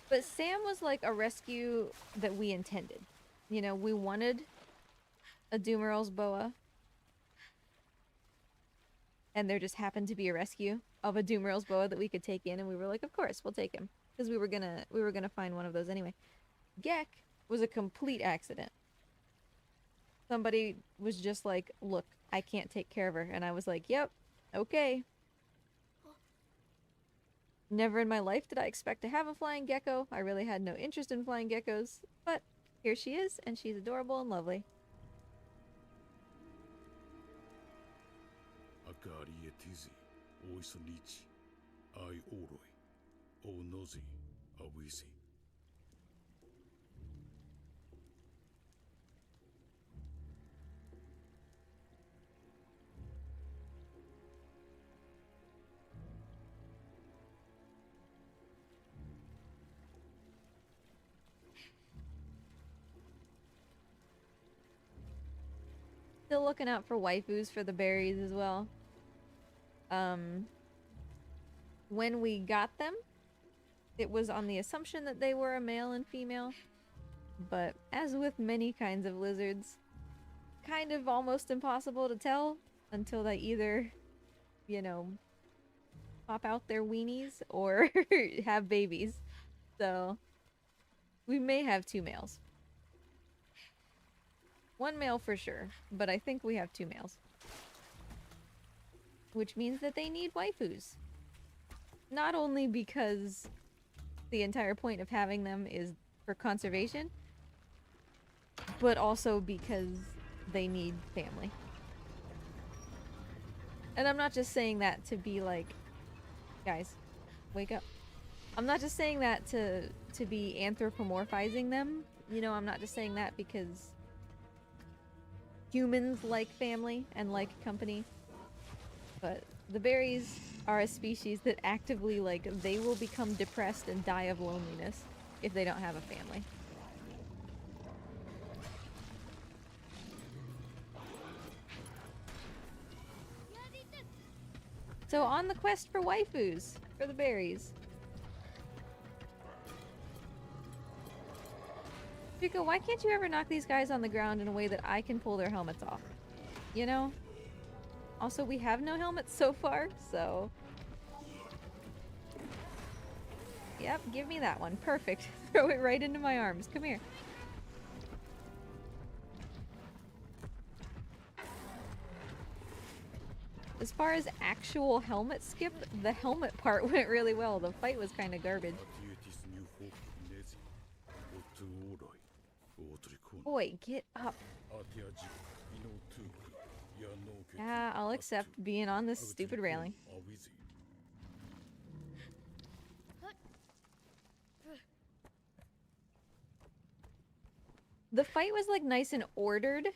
But Sam was like a rescue that we intended. You know, we wanted a Doomeral's boa, and there just happened to be a rescue of a Doomeral's boa that we could take in, and we were like, of course, we'll take him. Because we were gonna find one of those anyway. Gek was a complete accident. Somebody was just like, look, I can't take care of her. And I was like, yep, okay. Never in my life did I expect to have a flying gecko. I really had no interest in flying geckos. But here she is, and she's adorable and lovely. Still looking out for waifus for the berries as well. When we got them, it was on the assumption that they were a male and female. But as with many kinds of lizards, kind of almost impossible to tell until they either, you know, pop out their weenies or have babies. So we may have 2 males. 1 male for sure, but I think we have 2 males. Which means that they need waifus. Not only because the entire point of having them is for conservation, but also because they need family. And I'm not just saying that to be like, guys, wake up. I'm not just saying that to be anthropomorphizing them. You know, I'm not just saying that because humans like family and like company. But the berries are a species that actively, like, they will become depressed and die of loneliness if they don't have a family. So on the quest for waifus, for the berries. Chico, why can't you ever knock these guys on the ground in a way that I can pull their helmets off? You know? Also, we have no helmets so far, so... Yep, give me that one. Perfect. Throw it right into my arms. Come here. As far as actual helmet skip, the helmet part went really well. The fight was kind of garbage. Boy, get up. Yeah, I'll accept being on this stupid railing. The fight was like nice and ordered.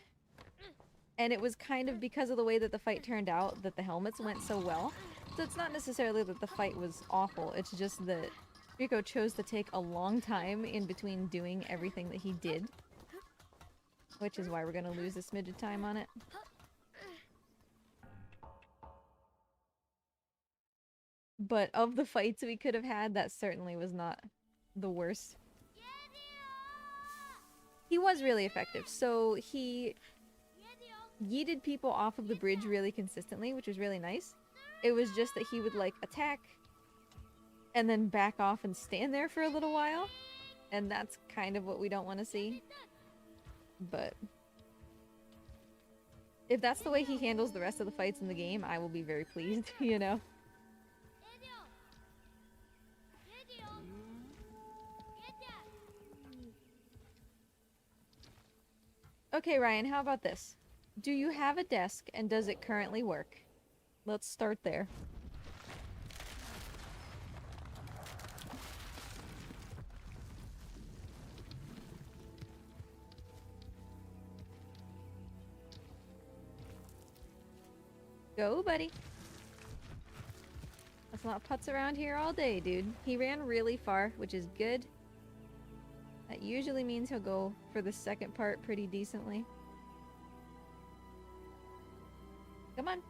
And it was kind of because of the way that the fight turned out that the helmets went so well. So it's not necessarily that the fight was awful, it's just that Rico chose to take a long time in between doing everything that he did. Which is why we're gonna lose a smidge of time on it. But of the fights we could have had, that certainly was not the worst. He was really effective, so he yeeted people off of the bridge really consistently, which was really nice. It was just that he would, like, attack and then back off and stand there for a little while. And that's kind of what we don't want to see. But if that's the way he handles the rest of the fights in the game, I will be very pleased, you know? Okay, Ryan, how about this? Do you have a desk, and does it currently work? Let's start there. Go, buddy. Let's not putz around here all day, dude. He ran really far, which is good. That usually means he'll go for the second part pretty decently. Come on.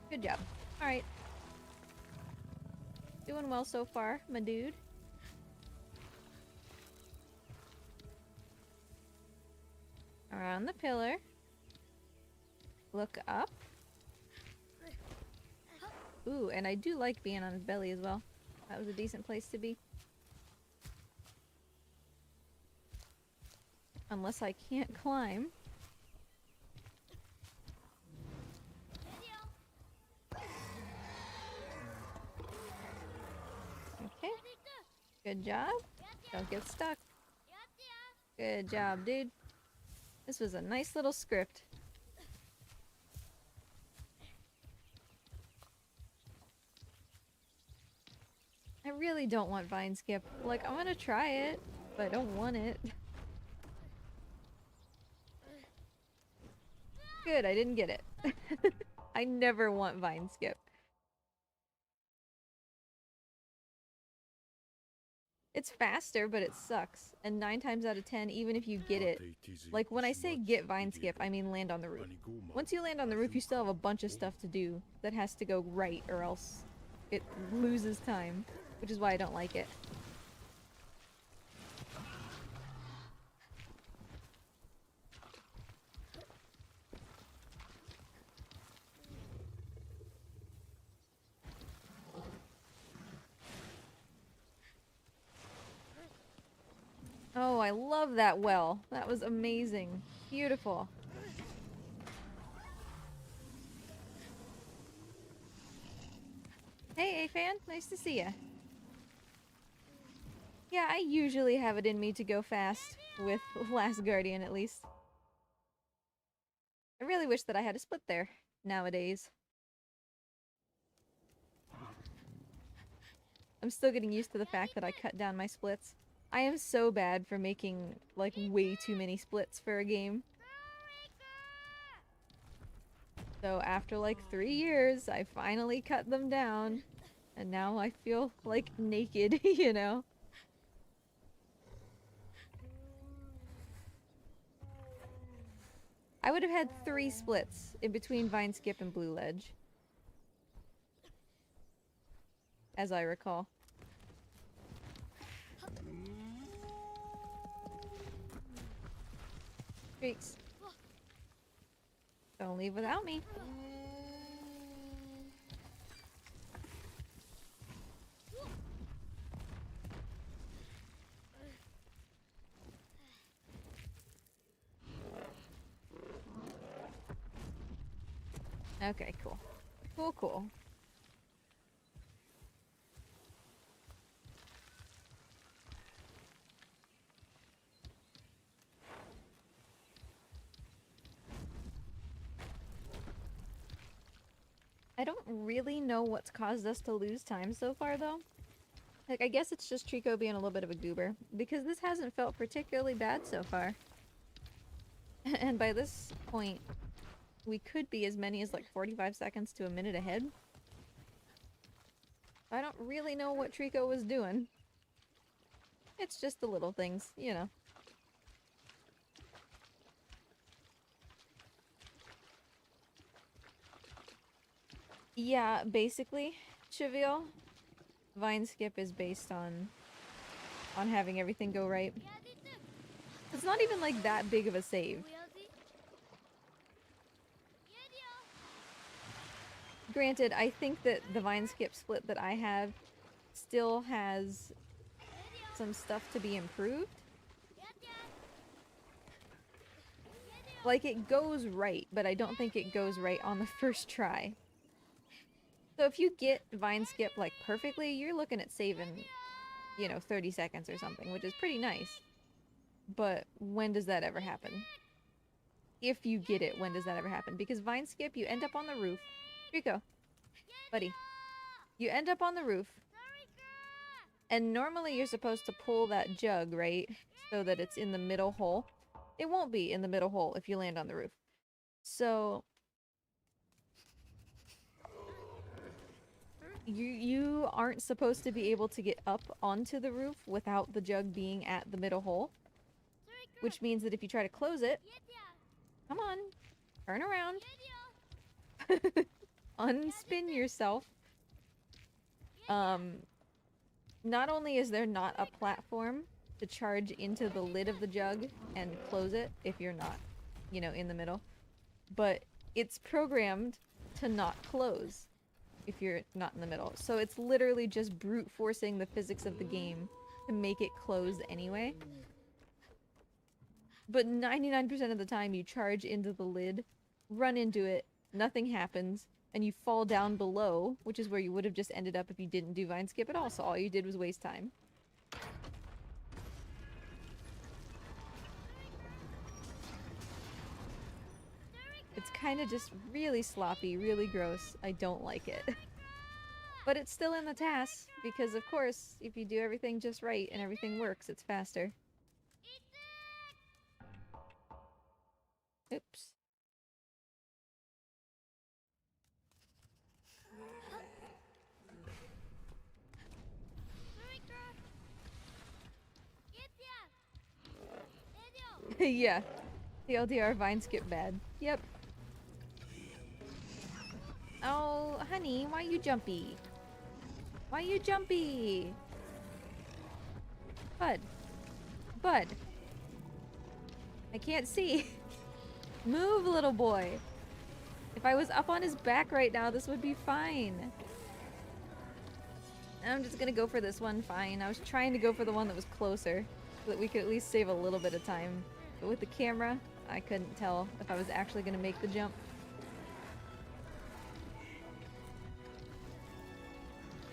Good job. Alright. Doing well so far, my dude. Around the pillar. Look up. Ooh, and I do like being on his belly as well. That was a decent place to be. Unless I can't climb. Okay. Good job. Don't get stuck. Good job, dude. This was a nice little script. I really don't want Vine Skip. Like, I'm gonna try it, but I don't want it. Good, I didn't get it. I never want Vine Skip. It's faster, but it sucks. And 9 times out of 10, even if you get it, like when I say get Vine Skip, I mean land on the roof. Once you land on the roof, you still have a bunch of stuff to do that has to go right, or else it loses time, which is why I don't like it. Oh, I love that well. That was amazing. Beautiful. Hey, A-Fan. Nice to see ya. Yeah, I usually have it in me to go fast with Last Guardian, at least. I really wish that I had a split there nowadays. I'm still getting used to the fact that I cut down my splits. I am so bad for making, like, way too many splits for a game. So after, like, 3 years, I finally cut them down. And now I feel, like, naked, you know? I would have had 3 splits in between Vine Skip and Blue Ledge. As I recall. Streaks. Don't leave without me. Okay, cool. Cool, cool. I don't really know what's caused us to lose time so far, though. Like, I guess it's just Trico being a little bit of a goober, because this hasn't felt particularly bad so far. And by this point, we could be as many as, like, 45 seconds to a minute ahead. I don't really know what Trico was doing. It's just the little things, you know. Yeah, basically, Trivial. Vine Skip is based on having everything go right. It's not even like that big of a save. Granted, I think that the Vine Skip split that I have still has some stuff to be improved. Like, it goes right, but I don't think it goes right on the first try. So if you get Vine Skip, like, perfectly, you're looking at saving, you know, 30 seconds or something, which is pretty nice. But when does that ever happen? If you get it, when does that ever happen? Because Vine Skip, you end up on the roof. Rico, buddy. You end up on the roof. And normally you're supposed to pull that jug, right? So that it's in the middle hole. It won't be in the middle hole if you land on the roof. So you aren't supposed to be able to get up onto the roof without the jug being at the middle hole. Which means that if you try to close it... Come on. Turn around. Unspin yourself. not only is there not a platform to charge into the lid of the jug and close it if you're not, you know, in the middle, but it's programmed to not close if you're not in the middle. So it's literally just brute forcing the physics of the game to make it close anyway. But 99% of the time you charge into the lid, run into it, nothing happens, and you fall down below, which is where you would have just ended up if you didn't do vine skip at all, so all you did was waste time. It's kind of just really sloppy, really gross. I don't like it. But it's still in the task, because of course, if you do everything just right and everything works, it's faster. Oops. Yeah. TLDR vine skip bad. Yep. Oh, honey, why you jumpy? Why you jumpy? Bud. Bud. I can't see. Move, little boy. If I was up on his back right now, this would be fine. I'm just gonna go for this one, fine. I was trying to go for the one that was closer, so that we could at least save a little bit of time. But with the camera, I couldn't tell if I was actually gonna make the jump.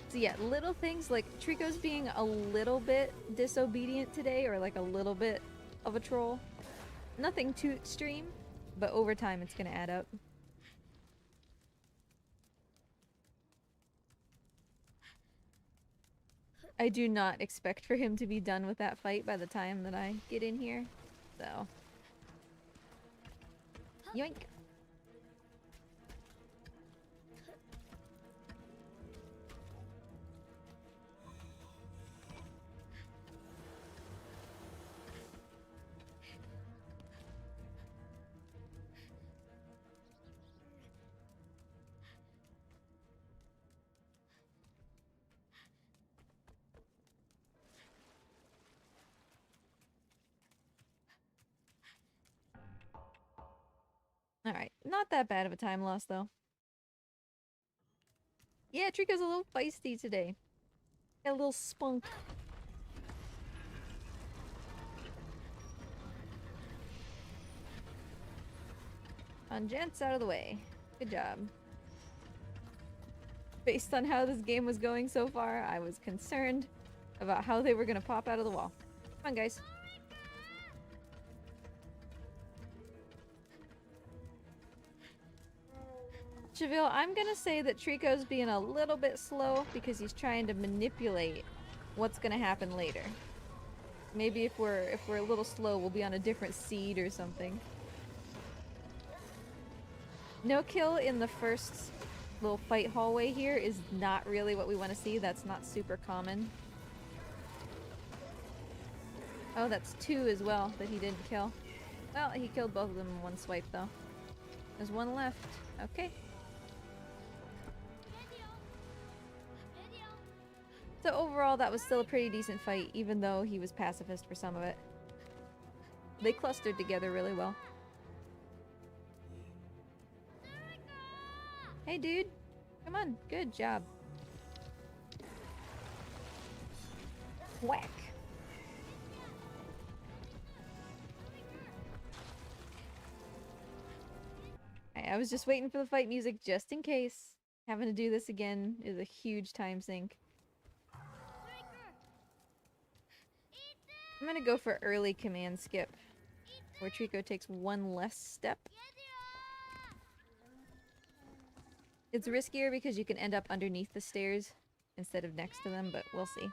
So yeah, little things like Trico's being a little bit disobedient today, or like a little bit of a troll. Nothing too extreme, but over time it's gonna add up. I do not expect for him to be done with that fight by the time that I get in here, so... Yoink! Alright, not that bad of a time loss, though. Yeah, Trico's a little feisty today. Got a little spunk. On gents, out of the way. Good job. Based on how this game was going so far, I was concerned about how they were gonna pop out of the wall. Come on, guys. Cheville, I'm gonna say that Trico's being a little bit slow because he's trying to manipulate what's gonna happen later. Maybe if we're a little slow, we'll be on a different seed or something. No kill in the first little fight hallway here is not really what we want to see. That's not super common. Oh, that's 2 as well that he didn't kill. Well, he killed both of them in one swipe, though. There's one left. Okay. So overall, that was still a pretty decent fight, even though he was pacifist for some of it. They clustered together really well. Hey, dude. Come on. Good job. Whack. I was just waiting for the fight music just in case. Having to do this again is a huge time sink. I'm gonna go for early command skip, where Trico takes one less step. It's riskier because you can end up underneath the stairs instead of next to them, but we'll see.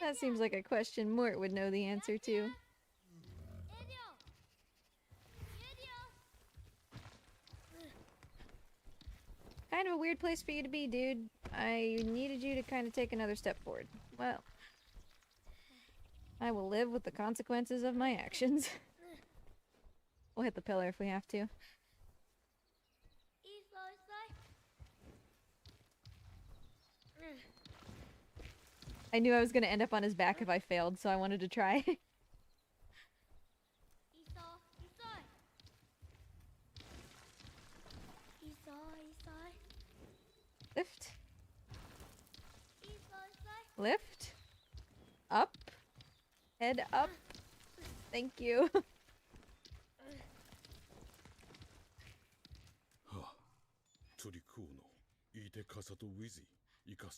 That seems like a question Mort would know the answer to. Kind of a weird place for you to be, dude. I needed you to kind of take another step forward. Well, I will live with the consequences of my actions. We'll hit the pillar if we have to. I knew I was gonna end up on his back if I failed, so I wanted to try. Lift. Lift. Up. Head up. Thank you.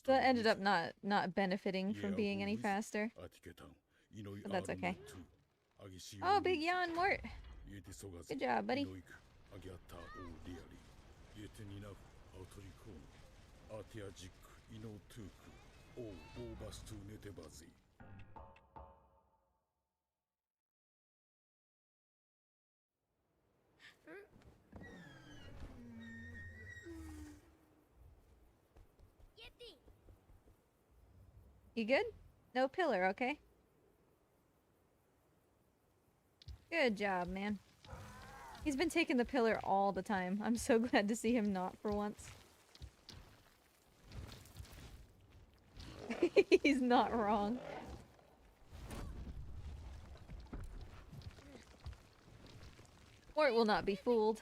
That ended up not benefiting from being any faster. But that's okay. Oh, big yawn, Mort. Good job, buddy. You good? No pillar, okay? Good job, man. He's been taking the pillar all the time. I'm so glad to see him not for once. He's not wrong. Mort will not be fooled.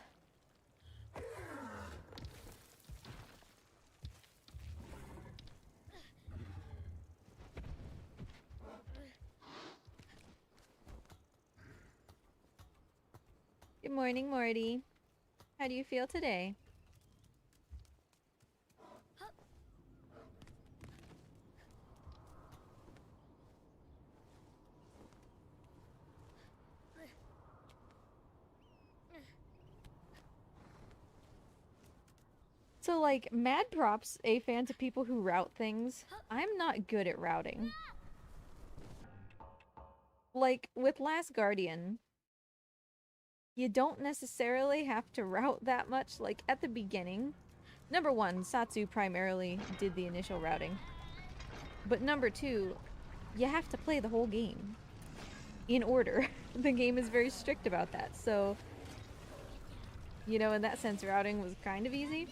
Good morning, Morty. How do you feel today? So, like, mad props, a fan to people who route things. I'm not good at routing. Like, with Last Guardian, you don't necessarily have to route that much, like, at the beginning. Number one, Satsu primarily did the initial routing. But number two, you have to play the whole game in order. The game is very strict about that, so... You know, in that sense, routing was kind of easy.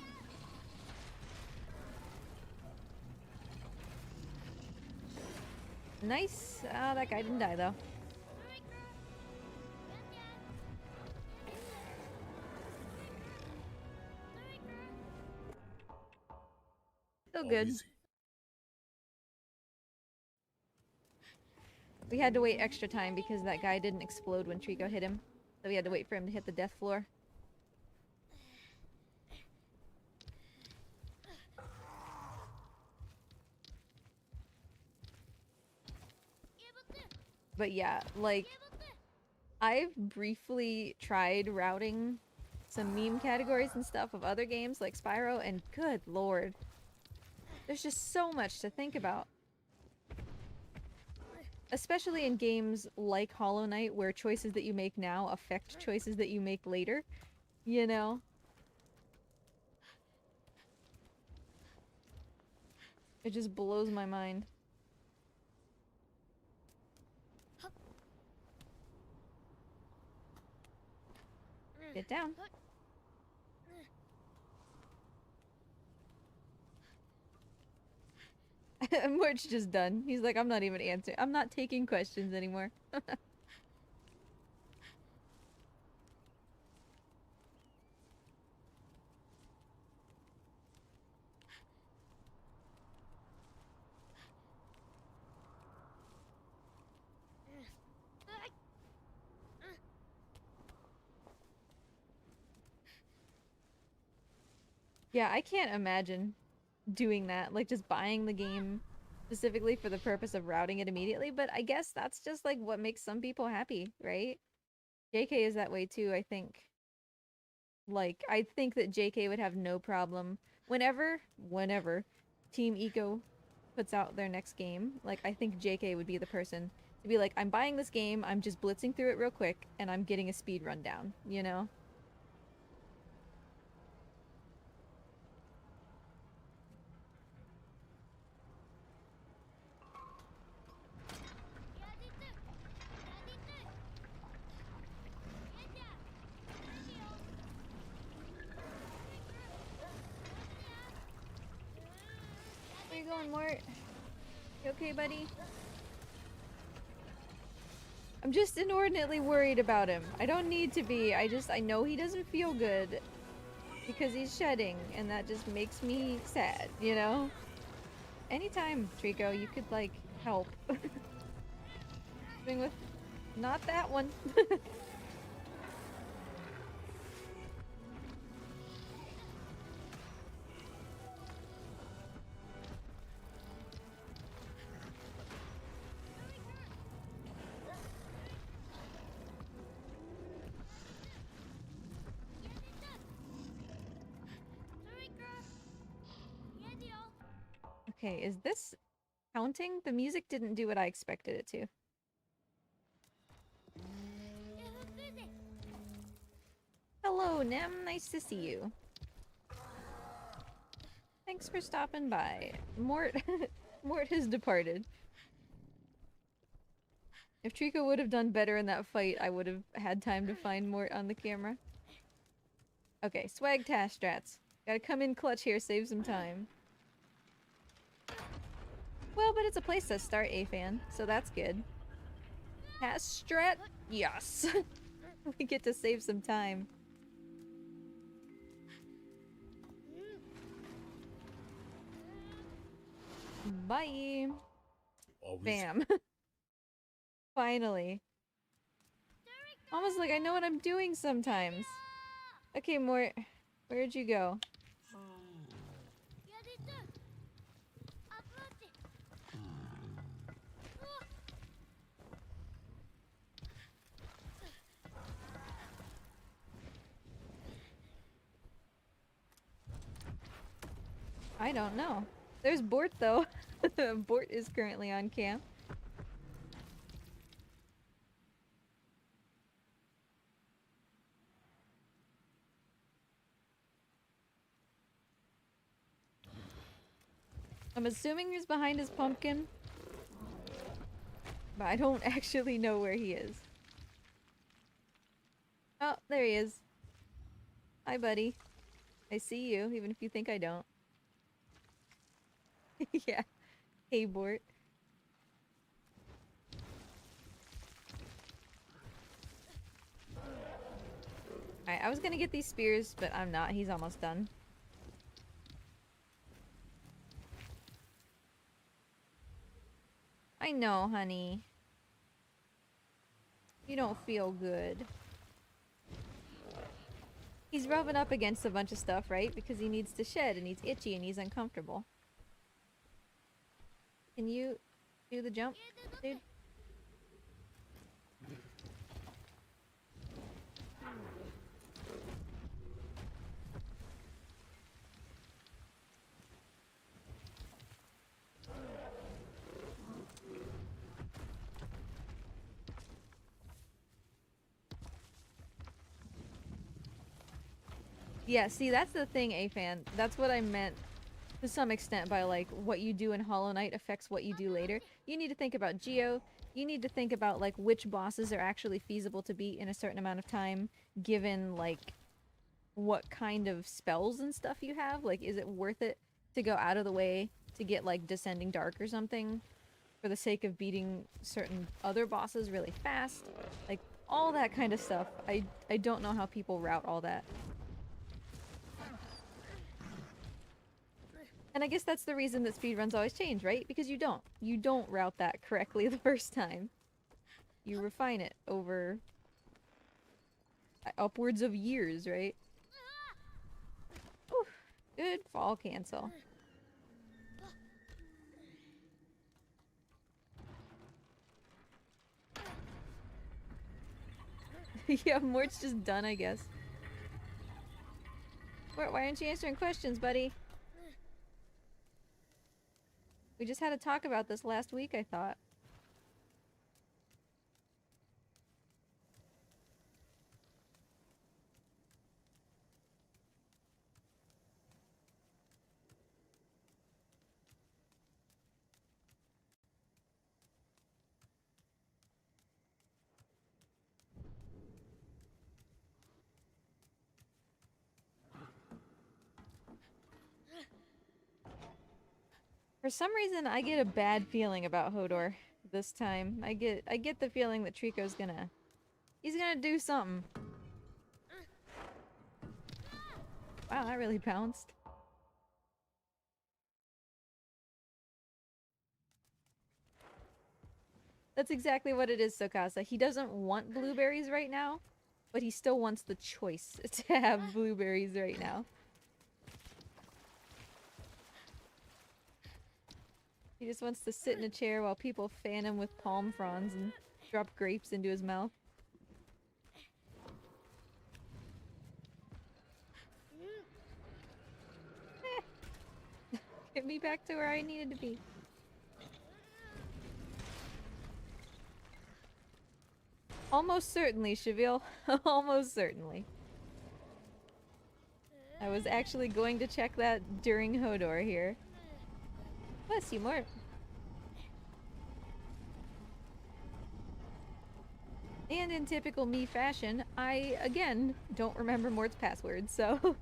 Nice. Ah, that guy didn't die, though. Still good. We had to wait extra time because that guy didn't explode when Trico hit him. So we had to wait for him to hit the death floor. But yeah, like, I've briefly tried routing some meme categories and stuff of other games like Spyro, and good lord. There's just so much to think about. Especially in games like Hollow Knight, where choices that you make now affect choices that you make later. You know? It just blows my mind. Get down. Mort's just done. He's like, I'm not even answering. I'm not taking questions anymore. Yeah, I can't imagine doing that. Like, just buying the game specifically for the purpose of routing it immediately. But I guess that's just, like, what makes some people happy, right? JK is that way, too, I think. Like, I think that JK would have no problem whenever Team ICO puts out their next game. Like, I think JK would be the person to be like, I'm buying this game, I'm just blitzing through it real quick, and I'm getting a speed run down, you know? you going, Mort? You okay, buddy? I'm just inordinately worried about him. I don't need to be. I know he doesn't feel good because he's shedding, and that just makes me sad, you know? Anytime, Trico, you could, like, help. Swing with... Not that one. Okay, is this counting? The music didn't do what I expected it to. Hello, Nem. Nice to see you. Thanks for stopping by. Mort... Mort has departed. If Trico would have done better in that fight, I would have had time to find Mort on the camera. Okay, swag task strats. Gotta come in clutch here, save some time. Well, but it's a place to start, A-Fan, so that's good. Task strat? Yes! We get to save some time. Bye! Bam. Finally. Almost like I know what I'm doing sometimes. Okay, Mort. Where'd you go? I don't know. There's Bort, though. Bort is currently on camp. I'm assuming he's behind his pumpkin. But I don't actually know where he is. Oh, there he is. Hi, buddy. I see you, even if you think I don't. Yeah. Hey, Bort. Alright, I was gonna get these spears, but I'm not. He's almost done. I know, honey. You don't feel good. He's rubbing up against a bunch of stuff, right? Because he needs to shed, and he's itchy, and he's uncomfortable. Can you do the jump, dude? Yeah, see, that's the thing, A-Fan. That's what I meant to some extent by, like, what you do in Hollow Knight affects what you do later. You need to think about Geo. You need to think about, like, which bosses are actually feasible to beat in a certain amount of time, given, like, what kind of spells and stuff you have. Like, is it worth it to go out of the way to get, like, Descending Dark or something for the sake of beating certain other bosses really fast? Like, all that kind of stuff. I don't know how people route all that. And I guess that's the reason that speedruns always change, right? Because you don't. You don't route that correctly the first time. You refine it over upwards of years, right? Ooh, good fall cancel. Yeah, Mort's just done, I guess. Mort, why aren't you answering questions, buddy? We just had a talk about this last week, I thought. For some reason, I get a bad feeling about Hodor this time. I get the feeling that Trico's he's gonna do something. Wow, that really bounced. That's exactly what it is, Sokasa. He doesn't want blueberries right now, but he still wants the choice to have blueberries right now. He just wants to sit in a chair while people fan him with palm fronds and drop grapes into his mouth. Get me back to where I needed to be. Almost certainly, Cheville. Almost certainly. I was actually going to check that during Hodor here. Bless you, Mort. And in typical me fashion, I, again, don't remember Mort's password, so...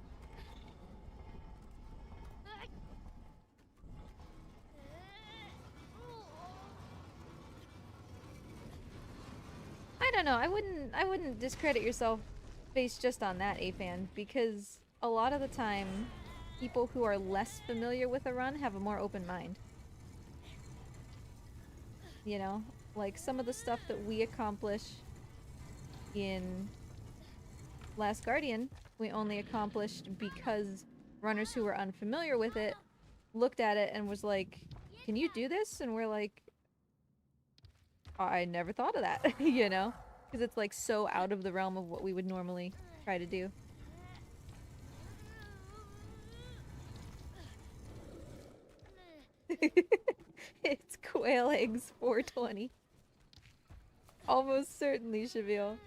I don't know, I wouldn't discredit yourself based just on that, AFAN, because a lot of the time, people who are less familiar with a run have a more open mind. You know? Like, some of the stuff that we accomplish in Last Guardian, we only accomplished because runners who were unfamiliar with it looked at it and was like, can you do this? And we're like, I never thought of that, you know? Because it's like so out of the realm of what we would normally try to do. It's quail eggs 420. Almost certainly, Cheville.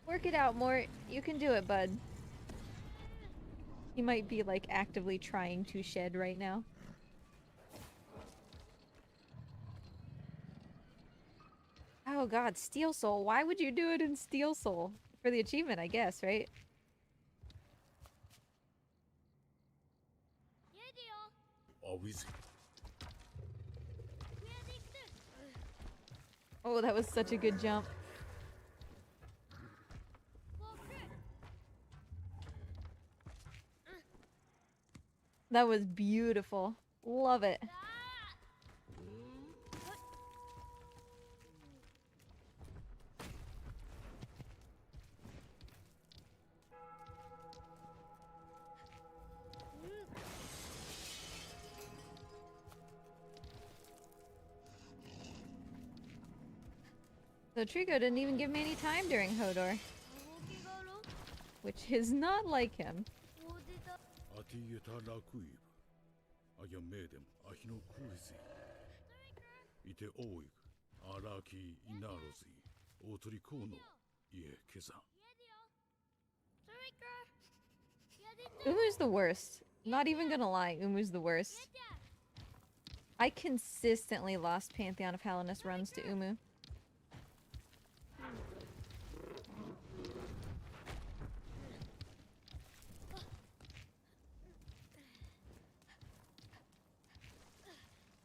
Work it out, Mort. You can do it, bud. He might be, like, actively trying to shed right now. Oh god, Steel Soul. Why would you do it in Steel Soul? For the achievement, I guess, right? Oh, that was such a good jump. That was beautiful. Love it. So Trico didn't even give me any time during Hodor. Which is not like him. Umu's the worst. Not even gonna lie, Umu's the worst. I consistently lost Pantheon of Hallowness runs to Umu.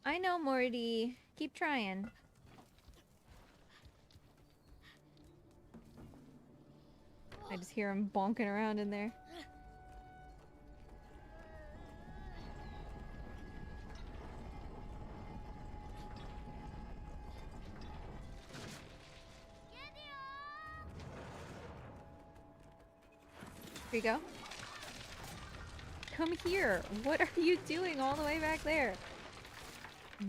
I know, Morty. Keep trying. I just hear him bonking around in there. Here you go. Come here. What are you doing all the way back there?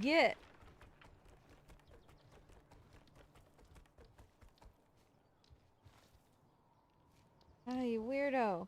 Get. Oh, you weirdo.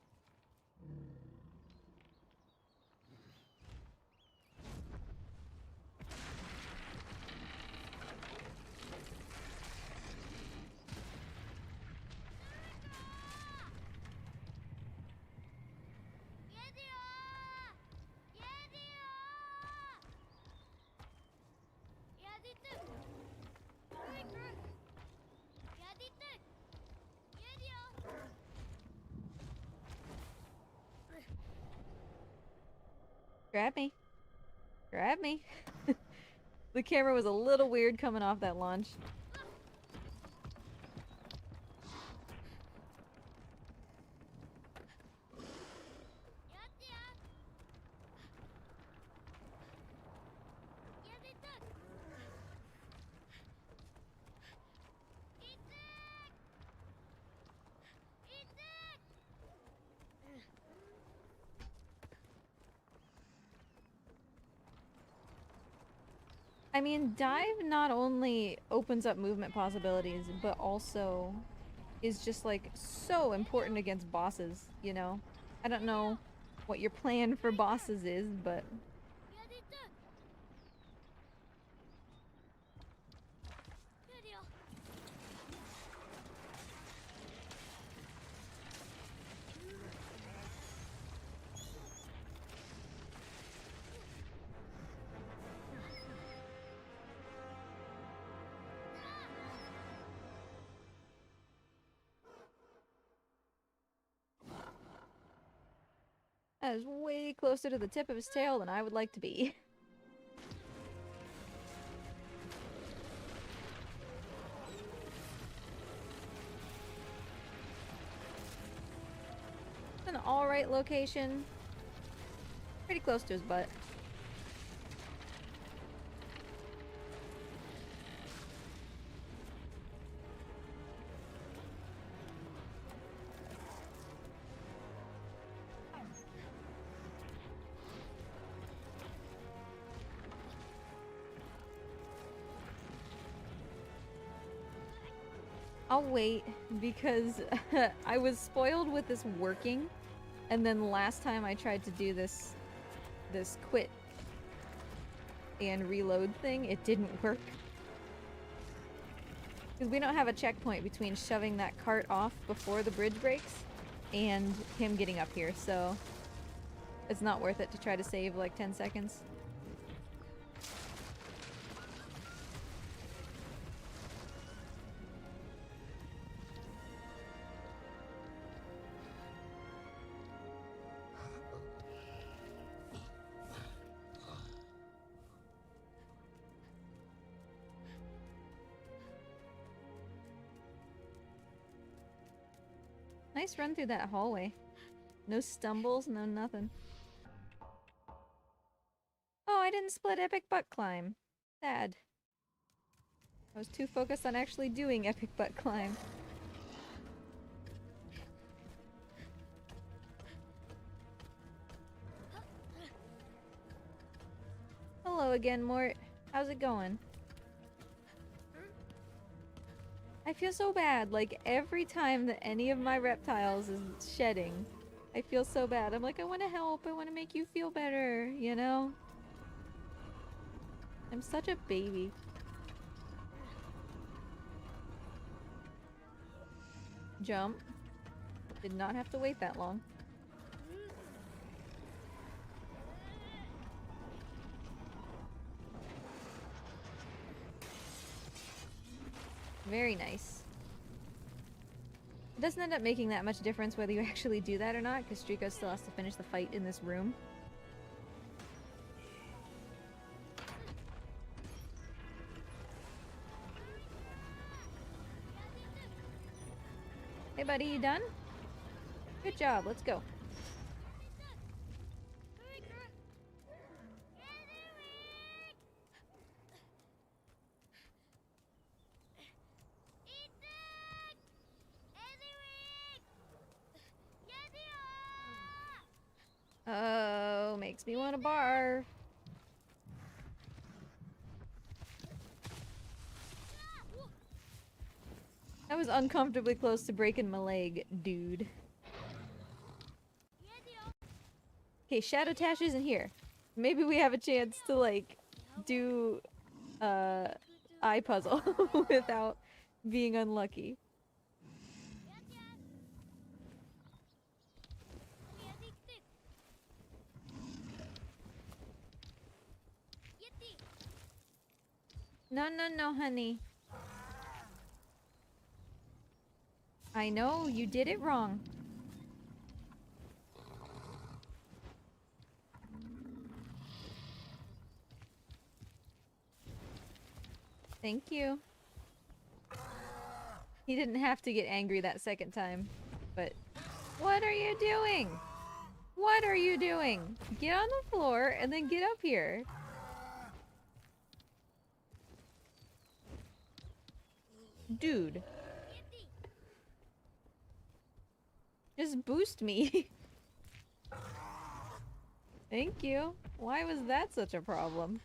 Grab me. Grab me. The camera was a little weird coming off that launch. I mean, dive not only opens up movement possibilities, but also is just like so important against bosses, you know? I don't know what your plan for bosses is, but that is way closer to the tip of his tail than I would like to be. An alright location. Pretty close to his butt. I'll wait because I was spoiled with this working, and then last time I tried to do this quit and reload thing, it didn't work. Because we don't have a checkpoint between shoving that cart off before the bridge breaks and him getting up here, so it's not worth it to try to save like 10 seconds. Nice run through that hallway. No stumbles, no nothing. Oh, I didn't split epic butt climb. Sad. I was too focused on actually doing epic butt climb. Hello again, Mort. How's it going? I feel so bad. Like, every time that any of my reptiles is shedding, I feel so bad. I'm like, I want to help. I want to make you feel better, you know? I'm such a baby. Jump. Did not have to wait that long. Very nice. It doesn't end up making that much difference whether you actually do that or not, because Striko still has to finish the fight in this room. Hey buddy, you done? Good job, let's go. Oh, makes me want to barf. I was uncomfortably close to breaking my leg, dude. Okay, Shadow Tash isn't here. Maybe we have a chance to, like, do, eye puzzle without being unlucky. No, no, no, honey. I know, you did it wrong. Thank you. He didn't have to get angry that second time, but what are you doing? What are you doing? Get on the floor and then get up here. Dude. Just boost me. Thank you. Why was that such a problem?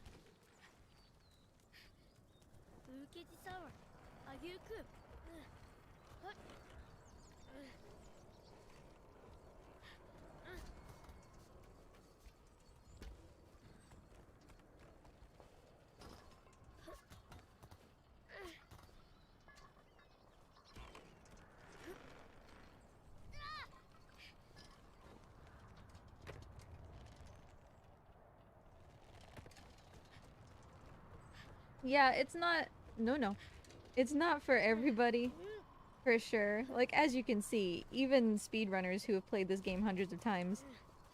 Yeah, it's not... No. It's not for everybody, for sure. Like, as you can see, even speedrunners who have played this game hundreds of times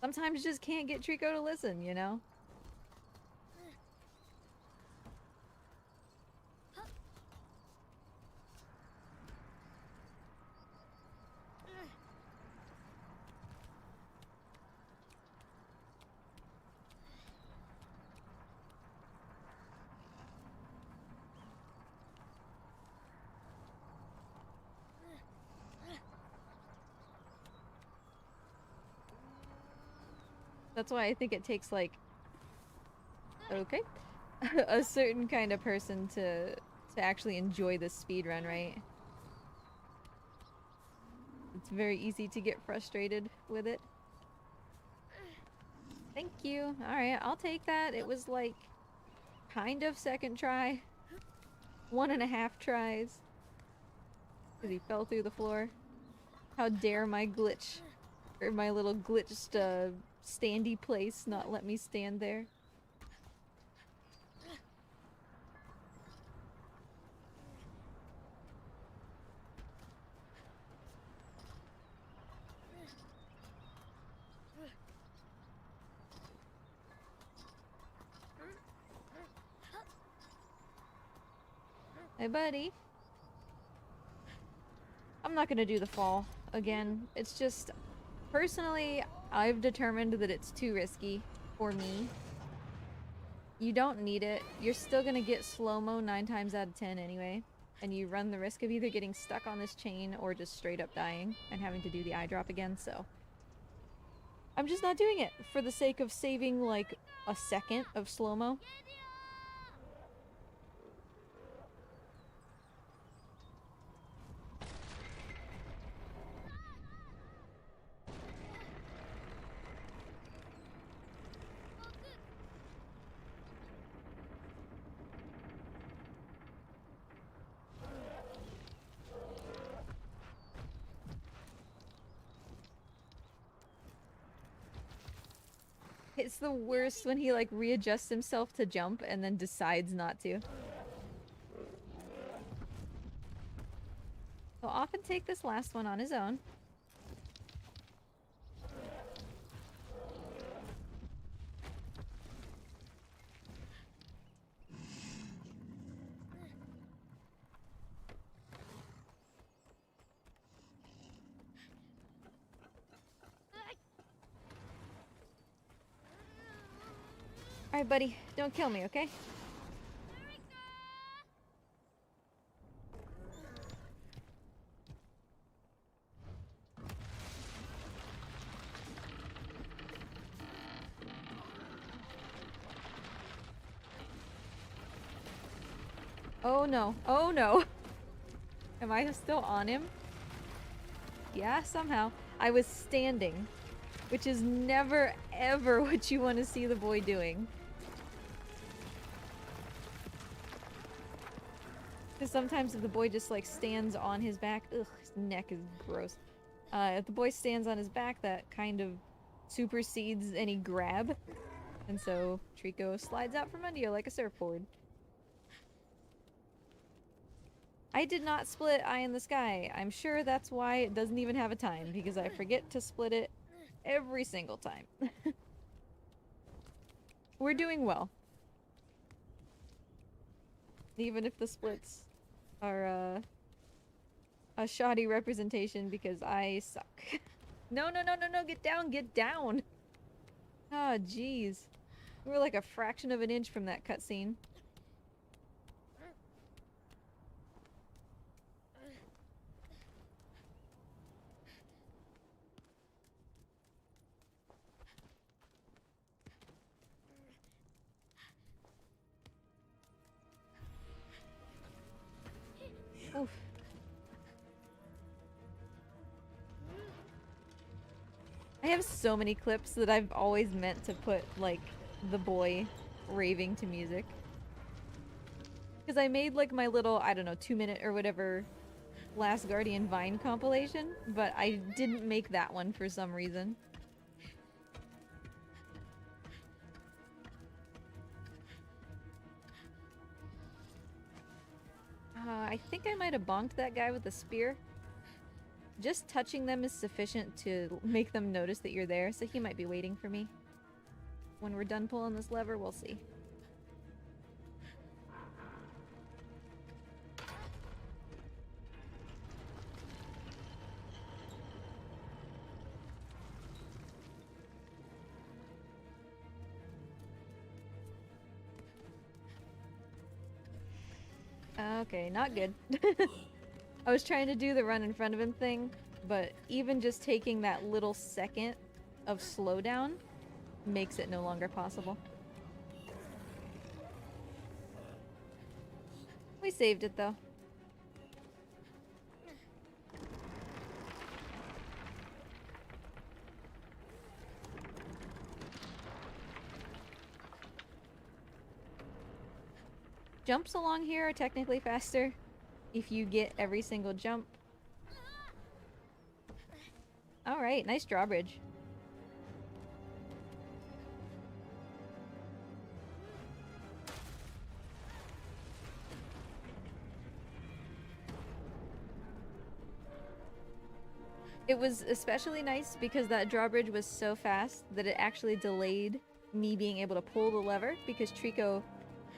sometimes just can't get Trico to listen, you know? That's why I think it takes, like... Okay. A certain kind of person to actually enjoy this speedrun, right? It's very easy to get frustrated with it. Thank you. Alright, I'll take that. It was like... kind of second try. 1.5 tries. Because he fell through the floor. How dare my glitch... or my little glitched, standy place not let me stand there. Hey, buddy. I'm not gonna do the fall again. It's just... personally, I've determined that it's too risky for me. You don't need it. You're still gonna get slow-mo 9 times out of 10 anyway. And you run the risk of either getting stuck on this chain or just straight up dying and having to do the eye drop again, so... I'm just not doing it for the sake of saving, like, a second of slow-mo. It's the worst when he, like, readjusts himself to jump and then decides not to. He'll often take this last one on his own. Alright, buddy. Don't kill me, okay? Oh no. Oh no. Am I still on him? Yeah, somehow. I was standing. Which is never, ever what you want to see the boy doing. Because sometimes if the boy just, like, stands on his back... Ugh, his neck is gross. If the boy stands on his back, that kind of supersedes any grab. And so, Trico slides out from under you like a surfboard. I did not split Eye in the Sky. I'm sure that's why it doesn't even have a time, because I forget to split it every single time. We're doing well. Even if the splits are a shoddy representation because I suck. No, no, no, no, no, get down, get down! Oh, jeez. We're like a fraction of an inch from that cutscene. Oof. I have so many clips that I've always meant to put, like, the boy raving to music. Because I made, like, my little, I don't know, 2-minute or whatever Last Guardian Vine compilation, but I didn't make that one for some reason. I think I might have bonked that guy with a spear. Just touching them is sufficient to make them notice that you're there, so he might be waiting for me. When we're done pulling this lever, we'll see. Okay, not good. I was trying to do the run in front of him thing, but even just taking that little second of slowdown makes it no longer possible. We saved it though. Jumps along here are technically faster if you get every single jump. Alright, nice drawbridge. It was especially nice because that drawbridge was so fast that it actually delayed me being able to pull the lever because Trico...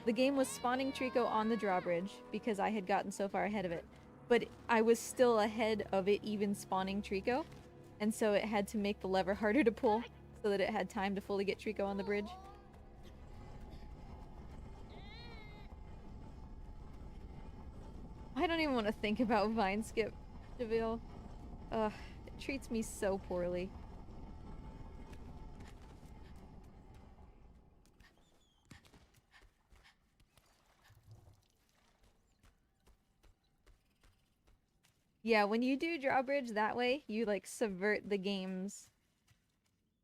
The game was spawning Trico on the drawbridge because I had gotten so far ahead of it. But I was still ahead of it even spawning Trico. And so it had to make the lever harder to pull so that it had time to fully get Trico on the bridge. I don't even want to think about Vine Skip, Deville. Ugh, it treats me so poorly. Yeah, when you do drawbridge that way, you like subvert the game's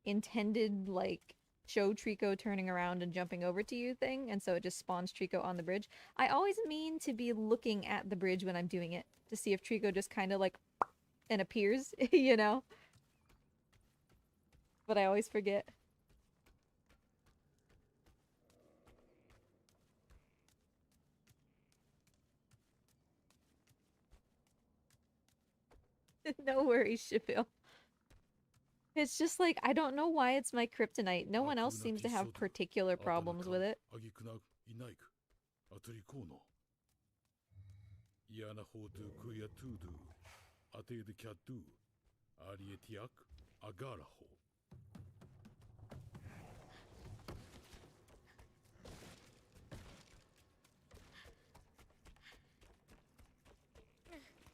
intended like show Trico turning around and jumping over to you thing, and so it just spawns Trico on the bridge. I always mean to be looking at the bridge when I'm doing it to see if Trico just kind of like and appears, you know? But I always forget. No worries, Shafil. It's just like, I don't know why it's my kryptonite. No one else seems to have particular problems with it.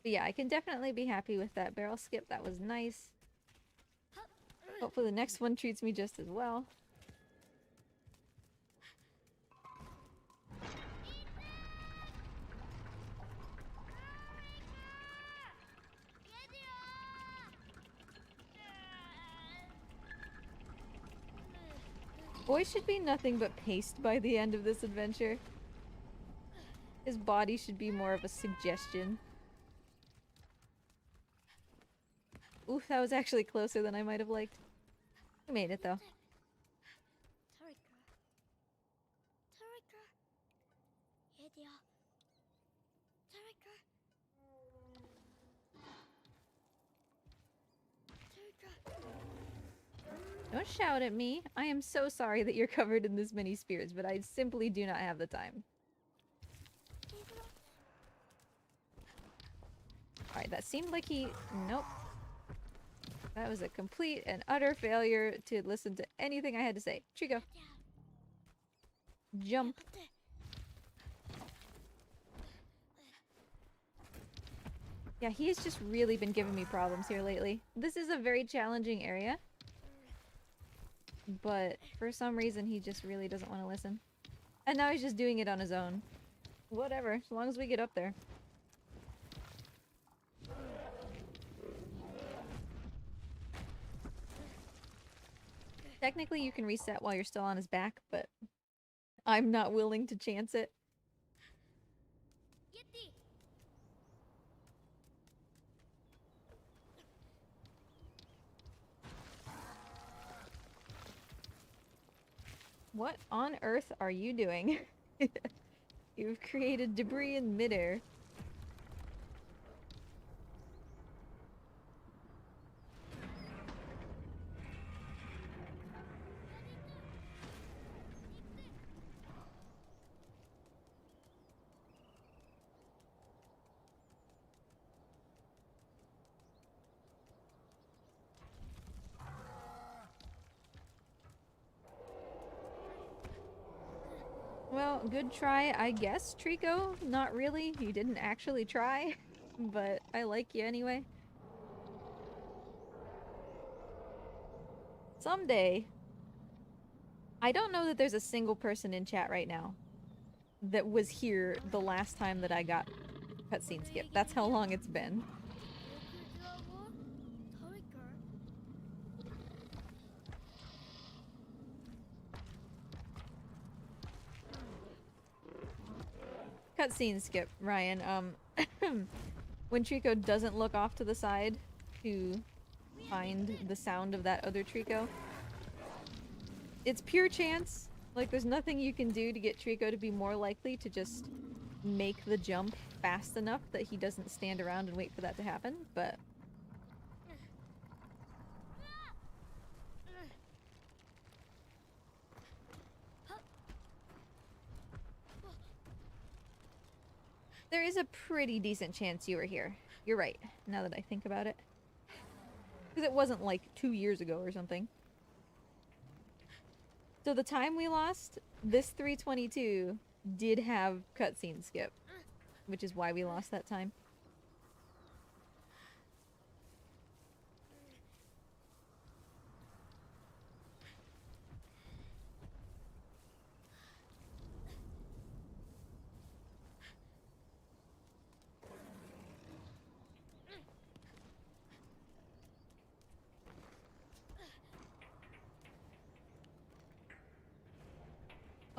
But yeah, I can definitely be happy with that barrel skip. That was nice. Hopefully the next one treats me just as well. Boy should be nothing but paste by the end of this adventure. His body should be more of a suggestion. Oof, that was actually closer than I might have liked. We made it though. Don't shout at me. I am so sorry that you're covered in this many spears, but I simply do not have the time. Alright, that seemed like he... Nope. That was a complete and utter failure to listen to anything I had to say. Trico. Jump. Yeah, he's just really been giving me problems here lately. This is a very challenging area. But for some reason, he just really doesn't want to listen. And now he's just doing it on his own. Whatever, as long as we get up there. Technically, you can reset while you're still on his back, but I'm not willing to chance it. What on earth are you doing? You've created debris in midair. Well, good try, I guess, Trico. Not really. You didn't actually try, but I like you anyway. Someday, I don't know that there's a single person in chat right now that was here the last time that I got cutscene skipped. That's how long it's been. Cutscene skip, Ryan. When Trico doesn't look off to the side to find the sound of that other Trico, it's pure chance. Like, there's nothing you can do to get Trico to be more likely to just make the jump fast enough that he doesn't stand around and wait for that to happen, but... There is a pretty decent chance you were here. You're right, now that I think about it. Because it wasn't like 2 years ago or something. So the time we lost, this 322 did have cutscene skip. Which is why we lost that time.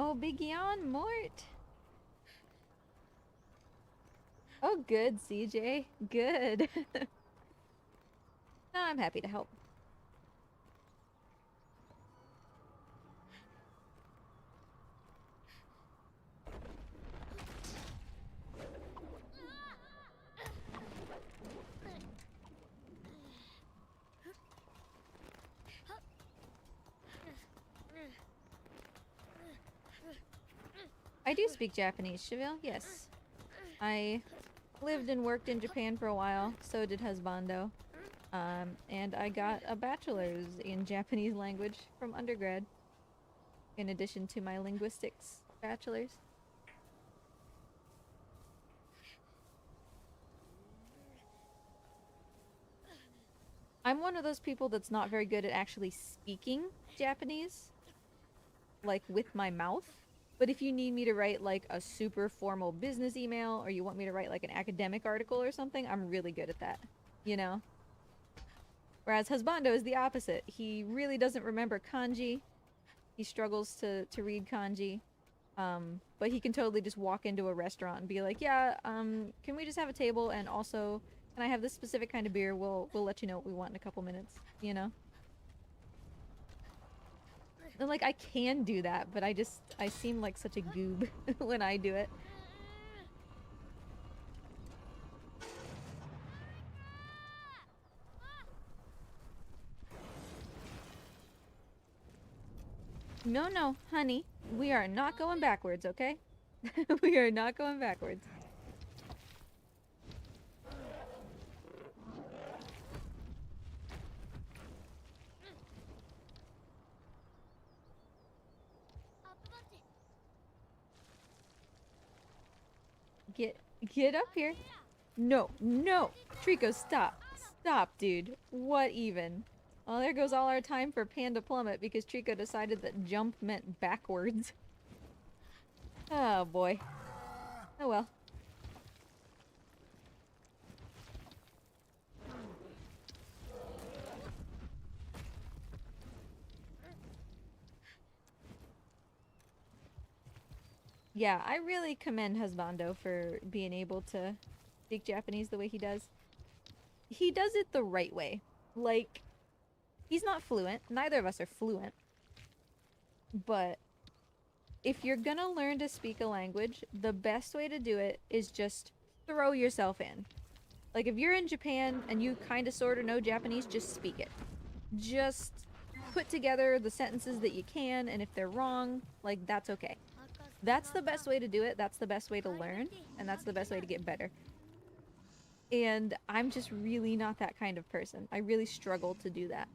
Oh, Big Yawn, Mort! Oh, good, CJ. Good. No, I'm happy to help. I do speak Japanese, Cheville, yes. I lived and worked in Japan for a while, so did husbando. And I got a bachelor's in Japanese language from undergrad, in addition to my linguistics bachelor's. I'm one of those people that's not very good at actually speaking Japanese, like with my mouth. But if you need me to write like a super formal business email, or you want me to write like an academic article or something, I'm really good at that, you know? Whereas husbando is the opposite. He really doesn't remember kanji. He struggles to read kanji. But he can totally just walk into a restaurant and be like, yeah, can we just have a table, and also, can I have this specific kind of beer? We'll let you know what we want in a couple minutes, you know? And like, I can do that, but I seem like such a goob when I do it. No, honey. We are not going backwards, okay? We are not going backwards. Get up here. No, no. Trico, stop. Stop, dude. What even? Well, there goes all our time for Panda Plummet because Trico decided that jump meant backwards. Oh boy. Oh well. Yeah, I really commend Husbando for being able to speak Japanese the way he does. He does it the right way. Like, he's not fluent. Neither of us are fluent. But if you're gonna learn to speak a language, the best way to do it is just throw yourself in. Like, if you're in Japan and you kinda sorta know Japanese, just speak it. Just put together the sentences that you can, and if they're wrong, like, that's okay. That's the best way to do it, that's the best way to learn, and that's the best way to get better. And I'm just really not that kind of person. I really struggle to do that.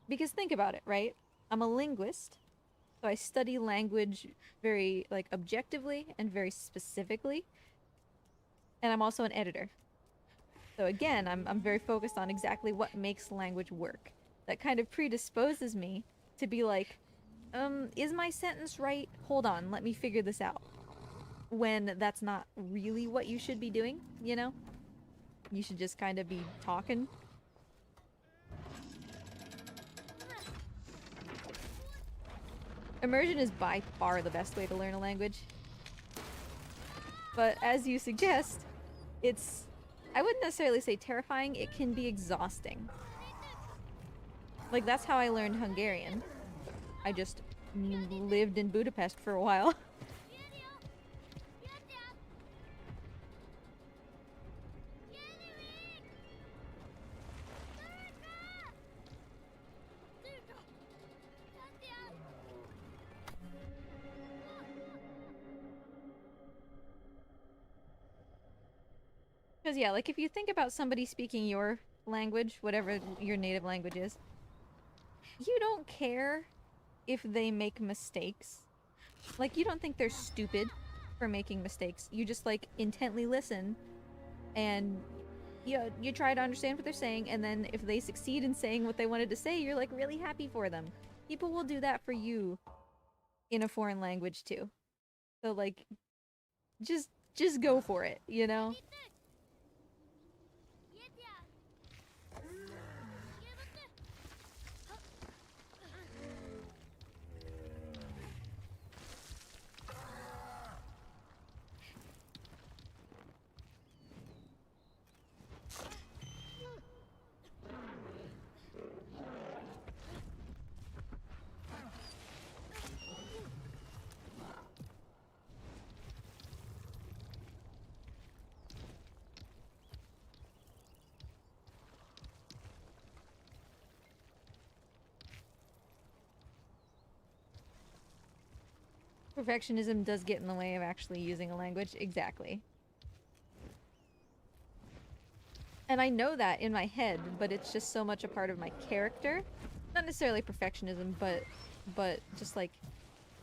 Because think about it, right? I'm a linguist, so I study language very, like, objectively and very specifically. And I'm also an editor. So again, I'm very focused on exactly what makes language work. That kind of predisposes me to be like, is my sentence right? Hold on, let me figure this out. When that's not really what you should be doing, you know? You should just kind of be talking. Immersion is by far the best way to learn a language. But as you suggest, it's... I wouldn't necessarily say terrifying, it can be exhausting. Like, that's how I learned Hungarian. I just lived in Budapest for a while. Because yeah, like if you think about somebody speaking your language, whatever your native language is, you don't care if they make mistakes. Like, you don't think they're stupid for making mistakes. You just, like, intently listen, and you try to understand what they're saying, and then if they succeed in saying what they wanted to say, you're, like, really happy for them. People will do that for you in a foreign language, too. So, like, just go for it, you know? Perfectionism does get in the way of actually using a language. Exactly. And I know that in my head, but it's just so much a part of my character. Not necessarily perfectionism, but just like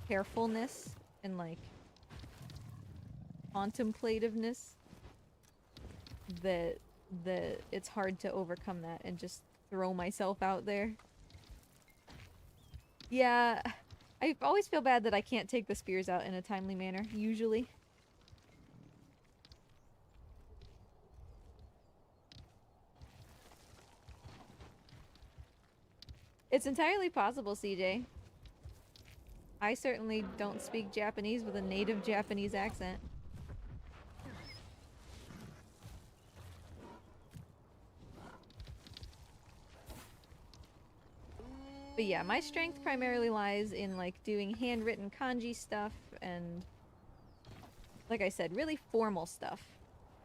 carefulness and like contemplativeness that it's hard to overcome that and just throw myself out there. Yeah, I always feel bad that I can't take the spears out in a timely manner, usually. It's entirely possible, CJ. I certainly don't speak Japanese with a native Japanese accent. But yeah, my strength primarily lies in like doing handwritten kanji stuff and, like I said, really formal stuff.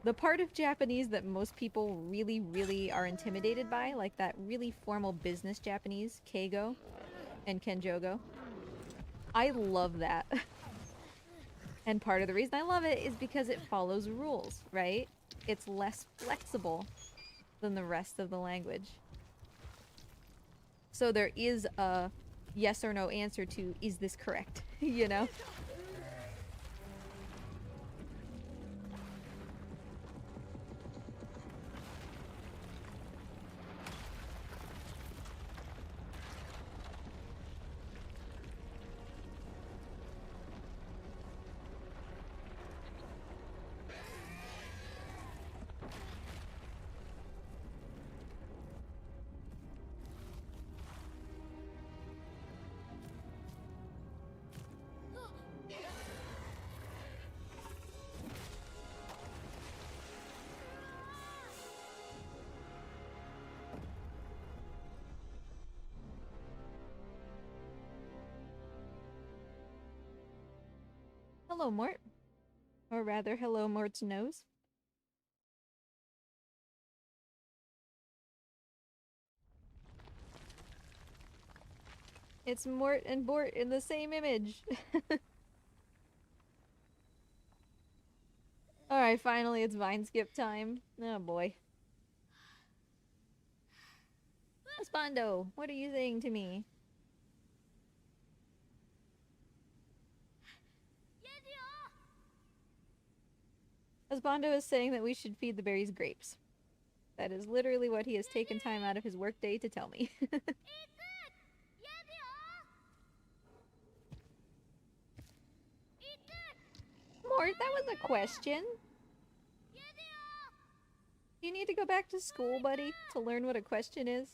The part of Japanese that most people really, really are intimidated by, like that really formal business Japanese, keigo and kenjogo. I love that. And part of the reason I love it is because it follows rules, right? It's less flexible than the rest of the language. So there is a yes or no answer to, is this correct? You know? Hello, Mort. Or rather, hello, Mort's nose. It's Mort and Bort in the same image. Alright, finally it's vine skip time. Oh boy. Espondo, what are you saying to me? Espondo is saying that we should feed the berries grapes. That is literally what he has taken time out of his workday to tell me. Mort, that was a question. Do you need to go back to school, buddy, to learn what a question is?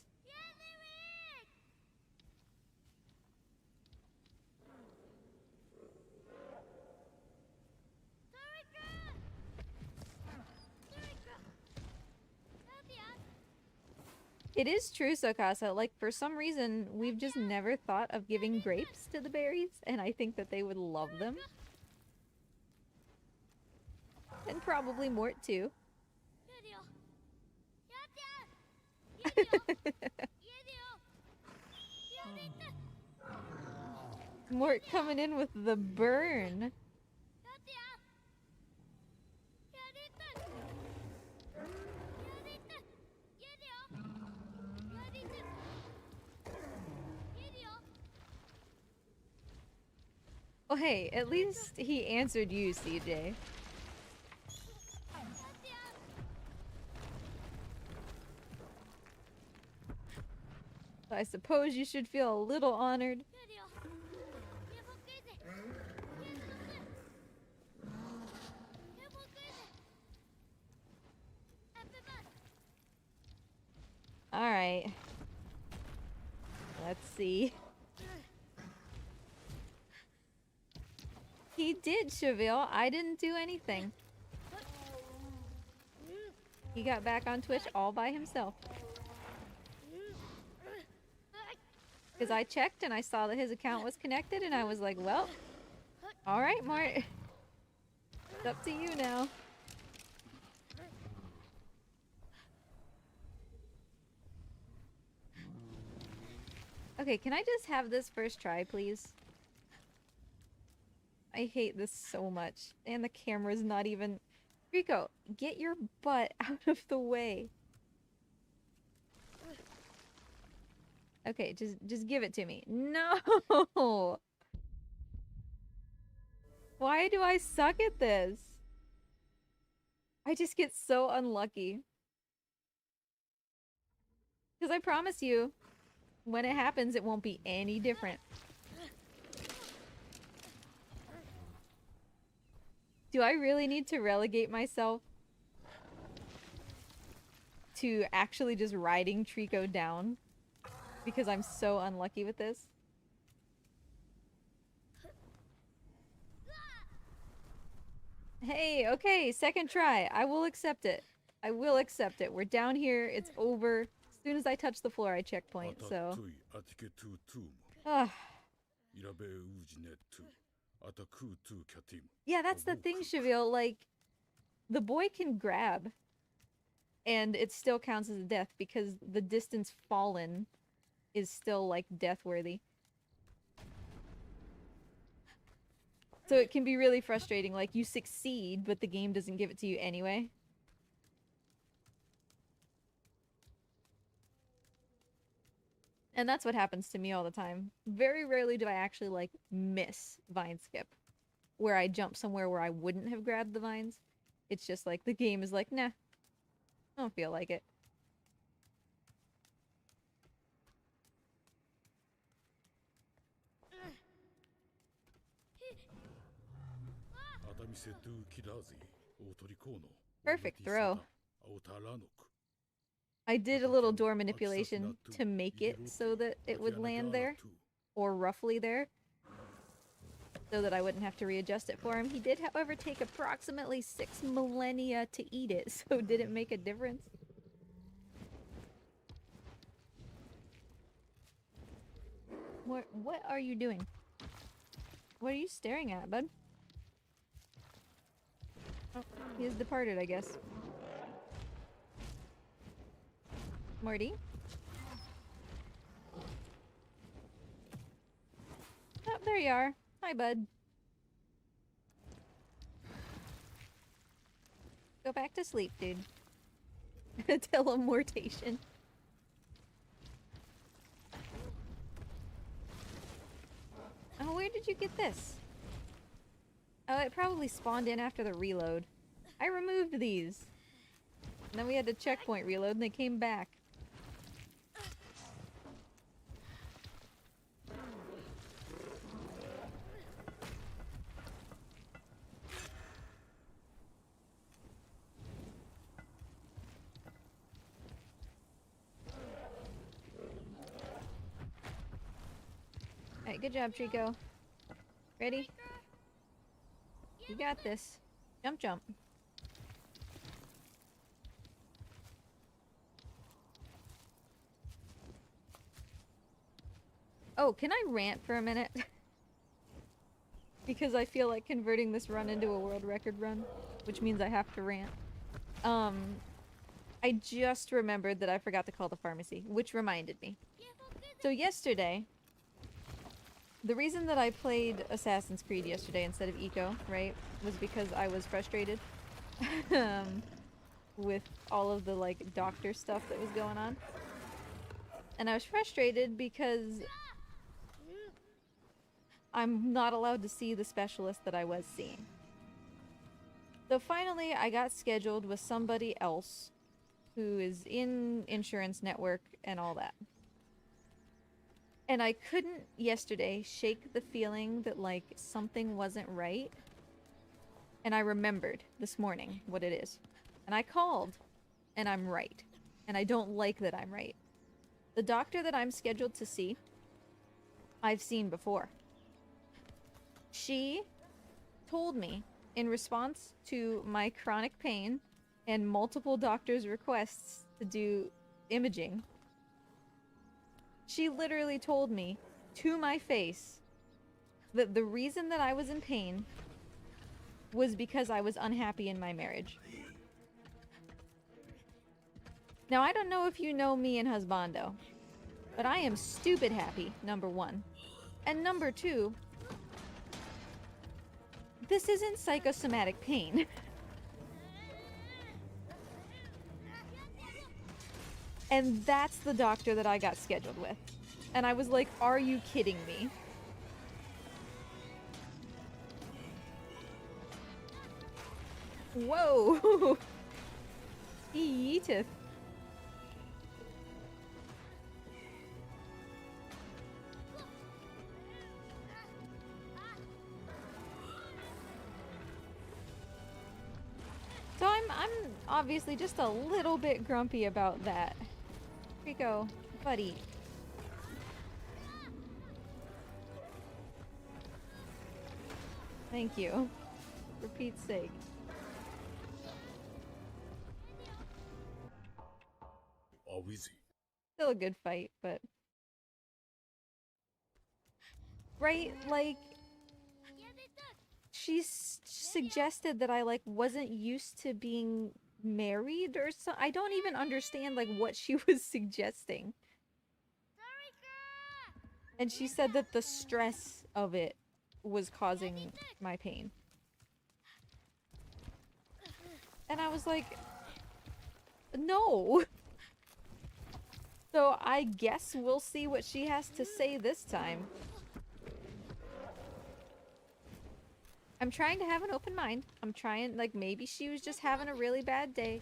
It is true, Sokasa. Like, for some reason, we've just never thought of giving grapes to the berries, and I think that they would love them. And probably Mort, too. Mort coming in with the burn. Oh hey, at least he answered you, CJ. I suppose you should feel a little honored. Alright. Let's see. He did, Cheville. I didn't do anything. He got back on Twitch all by himself. Because I checked and I saw that his account was connected and I was like, well, alright, Mort. It's up to you now. Okay, can I just have this first try, please? I hate this so much. And the camera's not even... Rico, get your butt out of the way. Okay, just give it to me. No! Why do I suck at this? I just get so unlucky. Because I promise you, when it happens, it won't be any different. Do I really need to relegate myself to actually just riding Trico down? Because I'm so unlucky with this? Hey, okay, second try. I will accept it. I will accept it. We're down here. It's over. As soon as I touch the floor, I checkpoint, so... Ugh. Yeah, that's the thing, Cheville. Like, the boy can grab, and it still counts as a death because the distance fallen is still, like, death-worthy. So it can be really frustrating. Like, you succeed, but the game doesn't give it to you anyway. And that's what happens to me all the time. Very rarely do I actually, like, miss vine skip. Where I jump somewhere where I wouldn't have grabbed the vines. It's just like, the game is like, nah. I don't feel like it. Perfect throw. I did a little door manipulation to make it so that it would land there. Or roughly there. So that I wouldn't have to readjust it for him. He did, however, take approximately 6 millennia to eat it, so did it make a difference? What are you doing? What are you staring at, bud? Oh, he has departed, I guess. Morty? Oh, there you are. Hi, bud. Go back to sleep, dude. Telemortation. Oh, where did you get this? Oh, it probably spawned in after the reload. I removed these. And then we had to checkpoint reload and they came back. Alright, good job, Trico. Ready? You got this. Jump, jump. Oh, can I rant for a minute? Because I feel like converting this run into a world record run, which means I have to rant. I just remembered that I forgot to call the pharmacy, which reminded me. So yesterday, the reason that I played Assassin's Creed yesterday instead of ICO, right, was because I was frustrated with all of the, like, doctor stuff that was going on. And I was frustrated because I'm not allowed to see the specialist that I was seeing. So finally, I got scheduled with somebody else who is in insurance network and all that. And I couldn't yesterday shake the feeling that, like, something wasn't right. And I remembered this morning what it is. And I called, and I'm right. And I don't like that I'm right. The doctor that I'm scheduled to see, I've seen before. She told me, in response to my chronic pain and multiple doctors' requests to do imaging, she literally told me, to my face, that the reason that I was in pain was because I was unhappy in my marriage. Now, I don't know if you know me and husbando, but I am stupid happy, number one. And number two, this isn't psychosomatic pain. And that's the doctor that I got scheduled with. And I was like, are you kidding me? Whoa! He yeeteth. So I'm obviously just a little bit grumpy about that. Rico, buddy. Thank you. For Pete's sake. Still a good fight, but... Right? Like... She suggested that I, like, wasn't used to being married or so. I don't even understand, like, what she was suggesting. And she said that the stress of it was causing my pain. And I was like, no. So I guess we'll see what she has to say this time. I'm trying to have an open mind. I'm trying, like, maybe she was just having a really bad day.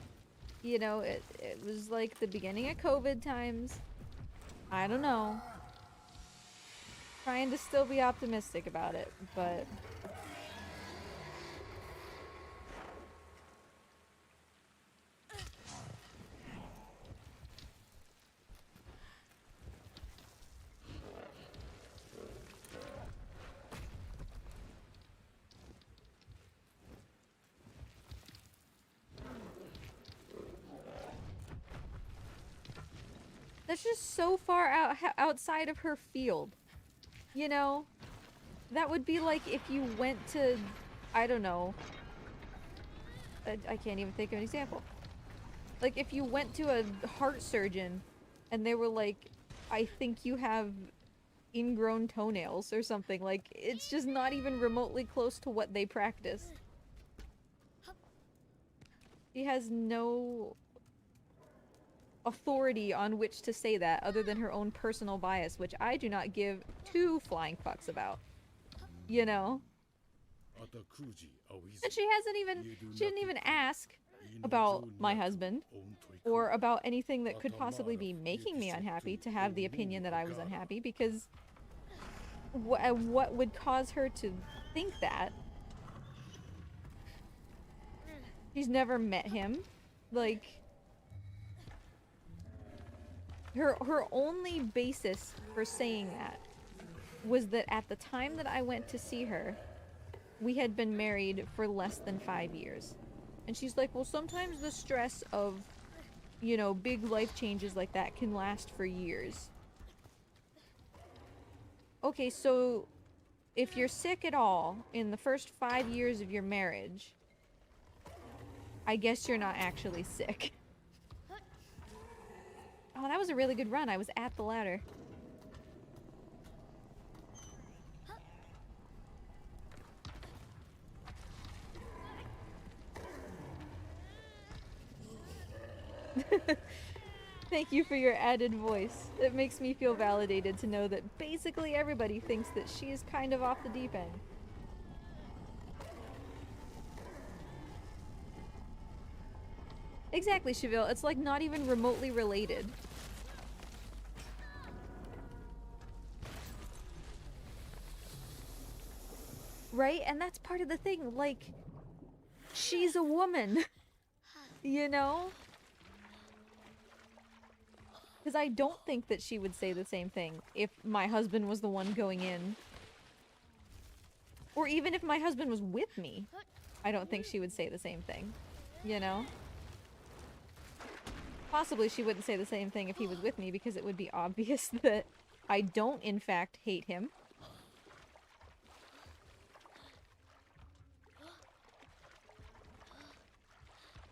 You know, it was like the beginning of COVID times. I don't know. Trying to still be optimistic about it, but... That's just so far outside of her field. You know? That would be like if you went to, I don't know, I can't even think of an example. Like, if you went to a heart surgeon and they were like, I think you have ingrown toenails or something, like, it's just not even remotely close to what they practice. She has no authority on which to say that other than her own personal bias, which I do not give two flying fucks about. You know? And she didn't even ask about my husband or about anything that could possibly be making me unhappy to have the opinion that I was unhappy, because what would cause her to think that? She's never met him. Like, her only basis for saying that was that at the time that I went to see her, we had been married for less than 5 years. And she's like, well, sometimes the stress of, you know, big life changes like that can last for years. Okay, so if you're sick at all in the first 5 years of your marriage, I guess you're not actually sick. Oh, that was a really good run. I was at the ladder. Thank you for your added voice. It makes me feel validated to know that basically everybody thinks that she is kind of off the deep end. Exactly, Cheville. It's like not even remotely related. Right? And that's part of the thing. Like, she's a woman. You know? Because I don't think that she would say the same thing if my husband was the one going in. Or even if my husband was with me. I don't think she would say the same thing. You know? Possibly she wouldn't say the same thing if he was with me, because it would be obvious that I don't, in fact, hate him.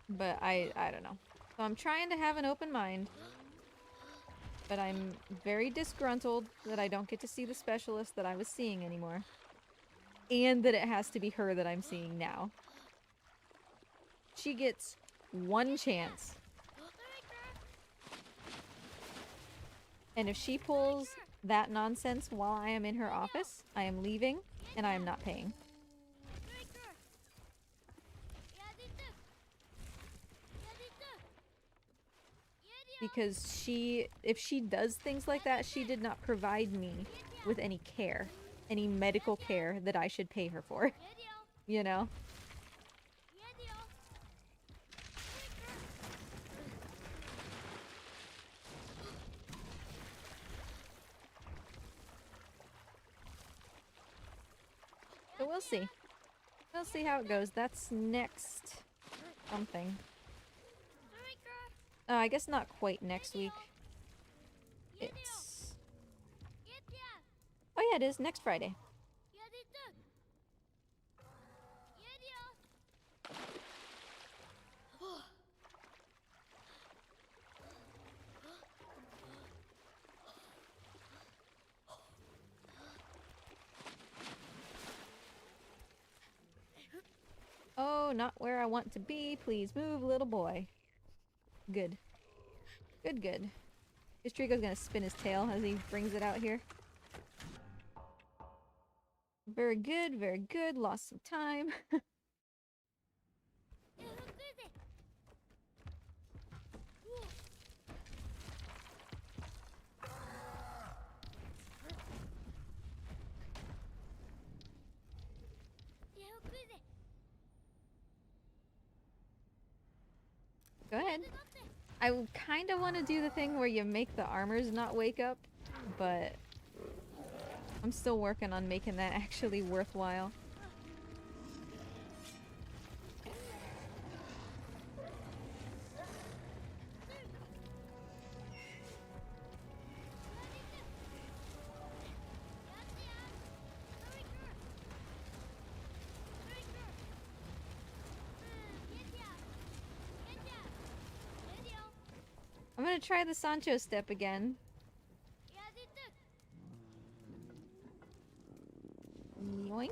But I don't know. So I'm trying to have an open mind. But I'm very disgruntled that I don't get to see the specialist that I was seeing anymore. And that it has to be her that I'm seeing now. She gets one chance. And if she pulls that nonsense while I am in her office, I am leaving and I am not paying. Because if she does things like that, she did not provide me with any care. Any medical care that I should pay her for. You know? So we'll see. We'll see how it goes. That's next something. I guess not quite next week. It's... Oh yeah, it is next Friday. Oh, not where I want to be. Please move, little boy. Good. Good, good. Is Trico's gonna spin his tail as he brings it out here? Very good, very good. Lost some time. Go ahead. I kind of want to do the thing where you make the armors not wake up, but I'm still working on making that actually worthwhile. gonna try the Sancho step again. Yoink.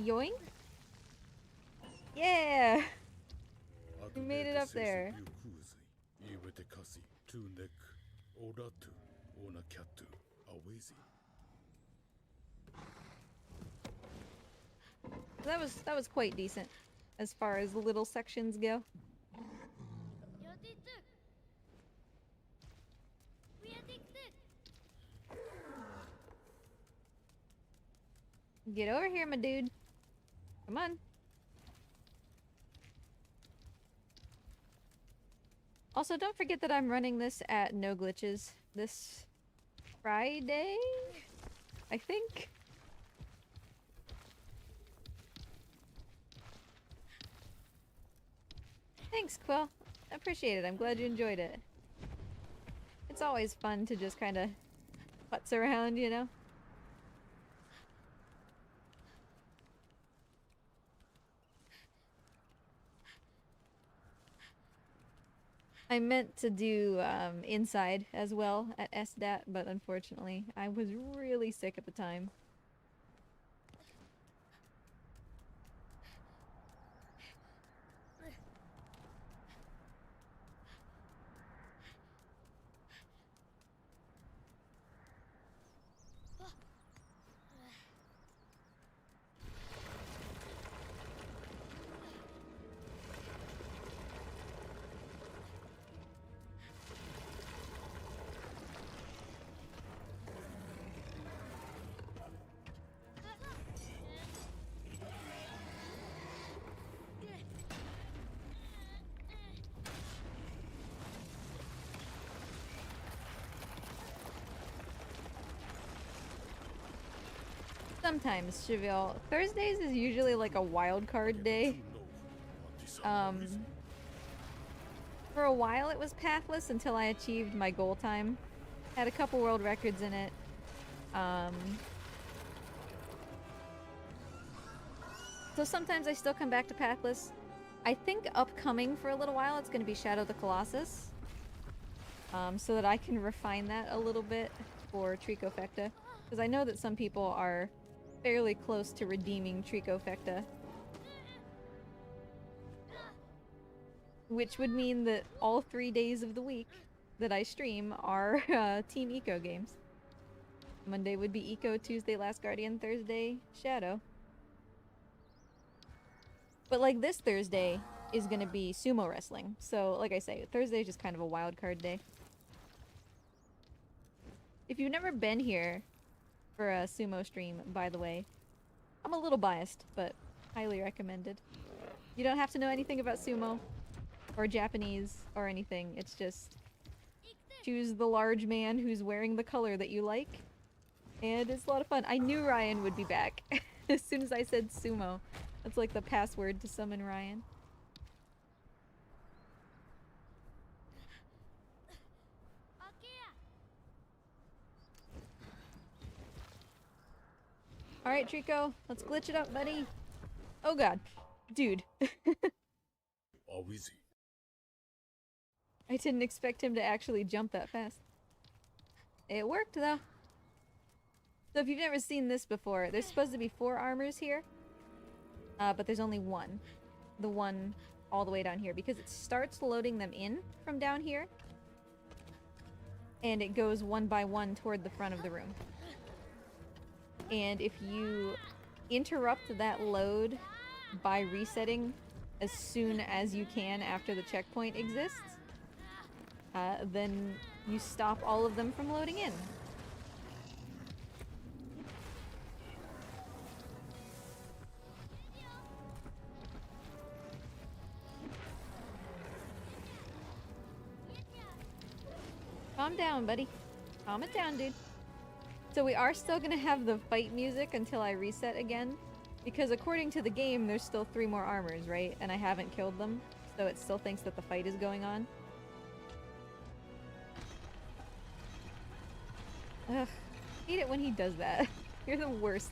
Yoink. Yeah! We made it up there. That was quite decent as far as little sections go. Get over here, my dude. Come on. Also, don't forget that I'm running this at no glitches this Friday, I think. Thanks, Quill. I appreciate it. I'm glad you enjoyed it. It's always fun to just kind of putz around, you know? I meant to do inside as well at SDAT, but unfortunately I was really sick at the time. Sometimes, Cheville. Thursdays is usually like a wild card day. For a while it was pathless until I achieved my goal time. Had a couple world records in it. So sometimes I still come back to pathless. I think upcoming for a little while it's going to be Shadow the Colossus. So that I can refine that a little bit for Tricofecta. Because I know that some people are fairly close to redeeming Tricofecta. Which would mean that all 3 days of the week that I stream are Team Eco games. Monday would be Eco, Tuesday Last Guardian, Thursday Shadow. But like this Thursday is gonna be sumo wrestling. So like I say, Thursday is just kind of a wild card day. If you've never been here for a sumo stream, by the way, I'm a little biased, but highly recommended. You don't have to know anything about sumo or Japanese or anything. It's just choose the large man who's wearing the color that you like, and it's a lot of fun. I knew Ryan would be back as soon as I said sumo. That's like the password to summon Ryan. Alright, Trico, let's glitch it up, buddy. Oh god. Dude. I didn't expect him to actually jump that fast. It worked, though. So if you've never seen this before, there's supposed to be 4 armors here. But there's only one. The one all the way down here. Because it starts loading them in from down here. And it goes one by one toward the front of the room. And if you interrupt that load by resetting as soon as you can after the checkpoint exists, then you stop all of them from loading in. Calm down, buddy. Calm it down, dude. So we are still gonna have the fight music until I reset again, because according to the game, there's still 3 more armors, right? And I haven't killed them, so it still thinks that the fight is going on. Ugh. Hate it when he does that. You're the worst.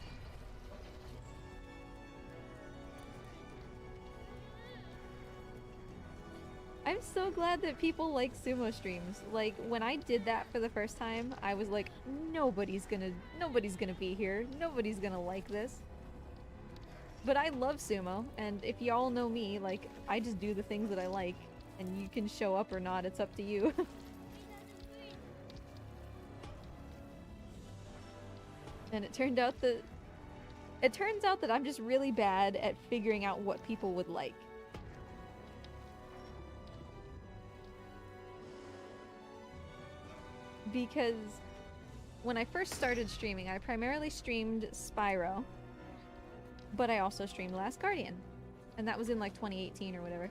I'm so so glad that people like sumo streams. Like, when I did that for the first time, I was like, nobody's gonna be here. Nobody's gonna like this. But I love sumo, and if y'all know me, like, I just do the things that I like, and you can show up or not, it's up to you. And it turns out that I'm just really bad at figuring out what people would like. Because when I first started streaming, I primarily streamed Spyro, but I also streamed Last Guardian. And that was in like 2018 or whatever.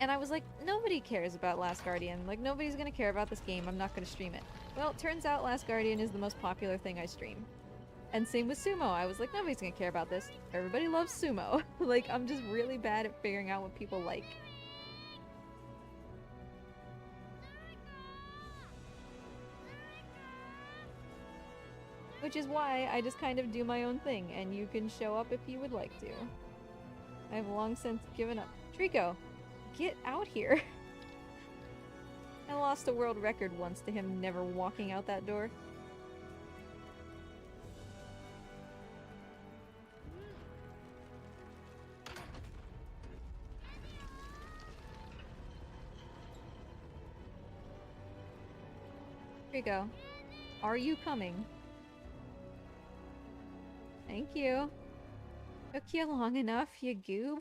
And I was like, nobody cares about Last Guardian. Like, nobody's gonna care about this game. I'm not gonna stream it. Well, it turns out Last Guardian is the most popular thing I stream. And same with sumo. I was like, nobody's gonna care about this. Everybody loves sumo. Like, I'm just really bad at figuring out what people like. Which is why I just kind of do my own thing, and you can show up if you would like to. I have long since given up. Trico, get out here. I lost a world record once to him never walking out that door. Trico, are you coming? Thank you. Took you long enough, you goob.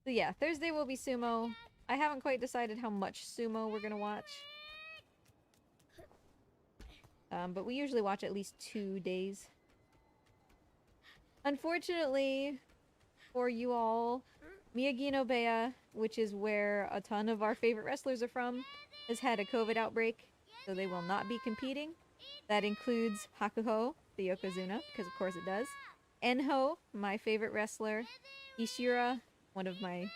So yeah, Thursday will be sumo. I haven't quite decided how much sumo we're gonna watch. But we usually watch at least 2 days. Unfortunately, for you all, Miyagi no Beya, which is where a ton of our favorite wrestlers are from, has had a COVID outbreak, so they will not be competing. That includes Hakuho, the Yokozuna, because of course it does. Enho, my favorite wrestler. Ishira, one of my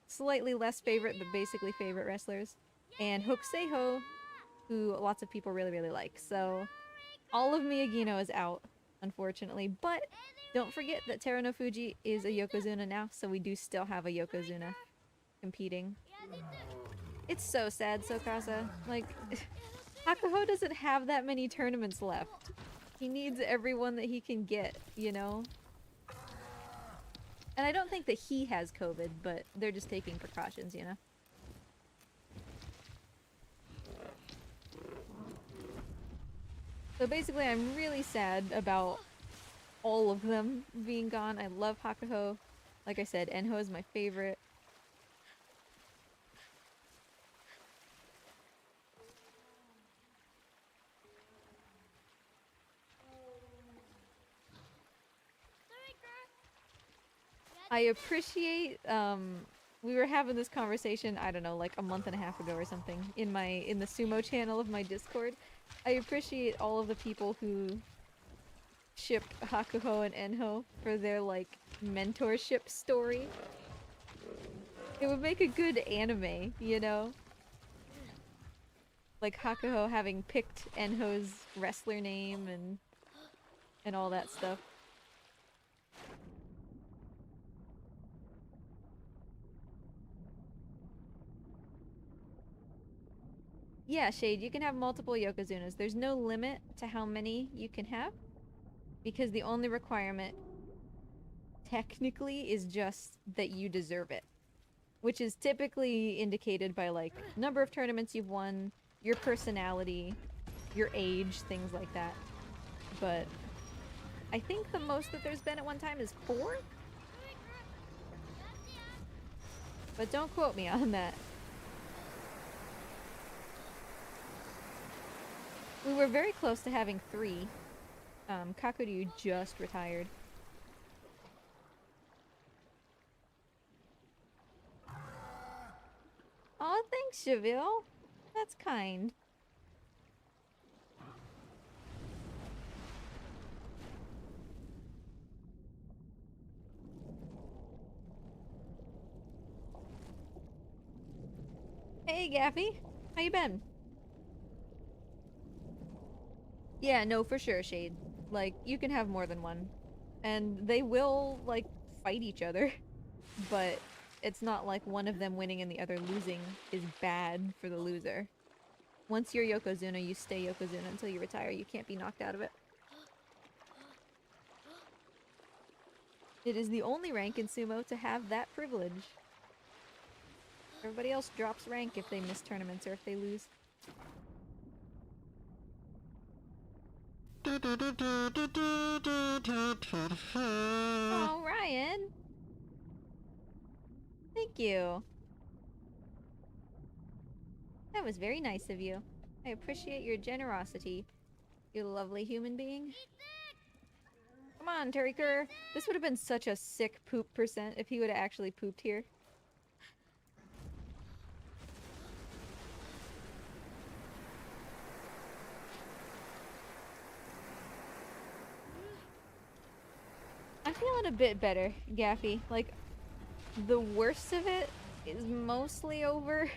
slightly less favorite, but basically favorite wrestlers. And Hokuseiho, who lots of people really, really like. So, all of Miyagi-No is out, unfortunately. But, don't forget that Terunofuji is a Yokozuna now, so we do still have a Yokozuna competing. It's so sad, Sokasa. Like, Hakuho doesn't have that many tournaments left. He needs everyone that he can get, you know? And I don't think that he has COVID, but they're just taking precautions, you know? So basically, I'm really sad about all of them being gone. I love Hakuho. Like I said, Enho is my favorite. I appreciate, we were having this conversation, I don't know, like a month and a half ago or something, in the sumo channel of my Discord. I appreciate all of the people who ship Hakuho and Enho for their, like, mentorship story. It would make a good anime, you know? Like Hakuho having picked Enho's wrestler name and all that stuff. Yeah, Shade, you can have multiple Yokozunas. There's no limit to how many you can have, because the only requirement, technically, is just that you deserve it. Which is typically indicated by, like, number of tournaments you've won, your personality, your age, things like that. But I think the most that there's been at one time is 4? But don't quote me on that. We were very close to having 3. Kakuryu just retired. Oh, thanks, Cheville. That's kind. Hey, Gaffy. How you been? Yeah, no, for sure, Shade. Like, you can have more than one. And they will, like, fight each other, but it's not like one of them winning and the other losing is bad for the loser. Once you're Yokozuna, you stay Yokozuna until you retire. You can't be knocked out of it. It is the only rank in sumo to have that privilege. Everybody else drops rank if they miss tournaments or if they lose. Oh, Ryan! Thank you. That was very nice of you. I appreciate your generosity, you lovely human being. Come on, Terry Kerr. This would have been such a sick poop percent if he would have actually pooped here. I'm feeling a bit better, Gaffy. Like, the worst of it is mostly over.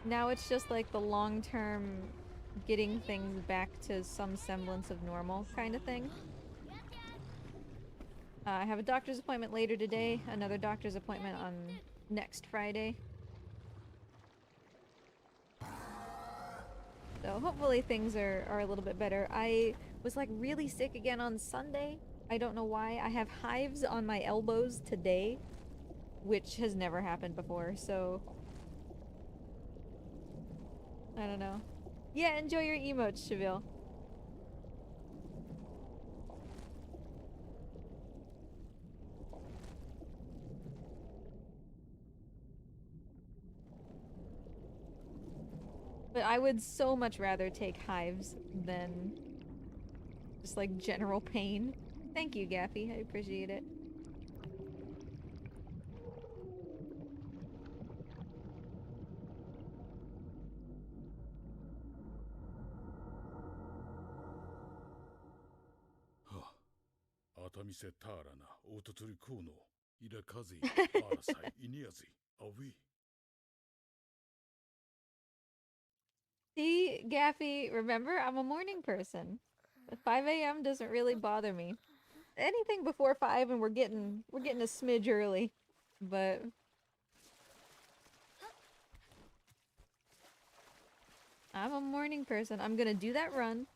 Now it's just like the long-term getting things back to some semblance of normal kind of thing. I have a doctor's appointment later today, another doctor's appointment on next Friday. So hopefully things are a little bit better. I was like really sick again on Sunday. I don't know why. I have hives on my elbows today, which has never happened before, so I don't know. Yeah, enjoy your emotes, Cheville. But I would so much rather take hives than just like general pain. Thank you, Gaffy. I appreciate it. See, Gaffy, remember, I'm a morning person. 5 a.m. doesn't really bother me. Anything before 5 and we're getting a smidge early. But I'm a morning person. I'm gonna do that run.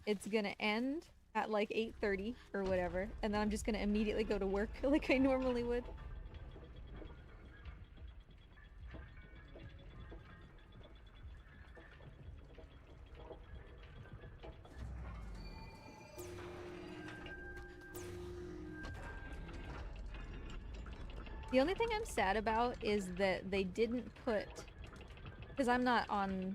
It's gonna end at like 8:30 or whatever, and then I'm just gonna immediately go to work like I normally would. The only thing I'm sad about is that they didn't put, because I'm not on,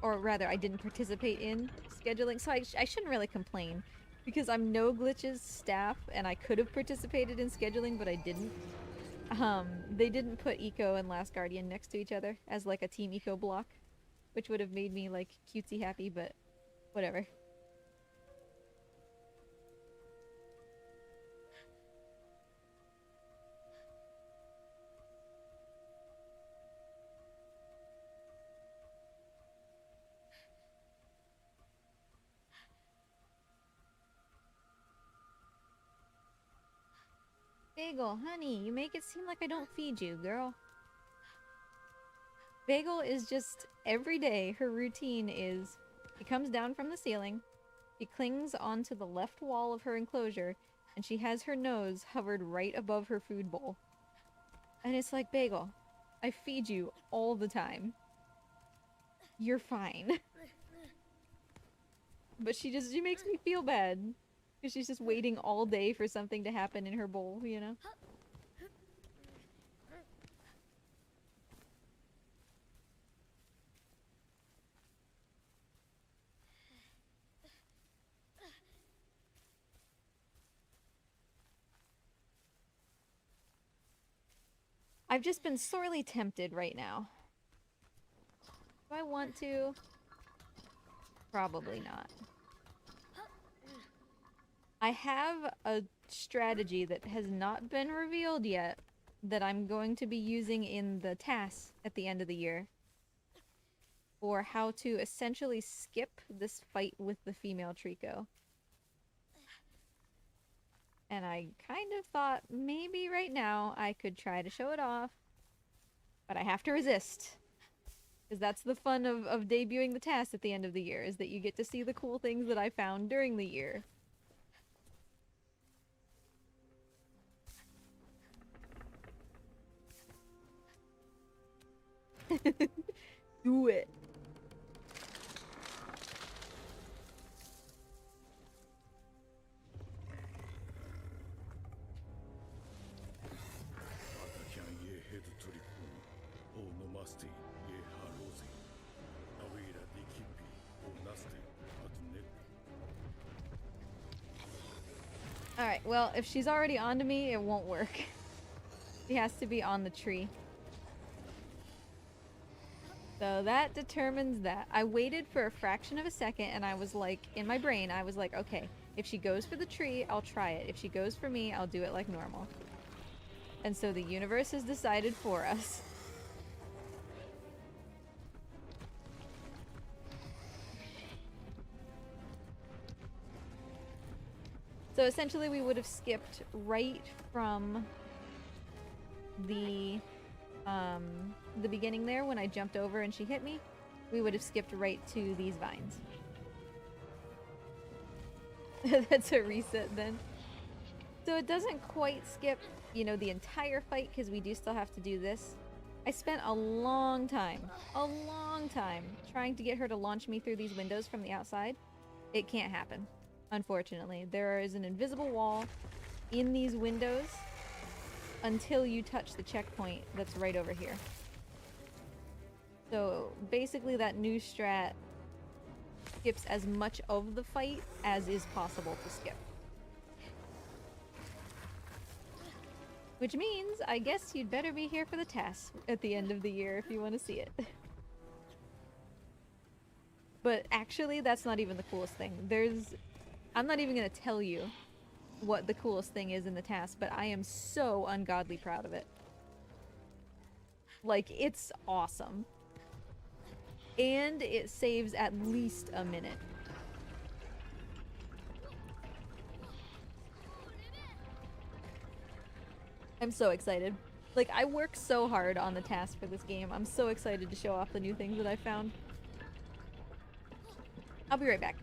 or rather I didn't participate in scheduling, so I shouldn't really complain, because I'm no glitches staff and I could have participated in scheduling, but I didn't. They didn't put Eco and Last Guardian next to each other as like a Team Eco block, which would have made me like cutesy happy, but whatever. Bagel, honey, you make it seem like I don't feed you, girl. Bagel is just, every day, her routine is, she comes down from the ceiling, she clings onto the left wall of her enclosure, and she has her nose hovered right above her food bowl. And it's like, Bagel, I feed you all the time. You're fine. But she makes me feel bad. Because she's just waiting all day for something to happen in her bowl, you know? I've just been sorely tempted right now. Do I want to? Probably not. I have a strategy that has not been revealed yet that I'm going to be using in the tasks at the end of the year for how to essentially skip this fight with the female Trico. and I kind of thought maybe right now I could try to show it off, but I have to resist. Because that's the fun of debuting the task at the end of the year, is that you get to see the cool things that I found during the year. Do it. Alright, well, if she's already onto me, it won't work. She has to be on the tree. So that determines that. I waited for a fraction of a second and I was like, in my brain, I was like, okay, if she goes for the tree, I'll try it. If she goes for me, I'll do it like normal. And so the universe has decided for us. So essentially we would have skipped right from the beginning there when I jumped over and she hit me. We would have skipped right to these vines. That's a reset then. So it doesn't quite skip, you know, the entire fight because we do still have to do this. I spent a long time trying to get her to launch me through these windows from the outside. It can't happen. Unfortunately, there is an invisible wall in these windows until you touch the checkpoint that's right over here. So basically that new strat skips as much of the fight as is possible to skip. Which means, I guess you'd better be here for the task at the end of the year if you want to see it. But actually, that's not even the coolest thing. I'm not even going to tell you what the coolest thing is in the task, but I am so ungodly proud of it. Like, it's awesome. And it saves at least a minute. I'm so excited. Like, I work so hard on the task for this game. I'm so excited to show off the new things that I found. I'll be right back.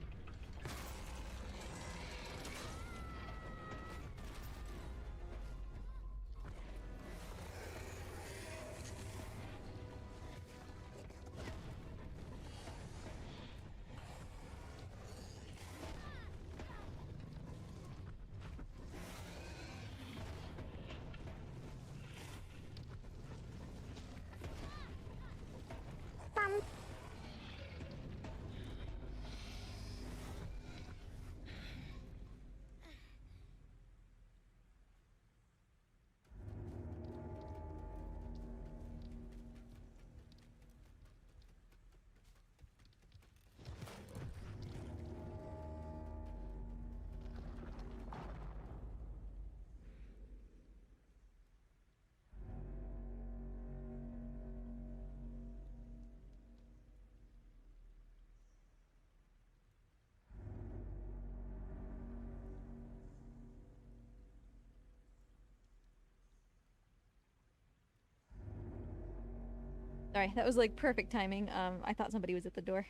Sorry, that was like perfect timing. I thought somebody was at the door.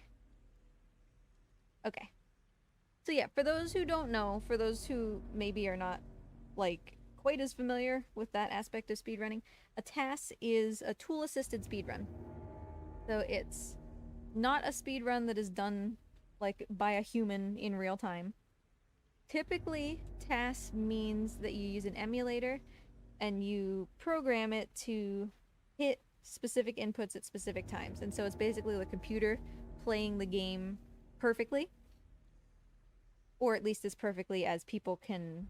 Okay. So yeah, for those who don't know, for those who maybe are not, like, quite as familiar with that aspect of speedrunning, a task is a tool-assisted speedrun. So it's not a speedrun that is done, like, by a human in real time. Typically, task means that you use an emulator and you program it to hit specific inputs at specific times. And so it's basically the computer playing the game perfectly. Or at least as perfectly as people can,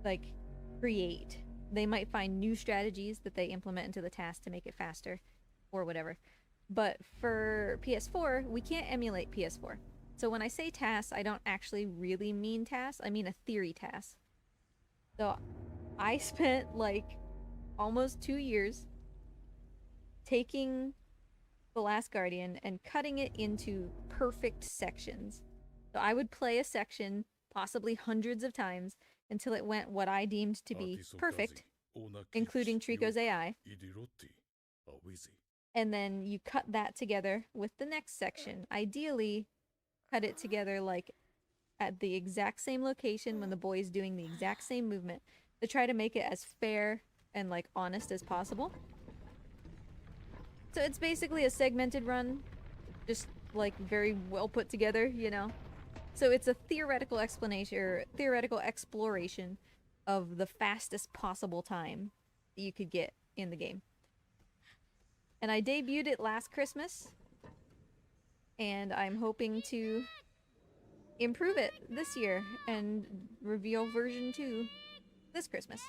like, create. They might find new strategies that they implement into the task to make it faster, or whatever. But for PS4, we can't emulate PS4. So when I say tasks, I don't actually really mean tasks, I mean a theory task. So I spent, like, almost 2 years taking The Last Guardian and cutting it into perfect sections. So I would play a section possibly hundreds of times until it went what I deemed to be perfect, including Trico's AI. And then you cut that together with the next section. Ideally, cut it together like at the exact same location when the boy's doing the exact same movement to try to make it as fair and like honest as possible. So it's basically a segmented run, just like very well put together, you know? So it's a theoretical explanation or theoretical exploration of the fastest possible time that you could get in the game. And I debuted it last Christmas, and I'm hoping to improve it this year and reveal version 2 this Christmas.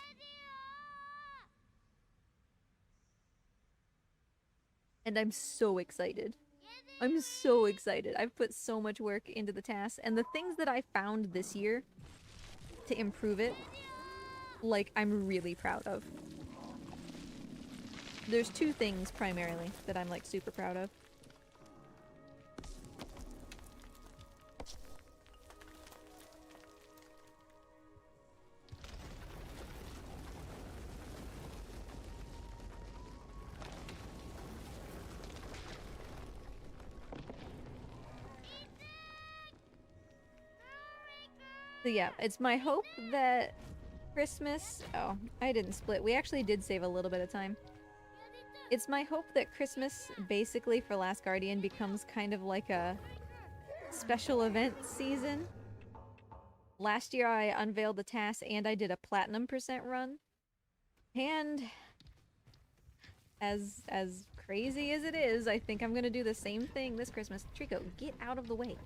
And I'm so excited. I'm so excited. I've put so much work into the task, and the things that I found this year to improve it, like, I'm really proud of. There's 2 things primarily that I'm like super proud of. So yeah, it's my hope that Christmas... Oh, I didn't split. We actually did save a little bit of time. It's my hope that Christmas, basically for Last Guardian, becomes kind of like a special event season. Last year I unveiled the task and I did a platinum % run. And as crazy as it is, I think I'm gonna do the same thing this Christmas. Trico, get out of the way.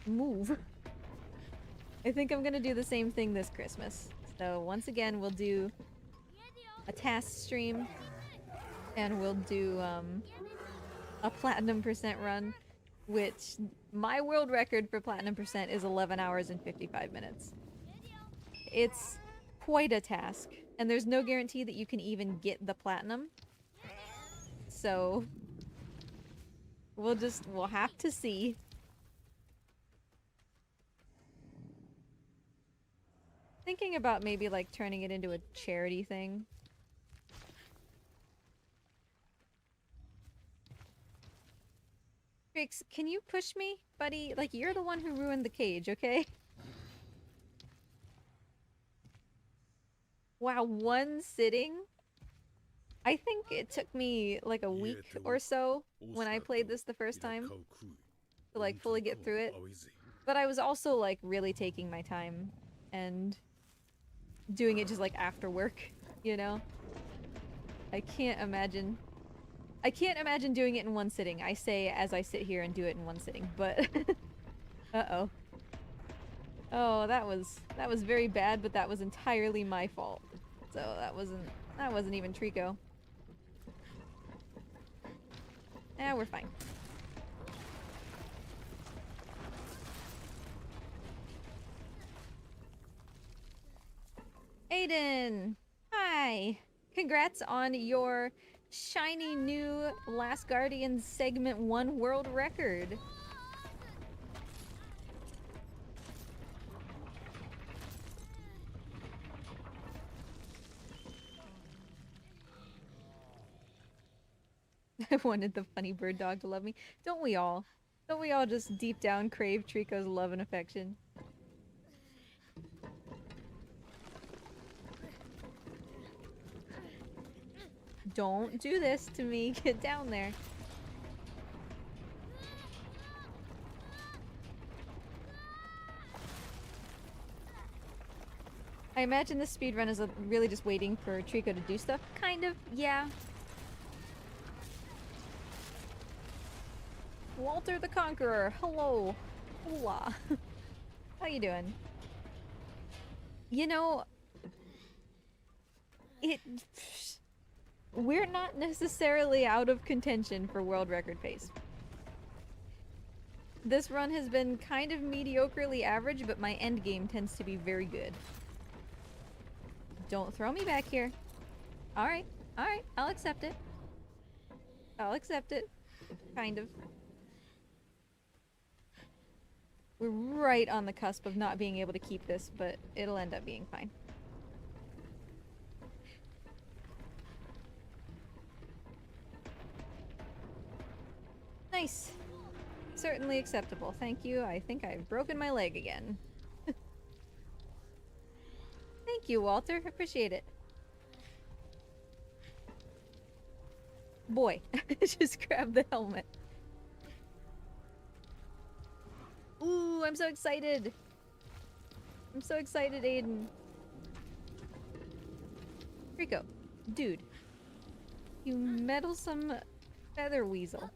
Move. I think I'm gonna do the same thing this Christmas. So once again, we'll do a task stream, and we'll do a platinum % run, which my world record for platinum % is 11 hours and 55 minutes. It's quite a task, and there's no guarantee that you can even get the platinum. So we'll have to see. Thinking about maybe like turning it into a charity thing. Trix, can you push me, buddy? Like, you're the one who ruined the cage, okay? Wow, 1 sitting? I think it took me like a week or so when I played this the first time to like fully get through it. But I was also like really taking my time and doing it just like after work, you know? I can't imagine doing it in 1 sitting. I say as I sit here and do it in 1 sitting, but uh-oh. Oh, that was very bad, but that was entirely my fault. So that wasn't even Trico. Yeah, we're fine. Aiden! Hi! Congrats on your shiny new Last Guardian Segment 1 world record. I wanted the funny bird dog to love me. Don't we all? Don't we all just deep down crave Trico's love and affection? Don't do this to me. Get down there. I imagine this speedrun is really just waiting for Trico to do stuff. Kind of, yeah. Walter the Conqueror, hello. Hola. How you doing? You know, we're not necessarily out of contention for world record pace. This run has been kind of mediocrely average, but my end game tends to be very good. Don't throw me back here. Alright, I'll accept it. I'll accept it. Kind of. We're right on the cusp of not being able to keep this, but it'll end up being fine. Nice. Certainly acceptable. Thank you. I think I've broken my leg again. Thank you, Walter. Appreciate it. Boy, just grab the helmet. Ooh, I'm so excited. I'm so excited, Aiden. Rico, dude. You meddlesome feather weasel.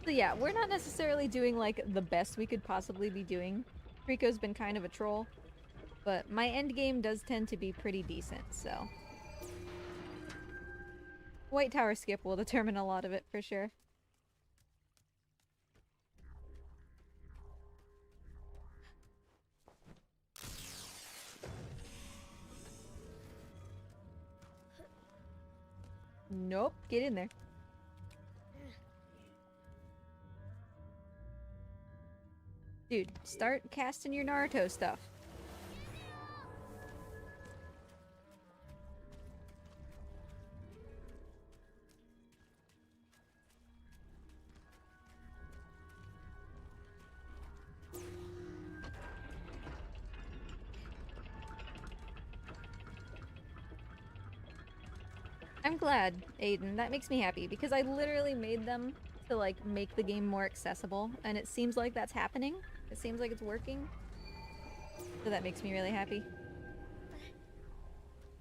So yeah, we're not necessarily doing like the best we could possibly be doing. Rico's been kind of a troll, but my end game does tend to be pretty decent, so. White Tower skip will determine a lot of it for sure. Nope, get in there. Dude, start casting your Naruto stuff. I'm glad, Aiden. That makes me happy because I literally made them to like make the game more accessible, and it seems like that's happening. It seems like it's working. So that makes me really happy.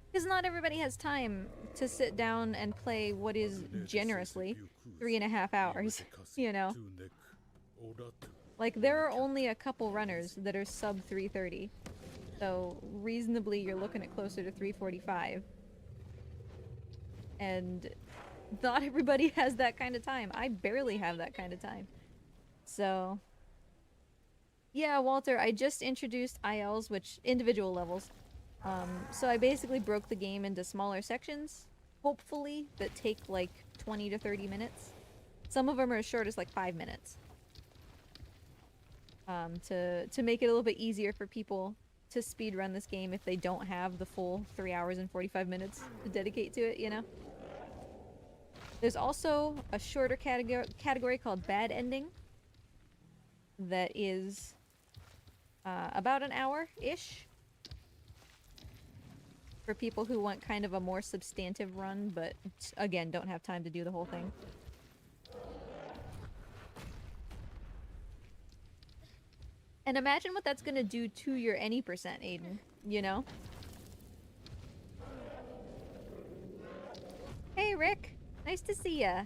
Because not everybody has time to sit down and play what is generously 3.5 hours, you know? Like, there are only a couple runners that are sub 330. So, reasonably, you're looking at closer to 345. And not everybody has that kind of time. I barely have that kind of time. So, yeah, Walter, I just introduced ILs, which individual levels. So I basically broke the game into smaller sections, hopefully, that take like 20 to 30 minutes. Some of them are as short as like 5 minutes. To make it a little bit easier for people to speedrun this game if they don't have the full 3 hours and 45 minutes to dedicate to it, you know? There's also a shorter category called Bad Ending that is about an hour-ish for people who want kind of a more substantive run, but again, don't have time to do the whole thing. And imagine what that's gonna do to your any percent, Aiden, you know? Hey, Rick! Nice to see ya!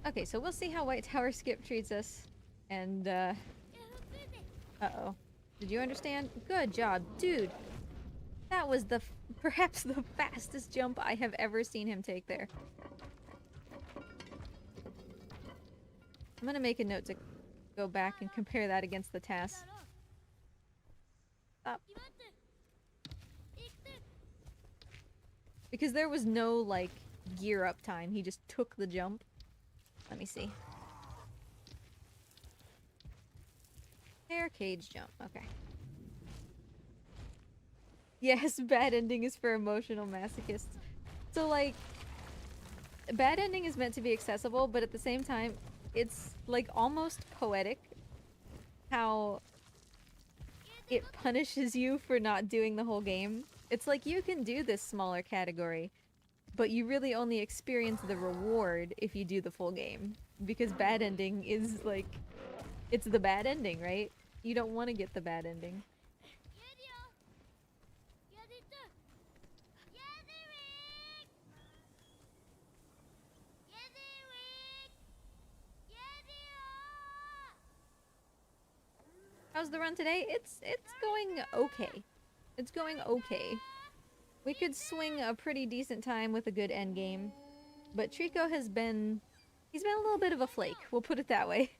Okay, so we'll see how White Tower Skip treats us. And, uh-oh. Did you understand? Good job, dude! That was perhaps the fastest jump I have ever seen him take there. I'm gonna make a note to go back and compare that against the task. Stop. Because there was no, like, gear up time. He just took the jump. Let me see. Air cage jump. Okay. Yes, bad ending is for emotional masochists. So, like, bad ending is meant to be accessible, but at the same time, it's, like, almost poetic how it punishes you for not doing the whole game. It's like, you can do this smaller category, but you really only experience the reward if you do the full game. Because bad ending is, like, it's the bad ending, right? You don't want to get the bad ending. How's the run today? It's going okay. It's going okay. We could swing a pretty decent time with a good endgame. But Trico has been... He's been a little bit of a flake, we'll put it that way.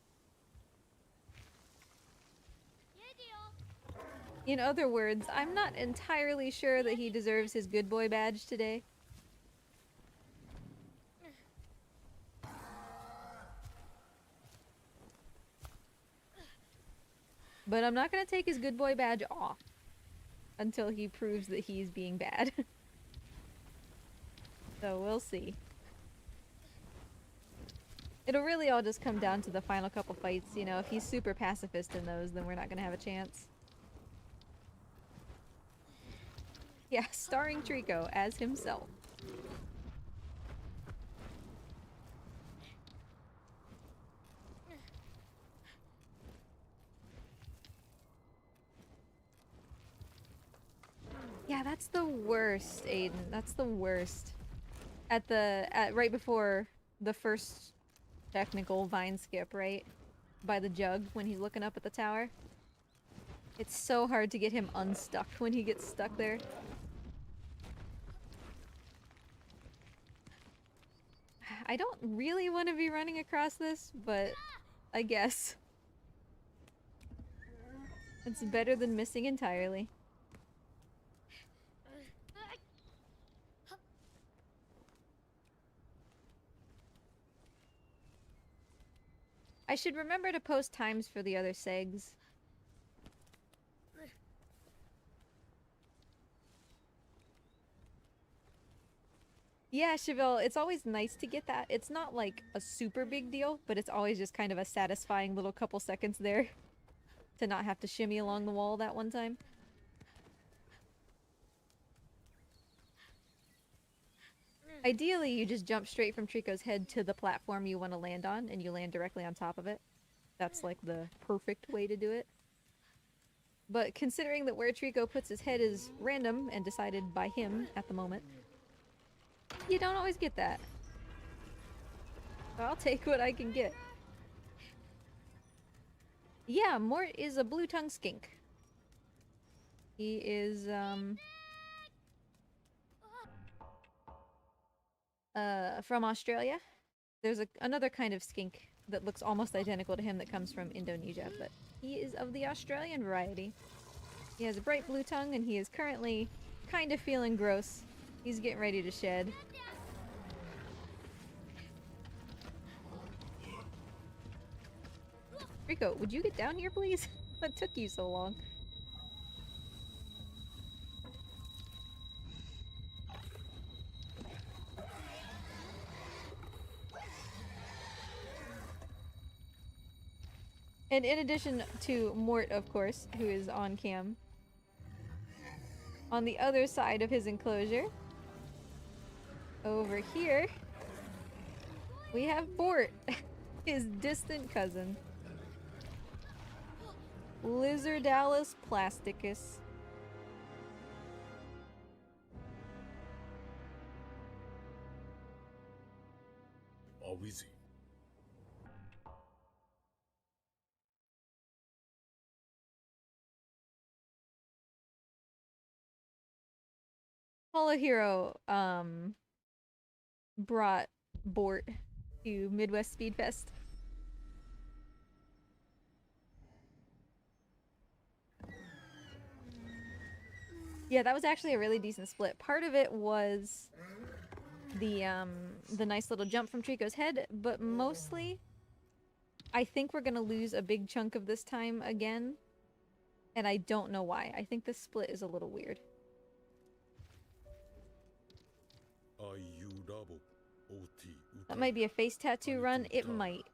In other words, I'm not entirely sure that he deserves his good boy badge today. But I'm not gonna take his good boy badge off until he proves that he's being bad. So we'll see. It'll really all just come down to the final couple fights, you know, if he's super pacifist in those, then we're not gonna have a chance. Yeah, starring Trico as himself. Yeah, that's the worst, Aiden. That's the worst. Right before the first technical vine skip, right? By the jug when he's looking up at the tower. It's so hard to get him unstuck when he gets stuck there. I don't really want to be running across this, but I guess. It's better than missing entirely. I should remember to post times for the other segs. Yeah, Chevelle, it's always nice to get that. It's not like a super big deal, but it's always just kind of a satisfying little couple seconds there to not have to shimmy along the wall that one time. Ideally, you just jump straight from Trico's head to the platform you want to land on, and you land directly on top of it. That's like the perfect way to do it. But considering that where Trico puts his head is random and decided by him at the moment, you don't always get that. I'll take what I can get. Yeah, Mort is a blue-tongued skink. He is, from Australia. There's another kind of skink that looks almost identical to him that comes from Indonesia, but he is of the Australian variety. He has a bright blue tongue, and he is currently kind of feeling gross. He's getting ready to shed. Rico, would you get down here, please? What took you so long? And in addition to Mort, of course, who is on cam, on the other side of his enclosure, over here, we have Bort, his distant cousin. Lizardalis plasticus. Awizi. Holo Hero, brought Bort to Midwest Speedfest. Yeah, that was actually a really decent split. Part of it was the nice little jump from Trico's head, but mostly I think we're gonna lose a big chunk of this time again, and I don't know why. I think this split is a little weird. That might be a face tattoo run. It might.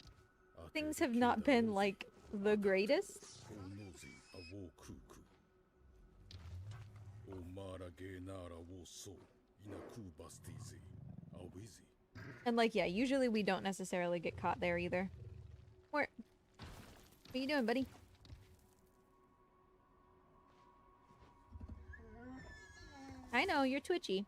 Things have not been, like, the greatest. And, like, yeah, usually we don't necessarily get caught there either. What are you doing, buddy? I know, you're twitchy.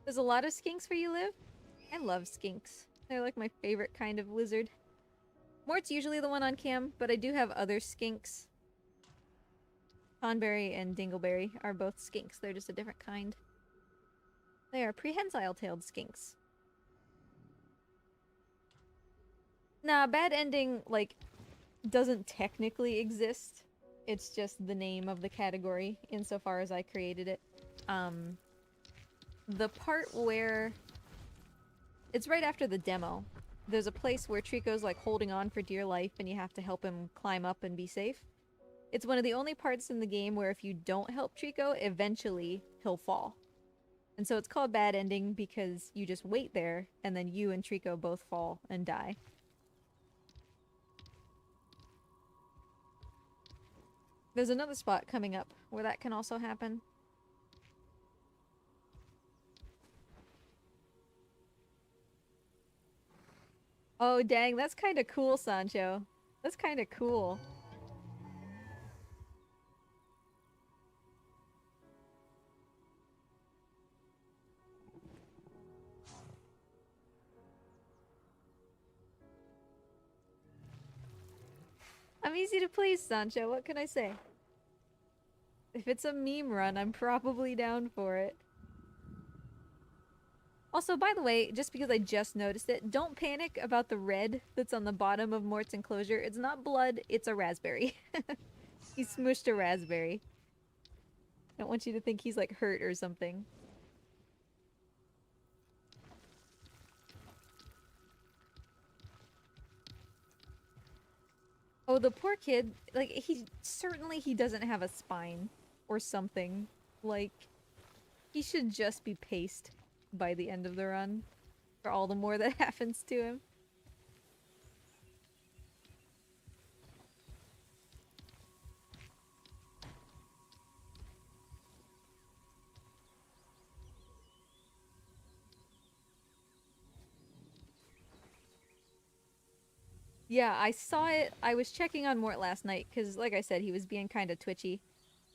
There's a lot of skinks where you live? I love skinks. They're like my favorite kind of lizard. Mort's usually the one on cam, but I do have other skinks. Tonberry and Dingleberry are both skinks. They're just a different kind. They are prehensile-tailed skinks. Nah, bad ending, like, doesn't technically exist. It's just the name of the category insofar as I created it. The part where... It's right after the demo. There's a place where Trico's like holding on for dear life and you have to help him climb up and be safe. It's one of the only parts in the game where if you don't help Trico, eventually he'll fall. And so it's called bad ending because you just wait there and then you and Trico both fall and die. There's another spot coming up where that can also happen. Oh dang, that's kind of cool, Sancho. That's kind of cool. I'm easy to please, Sancho. What can I say? If it's a meme run, I'm probably down for it. Also, by the way, just because I just noticed it, don't panic about the red that's on the bottom of Mort's enclosure. It's not blood, it's a raspberry. He smushed a raspberry. I don't want you to think he's like hurt or something. Oh, the poor kid, like, he doesn't have a spine or something. Like, he should just be paced by the end of the run for all the more that happens to him. Yeah, I saw it. I was checking on Mort last night because, like I said, he was being kind of twitchy.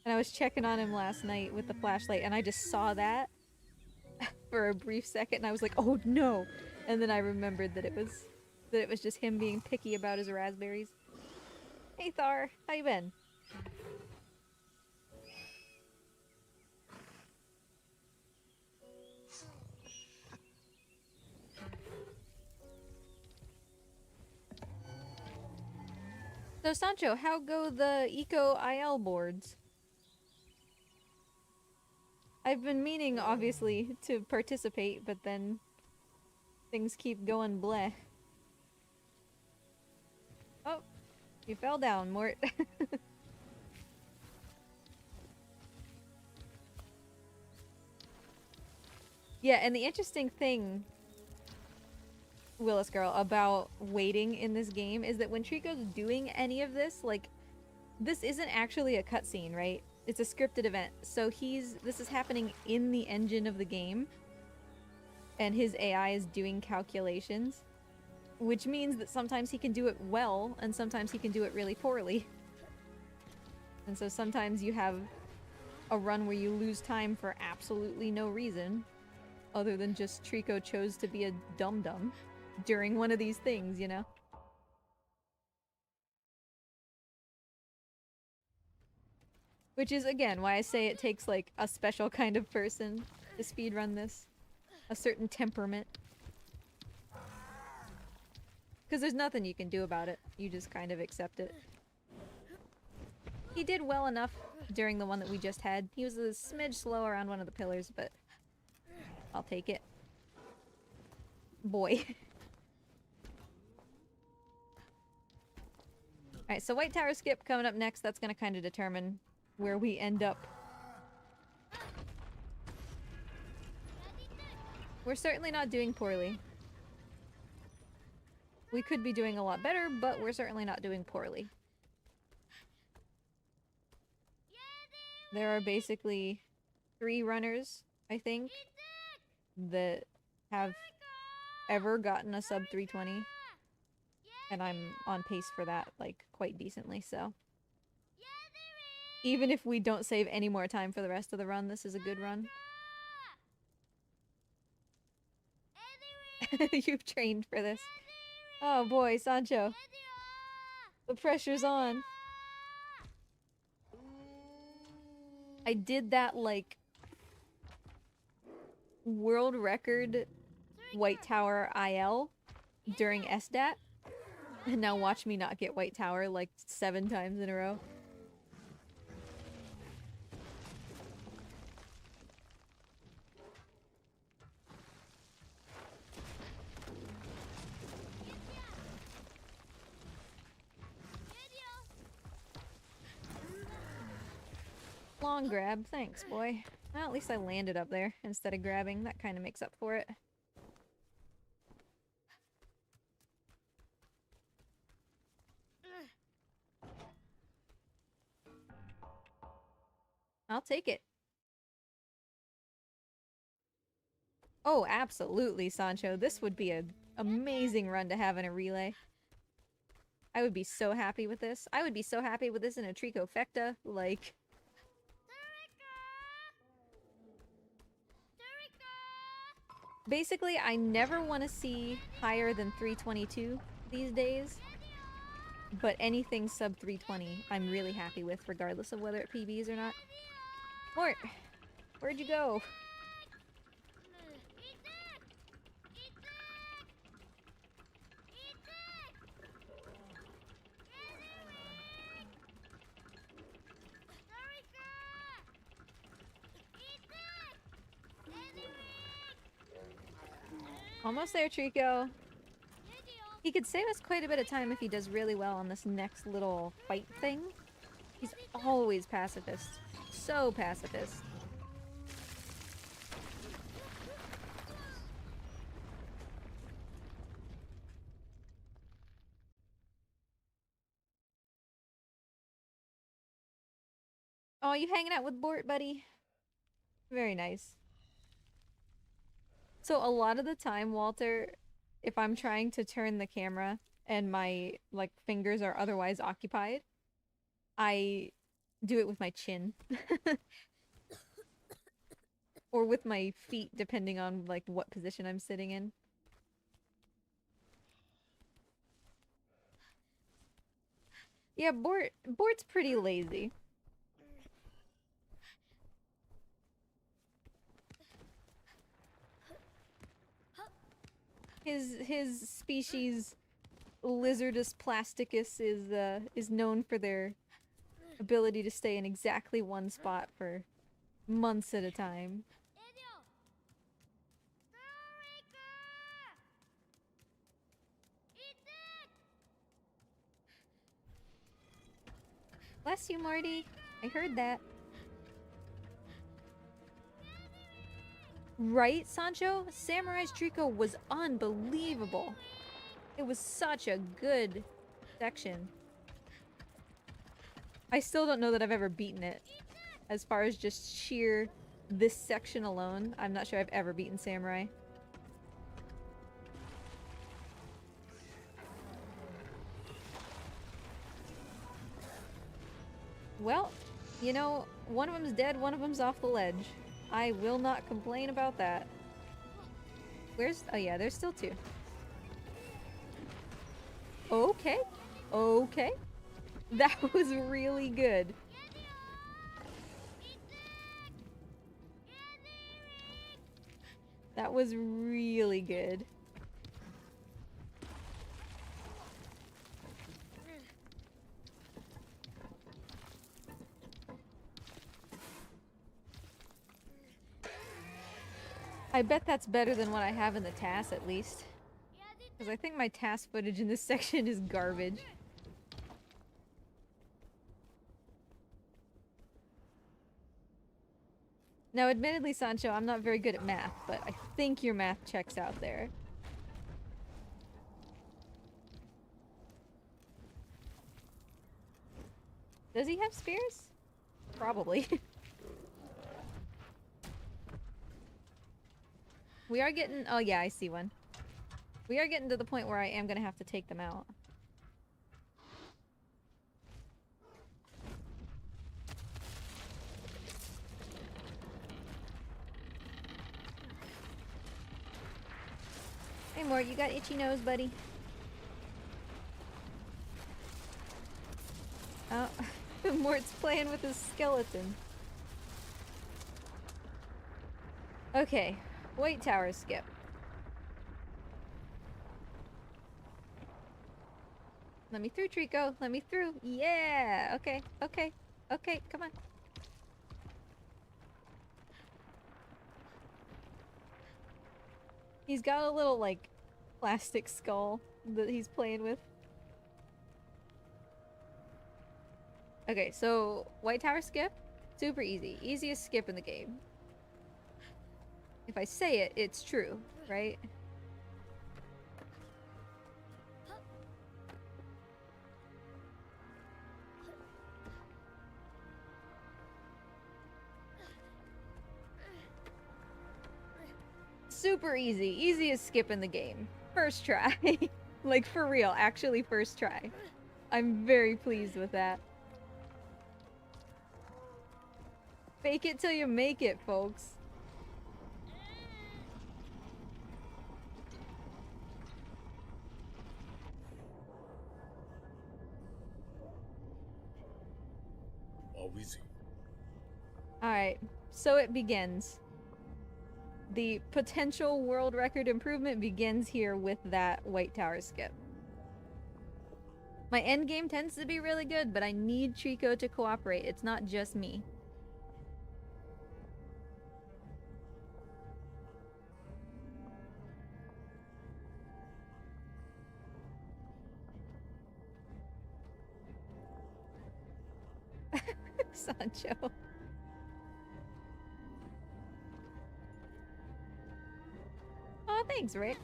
And I was checking on him last night with the flashlight and I just saw that for a brief second and I was like, oh no! And then I remembered that it was just him being picky about his raspberries. Hey Thar, how you been? So Sancho, how go the ICO IL boards? I've been meaning, obviously, to participate, but then things keep going bleh. Oh, you fell down, Mort. Yeah, and the interesting thing, Willis girl, about waiting in this game is that when Trico's doing any of this, like, this isn't actually a cutscene, right? It's a scripted event. So this is happening in the engine of the game. And his AI is doing calculations. Which means that sometimes he can do it well, and sometimes he can do it really poorly. And so sometimes you have a run where you lose time for absolutely no reason. Other than just Trico chose to be a dum-dum during one of these things, you know? Which is, again, why I say it takes, like, a special kind of person to speedrun this. A certain temperament. Because there's nothing you can do about it. You just kind of accept it. He did well enough during the one that we just had. He was a smidge slow around one of the pillars, but I'll take it. Boy. Alright, so White Tower skip coming up next. That's going to kind of determine where we end up. We're certainly not doing poorly. We could be doing a lot better, but we're certainly not doing poorly. There are basically 3 runners, I think, that have ever gotten a sub 320. And I'm on pace for that, like, quite decently, so. Even if we don't save any more time for the rest of the run, this is a good run. You've trained for this. Oh boy, Sancho. The pressure's on. I did that, like, world record White Tower IL during SDAT. And now watch me not get White Tower, like, 7 times in a row. Long grab, thanks, boy. Well, at least I landed up there instead of grabbing. That kind of makes up for it. I'll take it. Oh, absolutely, Sancho. This would be an amazing run to have in a relay. I would be so happy with this. I would be so happy with this in a Trifecta, like... Basically, I never want to see higher than 322 these days. But anything sub 320, I'm really happy with, regardless of whether it PBs or not. Mort! Where'd you go? Almost there, Trico. He could save us quite a bit of time if he does really well on this next little fight thing. He's always pacifist. So pacifist. Oh, you hanging out with Bort, buddy? Very nice. So a lot of the time, Walter, if I'm trying to turn the camera and my, like, fingers are otherwise occupied, I do it with my chin. Or with my feet, depending on, like, what position I'm sitting in. Yeah, Bort's pretty lazy. His species, Lizardus plasticus, is known for their ability to stay in exactly one spot for months at a time. Bless you, Marty. I heard that. Right, Sancho? Samurai's Trico was unbelievable. It was such a good section. I still don't know that I've ever beaten it. As far as just sheer this section alone, I'm not sure I've ever beaten Samurai. Well, you know, one of them's dead, one of them's off the ledge. I will not complain about that. Where's... oh yeah, there's still 2. Okay. Okay. That was really good. That was really good. I bet that's better than what I have in the TAS, at least. Because I think my TAS footage in this section is garbage. Now, admittedly, Sancho, I'm not very good at math, but I think your math checks out there. Does he have spears? Probably. We are getting... oh yeah, I see one. We are getting to the point where I am gonna have to take them out. Hey Mort, you got itchy nose, buddy? Oh, Mort's playing with his skeleton. Okay, White Tower skip. Let me through, Trico. Let me through. Yeah. Okay. Okay. Okay. Come on. He's got a little, like, plastic skull that he's playing with. Okay, so White Tower skip. Super easy. Easiest skip in the game. If I say it, it's true, right? Super easy. Easiest skip in the game. First try. Like, for real. Actually, first try. I'm very pleased with that. Fake it till you make it, folks. Always you. Alright, so it begins. The potential world record improvement begins here with that White Tower skip. My end game tends to be really good, but I need Trico to cooperate. It's not just me. Sancho. Oh, thanks, Rick.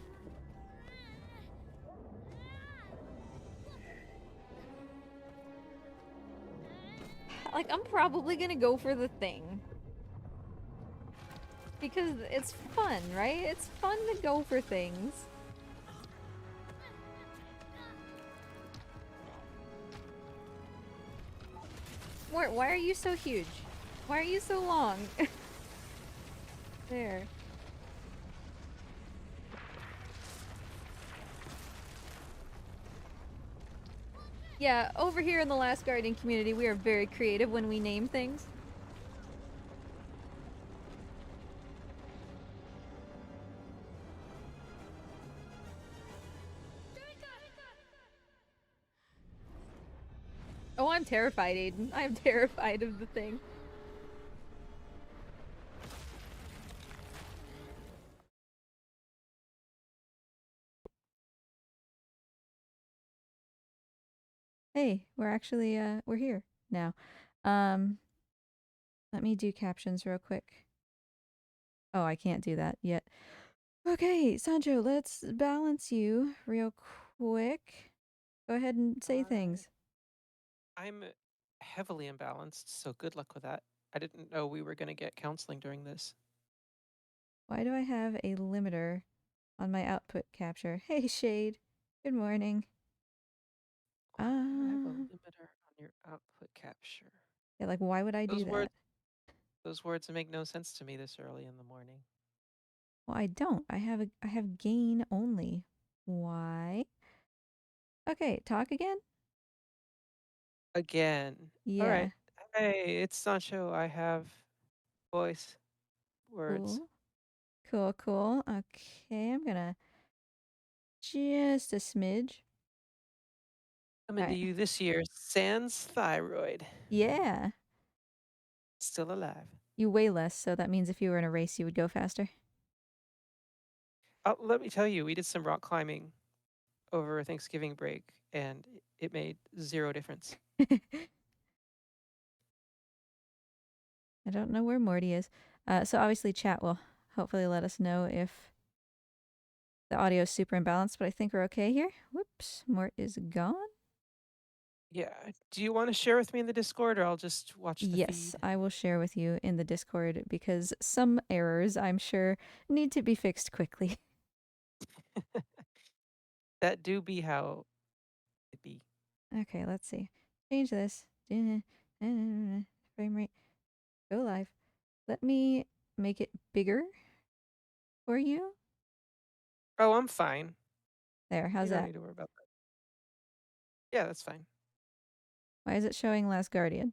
Like, I'm probably gonna go for the thing. Because it's fun, right? It's fun to go for things. Mort, why are you so huge? Why are you so long? There. Yeah, over here in the Last Guardian community, we are very creative when we name things. Oh, I'm terrified, Aiden. I'm terrified of the thing. Hey, we're actually, we're here now. Um, Let me do captions real quick. Oh, I can't do that yet. Okay, Sancho, let's balance you real quick. Go ahead and say things. I'm heavily imbalanced, so good luck with that. I didn't know we were going to get counseling during this. Why do I have a limiter on my output capture? Hey, Shade. Good morning. Why do you have a Uh, limiter on your output capture? yeah, like, why would I do Those that? words, those words make no sense to me this early in the morning. Well, I don't. I have gain only. Why? Okay, talk again? Again. All Yeah. right. Hey, it's Sancho. I have voice words. Cool. Cool, cool. Okay, I'm gonna just a smidge. Coming to Alright. you this year, sans thyroid. Yeah. Still alive. You weigh less, so that means if you were in a race, you would go faster. Let me tell you, we did some rock climbing over Thanksgiving break, and it made zero difference. I don't know where Morty is. So obviously chat will hopefully let us know if the audio is super imbalanced, but I think we're okay here. Whoops, Mort is gone. Yeah. Do you want to share with me in the Discord, or I'll just watch the Yes, feed? I will share with you in the Discord because some errors, I'm sure, need to be fixed quickly. That do be how it be. Okay, let's see. Change this. Frame rate. Go live. Let me make it bigger for you. Oh, I'm fine. There, You how's don't that? need to worry about that. Yeah, that's fine. Why is it showing Last Guardian?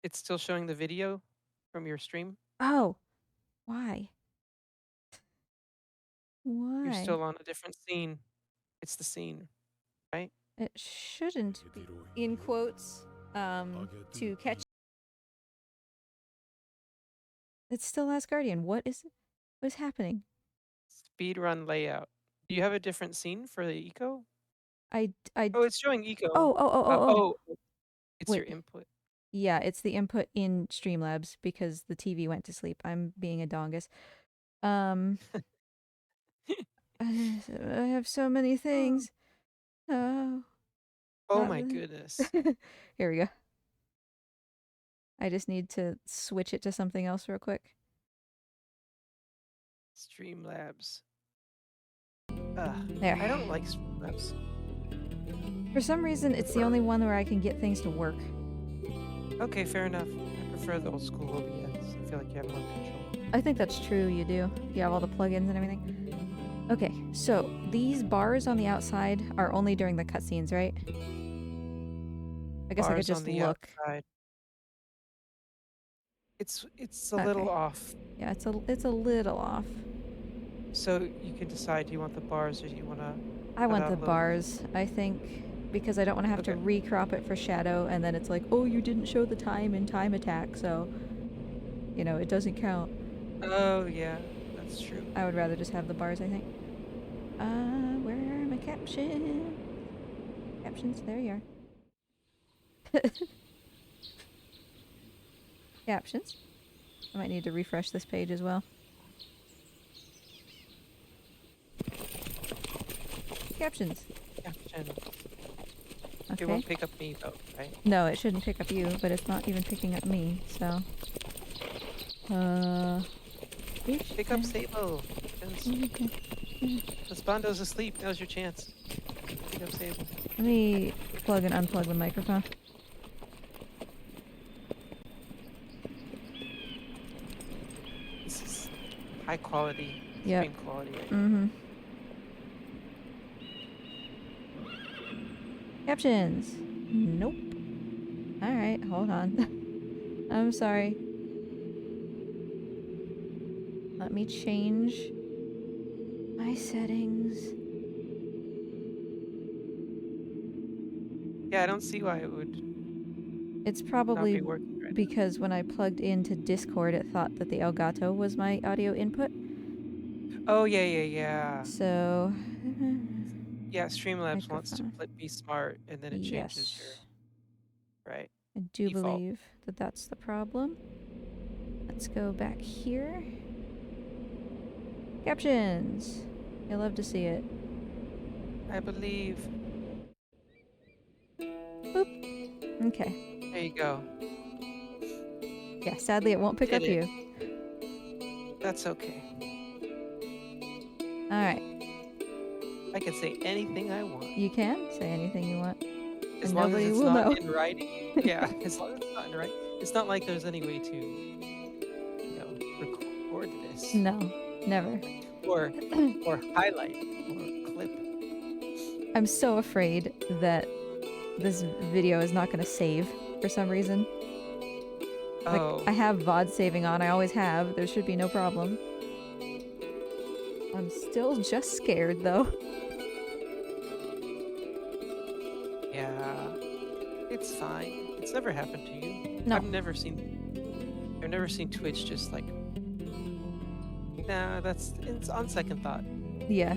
It's still showing the video from your stream. Oh, why? You're Why? still on a different scene. It's the scene, right? It shouldn't be. In quotes, to catch. It's still Last Guardian. What is happening? Speedrun layout. Do you have a different scene for the eco? I Oh, it's showing eco. oh. It's your Wait. input. Yeah, it's the input in Streamlabs because the TV went to sleep. I'm being a dongus. I have so many things. Oh. Oh my goodness. Here we go. I just need to switch it to something else real quick. Streamlabs. There. I don't like Streamlabs. For some reason, it's the only one where I can get things to work. Okay, fair enough. I prefer the old school OBS. I feel like you have more control. I think that's true, you do. You have all the plugins and everything. Okay, so these bars on the outside are only during the cutscenes, right? I guess I could Bars just on the look. outside. It's a little off. Yeah, it's a little off. So you can decide, do you want the bars or do you want to... I want the bars, I think, because I don't want to have to recrop it for Shadow, and then it's like, oh, you didn't show the time in Time Attack, so, you know, it doesn't count. Oh, yeah, that's true. I would rather just have the bars, I think. Where are my captions? Captions, there you are. Captions. I might need to refresh this page as well. Captions. Caption. Okay. It won't pick up me though, right? No, it shouldn't pick up you, but it's not even picking up me, so... Pick up Sable. Husbando's asleep. Now's your chance. Pick up Sable. Let me plug and unplug the microphone. This is high quality Yep. screen quality. Right? Mm-hmm. Captions. Nope. Alright, hold on. I'm sorry. Let me change my settings. Yeah, I don't see why it would. It's probably not be working right because when I plugged into Discord, it thought that the Elgato was my audio input. Oh, yeah. So... Yeah, Streamlabs wants to microphone. be smart, and then it changes your... Right. I do default. believe that that's the problem. Let's go back here. Captions! You'll love to see it. I believe. Boop. Okay. There you go. Yeah, sadly it won't pick up you. That's okay. Alright. I can say anything I want. You can say anything you want. As long as it's not in writing. Yeah, as long as it's not in writing. It's not like there's any way to, you know, record this. No, never. Or highlight or clip. I'm so afraid that this video is not going to save for some reason. Like, I have VOD saving on. I always have. There should be no problem. I'm still just scared, though. Yeah. It's fine. It's never happened to you. No. I've never seen Twitch just like... Nah, it's on second thought. Yeah.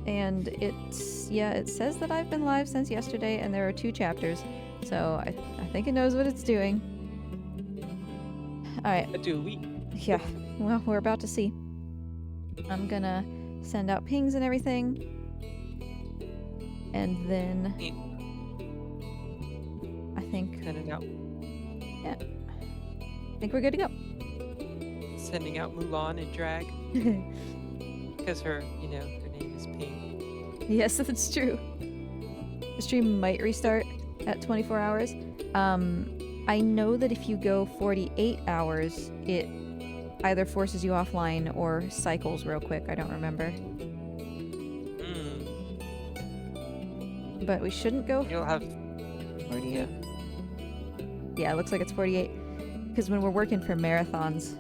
And it says that I've been live since yesterday, and there are 2 chapters. So I think it knows what it's doing. Alright. Do we? Yeah. Well, we're about to see. I'm gonna send out pings and everything. And then... I think... Sending out. Yeah. I think we're good to go. Sending out Mulan in drag. Because her name is Pink. Yes, that's true. The stream might restart at 24 hours. I know that if you go 48 hours, it either forces you offline or cycles real quick. I don't remember. But we shouldn't go You'll have 48. Yeah, it looks like it's 48. Because when we're working for marathons,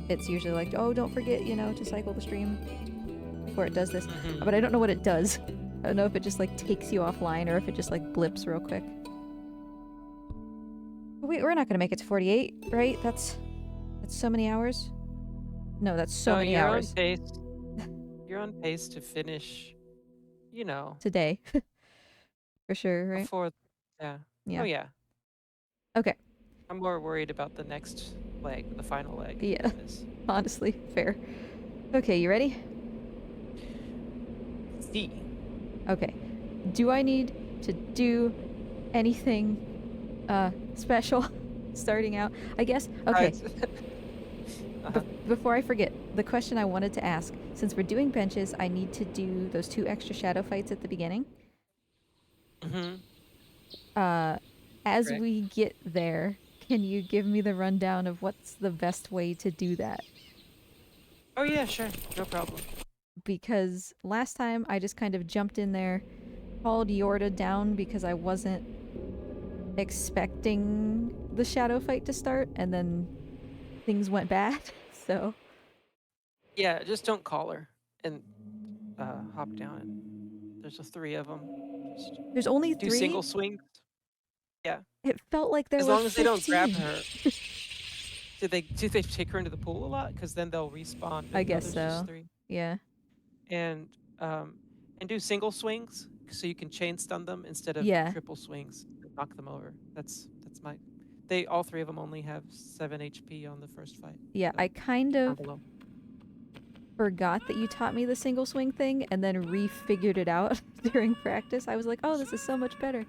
it's usually like, oh, don't forget, you know, to cycle the stream before it does this. But I don't know what it does. I don't know if it just like takes you offline or if it just like blips real quick. But we're not gonna make it to 48, right? That's so many hours. No, that's so many hours. On pace. You're on pace to finish, you know, today. For sure, right? before. Yeah. Yeah. Oh yeah. Okay. I'm more worried about the next leg, the final leg. Yeah. Honestly, fair. Okay, you ready? C. Okay. Do I need to do anything special starting out? I guess. Okay. Before I forget, the question I wanted to ask, since we're doing benches, I need to do those 2 extra shadow fights at the beginning. As Correct. we get there, can you give me the rundown of what's the best way to do that? Oh yeah, sure. No problem. Because last time I just kind of jumped in there, called Yorda down because I wasn't expecting the shadow fight to start, and then things went bad, so... Yeah, just don't call her and hop down. And there's 3 of them. There's only 3? Do single swings. Yeah. It felt like there as were long as 15. they don't grab her. Do they take her into the pool a lot? Because then they'll respawn. I guess so. Just 3. Yeah. And do single swings so you can chain stun them instead of triple swings and knock them over. That's my. All 3 of them only have 7 HP on the first fight. Yeah, so I kind of forgot that you taught me the single swing thing and then refigured it out during practice. I was like, oh, this is so much better.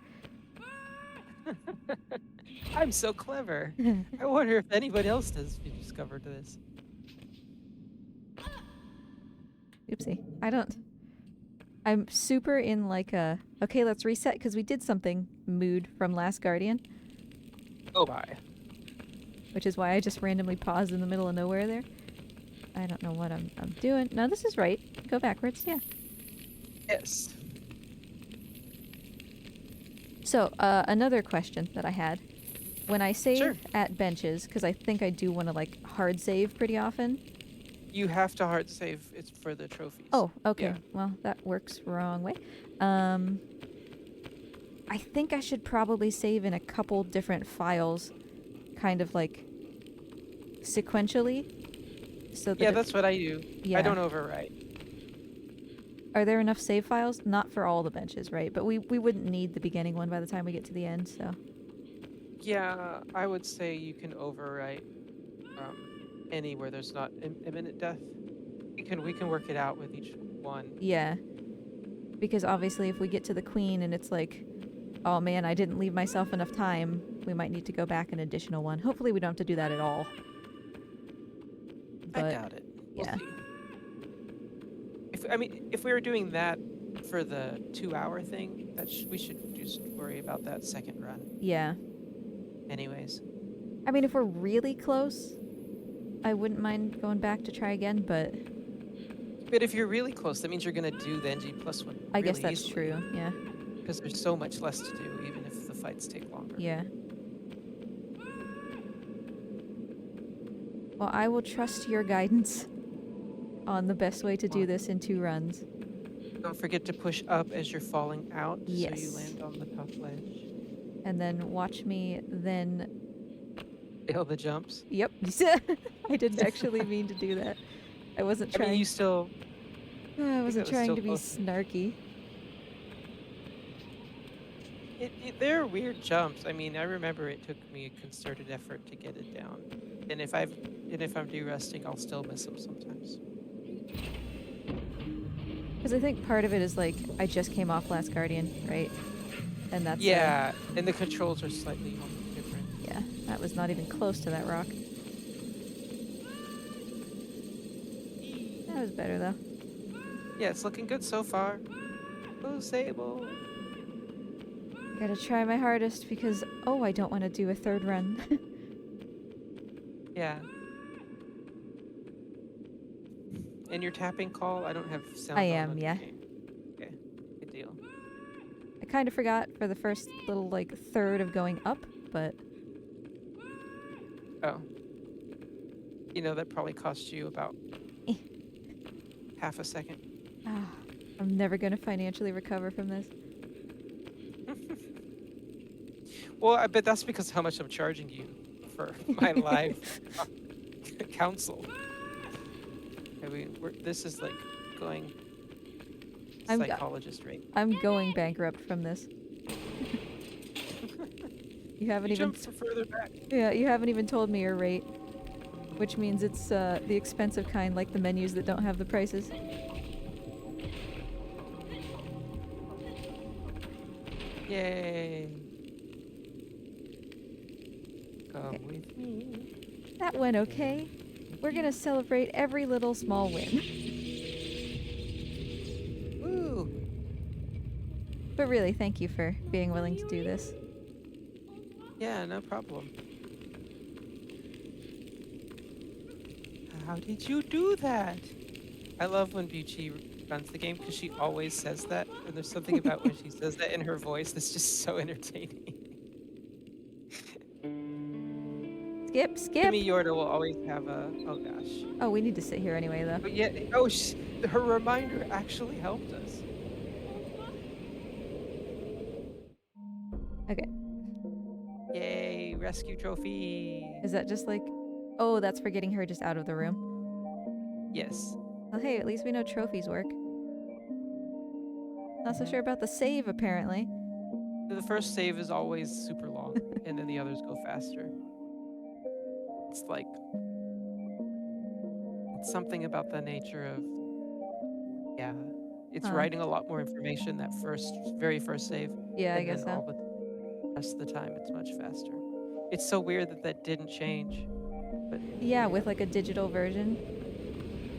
I'm so clever. I wonder if anybody else has discovered this. Oopsie. I'm super in like a, okay, let's reset because we did something mood from Last Guardian. Oh, bye. Which is why I just randomly paused in the middle of nowhere there. I don't know what I'm doing. No, this is right. Go backwards, yeah. Yes. So, another question that I had. When I save at benches, because I think I do want to, like, hard save pretty often. You have to hard save. It's for the trophies. Oh, okay. Yeah. Well, that works wrong way. I think I should probably save in a couple different files, kind of, like, sequentially. So that that's what I do. Yeah. I don't overwrite. Are there enough save files? Not for all the benches, right? But we wouldn't need the beginning one by the time we get to the end, so... Yeah, I would say you can overwrite anywhere there's not imminent death. We can work it out with each one. Yeah. Because obviously if we get to the queen and it's like, oh man, I didn't leave myself enough time, we might need to go back an additional one. Hopefully we don't have to do that at all. But, I doubt it. Yeah. We'll see. If we were doing that for the 2-hour thing, we should just worry about that second run. Yeah. Anyways. I mean, if we're really close, I wouldn't mind going back to try again, but... But if you're really close, that means you're going to do the NG plus one I guess that's true, yeah. Because there's so much less to do, even if the fights take longer. Yeah. Well, I will trust your guidance on the best way to do this in 2 runs. Don't forget to push up as you're falling out, so you Yes. land on the top ledge. And then watch me then... Fail the jumps. Yep. I didn't actually mean to do that. I wasn't trying... I mean, you still... I wasn't trying to be close. snarky. They're weird jumps. I mean, I remember it took me a concerted effort to get it down. And if I'm de-resting, I'll still miss them sometimes. Because I think part of it is like, I just came off Last Guardian, right? And that's... Yeah, and the controls are slightly different. Yeah, that was not even close to that rock. That was better, though. Yeah, it's looking good so far. Oh, Sable. Gotta try my hardest because, oh, I don't want to do a 3rd run. Yeah. And your tapping call, I don't have sound. I am, yeah. Okay, good deal. I kind of forgot for the first little, like, third of going up, but... Oh. You know, that probably cost you about half a second. I'm never going to financially recover from this. Well, I bet that's because how much I'm charging you for my live counsel. I mean, this is like going psychologist rate. I'm going bankrupt from this. You haven't even further back. Yeah, you haven't even told me your rate, which means it's the expensive kind, like the menus that don't have the prices. Yay! Come with me. That went okay. We're gonna celebrate every little small win. Woo! But really, thank you for being willing to do this. Yeah, no problem. How did you do that? I love when Bucci runs the game because she always says that, and there's something about when she says that in her voice that's just so entertaining. Skip! Kimmy Yorda will always have a... Oh, gosh. Oh, we need to sit here anyway, though. But yeah, oh, her reminder actually helped us. Okay. Yay, rescue trophy. Is that just like... Oh, that's for getting her just out of the room. Yes. Well, hey, at least we know trophies work. Not so sure about the save, apparently. The first save is always super long, and then the others go faster. It's like... It's something about the nature of... Yeah. It's writing a lot more information that very first save. Yeah, I guess so. All the rest of the time, it's much faster. It's so weird that didn't change. But yeah, with like a digital version.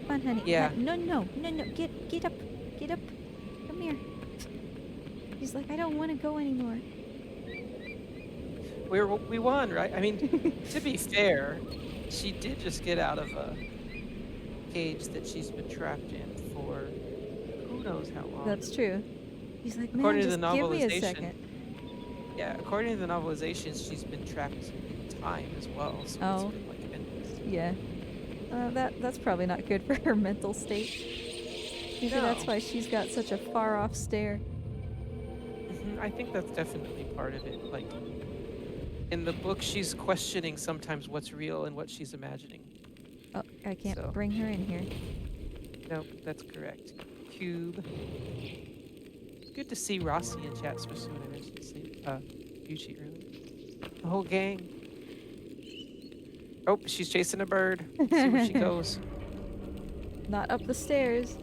Come on, honey. Yeah. No. Get up. Get up. Come here. He's like, I don't want to go anymore. We won, right? I mean, to be fair, she did just get out of a cage that she's been trapped in for who knows how long. That's true. He's like, man, according just to the give me a novelization, second. Yeah, according to the novelization, she's been trapped in time as well. So it's been like endless. Yeah. That's probably not good for her mental state. Maybe that's why she's got such a far-off stare. I think that's definitely part of it. Like, in the book, she's questioning sometimes what's real and what she's imagining. Oh, I can't bring her in here. Nope, that's correct. Cube. Good to see Rossi in chat, especially when I mentioned Yuchi earlier. The whole gang. Oh, she's chasing a bird. Let's see where she goes. Not up the stairs.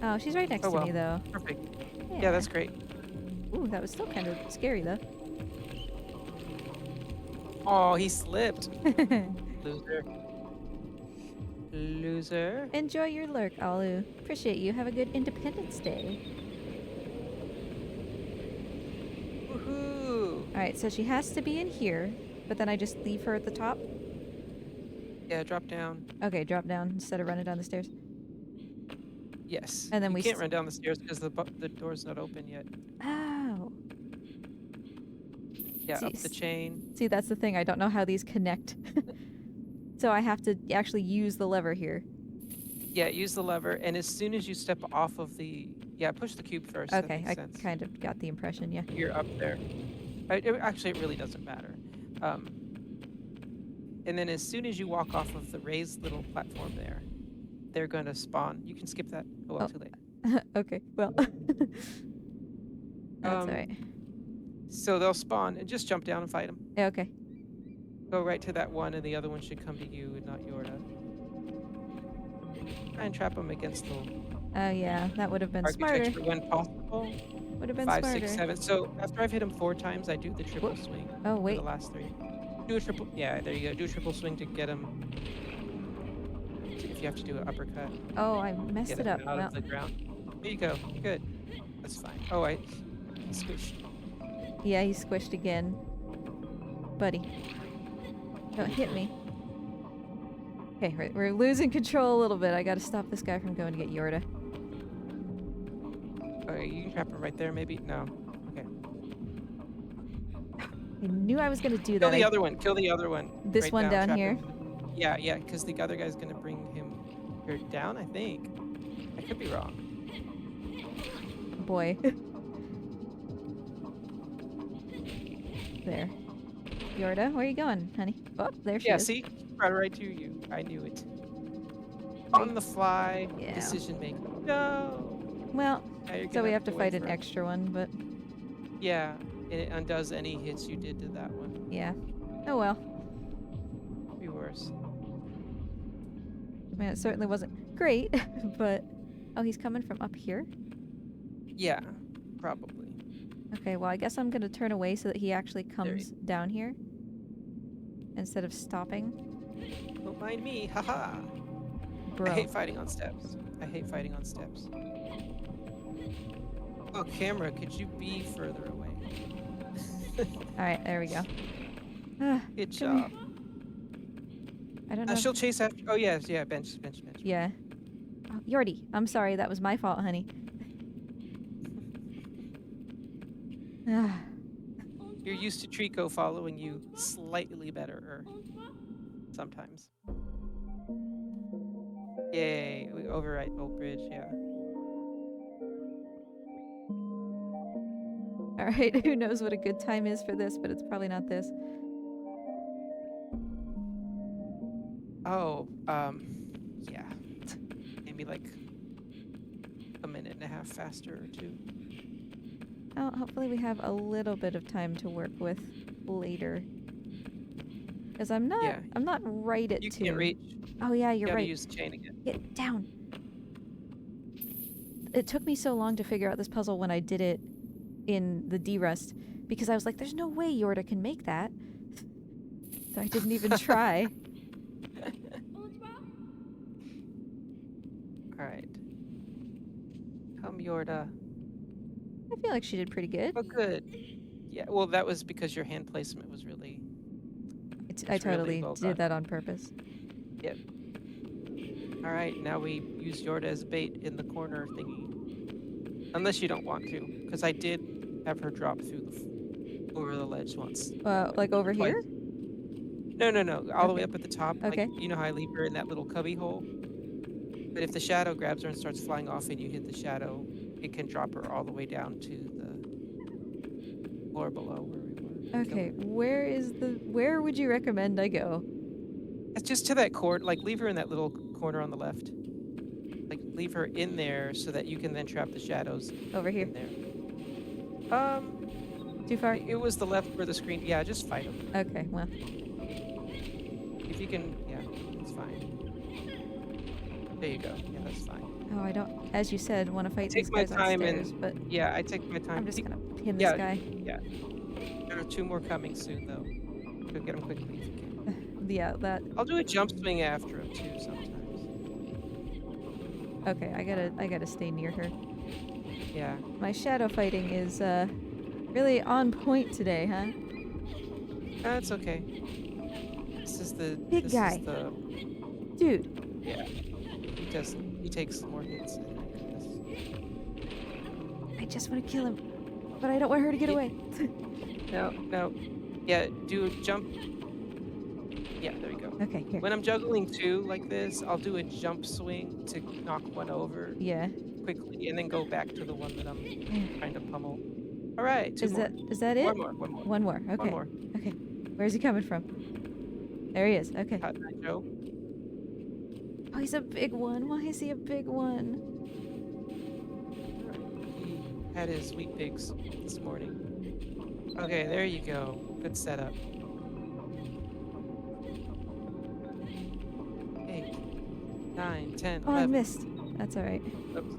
Oh, she's right next to me, though. Perfect. Yeah, that's great. Ooh, that was still kind of scary, though. Oh, he slipped. Loser. Loser. Enjoy your lurk, Alu. Appreciate you. Have a good Independence Day. Woohoo! Alright, so she has to be in here, but then I just leave her at the top? Yeah, drop down. Okay, drop down instead of running down the stairs. Yes. And then we can't run down the stairs because the door's not open yet. Oh. Yeah, up the chain. See, that's the thing. I don't know how these connect. So I have to actually use the lever here. Yeah, use the lever, and as soon as you step off of the... Yeah, push the cube first. Okay, I kind of got the impression, yeah. You're up there. Actually, it really doesn't matter. And then as soon as you walk off of the raised little platform there, they're going to spawn. You can skip that. Oh, well, too late. Okay, well. That's alright. So they'll spawn, and just jump down and fight them. Yeah, okay. Go right to that one, and the other one should come to you and not Yorda. Try and trap them against the... Oh, yeah, that would have been smarter. When possible. Would have been 5, smarter. 6, 7. So after I've hit him 4 times, I do the triple swing. Oh, wait. For the last 3. Do a triple... Yeah, there you go. Do a triple swing to get him... If you have to do an uppercut. Oh, I messed it up. Out of the ground. There you go. Good. That's fine. Oh, he squished. Yeah, he squished again. Buddy. Don't hit me. Okay, we're losing control a little bit. I gotta stop this guy from going to get Yorda. Okay, you can trap him right there, maybe? No. I knew I was gonna do Kill that. the other one. Kill the other one. This right one now, down trap here? him. Yeah, yeah, because the other guy's gonna bring him down, I think. I could be wrong. Boy. There. Yorda, where are you going, honey? Oh, there she Yeah, is. see? Right to you. I knew it. Right. On the fly, Yeah. decision making. No! Well, so we have to fight an extra. extra one, but... Yeah, and it undoes any hits you did to that one. Yeah. Oh well. Could be worse. I mean, it certainly wasn't great, but... Oh, he's coming from up here? Yeah, probably. Okay, well, I guess I'm gonna turn away so that he actually comes down here. Instead of stopping. Don't mind me, haha! Bro. I hate fighting on steps. I hate fighting on steps. Oh, camera, could you be further away? Alright, there we go. Good job. I don't know. She'll chase after. Oh, yeah, bench. Yeah. Oh, Yordi, I'm sorry, that was my fault, honey. You're used to Trico following you slightly better sometimes. Yay, we overwrite Old Bridge, yeah. Alright, who knows what a good time is for this, but it's probably not this. Oh, yeah. Maybe like a minute and a half faster or two. Oh, hopefully we have a little bit of time to work with later. Because I'm not right at You 2. can't reach. Oh yeah, you're You gotta right. use the chain again. Get down. It took me so long to figure out this puzzle when I did it in the D-Rust because I was like, there's no way Yorda can make that. So I didn't even try. Alright. Come, Yorda. I feel like she did pretty good. Oh, good. Yeah, well, that was because your hand placement was really... I totally really well did that on purpose. Yep. Alright, now we use Yorda as bait in the corner thingy. Unless you don't want to, because I did have her drop through over the ledge once. Like over Twice. here? No. All the way up at the top. Okay. Like, you know how I leave her in that little cubby hole? But if the shadow grabs her and starts flying off and you hit the shadow, it can drop her all the way down to the floor below where we were. Okay, where would you recommend I go? It's just to that corner, like leave her in that little corner on the left. Like leave her in there so that you can then trap the shadows. Over here. In there. Too far? It was the left where the screen. Yeah, just fight them. Okay, well. If you can, yeah, it's fine. There you go. Yeah, that's fine. Oh, I don't, as you said, want to fight these guys on stairs, but yeah, I take my time. I'm just gonna pin this guy. Yeah. There are 2 more coming soon, though. Go get them quickly if you can. Yeah, that. I'll do a jump swing after him too sometimes. Okay, I gotta stay near her. Yeah. My shadow fighting is really on point today, huh? That's okay. This is the big guy. Dude. Yeah. He takes more hits. I just want to kill him, but I don't want her to get away. No. Yeah, do a jump. Yeah, there you go. Okay, here. When I'm juggling 2 like this, I'll do a jump swing to knock one over. Yeah. Quickly, and then go back to the one that I'm trying to pummel. All right, 2 more. Is that it? One more. One more. Okay. One more. Okay. Where's he coming from? There he is. Okay. Joe. Oh, he's a big one. Why is he a big one? He had his wheat pigs this morning. Okay, there you go. Good setup. 8, 9, 10, 11. Oh, I missed. That's all right. Oops.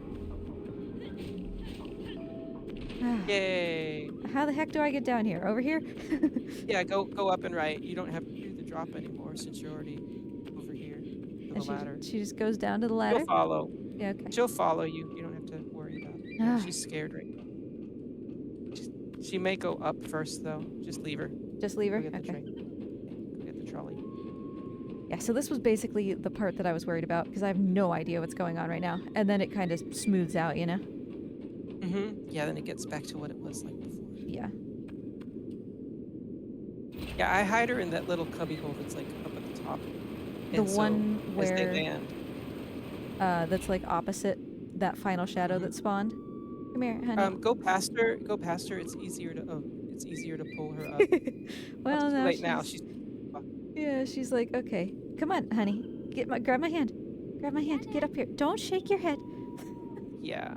Yay! How the heck do I get down here? Over here? Yeah, go up and right. You don't have to do the drop anymore since you're already over here to the ladder. She just goes down to the ladder? She'll follow. Yeah, okay. She'll follow you. You don't have to worry about it. Ah. She's scared right now. She may go up first, though. Just leave her. Just leave her? Go get the Okay. train. Go get the trolley. Yeah, so this was basically the part that I was worried about because I have no idea what's going on right now. And then it kind of smooths out, you know? Yeah, then it gets back to what it was like before. Yeah. Yeah, I hide her in that little cubby hole that's like up at the top. The And so one as they where land, that's like opposite that final shadow that spawned. Come here, honey. go past her. Go past her. It's easier to it's easier to pull her up. Well, Well, it's too now late now. she's yeah, she's like, okay, come on, honey, grab my hand, get up here. Don't shake your head. Yeah.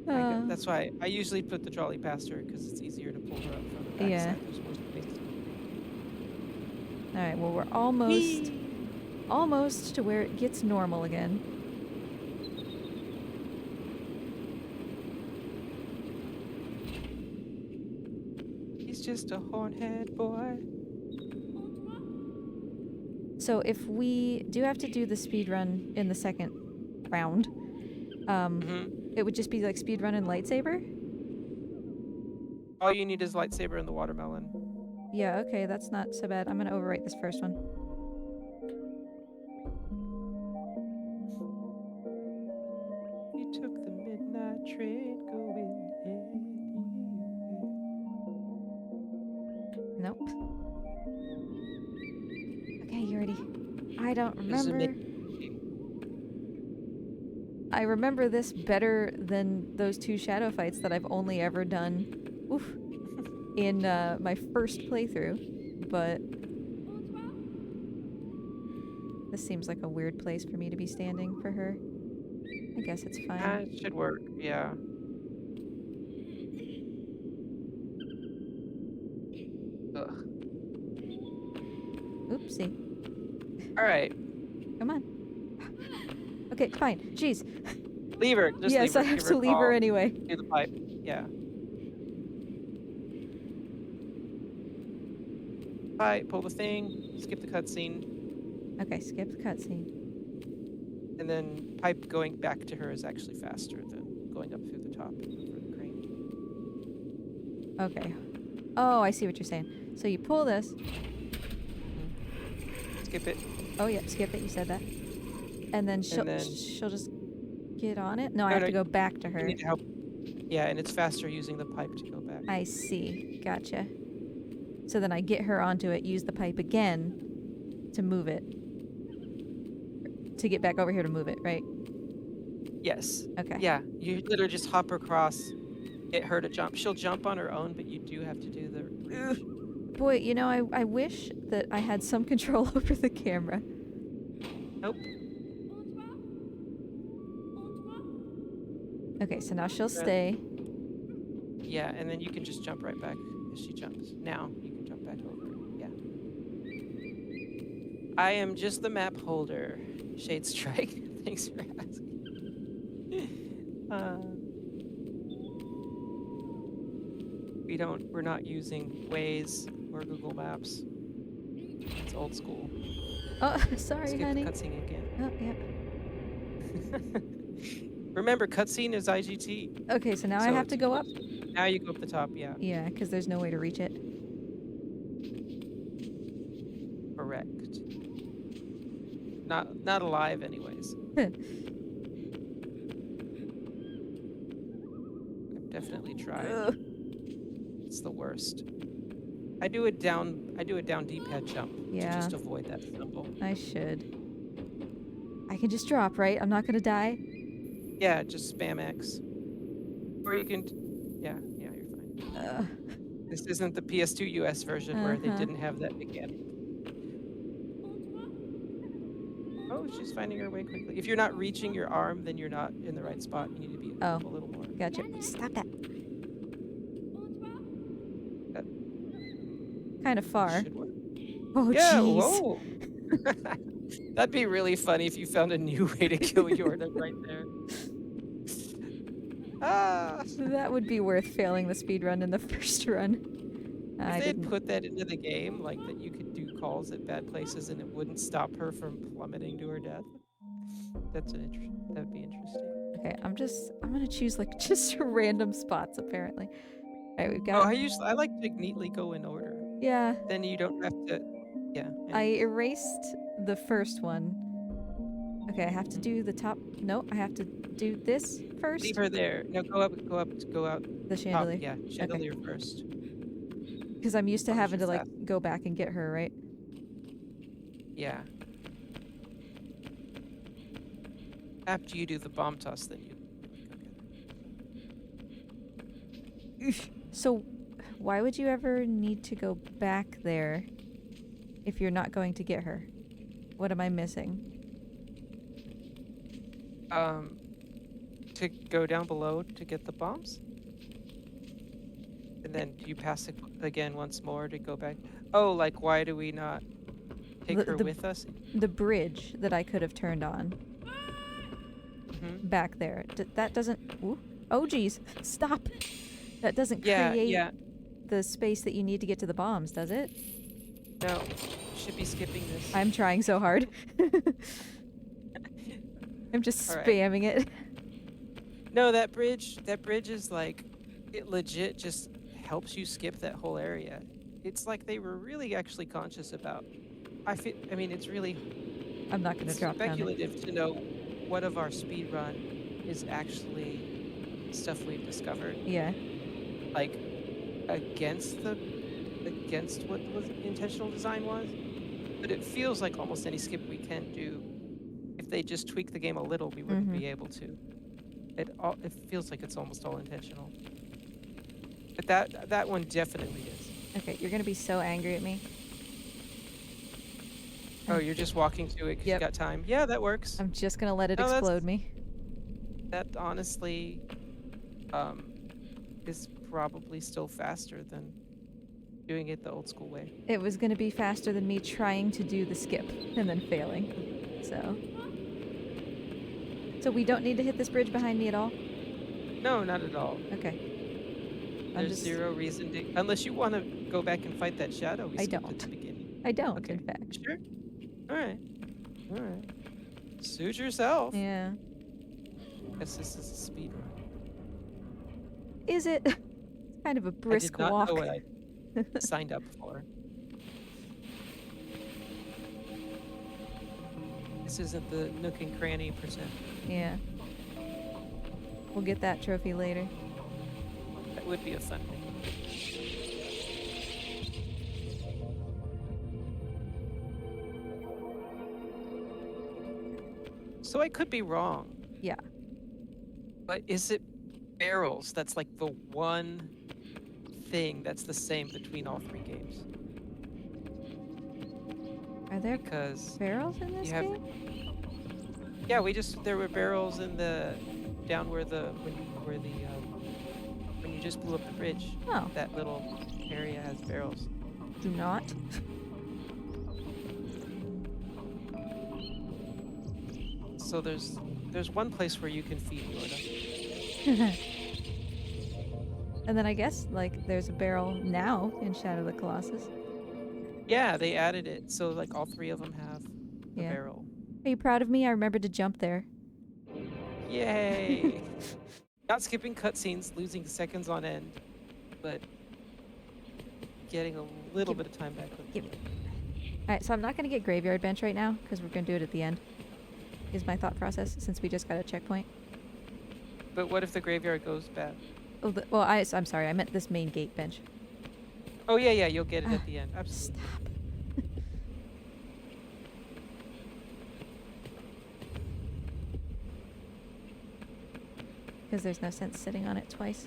That's why I usually put the trolley past her because it's easier to pull her up from the backside. Yeah. There's more space. All right. Well, we're almost to where it gets normal again. He's just a hornhead boy. So if we do have to do the speed run in the second round, it would just be like speed run and lightsaber. All you need is lightsaber and the watermelon. Yeah. Okay, that's not so bad. I'm gonna overwrite this first one. You took the midnight train going anywhere. Nope. Okay, you ready? I don't remember. I remember this better than those 2 shadow fights that I've only ever done in my first playthrough, but this seems like a weird place for me to be standing for her. I guess it's fine. It should work, yeah. Ugh. Oopsie. Alright. Come on. Okay, fine. Jeez. Leave her. Just yes, leave her. I have to leave her anyway. Do the pipe. Yeah. Alright, pull the thing. Skip the cutscene. Okay, skip the cutscene. And then pipe going back to her is actually faster than going up through the top for the crane. Okay. Oh, I see what you're saying. So you pull this. Skip it. Oh yeah, skip it. You said that. And then she'll just get on it. No, I have to go back to her. You need to help. Yeah, and it's faster using the pipe to go back. I see. Gotcha. So then I get her onto it, use the pipe again to move it. To get back over here to move it, right? Yes. Okay. Yeah, you literally just hop across, get her to jump. She'll jump on her own, but you do have to do the reach. Boy, you know, I wish that I had some control over the camera. Nope. Okay, so now she'll stay. Yeah, and then you can just jump right back as she jumps. Now you can jump back over. Yeah. I am just the map holder. Shade Strike. Thanks for asking. We're not using Waze or Google Maps. It's old school. Oh, sorry, Skip honey. the cutscene again. Oh, yeah. Remember, cutscene is IGT. Okay, so now I have to go up? Now you go up the top, yeah. Yeah, because there's no way to reach it. Correct. Not alive anyways. I've definitely tried. Ugh. It's the worst. I do a down D-pad jump to just avoid that stumble. I should. I can just drop, right? I'm not gonna die? Yeah, just spam X. Or you can yeah, you're fine. This isn't the PS2 US version where they didn't have that mechanic. Oh, she's finding her way quickly. If you're not reaching your arm, then you're not in the right spot. You need to be a little more. Gotcha. Stop that. Kind of far. Oh, jeez. Whoa. That'd be really funny if you found a new way to kill Yorda right there. That would be worth failing the speed run in the first run. If they'd put that into the game, like that you could do calls at bad places and it wouldn't stop her from plummeting to her death. That'd be interesting. Okay, I'm gonna choose like just random spots apparently. Alright, we've got. Oh, I like to neatly go in order. Yeah. Then you don't have to. Yeah. I erased the first one. Okay, I have to do the top. No, I have to do this first. Leave her there. No, go out. The chandelier. Top, yeah, chandelier first. Because I'm used to long as having to you're like fast. go back and get her, right? Yeah. After you do the bomb toss, then you go get her. So, why would you ever need to go back there if you're not going to get her? What am I missing? To go down below to get the bombs, and then you pass it again once more to go back. Oh, like why do we not take her with us? The bridge that I could have turned on back there. That doesn't... Ooh. Oh, geez. Stop. That doesn't create the space that you need to get to the bombs, does it? No. Should be skipping this. I'm trying so hard. I'm just spamming it. No, that bridge is like, it legit just helps you skip that whole area. It's like they were really actually conscious about. I mean, it's really. I'm not going to drop down. Speculative to know what of our speed run is actually stuff we've discovered. Yeah. Like against what the intentional design was, but it feels like almost any skip we can do, if they just tweak the game a little, we wouldn't be able to. It feels like it's almost all intentional. But that one definitely is. Okay, you're gonna be so angry at me. Oh, you're just walking to it because you got time. Yeah, that works. I'm just gonna let it explode me. That honestly is probably still faster than doing it the old school way. It was gonna be faster than me trying to do the skip and then failing. So we don't need to hit this bridge behind me at all? No, not at all. Okay. There's zero reason to, unless you want to go back and fight that shadow we skipped at the beginning. I don't, in fact. Sure? Alright. Suit yourself. Yeah. Guess this is a speed run. Is it? It's kind of a brisk walk. I did not know what I signed up for. This isn't the Nook and Cranny percent. Yeah. We'll get that trophy later. That would be a fun thing. So I could be wrong. Yeah. But is it barrels that's like the one thing that's the same between all three games? Are there barrels in this game? Yeah, there were barrels in the down where when you just blew up the bridge. Oh. That little area has barrels. Do not. So there's one place where you can feed Yorda. And then I guess like there's a barrel now in Shadow of the Colossus. Yeah, they added it, so like all three of them have a barrel. Are you proud of me? I remembered to jump there. Yay! Not skipping cutscenes, losing seconds on end, but getting a little bit of time back. Alright, so I'm not going to get Graveyard Bench right now, because we're going to do it at the end, is my thought process, since we just got a checkpoint. But what if the graveyard goes bad? Oh, well, I'm sorry, I meant this main gate bench. Oh, yeah, you'll get it at the end. Absolutely. Stop. Because there's no sense sitting on it twice.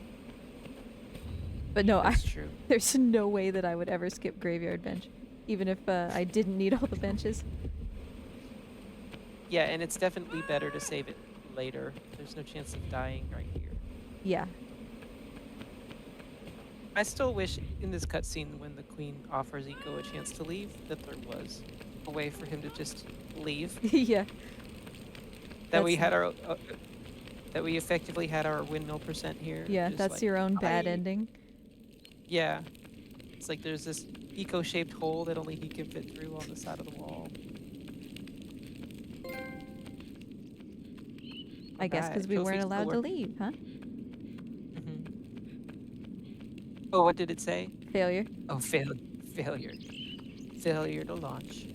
But no, That's true. There's no way that I would ever skip Graveyard Bench, even if I didn't need all the benches. Yeah, and it's definitely better to save it later. There's no chance of dying right here. Yeah. I still wish in this cutscene when the queen offers ICO a chance to leave, that there was a way for him to just leave. Yeah. That we had our... that we effectively had our windmill percent here. Yeah, that's like, your own bad ending. Yeah. It's like there's this eco-shaped hole that only he can fit through on the side of the wall. I guess because we weren't allowed to leave, huh? Oh, what did it say? Failure. Oh, failure. Failure to launch.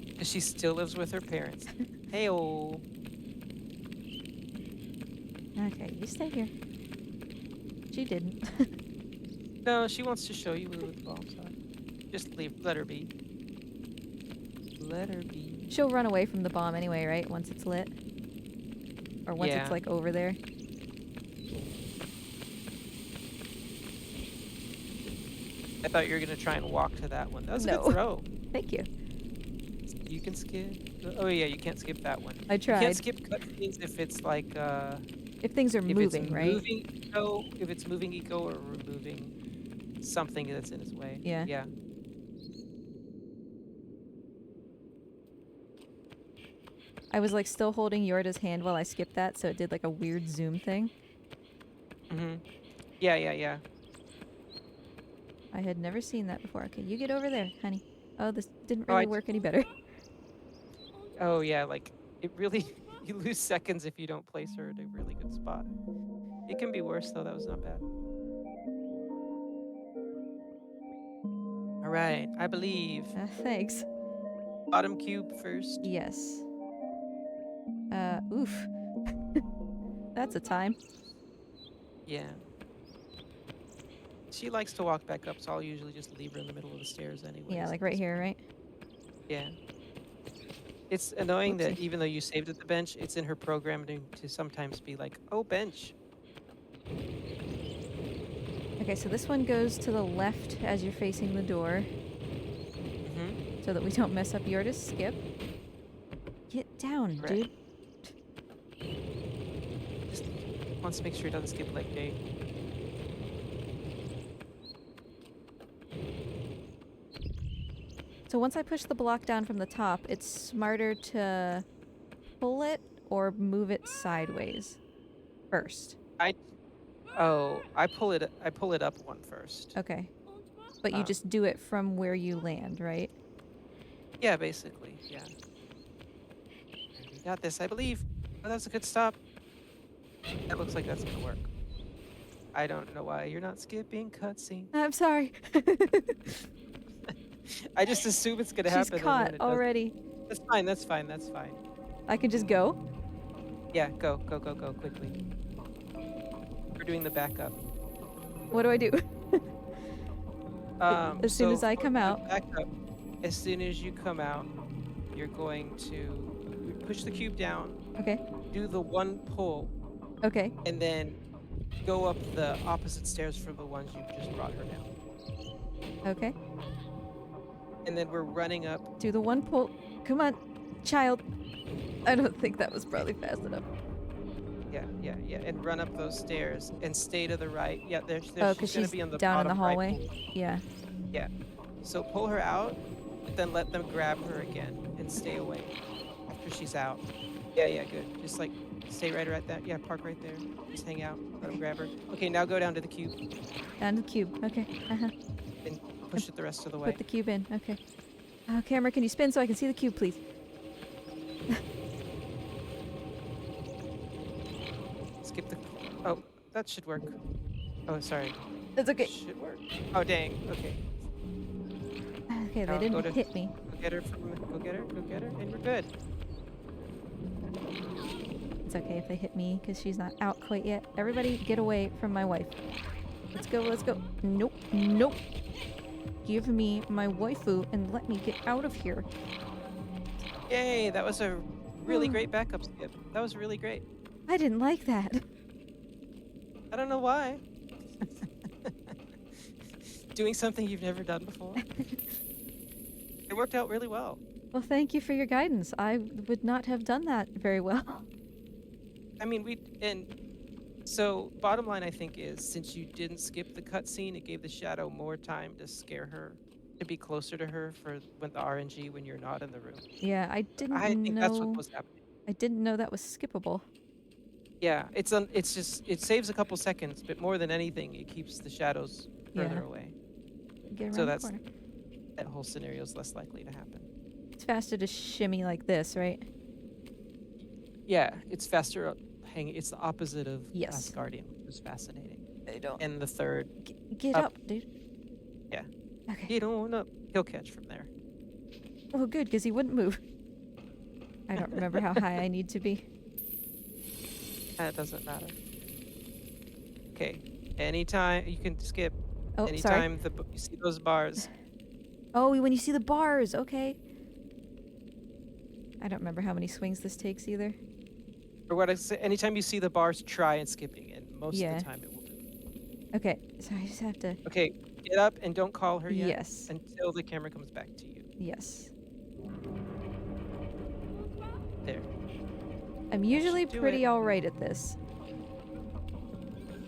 Because she still lives with her parents. Hey-oh. Okay, you stay here. She didn't. No, she wants to show you with the bombs on. Just let her be. Let her be. She'll run away from the bomb anyway, right? Once it's lit? Or once it's, like, over there? I thought you were going to try and walk to that one. That was a good throw. Thank you. You can skip. Oh, yeah, you can't skip that one. I tried. You can't skip cutscenes if it's, like, if things are moving, right? If it's moving eco or removing something that's in its way. Yeah. Yeah. I was like still holding Yorda's hand while I skipped that, so it did like a weird zoom thing. Yeah. I had never seen that before. Okay, you get over there, honey. Oh, this didn't really work any better. Oh yeah, like it really you lose seconds if you don't place her at a really good spot. It can be worse though. That was not bad. All right, I believe. Thanks. Bottom cube first. Yes. Oof. That's a time. Yeah. She likes to walk back up, so I'll usually just leave her in the middle of the stairs anyway. Yeah, like right here, right? Yeah. It's annoying that even though you saved at the bench, it's in her programming to sometimes be like, oh, bench. Okay, so this one goes to the left as you're facing the door. So that we don't mess up Yorda's skip. Get down, dude. Just wants to make sure it doesn't skip leg day. So once I push the block down from the top, it's smarter to pull it or move it sideways first. I pull it up one first. Okay. But you just do it from where you land, right? Yeah, basically. Yeah. We got this, I believe. Oh, that's a good stop. That looks like that's gonna work. I don't know why you're not skipping cutscene. I'm sorry. I just assume it's gonna happen. She's caught already. That's fine, that's fine, that's fine. I can just go? Yeah, go quickly. We're doing the backup. What do I do? As soon as I come out. Backup, as soon as you come out, you're going to push the cube down. Okay. Do the one pull. Okay. And then go up the opposite stairs from the ones you just brought her down. Okay. And then we're running up. Do the one pull. Come on, child. I don't think that was probably fast enough. Yeah. And run up those stairs and stay to the right. Yeah, there's because she's be on the down in the hallway. Right. Yeah. Yeah. So pull her out, but then let them grab her again and stay away after she's out. Yeah, good. Just like stay right there. Yeah, park right there. Just hang out. Let them grab her. Okay, now go down to the cube. Down to the cube. Okay. And push it the rest of the way. Put the cube in. Okay. Camera, can you spin so I can see the cube, please? Skip the... Oh, that should work. Oh, sorry. That's okay. Should work. Oh, dang. Okay. Okay, they didn't hit me. Go get her, and we're good. It's okay if they hit me, because she's not out quite yet. Everybody get away from my wife. Let's go. Nope. Give me my waifu and let me get out of here. Yay, that was a really great backup skip. That was really great. I didn't like that. I don't know why. Doing something you've never done before. It worked out really well. Well, thank you for your guidance. I would not have done that very well. I mean, so bottom line, I think, is since you didn't skip the cutscene, it gave the shadow more time to scare her, to be closer to her for when the RNG when you're not in the room. Yeah, I didn't know. I think that's what was happening. I didn't know that was skippable. Yeah, it saves a couple seconds, but more than anything, it keeps the shadows further away. Get around so the corner. That whole scenario is less likely to happen. It's faster to shimmy like this, right? Yeah, it's faster hanging. It's the opposite of Yes. Asgardian, which is fascinating. I don't. And the third. Get up, dude. Yeah. Okay. Get on up. He'll catch from there. Oh, good, because he wouldn't move. I don't remember how high I need to be. That doesn't matter. Okay. Anytime you can skip. Oh, sorry. Anytime you see those bars. Oh, when you see the bars, okay. I don't remember how many swings this takes either. Or what I say, anytime you see the bars, try and skipping, and most of the time it will do. Okay, so I just have to... Okay, get up and don't call her yet. Yes. Until the camera comes back to you. Yes. There. I'm usually pretty alright at this.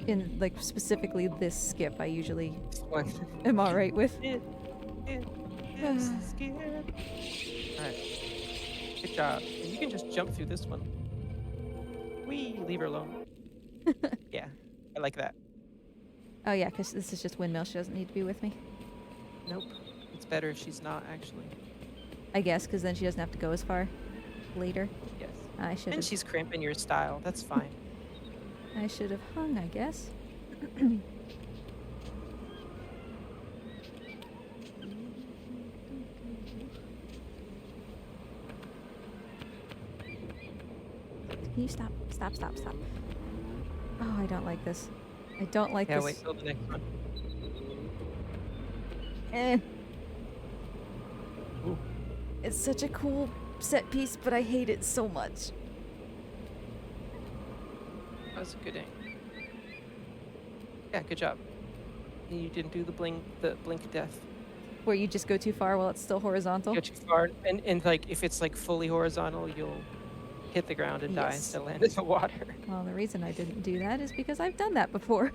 In, like, specifically this skip, I usually am alright with. Alright. Good job. And you can just jump through this one. Whee! Leave her alone. Yeah, I like that. Oh yeah, because this is just windmill. She doesn't need to be with me. Nope. It's better if she's not, actually. I guess, because then she doesn't have to go as far later. Yes. I should. And she's cramping your style. That's fine. I should have hung, I guess. Can you stop? Stop, stop, stop. Oh, I don't like this. I don't like this. Yeah, wait till the next one. Ooh. It's such a cool set piece, but I hate it so much. That was a good aim. Yeah, good job. You didn't do the blink of death. Where you just go too far while it's still horizontal? Go too far, and like if it's like fully horizontal, you'll hit the ground and die instead of land in the water. Well, the reason I didn't do that is because I've done that before.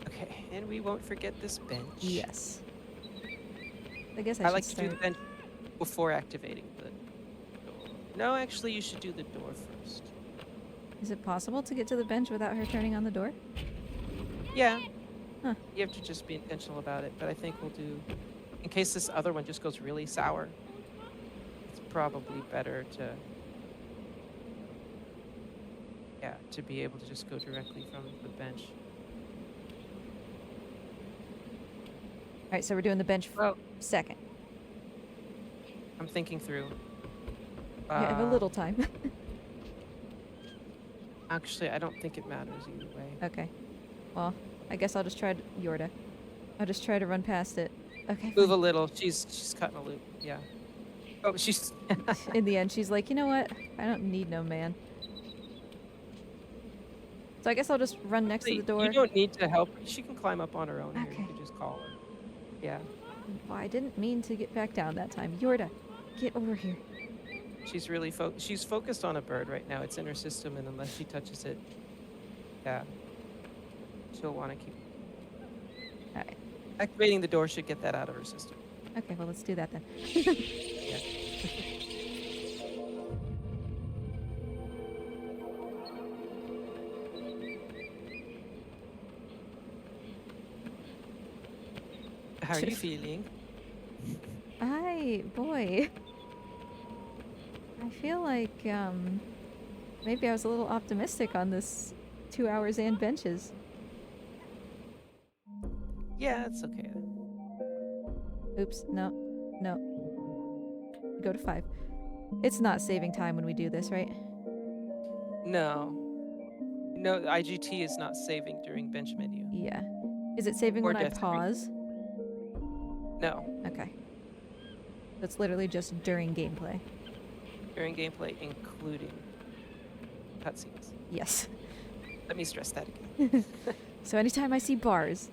Okay, and we won't forget this bench. Yes. I guess I like should to do the bench before activating the door. No, actually, you should do the door first. Is it possible to get to the bench without her turning on the door? Yeah. Huh. You have to just be intentional about it, but I think we'll do... In case this other one just goes really sour, it's probably better to... Yeah, to be able to just go directly from the bench. Alright, so we're doing the bench second. I'm thinking through. You have a little time. Actually, I don't think it matters either way. Okay. Well, I guess I'll just try Yorda. I'll just try to run past it. Okay. Move a little. She's cutting a loop. Yeah. Oh, she's... In the end, she's like, you know what? I don't need no man. So I guess I'll just run next to the door. You don't need to help. She can climb up on her own here. Okay. You can just call her. Yeah. Well, I didn't mean to get back down that time. Yorda, get over here. She's really she's focused on a bird right now. It's in her system, and unless she touches it, yeah, she'll want to keep. All right. Activating the door should get that out of her system. Okay, well, let's do that then. Yeah. How are you feeling? Boy. I feel like, maybe I was a little optimistic on this 2 hours and benches. Yeah, it's okay. Oops, no. Go to 5. It's not saving time when we do this, right? No, IGT is not saving during bench menu. Yeah. Is it saving when I pause? No. Okay. That's literally just during gameplay. During gameplay, including cutscenes. Yes. Let me stress that again. So anytime I see bars.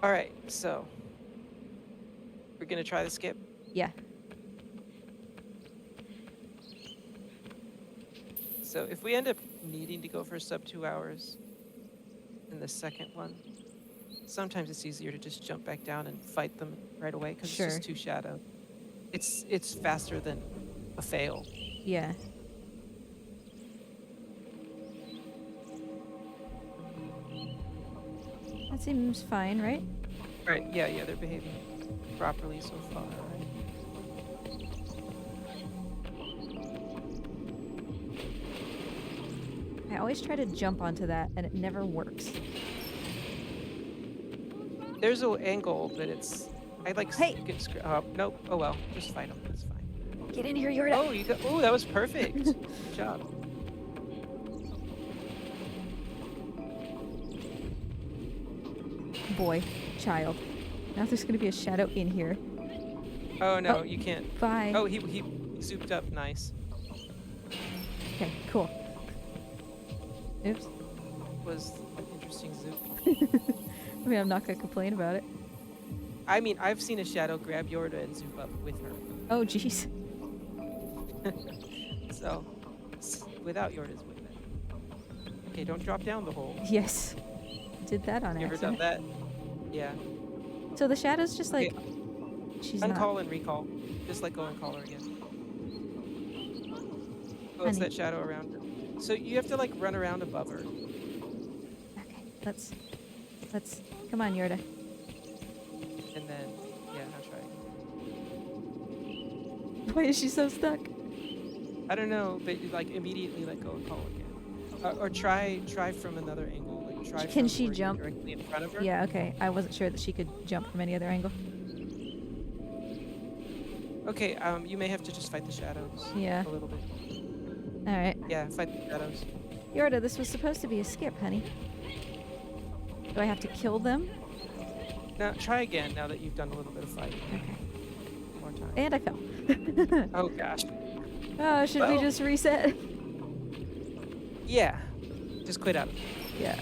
All right, so we're gonna try the skip. Yeah. So if we end up needing to go for sub 2 hours in the second one, sometimes it's easier to just jump back down and fight them right away because it's just too shadow. It's faster than a fail. Yeah. That seems fine, right? Right, yeah, they're behaving properly so far, right? I always try to jump onto that, and it never works. There's an angle, but it's... I like... Hey! Nope. Oh well, just fight them. That's fine. Get in here, Yorda! Oh, you got... Oh, that was perfect. Good job. boy, child. Now there's gonna be a shadow in here. Oh no, you can't. Bye. Oh, he zooped up. Nice. Okay, cool. Oops. Was an interesting zoop. I mean, I'm not gonna complain about it. I mean, I've seen a shadow grab Yorda and zoop up with her. Oh, jeez. So, without Yorda's way better. Okay, don't drop down the hole. Yes. Did that on You ever accident. done that? Yeah. So the shadow's just like... Okay. She's Uncall not... and recall. Just let go and call her again. Oh, it's Honey. that shadow around her. So you have to like run around above her. Okay, let's... Come on, Yorda. And then, yeah, I'll try again. Why is she so stuck? I don't know, but you, like immediately let go and call again. Or try from another angle. Like try Can from she where you're jump? directly in front of her. Yeah, okay. I wasn't sure that she could jump from any other angle. Okay, you may have to just fight the shadows. Yeah. A little bit. Alright. Yeah, fight the shadows. Yorda, this was supposed to be a skip, honey. Do I have to kill them? Now try again. Now that you've done a little bit of fighting. Okay. One more time. And I fell. Oh gosh. Oh, should we just reset? Yeah. Just quit out. Yeah.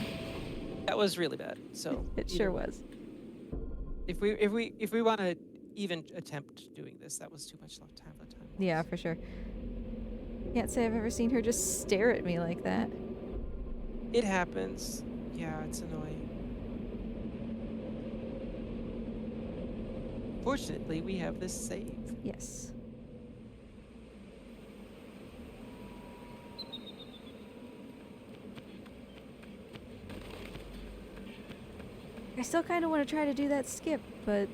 That was really bad. So It sure was. If we want to even attempt doing this, that was too much time. Yeah, for sure. Can't say I've ever seen her just stare at me like that. It happens. Yeah, it's annoying. Fortunately, we have this save. Yes. I still kind of want to try to do that skip, but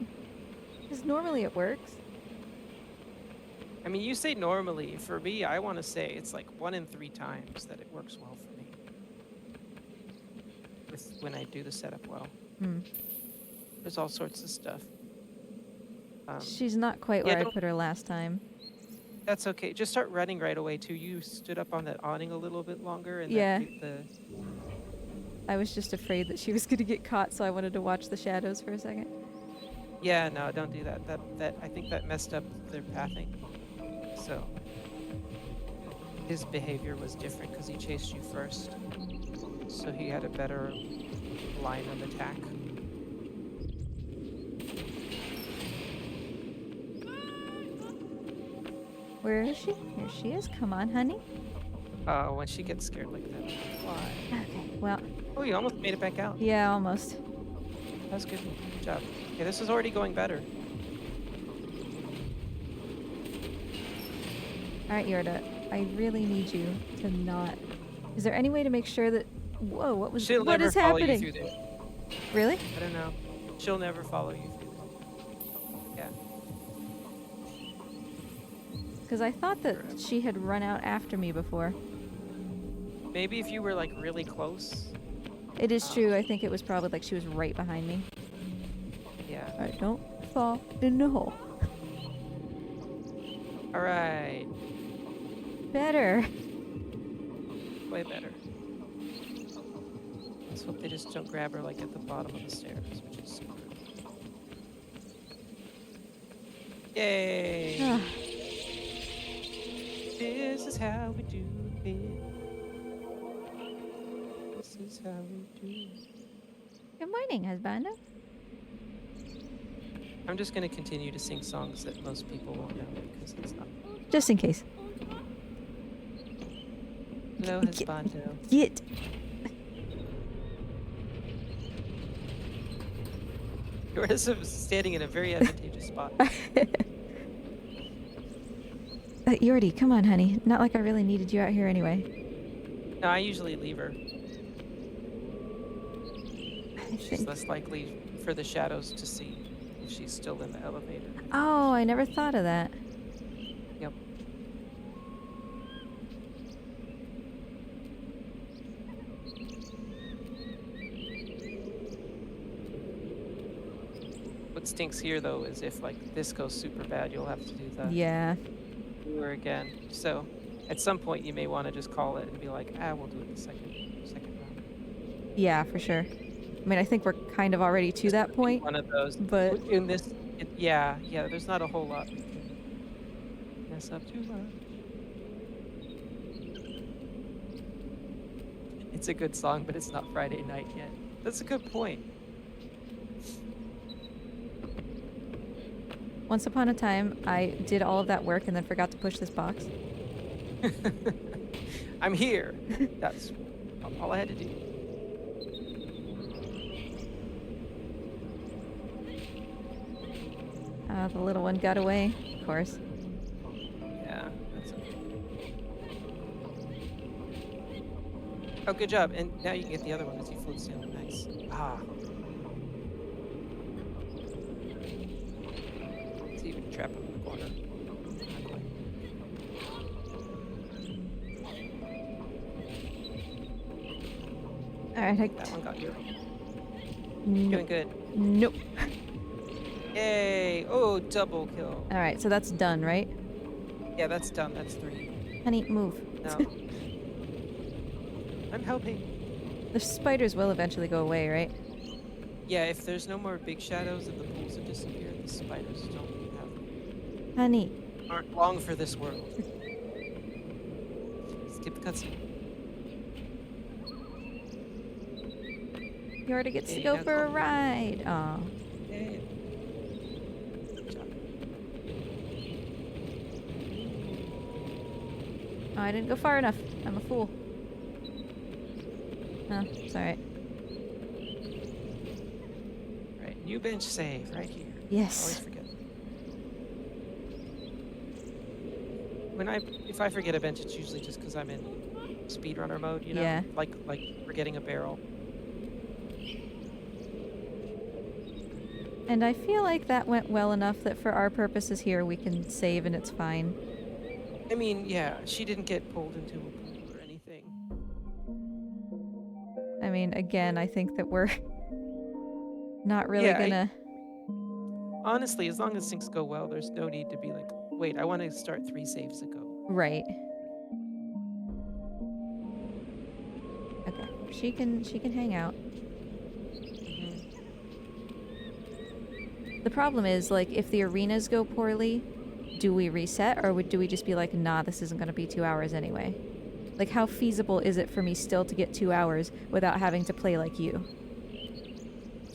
because normally it works. I mean, you say normally. For me, I want to say it's like 1 in 3 times that it works well for me. When I do the setup well. Hmm. There's all sorts of stuff. She's not quite where I put her last time. That's okay. Just start running right away, too. You stood up on that awning a little bit longer. And Yeah. That I was just afraid that she was going to get caught, so I wanted to watch the shadows for a second. Yeah, no, don't do that. That I think that messed up their pathing. So his behavior was different because he chased you first. So he had a better line of attack. Where is she? Here she is. Come on, honey. When she gets scared like that. Why? Okay, well. Oh, you almost made it back out. Yeah, almost. That's good. Good job. Okay, this is already going better. Alright, Yorda. I really need you to not... Is there any way to make sure that... Whoa, what is happening? You through there. Really? I don't know. She'll never follow you through there. Yeah. Because I thought that she had run out after me before. Maybe if you were like really close. It is true. I think it was probably like she was right behind me. Yeah. Alright, don't fall in the hole. Alright. Better. Way better. Let's hope they just don't grab her like at the bottom of the stairs, which is super. Yay! This is how we do it. This is how we do it. Good morning, husbando. I'm just going to continue to sing songs that most people won't know because it's not. Just in case. Hello, husbando. Get. You're standing in a very advantageous spot. Yordi, come on, honey. Not like I really needed you out here anyway. No, I usually leave her. She's less likely for the shadows to see if she's still in the elevator. Oh, I never thought of that. Yep. What stinks here, though, is if like this goes super bad, you'll have to do that. Yeah. Or again. So, at some point, you may want to just call it and be like, we'll do it the second round. Yeah, for sure. I mean, I think we're kind of already to Just that point, one of those. but In this, yeah, there's not a whole lot we can mess up too much. It's a good song, but it's not Friday night yet. That's a good point. once upon a time, I did all of that work and then forgot to push this box. I'm here. That's all I had to do. The little one got away, of course. Yeah, that's okay. Oh, good job. And now you can get the other one as you float down. Nice. Ah. See if we can trap him in the corner. Not quite. Alright, That one got you. Nope. Doing good. Nope. Yay! Oh, double kill. Alright, so that's done, right? Yeah, that's done. That's 3. Honey, move. No. I'm helping. The spiders will eventually go away, right? Yeah, if there's no more big shadows and the pools have disappeared, the spiders don't have Honey. aren't long for this world. Skip the cutscene. He already gets to Okay, go now for a go. ride. Aw. Yay. Good job. Oh, I didn't go far enough. I'm a fool. Oh, it's alright. Right, new bench save right here. Yes. Always forget. If I forget a bench, it's usually just because I'm in speedrunner mode, you know? Yeah. Like forgetting a barrel. And I feel like that went well enough that for our purposes here, we can save and it's fine. I mean, yeah, she didn't get pulled into a pool or anything. I mean, again, I think that we're not really gonna... Honestly, as long as things go well, there's no need to be like, wait, I want to start 3 saves ago. Right. Okay. She can hang out. The problem is, like, if the arenas go poorly, do we reset, or do we just be like, nah, this isn't gonna be 2 hours anyway? Like, how feasible is it for me still to get 2 hours without having to play like you?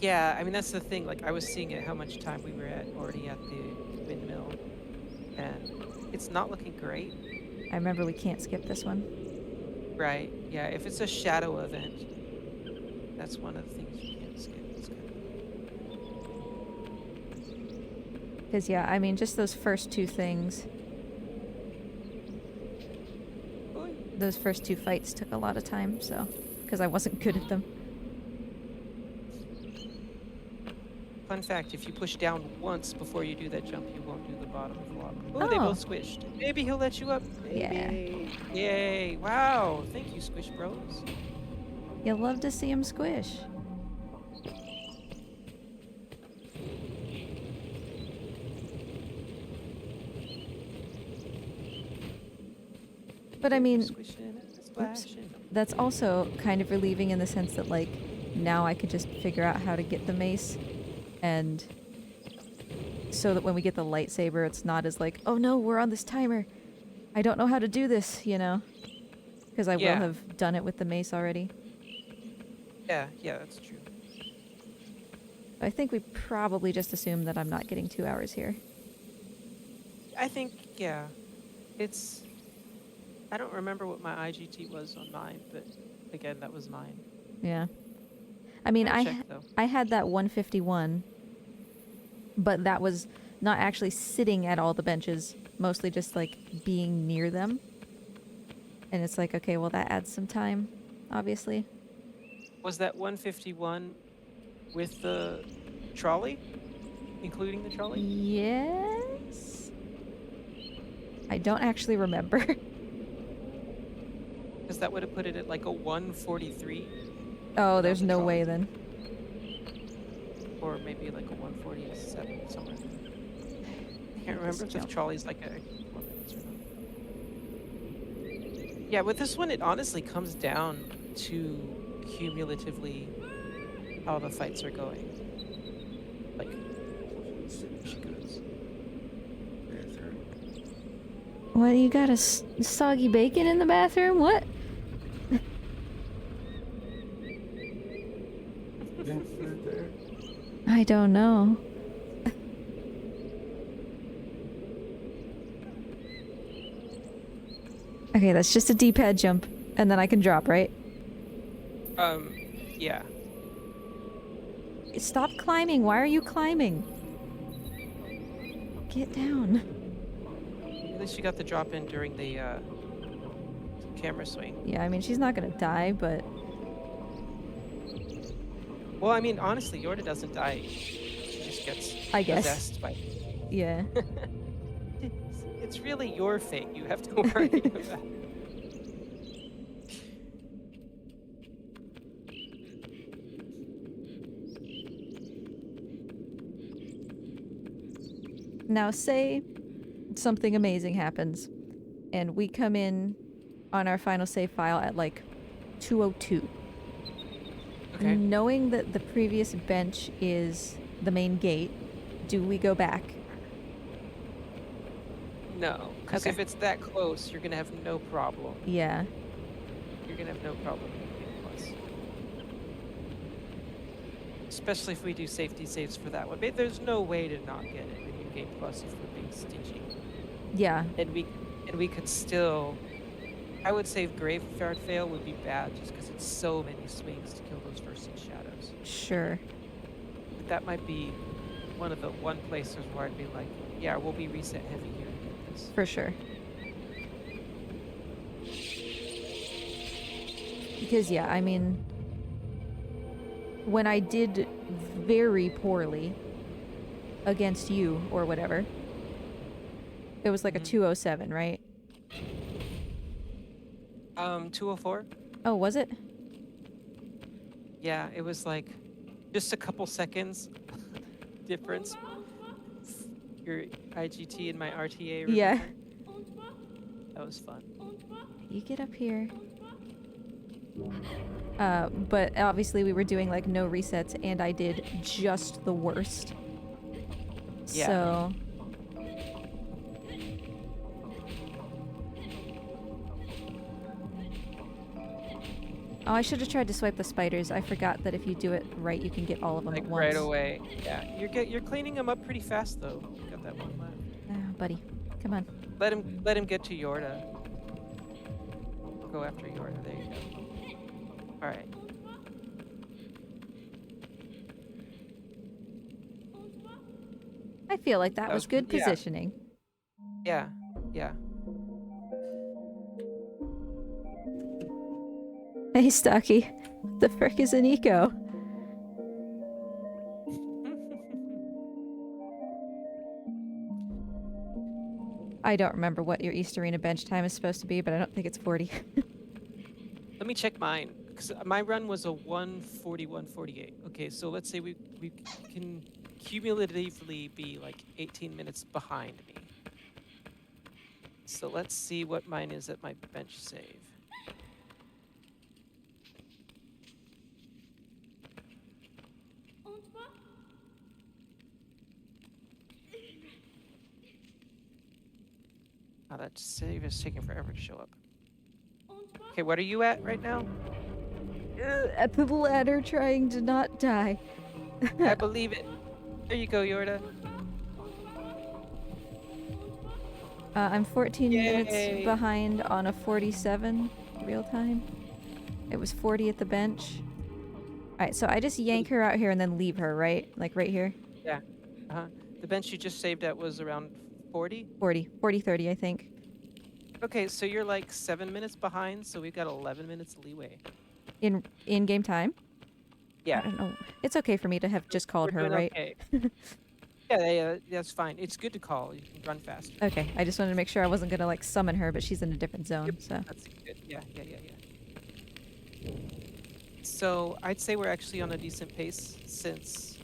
Yeah, I mean, that's the thing. Like, I was seeing at how much time we were already at the windmill, and it's not looking great. I remember we can't skip this one. Right, yeah, if it's a shadow event, that's one of the things you can't skip. It's kind of... Because, yeah, I mean, just those first 2 things. Those first 2 fights took a lot of time, so... Because I wasn't good at them. Fun fact, if you push down once before you do that jump, you won't do the bottom block. Oh, they both squished. Maybe he'll let you up. Maybe. Yeah. Yay. Wow. Thank you, Squish Bros. You'll love to see him squish. But I mean, that's also kind of relieving in the sense that, like, now I could just figure out how to get the mace, and so that when we get the lightsaber, it's not as like, oh no, we're on this timer. I don't know how to do this, you know? Because I will have done it with the mace already. Yeah, that's true. I think we probably just assume that I'm not getting 2 hours here. I think, yeah. It's... I don't remember what my IGT was on mine, but again, that was mine. Yeah. I mean, I had that 151, but that was not actually sitting at all the benches, mostly just, like, being near them. And it's like, okay, well, that adds some time, obviously. Was that 151 with the trolley? Including the trolley? Yes? I don't actually remember. Because that would have put it at like a 143. Oh, there's no way then. Or maybe like a 147 somewhere. I can't remember if the trolley's like a 4 minutes or not. Yeah, with this one, it honestly comes down to cumulatively how the fights are going. Like, there she goes. What, you got a soggy bacon in the bathroom? What? I don't know. Okay, that's just a D-pad jump, and then I can drop, right? Yeah. Stop climbing. Why are you climbing? Get down. At least you got the drop in during the camera swing. Yeah, I mean, she's not gonna die, but... Well, I mean, honestly, Yorda doesn't die. She just gets possessed by... Yeah. It's really your fate you have to worry about. Now, say something amazing happens, and we come in on our final save file at, like, 2:02. Okay. Knowing that the previous bench is the main gate, do we go back? No, because if it's that close, you're gonna have no problem. Yeah. You're gonna have no problem with Game Plus. Especially if we do safety saves for that one. But there's no way to not get it in Game Plus if we're being stingy. Yeah. And we could still... I would say Graveyard Fail would be bad just because it's so many swings to kill those first 6 shadows. Sure. But that might be one places where I'd be like, yeah, we'll be reset heavy here to get this. For sure. Because, yeah, I mean, when I did very poorly against you or whatever, it was like a 207, right? 204? Oh, was it? Yeah, it was like just a couple seconds difference. Your IGT and my RTA. Remember? Yeah. That was fun. You get up here. But obviously we were doing like no resets and I did just the worst. Yeah. So... Oh, I should have tried to swipe the spiders. I forgot that if you do it right, you can get all of them like at once. right away. Yeah, you're cleaning them up pretty fast though. You got that one left. Ah, buddy, come on. Let him get to Yorda. Go after Yorda. There you go. All right. I feel like that was good yeah. positioning. Yeah. Yeah. Hey, Stocky. What the frick is an ICO? I don't remember what your East Arena bench time is supposed to be, but I don't think it's 40. Let me check mine, because my run was a 1:41:48. Okay, so let's say we can cumulatively be like 18 minutes behind me. So let's see what mine is at my bench save. Oh, that save is taking forever to show up. Okay, what are you at right now? At the ladder trying to not die. I believe it. There you go, Yorda. I'm 14 minutes behind on a 47 real time. It was 40 at the bench. Alright, so I just yank her out here and then leave her, right? Like right here? Yeah. Uh-huh. The bench you just saved at was around 40? 40-30, I think. Okay, so you're like 7 minutes behind, so we've got 11 minutes leeway. In game time? Yeah. I don't know. It's okay for me to have just called her, right? Okay. yeah, that's fine. It's good to call. You can run faster. Okay, I just wanted to make sure I wasn't gonna like summon her, but she's in a different zone, Yep, so. that's good. Yeah. So I'd say we're actually on a decent pace since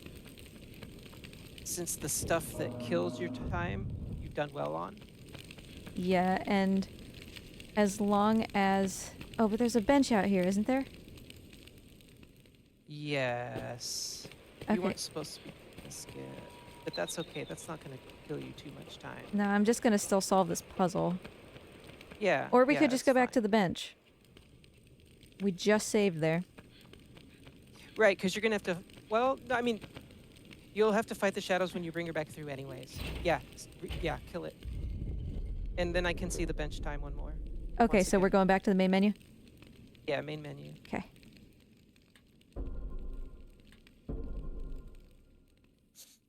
the stuff that kills your time, you've done well on. Yeah, and as long as... Oh, but there's a bench out here, isn't there? Yes. You Okay. weren't supposed to be a skip, but that's okay. That's not going to kill you too much time. No, I'm just gonna still solve this puzzle. Yeah. Or we yeah, could just go that's back fine. to the bench. We just saved there. Right, because you're going to have to... Well, I mean, you'll have to fight the shadows when you bring her back through anyways. Yeah. Yeah, kill it. And then I can see the bench time one more. Okay, so we're going back to the main menu? Yeah, main menu. Okay.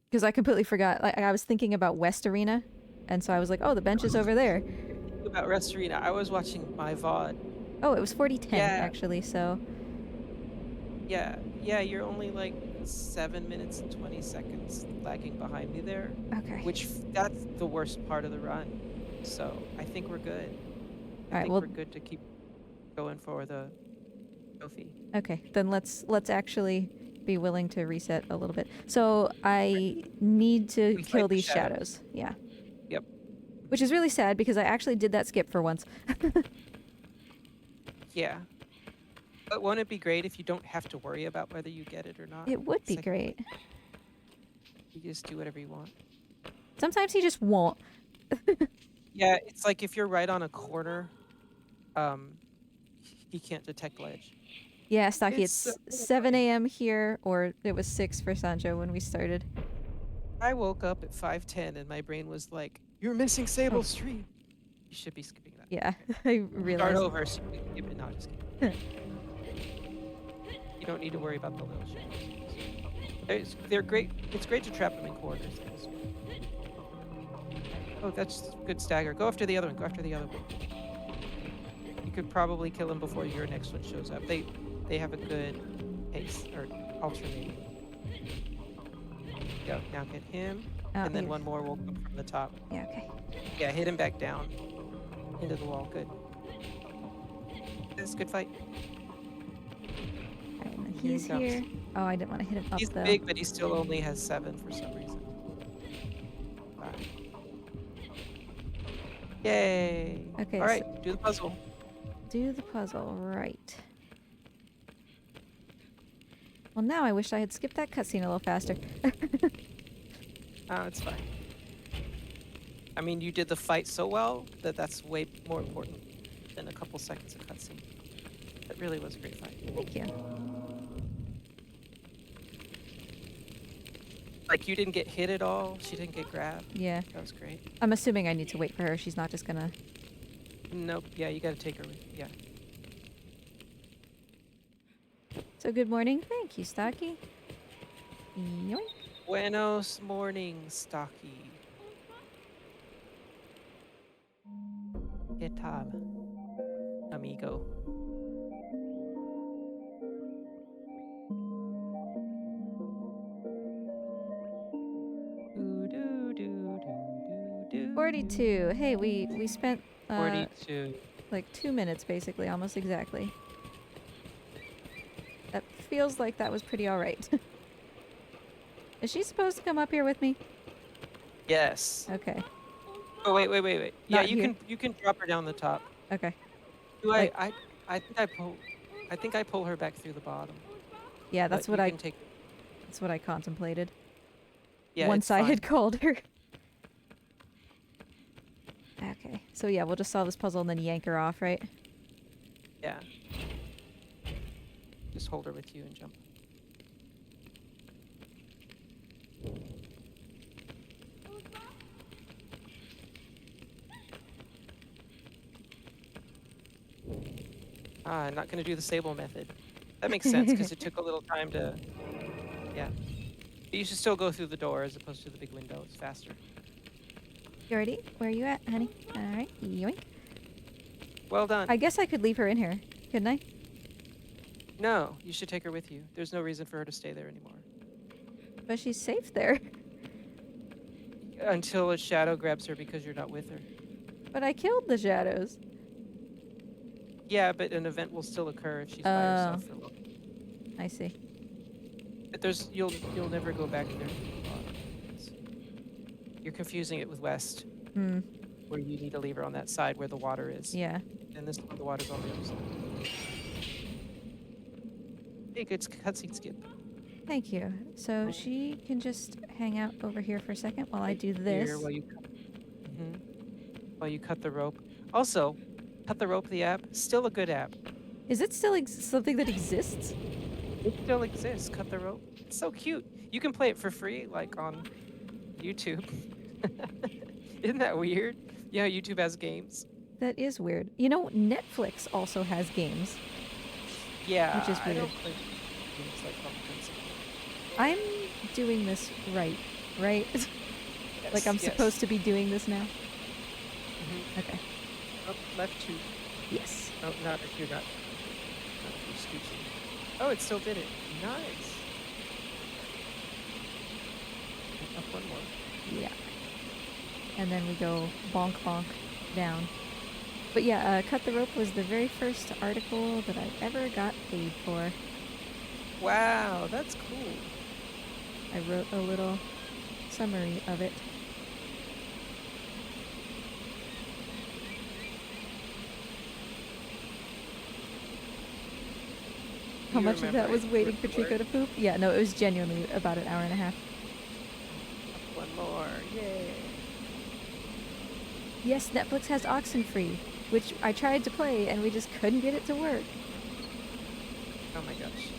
Because I completely forgot. Like, I was thinking about West Arena, and so I was like, oh, the bench is over there. About Rest Arena, I was watching my VOD. Oh, it was 4010, Yeah. actually, so... Yeah, you're only like 7 minutes and 20 seconds lagging behind me there. Okay. Which, that's the worst part of the run. So, I think we're good. I think we're good to keep going for the trophy. Okay, then let's actually be willing to reset a little bit. So I need to kill these shadows. Yeah. Yep. Which is really sad because I actually did that skip for once. Yeah. But won't it be great if you don't have to worry about whether you get it or not? It would be great. You just do whatever you want. Sometimes he just won't. Yeah, it's like if you're right on a corner, he can't detect ledge. Yeah, Stocky, it's 7 a.m. here, or it was 6 for Sancho when we started. I woke up at 5:10 and my brain was like, "You're missing Sable's stream. You should be skipping that." Yeah, I realized. Start over so you can skip it. No, just kidding. You don't need to worry about the little shadows. They're great. It's great to trap them in corners. Oh, that's good stagger. Go after the other one. Go after the other one. You could probably kill him before your next one shows up. They have a good pace, or alternating. Go, now get him, and then one more will come from the top. Yeah, okay. Yeah, hit him back down. Into the wall, good. This is a good fight. Alright, and he's here. Oh, I didn't want to hit him up, though. He's big, but he still only has 7 for some reason. 5. Yay! Okay, alright, so do the puzzle. Do the puzzle, right. Well, now I wish I had skipped that cutscene a little faster. Oh, it's fine. I mean, you did the fight so well that that's way more important than a couple seconds of cutscene. It really was a great fight. Thank you. Like, you didn't get hit at all. She didn't get grabbed. Yeah. That was great. I'm assuming I need to wait for her. She's not just gonna... Nope. Yeah, you gotta take her with you. Yeah. So good morning. Thank you, Stocky. Yoink. Buenos morning, Stocky. ¿Qué tal, amigo? Do, do, do, do, do. 42. Hey, we spent 42. like 2 minutes basically, almost exactly. That feels like that was pretty alright. Is she supposed to come up here with me? Yes. Okay. Oh wait. Yeah, Not here. you can drop her down the top. Okay. Do Like- I think I pull her back through the bottom. Yeah, that's But what you I can take... that's what I contemplated. Yeah, Once it's I fine. had called her. Okay. So yeah, we'll just solve this puzzle and then yank her off, right? Yeah. Just hold her with you and jump. I'm not going to do the Sable method. That makes sense because it took a little time to... Yeah. But you should still go through the door as opposed to the big window. It's faster. You ready? Where are you at, honey? Alright. Yoink. Well done. I guess I could leave her in here, couldn't I? No, you should take her with you. There's no reason for her to stay there anymore. But she's safe there. Until a shadow grabs her because you're not with her. But I killed the shadows. Yeah, but an event will still occur if she's by herself for long. I see. But you'll never go back there. You're confusing it with West, where you need to leave her on that side where the water is. Yeah. And this one, the water's on the other side. Hey, good cutscene skip. Thank you. So she can just hang out over here for a second while I do this. Here, while you cut the rope. Also, Cut the Rope, the app, still a good app. Is it still something that exists? It still exists, Cut the Rope. It's so cute. You can play it for free, like on YouTube. Isn't that weird? Yeah, YouTube has games. That is weird. You know, Netflix also has games. Yeah, which is weird. I don't play games like Final Fantasy. I'm doing this right? Yes, Like I'm yes. supposed to be doing this now? Okay. Oh, left 2. Yes. Oh, not if you're not. Not if you're scooching. Oh, it still did it. Nice. Up one more. Yeah. And then we go bonk bonk down. But yeah, Cut the Rope was the very first article that I ever got paid for. Wow, that's cool. I wrote a little summary of it. How much of that was waiting for Trico to poop? Yeah, no, it was genuinely about an hour and a half. One more, yay. Yes, Netflix has Oxenfree, which I tried to play and we just couldn't get it to work. Oh my gosh.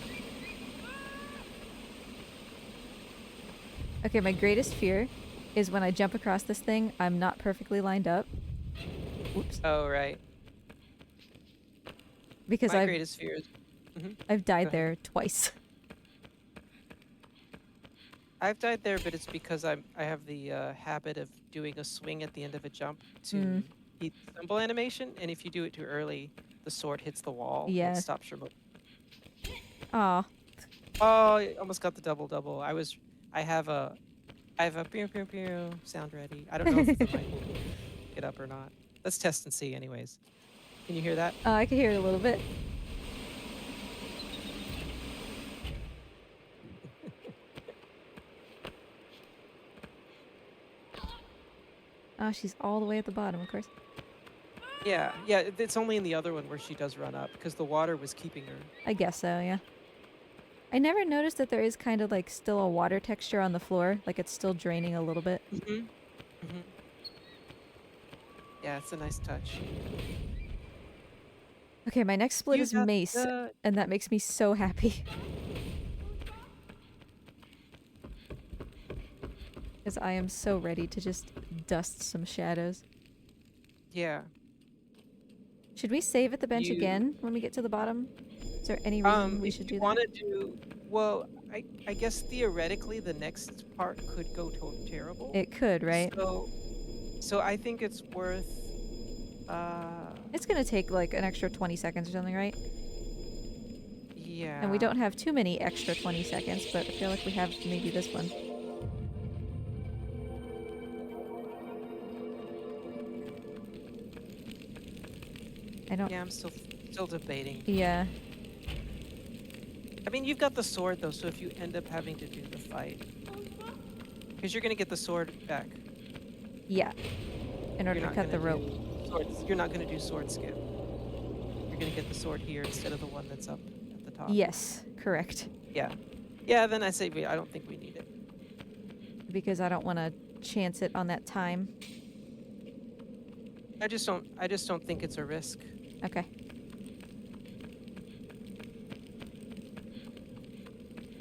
Okay, my greatest fear is when I jump across this thing, I'm not perfectly lined up. Whoops. Oh, right. Because my greatest fear is... I've died there twice. I've died there, but it's because I have the habit of doing a swing at the end of a jump to beat the stumble animation, and if you do it too early, the sword hits the wall and it stops your movement. Aw. Oh, I almost got the double. I have a pew pew pew sound ready. I don't know if the mic will get up or not. Let's test and see anyways. Can you hear that? I can hear it a little bit. Oh, she's all the way at the bottom, of course. Yeah, it's only in the other one where she does run up, because the water was keeping her. I guess so, yeah. I never noticed that there is kind of like still a water texture on the floor, like it's still draining a little bit. Yeah, it's a nice touch. Okay, my next split is Mace, and that makes me so happy. Because I am so ready to just dust some shadows. Yeah. Should we save at the bench again when we get to the bottom? Is there any reason we should do that? Well, I guess theoretically the next part could go terrible. It could, right? So I think it's worth... It's gonna take like an extra 20 seconds or something, right? Yeah. And we don't have too many extra 20 seconds, but I feel like we have maybe this one. Yeah, I'm still debating. Yeah. I mean, you've got the sword though, so if you end up having to do the fight, because you're gonna get the sword back. Yeah. In order to cut the rope. You're not gonna do sword skip. You're gonna get the sword here instead of the one that's up at the top. Yes, correct. Yeah. Yeah, then I say I don't think we need it. Because I don't want to chance it on that time. I just don't think it's a risk. Okay.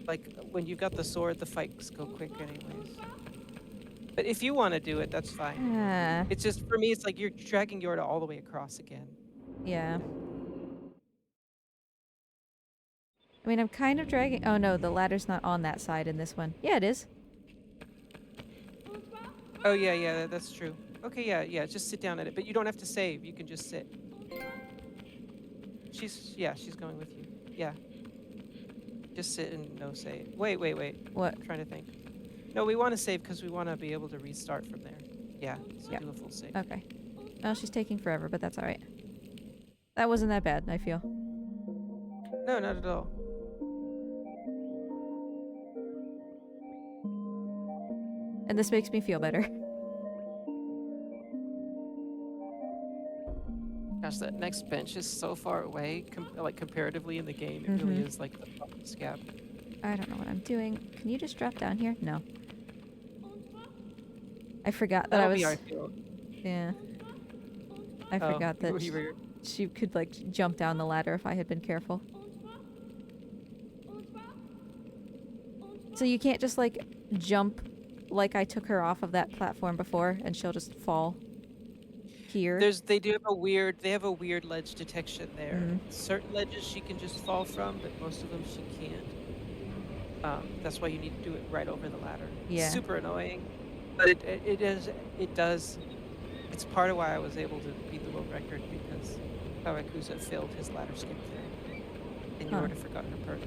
Like, when you've got the sword, the fights go quick anyways. But if you want to do it, that's fine. It's just, for me, it's like you're dragging Yorda all the way across again. Yeah. I mean, I'm kind of dragging... Oh, no, the ladder's not on that side in this one. Yeah, it is. Oh, yeah, that's true. Okay, yeah, just sit down at it. But you don't have to save. You can just sit. She's going with you. Yeah. Just sit and no save. Wait. What? I'm trying to think. No, we want to save because we want to be able to restart from there. Yeah, so do a full save. Okay. Well, she's taking forever, but that's alright. That wasn't that bad, I feel. No, not at all. And this makes me feel better. Gosh, gosh, that next bench is so far away, like comparatively in the game. It really is like the farthest gap. I don't know what I'm doing. Can you just drop down here? No. I forgot that I was... Be our field. Yeah. I forgot that she could, like, jump down the ladder if I had been careful. So you can't just, like, jump like I took her off of that platform before and she'll just fall here? They have a weird ledge detection there. Certain ledges she can just fall from, but most of them she can't. That's why you need to do it right over the ladder. Yeah. It's super annoying, but it does. It's part of why I was able to beat the world record, because Kawakusa failed his ladder skip there, and you would have forgotten her perk.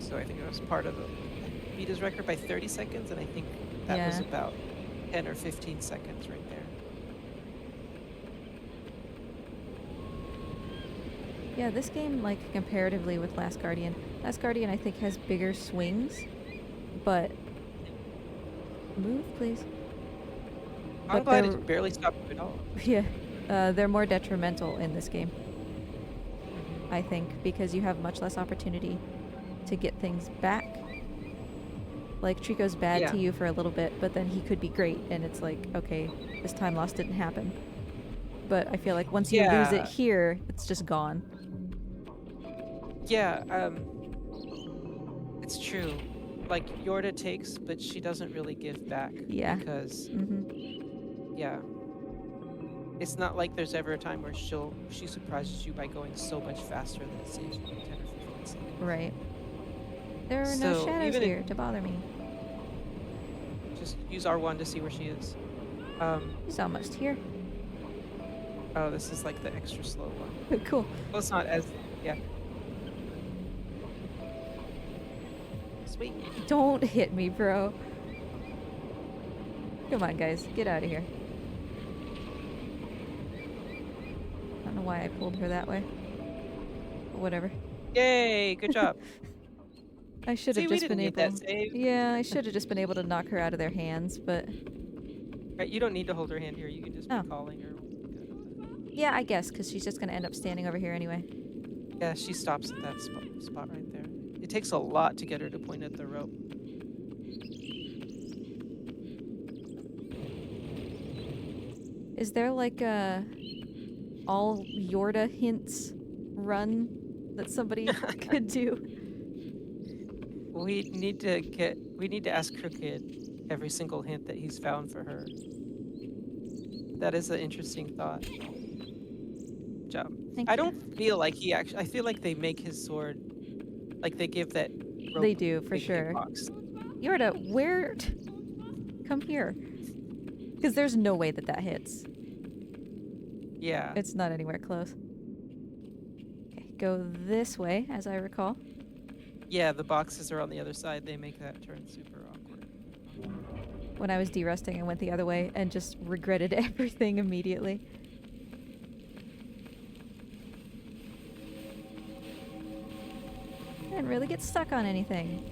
So I think it was part of beat his record by 30 seconds, and I think that was about 10 or 15 seconds right there. Yeah, this game, like, comparatively with Last Guardian I think has bigger swings, but... Move, please. I'm glad it barely stopped at all. Yeah, they're more detrimental in this game, I think, because you have much less opportunity to get things back. Like, Trico's bad to you for a little bit, but then he could be great, and it's like, okay, this time loss didn't happen. But I feel like once you lose it here, it's just gone. Yeah, it's true. Like, Yorda takes, but she doesn't really give back. Yeah. Because, yeah. It's not like there's ever a time where she surprises you by going so much faster that it saves you 10 or 15 seconds. Right. There are no shadows here to bother me. Just use R1 to see where she is. She's almost here. Oh, this is like the extra slow one. Cool. Well, it's not as... Yeah. Sweet. Don't hit me, bro. Come on, guys. Get out of here. I don't know why I pulled her that way. But whatever. Yay! Good job. I should have just been able... Yeah, I should have just been able to knock her out of their hands, but... Right, you don't need to hold her hand here. You can just be calling her. Yeah, I guess, because she's just going to end up standing over here anyway. Yeah, she stops at that spot right there. It takes a lot to get her to point at the rope. Is there like a all Yorda hints run that somebody could do? We need to ask Crooked every single hint that he's found for her. That is an interesting thought. Good job. I don't feel like I feel like they make his sword, like they give that rope. They do, for sure. Yorda, where? Come here. Because there's no way that hits. Yeah. It's not anywhere close. Okay, go this way, as I recall. Yeah, the boxes are on the other side. They make that turn super awkward. When I was derusting, I went the other way and just regretted everything immediately. I didn't really get stuck on anything.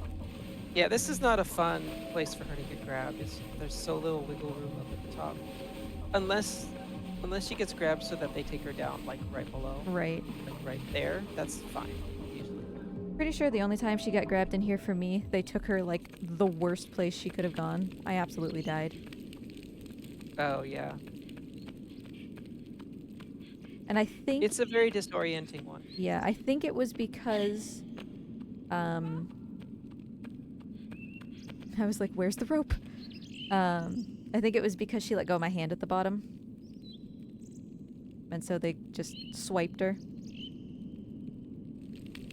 Yeah, this is not a fun place for her to get grabbed. There's so little wiggle room up at the top. Unless she gets grabbed so that they take her down, like right below. Right. Like right there, that's fine, usually. Pretty sure the only time she got grabbed in here for me, they took her like the worst place she could have gone. I absolutely died. Oh, yeah. And I think... It's a very disorienting one. Yeah, I think it was because... I was like, where's the rope? I think it was because she let go of my hand at the bottom. And so they just swiped her.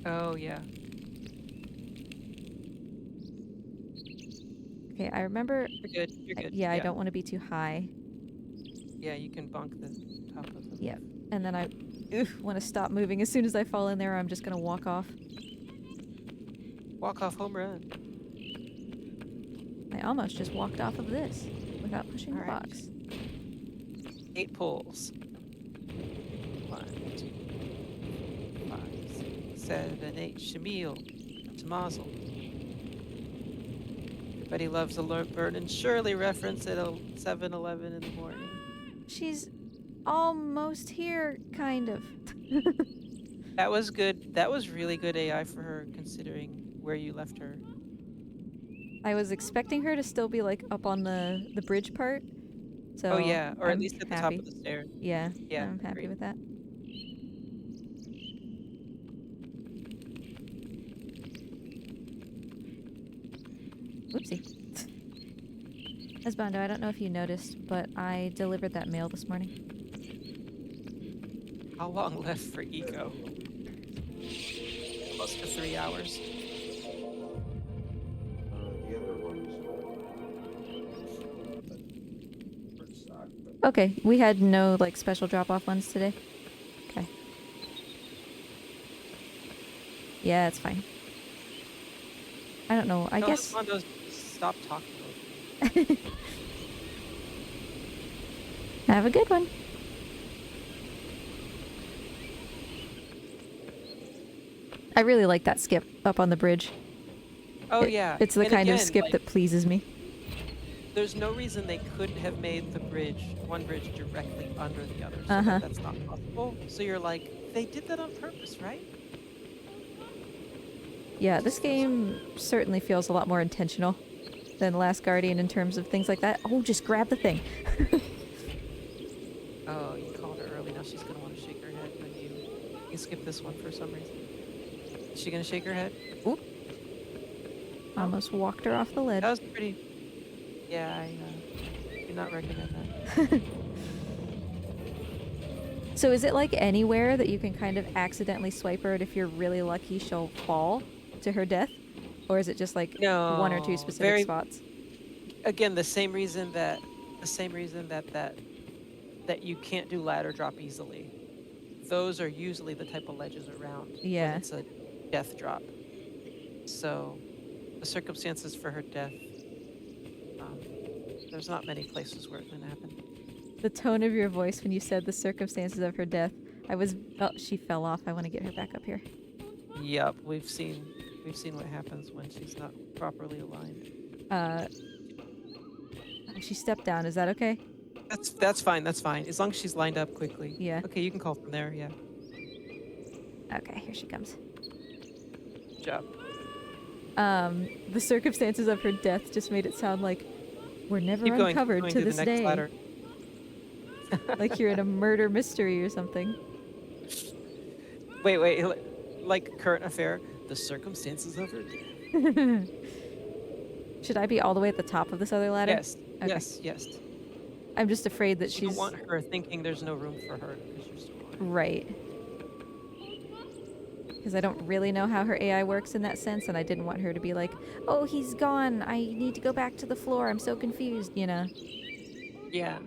Oh, yeah. Okay, I remember... You're good, you're good. Yeah, I don't want to be too high. Yeah, you can bunk the top of it. Yeah, and then I want to stop moving as soon as I fall in there, or I'm just going to walk off. Walk off home run. I almost just walked off of this without pushing the box. 8 pulls. 1, 2, 5, 6, 7, 8. Shamil. Tamazel. Betty loves a Burn and Shirley reference at 7:11 in the morning. She's almost here, kind of. That was good. That was really good AI for her, considering where you left her. I was expecting her to still be like up on the bridge part. So oh yeah, or I'm at least at the top of the stairs. Yeah, Yeah, I'm happy great. with that. Whoopsie. Esbondo, I don't know if you noticed, but I delivered that mail this morning. How long left for ICO? Close to 3 hours. The other ones Okay, we had no like special drop-off ones today. Okay. Yeah, it's fine. I don't know. I guess. Esbondo, stop talking over me. Have a good one. I really like that skip up on the bridge. Oh yeah, It's the and kind again, of skip like, that pleases me. there's no reason they couldn't have made the one bridge directly under the other, so Uh-huh. that's not possible. So you're like, they did that on purpose, right? Yeah, this game certainly feels a lot more intentional than Last Guardian in terms of things like that. Oh, just grab the thing. Oh, you called her early. Now she's gonna want to shake her head when you skip this one for some reason. Is she gonna shake her head? Oop. Almost walked her off the lid. That was pretty. Yeah, I do not recommend that. So is it like anywhere that you can kind of accidentally swipe her, and if you're really lucky, she'll fall to her death? Or is it just like one or two specific spots? Again, the same reason that you can't do ladder drop easily. Those are usually the type of ledges around when it's a death drop. So the circumstances for her death, there's not many places where it can happen. The tone of your voice when you said the circumstances of her death, oh, she fell off. I want to get her back up here. Yep, we've seen what happens when she's not properly aligned. She stepped down. Is that okay? That's fine. That's fine. As long as she's lined up quickly. Yeah. Okay, you can call from there. Yeah. Okay, here she comes. Good job. The circumstances of her death just made it sound like we're never Keep uncovered going to the this next day. ladder. Like you're in a murder mystery or something. Wait. Like current affair, the circumstances of her death. Should I be all the way at the top of this other ladder? Yes. Okay. Yes. I'm just afraid that you don't want her thinking there's no room for her because you're so alive. Right. Because I don't really know how her AI works in that sense, and I didn't want her to be like, oh, he's gone. I need to go back to the floor. I'm so confused, you know? Yeah.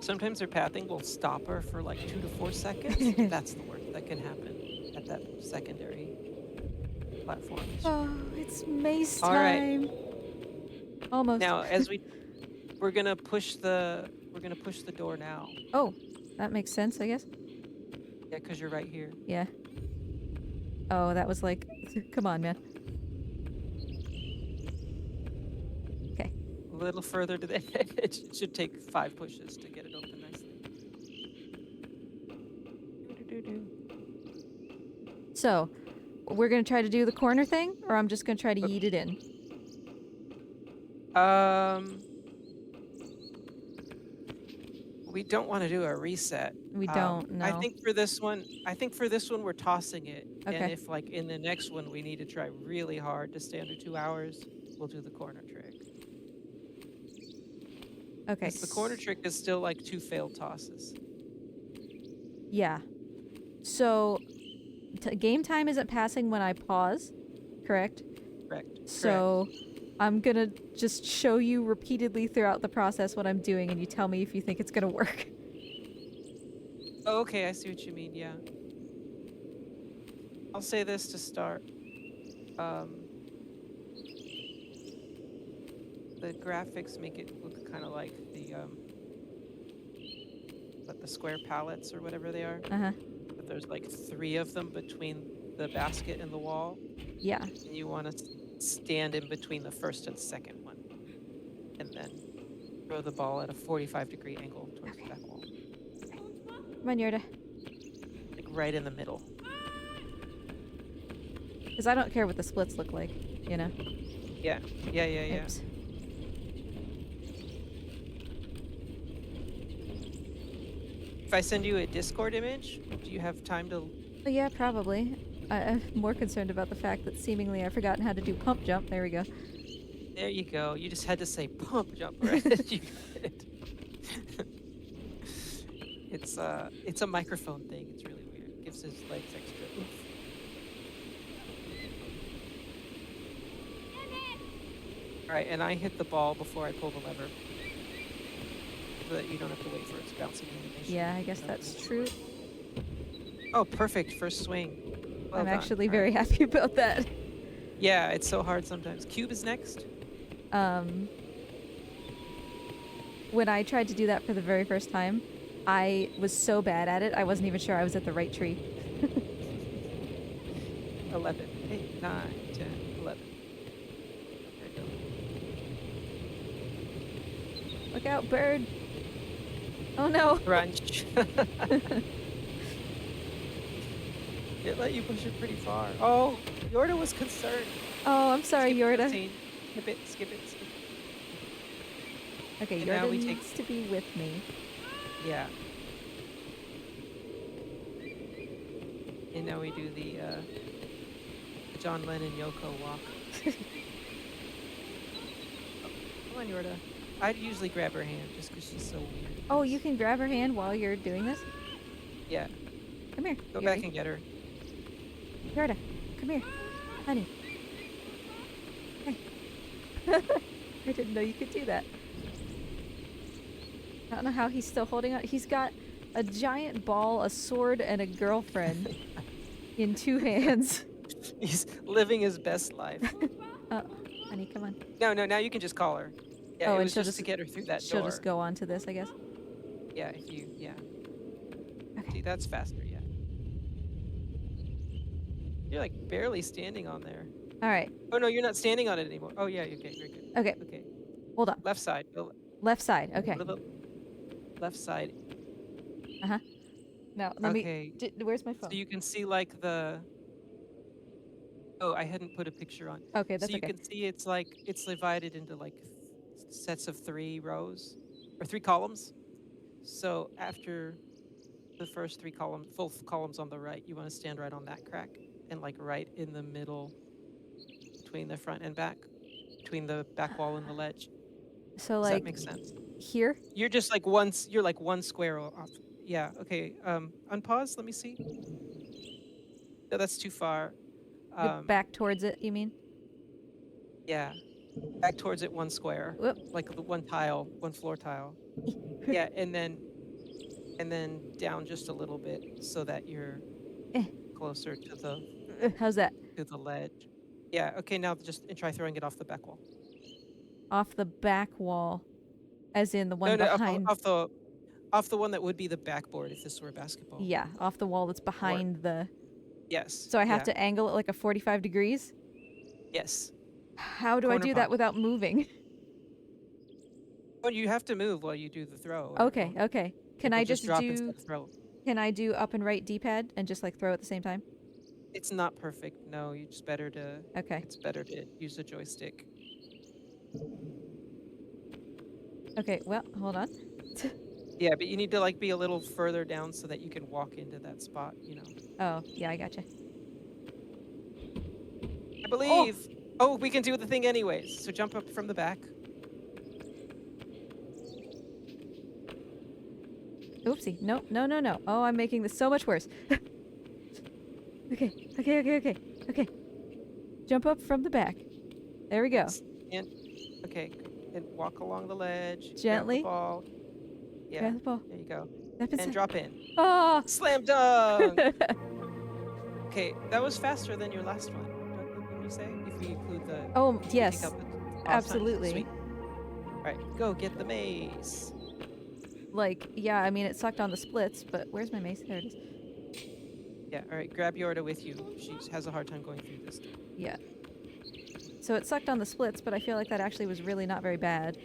Sometimes her pathing will stop her for like 2 to 4 seconds. That's the worst that can happen at that secondary platform. Oh, it's mace time. All right. Almost. Now, we're gonna push the door now. Oh, that makes sense, I guess. Yeah, because you're right here. Yeah. Oh, that was like, come on, man. Okay. A little further to the edge. It should take 5 pushes to get it open nicely. So, we're gonna try to do the corner thing, or I'm just gonna try to yeet it in? We don't want to do a reset. We don't, no. I think for this one we're tossing it. Okay. And if like in the next one we need to try really hard to stay under 2 hours, we'll do the corner trick. Okay. The corner trick is still like 2 failed tosses. Yeah. So, game time isn't passing when I pause, correct? Correct. So, I'm gonna just show you repeatedly throughout the process what I'm doing, and you tell me if you think it's gonna work. Oh, okay, I see what you mean, yeah. I'll say this to start. The graphics make it look kind of like the the square pallets or whatever they are. Uh-huh. But there's like 3 of them between the basket and the wall. Yeah. And you want to stand in between the first and second one. And then throw the ball at a 45-degree angle towards the back wall. Come on, Yorda. Like right in the middle. Because I don't care what the splits look like, you know? Yeah. Oops. If I send you a Discord image, do you have time to... Oh, yeah, probably. I'm more concerned about the fact that seemingly I've forgotten how to do pump jump. There we go. There you go. You just had to say pump jump, right? You got it. It's a microphone thing. It's really weird. It gives his legs extra oomph. All right, and I hit the ball before I pull the lever, so that you don't have to wait for its bouncing animation. Yeah, I guess that's true. Oh, perfect. First swing. Well I'm done. actually very happy about that. Yeah, it's so hard sometimes. Cube is next. When I tried to do that for the very first time, I was so bad at it, I wasn't even sure I was at the right tree. 11, 8, 9, 10, 11. There you go. Look out, bird. Oh no. Crunch. It let you push it pretty far. Oh, Yorda was concerned. Oh, I'm sorry, Yorda. Skip it, skip it, skip it. Okay, And now Yorda we needs to be with me. Yeah. And now we do the John Lennon Yoko walk. Oh, come on, Yorda. I'd usually grab her hand just because she's so weird. Oh, you can grab her hand while you're doing this? Yeah. Come here. Go back and get her. Yorda, come here. Honey. Hey. I didn't know you could do that. I don't know how he's still holding on. He's got a giant ball, a sword, and a girlfriend in 2 hands. He's living his best life. Honey, come on. No, now you can just call her. Yeah, Oh, it and was she'll just to get her through that She'll door. just go on to this, I guess. Yeah, if you, yeah. Okay. See, that's faster, yeah. You're like barely standing on there. All right. Oh, no, you're not standing on it anymore. Oh, yeah, okay, very good. Okay. Okay. Hold on. Left side. Go Left side. Okay. left side. Uh-huh. Now, let Okay. me... where's my phone? So you can see like the... Oh, I hadn't put a picture on. Okay, that's so you okay. can see it's like, it's divided into like sets of 3 rows, or 3 columns. So after the first 3 columns, full columns on the right, you want to stand right on that crack and like right in the middle between the front and back, between the back wall and the ledge. So Does like that make sense? here? You're just like you're like 1 square off. Yeah, okay. Unpause, let me see. No, that's too far. Back towards it, you mean? Yeah. Back towards it 1 square. Whoop. Like the 1 tile, 1 floor tile. Yeah, and then down just a little bit so that you're closer to the how's that? To the ledge. Yeah, okay, now just try throwing it off the back wall. Off the back wall. As in the one behind... off the one that would be the backboard if this were basketball. Yeah, off the wall that's behind the... Yes. So I have to angle it like a 45 degrees? Yes. How do I do that without moving? Well, you have to move while you do the throw. Okay, okay. Can I just drop do... instead of throw. Can I do up and right D-pad and just like throw at the same time? It's not perfect. No, it's better to... Okay. It's better to use a joystick. Okay, well, hold on. Yeah, but you need to like be a little further down so that you can walk into that spot, you know. Oh, yeah, I gotcha. I believe... Oh, we can do the thing anyways. So jump up from the back. Oopsie. No, no, no, no. Oh, I'm making this so much worse. Okay. Jump up from the back. There we go. And okay, and walk along the ledge. Gently. Grab the ball. Yeah. Grab the ball. There you go. Step And inside. drop in. Oh! Slam dunk! Okay, that was faster than your last one. Wouldn't you say? If we include the... Oh, yes. Awesome. Absolutely. Sweet. All right, go get the mace. Like, yeah, I mean, it sucked on the splits, but where's my mace? There it is. Yeah, all right, grab Yorda with you. She has a hard time going through this door. Yeah. So it sucked on the splits, but I feel like that actually was really not very bad.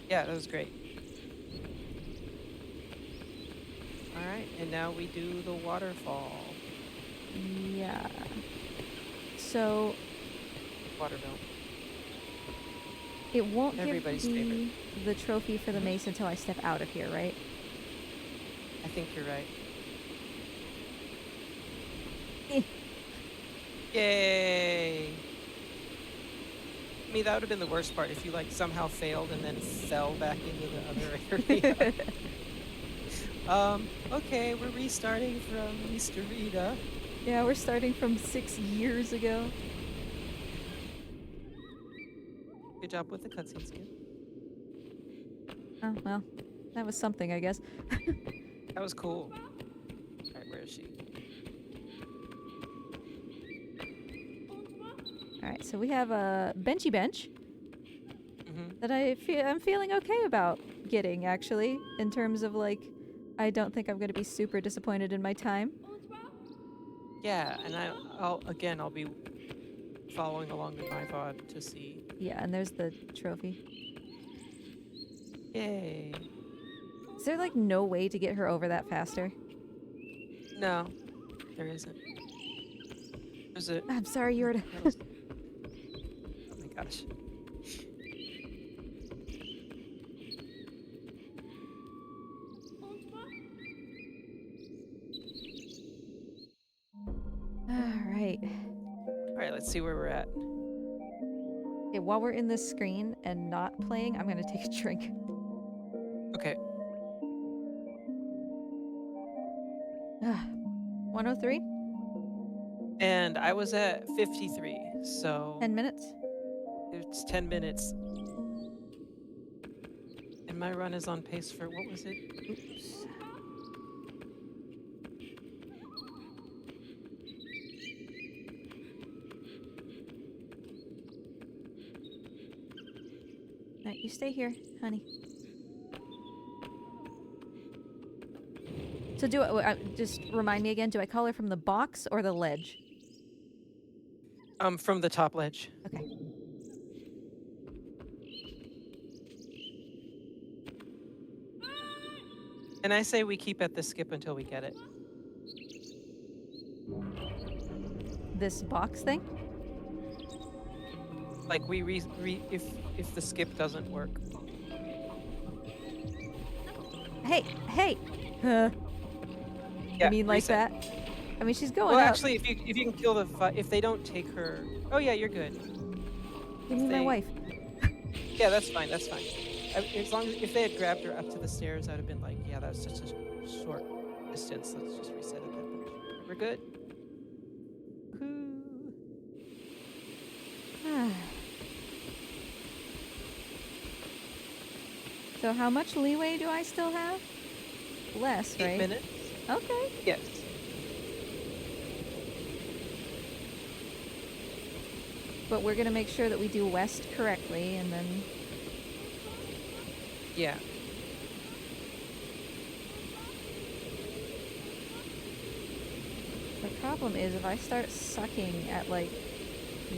Yeah, that was great. All right, and now we do the waterfall. Yeah. So Watermill. it won't Everybody's give me favorite. the trophy for the mace until I step out of here, right? I think you're right. Eh. Yay! I mean, that would have been the worst part if you like somehow failed and then fell back into the other area. Okay, we're restarting from Mr. Rita. Yeah, we're starting from 6 years ago. Good job with the cutscene skin. Oh, well, that was something, I guess. That was cool. Alright, where is she? Alright, so we have a benchy bench that I'm feeling okay about getting, actually, in terms of, like, I don't think I'm going to be super disappointed in my time. Yeah, and I'll be following along with my VOD to see. Yeah, and there's the trophy. Yay. Is there, like, no way to get her over that faster? No, there isn't. There's a... I'm sorry, Yorda. Oh my gosh. Alright. Alright, let's see where we're at. Okay, while we're in this screen and not playing, I'm gonna take a drink. Okay. 103? And I was at 53, so... 10 minutes? It's 10 minutes. And my run is on pace for, what was it? Oops. Alright, you stay here, honey. So just remind me again, do I call her from the box or the ledge? From the top ledge. Okay. And I say we keep at the skip until we get it. This box thing? Like we if the skip doesn't work. Hey! Yeah, you mean like reset. that? I mean, she's going Well, up. actually, if you can kill if they don't take her... Oh yeah, you're good. Give me my wife. Yeah, that's fine, that's fine. As long as if they had grabbed her up to the stairs, I'd have been like, yeah, that's such a short distance. Let's just reset it then. We're good. So how much leeway do I still have? Less, 8 right? minutes. Okay. Yes. But we're gonna make sure that we do west correctly, and then... Yeah. The problem is if I start sucking at, like,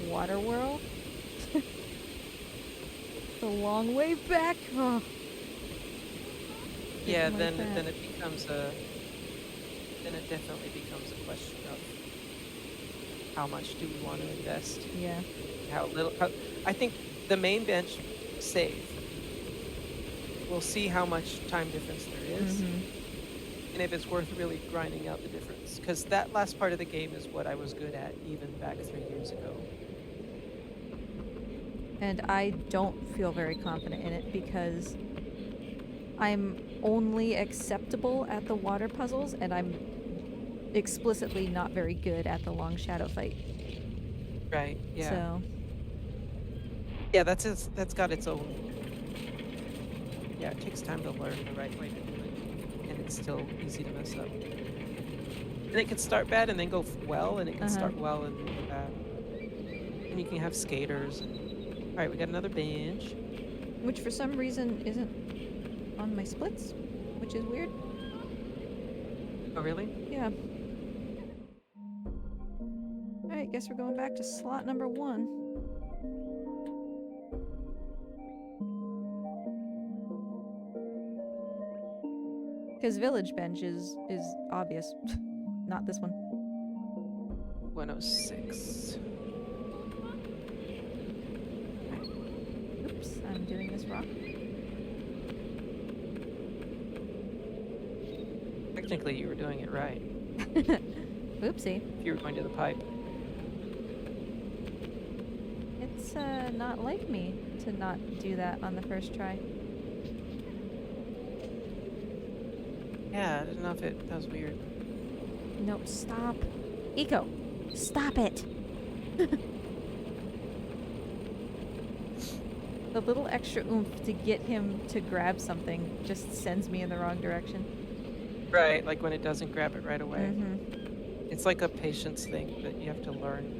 Waterworld... It's a long way back! Oh. Yeah, then it becomes a... Then it definitely becomes a question of how much do we want to invest? Yeah. How little... I think the main bench save. We'll see how much time difference there is. And if it's worth really grinding out the difference. Because that last part of the game is what I was good at even back 3 years ago. And I don't feel very confident in it because I'm only acceptable at the water puzzles and I'm explicitly not very good at the long shadow fight. Right, yeah. So... Yeah, that's got its own... Yeah, it takes time to learn the right way to do it. And it's still easy to mess up. And it can start bad and then go well, and it can start well and then go bad. And you can have skaters. And... Alright, we got another bench. Which for some reason isn't on my splits, which is weird. Oh, really? Yeah. Alright, guess we're going back to slot number 1. Because village bench is obvious. Not this one. 106. Oops, I'm doing this wrong. Technically, you were doing it right. Oopsie. If you were going to the pipe. It's not like me to not do that on the first try. Yeah, I didn't know if that was weird. No, stop. ICO, stop it. The little extra oomph to get him to grab something just sends me in the wrong direction. Right, like when it doesn't grab it right away. Mm-hmm. It's like a patience thing that you have to learn it.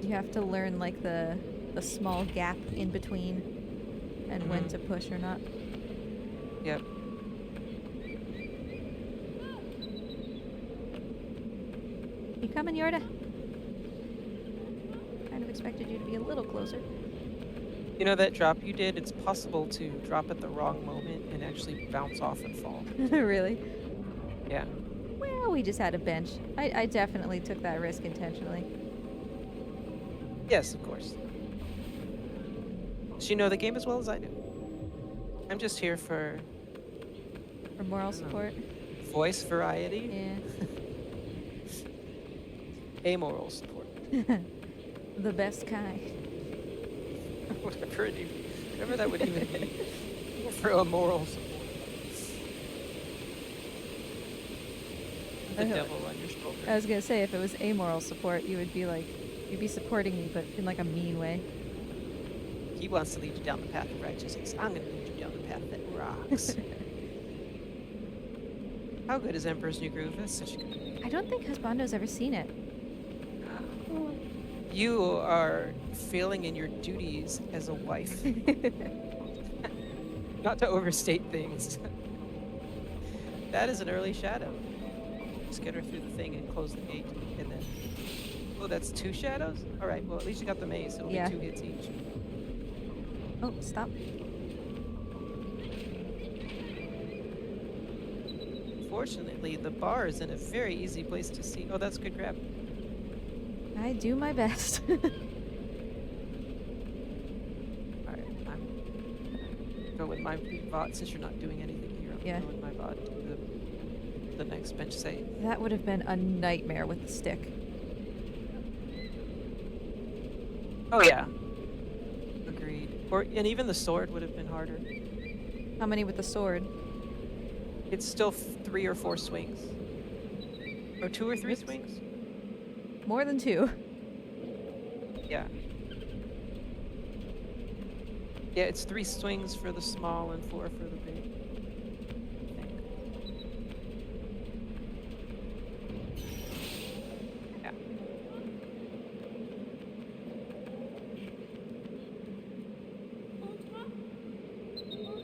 You have to learn like the small gap in between and when to push or not. Yep. You coming, Yorda? Kind of expected you to be a little closer. You know that drop you did? It's possible to drop at the wrong moment and actually bounce off and fall. Really? Yeah. Well, we just had a bench. I definitely took that risk intentionally. Yes, of course. Does she know the game as well as I do? I'm just here for moral support. Voice variety. Yeah. Amoral support. The best kind. Whatever that would even be. For a moral support. The devil on your shoulder. I was gonna say, if it was amoral support, you'd be supporting me, but in like a mean way. He wants to lead you down the path of righteousness. I'm gonna lead you down the path that rocks. How good is Emperor's New Groove? That's such a good movie. I don't think Husbando's ever seen it. You are failing in your duties as a wife. Not to overstate things. That is an early shadow. Just get her through the thing and close the gate, and then... Oh, that's 2 shadows? Alright, well at least you got the mace. It'll be 2 hits each. Oh, stop. Fortunately, the bar is in a very easy place to see. Oh, that's a good grab. I do my best. Alright, I'm gonna go with my VOD since you're not doing anything here. I'm Yeah. going with my VOD to the next bench save. That would have been a nightmare with the stick. Oh yeah. Agreed. And even the sword would have been harder. How many with the sword? It's still 3 or 4 swings. Or 2 or 3 Oops. swings? More than 2. Yeah. Yeah, it's 3 swings for the small and 4 for the big. I think. Yeah.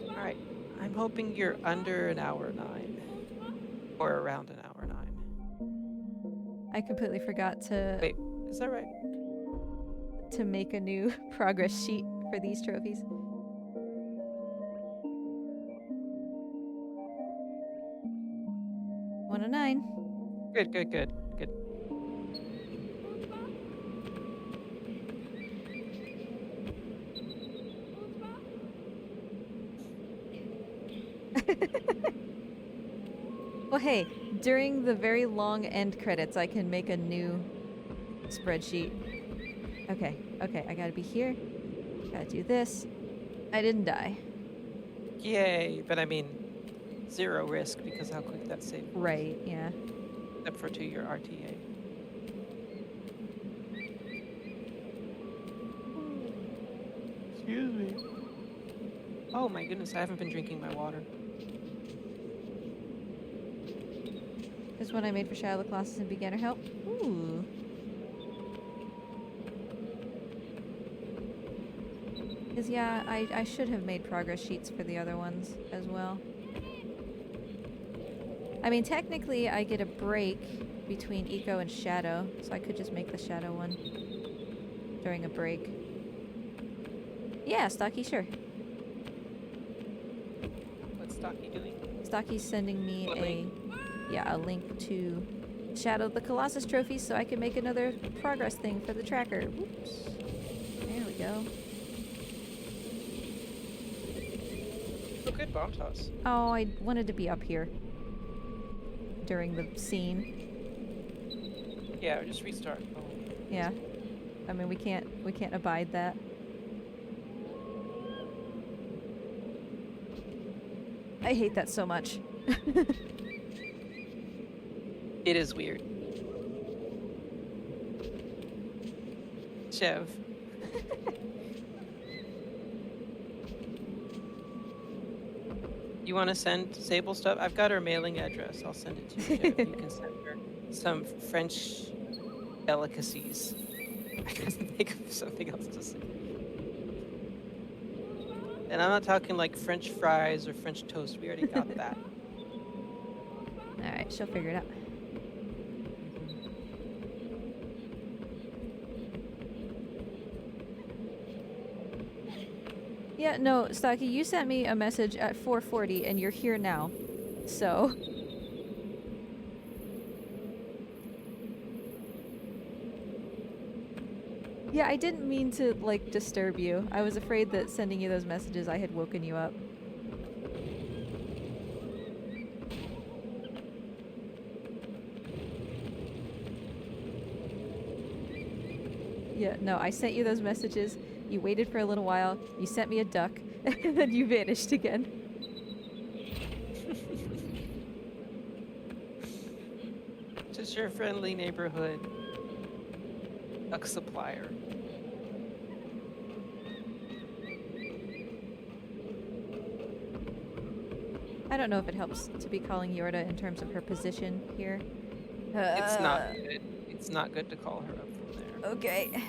Alright. I'm hoping you're under an hour 9. Or around an hour 9. I completely forgot to Wait, is that right? to make a new progress sheet for these trophies. 109. Good, good, good, good. Well, hey, during the very long end credits, I can make a new spreadsheet. Okay, I gotta be here. Gotta do this. I didn't die. Yay, but I mean, 0 risk because how quick that save was. Right, yeah. Except for to your RTA. Excuse me. Oh my goodness, I haven't been drinking my water. This one I made for Shiloh classes and beginner help. Ooh. Because, yeah, I should have made progress sheets for the other ones as well. I mean, technically, I get a break between Eco and Shadow, so I could just make the Shadow one during a break. Yeah, Stocky, sure. What's Stocky doing? Stocky's sending me a link to Shadow the Colossus trophy so I can make another progress thing for the tracker. Oops. There we go. Oh, good bomb toss. Oh, I wanted to be up here during the scene. Yeah, just restart. Oh. Yeah. I mean, we can't abide that. I hate that so much. It is weird. Chev. You want to send Sable stuff? I've got her mailing address. I'll send it to you, Chev. You can send her some French delicacies. I couldn't think of something else to say. And I'm not talking like French fries or French toast. We already got that. Alright, she'll figure it out. Yeah, no, Stocky, you sent me a message at 4:40 and you're here now. So... Yeah, I didn't mean to, like, disturb you. I was afraid that sending you those messages I had woken you up. Yeah, no, I sent you those messages. You waited for a little while. You sent me a duck. And then you vanished again. Just your friendly neighborhood duck supplier. I don't know if it helps to be calling Yorda in terms of her position here. It's not good. It's not good to call her up from there. Okay.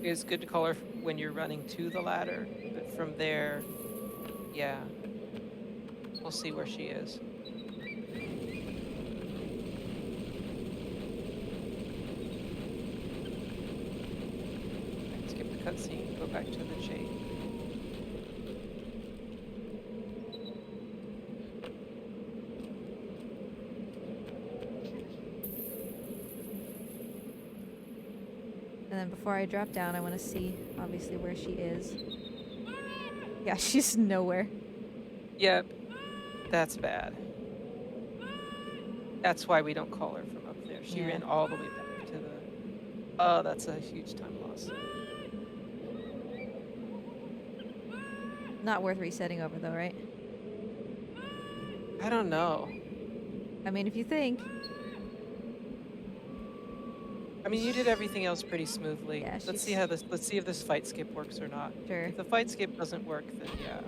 It's good to call her when you're running to the ladder, but from there, yeah. We'll see where she is. Skip the cutscene, go back to the chain. And then before I drop down, I want to see, obviously, where she is. Yeah, she's nowhere. Yep, that's bad. That's why we don't call her from up there. She ran all the way back to the... Oh, that's a huge time loss. Not worth resetting over, though, right? I don't know. I mean, if you think... I mean, you did everything else pretty smoothly. Yeah, let's see how this. Let's see if this fight skip works or not. Sure. If the fight skip doesn't work, then yeah,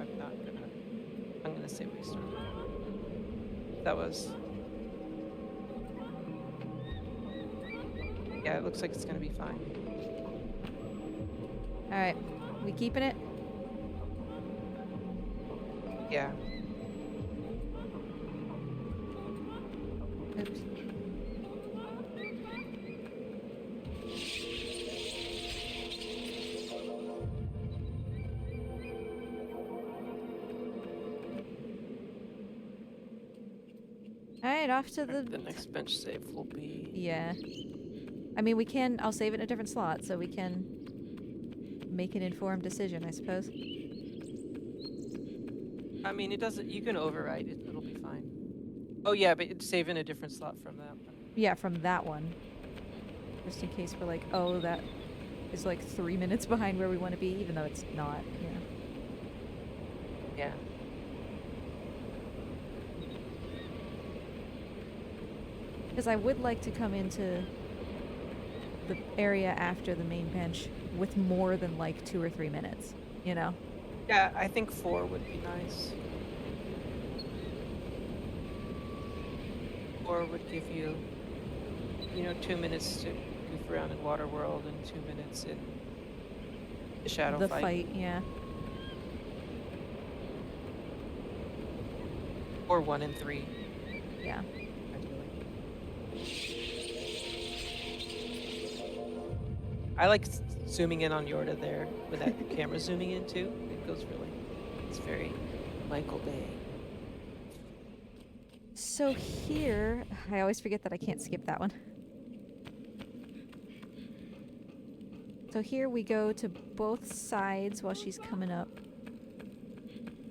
I'm gonna say restart. That was. Yeah, it looks like it's gonna be fine. All right, we keeping it? Yeah. Oops. Alright, off to The next bench save will be... Yeah. I mean, we can... I'll save it in a different slot, so we can make an informed decision, I suppose. I mean, it doesn't... You can override it. It'll be fine. Oh, yeah, but save in a different slot from that one. Yeah, from that one. Just in case we're like, oh, that is like 3 minutes behind where we want to be, even though it's not, you know. Yeah. Because I would like to come into the area after the main bench with more than like 2 or 3 minutes, you know? Yeah, I think 4 would be nice. 4 would give you, 2 minutes to goof around in Waterworld and 2 minutes in the shadow fight. Yeah. Or 1 and 3. Yeah. I like zooming in on Yorda there with that camera zooming in too. It goes really. It's very Michael Bay. So here, I always forget that I can't skip that one. So here we go to both sides while she's coming up.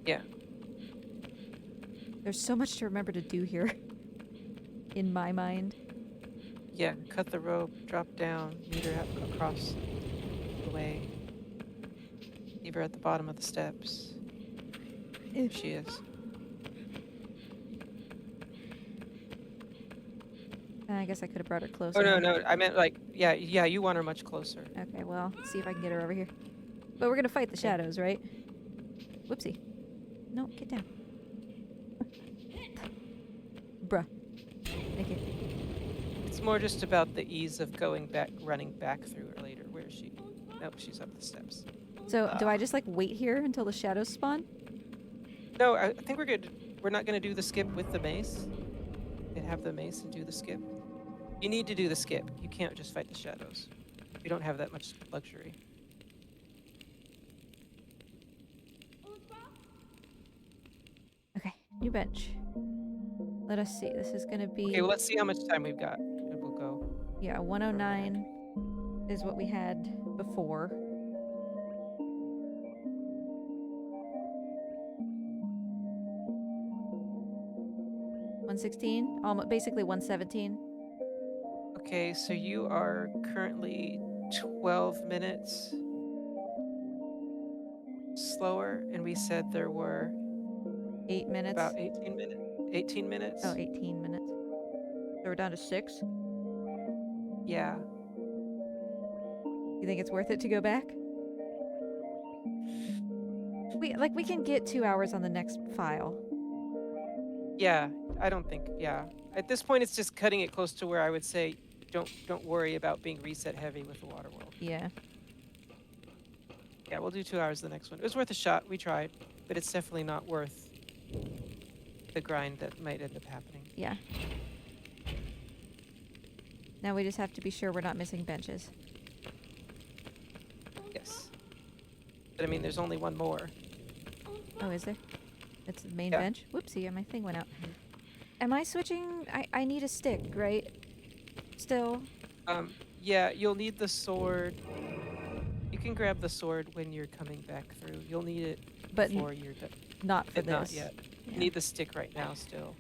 Yeah. There's so much to remember to do here. In my mind. Yeah, cut the rope, drop down, meet her across the way. Leave her at the bottom of the steps. There she is. I guess I could have brought her closer. Oh, no, I meant like, yeah, you want her much closer. Okay, well, let's see if I can get her over here. But we're gonna fight the shadows, right? Whoopsie. No, get down. Bruh. Thank you. It's more just about the ease of running back through her later. Where is she? Nope, she's up the steps. So, do I just, like, wait here until the shadows spawn? No, I think we're good. We're not going to do the skip with the mace. We can have the mace and do the skip. You need to do the skip. You can't just fight the shadows. We don't have that much luxury. Okay, new bench. Let us see. This is gonna be... Okay, well, let's see how much time we've got. And we'll go. Yeah, 109 is what we had before. $116? Almost, basically 117. Okay, so you are currently 12 minutes slower, and we said there were 8 minutes. about 18 minutes. 18 minutes? Oh, 18 minutes. So we're down to 6? Yeah. You think it's worth it to go back? We can get 2 hours on the next file. Yeah, I don't think, yeah. At this point, it's just cutting it close to where I would say, don't worry about being reset heavy with the water world. Yeah. Yeah, we'll do 2 hours the next one. It was worth a shot. We tried, but it's definitely not worth the grind that might end up happening. Yeah. Now we just have to be sure we're not missing benches. Yes. But I mean, there's only one more. Oh, is there? That's the main Yeah. bench? Whoopsie, my thing went out. Am I switching? I need a stick, right? Still? Yeah, you'll need the sword. You can grab the sword when you're coming back through. You'll need it But before you're done. not for But this. not yet. Yeah. You need the stick right now still.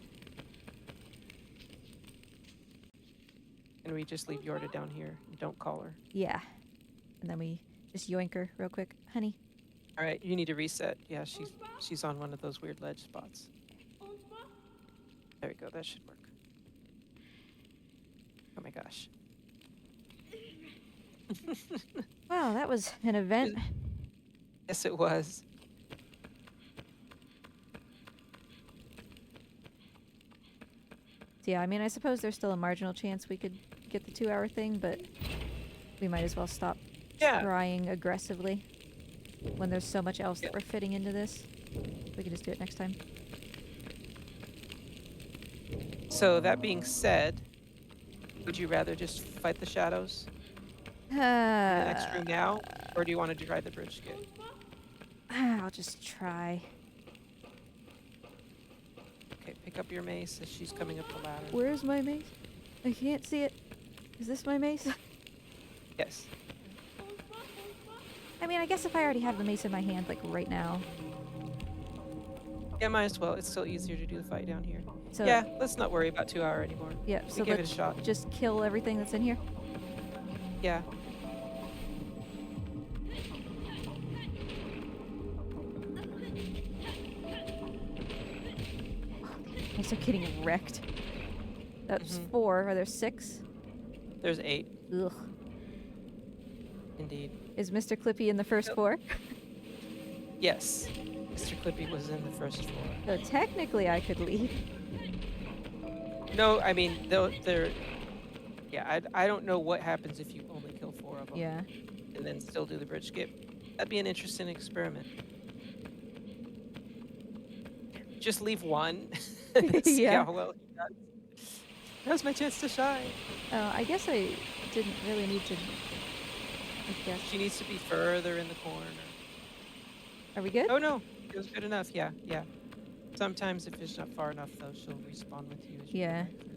And we just leave Yorda down here. Don't call her. Yeah. And then we just yoink her real quick. Honey. All right, you need to reset. Yeah, she's on one of those weird ledge spots. There we go. That should work. Oh my gosh. Wow, that was an event. Yes, it was. Yeah, I mean, I suppose there's still a marginal chance we could get the 2-hour thing, but we might as well stop trying aggressively when there's so much else that we're fitting into this. We can just do it next time. So that being said, would you rather just fight the shadows in the next room now, or do you want to try the bridge skip? I'll just try. Okay, pick up your mace as she's coming up the ladder. Where's my mace? I can't see it. Is this my mace? Yes. I mean, I guess if I already have the mace in my hand, like right now. Yeah, might as well. It's still easier to do the fight down here. So Yeah, let's not worry about 2 hour anymore. yeah, so give it a let's shot. just kill everything that's in here. Yeah. I start getting wrecked. That's 4. Are there 6? There's 8, Ugh. indeed. Is Mr. Clippy in the first 4? Yes. Mr. Clippy was in the first 4. So technically I could leave. No, I mean, they're... Yeah, I don't know what happens if you only kill 4 of them. Yeah. And then still do the bridge skip. That'd be an interesting experiment. Just leave one See Yeah. how well he does. Now's my chance to shine. Oh, I guess I didn't really need to. I guess. She needs to be further in the corner. Are we good? Oh no, it was good enough. Yeah, yeah. Sometimes if it's not far enough, though, she'll respawn with you as you Yeah. go back through.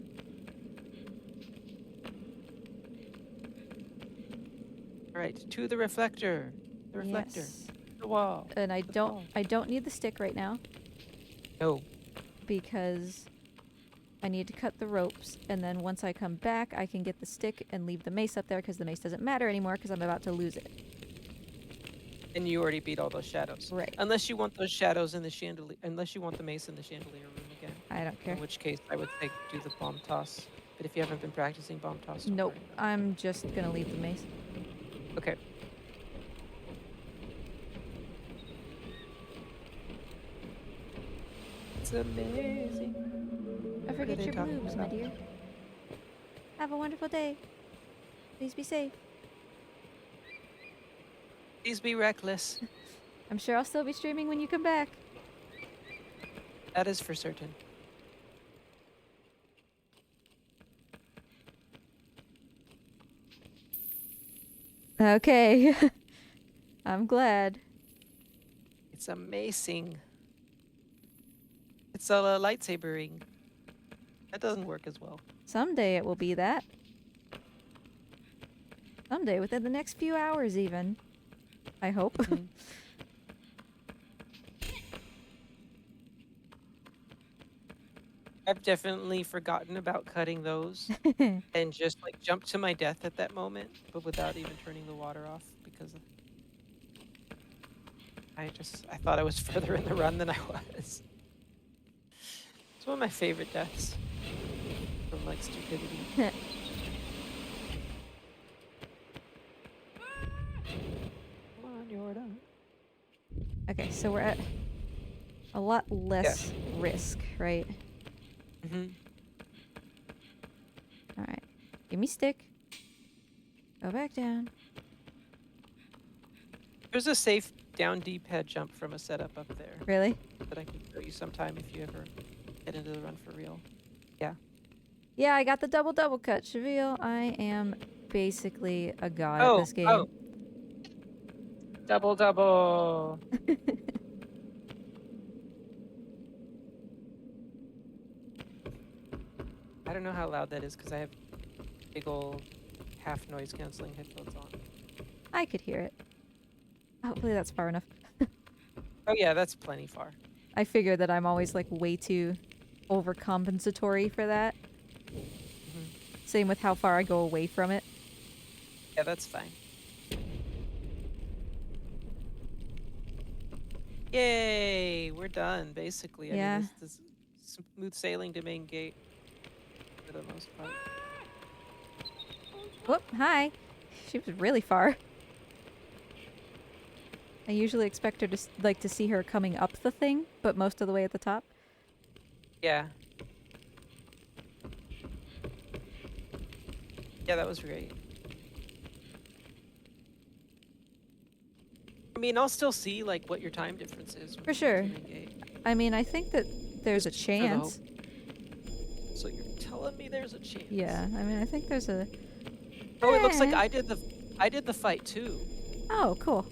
All right, to the reflector. The reflector. Yes. The wall. And I The don't. wall. I don't need the stick right now No. because I need to cut the ropes, and then once I come back, I can get the stick and leave the mace up there because the mace doesn't matter anymore because I'm about to lose it. And you already beat all those shadows. Right. Unless you want those shadows in the chandelier. Unless you want the mace in the chandelier room again. I don't care. In which case, I would say do the bomb toss. But if you haven't been practicing bomb toss, don't Nope. worry about I'm just gonna leave the mace. it. Okay. It's amazing. I forget they your talking boobs, my about? dear. Have a wonderful day. Please be safe. Please be reckless. I'm sure I'll still be streaming when you come back. That is for certain. Okay. I'm glad. It's amazing. It's a lightsaber ring. That doesn't work as well. Someday it will be that. Someday, within the next few hours even. I hope. Mhm. I've definitely forgotten about cutting those and just like jumped to my death at that moment, but without even turning the water off because I thought I was further in the run than I was. It's one of my favorite deaths from like stupidity. Come on, Yorda. Okay, so we're at a lot less risk, right? Mm-hmm. Alright. Give me stick. Go back down. There's a safe down D-pad jump from a setup up there Really? that I can show you sometime if you ever get into the run for real. Yeah. Yeah, I got the double cut. Cheville, I am basically a god at this game. Oh. Double. I don't know how loud that is because I have big old half noise canceling headphones on. I could hear it. Hopefully that's far enough. Oh yeah, that's plenty far. I figure that I'm always like way too overcompensatory for that. Mm-hmm. Same with how far I go away from it. Yeah, that's fine. Yay! We're done, basically. Yeah. I mean, this smooth sailing to main gate for the most part. Whoop, hi. She was really far. I usually expect her to like to see her coming up the thing, but most of the way at the top. Yeah. Yeah, that was great. I mean, I'll still see like what your time difference is. For sure. I mean, I think that there's a Just for the chance. hope. So you're telling me there's a chance? Yeah, I mean, I think there's a... Oh, it looks like I did the fight too. Oh, cool.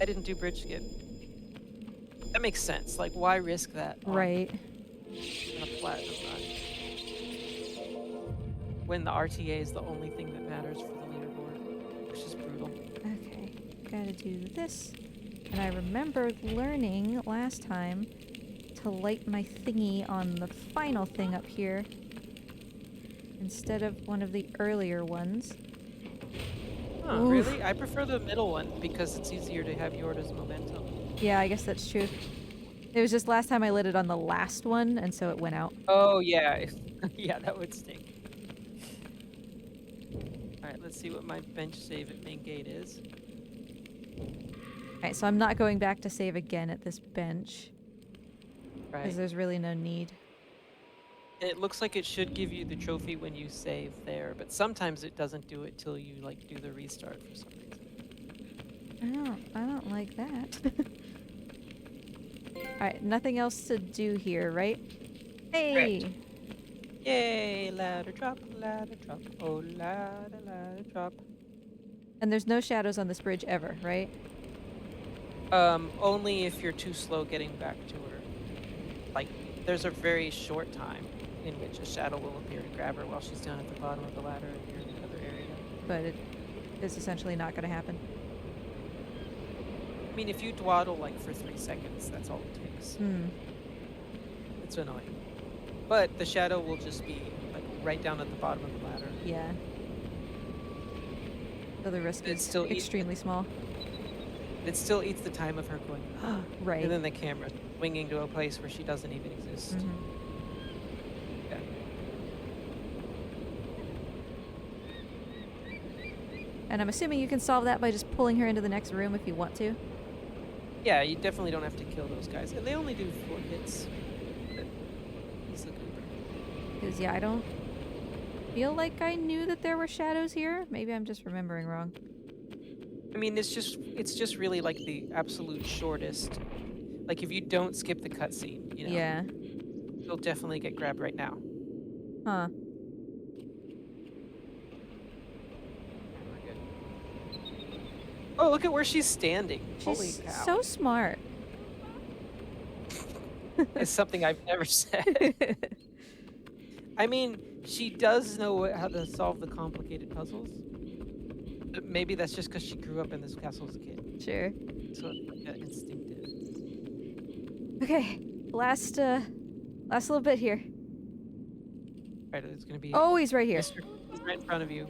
I didn't do bridge skip. That makes sense. Like, why risk that? Right. On a platinum run when the RTA is the only thing that matters for the leaderboard, which is brutal. Okay, gotta do this. And I remember learning last time to light my thingy on the final thing up here instead of one of the earlier ones. Huh, Oof. really? I prefer the middle one because it's easier to have Yorda's momentum. Yeah, I guess that's true. It was just last time I lit it on the last one, and so it went out. Oh, yeah. Yeah, that would stink. Alright, let's see what my bench save at main gate is. Alright, so I'm not going back to save again at this bench. Right. Because there's really no need. And it looks like it should give you the trophy when you save there, but sometimes it doesn't do it till you like do the restart for some reason. I don't like that. Alright, nothing else to do here, right? Hey! Yay! Ladder drop, oh ladder drop. And there's no shadows on this bridge ever, right? Only if you're too slow getting back to her. Like, there's a very short time in which a shadow will appear and grab her while she's down at the bottom of the ladder and you're in another area. But it is essentially not going to happen. I mean, if you dwaddle like for 3 seconds, that's all it takes. It's annoying. But the shadow will just be like right down at the bottom of the ladder. Yeah. So the risk is still extremely small. It still eats the time of her going, right. And then the camera swinging to a place where she doesn't even exist. Yeah. And I'm assuming you can solve that by just pulling her into the next room if you want to. Yeah, you definitely don't have to kill those guys. And they only do 4 hits. But he's the goober. Because, yeah, I don't feel like I knew that there were shadows here. Maybe I'm just remembering wrong. I mean, it's just really like the absolute shortest. Like if you don't skip the cutscene, you know. Yeah. You'll definitely get grabbed right now. Huh. Oh, look at where she's standing. She's Holy cow. so smart. It's something I've never said. I mean, she does know how to solve the complicated puzzles. Maybe that's just because she grew up in this castle as a kid. Sure. So it's like instinctive. Okay, last little bit here. Right, it's gonna be. Oh, he's right here. He's right in front of you.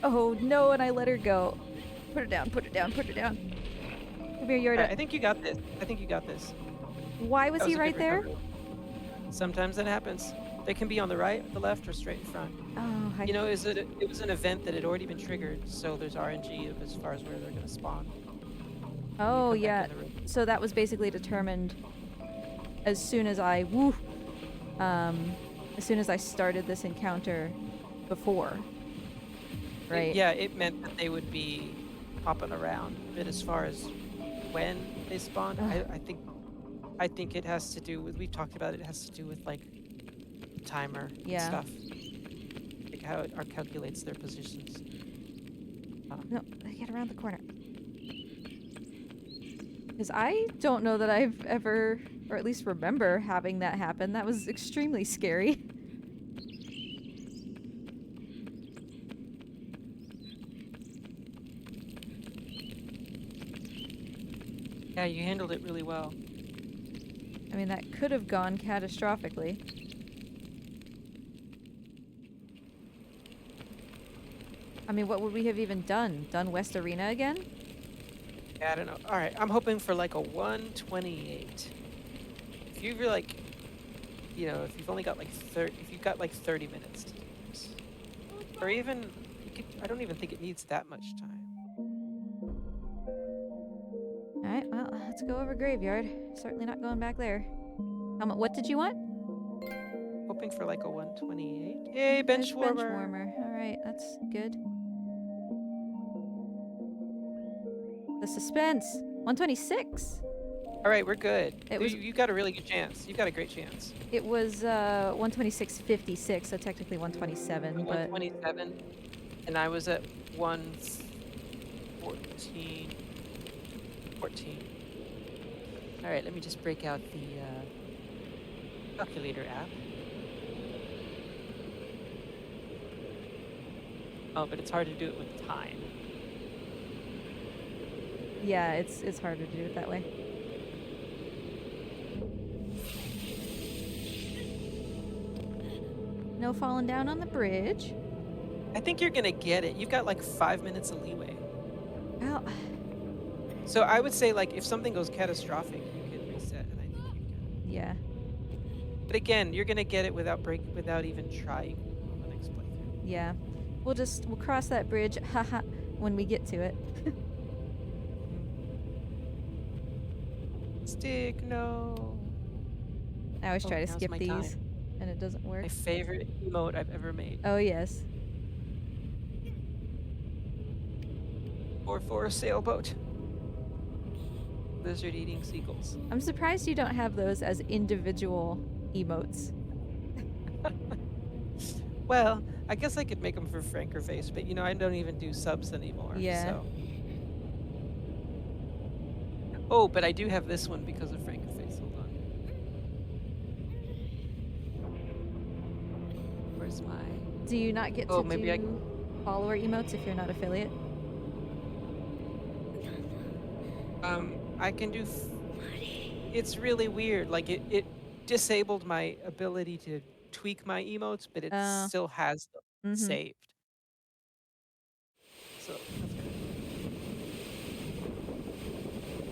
Oh no, and I let her go. Put her down. Put her down. Put her down. Come here, Yorda. I think you got this. I think you got this. Why was he right there? Sometimes that happens. They can be on the right, the left, or straight in front. Oh, You know, it was an event that had already been triggered, so there's RNG as far as where they're gonna spawn. Oh yeah. So that was basically determined as soon as I as soon as I started this encounter before. Right? Yeah, it meant that they would be hopping around. But as far as when they spawn, I think it has to do with, we've talked about it, it has to do with like timer and stuff. Like how it calculates their positions. No, get around the corner. Because I don't know that I've ever, or at least remember having that happen. That was extremely scary. Yeah, you handled it really well. I mean, that could have gone catastrophically. I mean, what would we have even done? Done West Arena again? Yeah, I don't know. All right, I'm hoping for like a 128. If you're like, you know, if you've only got like 30, if you've got like 30 minutes to do this, or even, I don't even think it needs that much time. All right, well, let's go over Graveyard. Certainly not going back there. What did you want? Hoping for like a 128. Yay, bench warmer. Bench warmer. All right, that's good. The suspense. 126. All right, we're good. You got a really good chance. You've got a great chance. It was 126.56, so technically 127. 127, and I was at 114. 14. All right, let me just break out the calculator app. Oh, but it's hard to do it with time. Yeah, it's harder to do it that way. No falling down on the bridge. I think you're gonna get it. You've got like 5 minutes of leeway. Well, so I would say like if something goes catastrophic, you can reset, and I think you can. Yeah. But again, you're gonna get it without even trying on the next playthrough. Yeah. We'll cross that bridge, haha, when we get to it. Stick, no. I always try to skip these, time. and it doesn't work. My favorite emote I've ever made. Oh, yes. Or for a sailboat. Lizard eating seagulls. I'm surprised you don't have those as individual emotes. Well, I guess I could make them for Franker Face, but I don't even do subs anymore. Yeah. So. Oh, but I do have this one because of Franker Face. Hold on. Where's my? Do you not get to do follower emotes if you're not affiliate? I can do. It's really weird. Like it disabled my ability to tweak my emotes, but it still has them saved. So that's kind of.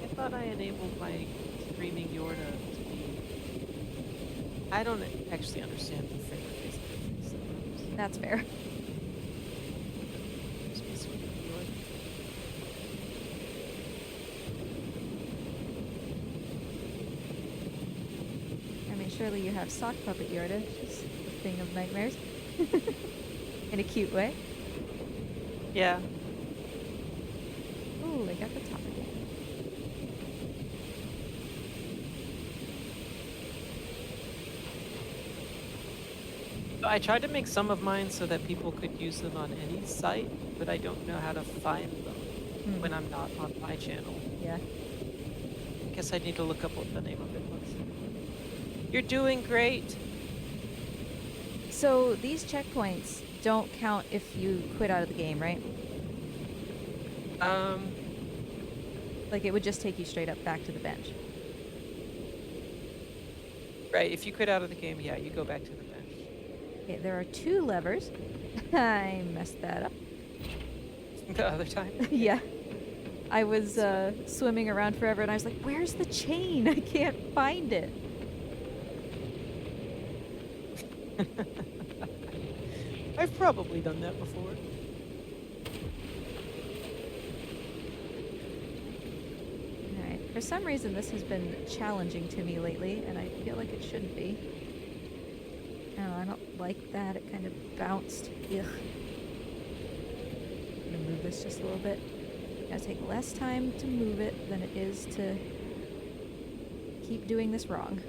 I thought I enabled my streaming Yorta to be. I don't actually understand the Franker Face interface. That's fair. I mean, surely you have sock puppet Yorta, just a thing of nightmares. In a cute way. Yeah. Ooh, I got the top again. I tried to make some of mine so that people could use them on any site, but I don't know how to find them when I'm not on my channel. Yeah. I guess I need to look up what the name of it was. You're doing great. So these checkpoints don't count if you quit out of the game, right? Like it would just take you straight up back to the bench. Right, if you quit out of the game, yeah, you go back to the bench. Okay, there are 2 levers. I messed that up. The other time? Yeah. I was swimming around forever and I was like, where's the chain? I can't find it. I've probably done that before. Alright, for some reason this has been challenging to me lately, and I feel like it shouldn't be. I don't like that, it kind of bounced. Ugh. I'm gonna move this just a little bit. It's gonna take less time to move it than it is to keep doing this wrong.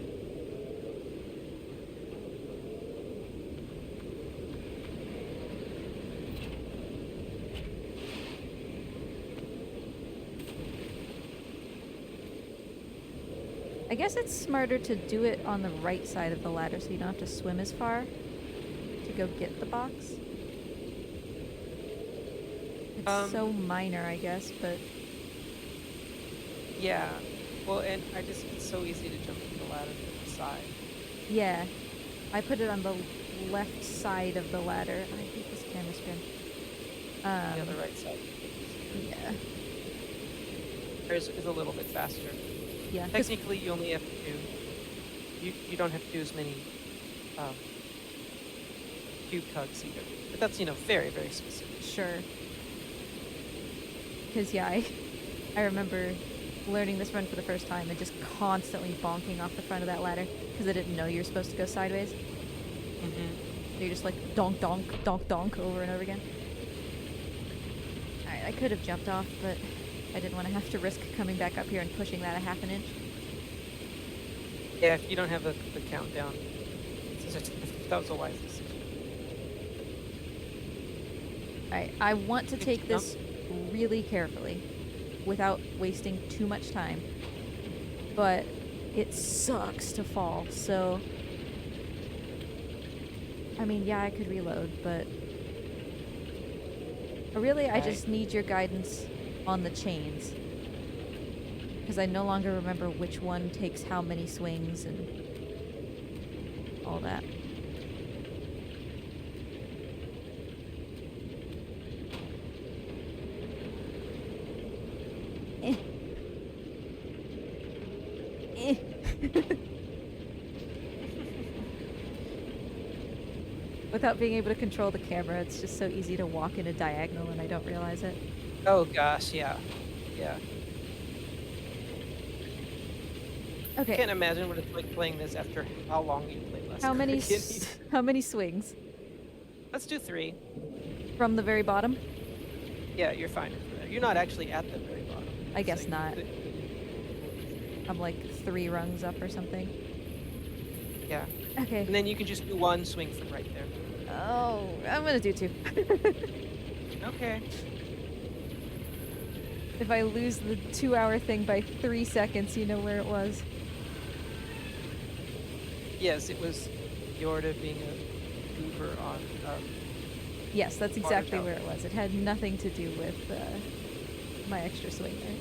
I guess it's smarter to do it on the right side of the ladder so you don't have to swim as far to go get the box. It's so minor, I guess, but... Yeah. Well, and it's so easy to jump from the ladder to the side. Yeah. I put it on the left side of the ladder. I hate this camera spin. Yeah, the right side. Yeah. Hers is a little bit faster. Yeah. Technically, you only have to do... You don't have to do as many cube tugs either. But that's, very, very specific. Sure. Because, yeah, I remember learning this run for the first time and just constantly bonking off the front of that ladder because I didn't know you were supposed to go sideways. So you're just like donk, donk, donk, donk over and over again. Alright, I could have jumped off, but I didn't want to have to risk coming back up here and pushing that a half an inch. Yeah, if you don't have the countdown, that was a wise decision. Alright, I want to take this really carefully without wasting too much time, but it sucks to fall, so I mean, yeah, I could reload, but really I just need your guidance on the chains because I no longer remember which one takes how many swings and all that. Without being able to control the camera, it's just so easy to walk in a diagonal and I don't realize it. Oh gosh, yeah. Yeah. Okay. I can't imagine what it's like playing this after how long you played last How many swings? Let's do 3. From the very bottom? Yeah, you're fine. You're not actually at the very bottom. I guess not. I'm like 3 rungs up or something. Yeah. Okay. And then you can just do one swing from right there. Oh, I'm gonna do 2. Okay. If I lose the 2-hour thing by 3 seconds, you know where it was. Yes, it was Yorda being a goober on Yes, that's water exactly tower. where it was. It had nothing to do with my extra swing there.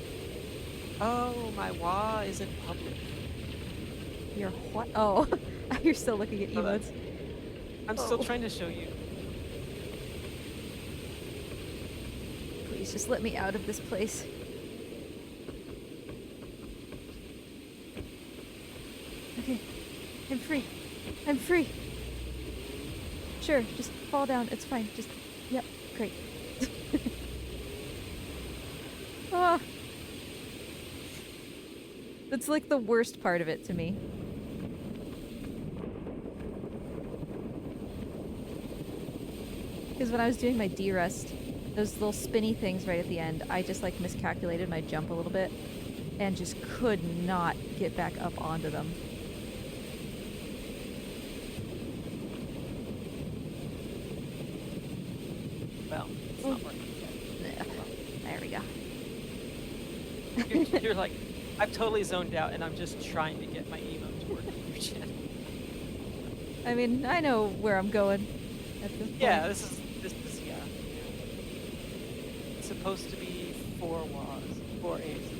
Oh, my wah isn't public. Your what? Oh, you're still looking at Hold on. emotes. I'm still trying to show you. Please just let me out of this place. Okay, I'm free. I'm free. Sure, just fall down. It's fine. Just, yep, great. Ah. That's like the worst part of it to me. Because when I was doing my D-rest, those little spinny things right at the end, I just like miscalculated my jump a little bit and just could not get back up onto them. Well, it's not working yet. There we go. You're like, I've totally zoned out, and I'm just trying to get my emote to work in your channel. I mean, I know where I'm going at this point. Yeah, this is yeah. It's supposed to be 4 WAs, 4 A's.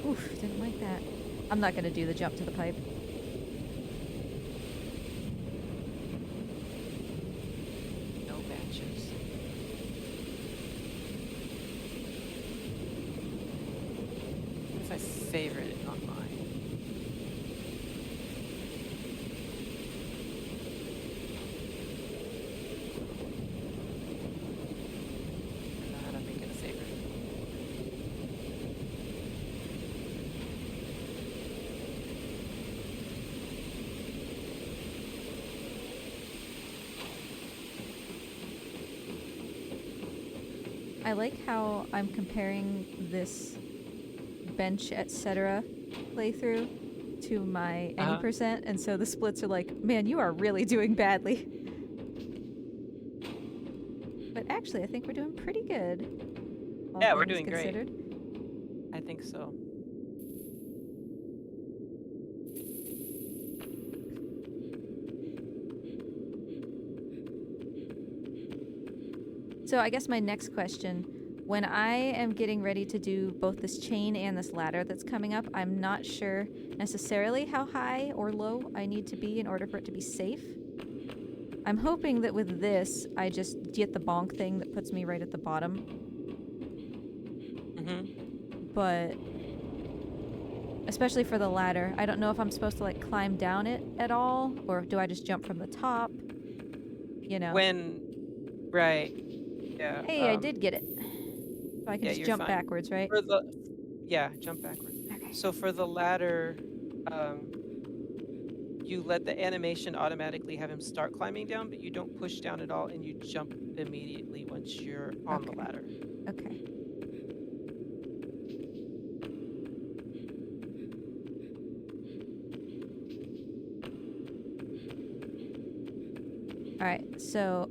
Oof, didn't like that. I'm not gonna do the jump to the pipe. No matches. If I favorite it on mine. I don't know how to make it a favorite. I like how I'm comparing this bench, etc. playthrough to my any percent, and so the splits are like, man, you are really doing badly. But actually, I think we're doing pretty good. Yeah, all we're things doing considered. great. I think so. So I guess my next question, when I am getting ready to do both this chain and this ladder that's coming up, I'm not sure necessarily how high or low I need to be in order for it to be safe. I'm hoping that with this, I just get the bonk thing that puts me right at the bottom. But especially for the ladder, I don't know if I'm supposed to like climb down it at all, or do I just jump from the top? You know. Right. Yeah. Hey, I did get it. So I can just jump backwards, right? Yeah, jump backwards. Okay. So for the ladder, you let the animation automatically have him start climbing down, but you don't push down at all, and you jump immediately once you're on the ladder. Okay. Alright, so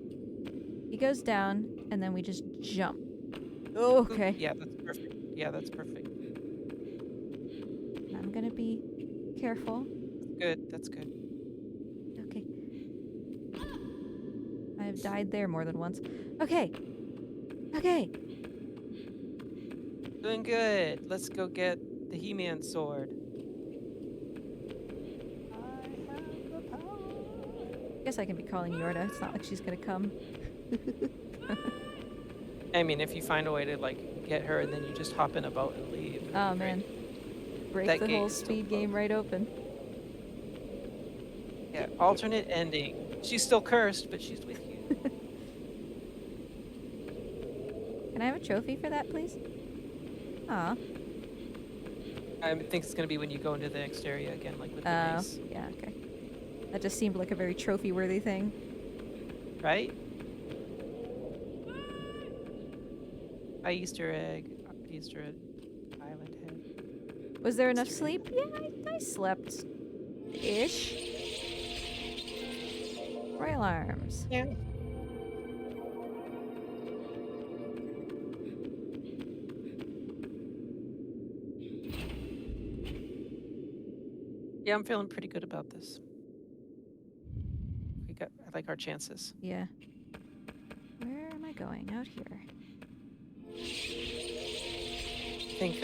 he goes down, and then we just jump. Oh, okay. Yeah, that's perfect. Yeah, that's perfect. I'm gonna be careful. Good, that's good. Okay. I've died there more than once. Okay. Okay. Doing good. Let's go get the He-Man sword. I have the power. Guess I can be calling Yorda. It's not like she's gonna come. I mean, if you find a way to like get her and then you just hop in a boat and leave. Oh man. Break that the whole speed game right open. Yeah, alternate ending. She's still cursed, but she's with you. Can I have a trophy for that, please? Aw. I think it's gonna be when you go into the next area again, like with the mace. Yeah, okay. That just seemed like a very trophy-worthy thing. Right? Easter egg. Easter egg. Island head. Was there enough sleep? Yeah, I slept. Ish. Royal Arms. Yeah. Yeah, I'm feeling pretty good about this. I like our chances. Yeah. Where am I going? Out here. I think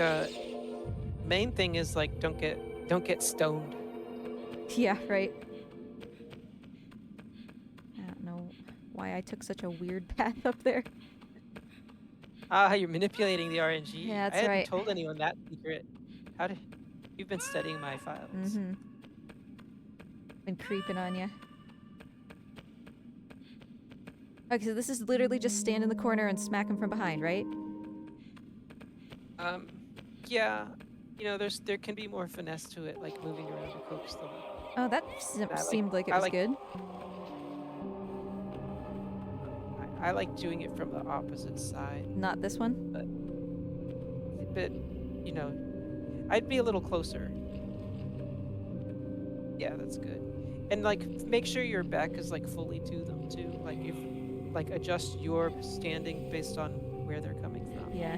main thing is like don't get stoned. Yeah, right. I don't know why I took such a weird path up there. You're manipulating the RNG. Yeah, I that's hadn't right. told anyone that secret. You've been studying my files. Mm-hmm. Been creeping on you. Okay, so this is literally just stand in the corner and smack him from behind, right? Yeah. You know, there can be more finesse to it, like moving around to coax them. Oh, that seemed like it was good. I like doing it from the opposite side. Not this one? But you know, I'd be a little closer. Yeah, that's good. And like make sure your back is like fully to them too. Like if adjust your standing based on where they're coming from. Yeah.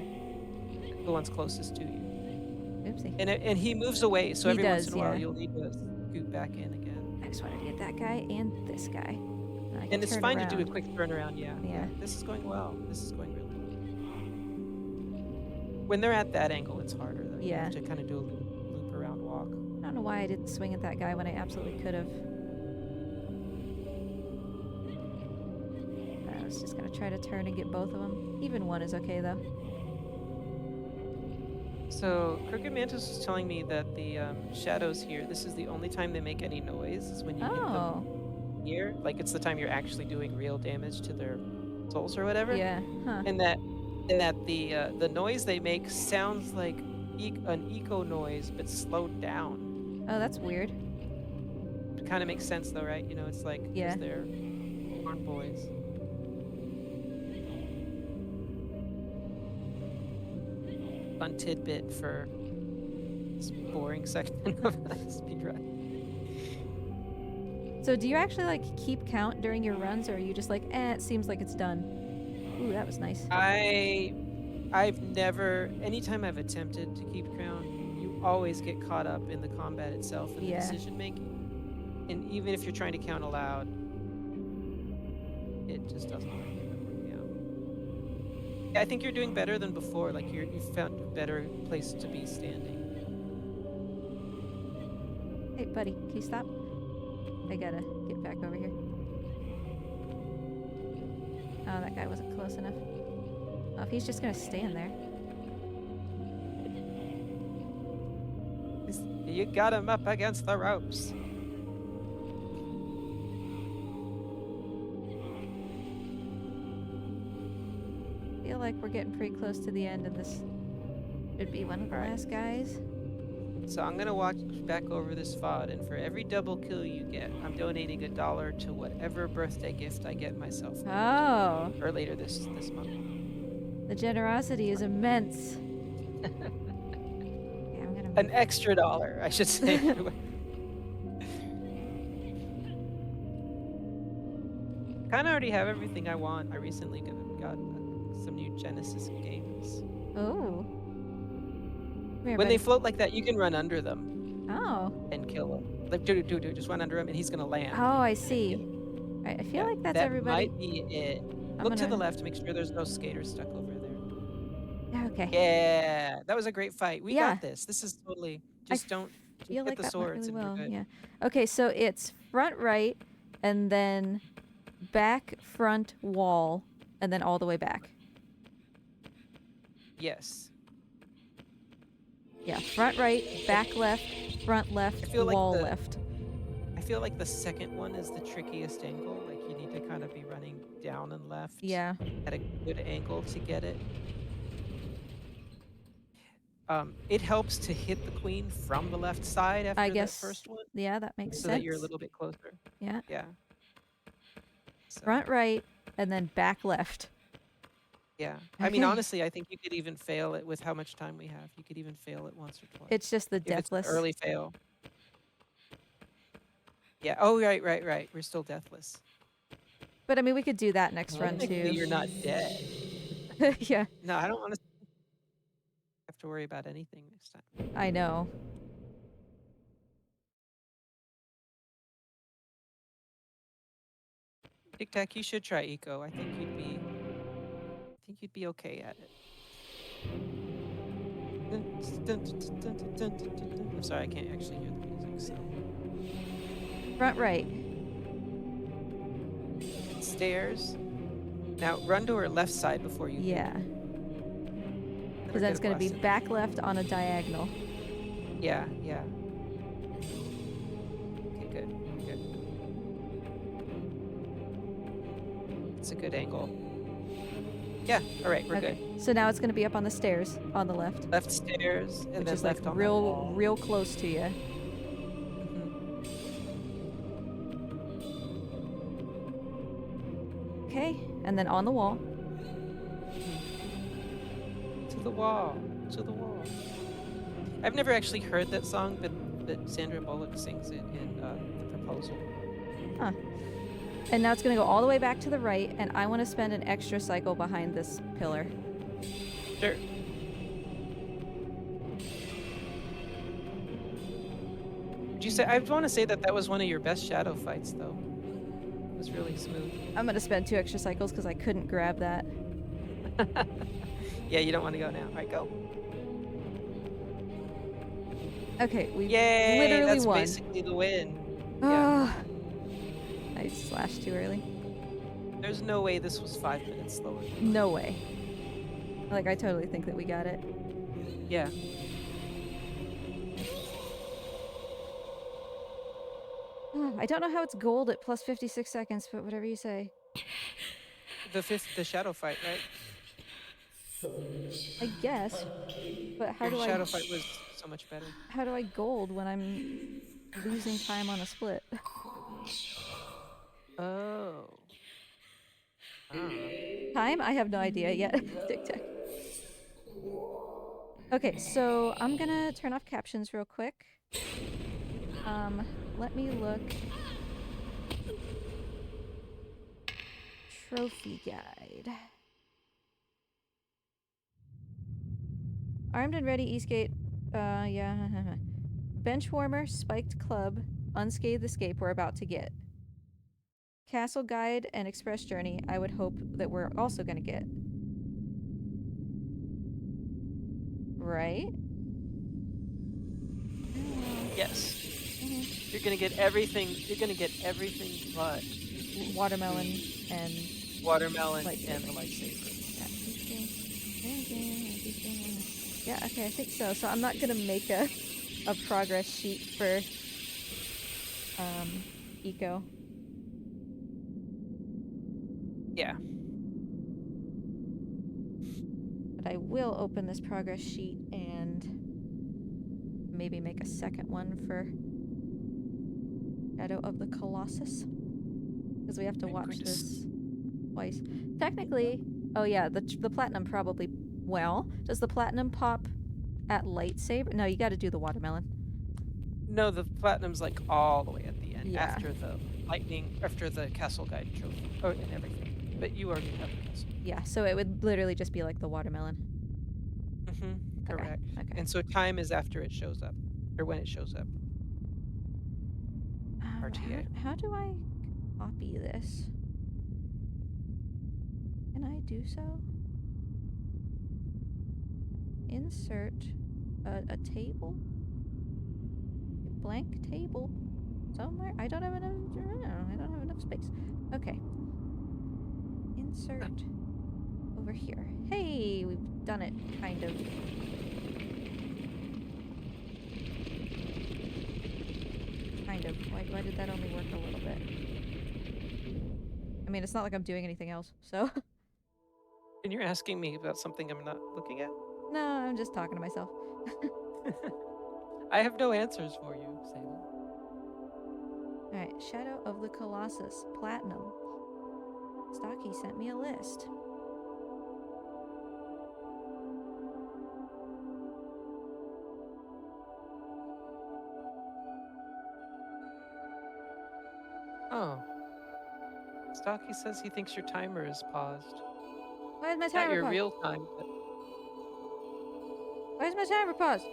The one's closest to you. Oopsie. And he moves away, so every once in a while yeah. you'll need to scoot back in again. I just wanted to get that guy and this guy. And it's fine around. to do a quick turnaround, yeah. Yeah. This is going well. This is going really well. When they're at that angle, it's harder though. Yeah. You have to kind of do a loop around walk. I don't know why I didn't swing at that guy when I absolutely could have. I was just gonna try to turn and get both of them. Even one is okay though. So Crooked Mantis was telling me that the shadows here, this is the only time they make any noise is when you hit them here. Like it's the time you're actually doing real damage to their souls or whatever. Yeah. Huh. And that the noise they make sounds like an eco noise but slowed down. Oh, that's weird. It kind of makes sense though, right? You know, it's like they're horn boys. Fun tidbit for this boring section of speedrun. So do you actually like keep count during your runs, or are you just like, it seems like it's done? Ooh, that was nice. I've never, anytime I've attempted to keep count, you always get caught up in the combat itself and the decision making. And even if you're trying to count aloud, it just doesn't work. I think you're doing better than before. Like you've found a better place to be standing. Hey, buddy, can you stop? I gotta get back over here. Oh, that guy wasn't close enough. Oh, if he's just gonna stand there. You got him up against the ropes. I feel like we're getting pretty close to the end of this. Should be one of the last guys. So I'm gonna watch back over this VOD, and for every double kill you get, I'm donating $1 to whatever birthday gift I get myself. Oh. Or later this month. The generosity is immense. Yeah, I'm gonna an extra $1, I should say. Kind of already have everything I want. I recently got some new Genesis games. Oh. When they float like that, you can run under them. Oh. And kill them. Like, dude, just run under him, and he's gonna land. Oh, I see. Right, I feel like that's everybody. That might be it. Look to the left to make sure there's no skaters stuck over there. Okay. Yeah, that was a great fight. We got this. This is totally. Just don't feel hit like the that swords went really well. and we're good. Yeah. Okay, so it's front right, and then back front wall, and then all the way back. Yes. Yeah, front right, back left, front left, wall left. I feel like the second one is the trickiest angle. Like you need to kind of be running down and left. Yeah. At a good angle to get it. It helps to hit the queen from the left side after that first one. Yeah, that makes sense. So that you're a little bit closer. Yeah. Yeah. So. Front right, and then back left. Yeah. I mean, Okay. honestly, I think you could even fail it with how much time we have. You could even fail it once or twice. It's just the If it's an deathless. early fail. Yeah. Oh, right. We're still deathless. But I mean, we could do that next run too. Technically, you're not dead. Yeah. No, I don't want to have to worry about anything next time. I know. Tic Tac, you should try Eco. I think you'd be okay at it. I'm sorry, I can't actually hear the music, so. Front right. Stairs. Now run to her left side before you. Yeah. Because then it's going to be back left on a diagonal. Yeah. Okay, good. It's a good angle. Yeah, all right, we're good. So now it's going to be up on the stairs on the left. Left stairs, and which then is left like on real close to you. Okay, and then on the wall. To the wall. I've never actually heard that song, but Sandra Bullock sings it in The Proposal. Huh. And now it's going to go all the way back to the right, and I want to spend an extra cycle behind this pillar. Sure. Would you say? I want to say that was one of your best shadow fights, though. It was really smooth. I'm going to spend 2 extra cycles because I couldn't grab that. Yeah, you don't want to go now. All right, go. Okay, we Yay, literally that's won. basically the win. Yeah. I slashed too early. There's no way this was 5 minutes slower. No way. Like, I totally think that we got it. Yeah. I don't know how it's gold at plus 56 seconds, but whatever you say. The shadow fight, right? I guess. But how do I... Shadow fight was so much better. How do I gold when I'm losing time on a split? Oh. Time? I have no idea yet. Tic-tac. Okay, so I'm gonna turn off captions real quick. Let me look. Trophy guide. Armed and ready, Eastgate. Yeah. Benchwarmer, spiked club, unscathed escape we're about to get. Castle guide and express journey I would hope that we're also gonna get. Right? Yes. You're gonna get everything. You're gonna get everything but watermelon and the lightsaber. Yeah, okay, I think so. So I'm not gonna make a progress sheet for eco. Yeah. But I will open this progress sheet and maybe make a second one for Shadow of the Colossus. Because we have to watch this twice. Technically, oh yeah, the platinum probably... Well, does the platinum pop at lightsaber? No, you gotta do the watermelon. No, the platinum's like all the way at the end. Yeah. After the lightning, after the castle guide trophy. Oh, and everything. But you already have the castle. Yeah, so it would literally just be like the watermelon. Correct. Okay. And so time is after it shows up. Or when it shows up. RTA. How do I copy this? Can I do so? Insert a table? A blank table? Somewhere? I don't have enough space. Okay. Insert over here. Hey, we've done it, kind of. Kind of. Why did that only work a little bit? I mean, it's not like I'm doing anything else, so... And you're asking me about something I'm not looking at? No, I'm just talking to myself. I have no answers for you, Salem. Alright, Shadow of the Colossus, Platinum. Stocky sent me a list. Oh, Stocky says he thinks your timer is paused. Why is my Not timer your paused? real time, but Why is my timer paused?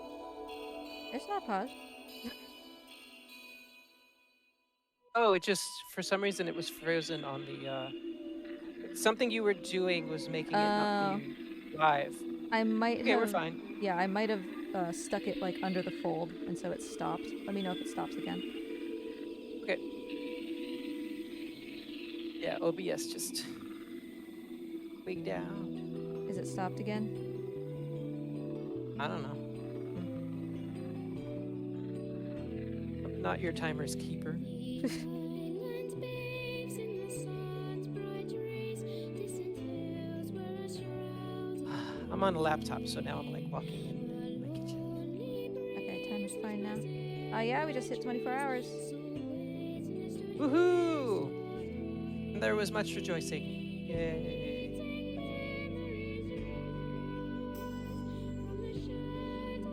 It's not paused. oh, it just for some reason it was frozen on the. Something you were doing was making it not be live. I might Okay, we're have. fine. Yeah, I might have stuck it like under the fold, and so it stopped. Let me know if it stops again. Okay. Yeah, OBS just wigged out. Is it stopped again? I don't know. I'm not your timer's keeper. I'm on a laptop, so now I'm like walking in my kitchen. Okay, timer's fine now. Oh yeah, we just hit 24 hours. Woohoo! And there was much rejoicing. Yay.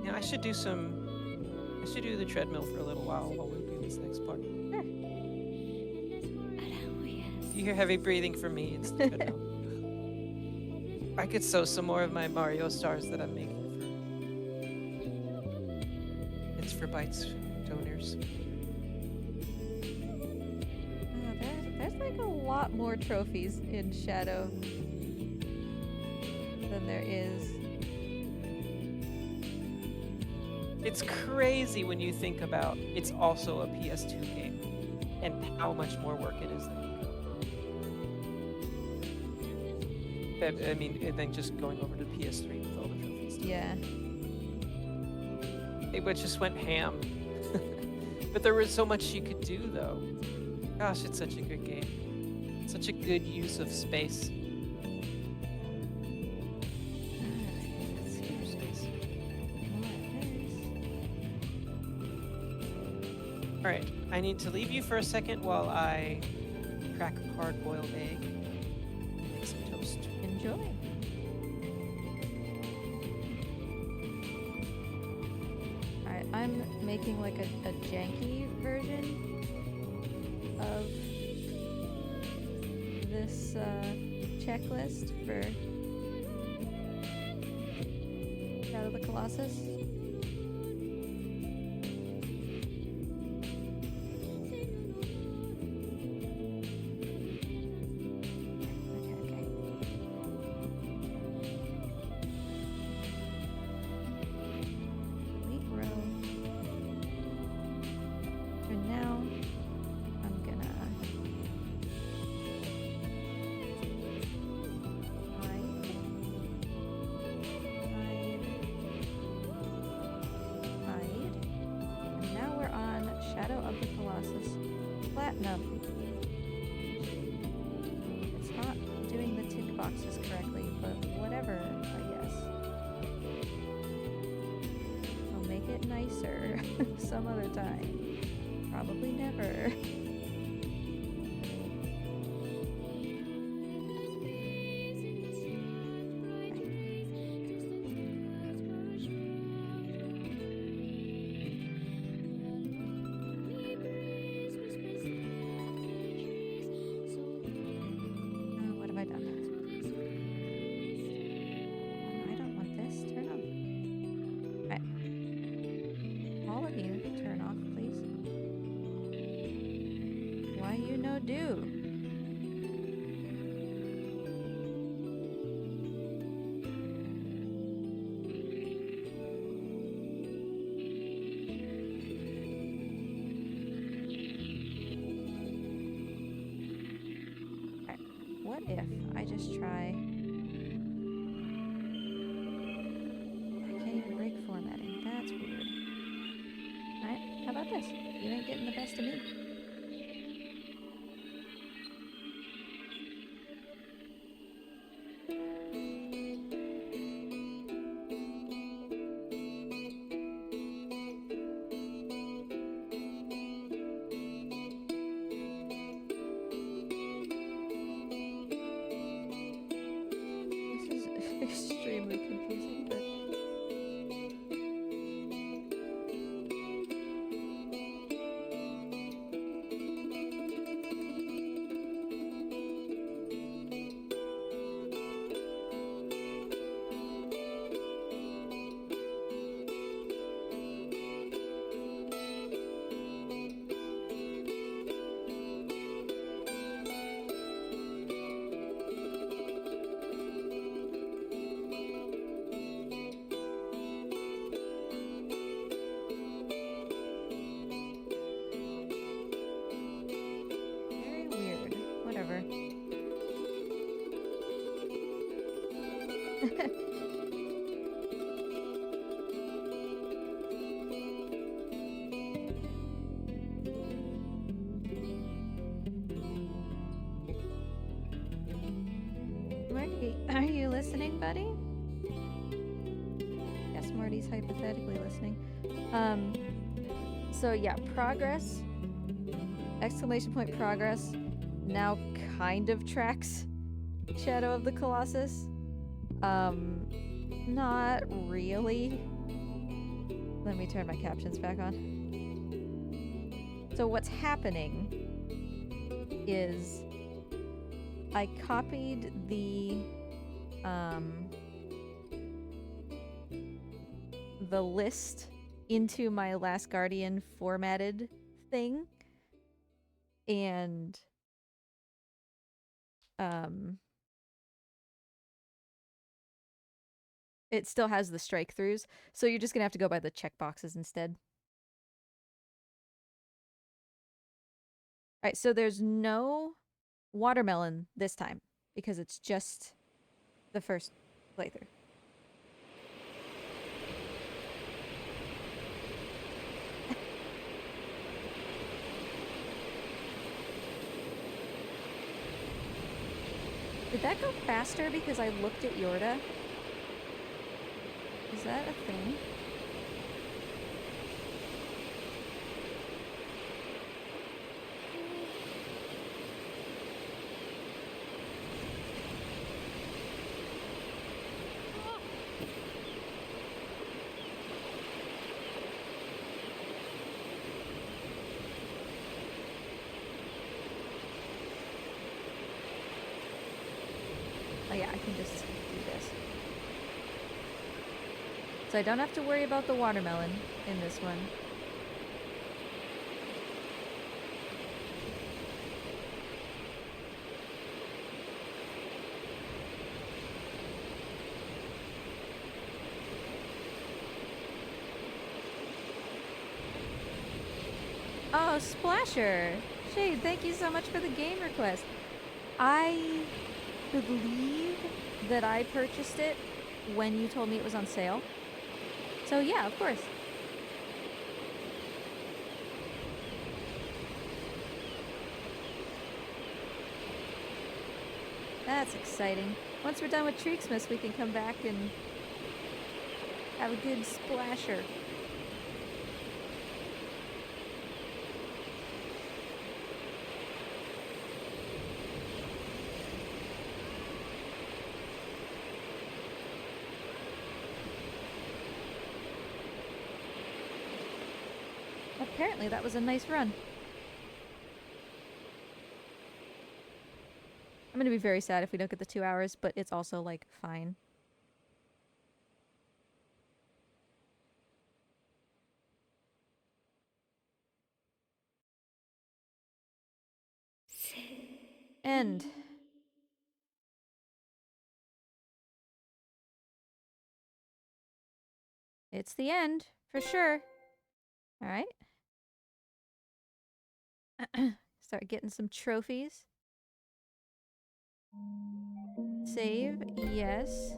Yeah, I should do the treadmill for a little while we do this next part. Sure. If you hear heavy breathing from me, it's the treadmill. I could sew some more of my Mario stars that I'm making for It's for Bites donors. There's like a lot more trophies in Shadow than there is. It's crazy when you think about it's also a PS2 game and how much more work it is than ICO. I mean, and then just going over to PS3 with all the trophies. Yeah. It just went ham. But there was so much you could do, though. Gosh, it's such a good game. Such a good use of space. All right, I need to leave you for a second while I crack a hard-boiled egg and make some toast. Enjoy. Alright, I'm making like a janky version of this checklist for Shadow of the Colossus. Platinum. It's not doing the tick boxes correctly, but whatever, I guess. I'll make it nicer some other time. Probably never. What if I just try... I can't even break formatting. That's weird. Alright, how about this? You ain't getting the best of me. Extremely confusing, but... everybody? Yes, Marty's hypothetically listening. So yeah, progress. Exclamation point progress now kind of tracks Shadow of the Colossus. Not really. Let me turn my captions back on. So what's happening is I copied the list into my Last Guardian formatted thing, and it still has the strike throughs, so you're just gonna have to go by the checkboxes instead. Alright, so there's no watermelon this time because it's just the first playthrough. Did that go faster because I looked at Yorda? Is that a thing? Oh yeah, I can just do this. So I don't have to worry about the watermelon in this one. Oh, Splasher! Shade, thank you so much for the game request. I believe that I purchased it when you told me it was on sale. So yeah, of course. That's exciting. Once we're done with Treaksmas, we can come back and have a good splasher. Apparently that was a nice run. I'm gonna be very sad if we don't get the 2 hours, but it's also, like, fine. End. It's the end, for sure. Alright. Start getting some trophies. Save, yes.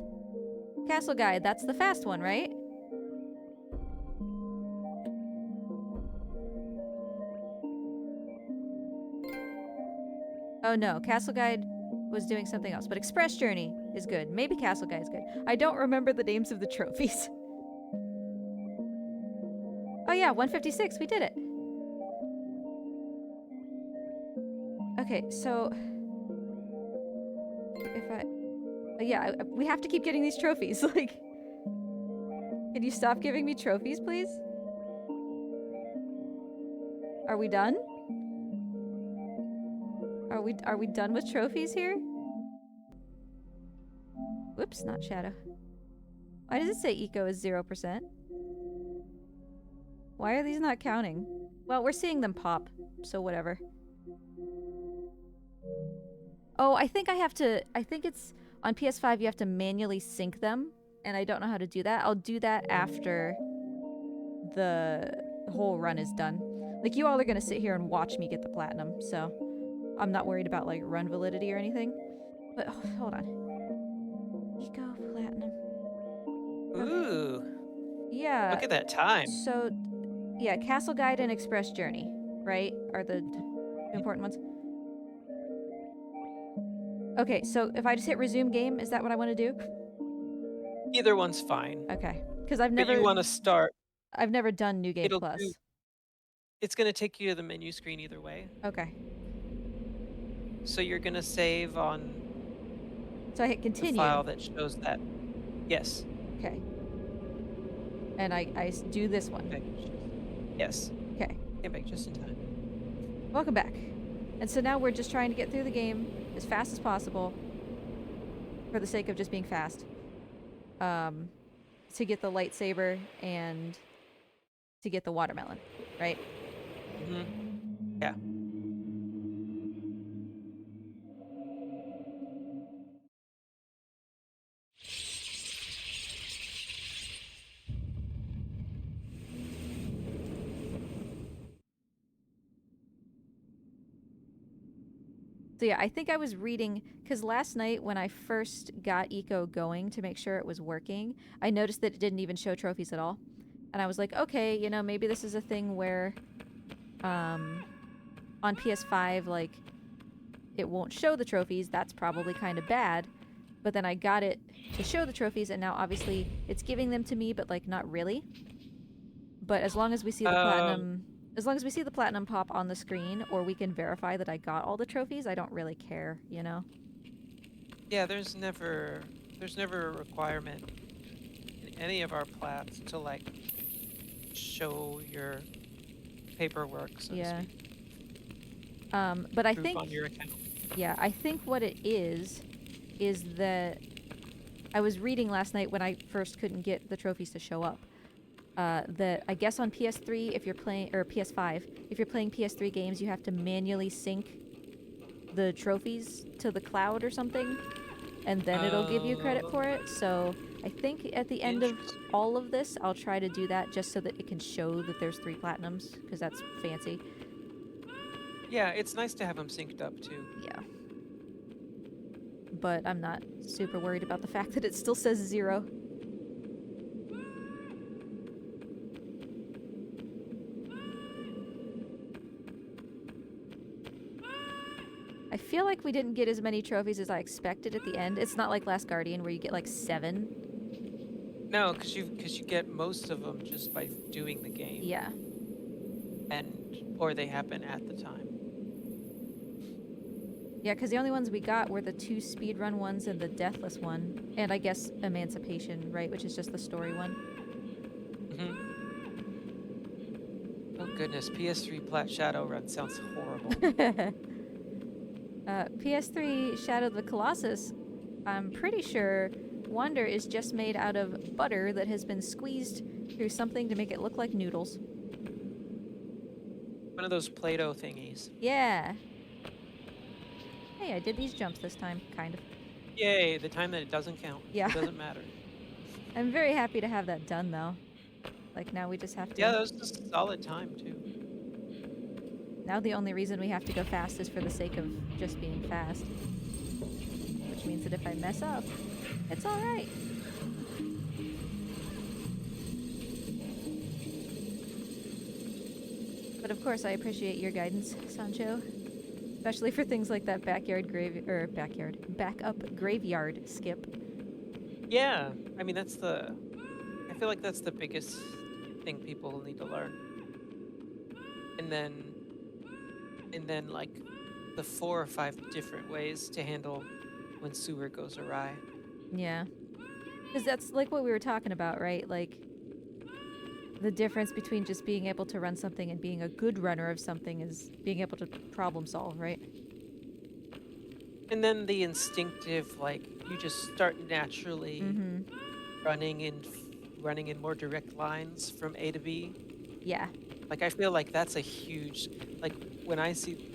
Castle Guide, that's the fast one, right? Oh no, Castle Guide was doing something else, but Express Journey is good. Maybe Castle Guide is good. I don't remember the names of the trophies. Oh yeah, 156, we did it. Okay, so if I... yeah, we have to keep getting these trophies, like... Can you stop giving me trophies, please? Are we done? Are we done with trophies here? Whoops, not Shadow. Why does it say ICO is 0%? Why are these not counting? Well, we're seeing them pop, so whatever. Oh, I think it's on PS5 you have to manually sync them, and I don't know how to do that. I'll do that after the whole run is done. Like, you all are gonna sit here and watch me get the platinum, so I'm not worried about, like, run validity or anything. But, oh, hold on. Eco platinum. Ooh. Yeah. Look at that time. So, yeah, Castle Guide and Express Journey, right, are the important ones. Okay, so if I just hit resume game, is that what I want to do? Either one's fine. Okay. Because But you want to start. I've never done New Game It'll Plus. do. It's going to take you to the menu screen either way. Okay. So you're going to save on So I hit the continue. file that shows that. Yes. Okay. And I do this one. Okay. Yes. Okay. Came back just in time. Welcome back. And so now we're just trying to get through the game as fast as possible for the sake of just being fast. To get the lightsaber and to get the watermelon, right? Mm-hmm. Yeah. So yeah, I think I was reading, because last night when I first got ICO going to make sure it was working, I noticed that it didn't even show trophies at all. And I was like, okay, you know, maybe this is a thing where on PS5, like, it won't show the trophies. That's probably kind of bad. But then I got it to show the trophies, and now obviously it's giving them to me, but like not really. But as long as we see the platinum... As long as we see the platinum pop on the screen, or we can verify that I got all the trophies, I don't really care, you know? Yeah, there's never a requirement in any of our plats to like show your paperwork, so to speak. But I Proof think on your account. Yeah, I think what it is that I was reading last night when I first couldn't get the trophies to show up. That I guess on PS3, if you're playing, or PS5, if you're playing PS3 games, you have to manually sync the trophies to the cloud or something, and then it'll give you credit for it. So I think at the end of all of this, I'll try to do that just so that it can show that there's 3 platinums, because that's fancy. Yeah, it's nice to have them synced up too. Yeah. But I'm not super worried about the fact that it still says 0. I feel like we didn't get as many trophies as I expected at the end. It's not like Last Guardian where you get like 7. No, because you get most of them just by doing the game. Yeah. Or they happen at the time. Yeah, because the only ones we got were the 2 speedrun ones and the deathless one. And I guess Emancipation, right? Which is just the story one. Mm-hmm. Oh goodness, PS3 Plat Shadowrun sounds horrible. PS3 Shadow of the Colossus, I'm pretty sure Wander is just made out of butter that has been squeezed through something to make it look like noodles. One of those Play-Doh thingies. Yeah. Hey, I did these jumps this time, kind of. Yay, the time that it doesn't count. Yeah. It doesn't matter. I'm very happy to have that done, though. Like, now we just have to... Yeah, that was just a solid time, too. Now the only reason we have to go fast is for the sake of just being fast. Which means that if I mess up, it's alright. But of course I appreciate your guidance, Sancho. Especially for things like that backup graveyard skip. Yeah, I mean I feel like that's the biggest thing people need to learn. And then like the 4 or 5 different ways to handle when sewer goes awry. Yeah. Because that's like what we were talking about, right? Like the difference between just being able to run something and being a good runner of something is being able to problem solve, right? And then the instinctive, like, you just start naturally running in more direct lines from A to B. Yeah. Like, I feel like that's a huge, like, when I see,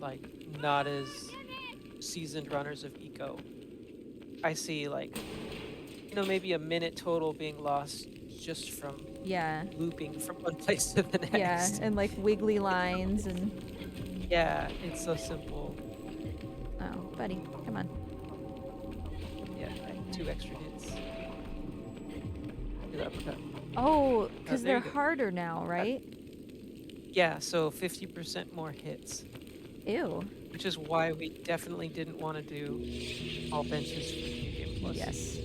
like, not as seasoned runners of eco, I see, like, you know, maybe a minute total being lost just from looping from one place to the next. Yeah, and like wiggly lines and... Yeah, it's so simple. Oh, buddy, come on. Yeah, right. 2 extra hits. Good uppercut. Oh, because they're harder now, right? Yeah, so 50% more hits. Ew. Which is why we definitely didn't want to do all benches for New Game Plus. Yes.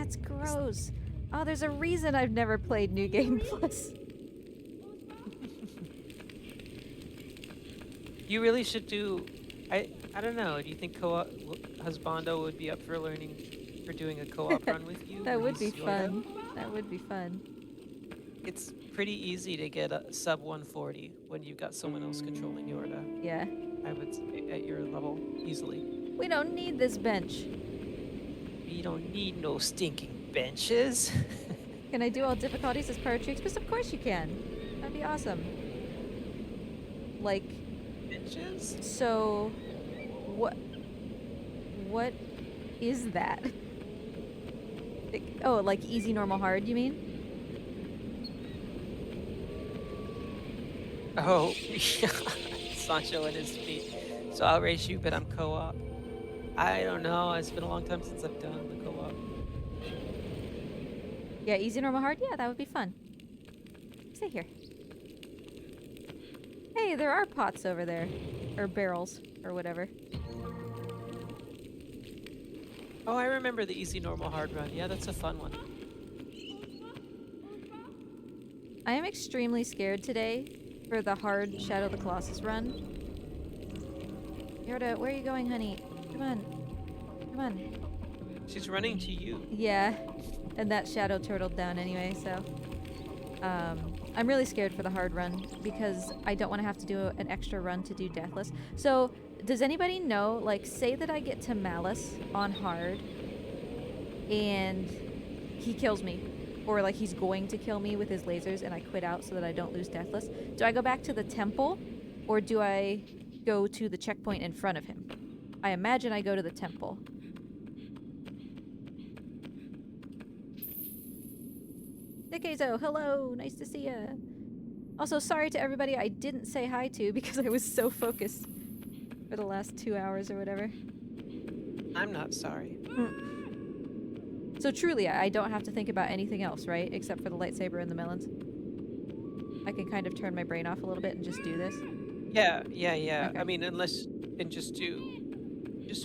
That's gross. Oh, there's a reason I've never played New Game Plus. You really should do. I don't know. Do you think Husbando would be up for doing a co-op run with you? That where would be he's Yorda? fun. That would be fun. It's pretty easy to get a sub 140 when you've got someone else controlling Yorda. Yeah. I would say at your level easily. We don't need this bench. We don't need no stinking benches. Can I do all difficulties as part of Tricks? Because of course you can. That'd be awesome. Like, benches? so what is that? Oh, like easy, normal, hard, you mean? Oh, Sancho and his feet. So I'll race you, but I'm co-op. I don't know. It's been a long time since I've done the co-op. Yeah, easy, normal, hard. Yeah, that would be fun. Stay here. Hey, there are pots over there. Or barrels, or whatever. Oh, I remember the easy, normal, hard run. Yeah, that's a fun one. I am extremely scared today for the hard Shadow of the Colossus run. Yorda, where are you going, honey? Come on. Come on. She's running to you. Yeah. And that shadow turtled down anyway, so... I'm really scared for the hard run because I don't want to have to do an extra run to do Deathless. So, does anybody know, like, say that I get to Malice on hard and he kills me, or like he's going to kill me with his lasers and I quit out so that I don't lose Deathless. Do I go back to the temple or do I go to the checkpoint in front of him? I imagine I go to the temple. Nikezo, hello, nice to see ya. Also, sorry to everybody I didn't say hi to because I was so focused for the last 2 hours or whatever. I'm not sorry. So truly, I don't have to think about anything else, right? Except for the lightsaber and the melons. I can kind of turn my brain off a little bit and just do this. Yeah. Okay. I mean, unless and just do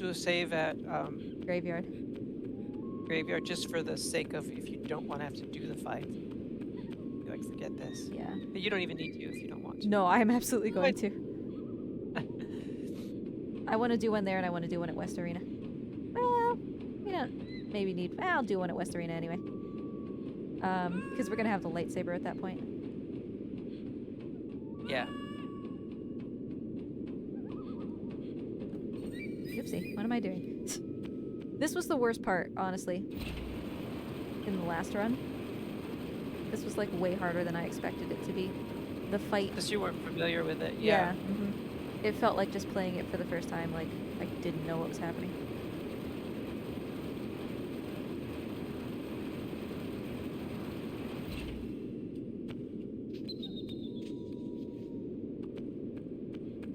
a save at Graveyard. Graveyard, just for the sake of if you don't want to have to do the fight. You're like, forget this. Yeah. But you don't even need to if you don't want to. No, I'm absolutely going to. I want to do one there and I want to do one at West Arena. Well, we don't maybe need... I'll do one at West Arena anyway. Because we're going to have the lightsaber at that point. Yeah. Oopsie, what am I doing? This was the worst part, honestly. In the last run. This was like way harder than I expected it to be. The fight... Because you weren't familiar with it. Yeah. It felt like just playing it for the first time, like I didn't know what was happening.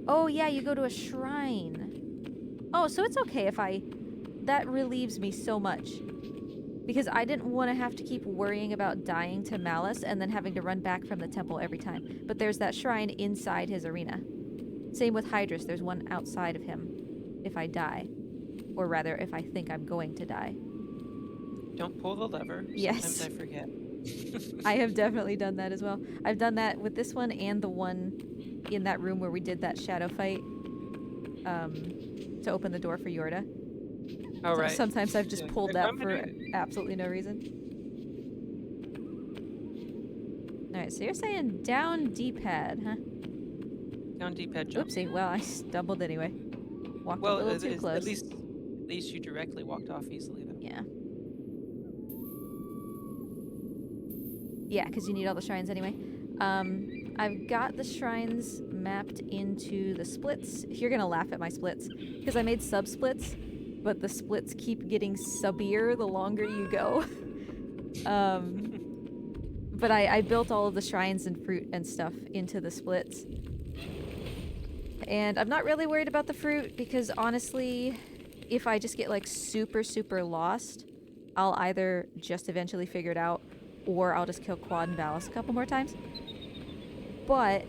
Oh yeah, you go to a shrine. Oh, so it's okay if I... That relieves me so much. Because I didn't want to have to keep worrying about dying to Malice and then having to run back from the temple every time. But there's that shrine inside his arena. Same with Hydrus, there's one outside of him if I die. Or rather, if I think I'm going to die. Don't pull the lever. Yes. Sometimes I forget. I have definitely done that as well. I've done that with this one and the one in that room where we did that shadow fight to open the door for Yorda. Oh, right. Sometimes I've just pulled that for doing... absolutely no reason. Alright, so you're saying down D-pad, huh? Down D-pad jump. Oopsie, well, I stumbled anyway. Walked a little too close. At least you directly walked off easily, though. Yeah. Yeah, because you need all the shrines anyway. I've got the shrines mapped into the splits. You're gonna laugh at my splits. Because I made sub-splits, but the splits keep getting subbier the longer you go. But I built all of the shrines and fruit and stuff into the splits. And I'm not really worried about the fruit because honestly, if I just get like super, super lost, I'll either just eventually figure it out or I'll just kill Quad and Valis a couple more times. But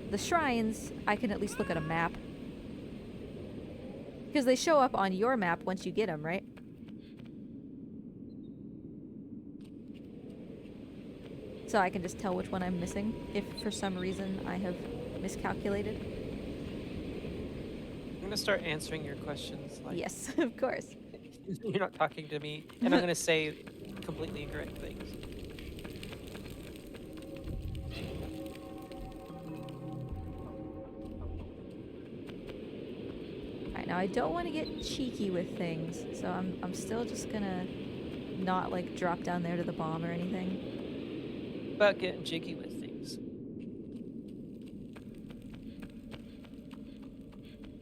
the shrines, I can at least look at a map. Because they show up on your map once you get them, right? So I can just tell which one I'm missing if for some reason I have miscalculated. I'm gonna start answering your questions like Yes, of course. you're not talking to me, and I'm gonna say completely incorrect things. Alright, now I don't want to get cheeky with things, so I'm still just gonna not like drop down there to the bomb or anything. About getting jiggy with things.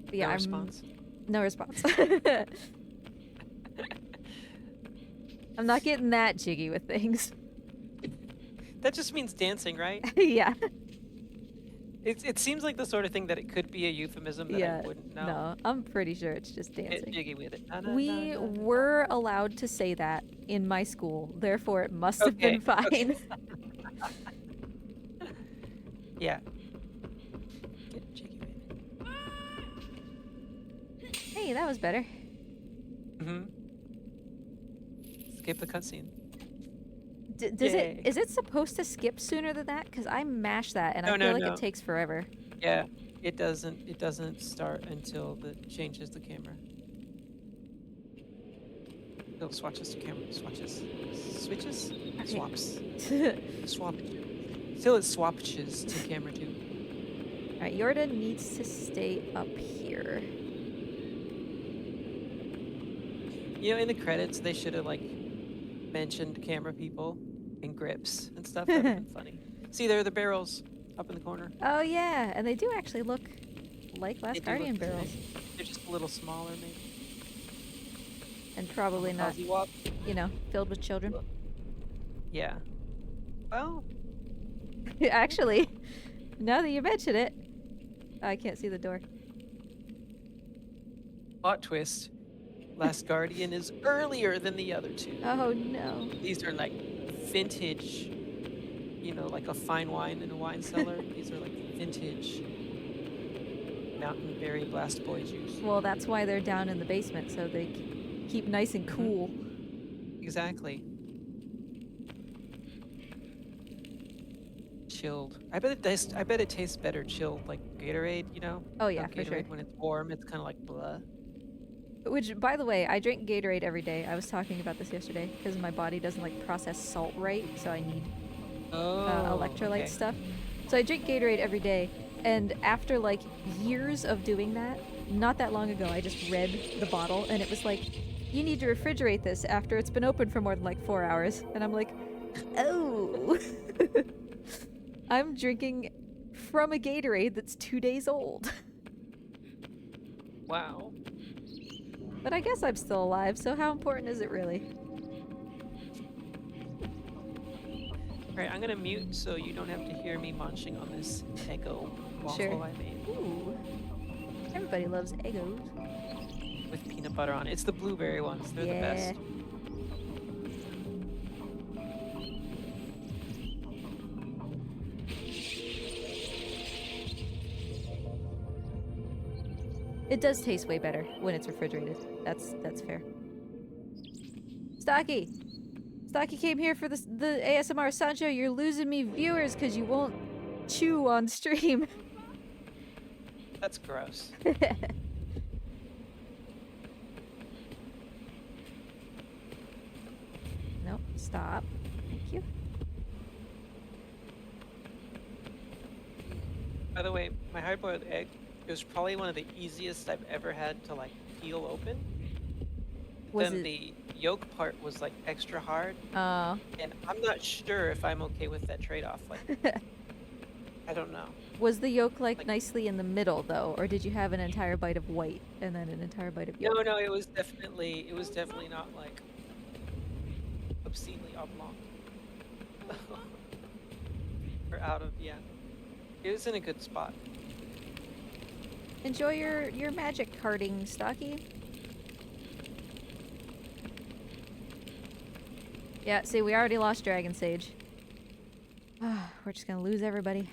But yeah, No response. No response. I'm not getting that jiggy with things. That just means dancing, right? Yeah. It seems like the sort of thing that it could be a euphemism that I wouldn't know. No, I'm pretty sure it's just dancing. Get jiggy with it. We were allowed to say that in my school, therefore it must have been fine. Okay. Yeah. Get jiggy with it. Hey, that was better. Skip the cutscene. Is it supposed to skip sooner than that? Because I mashed that and I feel like it takes forever. Yeah, it doesn't start until it changes the camera. No, swatches to camera. Swatches. Switches? Okay. Swaps. Swap. Till it swapches to camera 2. Alright, Yorda needs to stay up here. You know, in the credits, they should have, like, mentioned camera people and grips and stuff. That would have been funny. See, there are the barrels up in the corner. Oh, yeah, and they do actually look like Last Guardian barrels. They're just a little smaller, maybe. And probably not, you know, filled with children. Yeah. Well. Actually, now that you mention it, I can't see the door. Plot twist. Last Guardian is earlier than the other two. Oh no. These are like vintage, you know, like a fine wine in a wine cellar. These are like vintage Mountain Berry Blast Boy juice. Well, that's why they're down in the basement, so they keep nice and cool. Exactly. Chilled. I bet it tastes better chilled, like Gatorade, you know? Oh yeah, Gatorade, for sure. when it's warm, it's kind of like blah. Which, by the way, I drink Gatorade every day. I was talking about this yesterday because my body doesn't like process salt right, so I need electrolyte stuff. So I drink Gatorade every day, and after like years of doing that, not that long ago, I just read the bottle, and it was like, you need to refrigerate this after it's been open for more than like 4 hours. And I'm like, oh. I'm drinking from a Gatorade that's 2 days old. Wow. But I guess I'm still alive, so how important is it really? Alright, I'm gonna mute so you don't have to hear me munching on this Eggo waffle I made. Ooh. Everybody loves Eggos. With peanut butter on it. It's the blueberry ones. They're the best. It does taste way better when it's refrigerated. That's fair. Stocky! Stocky came here for the ASMR Sancho. You're losing me viewers because you won't chew on stream. That's gross. Nope, stop. Thank you. By the way, my hard-boiled egg, it was probably one of the easiest I've ever had to like peel open. Then the yolk part was like extra hard. Oh. And I'm not sure if I'm okay with that trade-off. Like, I don't know. Was the yolk like nicely in the middle though, or did you have an entire bite of white and then an entire bite of yolk? No, it was definitely not like obscenely oblong. Or out of, yeah. It was in a good spot. Enjoy your magic carding, Stocky. Yeah, see, we already lost Dragon Sage. We're just gonna lose everybody.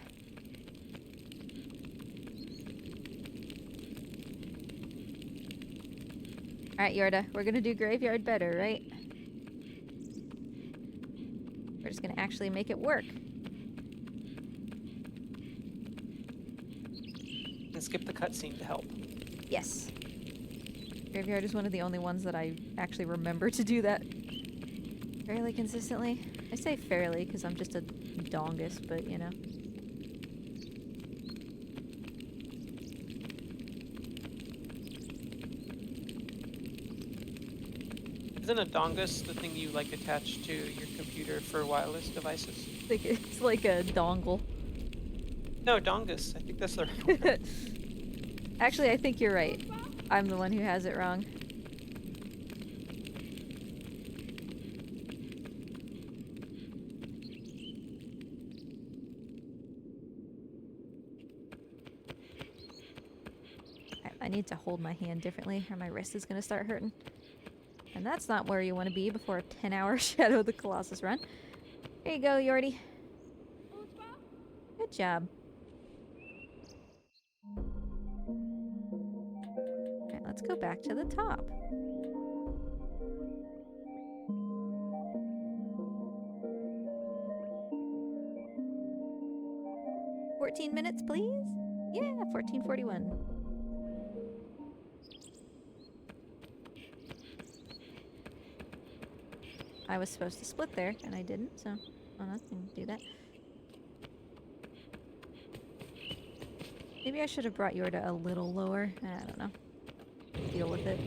Alright, Yorda, we're gonna do Graveyard better, right? We're just gonna actually make it work. And skip the cutscene to help. Yes. Graveyard is one of the only ones that I actually remember to do that fairly consistently. I say fairly because I'm just a dongus, but you know. Isn't a dongus the thing you like attach to your computer for wireless devices? I think it's like a dongle. No, dongus. I think that's the right word. Actually, I think you're right. I'm the one who has it wrong. I need to hold my hand differently or my wrist is going to start hurting. And that's not where you want to be before a 10-hour Shadow of the Colossus run. Here you go, Yordi. Good job. Alright, let's go back to the top. $14 please? Yeah, 14:41. I was supposed to split there, and I didn't, so I'm not gonna do that. Maybe I should have brought Yorda a little lower. I don't know. Deal with it.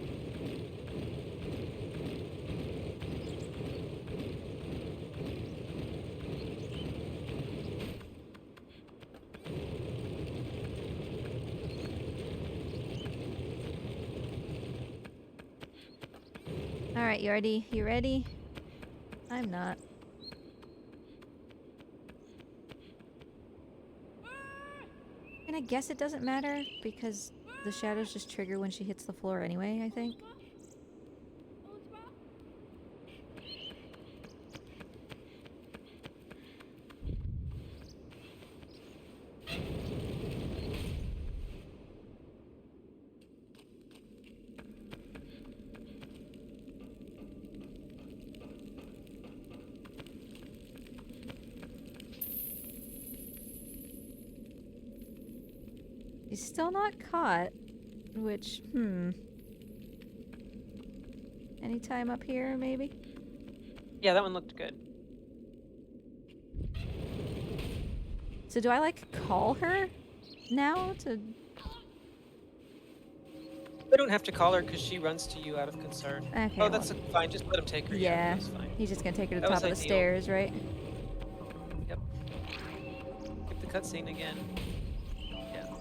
Alright, Yordi, you ready? I'm not. And I guess it doesn't matter because the shadows just trigger when she hits the floor anyway, I think. He's still not caught, which, Any time up here, maybe? Yeah, that one looked good. So do I, like, call her now to... We don't have to call her because she runs to you out of concern. Okay, Oh, that's fine. Just let him take her. Yeah, that's fine. He's just gonna take her to the That top of was the ideal. stairs, right? Yep. Skip the cutscene again. Yeah.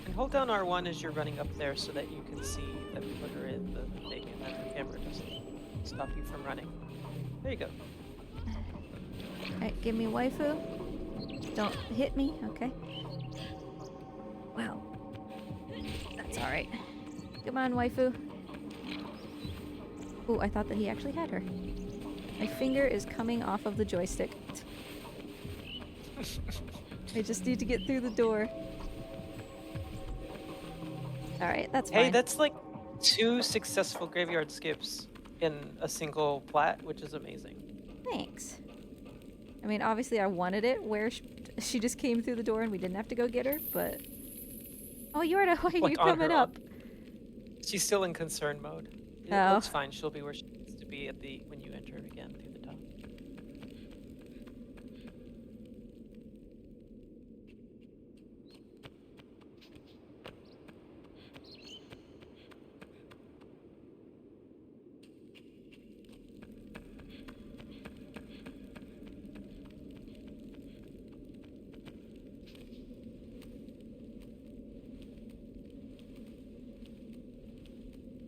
And hold down R1 as you're running up there so that you can see that we put her in the thing and that the camera doesn't stop you from running. There you go. Alright, give me waifu. Don't hit me, okay. Wow. That's alright. Come on, waifu. Ooh, I thought that he actually had her. My finger is coming off of the joystick. I just need to get through the door. Alright, that's fine. Hey, that's like 2 successful graveyard skips in a single plat, which is amazing. Thanks. I mean, obviously I wanted it where she just came through the door and we didn't have to go get her, but... Oh, Yorda, why are Like you on coming her up? She's still in concern mode. It Oh. looks fine. She'll be where she needs to be at when you enter again through the top.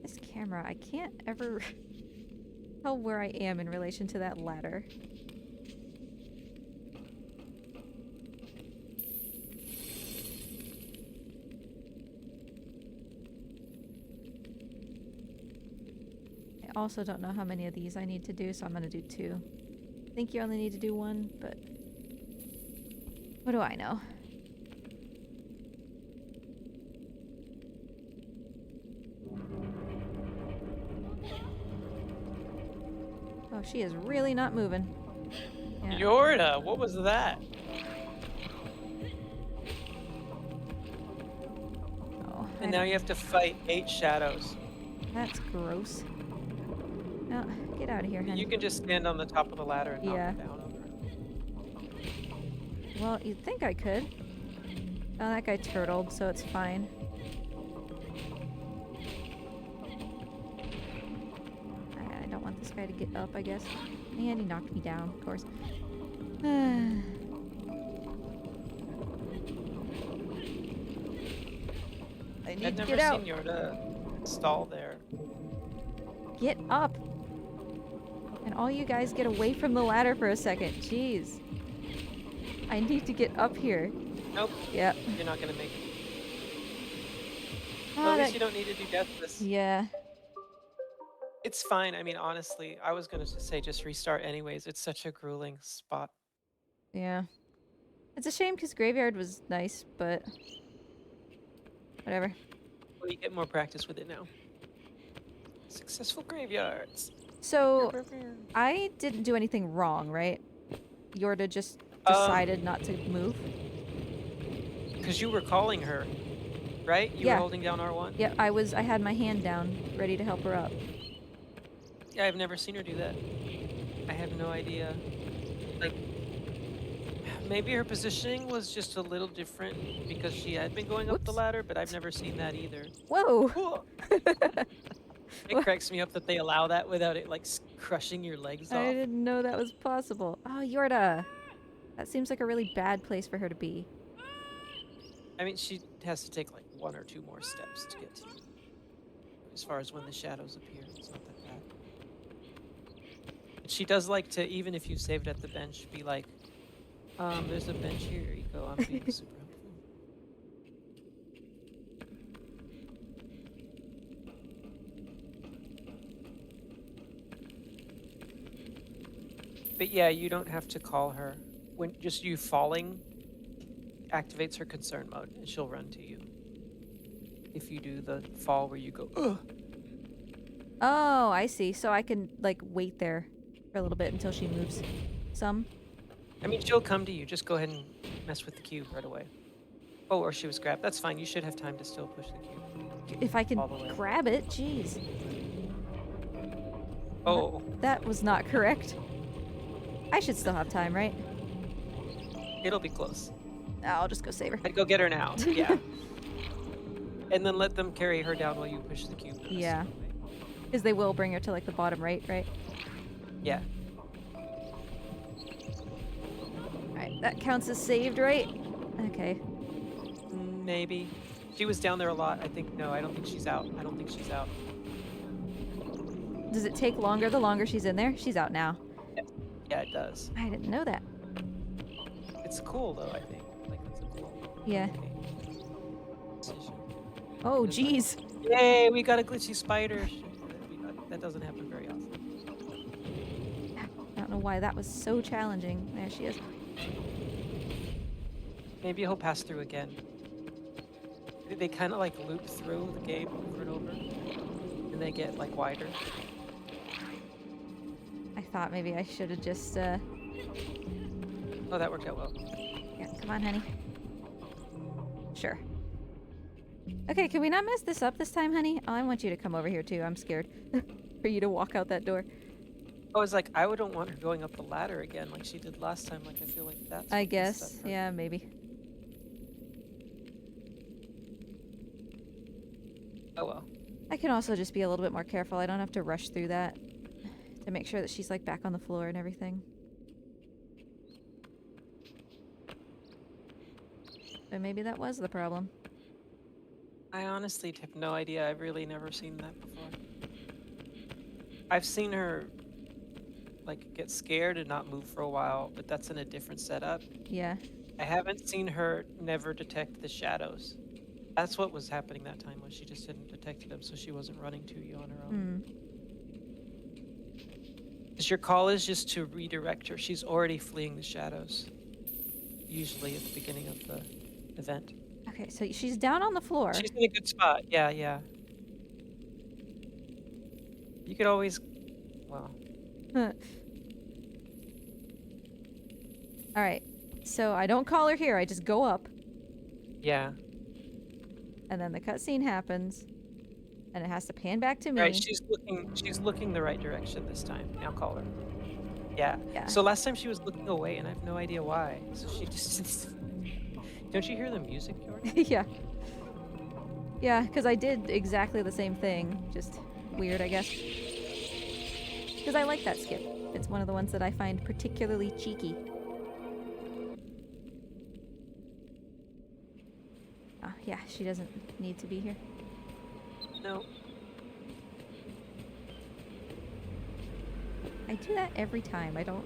This camera, I can't ever tell where I am in relation to that ladder. I also don't know how many of these I need to do, so I'm gonna do 2. I think you only need to do 1, but what do I know? Oh, she is really not moving. Yeah. Yorda, what was that? Oh, And now you have to fight 8 shadows. that's gross. No, get out of here, honey. You can just stand on the top of the ladder and knock Yeah. her down over. Well, you'd think I could. Oh, that guy turtled, so it's fine. I don't want this guy to get up, I guess. And he knocked me down, of course. I need I've to never get out. seen Yorda stall there. Get up. And all you guys get away from the ladder for a second. Jeez. I need to get up here. Nope. Yep. You're not gonna make it. Oh, Well, at least you don't need to do deathless. Yeah. It's fine. I mean, honestly, I was gonna say just restart anyways. It's such a grueling spot. Yeah. It's a shame because Graveyard was nice, but whatever. Well, you get more practice with it now. Successful graveyards. So, I didn't do anything wrong, right? Yorda just decided not to move? Because you were calling her, right? You were holding down R1? Yeah, I had my hand down, ready to help her up. Yeah, I've never seen her do that. I have no idea. Like, maybe her positioning was just a little different because she had been going up the ladder, but I've never seen that either. Whoa! It cracks me up that they allow that without it, like, crushing your legs off. I didn't know that was possible. Oh, Yorda! That seems like a really bad place for her to be. I mean, she has to take, like, 1 or 2 more steps to get to you. As far as when the shadows appear, it's not that bad. But she does like to, even if you saved at the bench, be like, there's a bench here, ICO, I'm being super helpful. But yeah, you don't have to call her. When just you falling activates her concern mode, and she'll run to you. If you do the fall where you go, ugh. Oh, I see. So I can, like, wait there for a little bit until she moves some? I mean, she'll come to you. Just go ahead and mess with the cube right away. Oh, or she was grabbed. That's fine. You should have time to still push the cube. If I can grab it, jeez. Oh. That was not correct. I should still have time, right? It'll be close. I'll just go save her. I'd go get her now. Yeah. And then let them carry her down while you push the cube. Yeah. Because they will bring her to, like, the bottom right? Yeah. Alright, that counts as saved, right? Okay. Maybe. She was down there a lot. I think, no, I don't think she's out. I don't think she's out. Does it take longer the longer she's in there? She's out now. Yeah, it does. I didn't know that. It's cool, though, I think. Like, it's a cool decision. Oh, jeez. Yay, we got a glitchy spider. That doesn't happen very often. I don't know why that was so challenging. There she is. Maybe he'll pass through again. They kind of, like, loop through the game over and over. And they get, like, wider. I thought maybe I should have just, Oh, that worked out well. Yeah, come on, honey. Sure. Okay, can we not mess this up this time, honey? Oh, I want you to come over here, too. I'm scared for you to walk out that door. I was like, I wouldn't want her going up the ladder again like she did last time. Like, I feel like that's... I guess. Yeah, maybe. Oh, well. I can also just be a little bit more careful. I don't have to rush through that to make sure that she's, like, back on the floor and everything. But maybe that was the problem. I honestly have no idea. I've really never seen that before. I've seen her, like, get scared and not move for a while, but that's in a different setup. Yeah. I haven't seen her never detect the shadows. That's what was happening that time, was she just hadn't detected them, so she wasn't running to you on her own. Because your call is just to redirect her. She's already fleeing the shadows, usually at the beginning of the event. Okay, so she's down on the floor. She's in a good spot. Yeah, yeah. You could always... Well... Alright. So I don't call her here, I just go up. Yeah. And then the cutscene happens. And it has to pan back to me. Right, she's looking the right direction this time. Now call her. Yeah. Yeah. So last time she was looking away and I have no idea why. So she just Don't you hear the music, Jordan? Yeah. Yeah, because I did exactly the same thing. Just weird, I guess. Because I like that skip. It's one of the ones that I find particularly cheeky. Oh, yeah, she doesn't need to be here. No. I do that every time. I don't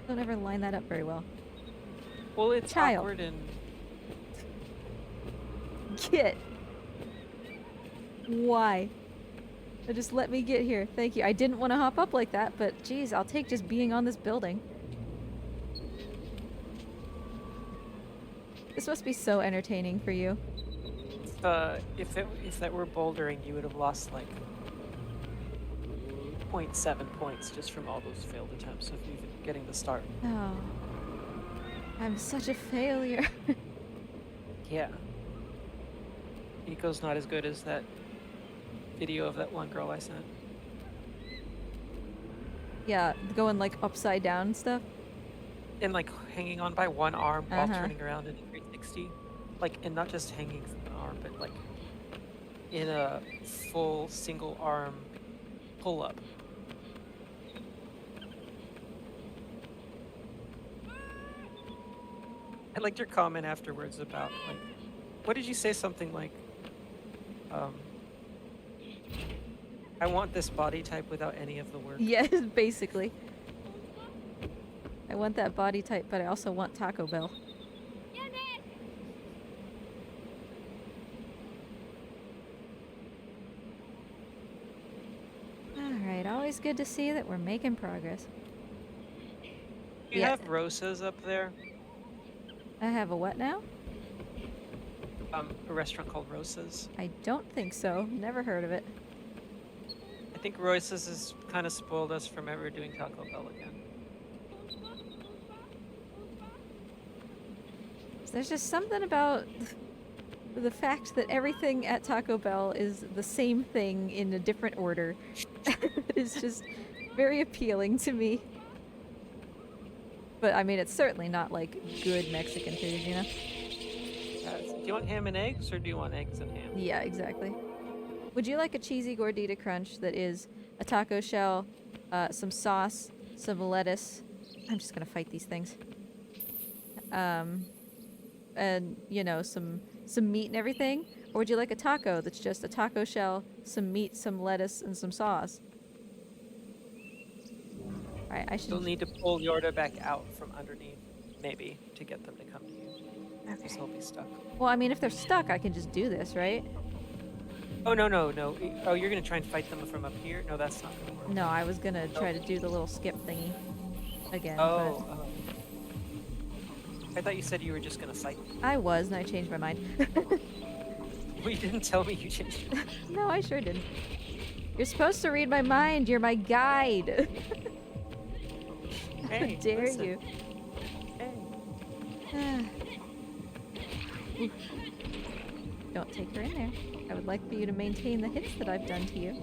ever line that up very well. Well, it's Child. awkward and... Get. Why? Just let me get here. Thank you. I didn't want to hop up like that, but geez, I'll take just being on this building. This must be so entertaining for you. If that were bouldering, you would have lost like 0.7 points just from all those failed attempts of even getting the start. Oh. I'm such a failure. Yeah. ICO's not as good as that video of that one girl I sent. Yeah, going like upside down and stuff. And like hanging on by one arm while turning around in a 360. Like, and not just hanging from an arm, but like in a full single arm pull up. I liked your comment afterwards about like, what did you say? Something like, I want this body type without any of the work. Yes, basically. I want that body type, but I also want Taco Bell. Alright, always good to see that we're making progress. You have Rosa's up there? I have a what now? A restaurant called Rosa's. I don't think so. Never heard of it. I think Rosa's has kind of spoiled us from ever doing Taco Bell again. There's just something about the fact that everything at Taco Bell is the same thing in a different order. It's just very appealing to me. But I mean, it's certainly not like good Mexican food, you know? Do you want ham and eggs, or do you want eggs and ham? Yeah, exactly. Would you like a cheesy gordita crunch that is a taco shell, some sauce, some lettuce? I'm just gonna fight these things. And you know, some meat and everything? Or would you like a taco that's just a taco shell, some meat, some lettuce, and some sauce? Alright, I should... You'll need to pull Yorda back out from underneath, maybe, to get them to come to you. Okay. They'll be stuck. Well, I mean, if they're stuck, I can just do this, right? Oh, no. Oh, you're gonna try and fight them from up here? No, that's not gonna work. No, I was gonna try to do the little skip thingy again. Oh, I thought you said you were just gonna fight. I was, and I changed my mind. Well, you didn't tell me you changed your mind. No, I sure didn't. You're supposed to read my mind. You're my guide. Hey, How dare listen. you? Hey. Don't take her in there. I would like for you to maintain the hits that I've done to you.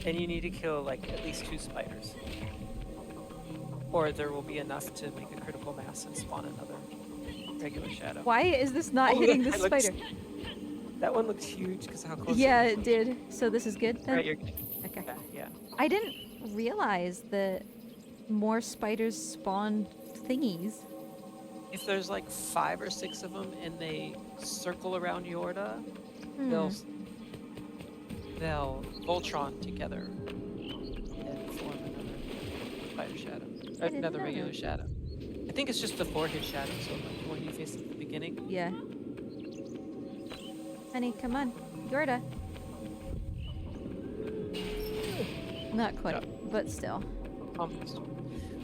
And you need to kill, like, at least 2 spiders. Or there will be enough to make a critical mass and spawn another regular shadow. Why is this not hitting the spider? That one looks huge because how close Yeah, it is. it did. So this is good then? Right, you're good. Okay. Yeah. I didn't realize that more spiders spawned thingies. If there's like 5 or 6 of them and they circle around Yorda, they'll Voltron together and form another spider shadow. Or another regular that. shadow. I think it's just the forehead shadow, so like the one you face at the beginning. Yeah. Honey, come on. Yorda. Not quite, but still. Almost.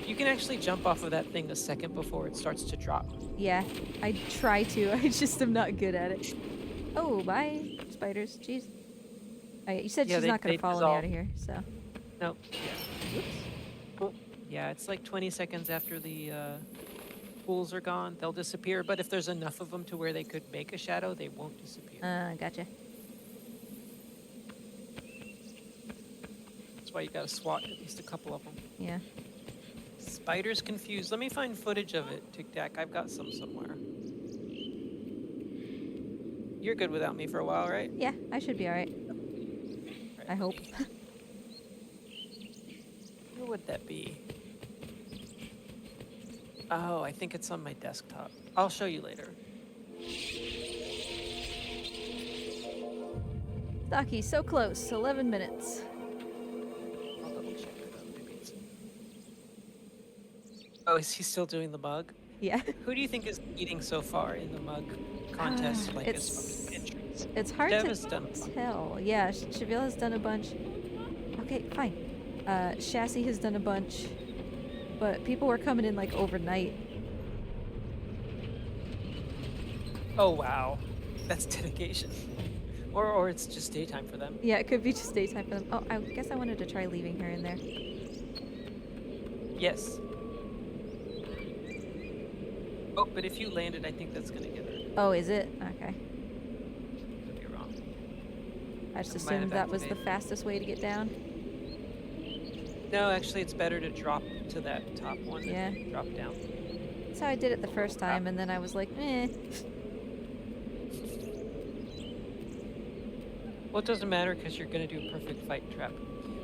You can actually jump off of that thing a second before it starts to drop. Yeah, I try to. I just am not good at it. Oh, bye, spiders. Jeez. You said she's not going to follow me out of here, so. Nope. Oops. Yeah, it's like 20 seconds after the pools are gone, they'll disappear. But if there's enough of them to where they could make a shadow, they won't disappear. Gotcha. That's why you gotta swat at least a couple of them. Yeah. Spider's confused. Let me find footage of it, Tic Tac. I've got some somewhere. You're good without me for a while, right? Yeah, I should be alright. I hope. Where would that be? Oh, I think it's on my desktop. I'll show you later. Stocky, so close. 11 minutes. I'll double check. Maybe it's... Oh, is he still doing the mug? Yeah. Who do you think is leading so far in the mug contest? Like as far as entries? It's hard Dev to has done tell. Yeah, Cheville has done a bunch. Okay, fine. Chassis has done a bunch. But people were coming in like overnight. Oh wow, that's dedication. Or it's just daytime for them. Yeah, it could be just daytime for them. Oh, I guess I wanted to try leaving her in there. Yes. Oh, but if you landed, I think that's gonna get her. Oh, is it? Okay. Could be wrong. I just It might have assumed that was the activated. fastest way to get down. No, actually, it's better to drop to that top one Yeah. than drop down. That's how I did it the first time, and then I was like, eh. Well, it doesn't matter because you're gonna do a perfect fight trap.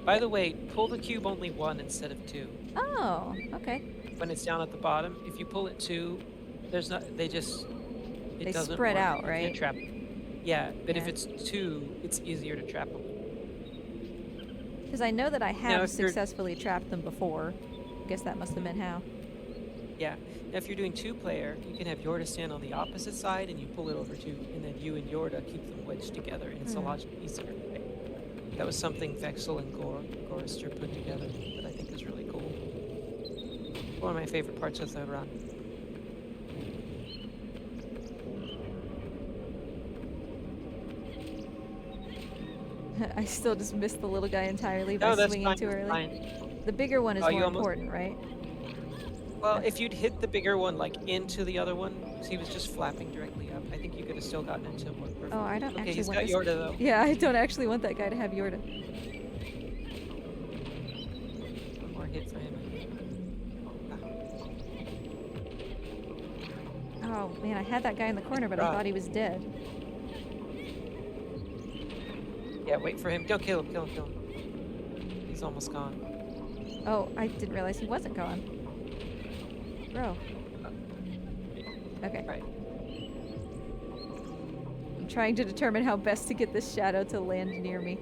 By the way, pull the cube only 1 instead of 2. Oh, okay. When it's down at the bottom, if you pull it 2, there's not. They just. It They doesn't spread work. out, You can't right? trap. Yeah, but if Yeah. it's 2, it's easier to trap them. Because I know that I have if you're- successfully trapped them before. I guess that must have been how. Yeah. Now, if you're doing 2-player, you can have Yorda stand on the opposite side, and you pull it over 2, and then you and Yorda keep them wedged together, and it's a lot easier. Right? That was something Vexel and Gorister put together that I think is really cool. One of my favorite parts of the run. I still just missed the little guy entirely by No, that's swinging fine. too That's early. fine. The bigger one is Oh, you more almost- important, right? Well, if you'd hit the bigger one like into the other one, 'cause he was just flapping directly up, I think you could have still gotten into one. Oh, I don't Okay, actually he's want got this. Yorda though. Yeah, I don't actually want that guy to have Yorda. One more hit for him. Oh man, I had that guy in the corner, but I thought he was dead. Yeah, wait for him. Don't kill him. Kill him. Kill him. He's almost gone. Oh, I didn't realize he wasn't gone. Bro. Okay. Right. I'm trying to determine how best to get this shadow to land near me.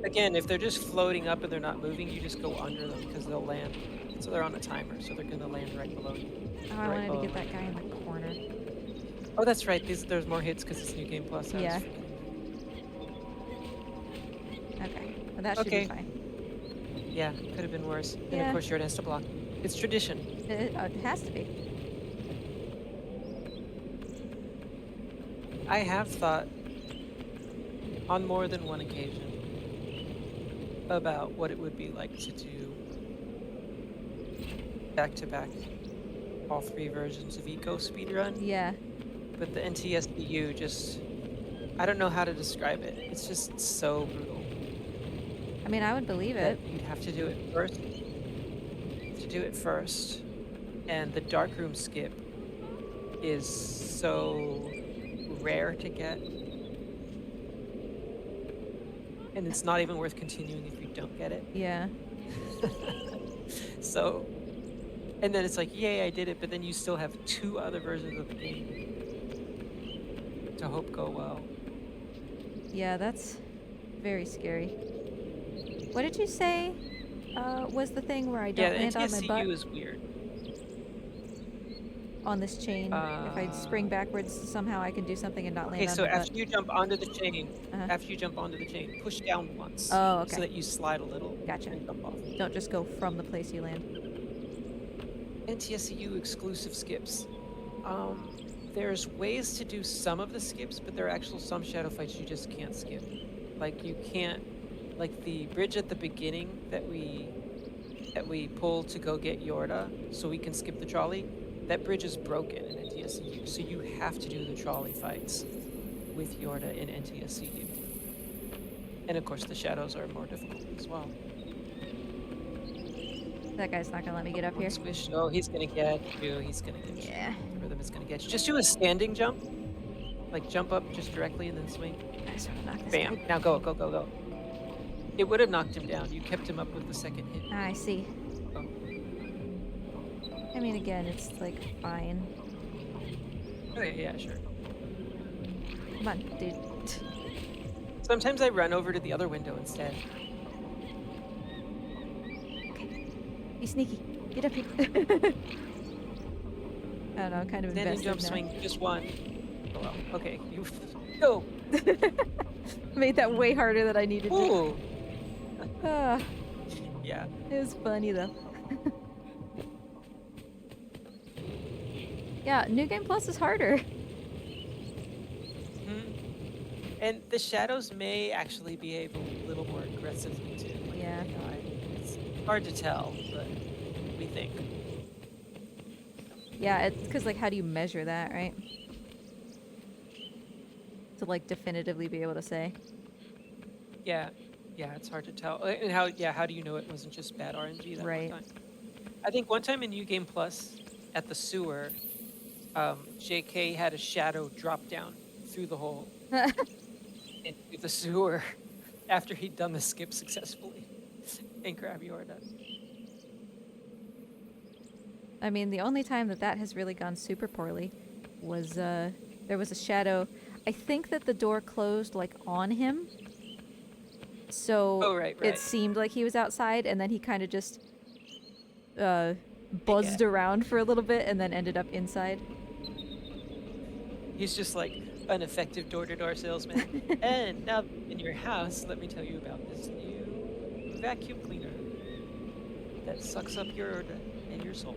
Again, if they're just floating up and they're not moving, you just go under them because they'll land. So they're on a timer, so they're gonna land right below you. Oh, I Right wanted to below get them. that guy in the corner. Oh, that's right. There's more hits because it's New Game Plus. I was Yeah. forgetting. Okay. Well, that should Okay. be fine. Yeah, could have been worse. And Yeah. of course, Yorda has to block. It's tradition. It has to be. I have thought on more than one occasion about what it would be like to do back-to-back all 3 versions of ICO Speedrun, Yeah. but the NTSBU just, I don't know how to describe it. It's just so brutal I mean, I would believe that it. you'd have to do it first. And the darkroom skip is so rare to get. And it's not even worth continuing if you don't get it. Yeah. So, and then it's like, yay, I did it, but then you still have 2 other versions of the game to hope go well. Yeah, that's very scary. What did you say was the thing where I don't Yeah, the land on my butt NTSCU is weird. on this chain? If I spring backwards, somehow I can do something and not land Okay, on so my butt. after you jump onto the chain, Uh-huh. push down once. Oh, okay. So that you slide a little. Gotcha. And jump off. Don't just go from the place you land. NTSCU exclusive skips. There's ways to do some of the skips, but there are actual some shadow fights you just can't skip. Like you can't, like the bridge at the beginning that we that we pull to go get Yorda so we can skip the trolley, that bridge is broken in NTSCU. So you have to do the trolley fights with Yorda in NTSCU. And of course, the shadows are more difficult as well. That guy's not gonna let me get up here. Squish. Oh, he's gonna get you. He's gonna get you. Yeah. Rhythm is gonna get you. Just do a standing jump. Like jump up just directly and then swing. I just wanna knock this Bam. guy. Now go, go, go, go. It would have knocked him down. You kept him up with the second hit. I see. Oh. I mean, again, it's like fine. Okay, yeah, sure. Come on, dude. Sometimes I run over to the other window instead. Okay. Be sneaky. Get up here. I don't know, kind of Standing invested jump now. swing, just one. Oh well. Okay, you go. Made that way harder than I needed to. Ooh. Ah, Yeah. it was funny though. Yeah, New Game Plus is harder. And the shadows may actually behave a little more aggressively too. Like Yeah. AI. It's hard to tell, but we think. Yeah, it's because, like, how do you measure that, right? To, like, definitively be able to say. Yeah, yeah, it's hard to tell. And how do you know it wasn't just bad RNG that Right. one time? I think one time in New Game Plus at the sewer, JK had a shadow drop down through the hole into the sewer after he'd done the skip successfully and grab Yorda. I mean, the only time that has really gone super poorly was, there was a shadow. I think that the door closed, like, on him. So Oh, right. it seemed like he was outside, and then he kind of just buzzed around for a little bit and then ended up inside. He's just like an effective door-to-door salesman. And now in your house, let me tell you about this new vacuum cleaner that sucks up your Yorda and your soul.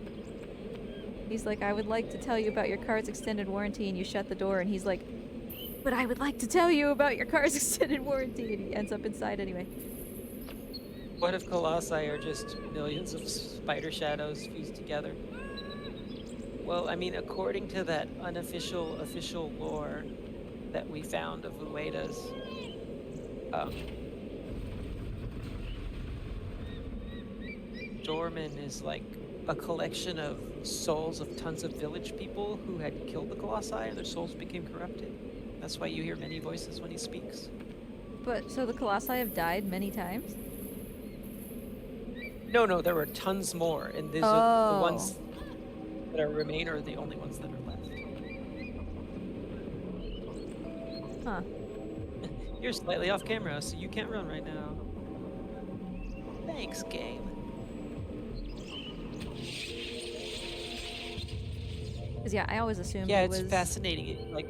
He's like, I would like to tell you about your car's extended warranty, and you shut the door, and he's like, but I would like to tell you about your car's extended warranty, and he ends up inside anyway. What if Colossi are just millions of spider shadows fused together? Well, I mean, according to that unofficial official lore that we found of Ueda's, Dorman is like a collection of souls of tons of village people who had killed the Colossi and their souls became corrupted. That's why you hear many voices when he speaks. But, so the Colossi have died many times? No, there were tons more, and these are the ones that are remain are the only ones that are left. Huh. You're slightly off camera, so you can't run right now. Thanks, game. Because, yeah, I always assumed Yeah, it it's was... fascinating. It, like,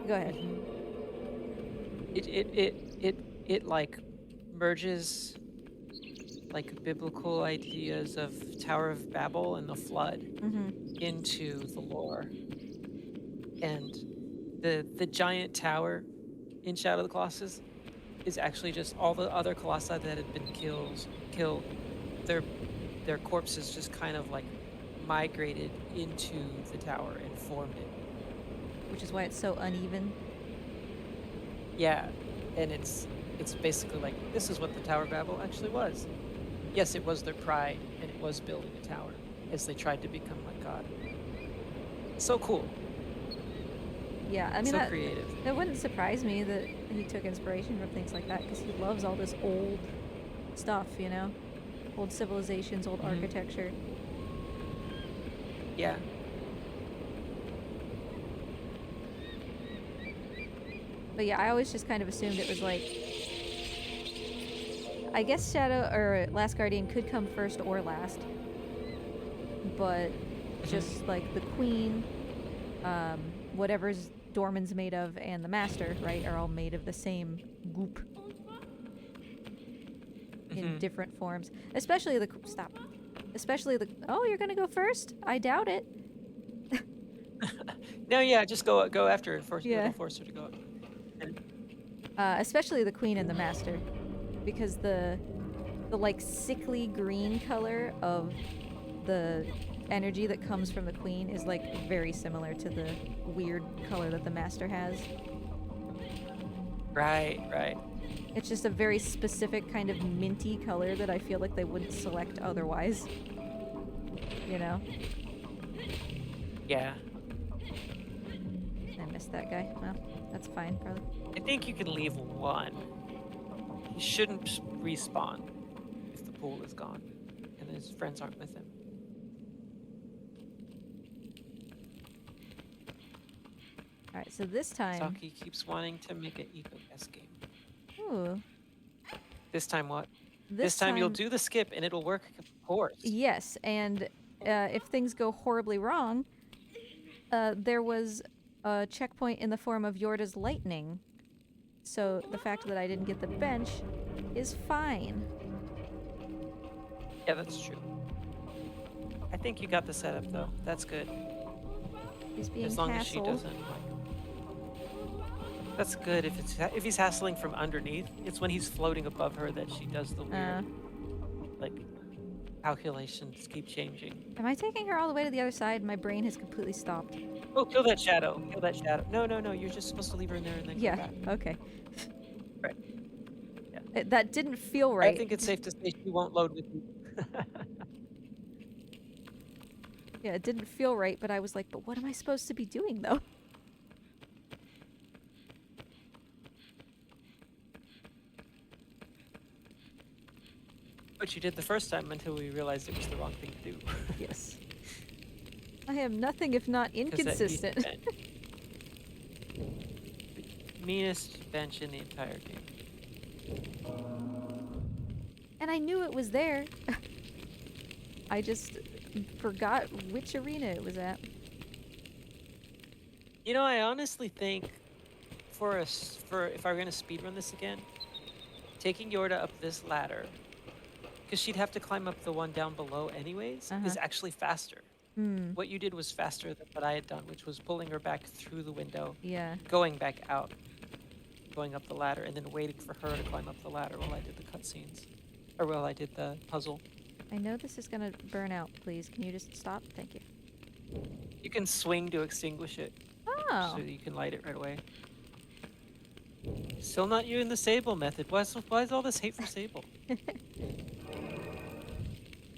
Go ahead. It like merges like biblical ideas of Tower of Babel and the flood into the lore. And the giant tower in Shadow of the Colossus is actually just all the other colossi that had been killed. Their corpses just kind of like migrated into the tower and formed it. Which is why it's so uneven. Yeah, and it's basically like, this is what the Tower of Babel actually was. Yes, it was their pride, and it was building a tower as they tried to become like God. So cool. Yeah, I mean, so creative. That wouldn't surprise me that he took inspiration from things like that, because he loves all this old stuff, you know? Old civilizations, old architecture. Yeah. But yeah, I always just kind of assumed it was like... I guess Shadow or Last Guardian could come first or last. But just like the Queen, whatever's Dorman's made of, and the Master, right, are all made of the same goop. In different forms. Especially the... Stop. Especially the... Oh, you're gonna go first? I doubt it. No, yeah, just go after it. Force her to go up. Especially the Queen and the Master. Because the the like sickly green color of the energy that comes from the queen is like very similar to the weird color that the master has. Right, right. It's just a very specific kind of minty color that I feel like they wouldn't select otherwise. You know? Yeah. I missed that guy. Well, that's fine, probably. I think you can leave one. He shouldn't respawn if the pool is gone and his friends aren't with him. Alright, so this time... SotC keeps wanting to make an eco-guess game. Ooh. This time what? This time you'll do the skip and it'll work, of course. Yes, and if things go horribly wrong, there was a checkpoint in the form of Yorda's lightning. So the fact that I didn't get the bench is fine. Yeah, that's true. I think you got the setup though. That's good. He's being as long as she doesn't like. That's good. If he's hassling from underneath, it's when he's floating above her that she does the weird like calculations keep changing. Am I taking her all the way to the other side? My brain has completely stopped. Oh, kill that shadow. Kill that shadow. No, no, no. You're just supposed to leave her in there and then come back. Okay. Right. Yeah. That didn't feel right. I think it's safe to say she won't load with you. Yeah, it didn't feel right, but I was like, but what am I supposed to be doing, though? What you did the first time until we realized it was the wrong thing to do. Yes. I am nothing if not inconsistent. Meanest bench in the entire game. And I knew it was there. I just forgot which arena it was at. You know, I honestly think if I were gonna speedrun this again, taking Yorda up this ladder, because she'd have to climb up the one down below anyways, is actually faster. What you did was faster than what I had done, which was pulling her back through the window, going back out, going up the ladder, and then waiting for her to climb up the ladder while I did the cutscenes, or while I did the puzzle. I know this is gonna burn out, please. Can you just stop? Thank you. You can swing to extinguish it. Oh. So you can light it right away. Still not using the Sable method. Why is all this hate for Sable? You're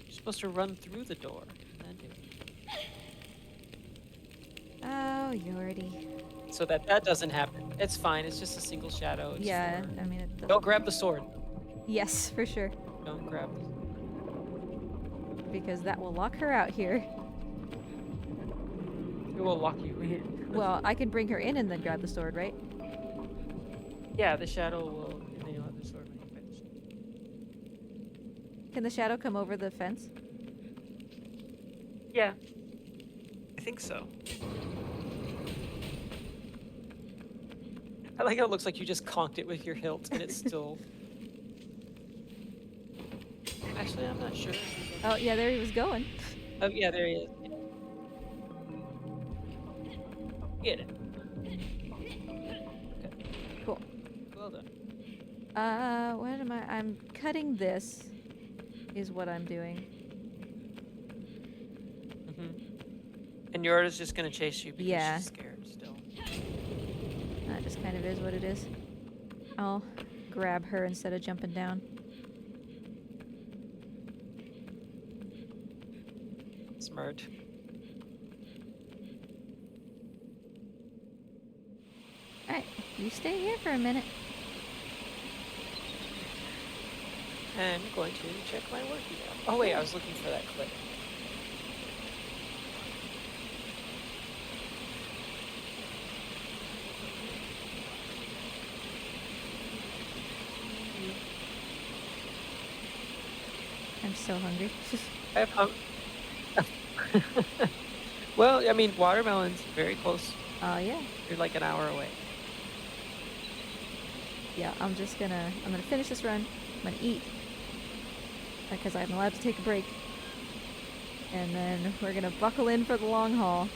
supposed to run through the door and then do it. Oh, Yordi. So that doesn't happen. It's fine. It's just a single shadow. It's I mean, it doesn't... Don't grab the sword. Yes, for sure. Don't grab the sword. Because that will lock her out here. It will lock you in. Well, I can bring her in and then grab the sword, right? Yeah, the shadow will, and then you'll have the sword when you finish. Can the shadow come over the fence? Yeah. I think so. I like how it looks like you just conked it with your hilt and it's still... Actually, I'm not sure. Oh, yeah, there he was going. Oh, yeah, there he is. Get it. Okay. Cool. Well done. What am I? I'm cutting this, is what I'm doing. And Yorda's just gonna chase you because she's scared still. That just kind of is what it is. I'll grab her instead of jumping down. Smart. Alright, you stay here for a minute. I'm going to check my work email. Oh wait, I was looking for that clip. I'm so hungry. I have well, I mean, Watermelon's very close. Oh, yeah. You're like an hour away. Yeah, I'm gonna finish this run. I'm gonna eat. Because I'm allowed to take a break. And then we're gonna buckle in for the long haul.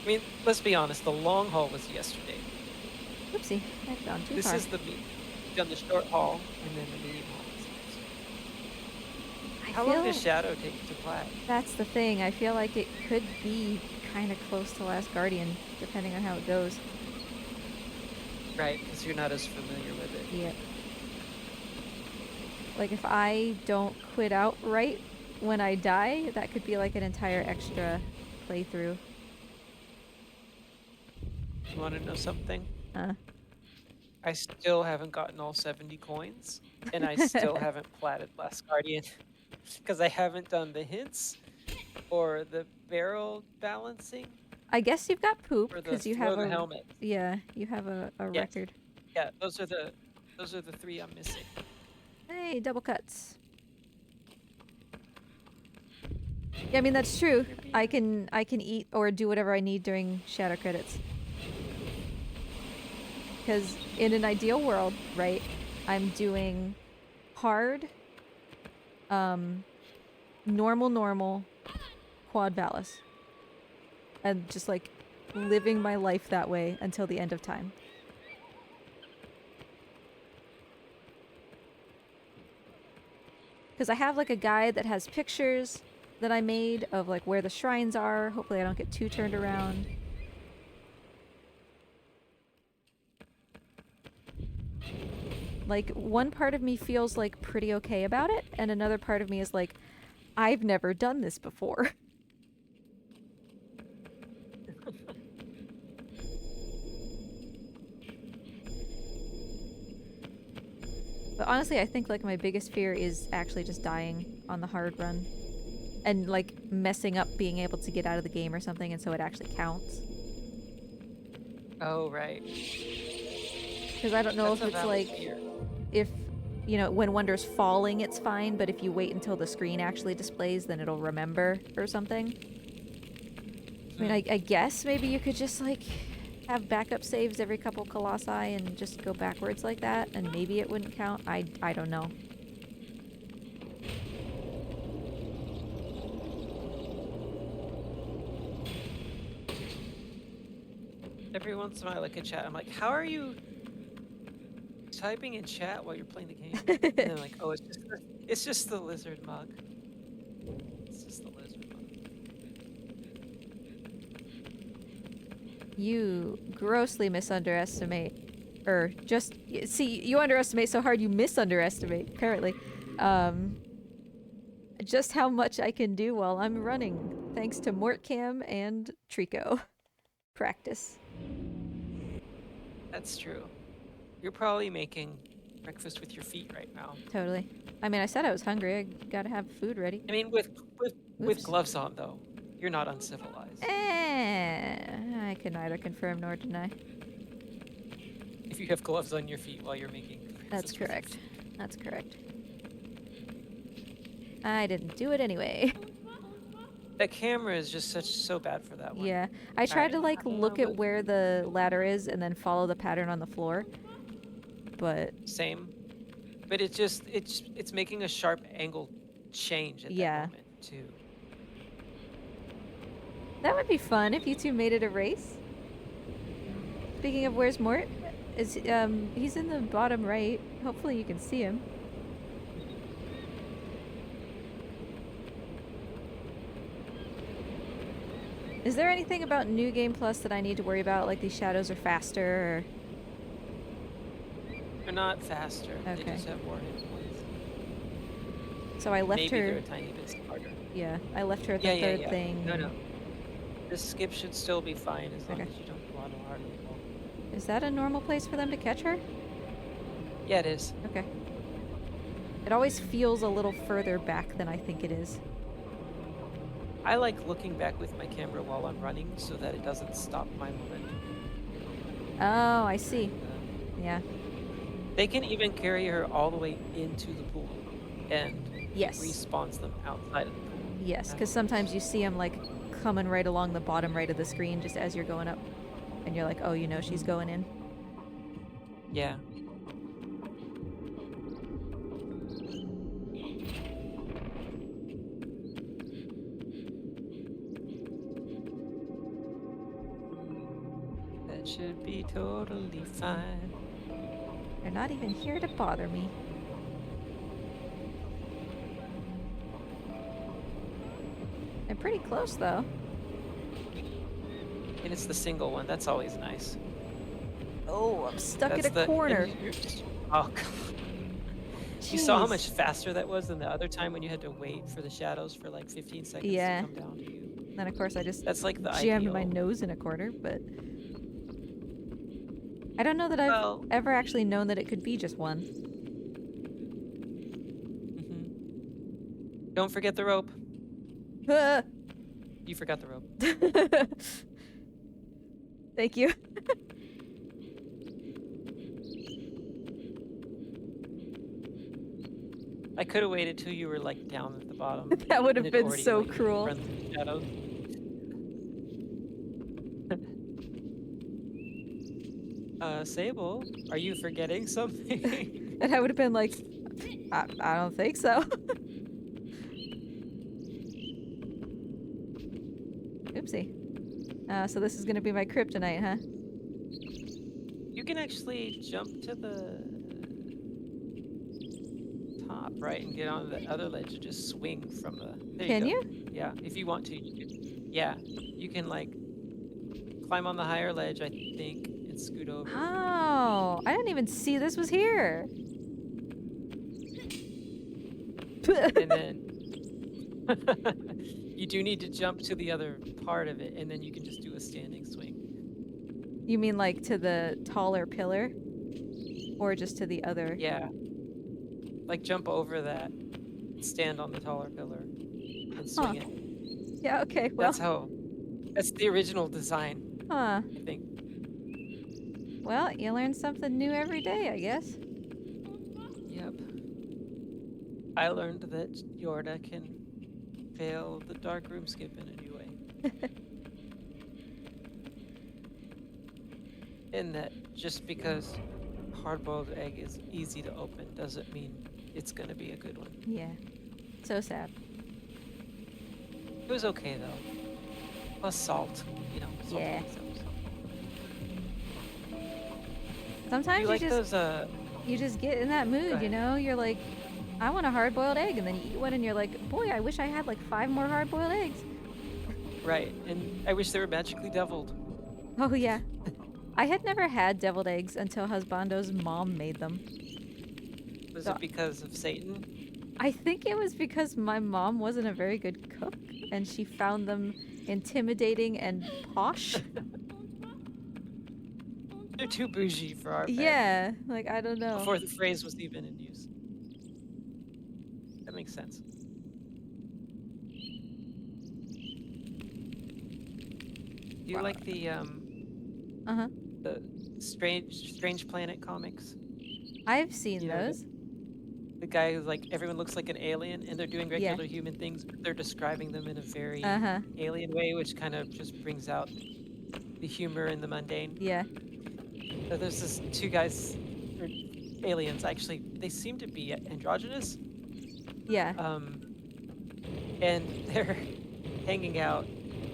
I mean, let's be honest, the long haul was yesterday. Oopsie, I've gone too far. This is the meat. You've done the short haul and then the medium haul. How long does Shadow take to plat? That's the thing. I feel like it could be kind of close to Last Guardian, depending on how it goes. Right, because you're not as familiar with it. Yeah. Like, if I don't quit out right when I die, that could be like an entire extra playthrough. You want to know something? I still haven't gotten all 70 coins, and I still haven't platted Last Guardian, because I haven't done the hints, or the barrel balancing. I guess you've got poop, because you have the helmet. Yeah, you have a record. Yeah, those are the 3 I'm missing. Hey, double cuts. Yeah, I mean that's true. I can eat or do whatever I need during shadow credits. Because in an ideal world, right, I'm doing hard, normal, quad Valis. And just like living my life that way until the end of time. Because I have like a guide that has pictures that I made of like where the shrines are. Hopefully I don't get too turned around. Like, one part of me feels like pretty okay about it, and another part of me is like, I've never done this before. But honestly, I think like my biggest fear is actually just dying on the hard run. And like messing up being able to get out of the game or something, and so it actually counts. Oh, right. Because I don't know if it's like, if, you know, when Wonder's falling, it's fine, but if you wait until the screen actually displays, then it'll remember or something. I mean, I guess maybe you could just like have backup saves every couple colossi and just go backwards like that, and maybe it wouldn't count. I don't know. Every once in a while I look at chat, I'm like, how are you typing in chat while you're playing the game? And then like, oh, it's just the lizard mug. It's just the lizard mug. You grossly misunderestimate, or just, see, you underestimate so hard you misunderestimate, apparently, just how much I can do while I'm running, thanks to Mortcam and Trico. Practice. That's true. You're probably making breakfast with your feet right now. Totally. I mean, I said I was hungry. I gotta have food ready. I mean, with gloves on, though, you're not uncivilized. I can neither confirm nor deny. If you have gloves on your feet while you're making breakfast. That's correct. That's correct. I didn't do it anyway. That camera is just so bad for that one. Yeah. I tried to like look at where the ladder is and then follow the pattern on the floor. But same. But it's making a sharp angle change at that moment too. That would be fun if you two made it a race. Speaking of where's Mort? He's in the bottom right. Hopefully you can see him. Is there anything about New Game Plus that I need to worry about? Like these shadows are faster, or... They're not faster. Okay. They just have more hit points. So I left her... Maybe they're a tiny bit harder. Yeah, I left her at the third thing. No. The skip should still be fine as long as you don't go on a hard level. Is that a normal place for them to catch her? Yeah, it is. Okay. It always feels a little further back than I think it is. I like looking back with my camera while I'm running so that it doesn't stop my momentum. Oh, I see. Yeah. They can even carry her all the way into the pool, and it respawns them outside of the pool. Yes, because sometimes you see them like coming right along the bottom right of the screen just as you're going up, and you're like, oh, you know she's going in. Yeah. Should be totally fine. They're not even here to bother me. They're pretty close, though. And it's the single one. That's always nice. Oh, I'm stuck That's in a corner. Oh, God. You saw how much Jeez. faster that was than the other time when you had to wait for the shadows for like 15 seconds to come down to you. Then, of course, I just That's like the jammed ideal. my nose in a corner, but... I don't know that I've ever actually known that it could be just one. Don't forget the rope. Ah! You forgot the rope. Thank you. I could have waited till you were like down at the bottom. That would have and been already, so like, cruel. run through the shadows. Sable, are you forgetting something? And I would have been like, I don't think so. Oopsie. So this is gonna be my kryptonite, huh? You can actually jump to the top, right, and get onto the other ledge and just swing from the... There Can you you? go. Yeah, if you want to. Yeah, you can like climb on the higher ledge, I think, and scoot over. Oh, I didn't even see this was here. And then you do need to jump to the other part of it, and then you can just do a standing swing. You mean like to the taller pillar? Or just to the other? Yeah. Like jump over that, stand on the taller pillar, and swing it. Yeah, okay, well. That's the original design, Huh. I think. Well, you learn something new every day, I guess. Yep. I learned that Yorda can fail the dark room skip in a new way. And that just because hard-boiled egg is easy to open doesn't mean it's gonna be a good one. Yeah. So sad. It was okay though. Plus salt, you know. Salt Yeah. makes up, so. Sometimes You like those, you just get in that mood, you know? You're like, I want a hard-boiled egg, and then you eat one and you're like, boy, I wish I had like 5 more hard-boiled eggs. Right, and I wish they were magically deviled. Oh yeah. I had never had deviled eggs until Husbando's mom made them. Was it because of Satan? I think it was because my mom wasn't a very good cook, and she found them intimidating and posh. They're too bougie for our family. Yeah, like, I don't know. Before the phrase was even in use. That makes sense. Do you like the the Strange Planet comics? I've seen You know, those. The guy who's like, everyone looks like an alien and they're doing regular human things, but they're describing them in a very alien way, which kind of just brings out the humor and the mundane. Yeah. So there's this 2 guys, or aliens actually, they seem to be androgynous. Yeah. And they're hanging out,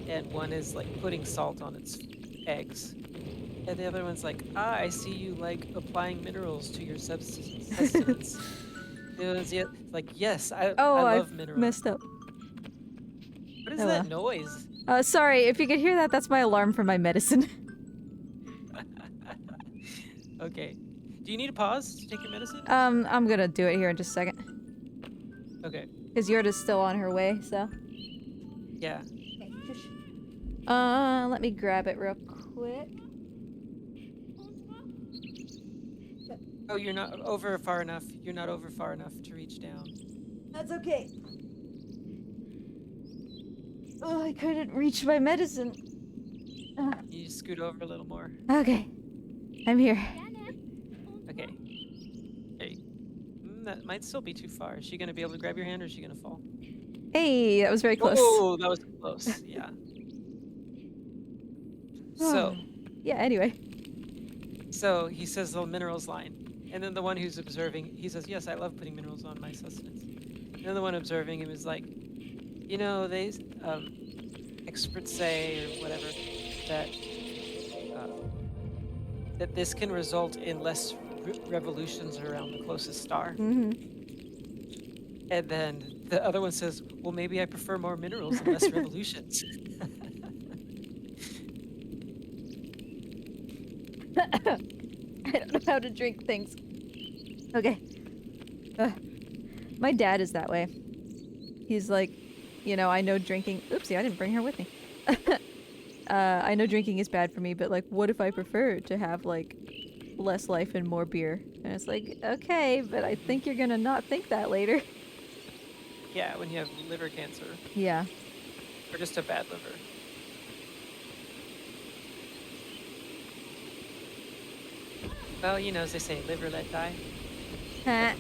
and one is like putting salt on its eggs. And the other one's like, I see you like applying minerals to your sustenance. It was like, yes, I love minerals. Messed up. What is that noise? Sorry, if you could hear that, that's my alarm for my medicine. Okay. Do you need a pause to take your medicine? I'm gonna do it here in just a second. Okay. Because Yorda's still on her way, so. Yeah. Let me grab it real quick. Oh, you're not over far enough. You're not over far enough to reach down. That's okay. Oh, I couldn't reach my medicine. You just scoot over a little more. Okay. I'm here. Okay. Hey. That might still be too far. Is she going to be able to grab your hand, or is she going to fall? Hey, that was very close. Oh, that was close. Yeah. So. Yeah, anyway. So he says the minerals line. And then the one who's observing, he says, yes, I love putting minerals on my sustenance. And then the one observing him is like, you know, they, experts say, or whatever, that, that this can result in less revolutions around the closest star. Mm-hmm. And then the other one says, well, maybe I prefer more minerals and less revolutions. I don't know how to drink things. Okay. My dad is that way. He's like, you know, I know drinking... Oopsie, I didn't bring her with me. I know drinking is bad for me, but like, what if I prefer to have like less life and more beer? And it's like, okay, but I think you're gonna not think that later. Yeah, when you have liver cancer. Yeah. Or just a bad liver. Well, you know, as they say, live or let die. Ha.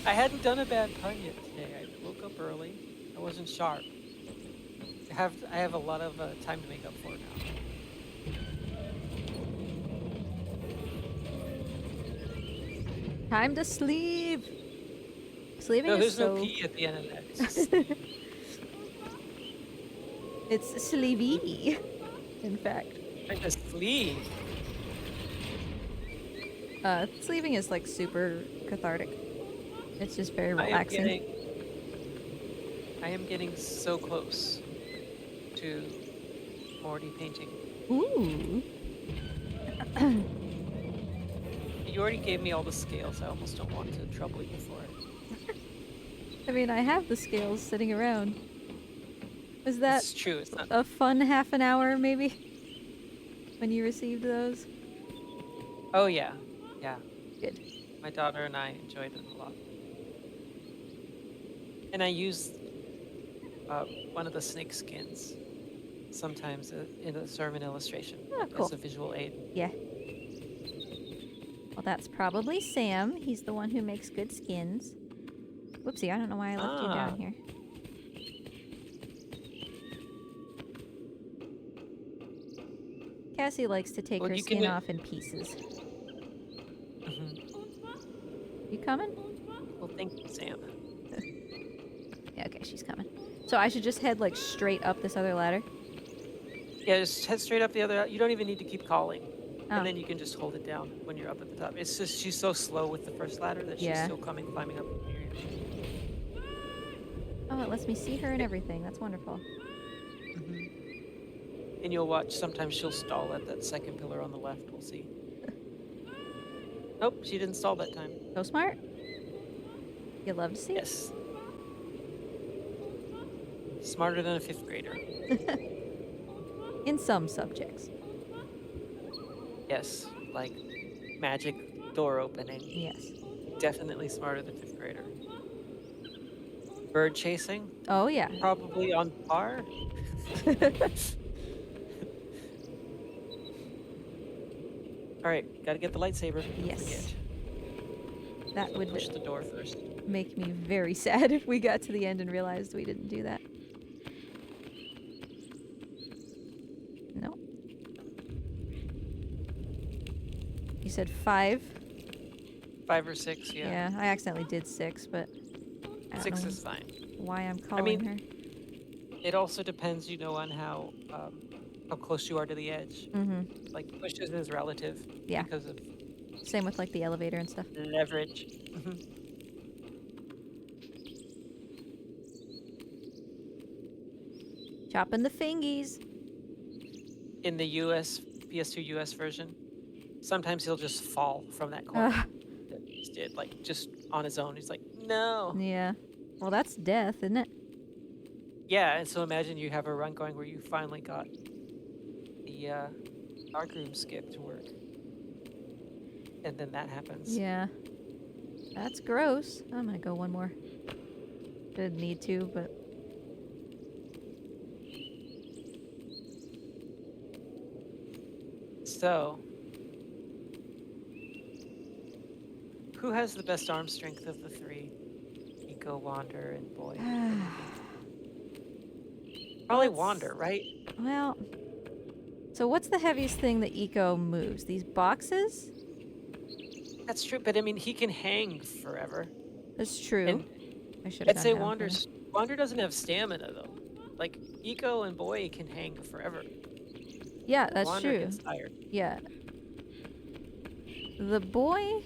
I hadn't done a bad pun yet today. I woke up early. I wasn't sharp. I have a lot of time to make up for now. Time to sleep. Sleeping No, is there's so... no P at the end of that. It's just sleep. It's sleepy, in fact. I just sleep. Sleeping is like super cathartic. It's just very relaxing. I am getting so close to Morty painting. Ooh. You already gave me all the scales. I almost don't want to trouble you for it. I mean, I have the scales sitting around. Was that It's true. It's not a fun half an hour, maybe? When you received those? Oh, yeah. Yeah. Good. My daughter and I enjoyed it a lot. And I used one of the snake skins sometimes in a sermon illustration cool. as a visual aid. Yeah. Well, that's probably Sam. He's the one who makes good skins. Whoopsie, I don't know why I left you down here. Cassie likes to take her skin off in pieces. You coming? Well, thank you, Sam. Yeah, okay, she's coming. So I should just head like straight up this other ladder? Yeah, just head straight up the other. You don't even need to keep calling. Oh. And then you can just hold it down when you're up at the top. It's just she's so slow with the first ladder that she's still climbing up. Oh, it lets me see her and everything. That's wonderful. And you'll watch, sometimes she'll stall at that second pillar on the left. We'll see. Nope, she didn't stall that time. So smart. You love to see it. Yes. Smarter than a 5th grader. In some subjects. Yes, like magic door opening. Yes. Definitely smarter than 5th grader. Bird chasing? Oh, yeah. Probably on par. All right, gotta get the lightsaber. Yes. That would push the door first. Make me very sad if we got to the end and realized we didn't do that. No. You said 5? 5 or 6, yeah. Yeah, I accidentally did 6, but I don't 6 know is fine. why I'm calling her. It also depends, you know, on how close you are to the edge. Mm-hmm. Like, pushes is relative. Yeah. Because of... Same with, like, the elevator and stuff. Leverage. Chopping the fingies. In the PS2 US version, sometimes he'll just fall from that corner. That he just did, like, just on his own. He's like, no. Yeah. Well, that's death, isn't it? Yeah, and so imagine you have a run going where you finally got the darkroom skip to work. And then that happens. Yeah. That's gross. I'm gonna go one more. Didn't need to, but... So... who has the best arm strength of the 3? Eco, Wander, and Boy. Probably Wander, right? Well... So what's the heaviest thing that Eco moves? These boxes? That's true, but I mean, he can hang forever. That's true. And I should I'd say Wander doesn't have stamina, though. Like, Eco and Boy can hang forever. Yeah, that's Wander true. gets tired. Yeah. The boy,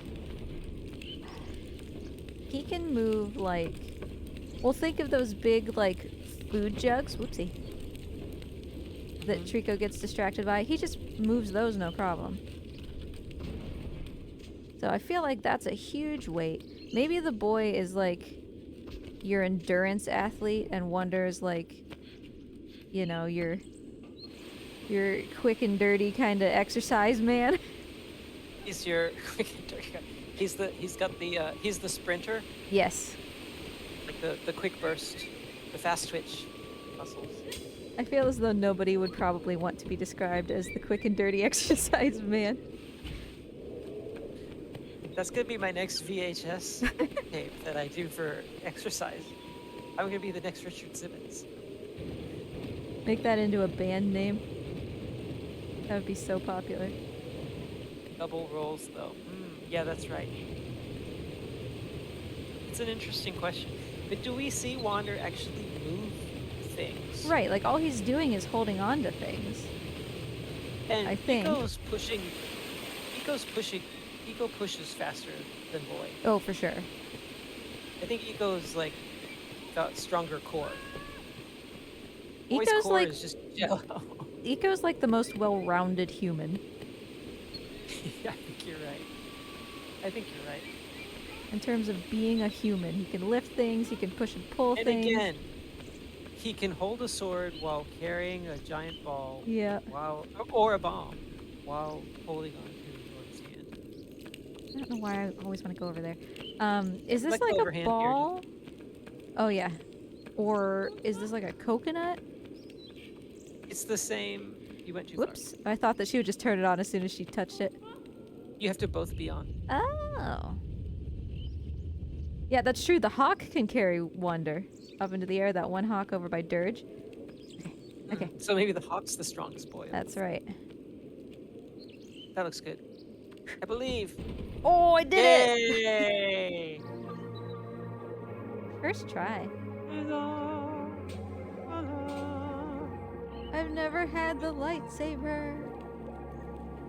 he can move like, well, think of those big like food jugs. Whoopsie. That Trico gets distracted by. He just moves those no problem. So I feel like that's a huge weight. Maybe the boy is like your endurance athlete and Wonder's like, you know, your quick and dirty kind of exercise man. He's your quick and dirty guy. He's the sprinter. Yes. Like the quick burst, the fast twitch muscles. I feel as though nobody would probably want to be described as the quick and dirty exercise man. That's gonna be my next VHS tape that I do for exercise. I'm gonna be the next Richard Simmons. Make that into a band name. That would be so popular. Double rolls, though. Yeah, that's right. It's an interesting question. But do we see Wander actually move things? Right, like all he's doing is holding on to things. And I think. Eco's pushing. Eco pushes faster than Boy. Oh, for sure. I think Eco's like got stronger core. Boy's Eco's core like is just jello. Eco's like the most well-rounded human. I think you're right. In terms of being a human, he can lift things, he can push and pull And things. again, he can hold a sword while carrying a giant ball. Yeah. Or a bomb while holding on to his hand. I don't know why I always want to go over there. Is this Like like a overhand ball? Oh yeah. Or is this like a coconut? It's the same. You went too Whoops. I thought that she would just turn it on as soon as she touched it. far. You have to both be on. Oh. Yeah, that's true. The hawk can carry Wonder up into the air. That one hawk over by Dirge. Okay. So maybe the hawk's the strongest boy. That's right. That looks good. I believe. Oh, I did it! Yay! First try. I've never had the lightsaber.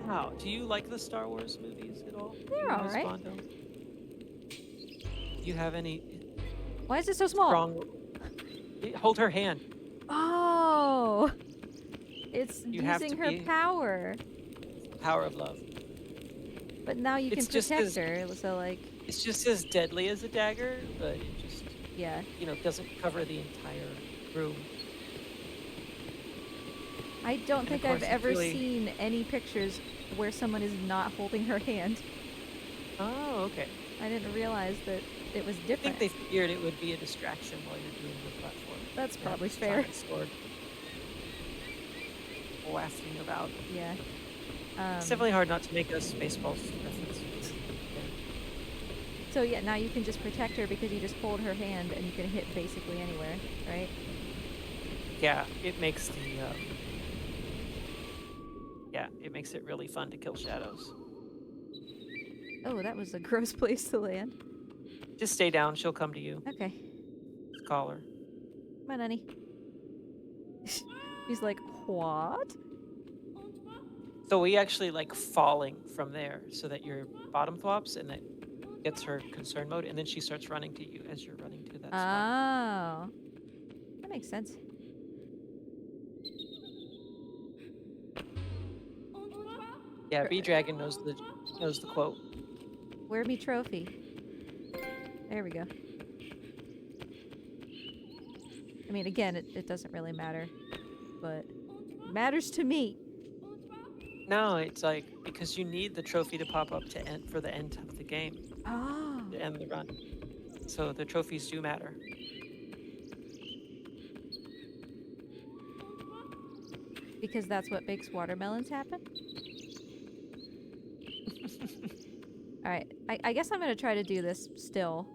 Wow. Do you like the Star Wars movies at all? They're alright. Do you have any Why is it so small? strong... Hold her hand. Oh! It's You have using to her be- power. Power of love. But now you can It's just protect as- her, so like, It's just as deadly as a dagger, but it just, yeah. doesn't cover the entire room. I don't of think course I've it's ever really- seen any pictures where someone is not holding her hand. Oh, okay. I didn't realize that it was I different. think they figured it would be a distraction while you're doing the platform. That's Yeah, probably just fair. giant sword wafting about. Yeah. It's definitely hard not to make a Spaceballs reference. So yeah, now you can just protect her because you just hold her hand and you can hit basically anywhere, right? Yeah, it makes the it makes it really fun to kill shadows. Oh, that was a gross place to land. Just stay down, she'll come to you. Okay. Just call her. Come on, honey. He's like, what? So we actually like falling from there so that your bottom flops and that gets her concern mode, and then she starts running to you as you're running to that spot. Oh. That makes sense. Yeah, Bee Dragon knows the quote. Where me trophy? There we go. I mean, again, it doesn't really matter, but it matters to me. No, it's like because you need the trophy to pop up to end for the end of the game, Oh. to end the run. So the trophies do matter. Because that's what makes watermelons happen? Alright, I guess I'm gonna try to do this still.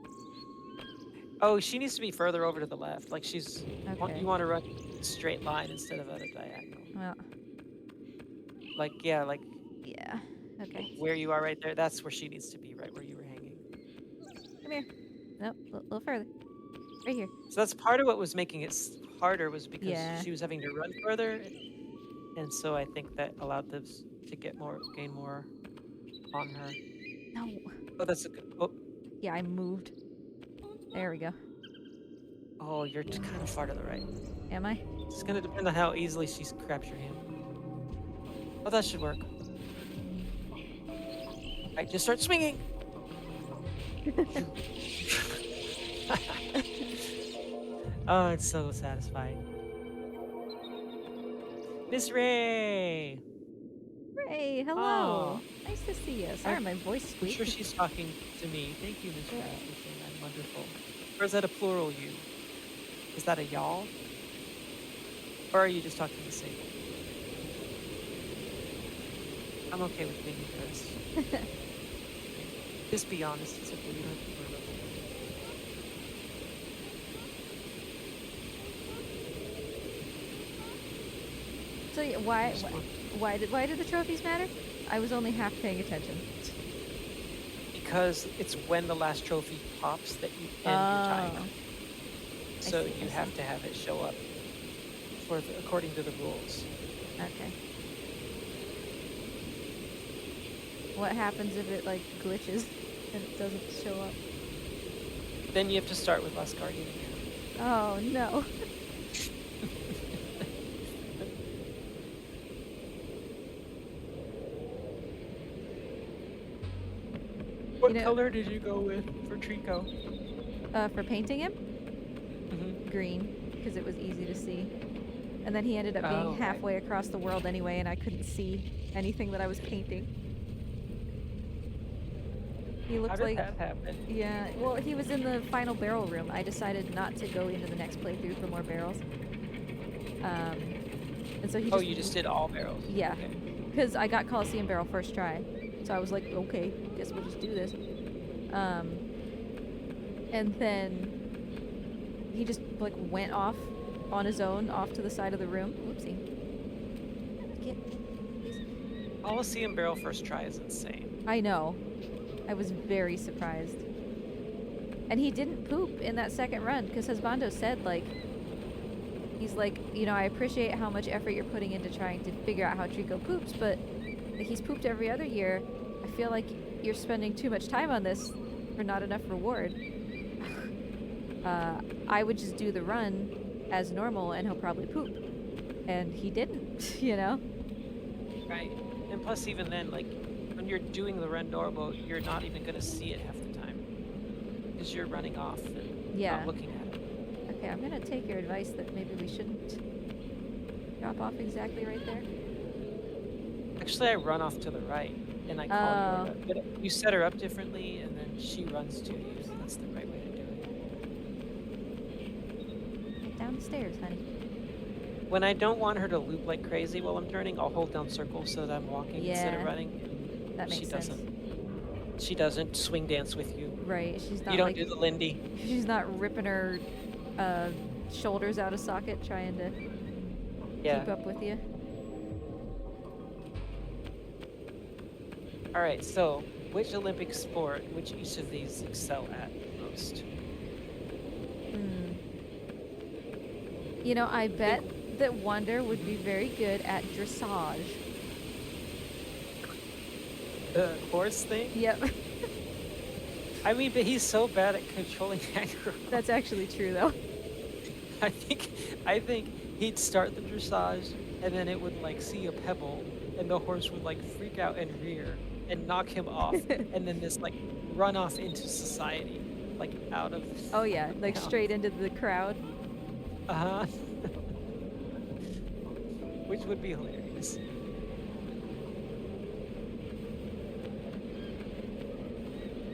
Oh, she needs to be further over to the left. Like she's Okay. you want to run a straight line instead of at a diagonal. Well, Like yeah. Okay. where you are right there. That's where she needs to be, right where you were hanging. Come here. Nope, a little further. Right here. So that's part of what was making it harder was because Yeah. she was having to run further, and so I think that allowed this to gain more on her. No. Oh, that's a good. Oh, Yeah, I moved. There we go. oh, you're kind of far to the right. Am I? It's gonna depend on how easily she grabs your hand. Oh, that should work. Alright, just start swinging! Oh, it's so satisfying. Miss Ray! Ray, hello. Oh, Nice to see you. Sorry, my voice I'm sure squeaked. she's talking to me. Thank you, Miss Ray, for saying I'm wonderful. Or is that a plural you? Is that a y'all? Or are you just talking to Sable? I'm okay with being embarrassed. Just be honest. It's okay. You don't have to worry about it. So yeah, why did the trophies matter? I was only half paying attention. Because it's when the last trophy pops that you end your time. So you have to have it show up according to the rules. Okay. What happens if it like glitches and it doesn't show up? Then you have to start with Last Guardian again. Oh no. What color did you go with for Trico? For painting him? Mm-hmm. Green, because it was easy to see. And then he ended up being halfway across the world anyway, and I couldn't see anything that I was painting. He looked How did that happen? Yeah, well, he was in the final barrel room. I decided not to go into the next playthrough for more barrels. And so he just... Oh, you just did all barrels? Yeah, because I got Coliseum barrel first try. So I was like, okay, guess we'll just do this. And then he just like went off on his own, off to the side of the room. Whoopsie. Coliseum barrel first try is insane. I know. I was very surprised. And he didn't poop in that second run, because Husbando said, like, he's like, you know, I appreciate how much effort you're putting into trying to figure out how Trico poops, but like, he's pooped every other year. I feel like you're spending too much time on this for not enough reward. I would just do the run as normal and he'll probably poop. And he didn't, you know? Right. And plus even then, like, when you're doing the run normal, you're not even going to see it half the time. Because you're running off and not looking at it. Okay, I'm going to take your advice that maybe we shouldn't drop off exactly right there. Actually, I run off to the right, and I call you. But you set her up differently, and then she runs to you. So that's the right way to do it. Get down the stairs, honey. When I don't want her to loop like crazy while I'm turning, I'll hold down circle so that I'm walking instead of running. That makes sense. She doesn't swing dance with you. Right. She's not. You don't do the Lindy. She's not ripping her shoulders out of socket trying to keep up with you. All right, so which Olympic sport, which each of these excel at most? You know, I bet that Wonder would be very good at dressage. The horse thing? Yep. I mean, but he's so bad at controlling aggro. That's actually true, though. I think he'd start the dressage, and then it would like see a pebble, and the horse would like freak out and rear and knock him off, and then this like run off into society, like out of. Oh yeah, like straight into the crowd. Which would be hilarious.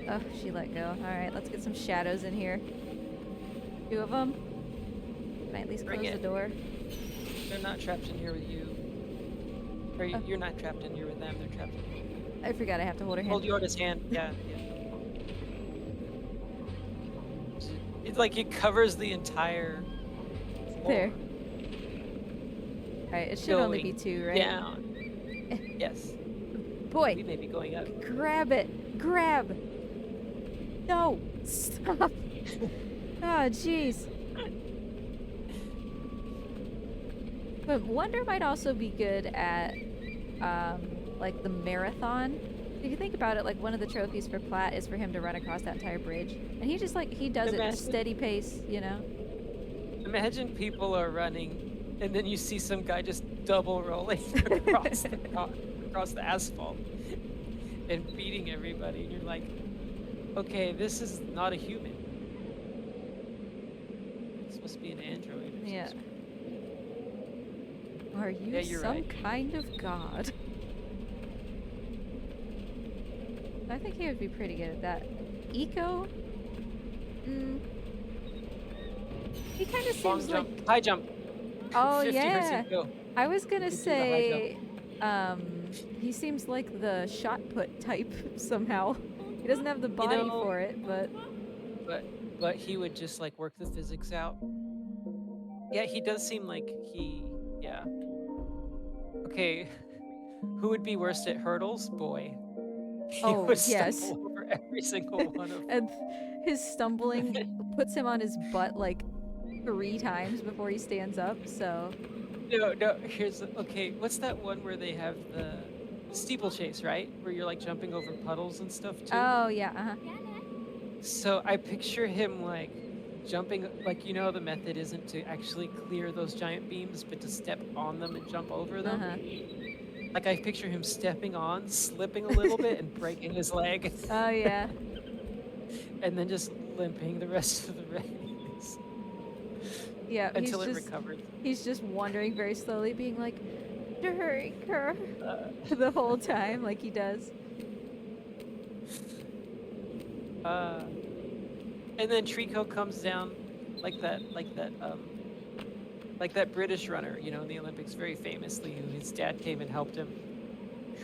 Oh, she let go. All right, let's get some shadows in here. 2 of them. Can I at least close the door? They're not trapped in here with you. Or you're not trapped in here with them. They're trapped in here. I forgot I have to hold her hand. Hold Yorda's hand. Yeah. It's like it covers the entire floor. There. Alright, it should only be 2, right? Down. Yes. Boy. We may be going up. Grab it. Grab. No. Stop. Oh, jeez. But Wonder might also be good at, like, the marathon If you think about it, like one of the trophies for Platt is for him to run across that entire bridge, and he just like he does it steady pace, you know. Imagine people are running, and then you see some guy just double rolling across the asphalt and beating everybody, and you're like, okay, this is not a human. It's supposed to be an android. Yeah. Are you some kind of god? I think he would be pretty good at that. ICO? He kind of seems like... High jump. Oh, yeah. I was gonna say, he seems like the shot put type somehow. He doesn't have the body for it, but he would just like work the physics out. Yeah, he does seem like yeah. Okay, who would be worst at hurdles? Boy. He would stumble over every single one of them. And his stumbling puts him on his butt like 3 times before he stands up, so... No, okay, what's that one where they have the steeplechase, right? Where you're like jumping over puddles and stuff too? Oh, yeah, So I picture him like jumping, like, you know, the method isn't to actually clear those giant beams, but to step on them and jump over them. Like I picture him stepping on, slipping a little bit and breaking his leg. Oh, yeah. And then just limping the rest of the race. Yeah, until it recovers. He's just wandering very slowly, being like, drink her, the whole time, like he does. And then Trico comes down like that British runner, you know, in the Olympics, very famously, who his dad came and helped him.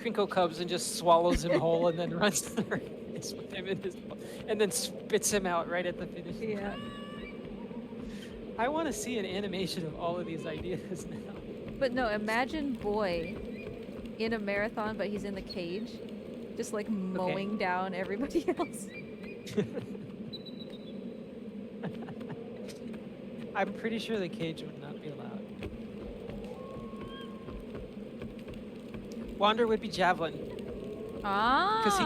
Trico comes and just swallows him whole and then runs the race with him in his, and then spits him out right at the finish line. Yeah. I want to see an animation of all of these ideas now. But no, imagine Boy in a marathon, but he's in the cage, just like mowing down everybody else. I'm pretty sure the cage would not be allowed. Wander would be javelin. Ah. Because he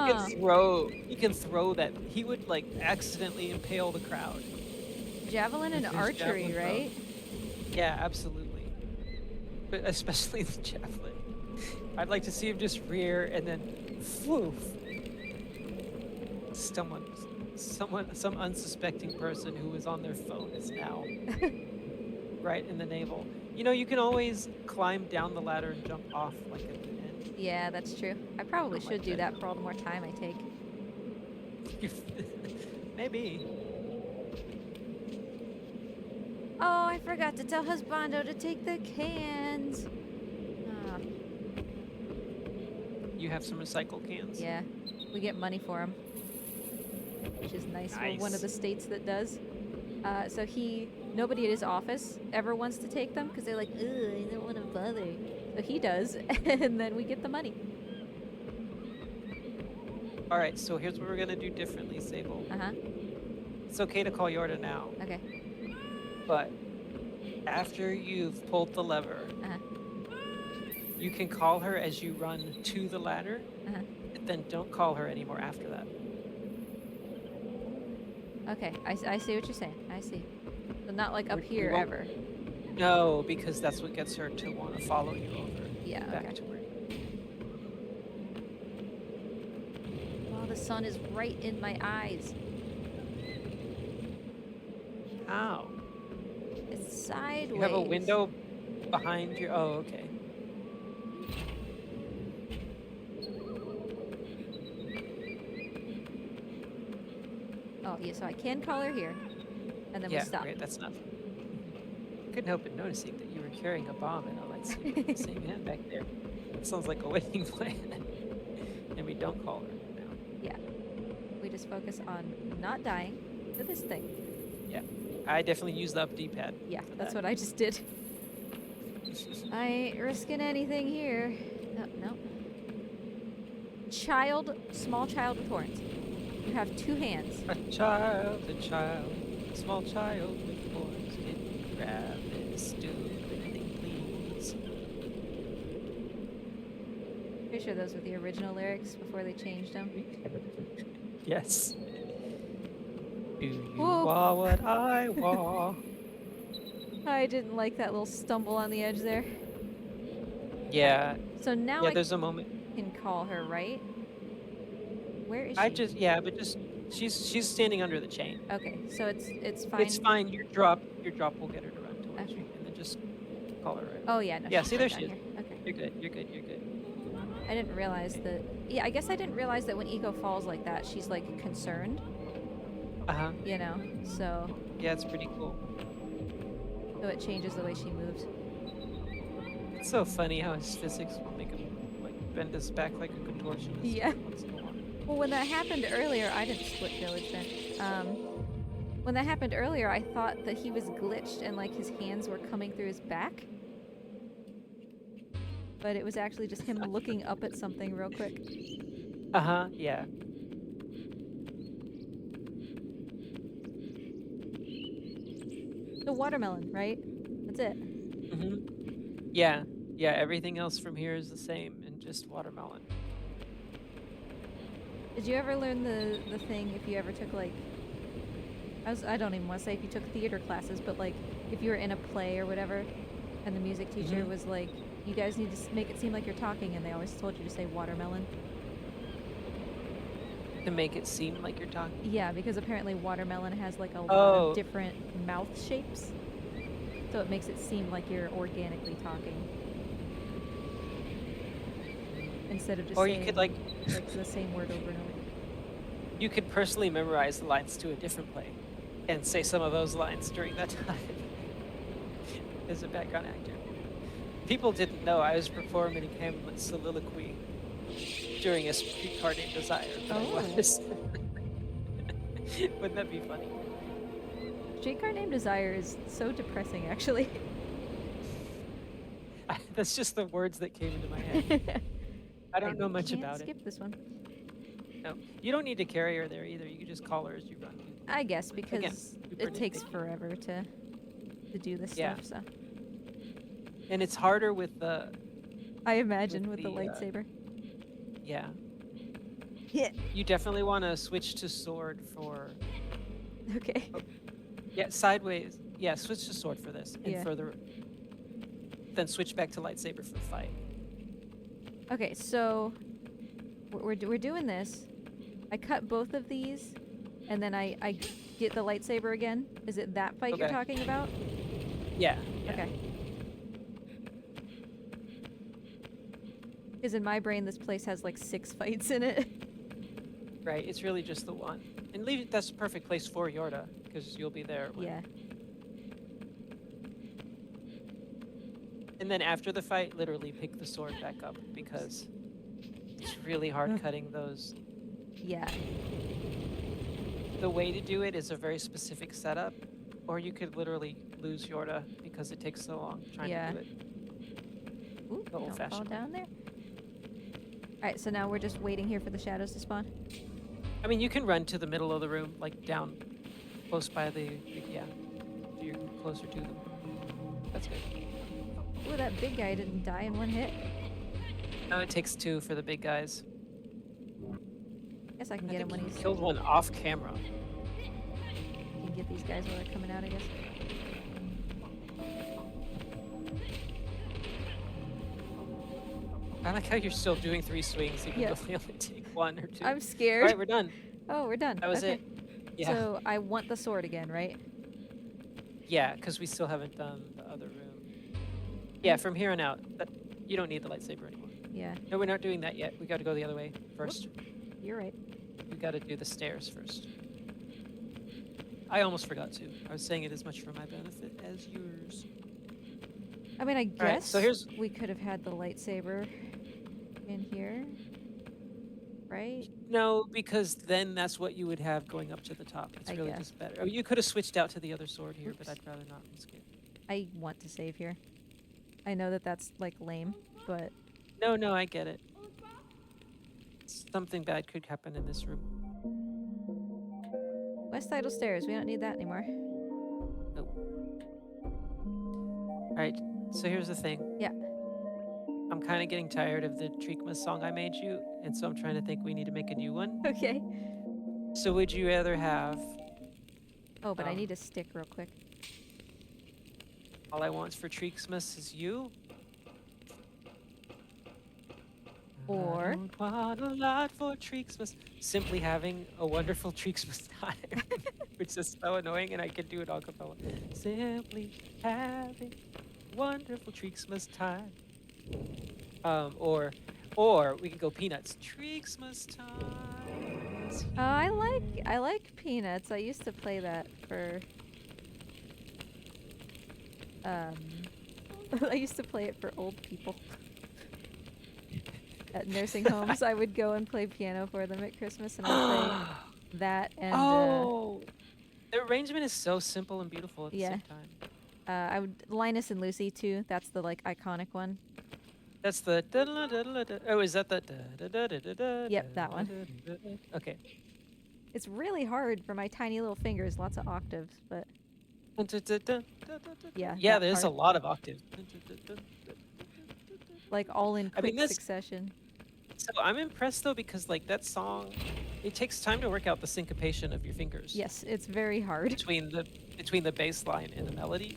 can throw that. He would like accidentally impale the crowd. Javelin and archery, right? Yeah, absolutely. But especially the javelin. I'd like to see him just rear and then floof. Some unsuspecting person who was on their phone is now right in the navel. You know, you can always climb down the ladder and jump off like at the end. Yeah, that's true. I probably should do that for all the more time I take. Maybe. Oh, I forgot to tell Husbando to take the cans. You have some recycle cans? Yeah, we get money for them, which is nice. We're one of the states that does. So nobody at his office ever wants to take them because they're like, ugh, I don't want to bother. So he does, and then we get the money. All right, so here's what we're gonna do differently, Sable. It's okay to call Yorda now. Okay. But after you've pulled the lever, you can call her as you run to the ladder, but then don't call her anymore after that. Okay, I see what you're saying. I see. So not like up here ever. No, because that's what gets her to want to follow you over. Yeah, back to where. Oh, the sun is right in my eyes. How? It's sideways. You have a window behind your... Oh, okay. Oh, yeah, so I can call her here, and then we stop. Yeah, great, that's enough. I couldn't help but noticing that you were carrying a bomb and a lightsaber in the same hand back there. That sounds like a winning plan. And we don't call her now. Yeah. We just focus on not dying to this thing. Yeah. I definitely used the up D-pad. Yeah, that's what I just did. I ain't risking anything here. No. Small child with horns. You have 2 hands. A small child with horns. Can you grab this stupid thing, please? Pretty sure those were the original lyrics before they changed them. Yes. Do you Whoa. want what I want? I didn't like that little stumble on the edge there. Yeah. So now Yeah, there's a moment. I can call her, right? Where is I she? just but just she's standing under the chain. Okay, so it's fine. It's fine. Your drop will get her to run towards you, and then just call her right. Oh yeah, no. Yeah, she's see right there down she is. here. Okay. You're good. You're good. You're good. I didn't realize that. Yeah, I guess I didn't realize that when Eco falls like that, she's like concerned. You know, so. Yeah, it's pretty cool. So it changes the way she moves. It's so funny how his physics will make him like bend his back like a contortionist. Yeah. Well, when that happened earlier, I didn't split village then. When that happened earlier, I thought that he was glitched and like his hands were coming through his back. But it was actually just him looking up at something real quick. Yeah. The watermelon, right? That's it. Yeah. Yeah, everything else from here is the same and just watermelon. Did you ever learn the thing if you ever took like I don't even want to say if you took theater classes, but like if you were in a play or whatever and the music teacher was like, you guys need to make it seem like you're talking, and they always told you to say watermelon? To make it seem like you're talking? Yeah, because apparently watermelon has like a lot of different mouth shapes. So it makes it seem like you're organically talking. Instead of just saying you could like the same word over and over. You could personally memorize the lines to a different play and say some of those lines during that time as a background actor. People didn't know I was performing Hamlet's soliloquy during a streetcar named Desire. Wouldn't that be funny? Streetcar named Desire is so depressing, actually. That's just the words that came into my head. I don't know much about it. Skip this one. No, you don't need to carry her there either. You can just call her as you run. I guess because it takes forever to do this stuff. So. And it's harder with the. I imagine with the lightsaber. Yeah. Yeah. You definitely want to switch to sword for. Okay. Yeah, sideways. Yeah, switch to sword for this, and further. Then switch back to lightsaber for the fight. Okay, so we're doing this. I cut both of these, and then I get the lightsaber again. Is it that fight you're talking about? Yeah. Okay. Because in my brain, this place has like 6 fights in it. Right, it's really just the one. And that's the perfect place for Yorda, because you'll be there. Yeah. And then after the fight, literally pick the sword back up, because it's really hard cutting those. Yeah. The way to do it is a very specific setup, or you could literally lose Yorda because it takes so long trying to do it. Ooh, don't fall down there. Alright, so now we're just waiting here for the shadows to spawn. I mean, you can run to the middle of the room, like down close by the, so you're closer to them. That's good. Ooh, that big guy didn't die in one hit. No, it takes 2 for the big guys. Guess I can get him when he's... killed one off camera. You can get these guys while they're coming out, I guess. I like how you're still doing 3 swings, even though they only take 1 or 2. I'm scared. All right, we're done. Oh, we're done. That was it. Yeah. So I want the sword again, right? Yeah, because we still haven't done the other room. Yeah, from here on out, you don't need the lightsaber anymore. Yeah. No, we're not doing that yet. We got to go the other way first. Whoop. You're right. We got to do the stairs first. I almost forgot to. I was saying it as much for my benefit as yours. I mean, I guess right, so we could have had the lightsaber in here, right? No, because then that's what you would have going up to the top. It's really just better. Oh, you could have switched out to the other sword here, but I'd rather not risk it. I want to save here. I know that that's like lame, but... No, I get it. Something bad could happen in this room. West Idle Stairs, we don't need that anymore. Nope. Alright, so here's the thing. Yeah. I'm kind of getting tired of the Treekmas song I made you, and so I'm trying to think we need to make a new one. Okay. So would you rather have... Oh, but I need a stick real quick. All I want for Treekmas is you? Or... I don't want a lot for Treekmas. Simply having a wonderful Treekmas time. Which is so annoying, and I can do it a cappella. Simply having wonderful Treekmas time. Or we could go Peanuts. Treekmas time is here. I like Peanuts. I used to play that for I used to play it for old people. At nursing homes, I would go and play piano for them at Christmas, and I'd play that and the arrangement is so simple and beautiful at the same time. I would Linus and Lucy too. That's the like iconic one. That's the oh, is that the Yep, that one. Okay. It's really hard for my tiny little fingers. Lots of octaves, but yeah, there's a lot of octaves. Like all in quick succession. So I'm impressed though, because like that song, it takes time to work out the syncopation of your fingers. Yes, it's very hard. Between the bass line and the melody.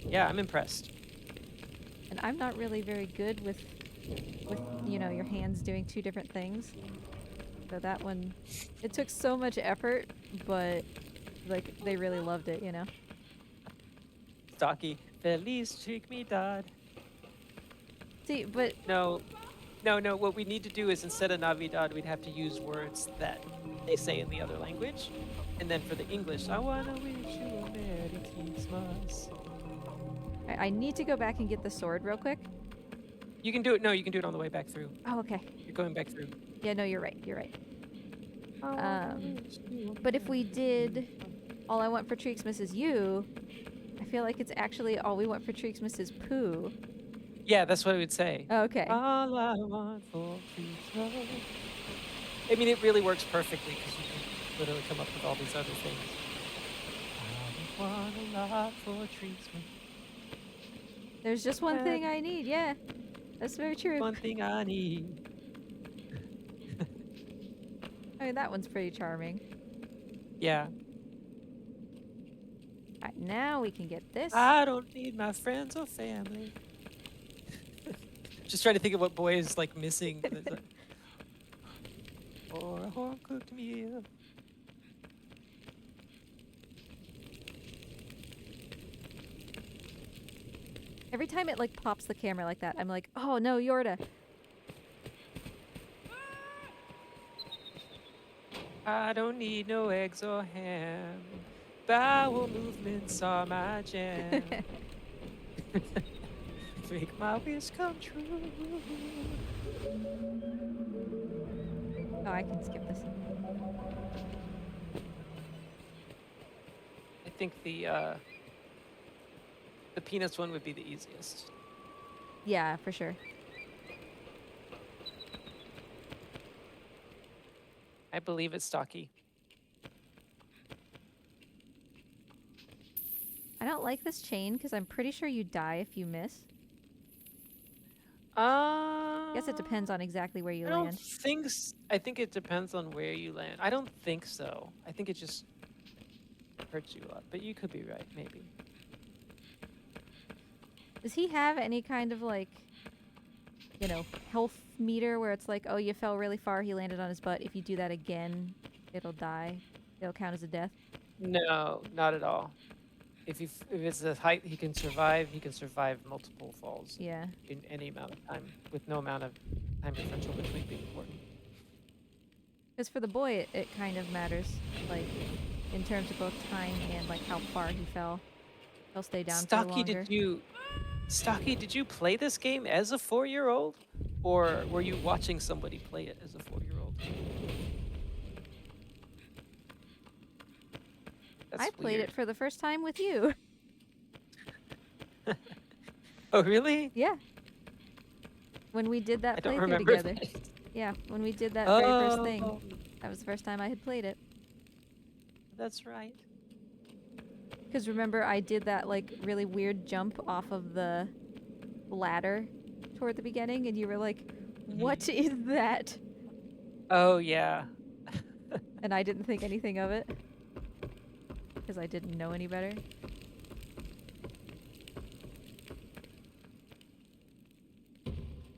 Yeah, I'm impressed. And I'm not really very good with you know, your hands doing two different things. So that one, it took so much effort, but like they really loved it, you know. Stocky, Feliz Trinidad. See, but no. What we need to do is, instead of Navidad, we'd have to use words that they say in the other language, and then for the English, I wanna wish you a Merry Christmas. I need to go back and get the sword real quick. You can do it. No, you can do it on the way back through. Oh, okay. You're going back through. Yeah, no, you're right. You're right. But if we did All I Want for Treeksmas is You, I feel like it's actually All We Want for Treeksmas is Pooh. Yeah, that's what I would say. Oh, okay. All I want for Treeksmas. I mean, it really works perfectly because you can literally come up with all these other things. I want a lot for Treeksmas. There's just one thing I need. Yeah, that's very true. One thing I need. I mean, that one's pretty charming. Yeah. Alright, now we can get this. I don't need my friends or family. Just trying to think of what boy is like missing. Or a home-cooked meal. Every time it like pops the camera like that, I'm like, oh no, Yorda. I don't need no eggs or ham. Bowel movements are my jam. Make my wish come true. Oh, I can skip this. I think the Peanuts one would be the easiest. Yeah, for sure. I believe it's Stocky. I don't like this chain because I'm pretty sure you die if you miss. I guess it depends on exactly where you I land. I think it depends on where you land. I don't think so. I think it just hurts you a lot. But you could be right, maybe. Does he have any kind of like, you know, health meter where it's like, oh, you fell really far, he landed on his butt. If you do that again, it'll die. It'll count as a death. No, not at all. If it's the height he can survive multiple falls. Yeah. In any amount of time, with no amount of time differential between being important. Because for the boy, it kind of matters, like, in terms of both time and like how far he fell. He'll stay down for longer. Stocky, did you play this game as a 4-year-old? Or were you watching somebody play it as a 4-year-old? I played it for the first time with you. Oh, really? Yeah. When we did that playthrough together. Yeah, when we did that very first thing. That was the first time I had played it. That's right. Because remember, I did that like really weird jump off of the ladder toward the beginning, and you were like, "What is that?" Oh yeah. And I didn't think anything of it because I didn't know any better.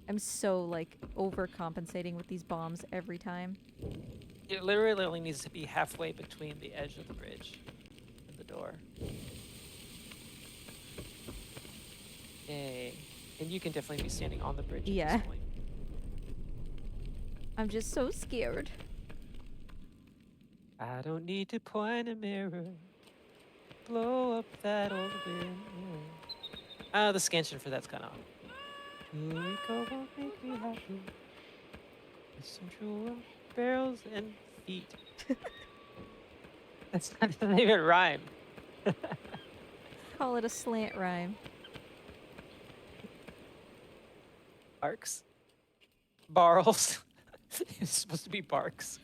I'm so like overcompensating with these bombs every time. It literally only needs to be halfway between the edge of the bridge and the door. Yay. And you can definitely be standing on the bridge at this point. I'm just so scared. I don't need to point a mirror. Blow up that old window. The scansion for that's kind of off. Rico won't make me happy. Some true barrels and feet. That's not even rhyme. Call it a slant rhyme. Barks. Barrels. It's supposed to be barks.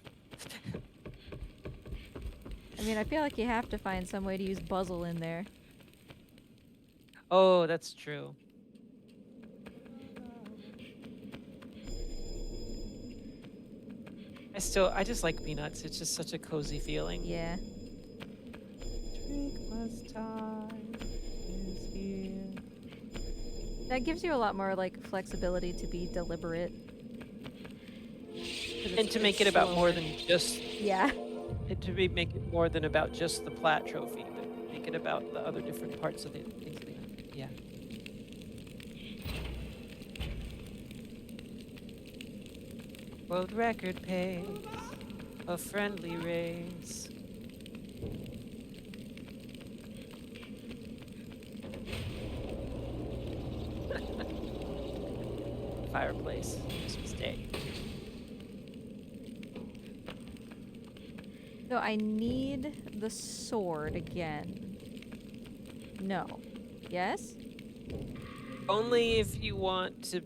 I mean, I feel like you have to find some way to use buzzle in there. Oh, that's true. I just like Peanuts. It's just such a cozy feeling. Yeah. Drinkless time is here. That gives you a lot more like flexibility to be deliberate. And to make it about more than just... Yeah. And to make it more than about just the Plat trophy, but make it about the other different parts of the things. Yeah. World record pace, a friendly race. Fireplace, Christmas Day. So I need the sword again. No. Yes? Only if you want to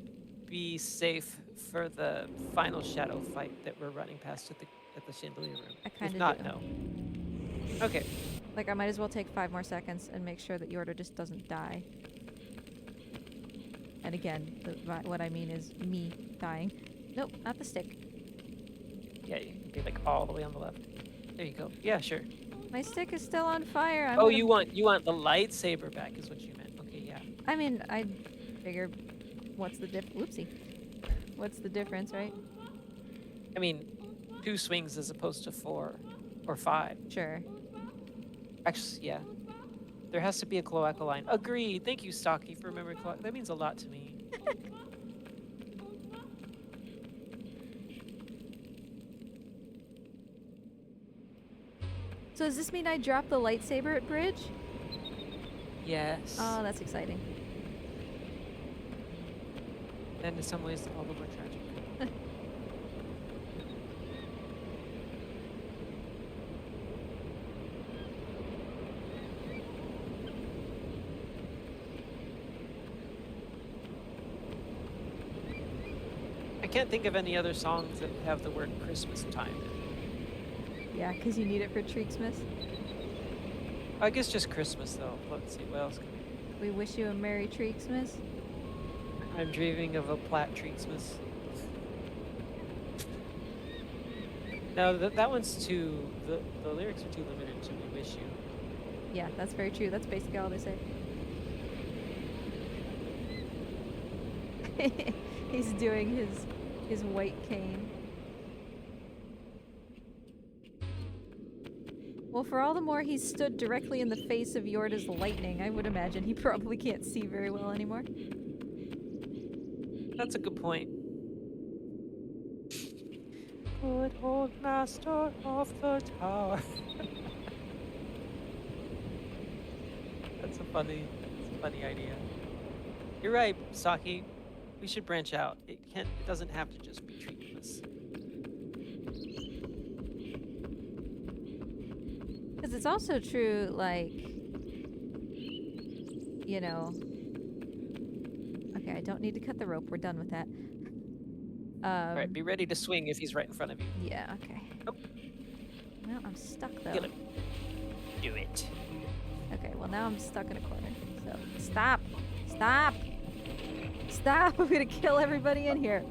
be safe for the final shadow fight that we're running past at the chandelier room. I kind of If not, do. no. Okay. Like, I might as well take 5 more seconds and make sure that Yorda just doesn't die. And again, what I mean is me dying. Nope, not the stick. Yeah, you can be like all the way on the left. There you go. Yeah, sure. My stick is still on fire. You want the lightsaber back is what you meant. Okay, yeah. I mean, I figured what's the whoopsie. What's the difference, right? I mean, 2 swings as opposed to 4 or 5. Sure. Actually, yeah. There has to be a cloaca line. Agreed. Thank you, Stocky, for remembering cloaca. That means a lot to me. So does this mean I drop the lightsaber at bridge? Yes. Oh, that's exciting. And in some ways, all the more tragic. I can't think of any other songs that have the word Christmas time in it. Yeah, because you need it for Treaksmas. I guess just Christmas, though. Let's see, what else can we... We wish you a Merry Treaksmas. I'm dreaming of a Plat Treaksmas. No, that one's too... The lyrics are too limited to We Wish You. Yeah, that's very true. That's basically all they say. He's doing his white cane. Well, for all the more he stood directly in the face of Yorda's lightning, I would imagine he probably can't see very well anymore. That's a good point. Good old master of the tower. That's a funny idea. You're right, Saki. We should branch out. It doesn't have to just be treatless. Because it's also true, like, you know... Okay, I don't need to cut the rope. We're done with that. Alright, be ready to swing if he's right in front of you. Yeah, okay. Oh. Well, I'm stuck, though. Get him. Do it. Okay, well, now I'm stuck in a corner. So, stop! Stop! Stop! I'm gonna kill everybody in here.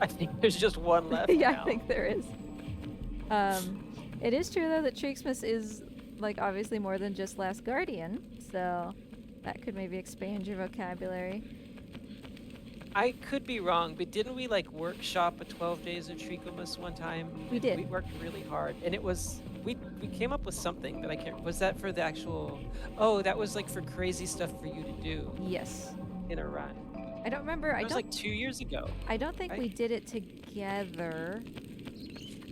I think there's just one left Yeah, now. I think there is. It is true though that Treaxmas is like obviously more than just Last Guardian, so that could maybe expand your vocabulary. I could be wrong, but didn't we like workshop a 12 days of Treachemas one time? We did. We worked really hard, and it was we came up with something that I can't. Was that for the actual? Oh, that was like for crazy stuff for you to do. Yes. In a run. I don't remember. It was like 2 years ago. I don't think right? we did it together.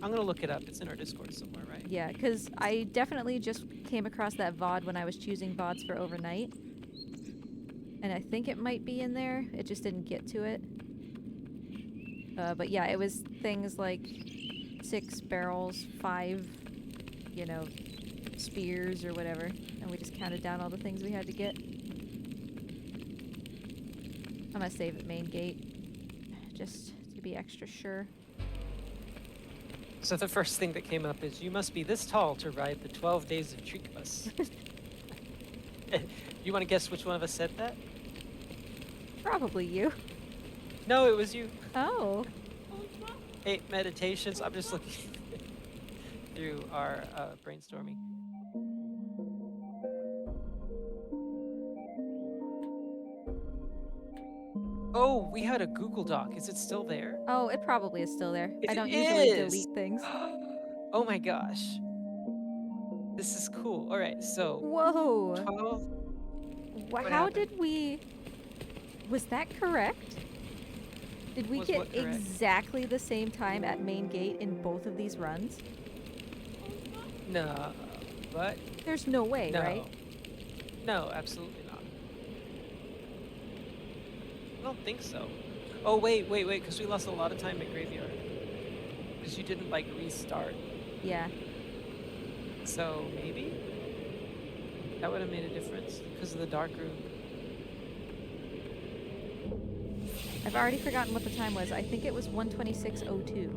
I'm gonna look it up. It's in our Discord somewhere, right? Yeah, because I definitely just came across that VOD when I was choosing VODs for overnight. And I think it might be in there. It just didn't get to it. But yeah, it was things like 6 barrels, 5, you know, spears or whatever. And we just counted down all the things we had to get. I'm gonna save at main gate, just to be extra sure. So the first thing that came up is, you must be this tall to ride the 12 days of Treachemas. You want to guess which one of us said that? Probably you. No, it was you. Oh. 8 meditations. I'm just looking through our brainstorming. Oh, we had a Google Doc. Is it still there? Oh, it probably is still there. I don't It usually is! delete things. Oh my gosh. This is cool. All right, so Whoa. 12. How did we... Was that correct? Did we get exactly the same time at main gate in both of these runs? No, but... There's no way, no. right? No, absolutely not. I don't think so. Oh, wait, because we lost a lot of time at Graveyard. Because you didn't, like, restart. Yeah. So, maybe? That would have made a difference, because of the dark room. I've already forgotten what the time was. I think it was 1:26:02.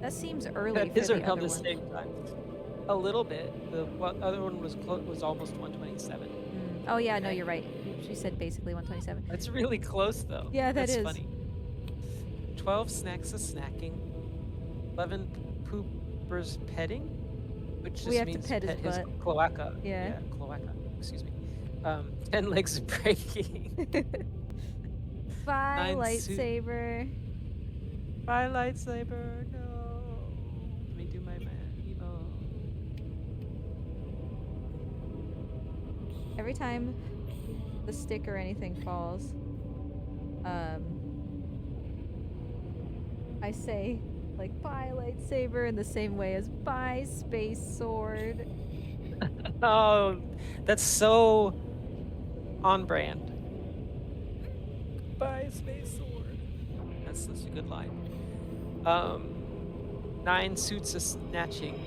That seems early That for is the around other the one. same time. A little bit. The other one was almost 1:27. Oh yeah, no, you're right. She said basically 1:27. That's really close, though. Yeah, That's is. funny. 12 snacks of snacking. 11 poopers petting, which just means to pet his butt. cloaca. Yeah, cloaca. Excuse me. 10 legs breaking. Bye, lightsaber. Bye, lightsaber. No. Let me do my emo. Every time the stick or anything falls, I say, like, bye, lightsaber, in the same way as bye, space sword. Oh, that's so on brand. Bye, space sword. That's such a good line. 9 suits of snatching.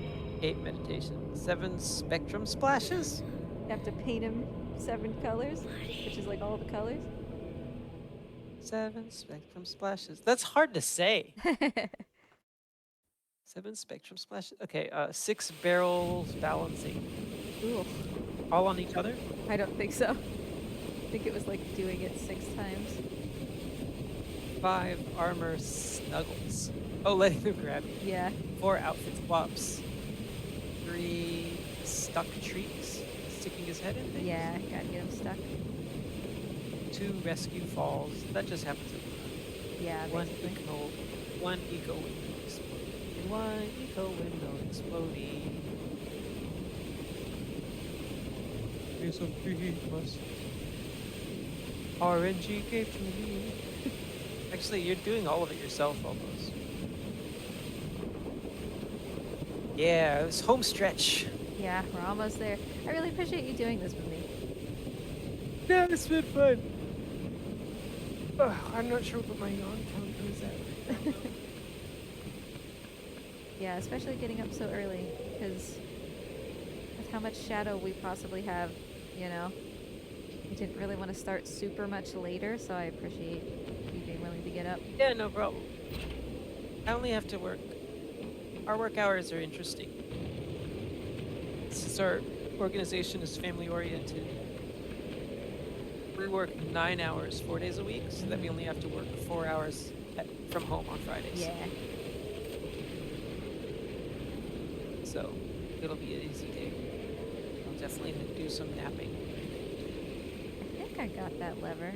8 meditation. 7 spectrum splashes. You have to paint him 7 colors, which is like all the colors. 7 spectrum splashes. That's hard to say. 7 spectrum splashes. Okay, 6 barrels balancing. Ooh. All on each other? I don't think so. I think it was like doing it 6 times. 5 armor snuggles. Oh, letting them grab you. Yeah. 4 outfit swaps. 3 stuck treats. Sticking his head in things. Yeah, gotta get him stuck. 2 rescue falls. That just happens every time. Yeah, basically. 1 eco window exploding. 1 eco window exploding. Piece of Treachemas. RNG gave to me. Actually, you're doing all of it yourself almost. Yeah, it was home stretch. Yeah, we're almost there. I really appreciate you doing this with me. Yeah, it's been fun. I'm not sure what my yawn counter is at. Yeah, especially getting up so early, because with how much shadow we possibly have, you know. We didn't really want to start super much later, so I appreciate you being willing to get up. Yeah, no problem. I only have to work. Our work hours are interesting. Since our organization is family oriented, We work 9 hours, 4 days a week, so that we only have to work 4 hours from home on Fridays. Yeah. So it'll be an easy day. I'll definitely do some napping. I think I got that lever.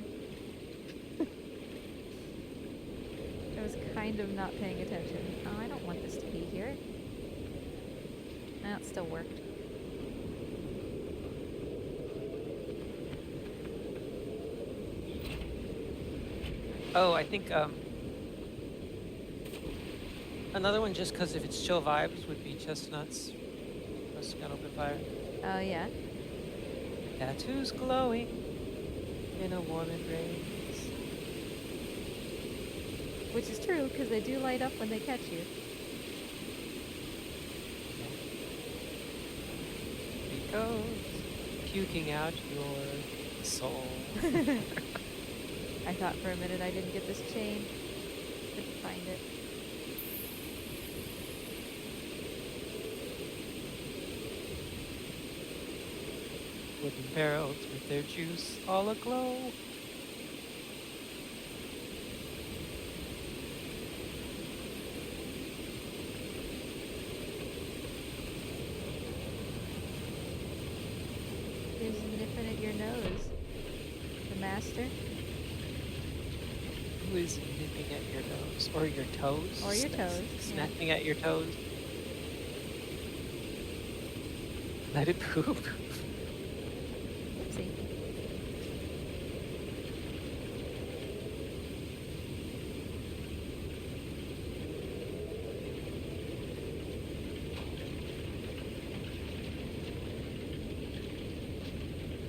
I was kind of not paying attention. Oh, I don't want this to be here. No, it still worked. Oh, I think another one just because if it's chill vibes would be chestnuts roasting on open fire. Oh, yeah? Tattoos glowing in a warm embrace. Which is true, because they do light up when they catch you. Because puking out your soul. I thought for a minute I didn't get this chain. Couldn't find it. Wooden barrels with their juice all aglow. Who's nipping at your nose? The master? Who is nipping at your nose? Or your toes? Or your toes. Snapping at your toes. Let it poop. Oopsie.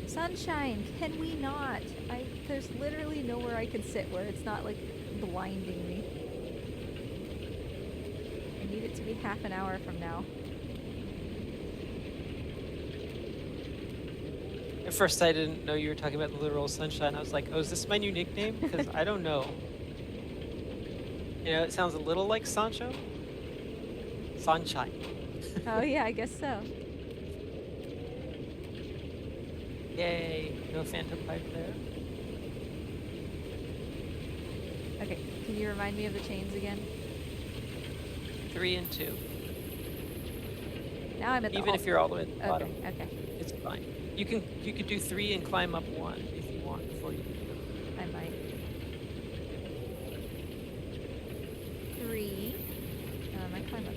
Sunshine, can we not? There's literally nowhere I can sit where it's not like blinding me. I need it to be half an hour from now. At first I didn't know you were talking about the literal sunshine. I was like, oh, is this my new nickname? Because I don't know. You know, it sounds a little like Sancho. Sunshine. Oh yeah, I guess so. Yay, no phantom pipe there. Okay, can you remind me of the chains again? 3 and 2. Now I'm at the Even if you're all the way at the bottom, Okay. it's fine. You could do 3 and climb up 1 if you want before you do I might. 3. I climb up.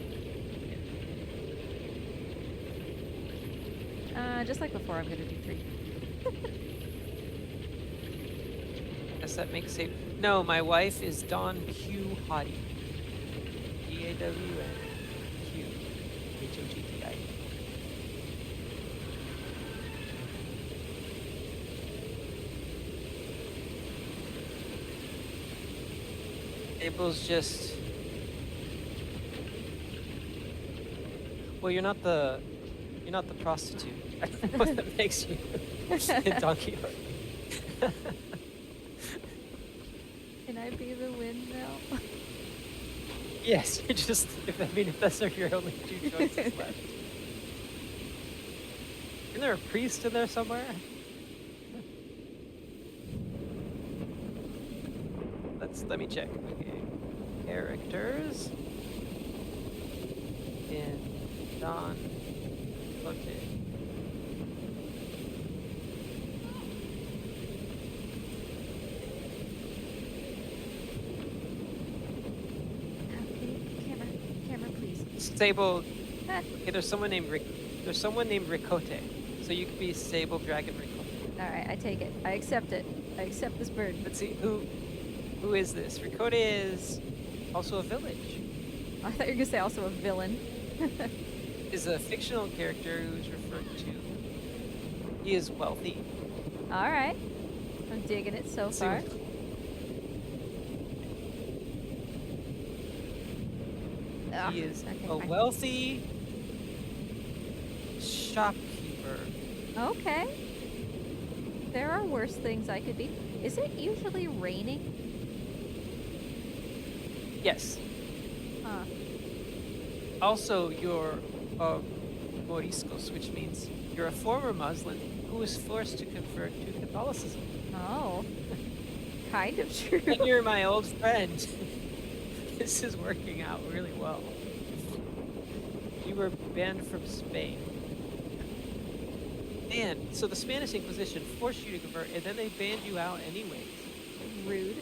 Just like before, I'm gonna do 3. Guess that makes it. No, my wife is Dawn Q Hottie. DAWN HOGTI. Abel's just. Well, you're not the prostitute. I don't know what that makes you. Donkey. Can I be the windmill? Yes, you're just. If those are your only 2 choices left. Isn't there a priest in there somewhere? Let me check. Okay. Characters. In Don. Okay. Camera, please. Sable. Okay, there's someone named Ricote. So you could be Sable Dragon Ricote. Alright, I take it. I accept it. I accept this bird. Let's see, who is this? Ricote is also a village. I thought you were gonna say also a villain. Is a fictional character who's referred to. He is wealthy. Alright. I'm digging it so far. He is a wealthy shopkeeper. Okay. There are worse things I could be. Is it usually raining? Yes. Huh. Also, you're Moriscos, which means you're a former Muslim who was forced to convert to Catholicism. Oh. Kind of true. And you're my old friend. This is working out really well. You were banned from Spain. Man, so the Spanish Inquisition forced you to convert, and then they banned you out anyways. Rude.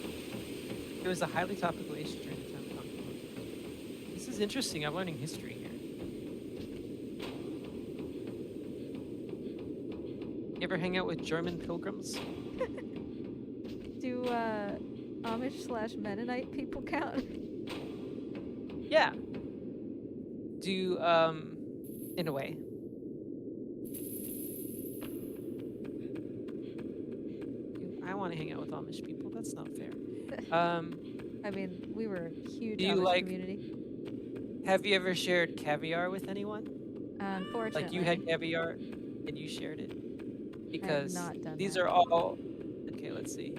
It was a highly topical issue during the time of Conquest. This is interesting. I'm learning history here. You ever hang out with German pilgrims? Do Amish/Mennonite people count? Yeah. Do, in a way. I want to hang out with Amish people. That's not fair. I mean, we were a huge Do you Amish like- community. Have you ever shared caviar with anyone? Unfortunately. Like you had caviar and you shared it? Because not done these that. are all... Okay, let's see.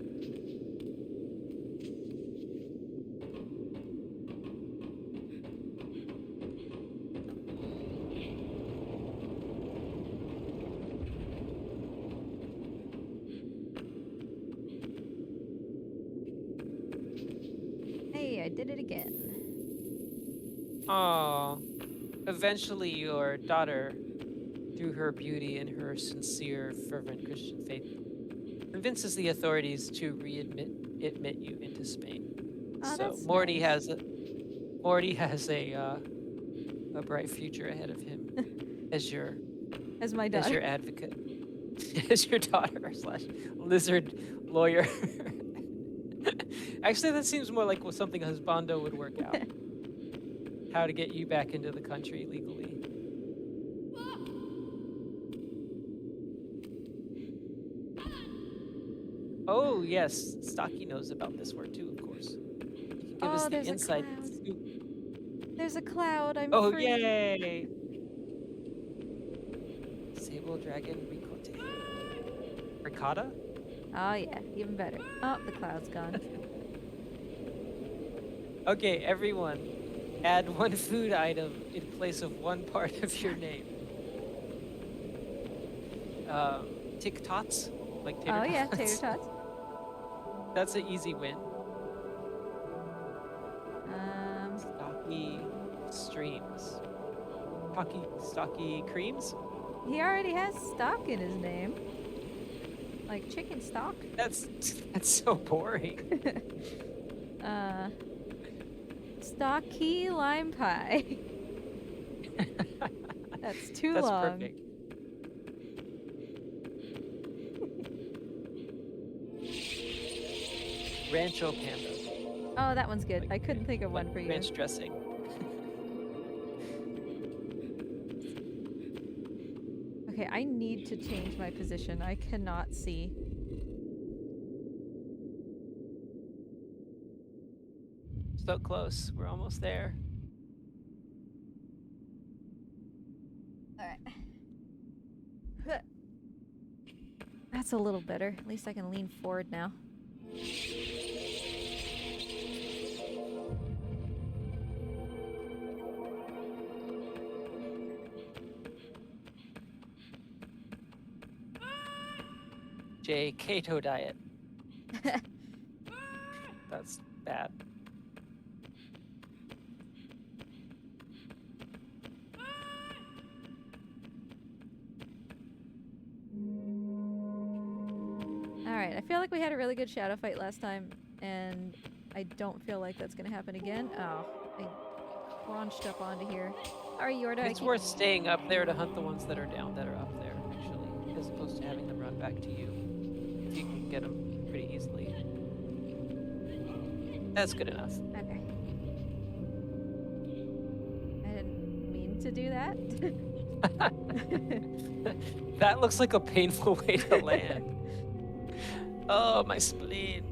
Hey, I did it again. Oh, eventually your daughter, through her beauty and her sincere, fervent Christian faith, convinces the authorities to admit you into Spain. Oh, so that's Morty nice. has a bright future ahead of him as your As my daughter. as your advocate, as your daughter / lizard lawyer. Actually, that seems more like something a husbando would work out. How to get you back into the country legally. Oh, yes. Stocky knows about this word too, of course. He can give us the there's inside a cloud. scoop. There's a cloud. I'm Oh, free. yay! Sable Dragon Ricotta. Ricotta? Oh, yeah. Even better. Oh, the cloud's gone. Okay, everyone. Add one food item in place of one part of your name. Tic tots? Like tater tots? Oh, yeah. Tater tots. That's an easy win. Stocky streams. Stocky creams? He already has stock in his name. Like chicken stock. That's so boring. Stocky lime pie. That's too That's long. perfect. Rancho Panda. Oh, that one's good. I couldn't think of one for you. Ranch dressing. Okay, I need to change my position. I cannot see. So close. We're almost there. Alright. That's a little better. At least I can lean forward now. Keto diet. That's bad. Alright, I feel like we had a really good shadow fight last time, and I don't feel like that's gonna happen again. Oh, I crunched up onto here. Alright, Yorda. It's worth staying up there to hunt the ones that are down, that are up there, actually, as opposed to having them run back to you. If you can get them pretty easily. That's good enough. Okay. I didn't mean to do that. That looks like a painful way to land. Oh, my spleen.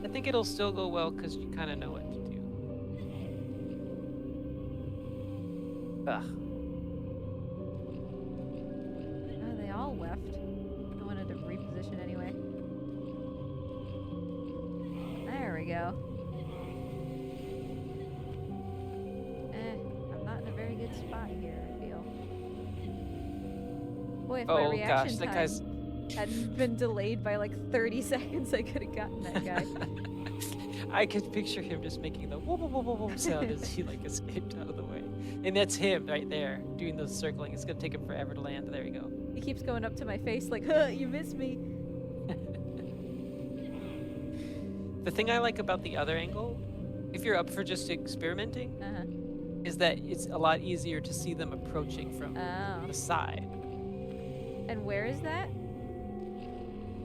I think it'll still go well because you kind of know what to do. Ugh. Oh, they all left. I wanted to reposition anyway. we go. I'm not in a very good spot here, I feel. Boy, if my Oh gosh, reaction that time guy's. hadn't been delayed by like 30 seconds, I could have gotten that guy. I could picture him just making the whoop, whoop, whoop, whoop, whoop sound as he like escaped out of the way. And that's him right there doing those circling. It's gonna take him forever to land. There you go. He keeps going up to my face like, huh, you missed me. The thing I like about the other angle, if you're up for just experimenting, is that it's a lot easier to see them approaching from the side. And where is that?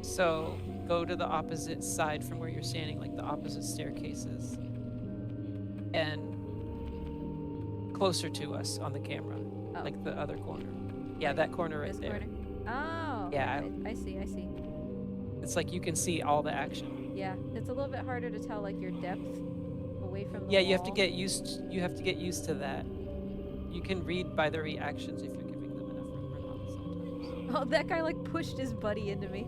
So go to the opposite side from where you're standing, like the opposite staircases. And closer to us on the camera, like the other corner. Yeah, that corner right there. Corner? Oh. Yeah. I see. It's like you can see all the action. Yeah, it's a little bit harder to tell like your depth away from the Yeah, wall. you have to get used to that. You can read by the reactions if you're giving them enough room or not sometimes. Oh, that guy like pushed his buddy into me.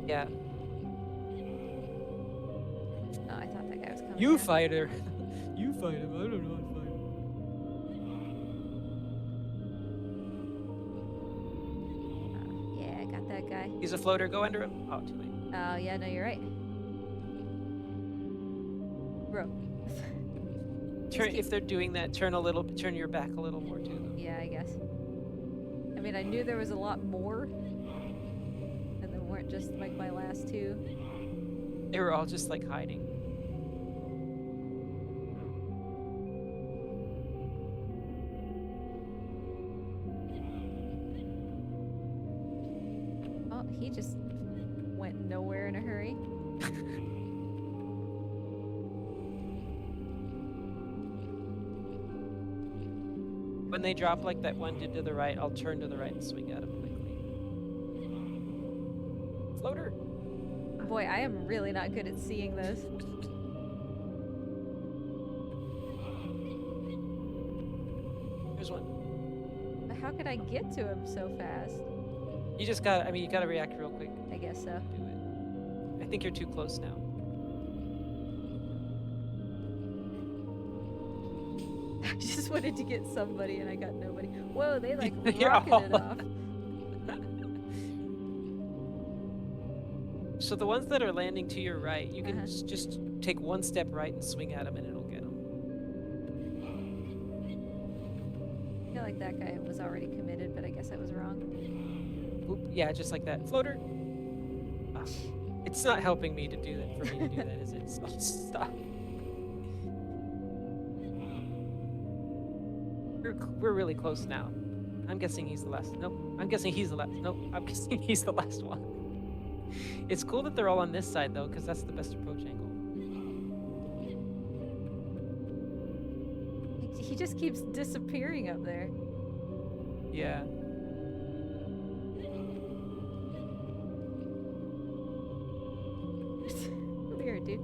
Yeah. Oh, I thought that guy was coming. You fight her. You fight him. I don't know how to fight him. Yeah, I got that guy. He's a floater. Go under him. Oh, too late. Oh, yeah, no, you're right. Bro. If they're doing that, turn your back a little more too. Yeah, I guess. I mean, I knew there was a lot more. And they weren't just like my last two. They were all just like hiding. Oh, he just went nowhere in a hurry. When they drop like that one did to the right, I'll turn to the right and swing at him quickly. Floater! Boy, I am really not good at seeing this. Here's one. But how could I get to him so fast? You gotta react real quick. I guess so. Do it. I think you're too close now. I just wanted to get somebody and I got nobody. Whoa, they like You're rocketed all- off. So the ones that are landing to your right, you can just take one step right and swing at them and it'll get them. I feel like that guy was already committed, but I guess I was wrong. Oop, yeah, just like that. Floater! Ah, it's not helping me to do that, for me to do that, is it? Stop. We're really close now. I'm guessing he's the last. Nope. I'm guessing he's the last. Nope. I'm guessing he's the last one. It's cool that they're all on this side though, because that's the best approach angle. He just keeps disappearing up there. Yeah. Come here, dude.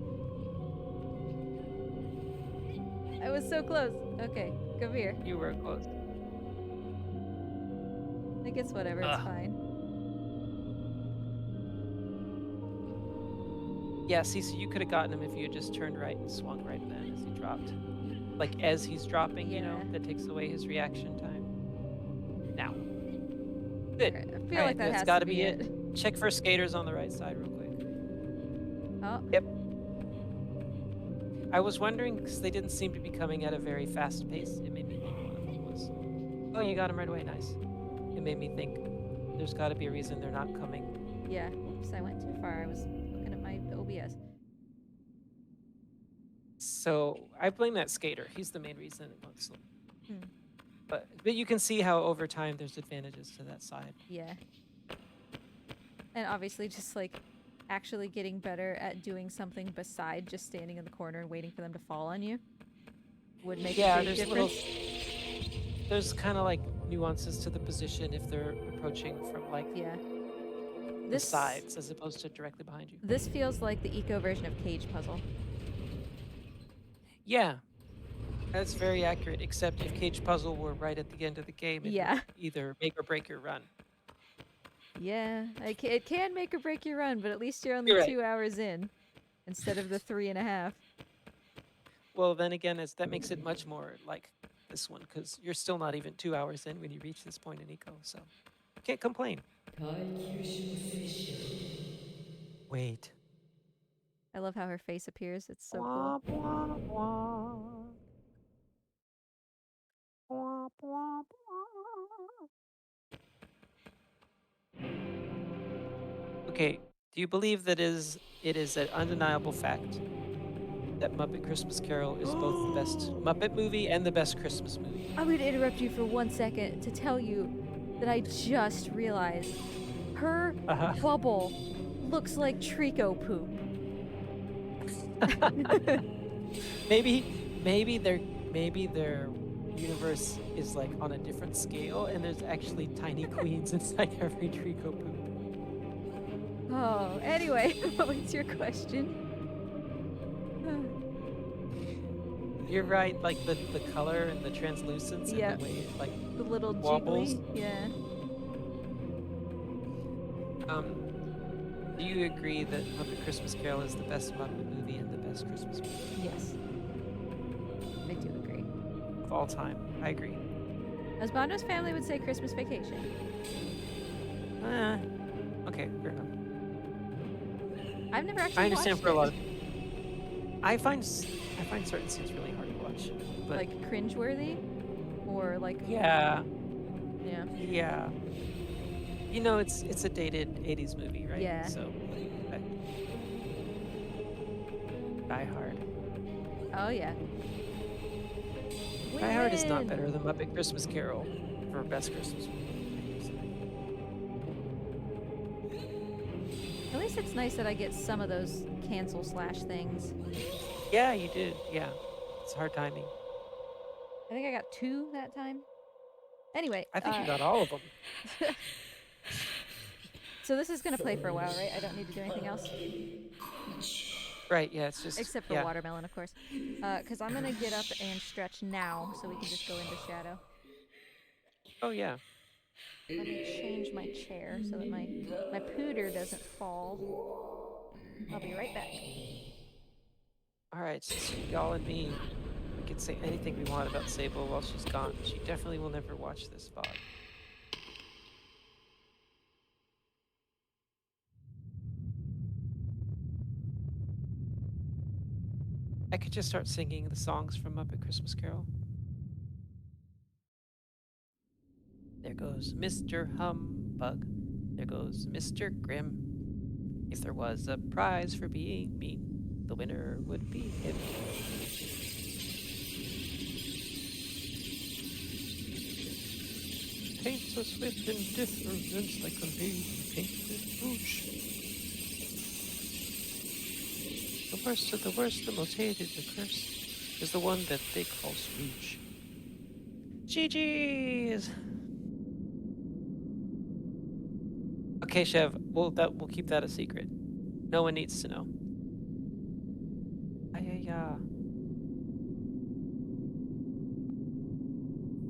I was so close. Okay, come here. You were close. I think it's whatever, it's fine. Yeah, see, so you could have gotten him if you had just turned right and swung right then as he dropped. Like, as he's dropping, you know, that takes away his reaction time. Now. Good. Okay, I feel like that has gotta to be it. Check for skaters on the right side real quick. Oh. Yep. I was wondering, because they didn't seem to be coming at a very fast pace. It made me think one of them was. Oh, you got him right away. Nice. It made me think there's got to be a reason they're not coming. Yeah. Oops, I went too far. I was looking at my OBS. So I blame that skater. He's the main reason it went slow. But you can see how over time there's advantages to that side. Yeah. And obviously just like actually getting better at doing something beside just standing in the corner and waiting for them to fall on you would make a big difference. There's kind of like nuances to the position if they're approaching from like the sides as opposed to directly behind you. This feels like the ICO version of Cage Puzzle. Yeah. That's very accurate, except if Cage Puzzle were right at the end of the game, it would either make or break your run. Yeah, it can make or break your run, but at least you're only 2 hours in. instead of the 3.5. Well, then again, that makes it much more like this one, because you're still not even 2 hours in when you reach this point in ICO, so can't complain. Wait. I love how her face appears. It's so Wah, cool. wah, wah. Wah, wah, wah. Okay, do you believe that it is an undeniable fact that Muppet Christmas Carol is both the best Muppet movie and the best Christmas movie? I'm going to interrupt you for 1 second to tell you that I just realized her bubble looks like Trico poop. maybe their universe is like on a different scale, and there's actually tiny queens inside every Trico poop. Oh, anyway, what was your question? You're right, like the color and the translucence and the way it like the little wobbles. jiggly, yeah. Do you agree that Muppet Christmas Carol is the best Muppet movie and the best Christmas movie? Yes. I do agree. Of all time. I agree. As Bondo's family would say, Christmas Vacation. Okay, fair enough. I've never actually I understand watched for a lot it. of I find certain scenes really hard to watch. But like cringeworthy? Or like yeah. Yeah. Yeah. You know, it's a dated 80s movie, right? Yeah. So Die Hard. Oh yeah. Die Hard is not better than Muppet Christmas Carol for best Christmas movie. At least it's nice that I get some of those cancel slash things. Yeah, you did. Yeah. It's hard timing. I think I got 2 that time. Anyway. I think you got all of them. So this is gonna play for a while, right? I don't need to do anything else? Right, yeah, it's just... Except for watermelon, of course. Because I'm gonna get up and stretch now, so we can just go into shadow. Oh, yeah. Let me change my chair so that my pooter doesn't fall. I'll be right back. Alright, since y'all and me, we can say anything we want about Sable while she's gone. She definitely will never watch this VOD. I could just start singing the songs from Muppet Christmas Carol. There goes Mr. Humbug. There goes Mr. Grimm. If there was a prize for being mean, the winner would be him. Paints us with indifference like a lady painted rouge. The worst of the worst, the most hated, the curse, is the one that they call Scrooge. GG's! Okay, Chev, we'll keep that a secret. No one needs to know.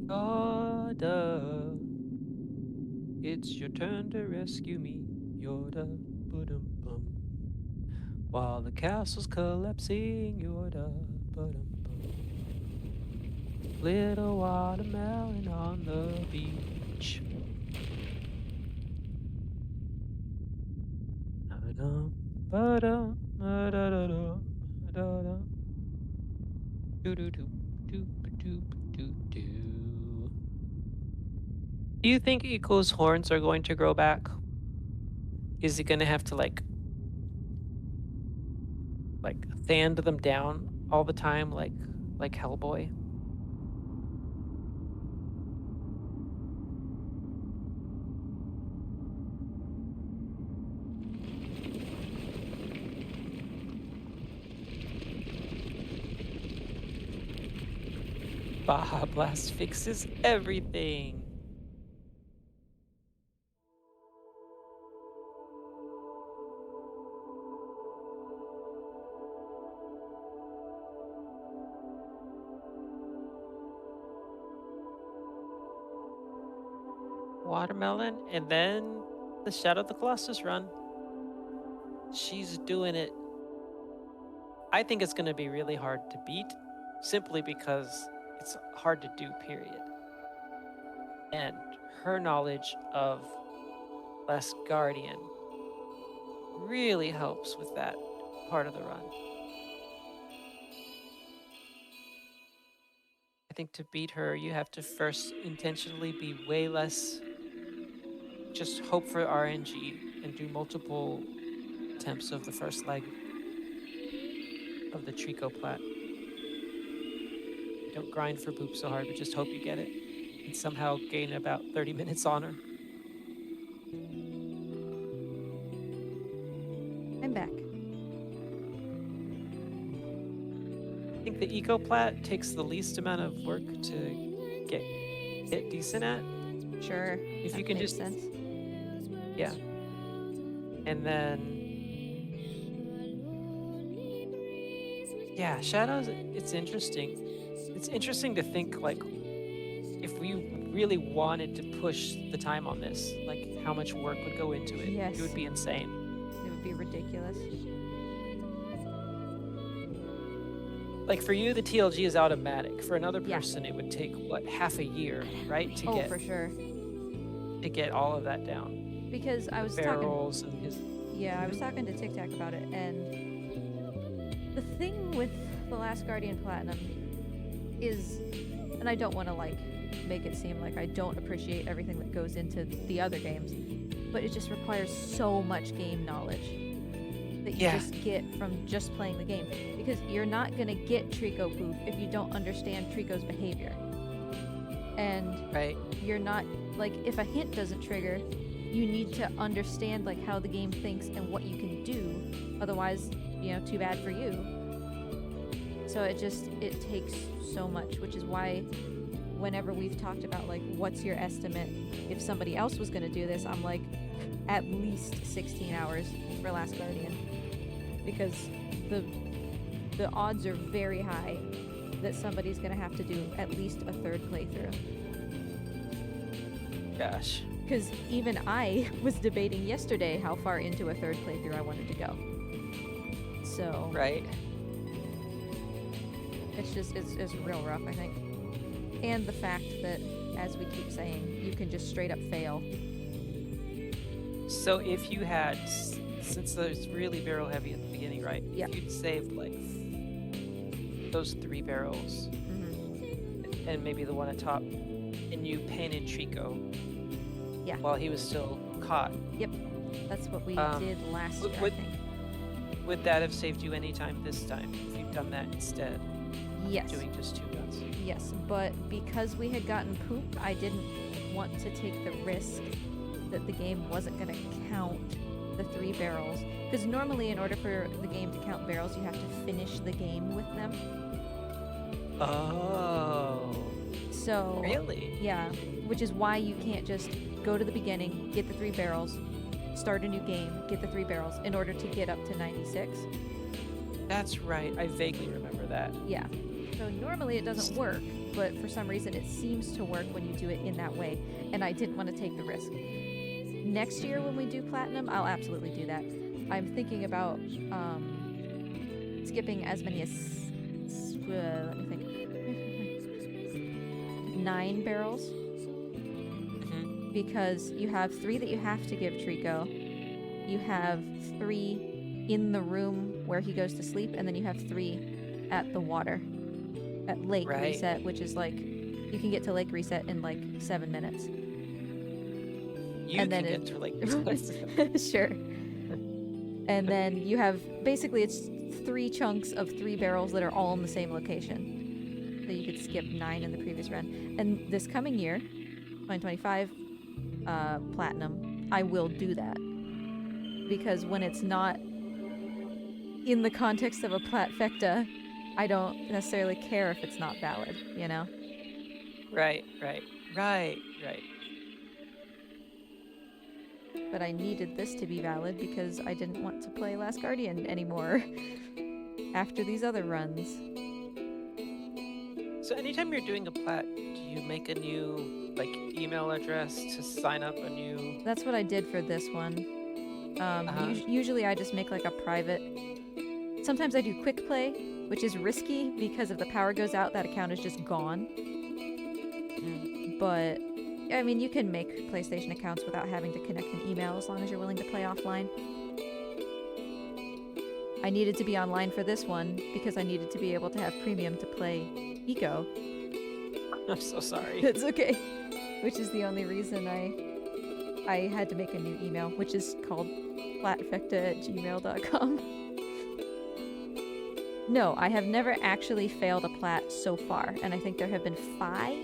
Yoda, it's your turn to rescue me, Yoda, ba-dum-bum. While the castle's collapsing, Yoda, ba-dum-bum. Little watermelon on the beach. Da-dum, ba-dum, da-da-da-dum, da-dum. Do-do-do-do-do-do-do. Do you think Eco's horns are going to grow back? Is he going to have to like sand them down all the time like Hellboy? Baja Blast fixes everything. Watermelon, and then the Shadow of the Colossus run. She's doing it. I think it's going to be really hard to beat, simply because it's hard to do, period. And her knowledge of Last Guardian really helps with that part of the run. I think to beat her, you have to first intentionally be way less, just hope for RNG and do multiple attempts of the first leg of the Trico plat. Don't grind for poop so hard, but just hope you get it and somehow gain about 30 minutes on her. I'm back. I think the eco plat takes the least amount of work to get decent at. Sure. If you can makes just sense. Yeah. And then yeah, Shadows, it's interesting. It's interesting to think, like, if we really wanted to push the time on this, like, how much work would go into it. Yes. It would be insane. It would be ridiculous. Like, for you, the TLG is automatic. For another person, it would take, what, half a year, right? For sure. To get all of that down. Because I was barrels talking... and his... Yeah, I was talking to Tic Tac about it, and the thing with The Last Guardian Platinum is, and I don't want to, like, make it seem like I don't appreciate everything that goes into the other games, but it just requires so much game knowledge that you just get from just playing the game. Because you're not going to get Trico poop if you don't understand Trico's behavior. And you're not, like, if a hint doesn't trigger, you need to understand, like, how the game thinks and what you can do. Otherwise, you know, too bad for you. So it takes so much, which is why whenever we've talked about, like, what's your estimate if somebody else was going to do this, I'm like, at least 16 hours for Last Guardian. Because the odds are very high that somebody's going to have to do at least a third playthrough. Gosh. Because even I was debating yesterday how far into a third playthrough I wanted to go. So... Right. It's real rough, I think. And the fact that, as we keep saying, you can just straight up fail. So if you had, since there's really barrel heavy at the beginning, right? Yep. If you'd saved, like, those 3 barrels, and maybe the one at top, and you painted Trico while he was still caught. Yep. That's what we did last year, I think. Would that have saved you any time this time, if you'd done that instead? Yes. Doing just 2 guns. Yes, but because we had gotten pooped, I didn't want to take the risk that the game wasn't going to count the 3 barrels. Because normally, in order for the game to count barrels, you have to finish the game with them. Oh. So... Really? Yeah, which is why you can't just go to the beginning, get the 3 barrels, start a new game, get the 3 barrels, in order to get up to 96. That's right. I vaguely remember that. Yeah. So normally it doesn't work, but for some reason it seems to work when you do it in that way, and I didn't want to take the risk. Next year when we do Platinum, I'll absolutely do that. I'm thinking about skipping as many as, let me think, 9 barrels. Because you have 3 that you have to give Trico, you have 3 in the room where he goes to sleep, and then you have 3 at the water. At Lake Reset, which is like, you can get to Lake Reset in like 7 minutes. You can get to Lake Reset. Sure. And then you have, basically it's 3 chunks of 3 barrels that are all in the same location. So you could skip 9 in the previous run. And this coming year, 2025, Platinum, I will do that. Because when it's not in the context of a Platfecta, I don't necessarily care if it's not valid, you know? Right. But I needed this to be valid because I didn't want to play Last Guardian anymore after these other runs. So anytime you're doing a plat, do you make a new, like, email address to sign up a new... That's what I did for this one. Usually I just make like a private sometimes I do quick play, which is risky because if the power goes out, that account is just gone. But I mean, you can make PlayStation accounts without having to connect an email as long as you're willing to play offline. I needed to be online for this one because I needed to be able to have premium to play ICO. I'm so sorry. It's okay. Which is the only reason I had to make a new email, which is called platfecta@gmail.com. No, I have never actually failed a plat so far, and I think there have been 5,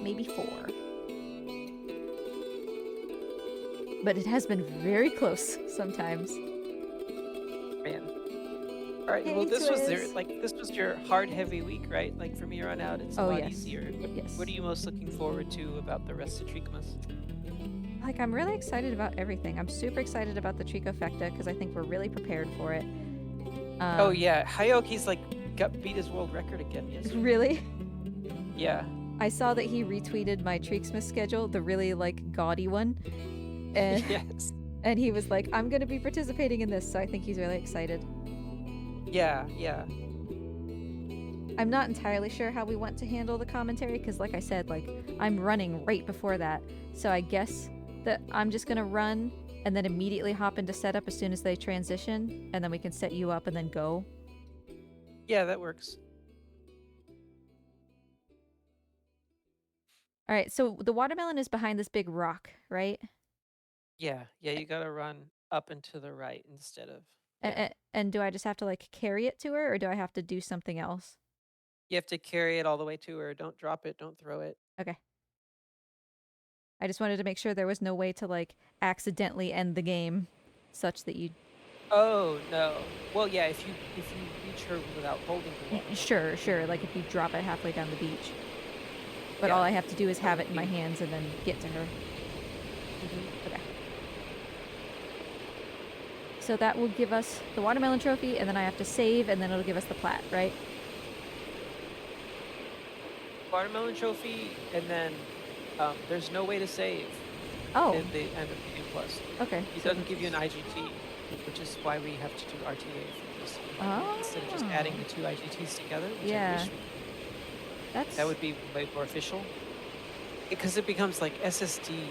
maybe 4. But it has been very close sometimes. Man. All right. Hey, well, this Twiz. was your hard, heavy week, right? Like from here on out, it's a lot easier. What are you most looking forward to about the rest of Treekmas? Like, I'm really excited about everything. I'm super excited about the Tricofecta because I think we're really prepared for it. Oh yeah, Hayoki's beat his world record again yesterday. Really? Yeah. I saw that he retweeted my Treeksmas schedule, the really gaudy one. And yes. And he was like, I'm gonna be participating in this, so I think he's really excited. Yeah. I'm not entirely sure how we want to handle the commentary, because like I said, I'm running right before that. So I guess that I'm just gonna run and then immediately hop into setup as soon as they transition, and then we can set you up and then go. Yeah, that works. All right, so the watermelon is behind this big rock, right? Yeah, you gotta run up and to the right instead of... And do I just have to carry it to her, or do I have to do something else? You have to carry it all the way to her. Don't drop it. Don't throw it. Okay. I just wanted to make sure there was no way to accidentally end the game such that you... Oh, no. Well, yeah, if you reach her without holding the water. Sure. If you drop it halfway down the beach. But all I have to do is have it in my hands and then get to her. Okay. So that will give us the watermelon trophy, and then I have to save, and then it'll give us the plat, right? Watermelon trophy, and then there's no way to save. Oh. In the end of the game plus. Okay. It doesn't give you an IGT, which is why we have to do RTA for this. Instead of just adding the 2 IGTs together. Yeah. That would be way more official. Because it becomes SSD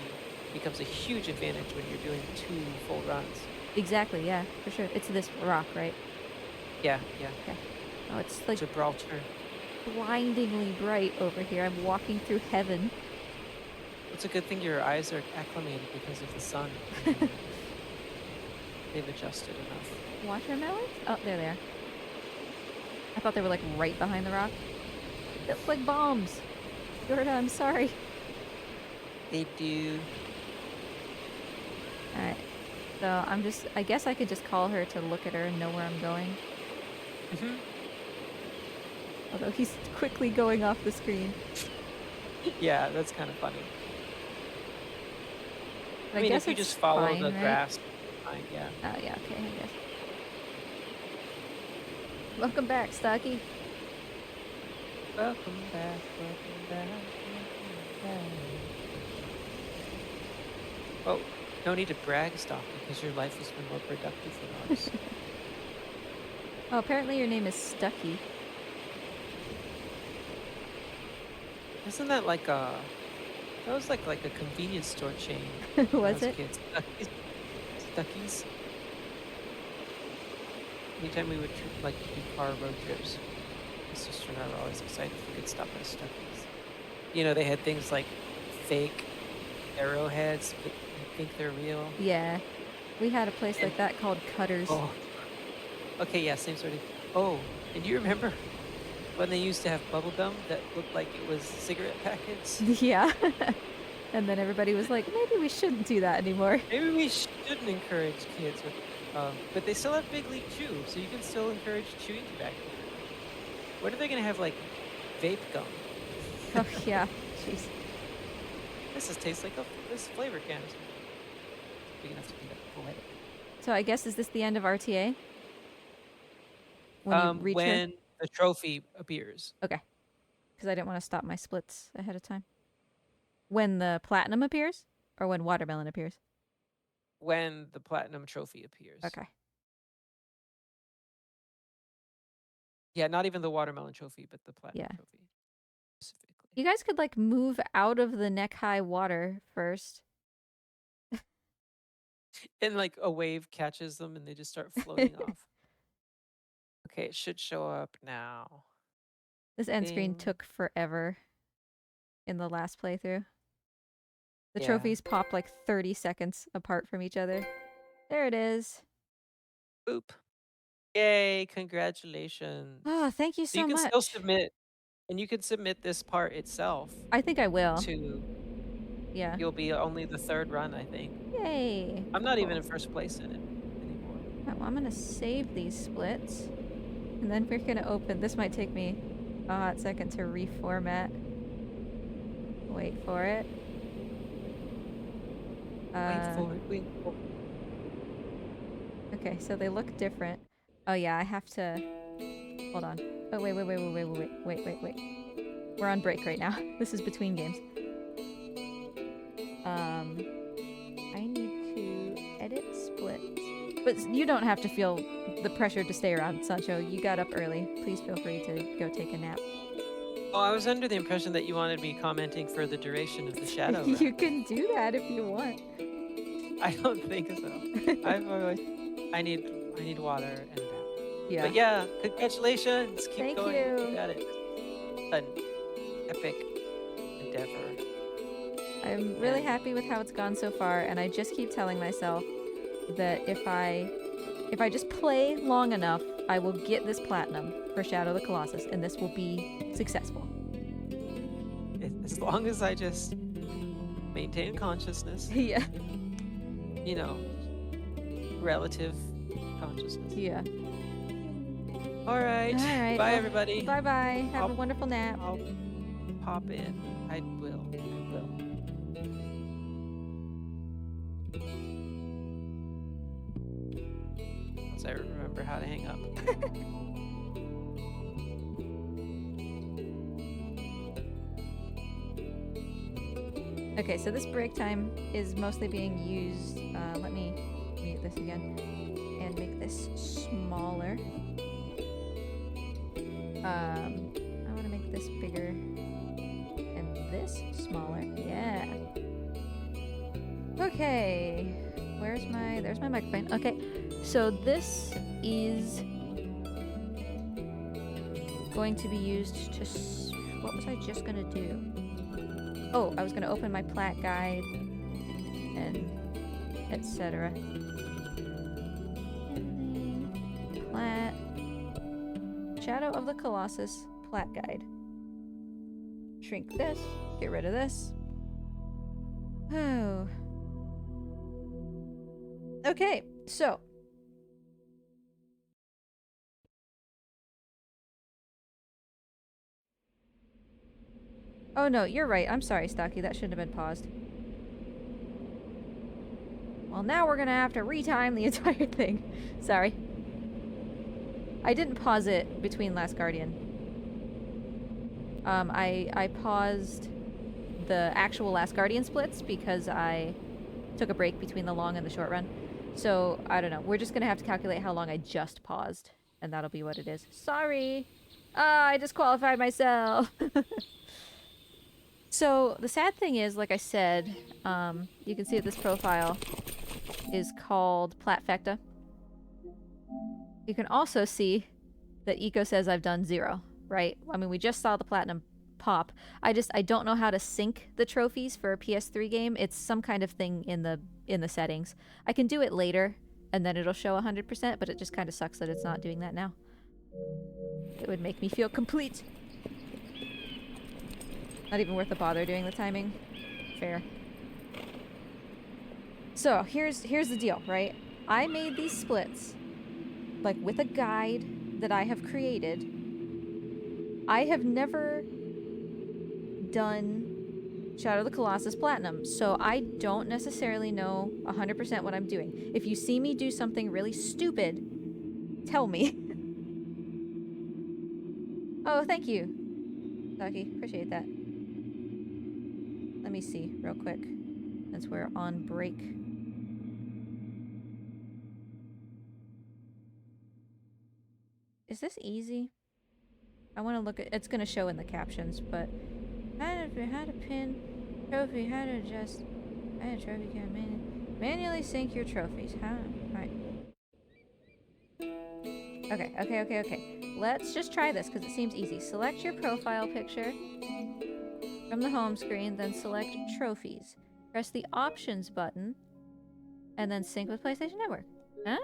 becomes a huge advantage when you're doing 2 full runs. Exactly, yeah, for sure. It's this rock, right? Yeah. Okay. Oh, it's Gibraltar. Blindingly bright over here. I'm walking through heaven. It's a good thing your eyes are acclimated because of the sun. They've adjusted enough. Watermelons? Oh, there they are. I thought they were right behind the rock. They look like bombs. Gerda, I'm sorry. They do. Alright. So I guess I could just call her to look at her and know where I'm going. Although he's quickly going off the screen. Yeah, that's kind of funny. I mean, if you just follow fine, the right? grass, fine, yeah. Oh, yeah, okay, I guess. Welcome back, Stocky. Welcome back. Oh, no need to brag, Stocky, because your life has been more productive than ours. Oh, apparently your name is Stucky. Isn't that that was like a convenience store chain. Was it? Kids. Stuckies. Anytime we would do car road trips, my sister and I were always excited if we could stop at Stuckies. They had things like fake arrowheads, but you think they're real. Yeah. We had a place like that called Cutters. Oh. Okay, yeah, same sort of... Oh, and do you remember when they used to have bubble gum that looked like it was cigarette packets? Yeah. And then everybody was like, maybe we shouldn't do that anymore. Maybe we shouldn't encourage kids with... but they still have Big League Chew, so you can still encourage chewing tobacco. When are they going to have, vape gum? Oh, yeah. Jeez. This tastes like this flavor can is big enough to be poetic. So I guess, is this the end of RTA? When you reach when the trophy appears. Okay. Because I didn't want to stop my splits ahead of time. When the platinum appears? Or when watermelon appears? When the platinum trophy appears. Okay. Yeah, not even the watermelon trophy, but the platinum Yeah. trophy specifically. You guys could like move out of the neck-high water first. And like a wave catches them and they just start floating off. Okay, it should show up now. This end screen Ding. took forever in the last playthrough. The Yeah. trophies pop like 30 seconds apart from each other. There it is. Boop. Yay, congratulations. Oh, thank you so you can much. still submit, and you can submit this part itself. I think I will. Yeah. You'll be only the 3rd run, I think. Yay. I'm not even in first place in it anymore. Right, well, I'm gonna save these splits. And then we're gonna open. This might take me a hot second to reformat. Wait for it. Wait for it. Okay, so they look different. Oh yeah, I have to... Hold on. Oh, wait. We're on break right now. This is between games. I need to edit splits. But you don't have to feel the pressure to stay around, Sancho. You got up early. Please feel free to go take a nap. Oh, I was under the impression that you wanted me commenting for the duration of the shadow round. You can do that if you want. I don't think so. I need water and a nap. Yeah. But yeah, congratulations. Keep Thank going. you. You got it. An epic endeavor. I'm really happy with how it's gone so far, and I just keep telling myself that if I just play long enough, I will get this platinum for Shadow of the Colossus, and this will be successful. As long as I just maintain consciousness. Yeah. You know, relative consciousness. Yeah. All right. Bye, well, everybody. Bye-bye. Have a wonderful nap. I'll pop in. I will. Once I remember how to hang up. Okay, so this break time is mostly being used. Let me mute this again and make this smaller. I want to make this bigger and this smaller. Yeah. Okay. There's my microphone. Okay. So this is going to be used to what was I just going to do? Oh, I was going to open my plat guide and etc. Plat Shadow of the Colossus plat guide. Shrink this, get rid of this. Oh. Okay, so oh no, you're right. I'm sorry, Stocky. That shouldn't have been paused. Well, now we're gonna have to retime the entire thing. Sorry. I didn't pause it between Last Guardian. I paused the actual Last Guardian splits because I took a break between the long and the short run. So, I don't know. We're just gonna have to calculate how long I just paused. And that'll be what it is. Sorry! I disqualified myself! So, the sad thing is, like I said, you can see that this profile is called Platfecta. You can also see that ICO says I've done 0, right? I mean, we just saw the platinum pop. I don't know how to sync the trophies for a PS3 game. It's some kind of thing in the settings. I can do it later, and then it'll show 100%, but it just kind of sucks that it's not doing that now. It would make me feel complete. Not even worth the bother doing the timing. Fair. So, here's the deal, right? I made these splits, like, with a guide that I have created. I have never done Shadow of the Colossus Platinum, so I don't necessarily know 100% what I'm doing. If you see me do something really stupid, tell me. Oh, thank you, Saki. Appreciate that. Let me see real quick, since we're on break. Is this easy? I want to look at... It's going to show in the how to pin trophy, how to adjust... Add a trophy can manually sync your trophies. How? Alright. Okay. Let's just try this because it seems easy. Select your profile picture from the home screen, then select trophies. Press the options button, and then sync with PlayStation Network. Huh?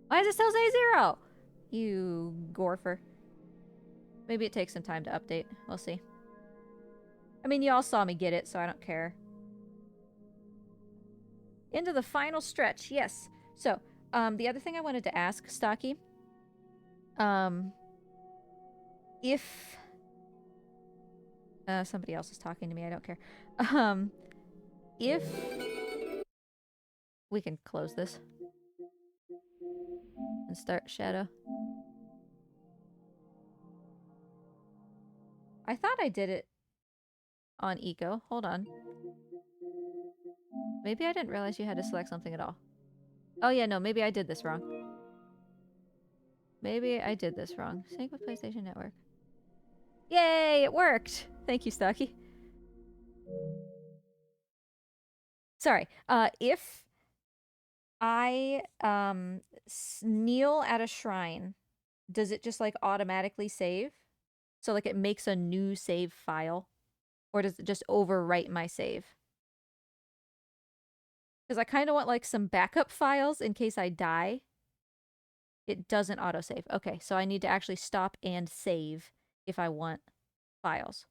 Why does it still say 0? You gorfer. Maybe it takes some time to update. We'll see. I mean, you all saw me get it, so I don't care. Into the final stretch, yes. So, the other thing I wanted to ask, Stocky, if somebody else is talking to me, I don't care. If we can close this and start Shadow. I thought I did it on ICO. Hold on. Maybe I didn't realize you had to select something at all. Oh yeah, no, maybe I did this wrong. Maybe I did this wrong. Sync with PlayStation Network. Yay, it worked! Thank you, Stocky. Sorry. If I kneel at a shrine, does it just like automatically save? So like it makes a new save file? Or does it just overwrite my save? Because I kind of want like some backup files in case I die. It doesn't autosave. Okay, so I need to actually stop and save if I want files.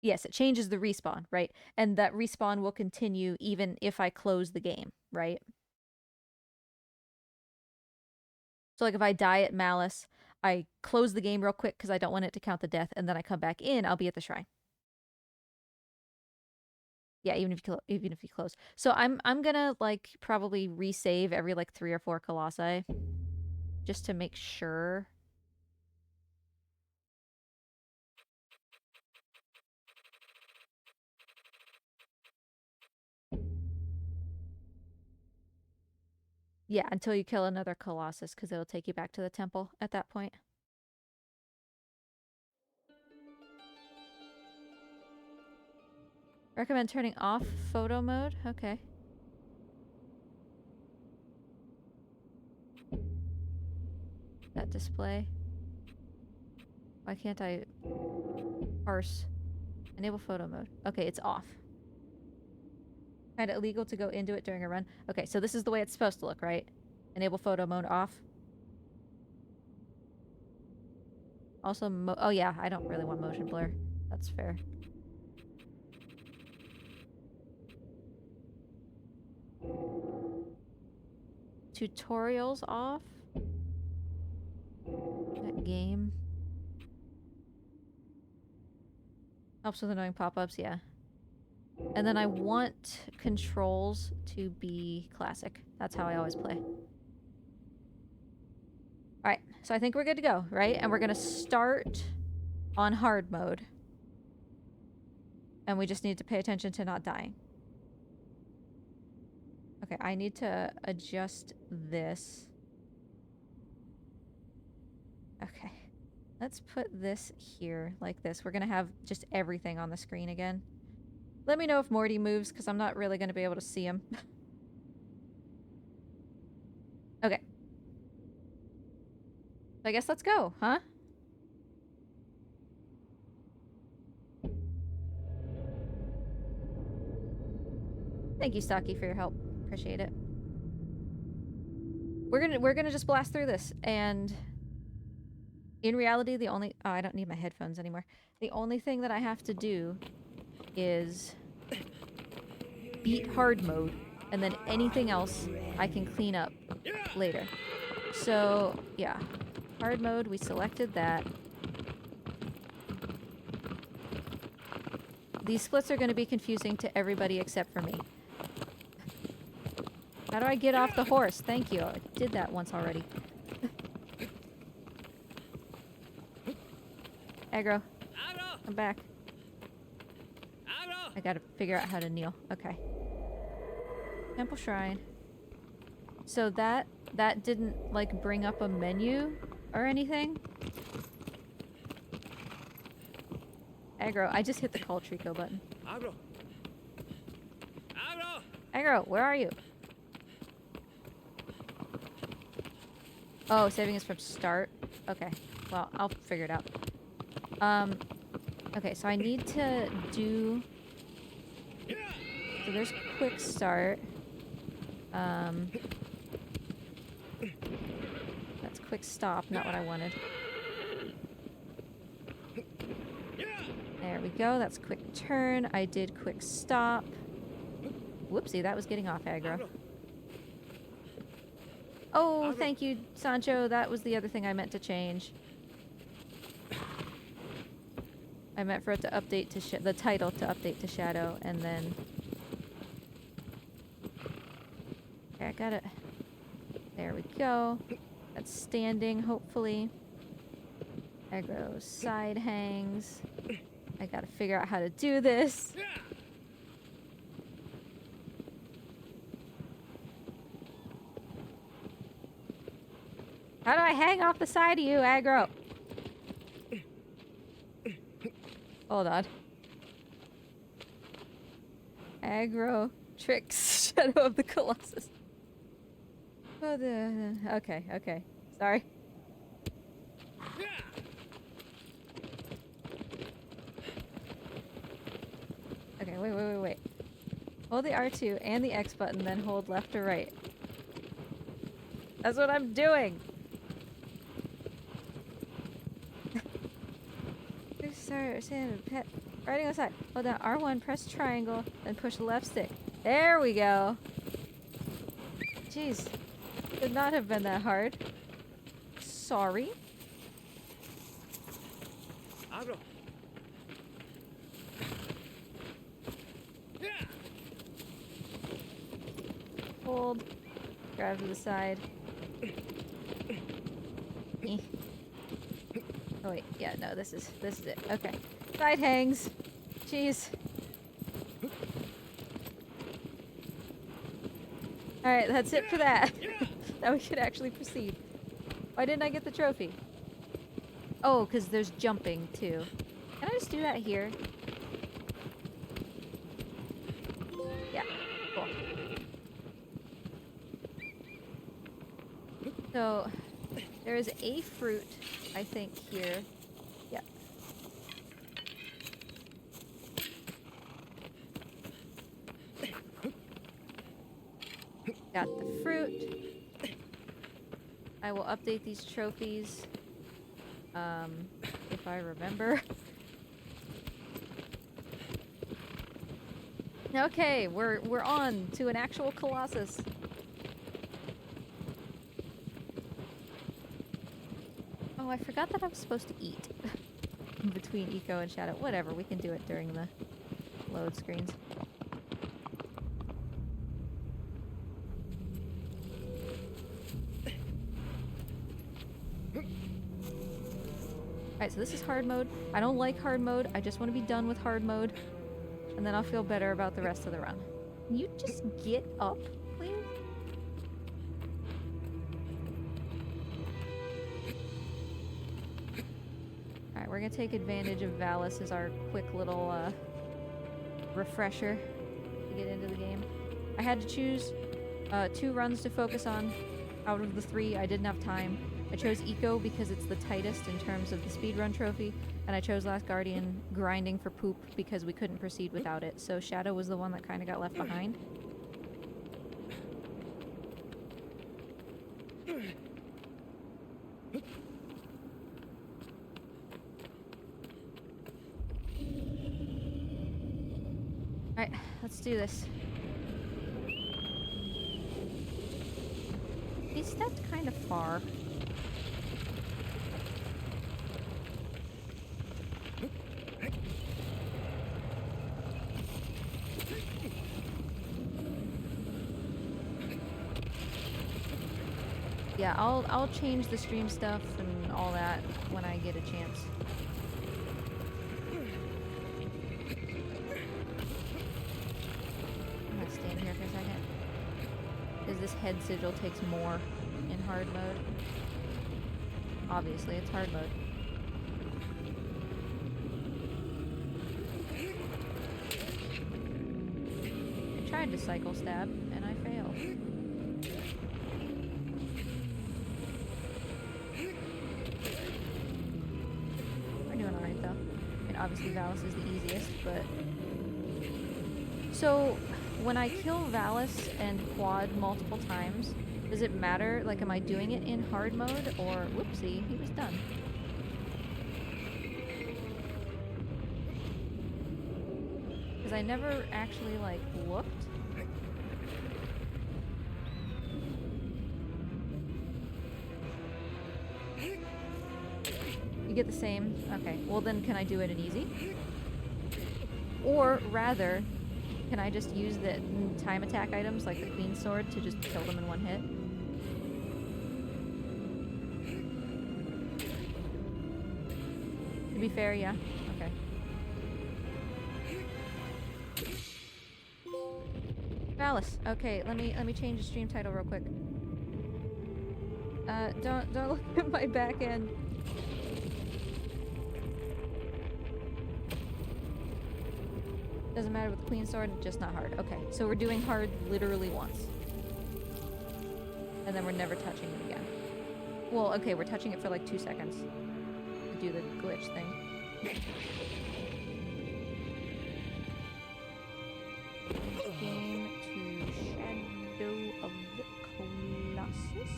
Yes, it changes the respawn, right? And that respawn will continue even if I close the game, right? So like if I die at Malice, I close the game real quick because I don't want it to count the death, and then I come back in, I'll be at the shrine. Yeah, even if you close. So I'm gonna like probably resave every like 3 or 4 colossi just to make sure. Yeah, until you kill another colossus, because it'll take you back to the temple at that point. Recommend turning off photo mode? Okay. That display. Why can't I parse? Enable photo mode. Okay, it's off. Kind of illegal to go into it during a run. Okay, so this is the way it's supposed to look, right? Enable photo mode off. Also, oh yeah, I don't really want motion blur. That's fair. Tutorials off. That game. Helps with annoying pop-ups, yeah. And then I want controls to be classic. That's how I always play. Alright, so I think we're good to go, right? And we're gonna start on hard mode. And we just need to pay attention to not dying. Okay, I need to adjust this. Okay. Let's put this here, like this. We're gonna have just everything on the screen again. Let me know if Morty moves, because I'm not really gonna be able to see him. Okay. I guess let's go, huh? Thank you, Stocky, for your help. Appreciate it. We're gonna just blast through this, and in reality, the only... Oh, I don't need my headphones anymore. The only thing that I have to do is beat hard mode, and then anything else I can clean up later. So, yeah. Hard mode, we selected that. These splits are going to be confusing to everybody except for me. How do I get off the horse? Thank you. I did that once already. Aggro. I'm back. I gotta figure out how to kneel. Okay. Temple Shrine. So that didn't like bring up a menu or anything? Aggro, I just hit the call Trico button. Aggro. Aggro. Aggro, where are you? Oh, saving is from start? Okay. Well, I'll figure it out. Okay, so I need to do... So there's quick start. That's quick stop, not what I wanted. There we go, that's quick turn. I did quick stop. Whoopsie, that was getting off aggro. Oh, thank you, Sancho. That was the other thing I meant to change. I meant for it to update to the title to update to Shadow, and then... Okay, I got it. There we go. That's standing, hopefully. Aggro side hangs. I gotta figure out how to do this. How do I hang off the side of you, aggro? Hold on. Aggro tricks Shadow of the Colossus. Oh, okay. Sorry. Okay, wait. Hold the R2 and the X button, then hold left or right. That's what I'm doing! Pet. Riding outside. Hold down R1, press triangle, then push left stick. There we go. Jeez. Could not have been that hard. Sorry. Aggro. Hold. Grab to the side. Eh. Oh wait, yeah, no, this is it. Okay. Side hangs. Jeez. Alright, that's it for that. Now we should actually proceed. Why didn't I get the trophy? Oh, because there's jumping too. Can I just do that here? Yeah, cool. So, there is a fruit, I think, here. Yeah. Got the fruit. I will update these trophies. If I remember. Okay, we're on to an actual Colossus. Oh, I forgot that I'm supposed to eat in between ICO and Shadow. Whatever, we can do it during the load screens. Alright, so this is hard mode. I don't like hard mode. I just want to be done with hard mode. And then I'll feel better about the rest of the run. Can you just get up, please? Alright, we're gonna take advantage of Valis as our quick little refresher to get into the game. I had to choose 2 runs to focus on. Out of the 3, I didn't have time. I chose Eco because it's the tightest in terms of the speedrun trophy, and I chose Last Guardian grinding for poop because we couldn't proceed without it, so Shadow was the one that kind of got left behind. Alright, let's do this. He stepped kind of far. Yeah, I'll change the stream stuff and all that when I get a chance. I'm gonna stand here for a second. Because because this head sigil takes more in hard mode. Obviously, it's hard mode. I tried to cycle stab, and I failed. We're doing alright, though. I mean, obviously Valis is the easiest, but... So, when I kill Valis and quad multiple times, does it matter? Like, am I doing it in hard mode, or... Whoopsie, he was done. Because I never actually, like, looked. You get the same? Okay, well then can I do it in easy? Or, rather, can I just use the time attack items, like the Queen's Sword, to just kill them in one hit? To be fair, yeah. Okay. Valis. Okay, let me change the stream title real quick. Don't look at my back end. Doesn't matter with the Queen's Sword, just not hard. Okay, so we're doing hard literally once. And then we're never touching it again. Well, okay, we're touching it for like 2 seconds. To do the glitch thing. Game to Shadow of the Colossus.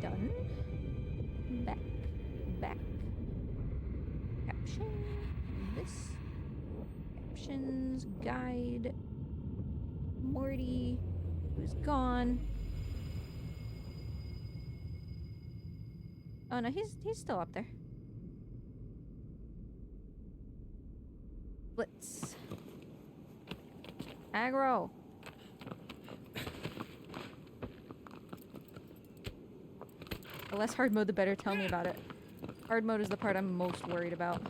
Done. Back. Caption. This. Captions. Guide. Morty. Who's gone. Oh no, he's still up there. Blitz. Aggro. The less hard mode, the better. Tell me about it. Hard mode is the part I'm most worried about.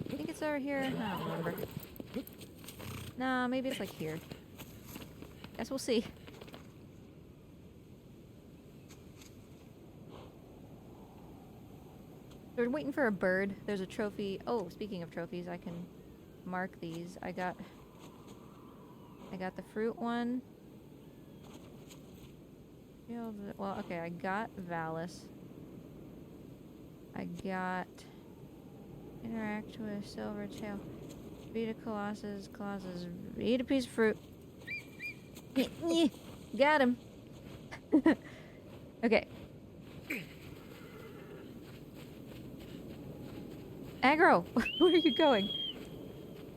I think it's over here. I don't remember. Nah, maybe it's like here. Guess we'll see. We're waiting for a bird. There's a trophy. Oh, speaking of trophies, I can mark these. I got the fruit one. Well, okay, I got Valis. I got interact with silver tail. Beat a Colossus. Eat a piece of fruit. Got him. Okay. Aggro! Where are you going?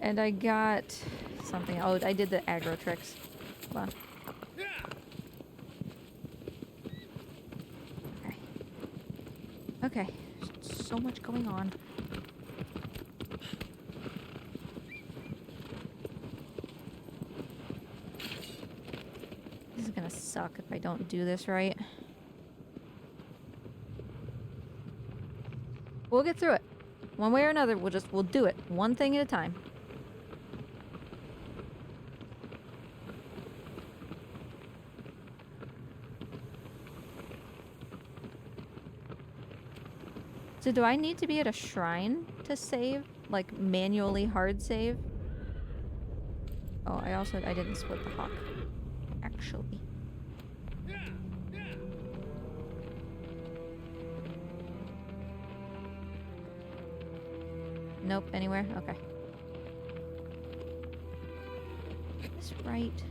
And I got something. Oh, I did the aggro tricks. Come on. Okay. So much going on. This is gonna suck if I don't do this right. We'll get through it. One way or another, we'll do it. One thing at a time. So do I need to be at a shrine to save? Like, manually hard save? Oh, I didn't split the hawk. Actually. Nope, anywhere? Okay. This right.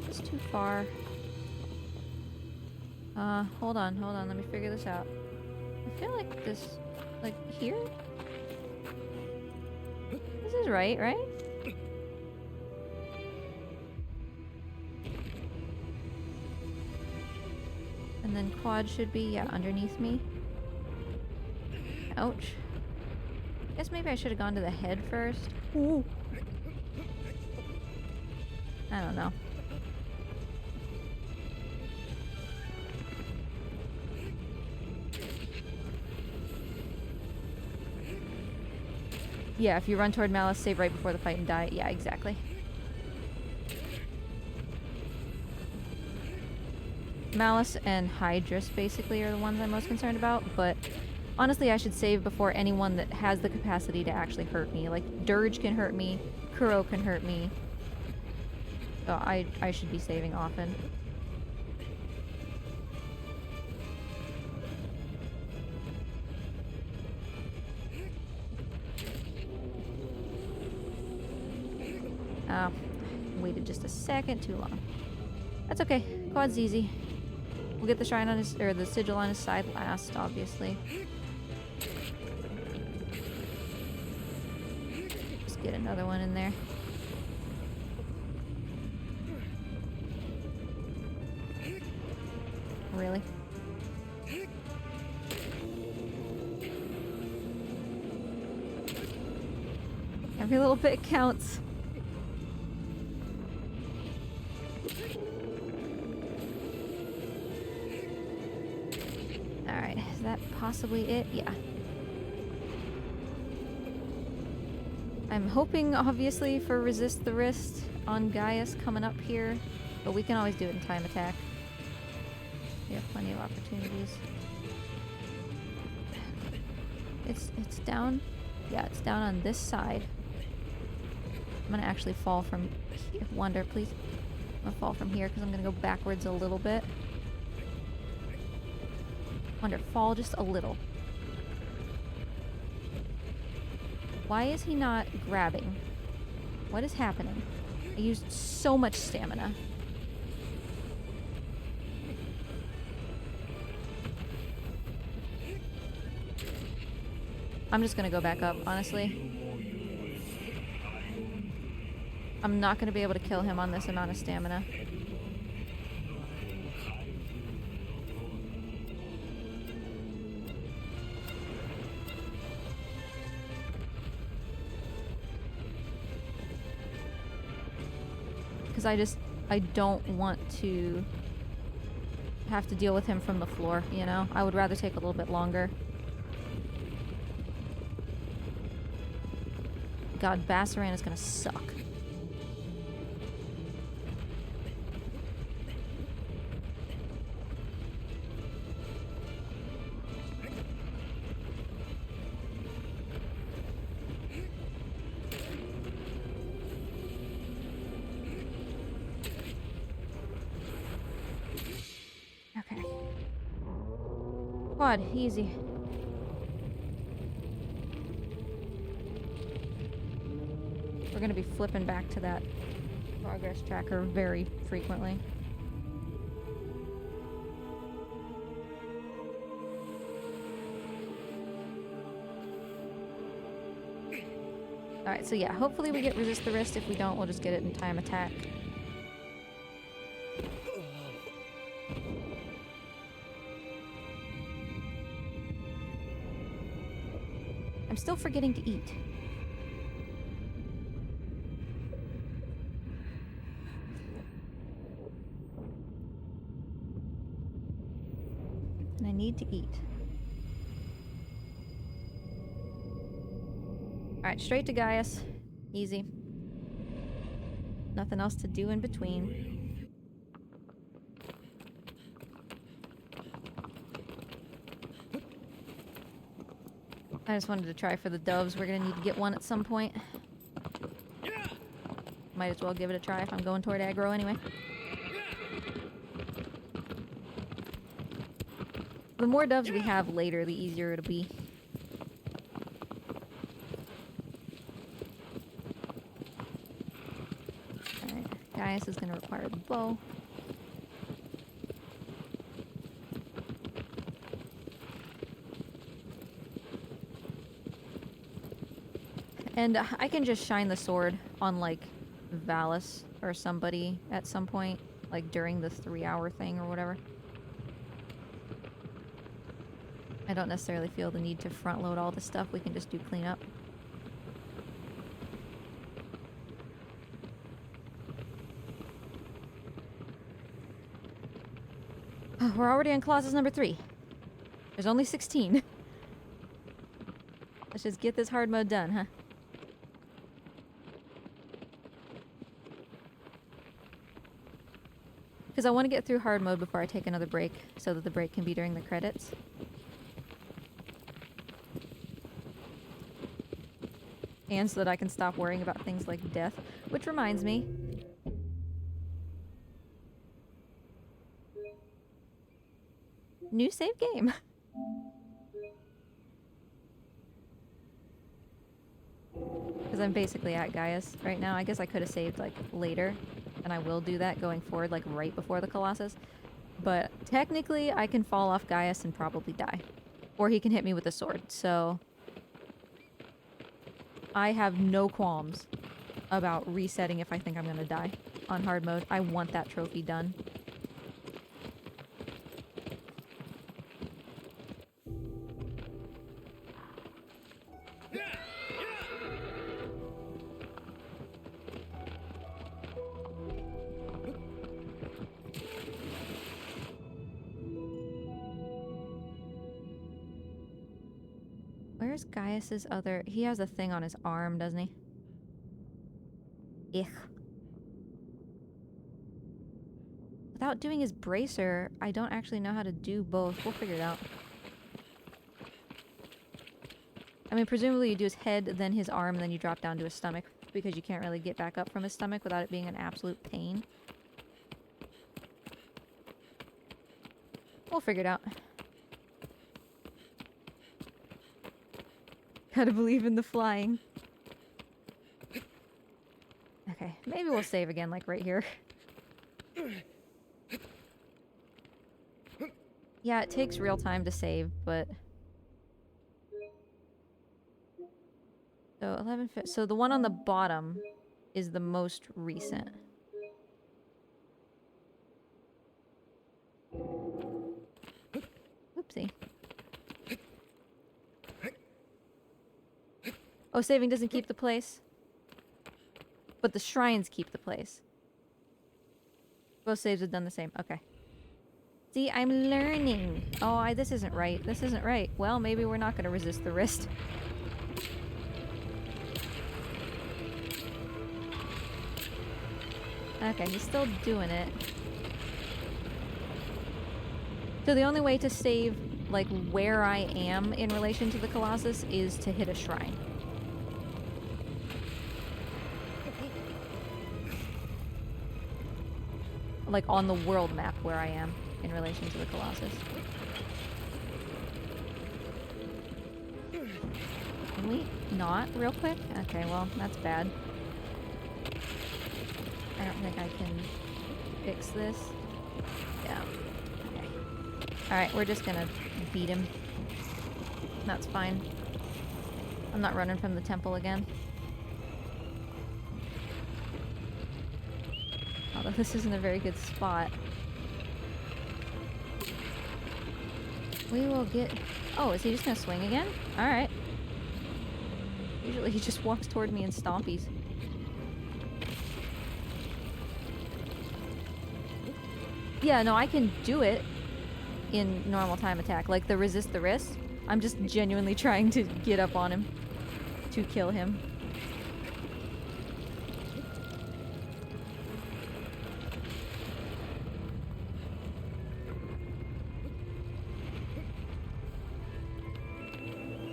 This too far. Hold on, let me figure this out. I feel like this, like, here? This is right? And then quad should be, yeah, underneath me. Ouch. Guess maybe I should have gone to the head first. Ooh. I don't know. Yeah, if you run toward Malice, save right before the fight and die. Yeah, exactly. Malice and Hydrus basically are the ones I'm most concerned about, but honestly I should save before anyone that has the capacity to actually hurt me. Like, Dirge can hurt me, Kuro can hurt me. So I should be saving often. Oh, waited just a second too long. That's okay. Quad's easy. We'll get the shrine on his, or the sigil on his side last, obviously. Just get another one in there. Really? Every little bit counts. Alright, is that possibly it? Yeah. I'm hoping, obviously, for Resist the Wrist on Gaius coming up here, but we can always do it in time attack. We have plenty of opportunities. It's down. Yeah, it's down on this side. I'm gonna actually fall from here. Wonder, please. I'm gonna fall from here because I'm gonna go backwards a little bit. Wonder, fall just a little. Why is he not grabbing? What is happening? I used so much stamina. I'm just gonna go back up, honestly. I'm not gonna be able to kill him on this amount of stamina. Because I don't want to have to deal with him from the floor, you know? I would rather take a little bit longer. God, Bassaran is gonna suck. Okay. Quad, easy. We're gonna be flipping back to that progress tracker very frequently. Alright, so yeah, hopefully we get Resist the Wrist. If we don't, we'll just get it in time attack. I'm still forgetting to eat. And I need to eat. Alright, straight to Gaius. Easy. Nothing else to do in between. I just wanted to try for the doves. We're gonna need to get one at some point. Might as well give it a try if I'm going toward aggro anyway. The more doves we have later, the easier it'll be. Alright, Gaius is gonna require the bow. And I can just shine the sword on, like, Valis or somebody at some point, like during the 3-hour thing or whatever. I don't necessarily feel the need to front load all this stuff. We can just do cleanup. Oh, we're already on Colossus number 3. There's only 16. Let's just get this hard mode done, huh? Because I want to get through hard mode before I take another break, so that the break can be during the credits. And so that I can stop worrying about things like death. Which reminds me. New save game. Because I'm basically at Gaius right now. I guess I could have saved, like, later. And I will do that going forward, like, right before the Colossus. But technically, I can fall off Gaius and probably die. Or he can hit me with a sword, so... I have no qualms about resetting if I think I'm gonna die on hard mode. I want that trophy done. Where's Gaius's other... He has a thing on his arm, doesn't he? Ich. Without doing his bracer, I don't actually know how to do both. We'll figure it out. I mean, presumably you do his head, then his arm, and then you drop down to his stomach, because you can't really get back up from his stomach without it being an absolute pain. We'll figure it out. Gotta believe in the flying. Okay, maybe we'll save again, like right here. Yeah, it takes real time to save, but... So, 11... So the one on the bottom is the most recent. Oopsie. Oh, saving doesn't keep the place. But the shrines keep the place. Both saves have done the same. Okay. See, I'm learning. Oh, this isn't right. This isn't right. Well, maybe we're not going to resist the wrist. Okay, he's still doing it. So the only way to save, like, where I am in relation to the Colossus is to hit a shrine. Like, on the world map where I am in relation to the Colossus. Can we not real quick? Okay, well, that's bad. I don't think I can fix this. Yeah. Okay. Alright, we're just gonna beat him. That's fine. I'm not running from the temple again. Although this isn't a very good spot. We will get... Oh, is he just gonna swing again? Alright. Usually he just walks toward me in stompies. Yeah, no, I can do it in normal time attack. Like the resist the wrist. I'm just genuinely trying to get up on him to kill him.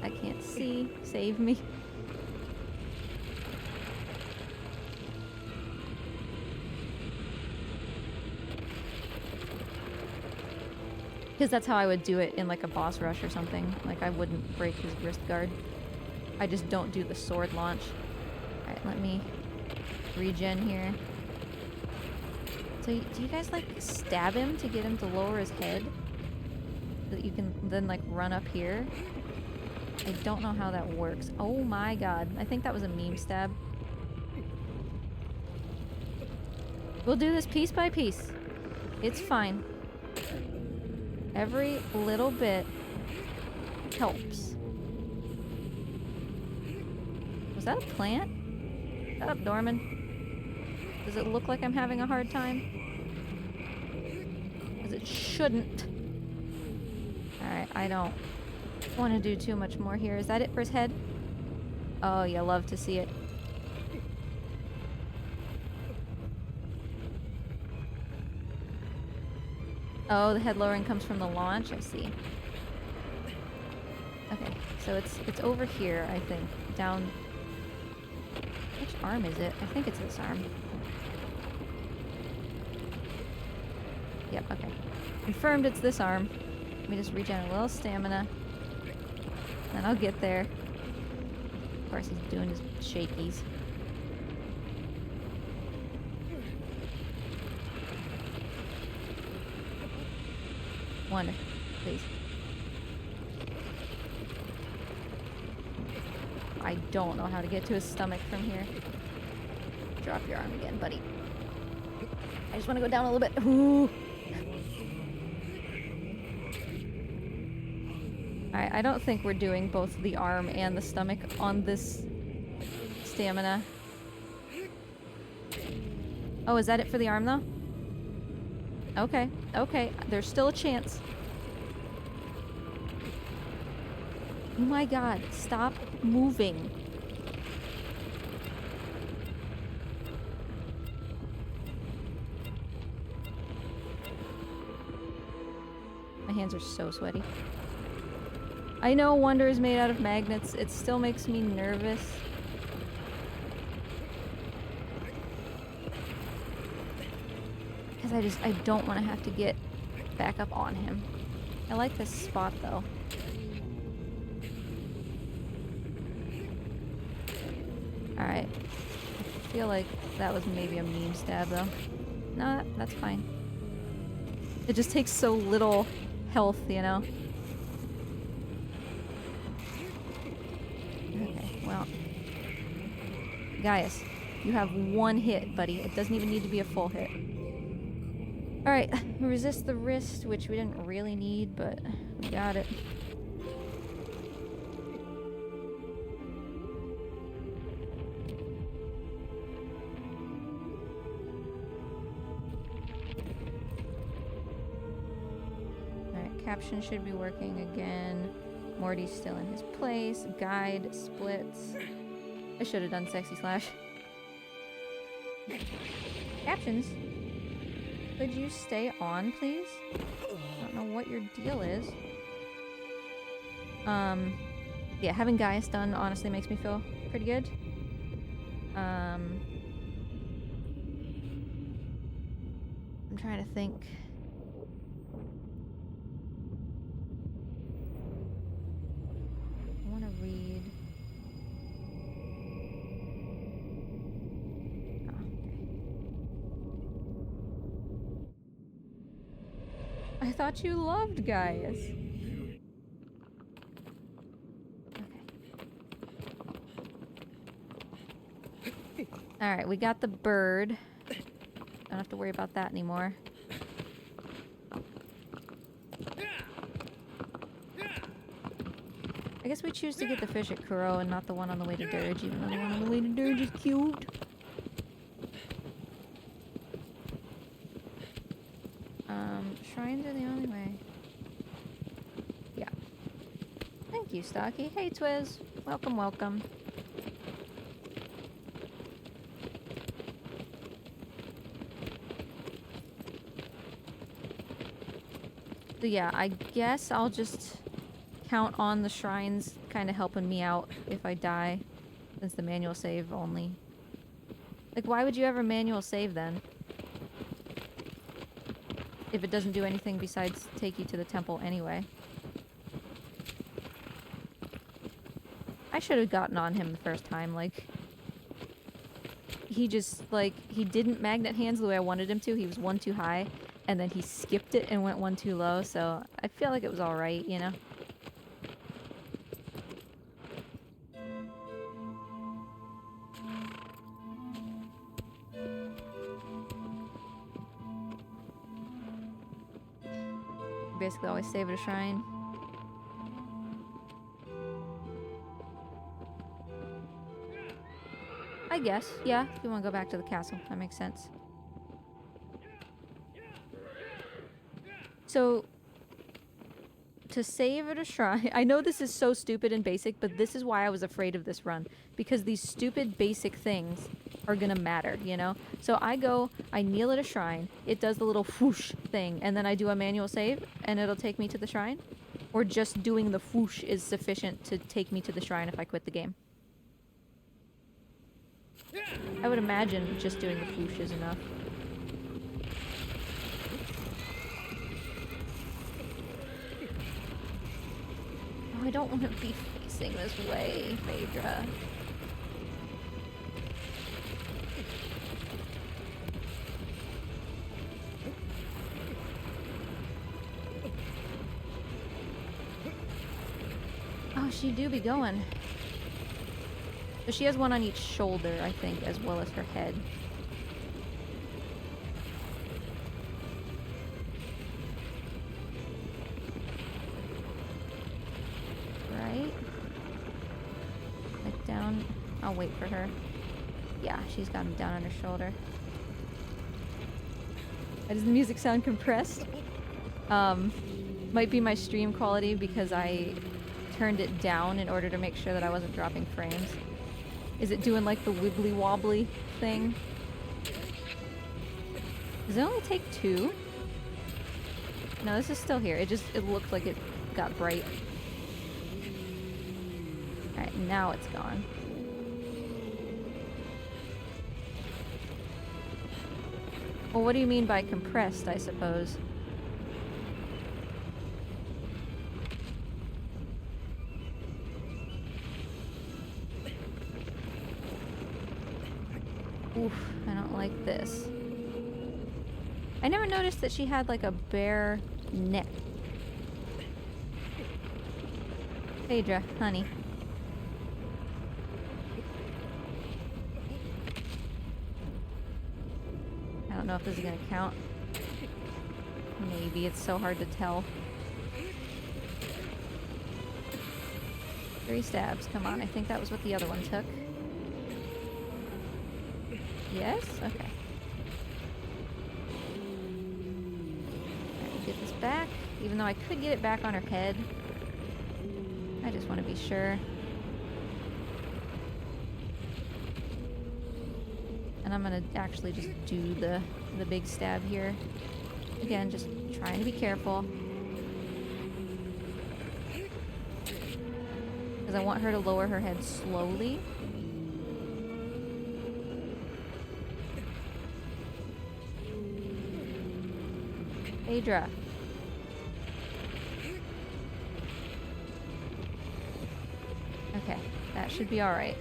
I can't see. Save me. Because that's how I would do it in like a boss rush or something. Like I wouldn't break his wrist guard. I just don't do the sword launch. Alright, let me regen here. So do you guys like stab him to get him to lower his head? So that you can then like run up here? I don't know how that works. Oh my god. I think that was a meme stab. We'll do this piece by piece. It's fine. Every little bit helps. Was that a plant? Shut up, Dorman. Does it look like I'm having a hard time? it shouldn't. Alright, I don't want to do too much more here. Is that it for his head? Oh, you love to see it. Oh, the head lowering comes from the launch? I see. Okay, so it's over here, I think. Down... Which arm is it? I think it's this arm. Yep, okay. Confirmed it's this arm. Let me just regen a little stamina. Then I'll get there. Of course, he's doing his shakies. One, please. I don't know how to get to his stomach from here. Drop your arm again, buddy. I just want to go down a little bit. Ooh. Alright, I don't think we're doing both the arm and the stomach on this stamina. Oh, is that it for the arm, though? Okay, okay. There's still a chance. Oh my god, stop moving. My hands are so sweaty. I know Wonder is made out of magnets. It still makes me nervous. Because I don't want to have to get back up on him. I like this spot, though. Alright. I feel like that was maybe a meme stab, though. No, that's fine. It just takes so little health, you know? Okay, well. Gaius, you have one hit, buddy. It doesn't even need to be a full hit. Alright, resist the wrist, which we didn't really need, but we got it. Alright, caption should be working again. Morty's still in his place. Guide, splits. I should have done sexy slash. Captions? Could you stay on, please? I don't know what your deal is. Yeah, having Gaius done honestly makes me feel pretty good. I'm trying to think. I want to read. I thought you loved Gaius. Okay. Alright, we got the bird. Don't have to worry about that anymore. I guess we choose to get the fish at Kuro and not the one on the way to Dirge, even though the one on the way to Dirge is cute. Shrines are the only way. Yeah. Thank you, Stocky. Hey, Twiz. Welcome, welcome. So yeah, I guess I'll just count on the shrines kind of helping me out if I die, since the manual save only. Like, why would you ever manual save then? If it doesn't do anything besides take you to the temple anyway. I should have gotten on him the first time, like... He just, like, he didn't magnet hands the way I wanted him to. He was one too high, and then he skipped it and went one too low, so I feel like it was alright, you know? Basically always save at a shrine. I guess, yeah, if you want to go back to the castle, that makes sense. So, to save at a shrine... I know this is so stupid and basic, but this is why I was afraid of this run. Because these stupid basic things are gonna matter, you know? So I go, I kneel at a shrine, it does the little whoosh thing, and then I do a manual save, and it'll take me to the shrine? Or just doing the whoosh is sufficient to take me to the shrine if I quit the game? I would imagine just doing the whoosh is enough. Oh, I don't want to be facing this way, Phaedra. Oh, she do be going. So she has one on each shoulder, I think, as well as her head. Right? Like down... I'll wait for her. Yeah, she's got him down on her shoulder. Does the music sound compressed? Might be my stream quality because I turned it down in order to make sure that I wasn't dropping frames. Is it doing like the wibbly wobbly thing? Does it only take 2? No, this is still here. It looked like it got bright. Alright, now it's gone. Well, what do you mean by compressed, I suppose? Oof, I don't like this. I never noticed that she had like a bare neck. Phaedra, honey. I don't know if this is gonna count. Maybe, it's so hard to tell. 3 stabs, come on, I think that was what the other one took. Yes? Okay. Alright, get this back. Even though I could get it back on her head. I just want to be sure. And I'm gonna actually just do the big stab here. Again, just trying to be careful. Because I want her to lower her head slowly. Phaedra. Okay, that should be alright.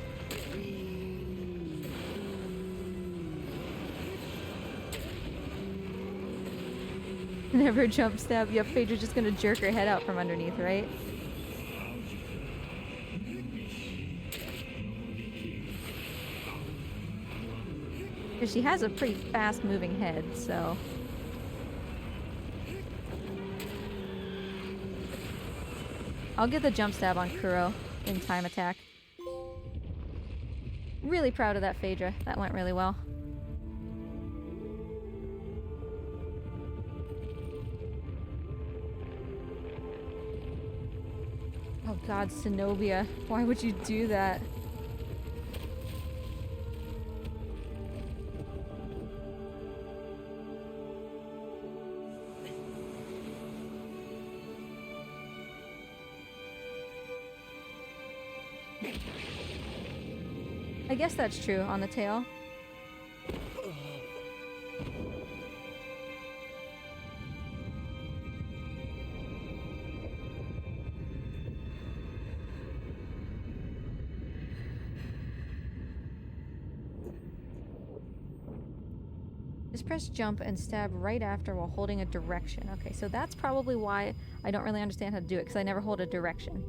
Never jump stab. Yep, Phaedra's just gonna jerk her head out from underneath, right? Because she has a pretty fast moving head, so... I'll get the jump stab on Kuro in time attack. Really proud of that Phaedra. That went really well. Oh god, Zenobia. Why would you do that? I guess that's true on the tail. Just press jump and stab right after while holding a direction. Okay, so that's probably why I don't really understand how to do it, because I never hold a direction.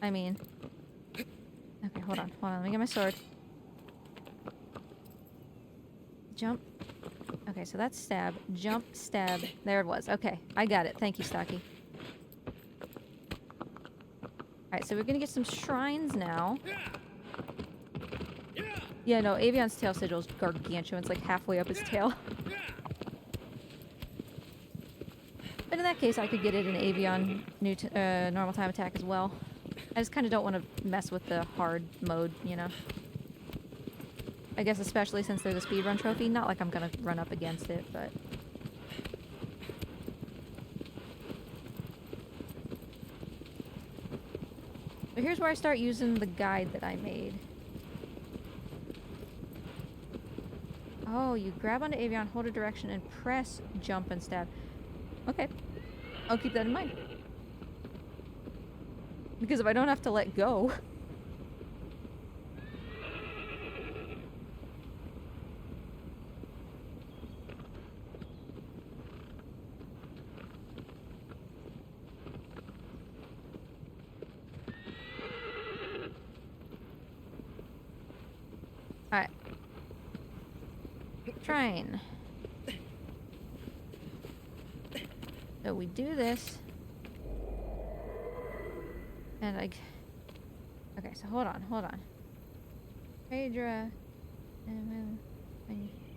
I mean... Okay, hold on, let me get my sword. Jump. Okay, so that's stab, jump, stab. There it was. Okay, I got it. Thank you, Stocky. Alright, so we're gonna get some shrines now. Yeah, no, Avion's tail sigil is gargantuan. It's like halfway up his tail. that case, I could get it in Avion normal time attack as well. I just kind of don't want to mess with the hard mode, you know? I guess especially since there's a speedrun trophy. Not like I'm gonna run up against it, but... So here's where I start using the guide that I made. Oh, you grab onto Avion, hold a direction, and press jump and stab. Okay. I'll keep that in mind. Because if I don't have to let go... Alright. Train. So we do this. And I... Okay, so hold on. Phaedra.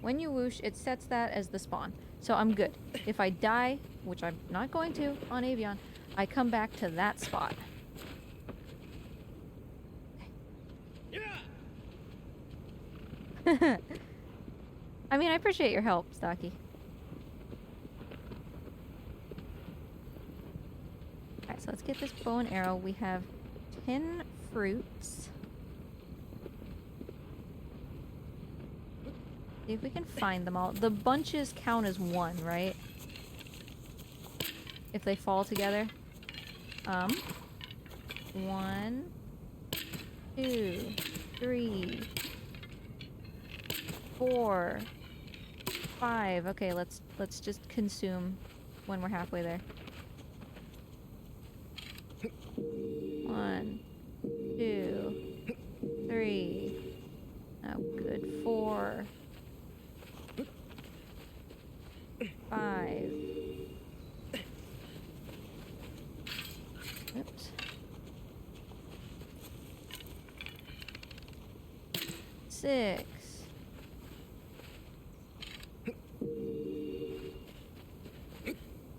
When you whoosh, it sets that as the spawn. So I'm good. If I die, which I'm not going to on Avion, I come back to that spot. Okay. I mean, I appreciate your help, Stocky. Alright, so let's get this bow and arrow. We have 10 fruits. See if we can find them all. The bunches count as one, right? If they fall together. 1, 2, 3, 4, 5. Okay, let's just consume when we're halfway there. 1, 2, 3. Oh, good. 4, 5. Oops. 6.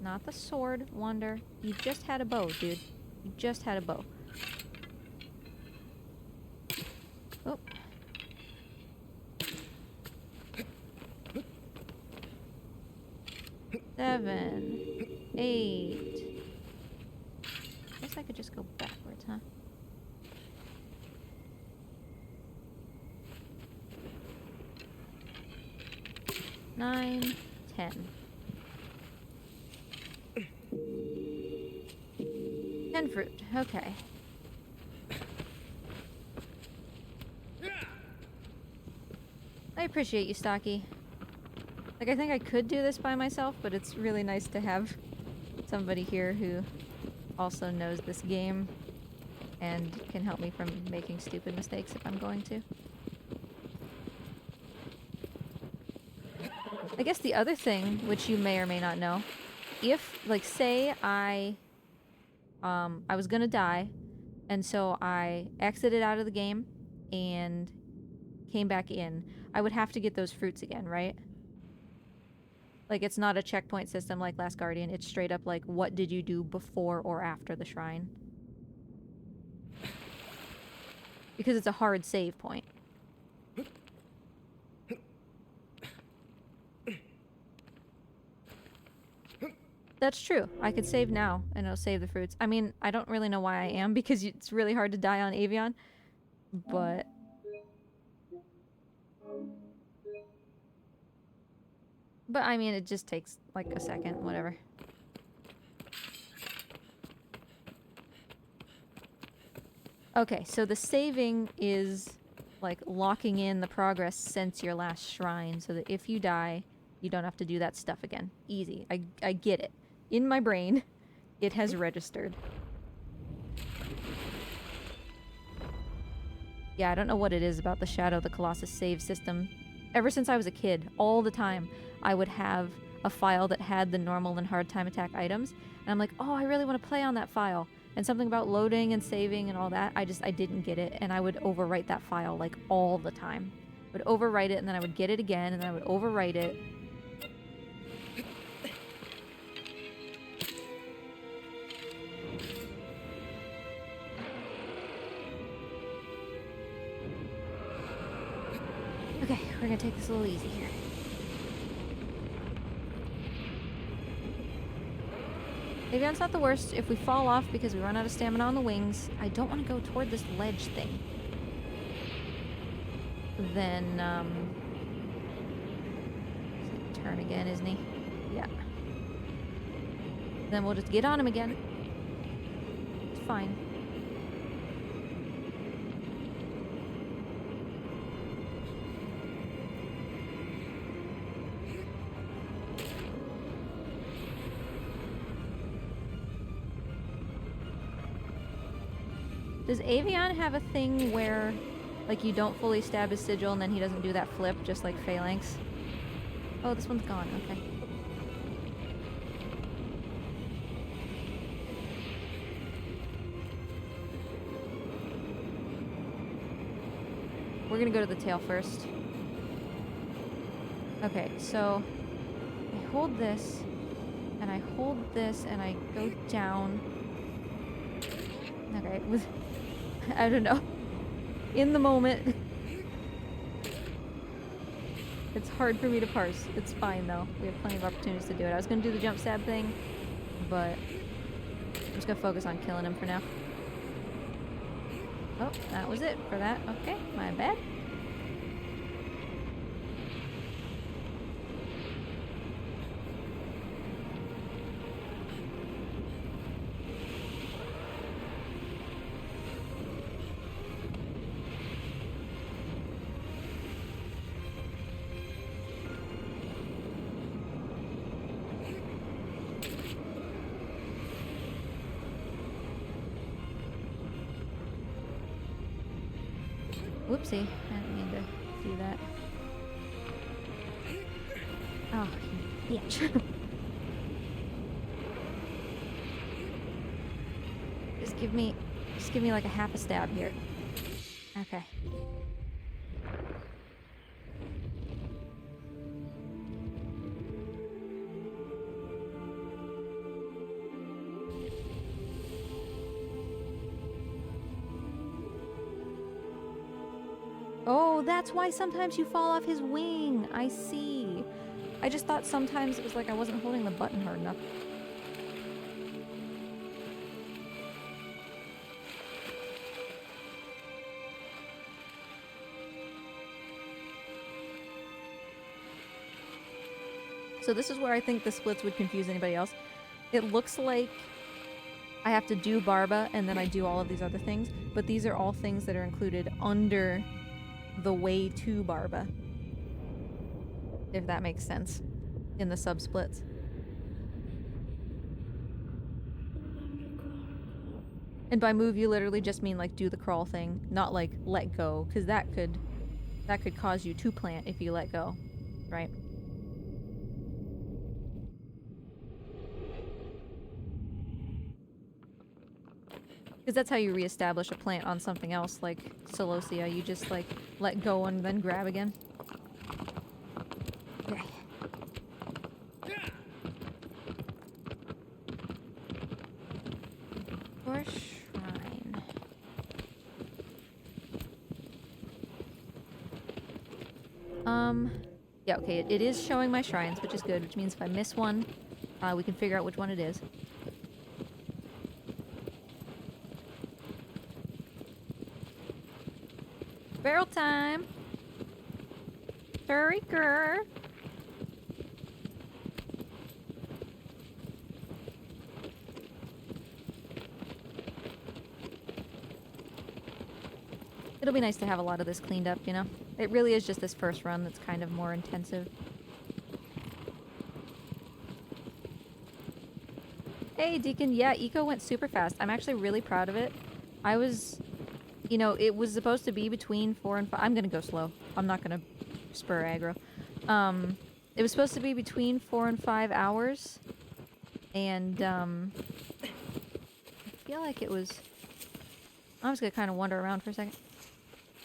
Not the sword, Wonder. You just had a bow, dude. You just had a bow. Oh. Seven. 8. Guess I could just go backwards, huh? 9, 10. 10 fruit. Okay. I appreciate you, Stocky. Like, I think I could do this by myself, but it's really nice to have somebody here who also knows this game and can help me from making stupid mistakes if I'm going to. I guess the other thing, which you may or may not know, if, like, say I was gonna die, and so I exited out of the game and came back in, I would have to get those fruits again, right? Like, it's not a checkpoint system like Last Guardian, it's straight up like, what did you do before or after the shrine? Because it's a hard save point. That's true. I could save now, and it'll save the fruits. I mean, I don't really know why I am, because it's really hard to die on Avion. But... I mean, it just takes, like, a second, whatever. Okay, so the saving is, like, locking in the progress since your last shrine, so that if you die, you don't have to do that stuff again. Easy. I get it. In my brain, it has registered. Yeah, I don't know what it is about the Shadow of the Colossus save system. Ever since I was a kid, all the time, I would have a file that had the normal and hard time attack items, and I'm like, oh, I really want to play on that file. And something about loading and saving and all that, I didn't get it, and I would overwrite that file, like, all the time. I would overwrite it, and then I would get it again, and then I would overwrite it. We're gonna take this a little easy here. Avion's not the worst. If we fall off because we run out of stamina on the wings, I don't want to go toward this ledge thing. Then, turn again, isn't he? Yeah. Then we'll just get on him again. It's fine. Does Avion have a thing where, like, you don't fully stab his sigil and then he doesn't do that flip, just like Phalanx? Oh, this one's gone. Okay. We're gonna go to the tail first. Okay, so I hold this, and I hold this, and I go down. Okay, I don't know. In the moment. It's hard for me to parse. It's fine, though. We have plenty of opportunities to do it. I was gonna do the jump stab thing, but I'm just gonna focus on killing him for now. Oh, that was it for that. Okay, my bad. Whoopsie, I didn't mean to do that. Oh, you bitch. Just give me like a half a stab here. Okay. Oh, that's why sometimes you fall off his wing. I see. I just thought sometimes it was like I wasn't holding the button hard enough. So this is where I think the splits would confuse anybody else. It looks like I have to do Barba and then I do all of these other things, but these are all things that are included under the way to Barba, if that makes sense, in the sub-splits. And by move, you literally just mean like do the crawl thing, not like let go, because that could cause you to plant if you let go, right? Because that's how you reestablish a plant on something else, like Celosia. You just, like, let go and then grab again. Okay. Or shrine. Yeah, okay, it is showing my shrines, which is good, which means if I miss one, we can figure out which one it is. Barrel time! Turriker! It'll be nice to have a lot of this cleaned up, you know? It really is just this first run that's kind of more intensive. Hey, Deacon. Yeah, Eco went super fast. I'm actually really proud of it. I was... You know, it was supposed to be between 4 and 5. I'm gonna go slow. I'm not gonna spur aggro. It was supposed to be between 4 and 5 hours. And, I feel like it was... I'm just gonna kind of wander around for a second.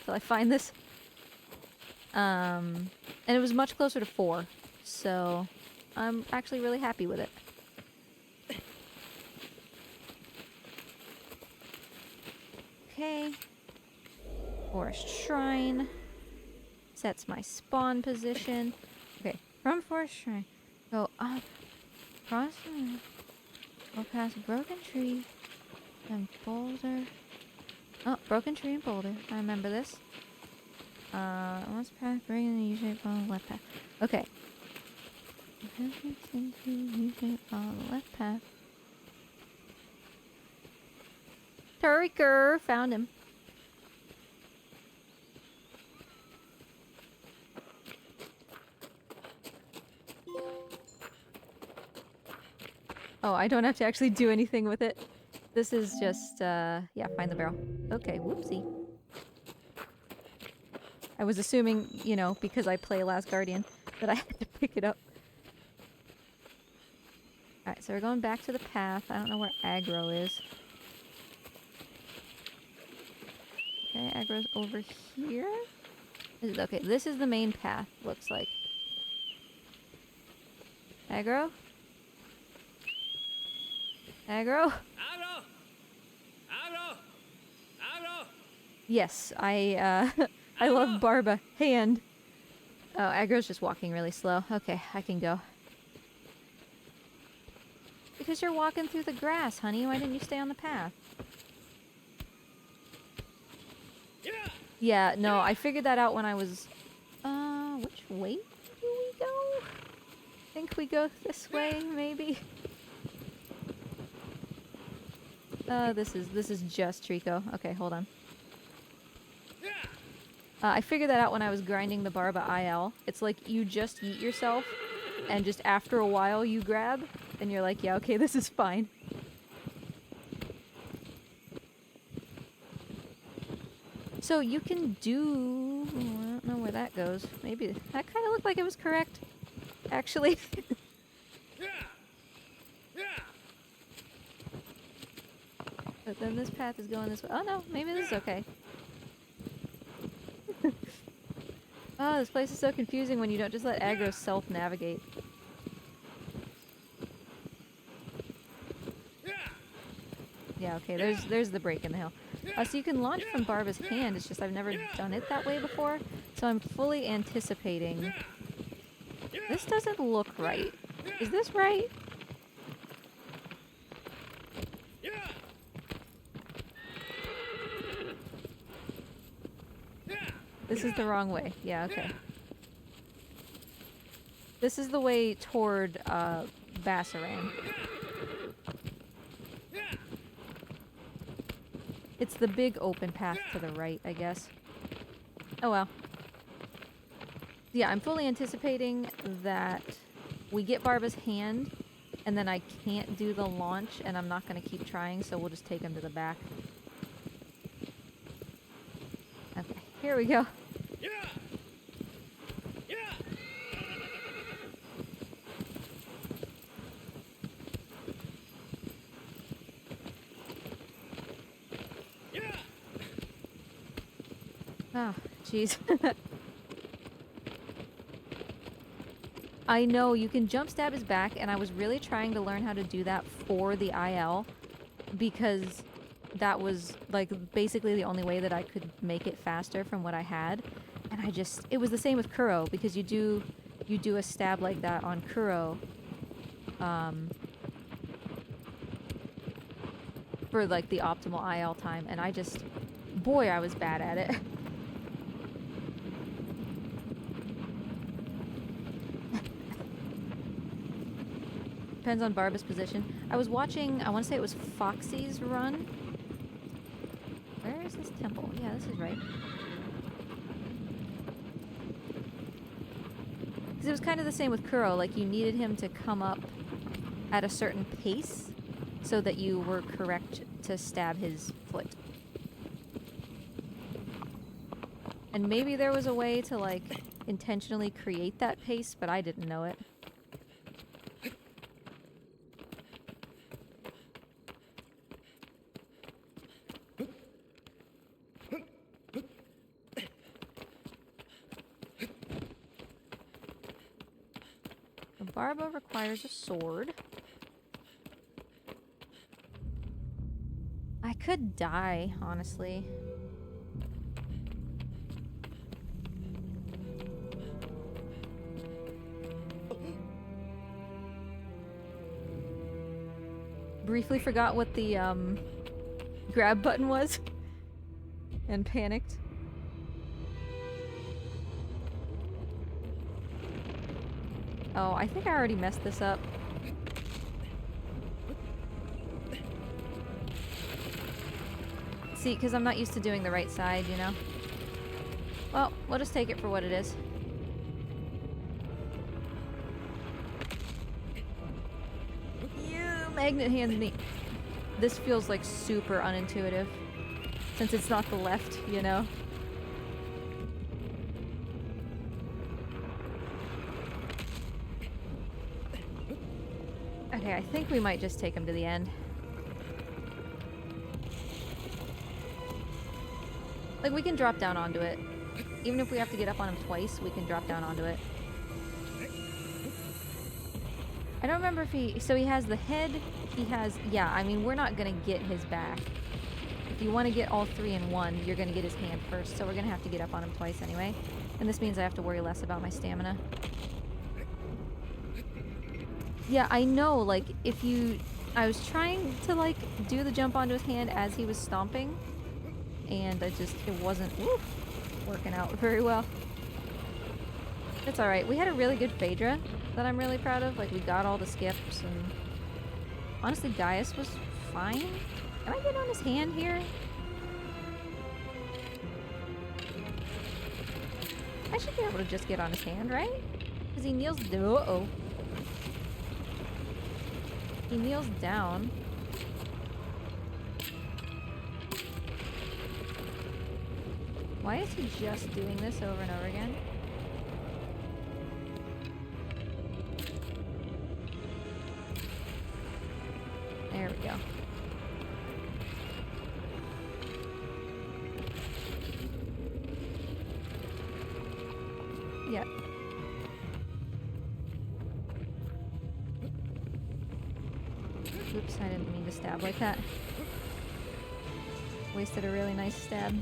Till I find this. And it was much closer to 4. So, I'm actually really happy with it. Okay. Forest Shrine. Sets my spawn position. Okay, from Forest Shrine. Go up. Cross. Go past Broken Tree. And Boulder. Oh, Broken Tree and Boulder. I remember this. Once path, bring the U-shape on the left path. Okay. Into U-shape on the left path. Turiker! Found him. Oh, I don't have to actually do anything with it. This is just, yeah, find the barrel. Okay, whoopsie. I was assuming, you know, because I play Last Guardian, that I had to pick it up. Alright, so we're going back to the path. I don't know where aggro is. Okay, aggro's over here. Okay, this is the main path, looks like. Aggro? Aggro? Aggro! Aggro! Aggro! Yes, I love Barba. Hand. Oh, aggro's just walking really slow. Okay, I can go. Because you're walking through the grass, honey. Why didn't you stay on the path? Yeah, no, I figured that out when I was... which way do we go? I think we go this way, maybe? This is just Trico. Okay, hold on. I figured that out when I was grinding the Barba IL. It's like you just yeet yourself, and just after a while you grab, and you're like, yeah, okay, this is fine. So you can do... I don't know where that goes. Maybe that kind of looked like it was correct, actually. But then this path is going this way. Oh no, maybe this is okay. Oh, this place is so confusing when you don't just let aggro self-navigate. Yeah, okay, there's the break in the hill. So you can launch from Barba's hand, it's just I've never done it that way before, so I'm fully anticipating... This doesn't look right. Is this right? This is the wrong way. Yeah, okay. This is the way toward, Bassaran. It's the big open path to the right, I guess. Oh well. Yeah, I'm fully anticipating that we get Barba's hand, and then I can't do the launch, and I'm not going to keep trying, so we'll just take him to the back. Okay, here we go. Oh, jeez. I know, you can jump stab his back, and I was really trying to learn how to do that for the IL, because that was, like, basically the only way that I could make it faster from what I had. And I just... It was the same with Kuro, because you do a stab like that on Kuro, for, like, the optimal IL time, and I just... Boy, I was bad at it. Depends on Barba's position. I was watching, I want to say it was Foxy's run. Where is this temple? Yeah, this is right. Because it was kind of the same with Kuro, like you needed him to come up at a certain pace so that you were correct to stab his foot. And maybe there was a way to, like, intentionally create that pace, but I didn't know it. Barba requires a sword. I could die, honestly. briefly forgot what the grab button was and panicked. Oh, I think I already messed this up. See, because I'm not used to doing the right side, you know? Well, we'll just take it for what it is. Yeah, magnet hands me. This feels like super unintuitive. Since it's not the left, you know? Okay, I think we might just take him to the end. Like, we can drop down onto it. Even if we have to get up on him twice, we can drop down onto it. I don't remember if he... So he has the head, he has... Yeah, I mean, we're not gonna get his back. If you want to get all three in one, you're gonna get his hand first, so we're gonna have to get up on him twice anyway. And this means I have to worry less about my stamina. Yeah, I know, like, if you... I was trying to, like, do the jump onto his hand as he was stomping. And it wasn't working out very well. It's alright. We had a really good Phaedra that I'm really proud of. Like, we got all the skips, and honestly, Gaius was fine. Can I get on his hand here? I should be able to just get on his hand, right? Because he kneels... Uh-oh. He kneels down. Why is he just doing this over and over again? There we go. Yep. Oops, I didn't mean to stab like that. Wasted a really nice stab.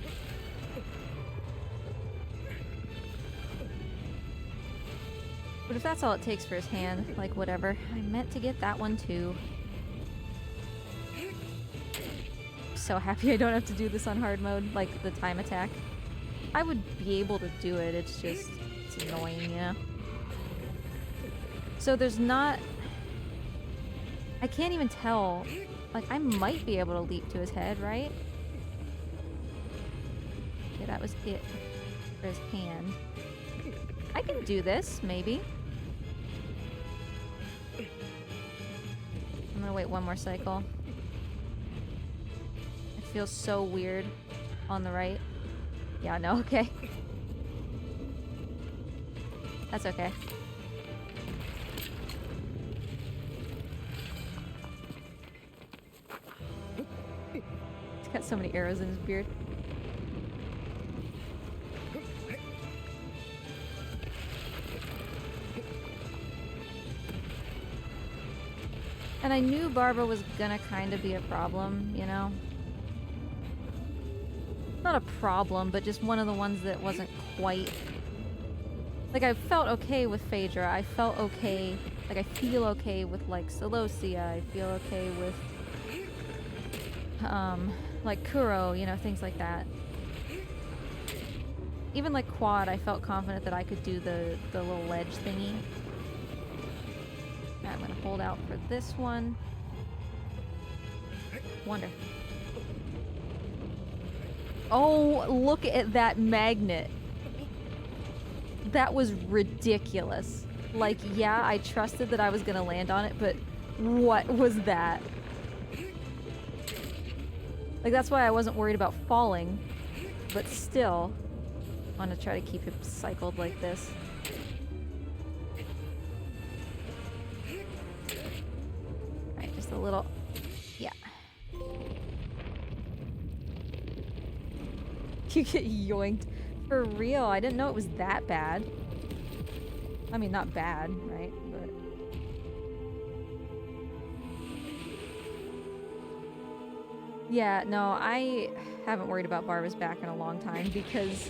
But if that's all it takes for his hand, like, whatever. I meant to get that one too. So happy I don't have to do this on hard mode, like the time attack. I would be able to do it, it's just... it's annoying, yeah. So there's not... I can't even tell. Like, I might be able to leap to his head, right? Yeah, that was it for his hand. I can do this, maybe. I'm gonna wait one more cycle. It feels so weird on the right. Yeah, no, okay. That's okay. He's got so many arrows in his beard. And I knew Barbara was gonna kind of be a problem, you know? Not a problem, but just one of the ones that wasn't quite... Like, I felt okay with Phaedra. I felt okay... Like, I feel okay with, like, Celosia. I feel okay with... like, Kuro, you know, things like that. Even, like, Quad, I felt confident that I could do the little ledge thingy. I'm gonna hold out for this one. Wonder. Oh, look at that magnet. That was ridiculous. Like, yeah, I trusted that I was gonna land on it, but what was that? Like, that's why I wasn't worried about falling, but still, I want to try to keep him cycled like this. Alright, just a little... yeah. You get yoinked. For real, I didn't know it was that bad. I mean, not bad, right? But... yeah, no, I haven't worried about Barbara's back in a long time because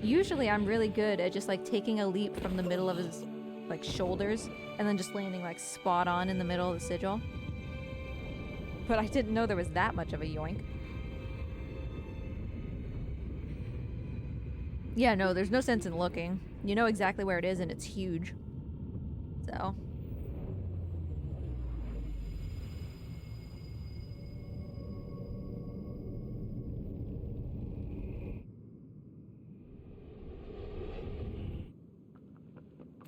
usually I'm really good at just like taking a leap from the middle of his like shoulders and then just landing like spot on in the middle of the sigil. But I didn't know there was that much of a yoink. Yeah, no, there's no sense in looking. You know exactly where it is, and it's huge. So.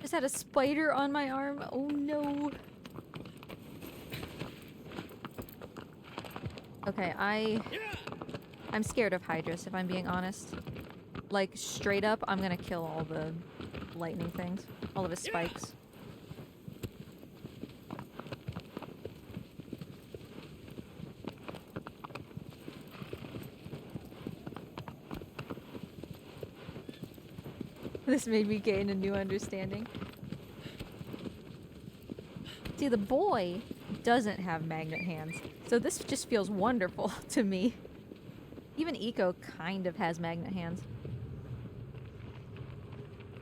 Just had a spider on my arm. Oh no. Okay, I'm scared of Hydrus, if I'm being honest. Like, straight up, I'm gonna kill all the lightning things. All of his spikes. This made me gain a new understanding. See, the boy doesn't have magnet hands, so this just feels wonderful to me. Even ICO kind of has magnet hands.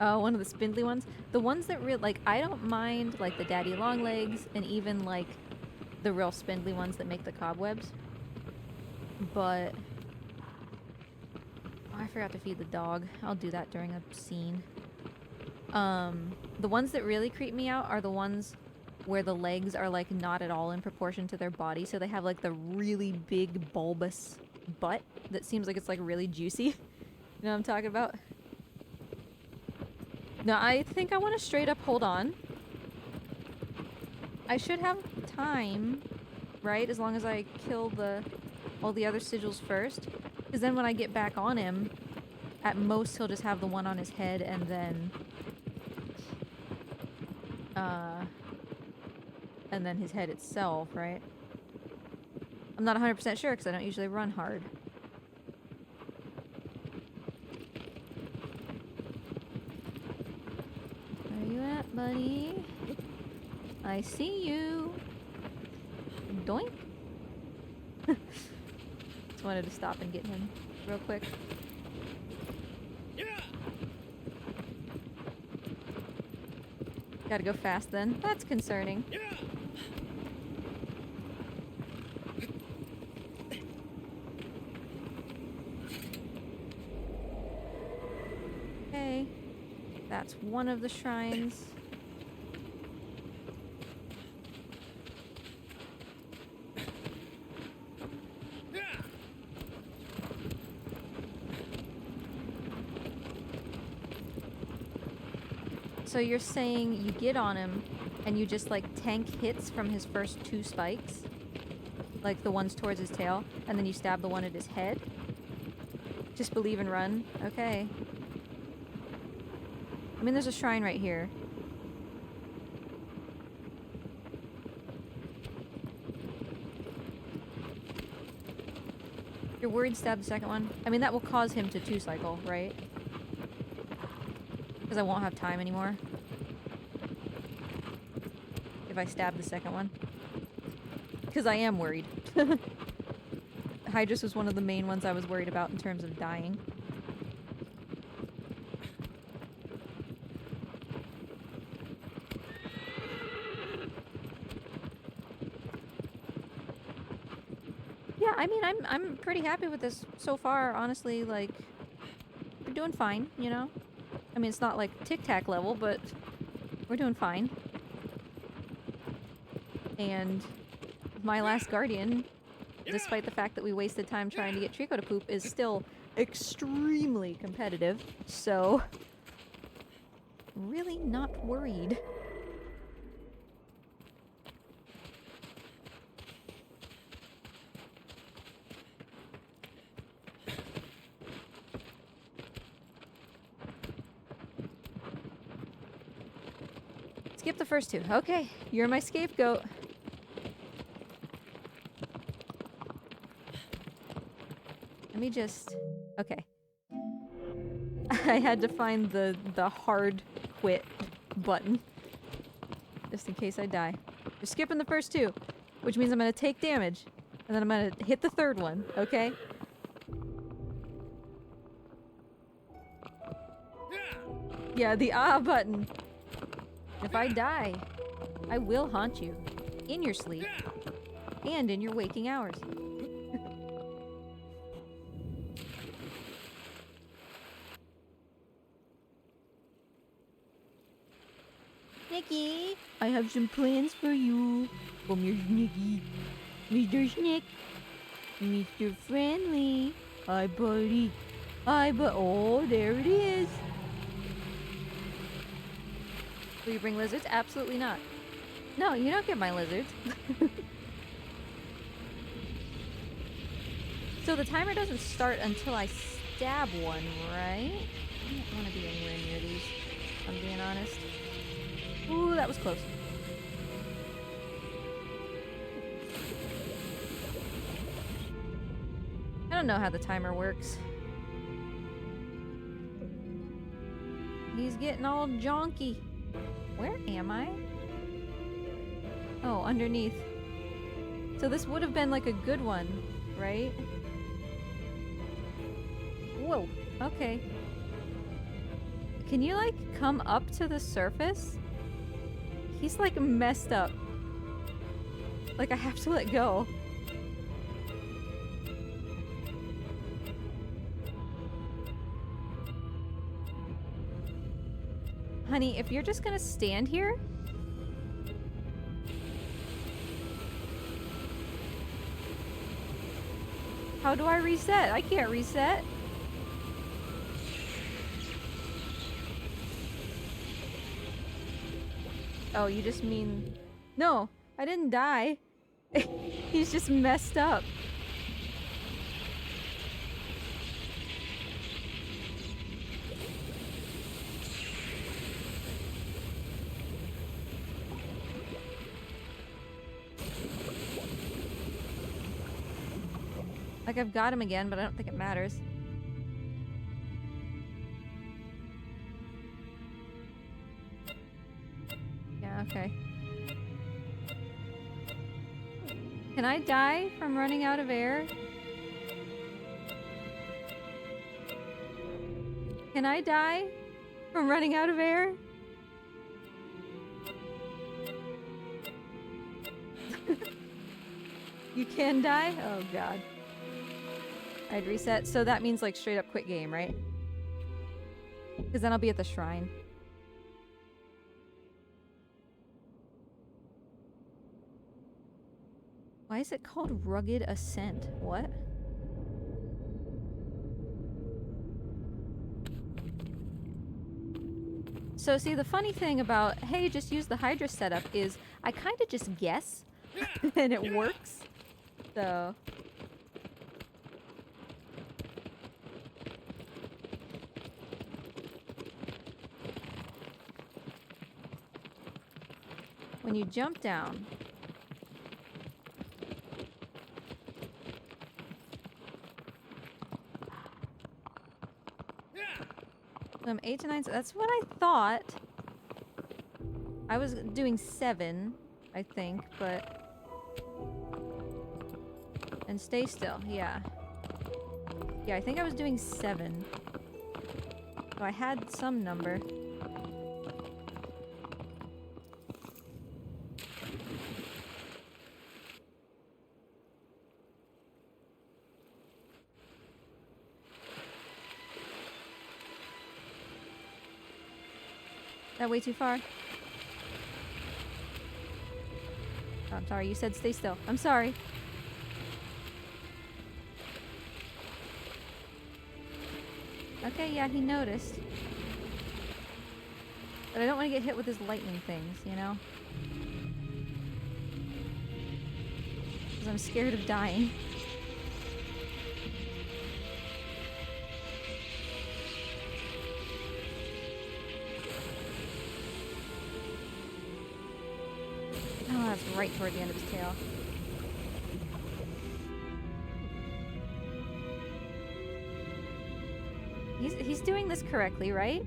Oh, one of the spindly ones? The ones that like, I don't mind, like, the daddy long legs, and even, like, the real spindly ones that make the cobwebs. But... oh, I forgot to feed the dog. I'll do that during a scene. The ones that really creep me out are the ones where the legs are, like, not at all in proportion to their body, so they have, like, the really big bulbous butt that seems like it's, like, really juicy. You know what I'm talking about? No, I think I want to straight up hold on. I should have time, right? As long as I kill all the other sigils first. Because then when I get back on him, at most he'll just have the one on his head and then his head itself, right? I'm not 100% sure because I don't usually run hard. Where you at, buddy? I see you. Doink. Just wanted to stop and get him real quick. Gotta go fast then. That's concerning. Okay. That's one of the shrines. So you're saying you get on him and you just like tank hits from his first 2 spikes? Like the ones towards his tail, and then you stab the one at his head? Just believe and run? Okay. I mean, there's a shrine right here. You're worried stab the second one? I mean, that will cause him to 2-cycle, right? Because I won't have time anymore. If I stab the second one. Because I am worried. Hydrus was one of the main ones I was worried about in terms of dying. Yeah, I mean, I'm pretty happy with this so far, honestly. Like, we're doing fine, you know? I mean, it's not like tic-tac level, but we're doing fine. And my last guardian, despite the fact that we wasted time trying to get Trico to poop, is still extremely competitive, so really not worried. Skip the first 2. Okay, you're my scapegoat. Let me just... okay. I had to find the hard quit button. Just in case I die. You're skipping the first 2, which means I'm gonna take damage. And then I'm gonna hit the 3rd one, okay? Yeah, the button. If I die, I will haunt you. In your sleep. And in your waking hours. Snicky, I have some plans for you. Come here, Snicky. Mr. Snick. Mr. Friendly. Hi, buddy. Hi, oh, there it is. Will you bring lizards? Absolutely not. No, you don't get my lizards. So the timer doesn't start until I stab one, right? I don't want to be anywhere near these, if I'm being honest. Ooh, that was close. I don't know how the timer works. He's getting all jonky. Where am I? Oh, underneath. So this would have been like a good one, right? Whoa, okay. Can you like come up to the surface? He's like messed up. Like I have to let go. Honey, if you're just gonna stand here... How do I reset? I can't reset. Oh, you just mean... No, I didn't die. He's just messed up. Like, I've got him again, but I don't think it matters. Yeah, okay. Can I die from running out of air? Can I die from running out of air? You can die? Oh god. I'd reset. So that means like straight up quit game, right? Because then I'll be at the shrine. Why is it called Rugged Ascent? What? So see, the funny thing about, hey, just use the Hydra setup is I kind of just guess and it works. So... when you jump down, I'm 8 to 9, so that's what I thought. I was doing 7, I think, but... And stay still, yeah. Yeah, I think I was doing 7. So I had some number. That way too far? Oh, I'm sorry, you said stay still. I'm sorry. Okay, yeah, he noticed. But I don't want to get hit with his lightning things, you know? Because I'm scared of dying. Oh, that's right toward the end of his tail. He's doing this correctly, right?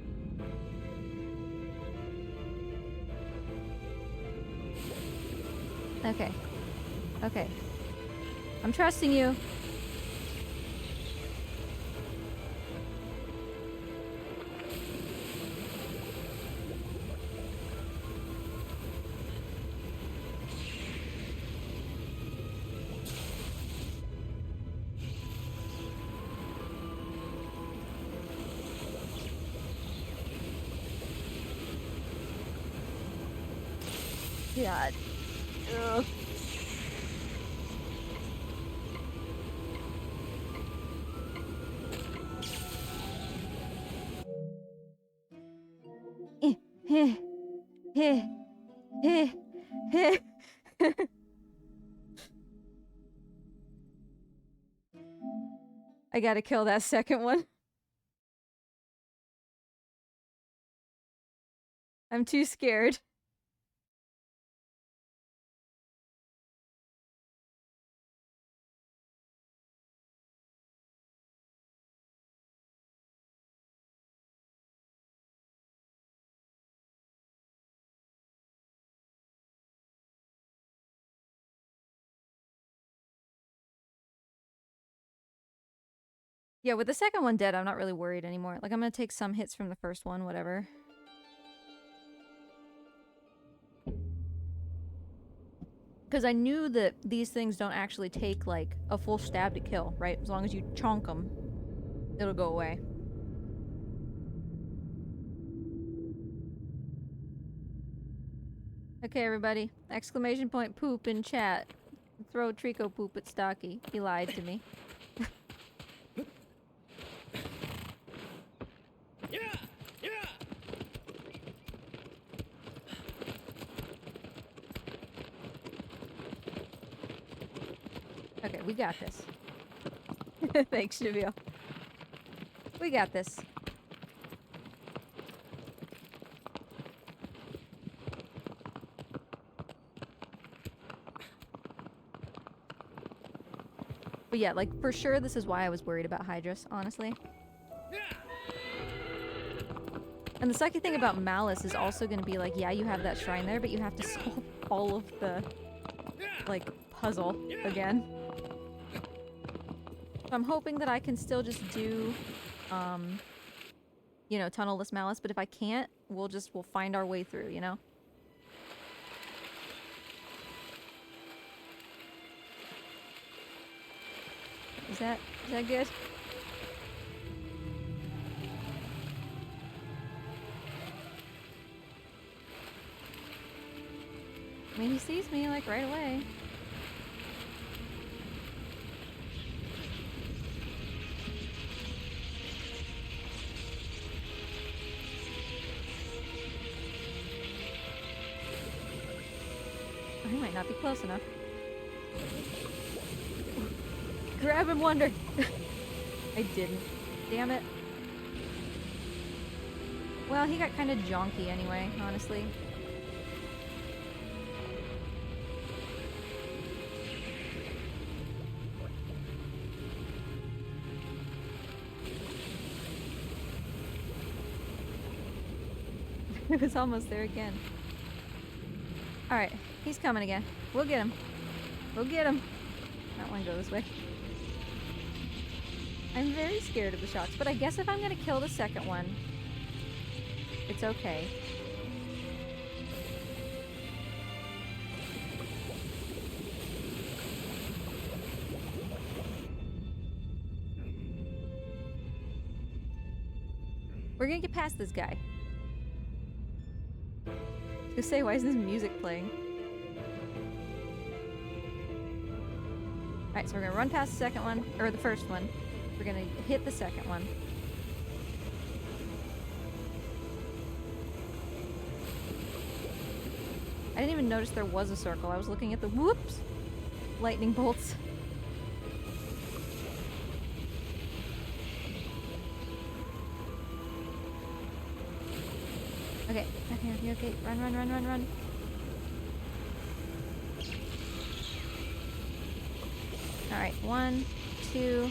Okay. Okay. I'm trusting you. God. Ugh. I gotta kill that second one. I'm too scared. Yeah, with the second one dead, I'm not really worried anymore. Like, I'm gonna take some hits from the first one, whatever. Because I knew that these things don't actually take, like, a full stab to kill, right? As long as you chonk them, it'll go away. Okay, everybody. Exclamation point poop in chat. Throw Trico poop at Stocky. He lied to me. Okay, we got this. Thanks, Shavil. We got this. But yeah, like, for sure this is why I was worried about Hydrus, honestly. And the sucky thing about Malice is also going to be like, yeah, you have that shrine there, but you have to solve all of the, like, puzzle again. So I'm hoping that I can still just do, you know, tunnelless Malice, but if I can't, we'll find our way through, you know? Is that good? I mean, he sees me, like, right away. He might not be close enough. Grab him, Wonder! I didn't. Damn it. Well, he got kind of jonky anyway, honestly. It was almost there again. Alright, he's coming again. We'll get him. We'll get him. I don't want to go this way. I'm very scared of the shocks, but I guess if I'm going to kill the second one, it's okay. We're going to get past this guy. To say, why is this music playing? Alright, so we're gonna run past the second one, or the first one. We're gonna hit the second one. I didn't even notice there was a circle. I was looking at the whoops! Lightning bolts. Okay, okay. Run. Alright, 1, 2.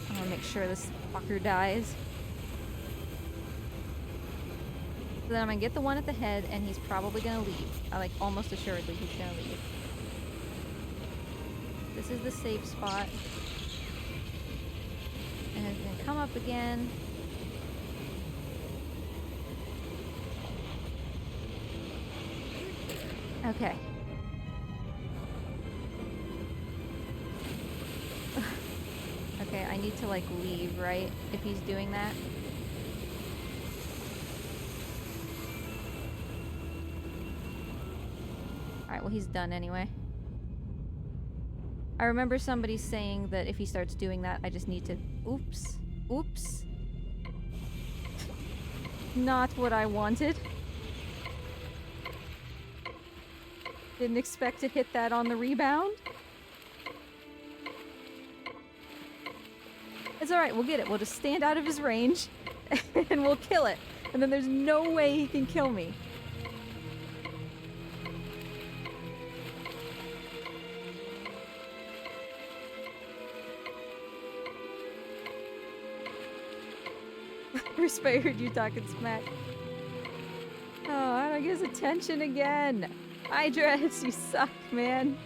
I wanna make sure this fucker dies. So then I'm gonna get the one at the head, and he's probably gonna leave. Like, almost assuredly he's gonna leave. This is the safe spot. And it's gonna come up again. Okay. Okay, I need to, like, leave, right? If he's doing that. Alright, well he's done anyway. I remember somebody saying that if he starts doing that, I just need to... Oops. Oops. Not what I wanted. Didn't expect to hit that on the rebound. It's alright, we'll get it. We'll just stand out of his range and we'll kill it. And then there's no way he can kill me. Respect, I heard you talking smack. Oh, how do I get his attention again? Hydras, you suck, man.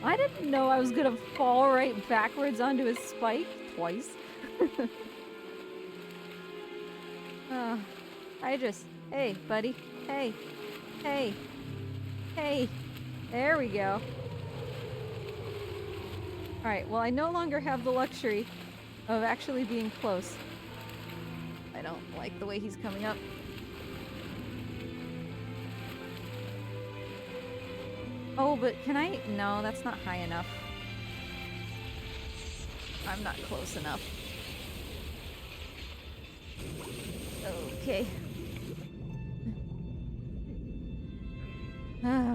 I didn't know I was gonna fall right backwards onto his spike twice. Hydras. Hey, buddy. Hey. Hey. Hey. There we go. Alright, well I no longer have the luxury of actually being close. I don't like the way he's coming up. Oh, but can I? No, that's not high enough. I'm not close enough. Okay.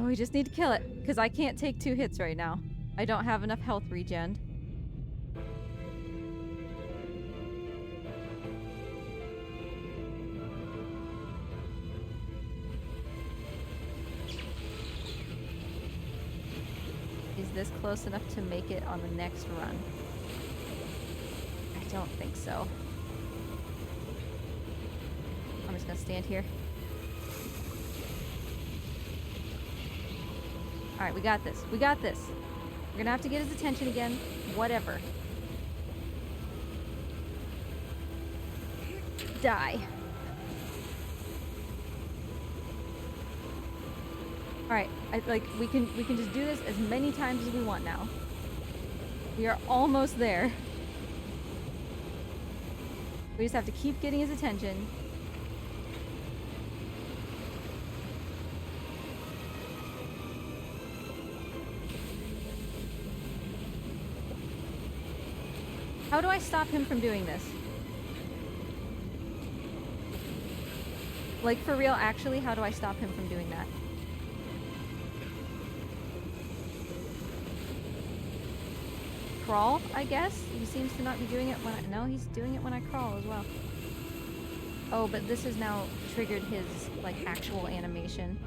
We just need to kill it, because I can't take 2 hits right now. I don't have enough health regen. Is this close enough to make it on the next run? I don't think so. I'm just gonna stand here. Alright, we got this. We got this. We're gonna have to get his attention again. Whatever. Die. Alright, we can just do this as many times as we want now. We are almost there. We just have to keep getting his attention. How do I stop him from doing this? Like, for real, actually, how do I stop him from doing that? Crawl, I guess? He seems to not be doing it when I... No, he's doing it when I crawl as well. Oh, but this has now triggered his, like, actual animation.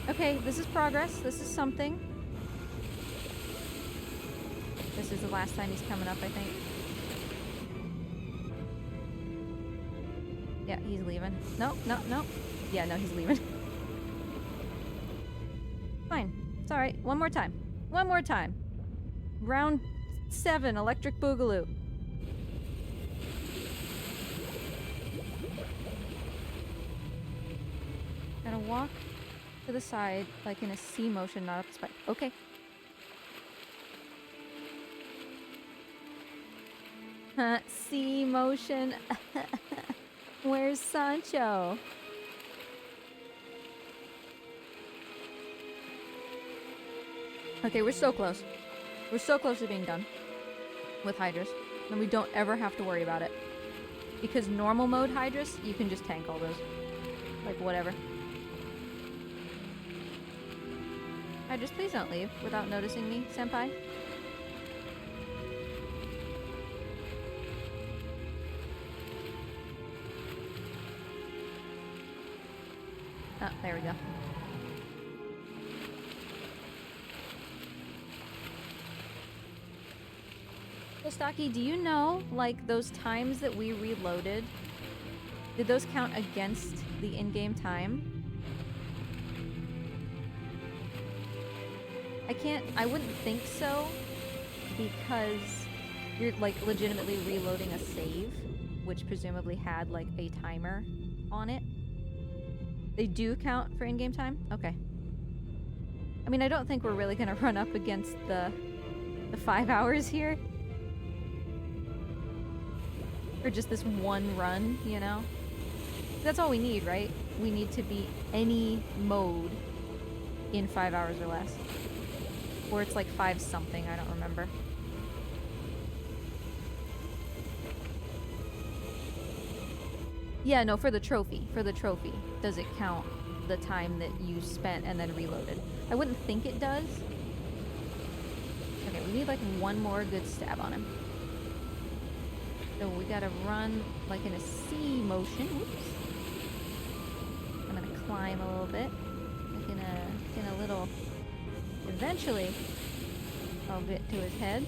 Okay, this is progress. This is something. This is the last time he's coming up, I think. Yeah, he's leaving. No, no, no. Yeah, no, he's leaving. Fine. It's alright. One more time. One more time. Round 7, Electric Boogaloo. Gotta walk to the side, like in a C motion, not up the spike. Okay. C motion. Where's Sancho? Okay, we're so close. We're so close to being done with Hydras. And we don't ever have to worry about it. Because normal mode Hydras, you can just tank all those. Like, whatever. Hydras, please don't leave without noticing me, senpai. Oh, there we go. So, Stocky, do you know, like, those times that we reloaded, did those count against the in-game time? I wouldn't think so, because you're, like, legitimately reloading a save, which presumably had, like, a timer on it. They do count for in-game time? Okay. I mean, I don't think we're really gonna run up against the 5 hours here. For just this one run, you know? That's all we need, right? We need to beat any mode in 5 hours or less. Or it's like 5 something, I don't remember. Yeah, no, for the trophy. For the trophy. Does it count the time that you spent and then reloaded? I wouldn't think it does. Okay, we need like one more good stab on him. So we gotta run like in a C motion. Whoops. I'm gonna climb a little bit. Like in a little... Eventually, I'll get to his head.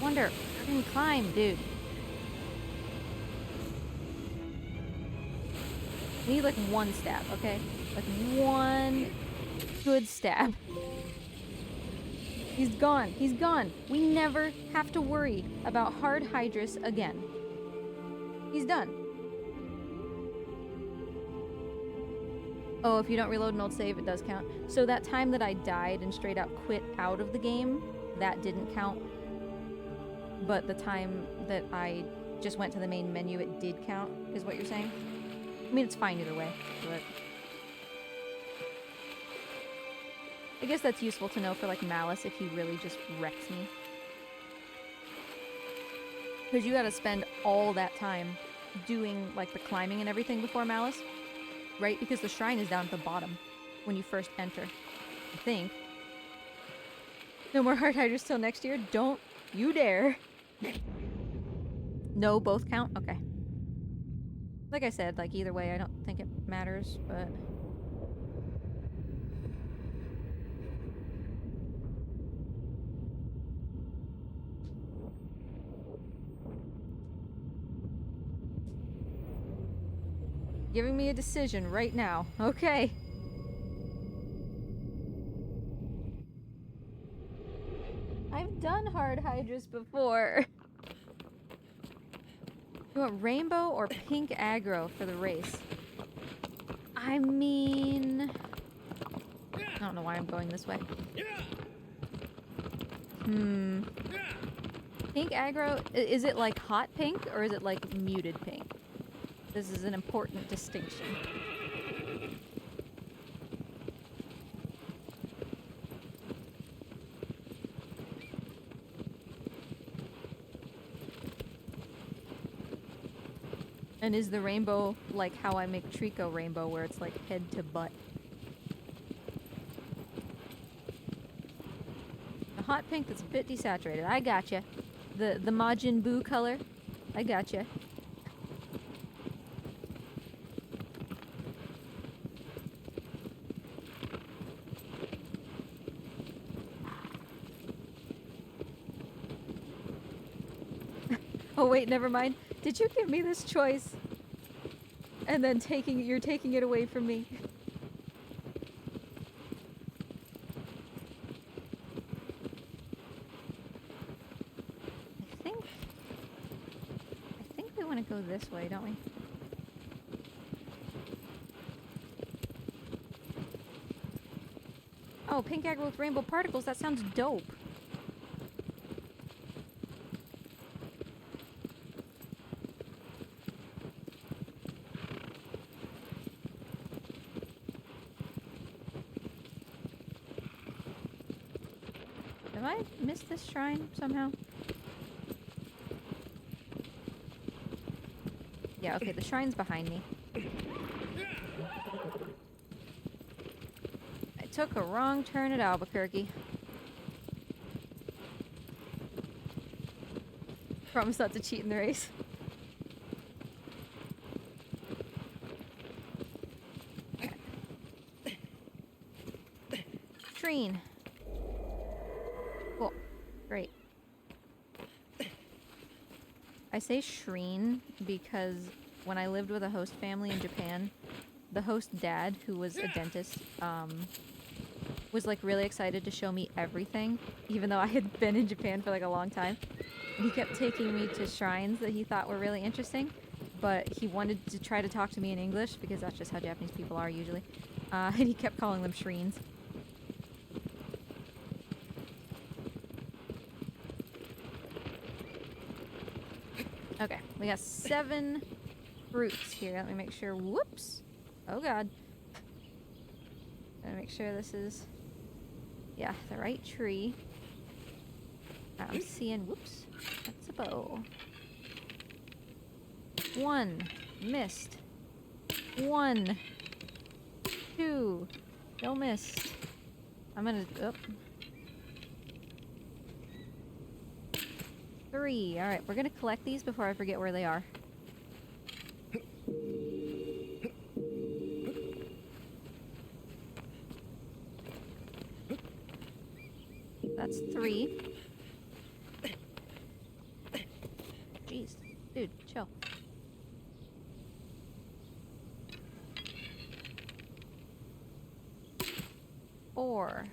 Wonder, freaking climb, dude. We need like one stab, okay? Like one good stab. He's gone. He's gone. We never have to worry about hard Hydrus again. He's done. Oh, if you don't reload an old save, it does count. So that time that I died and straight out quit out of the game, that didn't count. But the time that I just went to the main menu, it did count, is what you're saying? I mean, it's fine either way, but... I guess that's useful to know for, like, Malice if he really just wrecks me. Because you gotta spend all that time doing, like, the climbing and everything before Malice, right? Because the shrine is down at the bottom when you first enter, I think. No more hard hiders till next year? Don't you dare. No, both count? Okay. Like I said, like, either way, I don't think it matters, but... Giving me a decision right now. Okay. I've done hard hydras before. You want rainbow or pink aggro for the race? I mean... I don't know why I'm going this way. Pink aggro, is it like hot pink or is it like muted pink? This is an important distinction. And is the rainbow like how I make Trico rainbow, where it's like head to butt? A hot pink that's a bit desaturated. I gotcha. The Majin Buu color. I gotcha. Oh wait, never mind. Did you give me this choice? And then you're taking it away from me. I think we want to go this way, don't we? Oh, pink aggro with rainbow particles. That sounds dope. Have I missed this shrine somehow? Yeah, okay, the shrine's behind me. I took a wrong turn at Albuquerque. Promise not to cheat in the race. Treen. Cool. Great. I say Shreen because when I lived with a host family in Japan, the host dad, who was a dentist, was like really excited to show me everything, even though I had been in Japan for like a long time. And he kept taking me to shrines that he thought were really interesting, but he wanted to try to talk to me in English because that's just how Japanese people are usually. And he kept calling them Shreens. We got 7 fruits here. Let me make sure. Whoops. Oh god. Gotta make sure this is, yeah, the right tree. I'm seeing, whoops, that's a bow. 1 missed. 1, 2, no missed. I'm gonna, 3. All right, we're gonna collect these before I forget where they are. That's 3. Jeez, dude, chill. Four.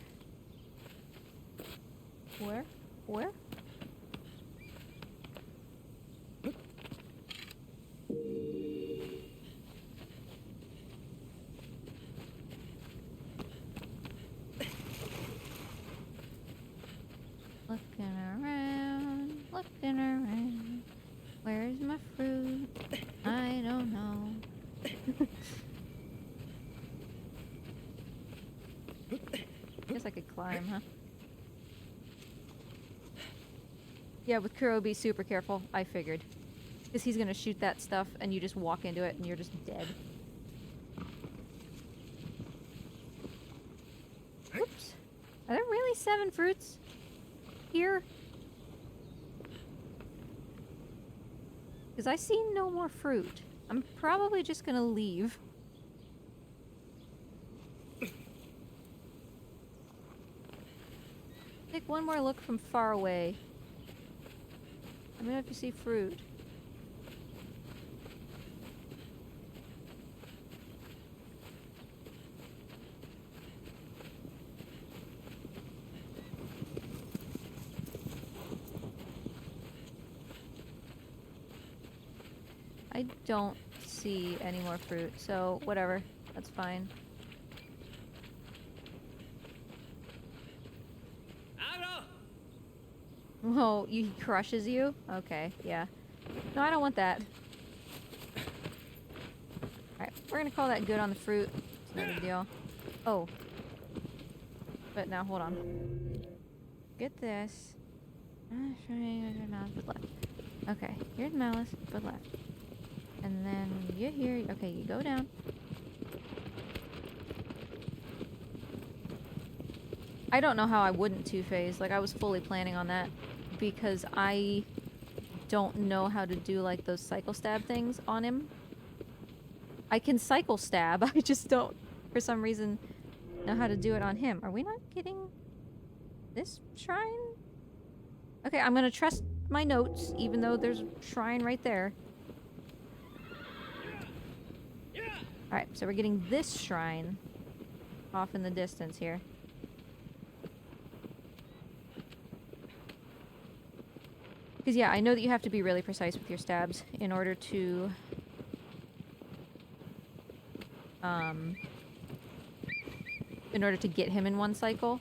Where? Where? Looking around. Where's my fruit? I don't know. Guess I could climb, huh? Yeah, with Kuro, be super careful. I figured. Because he's gonna shoot that stuff and you just walk into it and you're just dead. Oops. Are there really 7 fruits here? Because I see no more fruit. I'm probably just gonna leave. Take one more look from far away. Let me know if you see fruit. I don't see any more fruit, so whatever. That's fine. Oh, he crushes you? Okay, yeah. No, I don't want that. Alright, we're gonna call that good on the fruit. It's no big deal. Oh. But now, hold on. Get this. Malice with left. Okay, here's Malice with left. And then you here. Okay, you go down. I don't know how I wouldn't two-phase. Like, I was fully planning on that. Because I don't know how to do, like, those cycle stab things on him. I can cycle stab. I just don't, for some reason, know how to do it on him. Are we not getting this shrine? Okay, I'm gonna trust my notes, even though there's a shrine right there. Alright, so we're getting this shrine off in the distance here. Because, yeah, I know that you have to be really precise with your stabs in order to... in order to get him in one cycle.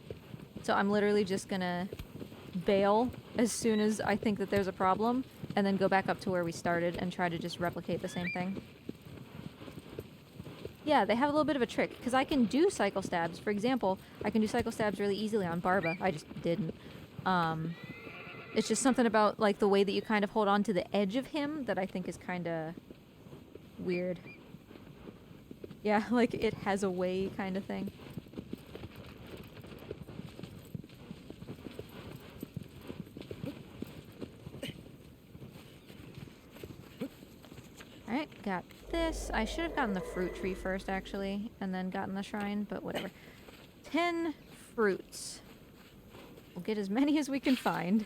So I'm literally just gonna bail as soon as I think that there's a problem, and then go back up to where we started and try to just replicate the same thing. Yeah, they have a little bit of a trick, because I can do cycle stabs. For example, I can do cycle stabs really easily on Barba. I just didn't. It's just something about, like, the way that you kind of hold on to the edge of him that I think is kind of weird. Yeah, like, it has a way kind of thing. Alright, got this. I should have gotten the fruit tree first, actually, and then gotten the shrine, but whatever. 10 fruits. We'll get as many as we can find.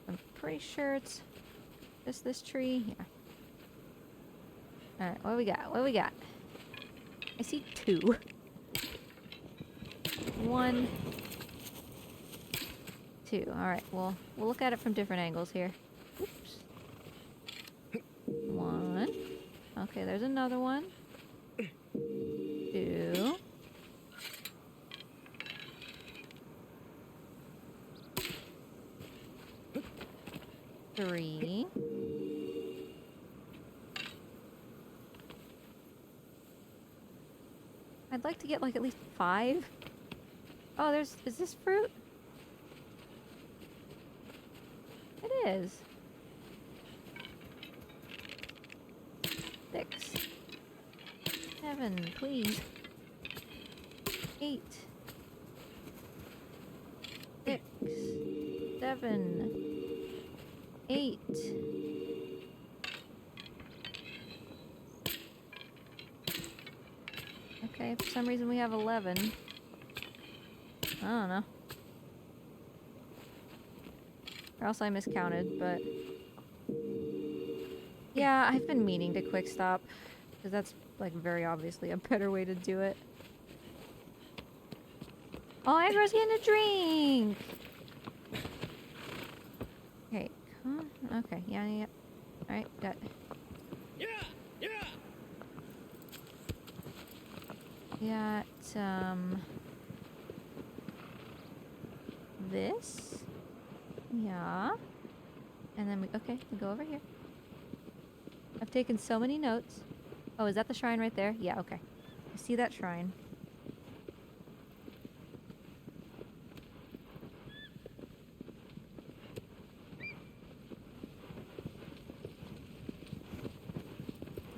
I'm pretty sure it's just this tree. Yeah. Alright, what do we got? What do we got? I see 2. 1, 2. Alright, well, we'll look at it from different angles here. Oops. 1. Okay, there's another one. 2. 3. 3. I'd like to get like at least 5. Oh, is this fruit? It is. 6. 7, please. 8. 6. 7. 8. Okay, for some reason we have 11. I don't know. Or else I miscounted, but... Yeah, I've been meaning to quick stop. Because that's, like, very obviously a better way to do it. Oh, Agro's getting a drink! Okay, okay, yeah. Alright, got... Yeah! Got, this. Yeah. And then okay, we go over here. I've taken so many notes. Oh, is that the shrine right there? Yeah, okay. I see that shrine.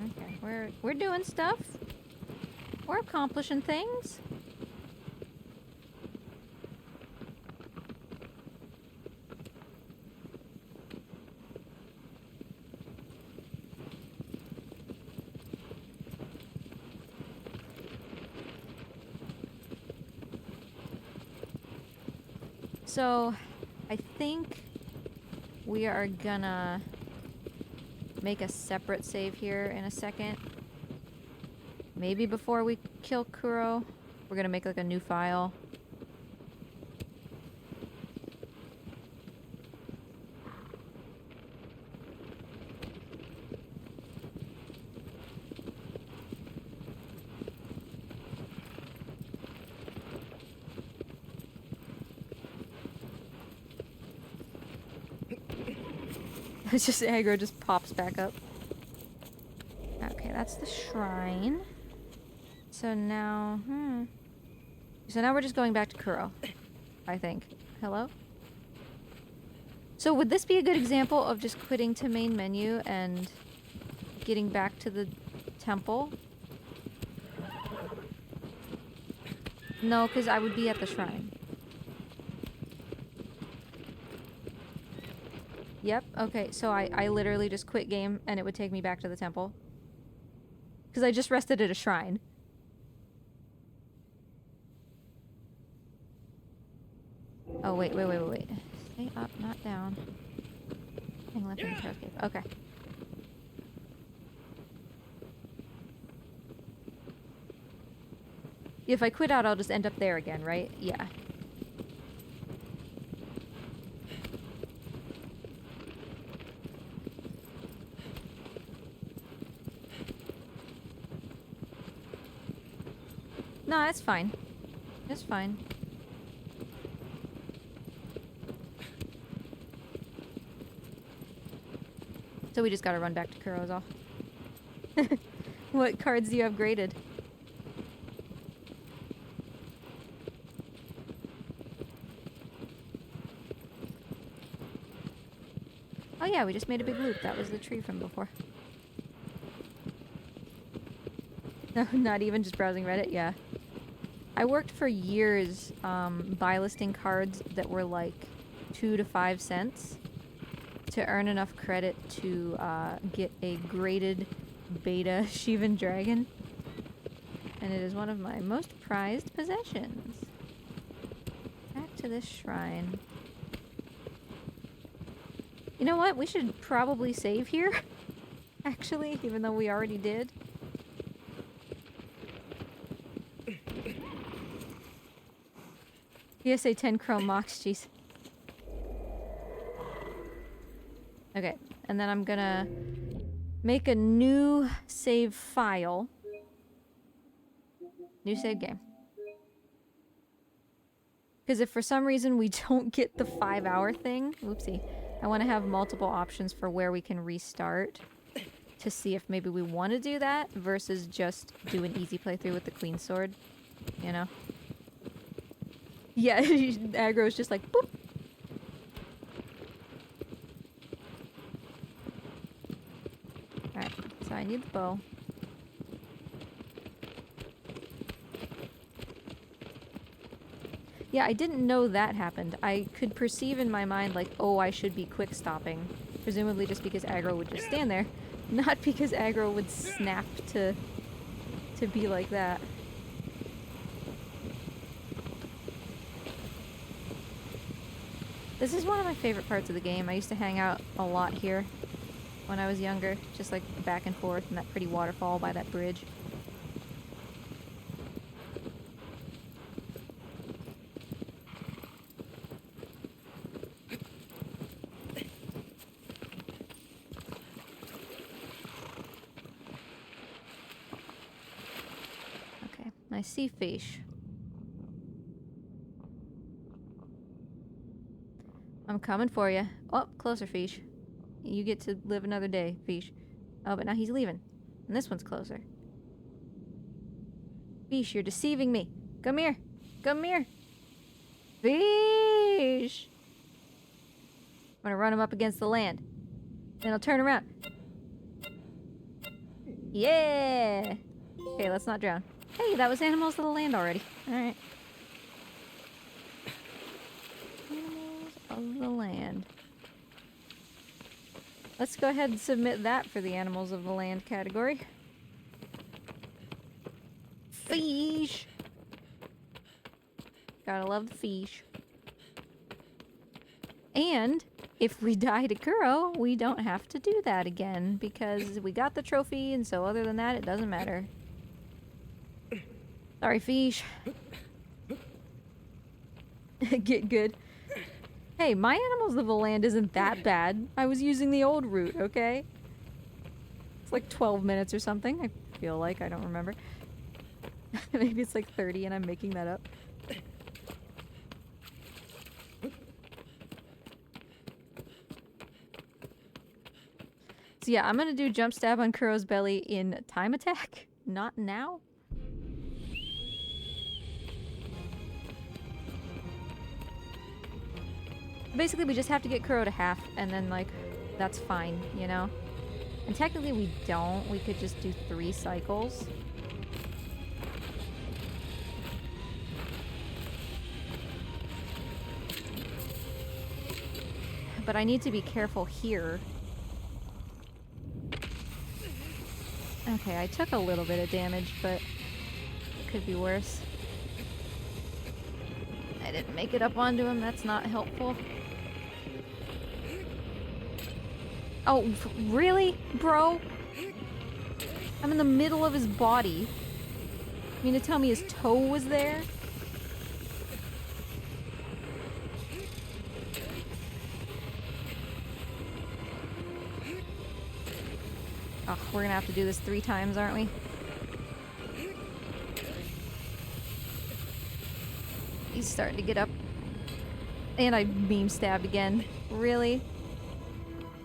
Okay, we're doing stuff. We're accomplishing things. So, I think we are gonna make a separate save here in a second. Maybe before we kill Kuro, we're gonna make like a new file. It's just aggro just pops back up. Okay, that's the shrine. So now, So now we're just going back to Kuro, I think. Hello? So would this be a good example of just quitting to main menu and getting back to the temple? No, because I would be at the shrine. Yep, okay, so I literally just quit game and it would take me back to the temple. Because I just rested at a shrine. Oh, wait. Stay up, not down. Hang left in the cave. Okay. If I quit out, I'll just end up there again, right? Yeah. No, it's fine. It's fine. So we just gotta run back to Kuro's all. What cards do you have graded? Oh yeah, we just made a big loop. That was the tree from before. No, not even just browsing Reddit? Yeah. I worked for years buy listing cards that were like 2 to 5 cents to earn enough credit to get a graded beta Shivan Dragon. And it is one of my most prized possessions. Back to this shrine. You know what? We should probably save here. Actually, even though we already did. PSA 10 Chrome Mox, jeez. Okay, and then I'm gonna make a new save file. New save game. Because if for some reason we don't get the 5-hour thing, whoopsie, I want to have multiple options for where we can restart to see if maybe we want to do that versus just do an easy playthrough with the Queen Sword, you know? Yeah, aggro's just like, boop. Alright, so I need the bow. Yeah, I didn't know that happened. I could perceive in my mind, like, oh, I should be quick stopping. Presumably just because aggro would just stand there. Not because aggro would snap to be like that. This is one of my favorite parts of the game. I used to hang out a lot here when I was younger. Just like back and forth in that pretty waterfall by that bridge. Okay, I see fish. I'm coming for you. Oh, closer, fish. You get to live another day, fish. Oh, but now he's leaving. And this one's closer. Fish, you're deceiving me. Come here. Come here. Fish! I'm gonna run him up against the land. Then I'll turn around. Yeah! Okay, let's not drown. Hey, that was Animals of the Land already. Alright. Animals of the Land. Let's go ahead and submit that for the Animals of the Land category. Fish! Gotta love the fish. And if we die to Kuro, we don't have to do that again because we got the trophy, and so other than that, it doesn't matter. Sorry, fish. Get good. Hey, my Animals of the Land isn't that bad. I was using the old route, okay? It's like 12 minutes or something, I feel like. I don't remember. Maybe it's like 30 and I'm making that up. So yeah, I'm gonna do jump stab on Kuro's belly in time attack. Not now. Basically, we just have to get Kuro to half, and then, like, that's fine, you know? And technically we don't. We could just do 3 cycles. But I need to be careful here. Okay, I took a little bit of damage, but it could be worse. I didn't make it up onto him. That's not helpful. Oh, really? Bro? I'm in the middle of his body. You mean to tell me his toe was there? Oh, we're gonna have to do this 3 times, aren't we? He's starting to get up. And I meme stabbed again. Really?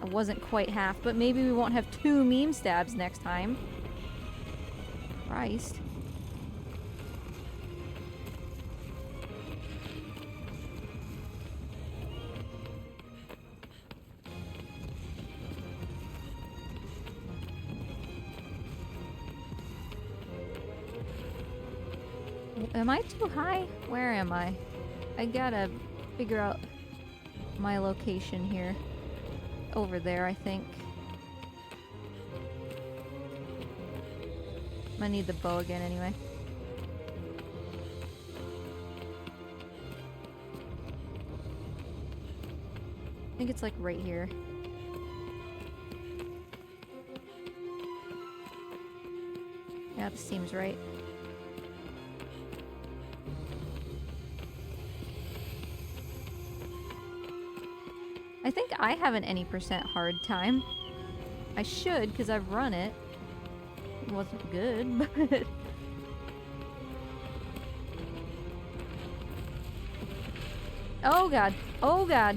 I wasn't quite half, but maybe we won't have 2 meme stabs next time. Christ. Am I too high? Where am I? I gotta figure out my location here. Over there, I think. I'm gonna need the bow again anyway. I think it's like right here. Yeah, this seems right. I think I haven't any % hard time. I should, because I've run it. It wasn't good, but... Oh god. Oh god.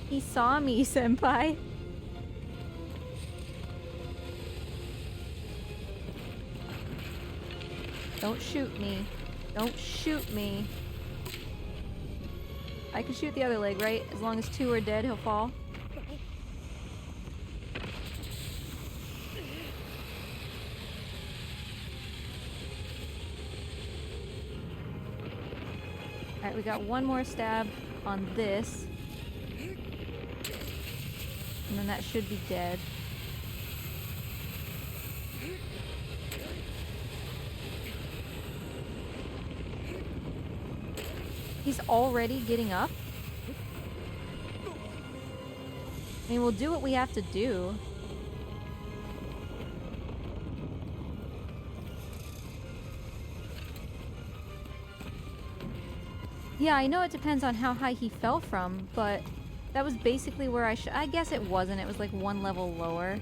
He saw me, senpai. Don't shoot me. Don't shoot me. I can shoot the other leg, right? As long as 2 are dead, he'll fall. Alright, we got one more stab on this. And then that should be dead. He's already getting up? I mean, we'll do what we have to do. Yeah, I know it depends on how high he fell from, but that was basically where I guess it wasn't. It was like 1 level lower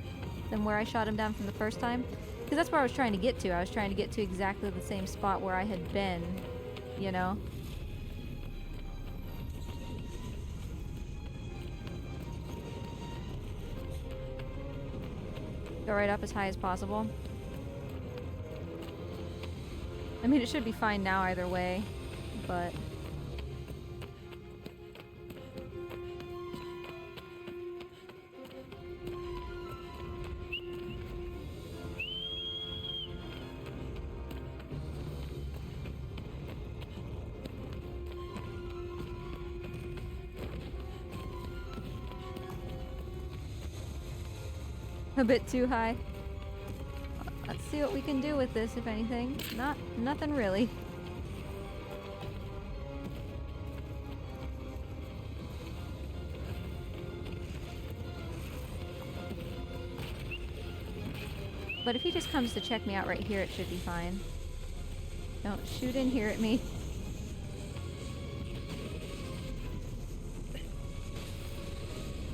than where I shot him down from the first time. Because that's where I was trying to get to. I was trying to get to exactly the same spot where I had been, you know? Go right up as high as possible. I mean, it should be fine now either way, but... a bit too high. Let's see what we can do with this, if anything. Nothing really. But if he just comes to check me out right here, it should be fine. Don't shoot in here at me.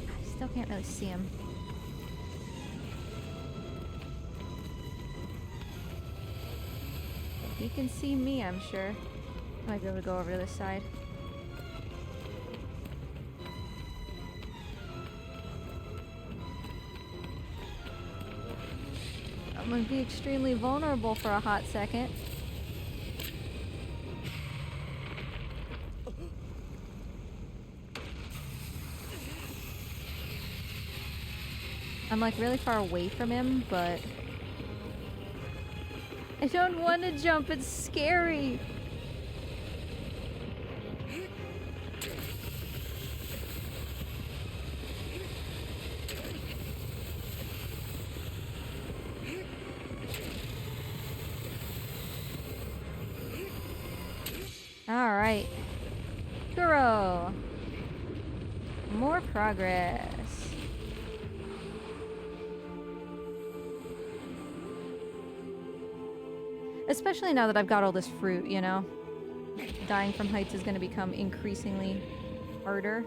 I still can't really see him. He can see me, I'm sure. I might be able to go over to this side. I'm gonna be extremely vulnerable for a hot second. I'm like really far away from him, but I don't want to jump, it's scary. All right. Kuro. More progress. Especially now that I've got all this fruit, you know? Dying from heights is going to become increasingly harder.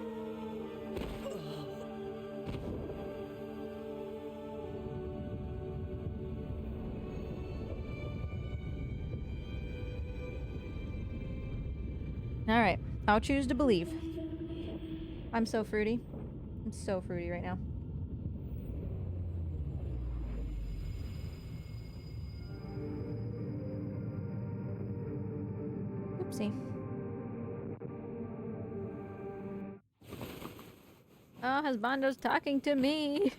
Alright, I'll choose to believe. I'm so fruity. I'm so fruity right now. Oopsie. Oh, Husbando's talking to me.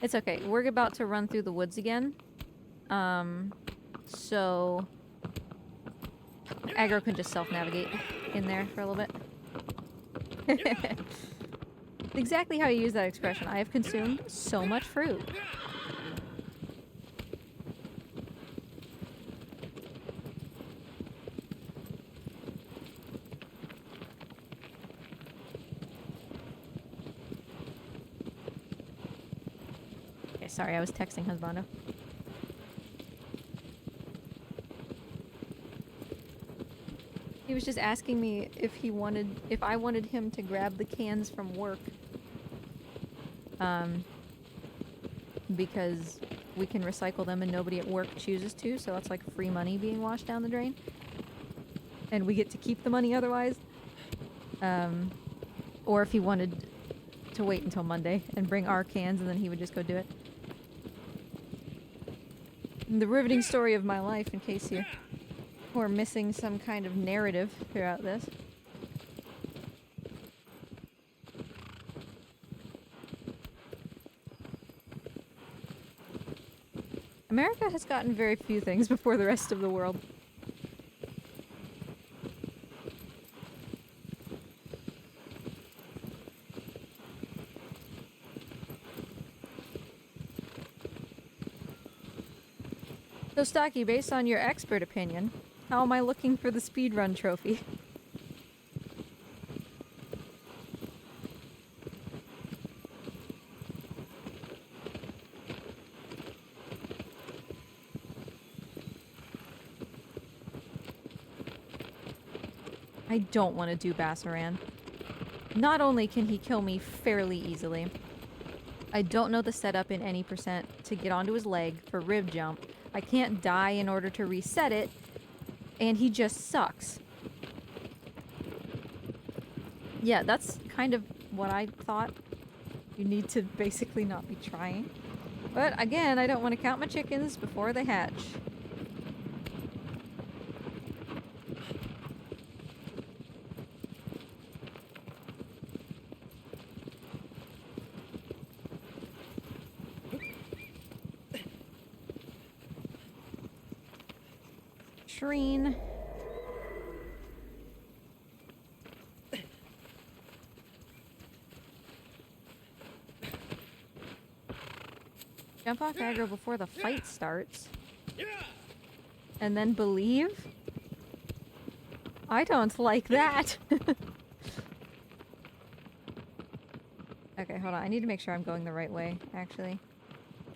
It's okay. We're about to run through the woods again. So Aggro can just self-navigate in there for a little bit. Exactly how you use that expression. I have consumed so much fruit. Okay, sorry, I was texting Husbando. He was just asking me if I wanted him to grab the cans from work. Because we can recycle them and nobody at work chooses to, so that's like free money being washed down the drain. And we get to keep the money otherwise. Or if he wanted to wait until Monday and bring our cans, and then he would just go do it. And the riveting story of my life, in case you were missing some kind of narrative throughout this. America has gotten very few things before the rest of the world. So Stocky, based on your expert opinion, how am I looking for the speedrun trophy? I don't want to do Bassaran. Not only can he kill me fairly easily, I don't know the setup in any percent to get onto his leg for rib jump. I can't die in order to reset it, and he just sucks. Yeah, that's kind of what I thought. You need to basically not be trying. But again, I don't want to count my chickens before they hatch. Shreen. Jump off aggro before the fight starts. And then believe? I don't like that. Okay, hold on. I need to make sure I'm going the right way, actually.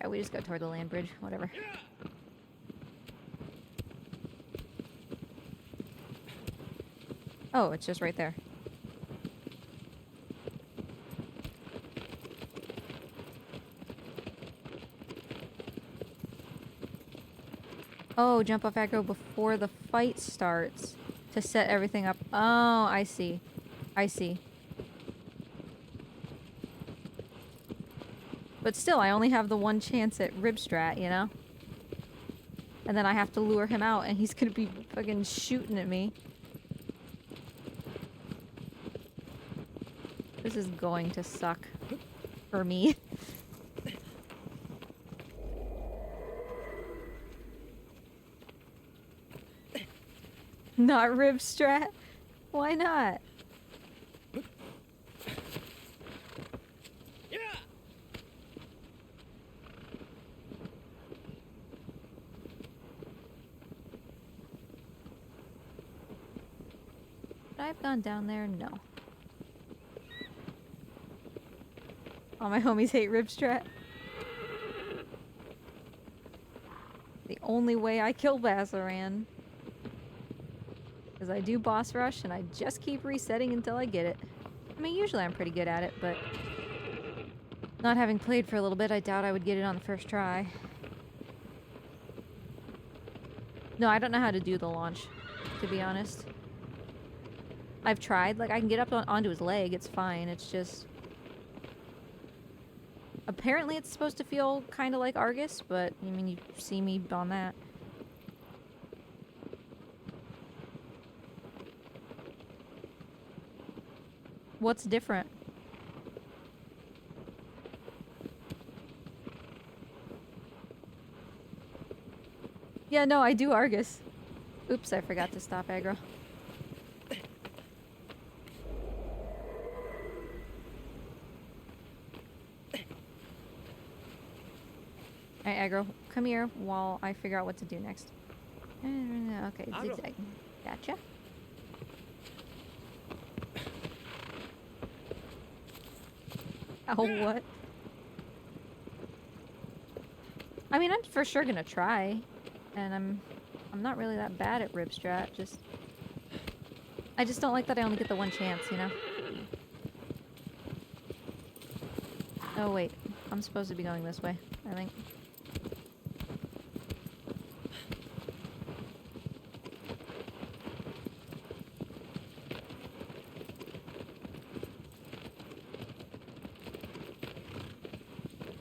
Yeah, we just go toward the land bridge. Whatever. Oh, it's just right there. Oh, jump off aggro before the fight starts to set everything up. Oh, I see. I see. But still, I only have the one chance at rib strat, you know? And then I have to lure him out, and he's gonna be fucking shooting at me. This is going to suck for me. Not rib strat? Why not? Should I have gone down there? No. All my homies hate rib strat. The only way I kill Bassaran. Because I do boss rush and I just keep resetting until I get it. I mean, usually I'm pretty good at it, but not having played for a little bit, I doubt I would get it on the first try. No, I don't know how to do the launch, to be honest. I've tried. Like, I can get up onto his leg. It's fine. It's just... Apparently it's supposed to feel kind of like Argus, but, I mean, you see me on that. What's different? Yeah, no, I do Argus. Oops, I forgot to stop aggro. Alright, aggro, come here while I figure out what to do next. Okay, zigzag. Gotcha. Oh, what? I mean, I'm for sure gonna try. And I'm not really that bad at rib strat, I just don't like that I only get the one chance, you know? Oh, wait. I'm supposed to be going this way, I think.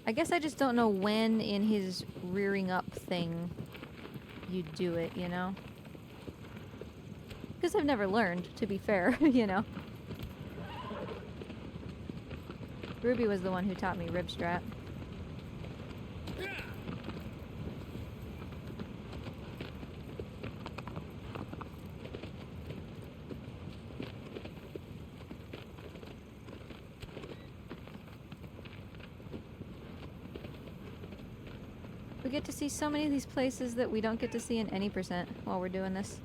I guess I just don't know when in his rearing up thing you do it, you know? Because I've never learned, to be fair, you know? Ruby was the one who taught me rib strap. We get to see so many of these places that we don't get to see in any percent while we're doing this.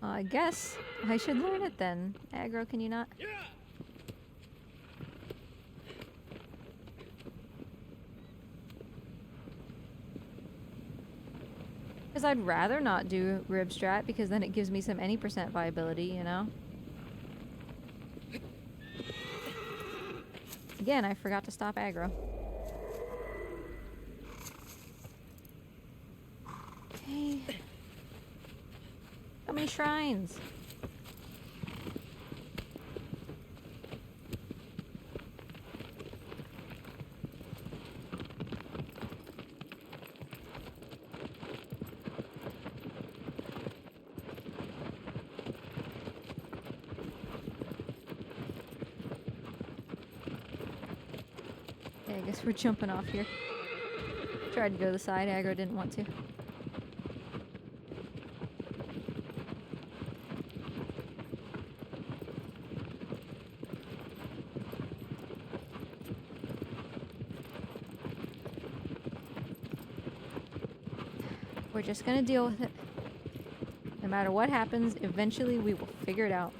I guess I should learn it then. Aggro, can you not? Because I'd rather not do rib strat because then it gives me some any percent viability, you know? Again, I forgot to stop aggro. Okay. How many shrines? Okay, I guess we're jumping off here. Tried to go to the side, aggro didn't want to. We're just gonna deal with it. No matter what happens, eventually we will figure it out.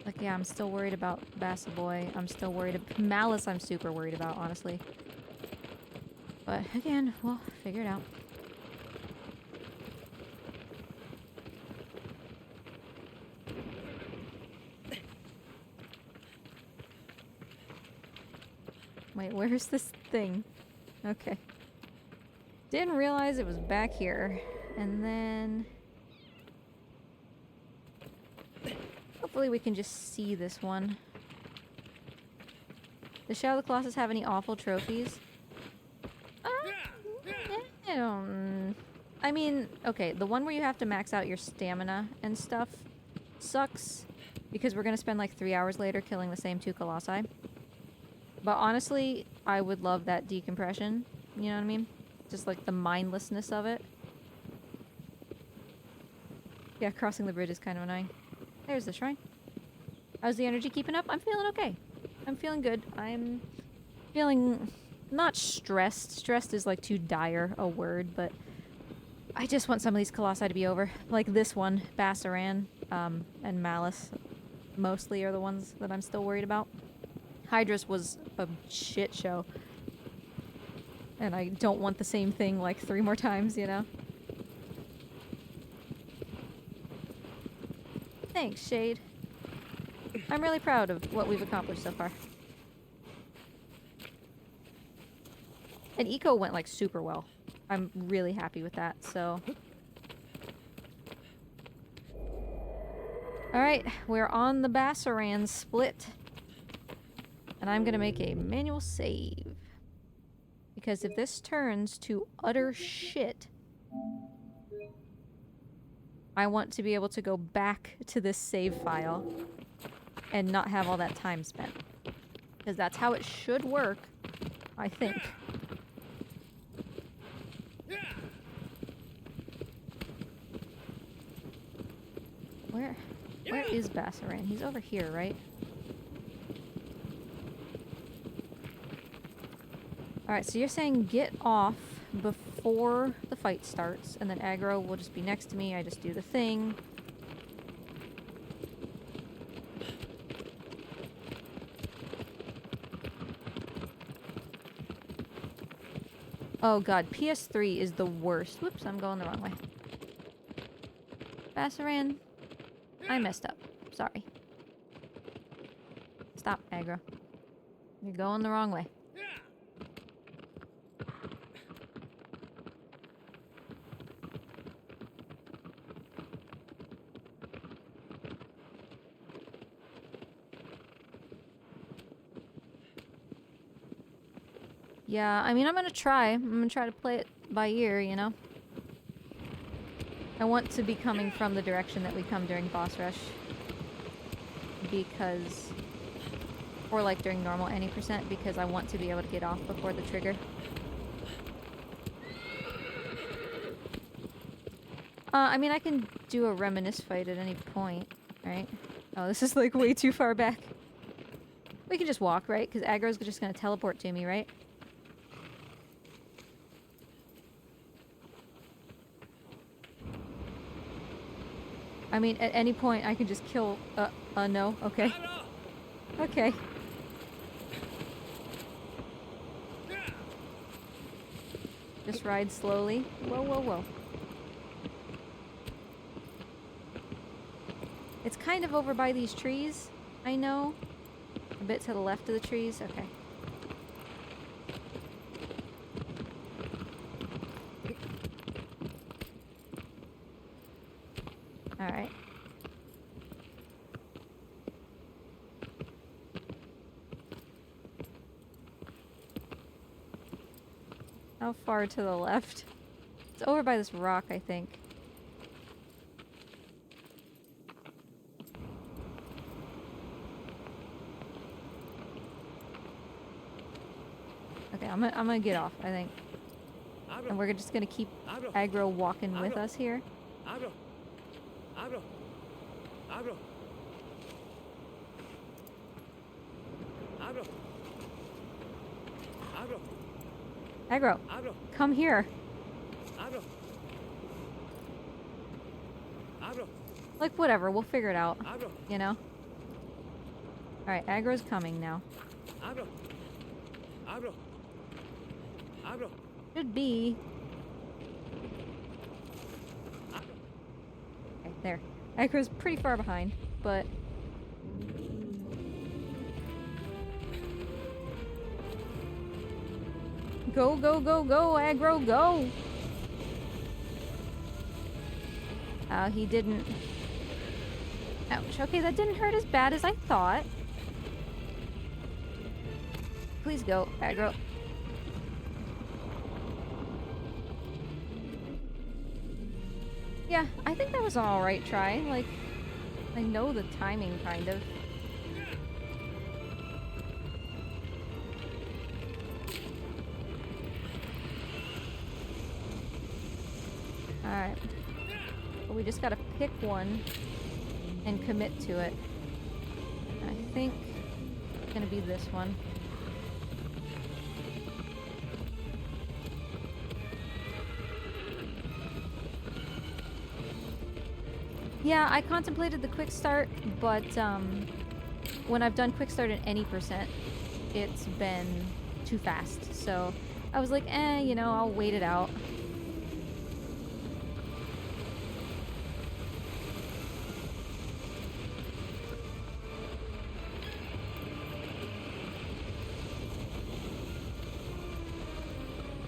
Like, yeah, I'm still worried about Boy. I'm still worried about Malice. I'm super worried about, honestly. But again, we'll figure it out. Wait, where's this thing? Okay. Didn't realize it was back here. And then... hopefully we can just see this one. Does Shadow of the Colossus have any awful trophies? I don't... I mean, okay, the one where you have to max out your stamina and stuff sucks. Because we're gonna spend like 3 hours later killing the same 2 Colossi. But honestly, I would love that decompression. You know what I mean? Just like the mindlessness of it. Yeah, crossing the bridge is kind of annoying. There's the shrine. How's the energy keeping up? I'm feeling okay. I'm feeling good. I'm feeling not stressed. Stressed is like too dire a word, but I just want some of these Colossi to be over. Like this one, Bassaran, and Malice mostly are the ones that I'm still worried about. Hydrus was a shit show. And I don't want the same thing like 3 more times, you know? Thanks, Shade. I'm really proud of what we've accomplished so far. And ICO went like super well. I'm really happy with that, so... Alright, we're on the Bassaran split. And I'm gonna make a manual save. Because if this turns to utter shit, I want to be able to go back to this save file and not have all that time spent. Because that's how it should work, I think. Where is Bassaran? He's over here, right? Alright, so you're saying get off before the fight starts, and then aggro will just be next to me. I just do the thing. Oh god, PS3 is the worst. Whoops, I'm going the wrong way. Bassaran, I messed up. Sorry. Stop, aggro. You're going the wrong way. Yeah, I mean, I'm gonna try. I'm gonna try to play it by ear, you know? I want to be coming from the direction that we come during boss rush. Because... Or like during normal any percent, because I want to be able to get off before the trigger. I mean, I can do a reminisce fight at any point, right? Oh, this is like way too far back. We can just walk, right? Because aggro's just gonna teleport to me, right? I mean, at any point I can just kill... no. Okay. Okay. Just ride slowly. Whoa, whoa, whoa. It's kind of over by these trees, I know. A bit to the left of the trees. Okay. Alright. How far to the left? It's over by this rock, I think. Okay, I'm gonna get off, I think. And we're just gonna keep aggro walking with us here. Aggro, come here. Like, whatever, we'll figure it out. You know? Alright, aggro's coming now. Should be... Okay, there. Aggro's pretty far behind, but... Go, go, go, go, aggro, go! Oh, he didn't... Ouch. Okay, that didn't hurt as bad as I thought. Please go, aggro. Yeah, I think that was an alright try. Like, I know the timing, kind of. Alright. But we just gotta pick one and commit to it. I think it's gonna be this one. Yeah, I contemplated the quick start, but when I've done quick start at any percent, it's been too fast. So I was like, you know, I'll wait it out.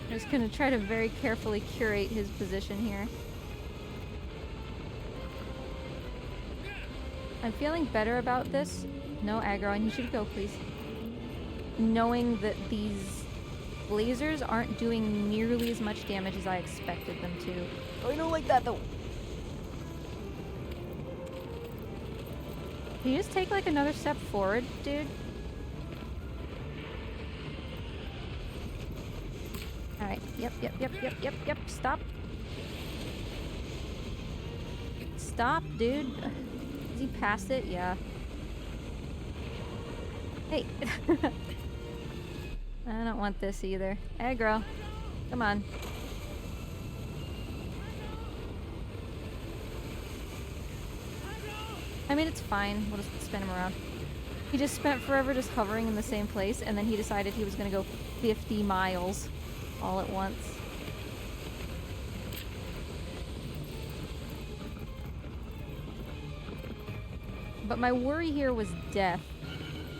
I'm just gonna try to very carefully curate his position here. I'm feeling better about this. No aggro, and you should go, please. Knowing that these lasers aren't doing nearly as much damage as I expected them to. Oh, I don't like that, though. Can you just take, like, another step forward, dude? Alright, yep. Stop. Stop, dude. Is he past it? Yeah. Hey. I don't want this either. Aggro. Come on. I mean, it's fine. We'll just spin him around. He just spent forever just hovering in the same place, and then he decided he was gonna go 50 miles all at once. But my worry here was death.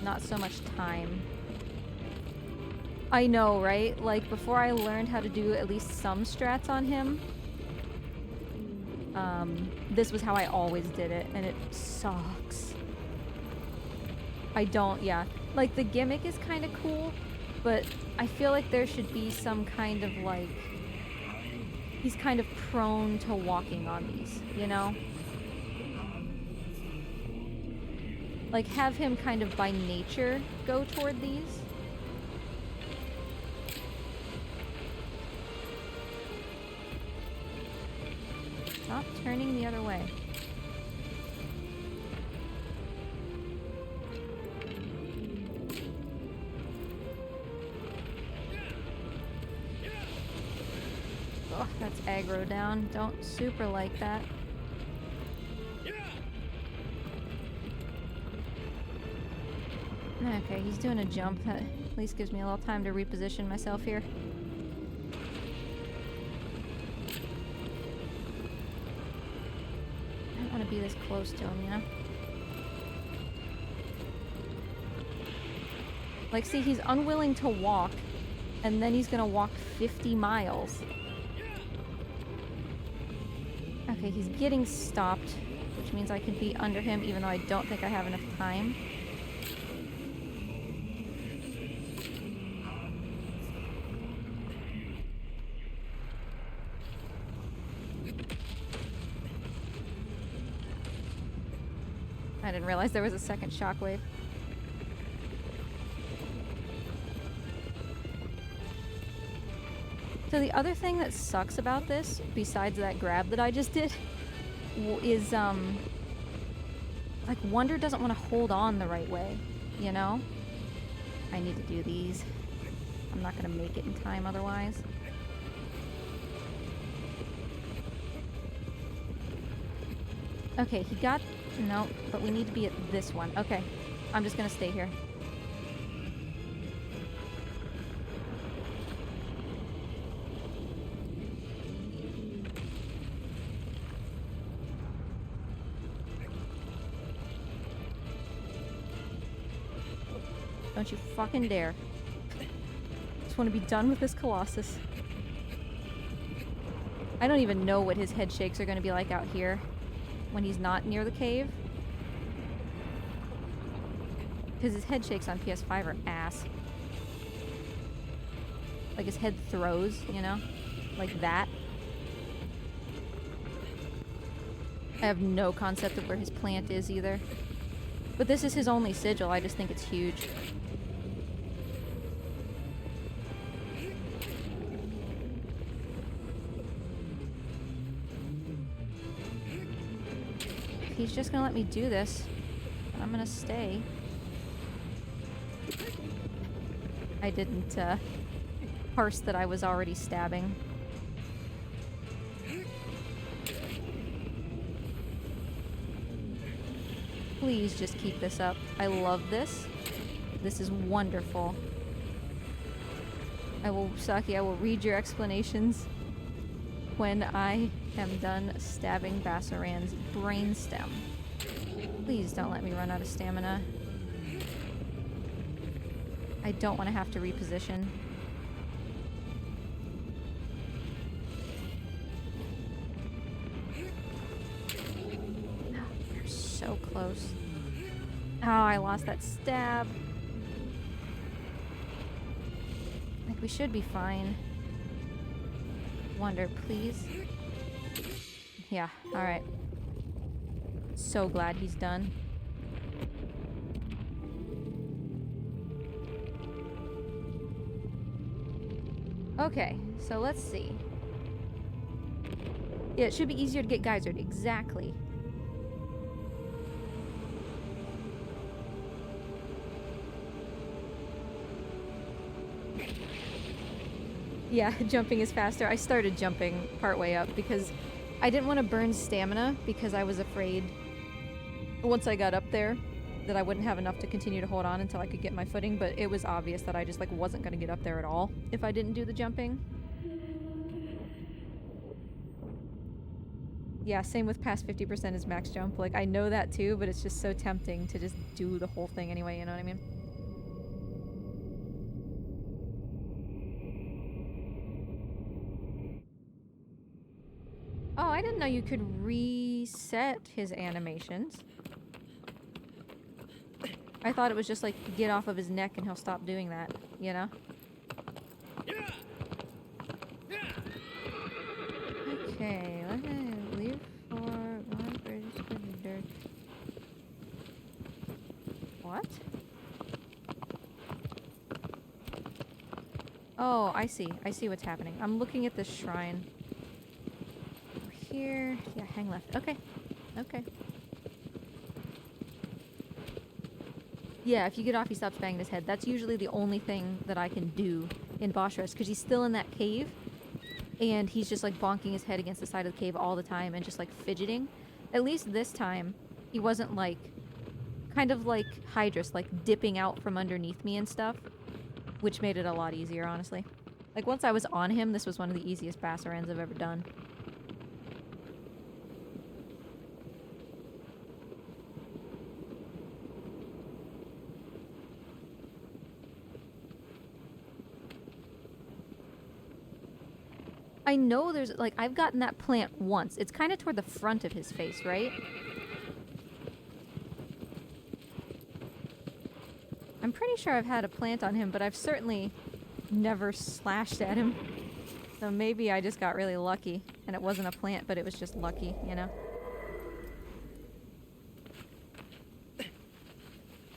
not so much time. I know, right? Like, before I learned how to do at least some strats on him, this was how I always did it, and it sucks. I don't, yeah. Like, the gimmick is kind of cool, but I feel like there should be some kind of, like... He's kind of prone to walking on these, you know? Like, have him kind of by nature go toward these. Stop turning the other way. Oh, that's aggro down. Don't super like that. Okay, he's doing a jump. That at least gives me a little time to reposition myself here. I don't want to be this close to him, you know? Like, see, he's unwilling to walk, and then he's gonna walk 50 miles. Okay, he's getting stopped, which means I can be under him, even though I don't think I have enough time. I didn't realize there was a second shockwave. So the other thing that sucks about this, besides that grab that I just did, is, like, Wonder doesn't want to hold on the right way, you know? I need to do these. I'm not going to make it in time otherwise. Okay, he got... No, but we need to be at this one. Okay, I'm just gonna stay here. Don't you fucking dare. Just want to be done with this Colossus. I don't even know what his head shakes are going to be like out here when he's not near the cave. Because his head shakes on PS5 are ass. Like his head throws, you know? Like that. I have no concept of where his plant is either. But this is his only sigil, I just think it's huge. He's just gonna let me do this. I'm gonna stay. I didn't parse that I was already stabbing. Please just keep this up. I love this. This is wonderful. Saki, I will read your explanations when I am done stabbing Bassaran's brainstem. Please don't let me run out of stamina. I don't want to have to reposition. You're so close. Oh, I lost that stab. I think we should be fine. Wonder, please. Yeah, alright. So glad he's done. Okay, so let's see. Yeah, it should be easier to get geysered. Exactly. Yeah, jumping is faster. I started jumping partway up because I didn't want to burn stamina because I was afraid once I got up there that I wouldn't have enough to continue to hold on until I could get my footing, but it was obvious that I just like wasn't going to get up there at all if I didn't do the jumping. Yeah, same with past 50% is max jump. Like, I know that too, but it's just so tempting to just do the whole thing anyway, you know what I mean? Oh, I didn't know you could reset his animations. I thought it was just like, get off of his neck and he'll stop doing that, you know? Okay, let me leave for 130 dirt. What? Oh, I see. I see what's happening. I'm looking at this shrine. Over here. Yeah, hang left. Okay. Okay. Yeah, if you get off, he stops banging his head. That's usually the only thing that I can do in boss rush, because he's still in that cave, and he's just like bonking his head against the side of the cave all the time and just like fidgeting. At least this time, he wasn't like, kind of like Hydrus, like dipping out from underneath me and stuff, which made it a lot easier, honestly. Like, once I was on him, this was one of the easiest Bassarans I've ever done. I know there's, like, I've gotten that plant once. It's kind of toward the front of his face, right? I'm pretty sure I've had a plant on him, but I've certainly never slashed at him. So maybe I just got really lucky, and it wasn't a plant, but it was just lucky, you know?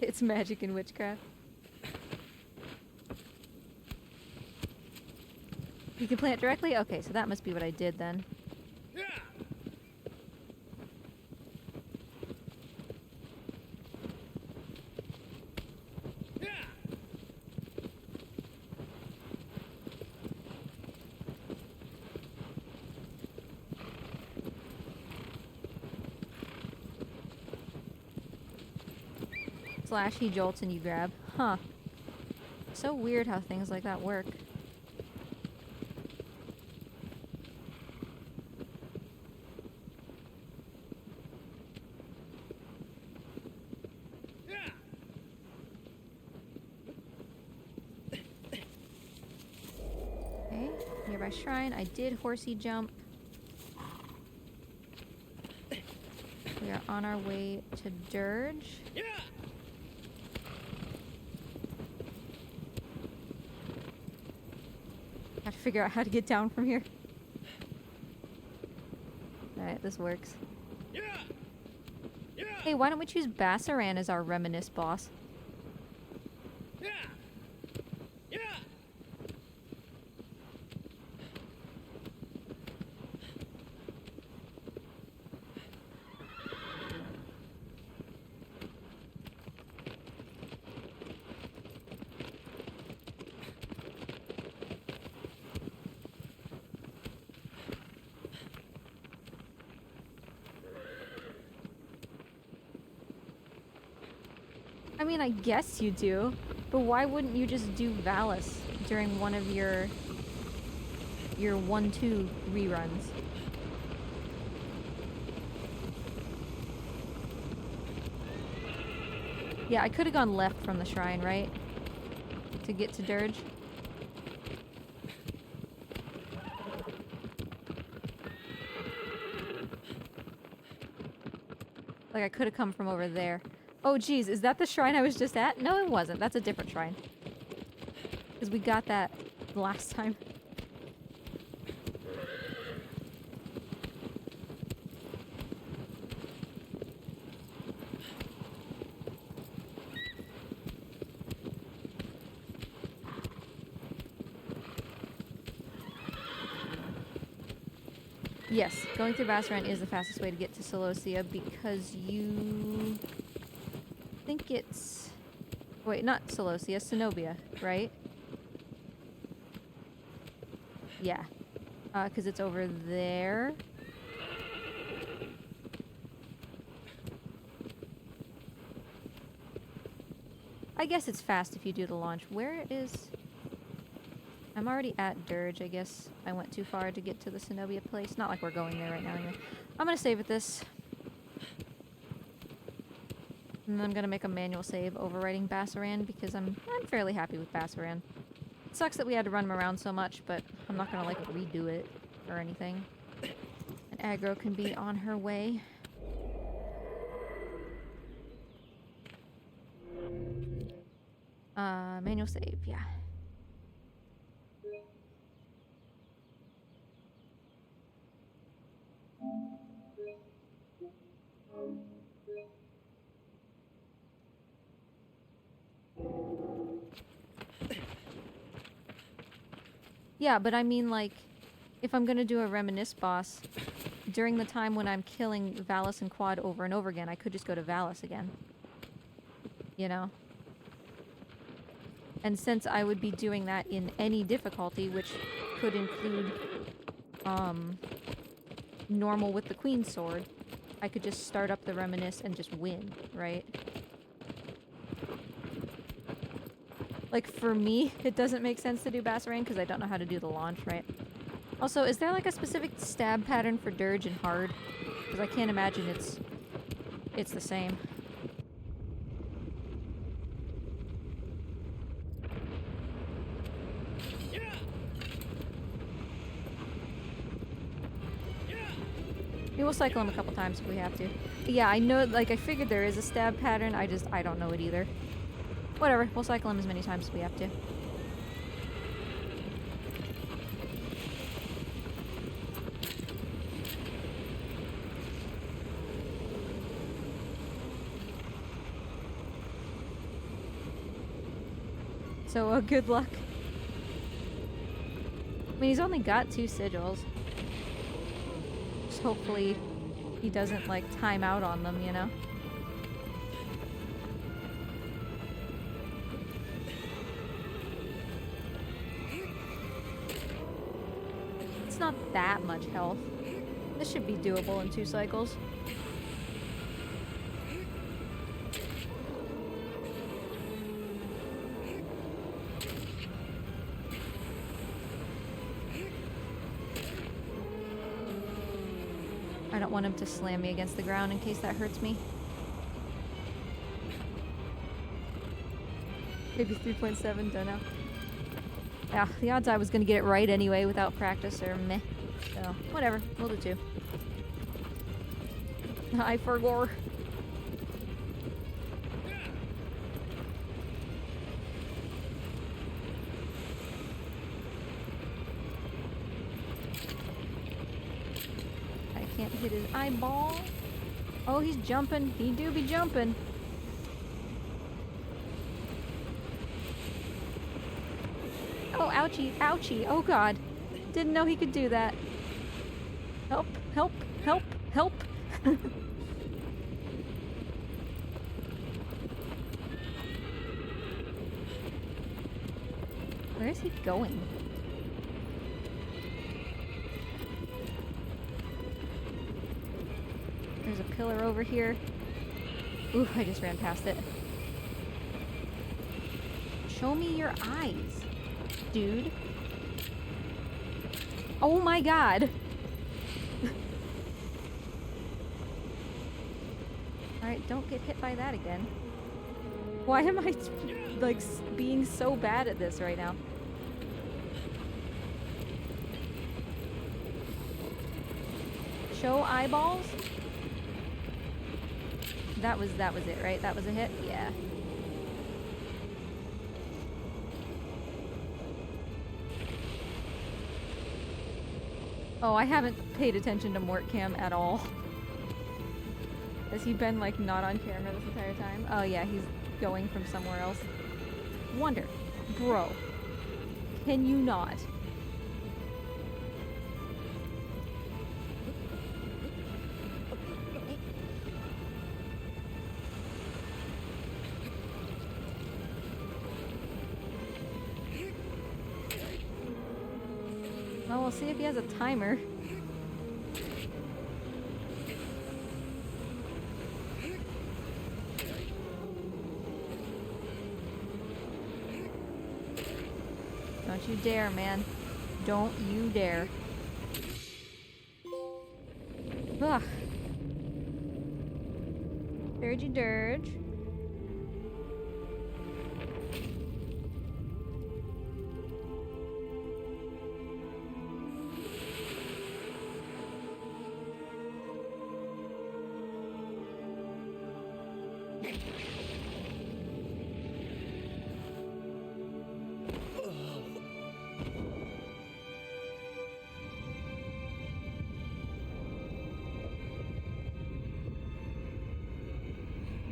It's magic and witchcraft. You can plant directly? Okay, so that must be what I did then. Slash, he jolts and you grab. Huh. So weird how things like that work. Okay, nearby shrine. I did horsey jump. We are on our way to Dirge. Have to figure out how to get down from here. Alright, this works. Hey, why don't we choose Bassaran as our Reminisce boss? I mean, I guess you do, but why wouldn't you just do Valis during one of your 1-2 reruns? Yeah, I could have gone left from the shrine, right? To get to Dirge. Like, I could have come from over there. Oh, geez, is that the shrine I was just at? No, it wasn't. That's a different shrine. Because we got that last time. Yes, going through Bassaran is the fastest way to get to Celosia because you think it's... Wait, not Celosia, Cenobia, right? Yeah. Because it's over there. I guess it's fast if you do the launch. Where is... I'm already at Dirge, I guess. I went too far to get to the Zenobia place. Not like we're going there right now anyway. I'm gonna save at this. And then I'm gonna make a manual save overwriting Bassaran because I'm fairly happy with Bassaran. It sucks that we had to run him around so much, but I'm not gonna like redo it or anything. And aggro can be on her way. Manual save, yeah. Yeah, but I mean, like, if I'm gonna do a Reminisce boss, during the time when I'm killing Valis and Quad over and over again, I could just go to Valis again. You know? And since I would be doing that in any difficulty, which could include, normal with the Queen's Sword, I could just start up the Reminisce and just win, right? Like, for me, it doesn't make sense to do Bassaran because I don't know how to do the launch, right? Also, is there like a specific stab pattern for Dirge and Hard? Because I can't imagine it's the same. We will cycle him a couple times if we have to. But yeah, I know, like, I figured there is a stab pattern, I don't know it either. Whatever, we'll cycle him as many times as we have to. So, good luck. I mean, he's only got 2 sigils. Just hopefully he doesn't, like, time out on them, you know? It's not that much health. This should be doable in 2 cycles. I don't want him to slam me against the ground in case that hurts me. Maybe 3.7, don't know. Yeah, the odds I was gonna get it right anyway without practice are meh. So, whatever, we'll do 2. I forgot. Can't hit his eyeball. Oh, he's jumping. He do be jumping. Oh, ouchie, ouchie. Oh, God. Didn't know he could do that. Help, help, help, help. Where is he going? There's a pillar over here. Ooh, I just ran past it. Show me your eyes, dude. Oh my God. Alright, don't get hit by that again. Why am I, like, being so bad at this right now? Show eyeballs? That was it, right? That was a hit? Yeah. Oh, I haven't paid attention to Mortcam at all. Has he been, like, not on camera this entire time? Oh, yeah, he's going from somewhere else. Wonder. Bro. Can you not? Well, we'll see if he has a timer. Don't you dare, man. Don't you dare. Ugh. Dirgy dirge.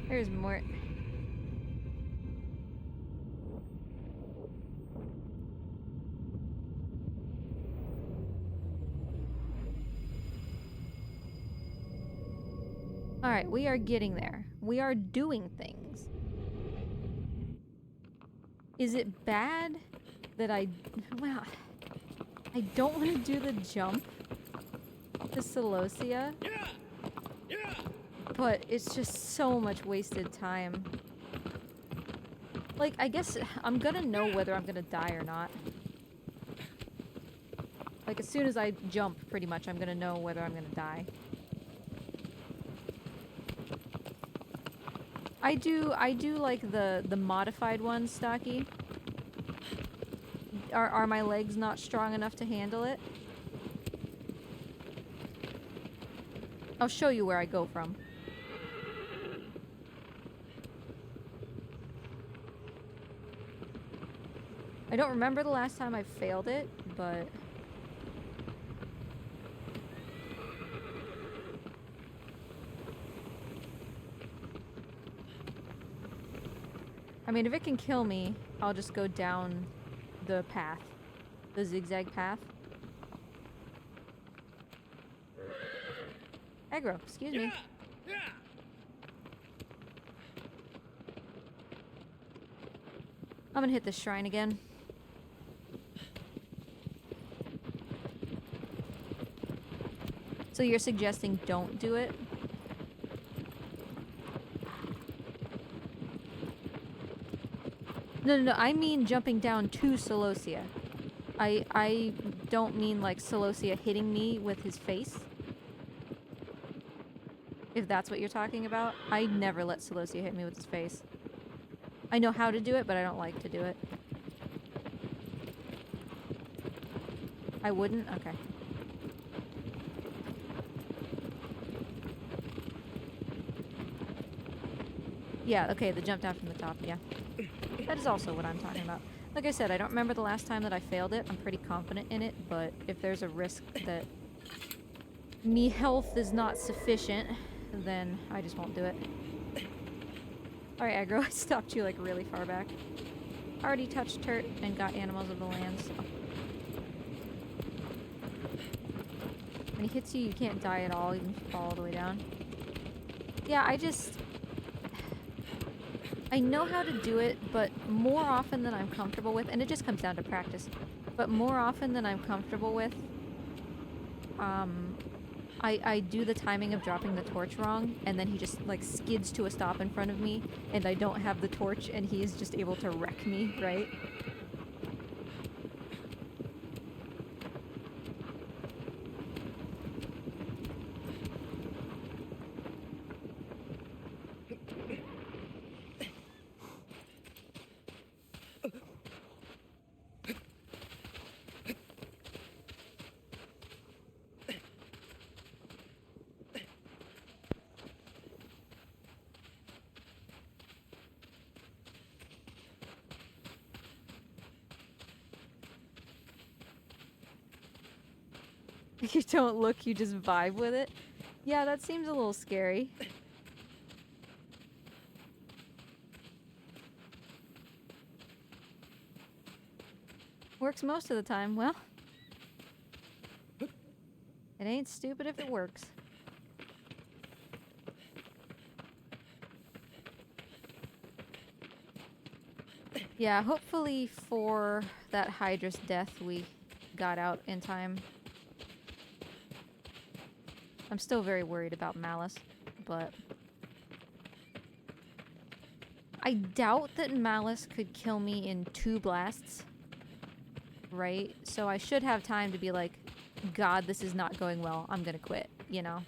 There's more. Alright, we are getting there. We are doing things. Is it bad that well, I don't want to do the jump to Celosia. But it's just so much wasted time. Like, I guess I'm gonna know whether I'm gonna die or not. Like, as soon as I jump, pretty much, I'm gonna know whether I'm gonna die. I do like the modified ones, Stocky. Are my legs not strong enough to handle it? I'll show you where I go from. I don't remember the last time I failed it, but... I mean, if it can kill me, I'll just go down the path. The zigzag path. Aggro, excuse me. I'm gonna hit the shrine again. So you're suggesting don't do it? No, I mean jumping down to Celosia. I don't mean like Celosia hitting me with his face. If that's what you're talking about. I never let Celosia hit me with his face. I know how to do it, but I don't like to do it. I wouldn't? Okay. Yeah, okay, the jump down from the top, yeah. That is also what I'm talking about. Like I said, I don't remember the last time that I failed it. I'm pretty confident in it, but if there's a risk that me health is not sufficient, then I just won't do it. Alright, Aggro, I stopped you like really far back. Already touched Turt and got Animals of the Land, so. When he hits you, you can't die at all, even if you fall all the way down. Yeah, I know how to do it, but more often than I'm comfortable with, and it just comes down to practice, but more often than I'm comfortable with, I do the timing of dropping the torch wrong, and then he just, like, skids to a stop in front of me, and I don't have the torch, and he is just able to wreck me, right? You don't look, you just vibe with it. Yeah, that seems a little scary. Works most of the time. Well, it ain't stupid if it works. Yeah, hopefully for that Hydra's death we got out in time. I'm still very worried about Malice, but I doubt that Malice could kill me in 2 blasts. right? So I should have time to be like, God, this is not going well. I'm gonna quit, you know?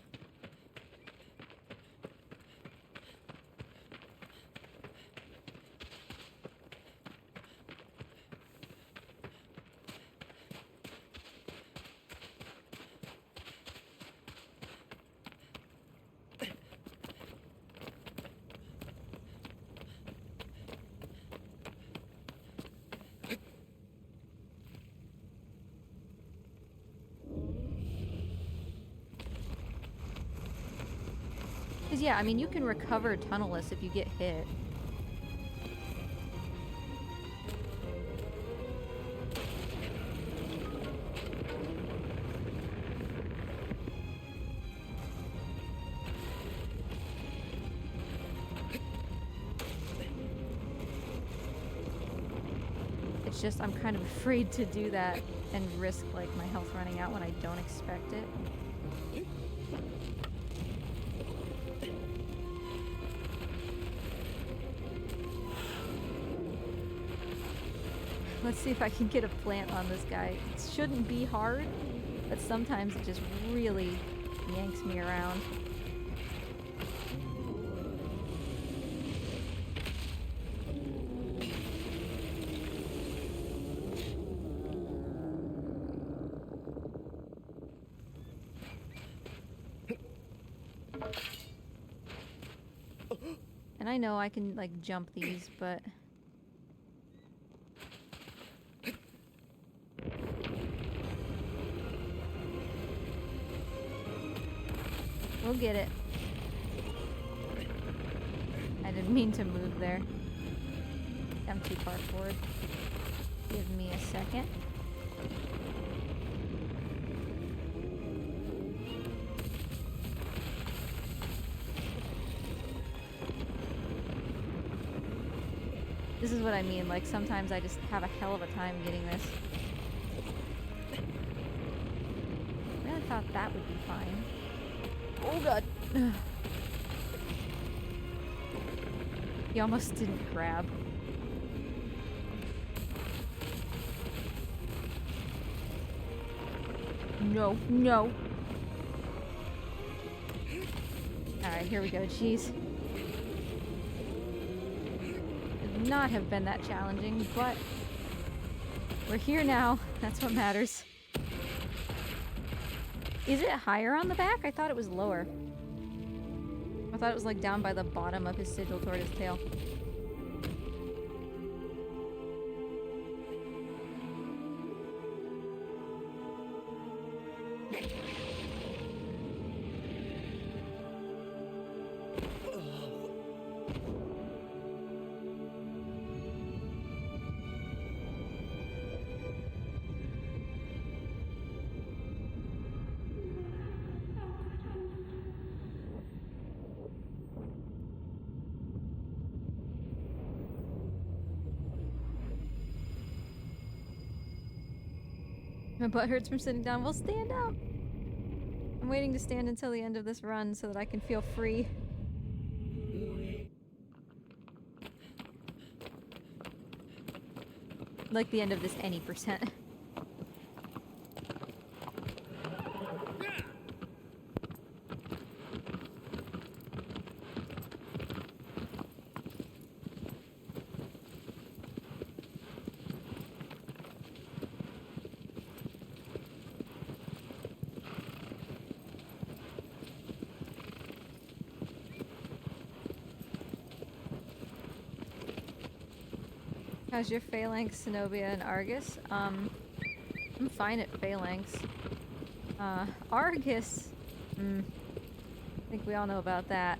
Because, yeah, I mean, you can recover tunnelless if you get hit. It's just, I'm kind of afraid to do that and risk, like, my health running out when I don't expect it. Let's see if I can get a plant on this guy. It shouldn't be hard, but sometimes it just really yanks me around. And I know I can, like, jump these, but... we'll get it. I didn't mean to move there. I'm too far forward. Give me a second. This is what I mean, like sometimes I just have a hell of a time getting this. I really thought that would be fine. Oh god. He almost didn't grab. No, no. Alright, here we go, jeez. Could not have been that challenging, but we're here now. That's what matters. Is it higher on the back? I thought it was lower. I thought it was like down by the bottom of his sigil toward his tail. My butt hurts from sitting down. Well, stand up! I'm waiting to stand until the end of this run so that I can feel free. Like the end of this any percent. How's your Phalanx, Zenobia, and Argus? I'm fine at Phalanx. Argus... I think we all know about that.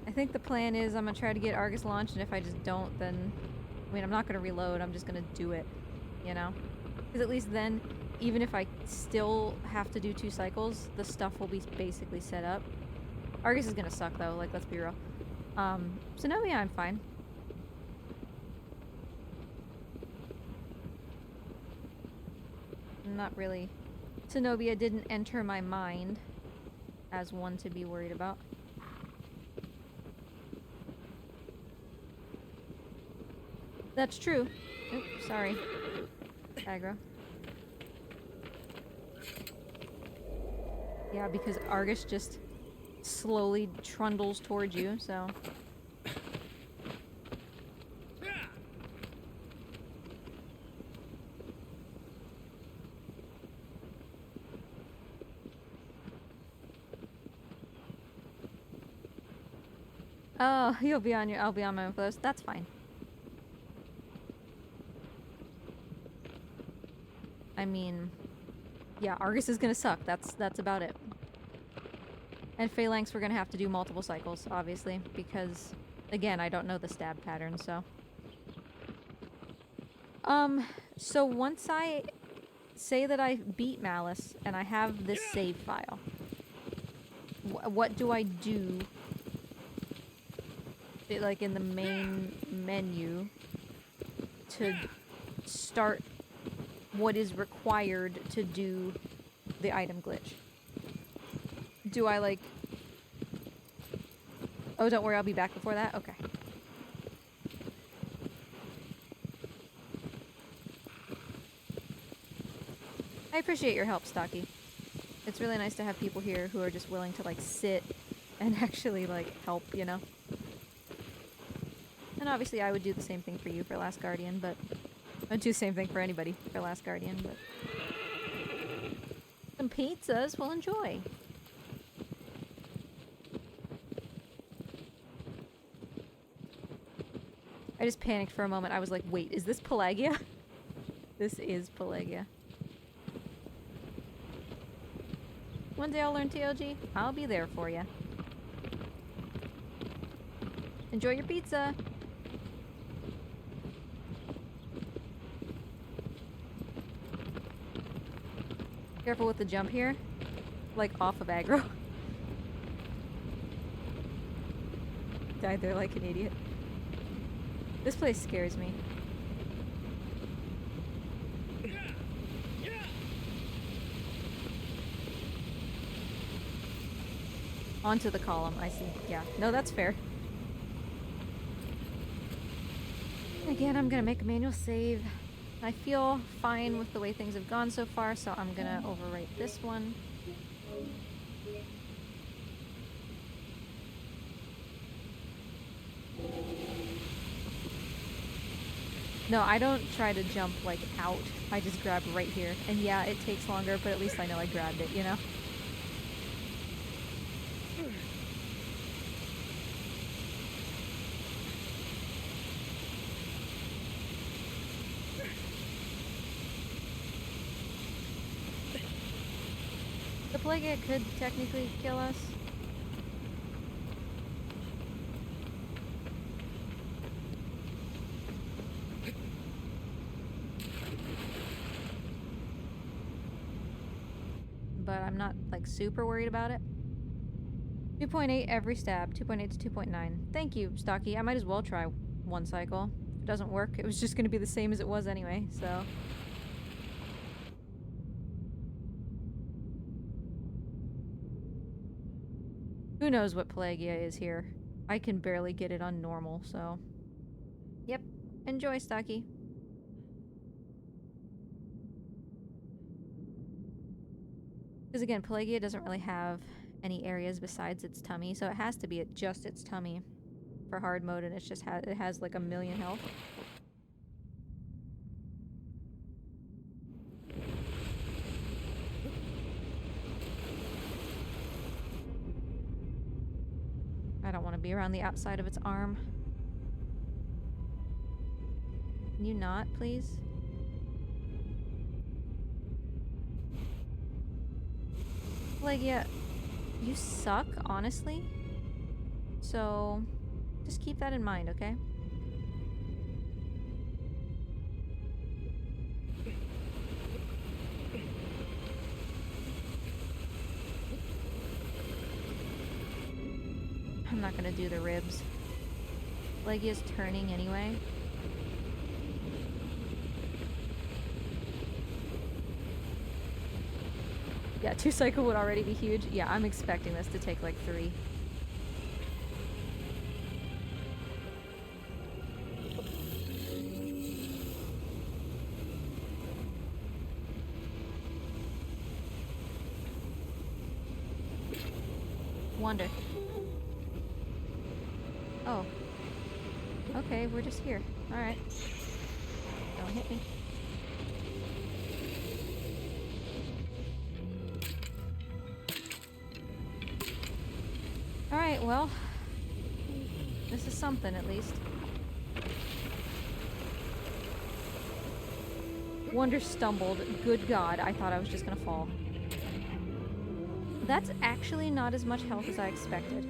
I think the plan is I'm gonna try to get Argus launched, and if I just don't, then... I mean, I'm not gonna reload, I'm just gonna do it. You know? Because at least then, even if I still have to do 2 cycles, the stuff will be basically set up. Argus is gonna suck, though, like, let's be real. Zenobia, I'm fine. Not really. Zenobia didn't enter my mind as one to be worried about. That's true. Oops, sorry. aggro. Yeah, because Argus just slowly trundles towards you, so... Oh, you'll be on your... I'll be on my own close. That's fine. I mean... Yeah, Argus is gonna suck. That's about it. And Phalanx we're gonna have to do multiple cycles, obviously, because, again, I don't know the stab pattern, so... So once I say that I beat Malice, and I have this save file, what do I do, like, in the main menu to start what is required to do the item glitch? Do I, like... Oh, don't worry, I'll be back before that? Okay. I appreciate your help, Stocky. It's really nice to have people here who are just willing to, like, sit and actually, like, help, you know? And obviously I would do the same thing for you for Last Guardian, but... I'd do the same thing for anybody for Last Guardian, but... Some pizzas, we'll enjoy. I just panicked for a moment. I was like, wait, is this Pelagia? This is Pelagia. One day I'll learn TLG. I'll be there for you. Enjoy your pizza. Careful with the jump here. Like, off of aggro. Died there like an idiot. This place scares me. Onto the column, I see. Yeah. No, that's fair. Again, I'm gonna make a manual save. I feel fine with the way things have gone so far, so I'm gonna overwrite this one. No, I don't try to jump, like, out. I just grab right here. And yeah, it takes longer, but at least I know I grabbed it, you know? The Plague could technically kill us. But I'm not, like, super worried about it. 2.8 every stab. 2.8 to 2.9. Thank you, Stocky. I might as well try one cycle. If it doesn't work, it was just going to be the same as it was anyway, so... Who knows what Pelagia is here? I can barely get it on normal, so... Yep. Enjoy, Stocky. Because again, Pelagia doesn't really have any areas besides its tummy, so it has to be at just its tummy for hard mode, and it's just it has like 1,000,000 health. I don't want to be around the outside of its arm. Can you not, please? Pelagia, you suck, honestly. So, just keep that in mind, okay? I'm not gonna do the ribs. Pelagia's turning anyway. Yeah, 2 cycle would already be huge. Yeah, I'm expecting this to take like 3. Wonder. Oh. Okay, we're just here. Alright. Don't hit me. Alright, well. This is something, at least. Wonder stumbled. Good God, I thought I was just gonna fall. That's actually not as much health as I expected.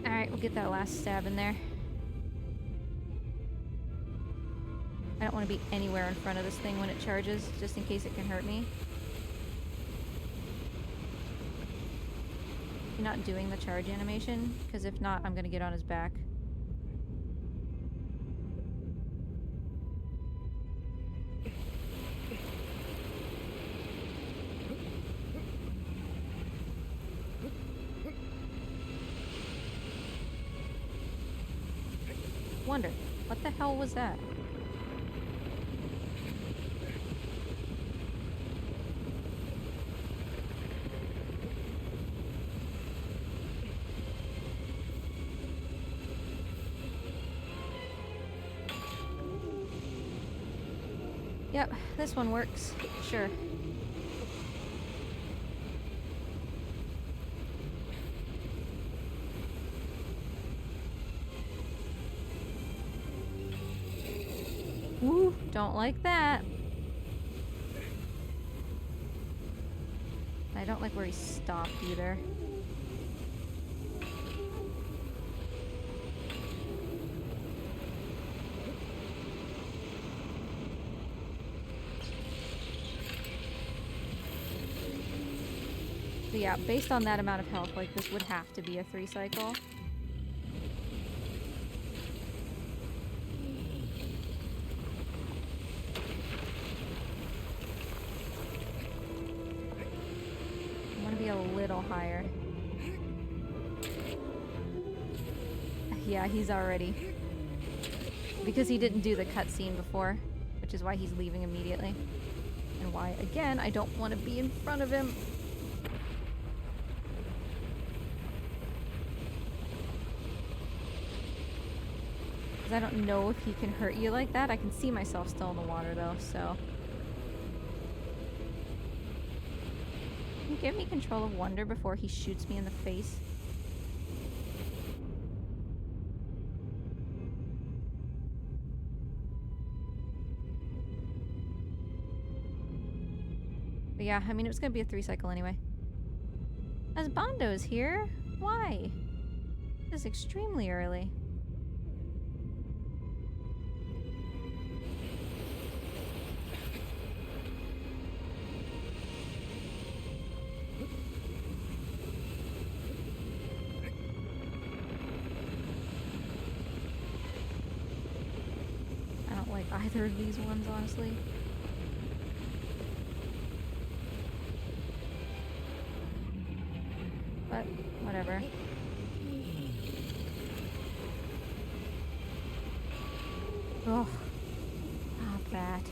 Alright, we'll get that last stab in there. I don't want to be anywhere in front of this thing when it charges, just in case it can hurt me. You're not doing the charge animation, because if not, I'm gonna get on his back. Wonder, what the hell was that? Yep, this one works. Sure. Woo, don't like that. I don't like where he stopped either. So yeah, based on that amount of health, like this would have to be a 3 cycle. A little higher. Yeah, he's already. Because he didn't do the cutscene before, which is why he's leaving immediately. And why, again, I don't want to be in front of him. Because I don't know if he can hurt you like that. I can see myself still in the water though, so. Can you give me control of Wonder before he shoots me in the face? But yeah, I mean, it was gonna be a 3 cycle anyway. As Bondo's here? Why? This is extremely early. Either of these ones, honestly. But, whatever. Oh, not that.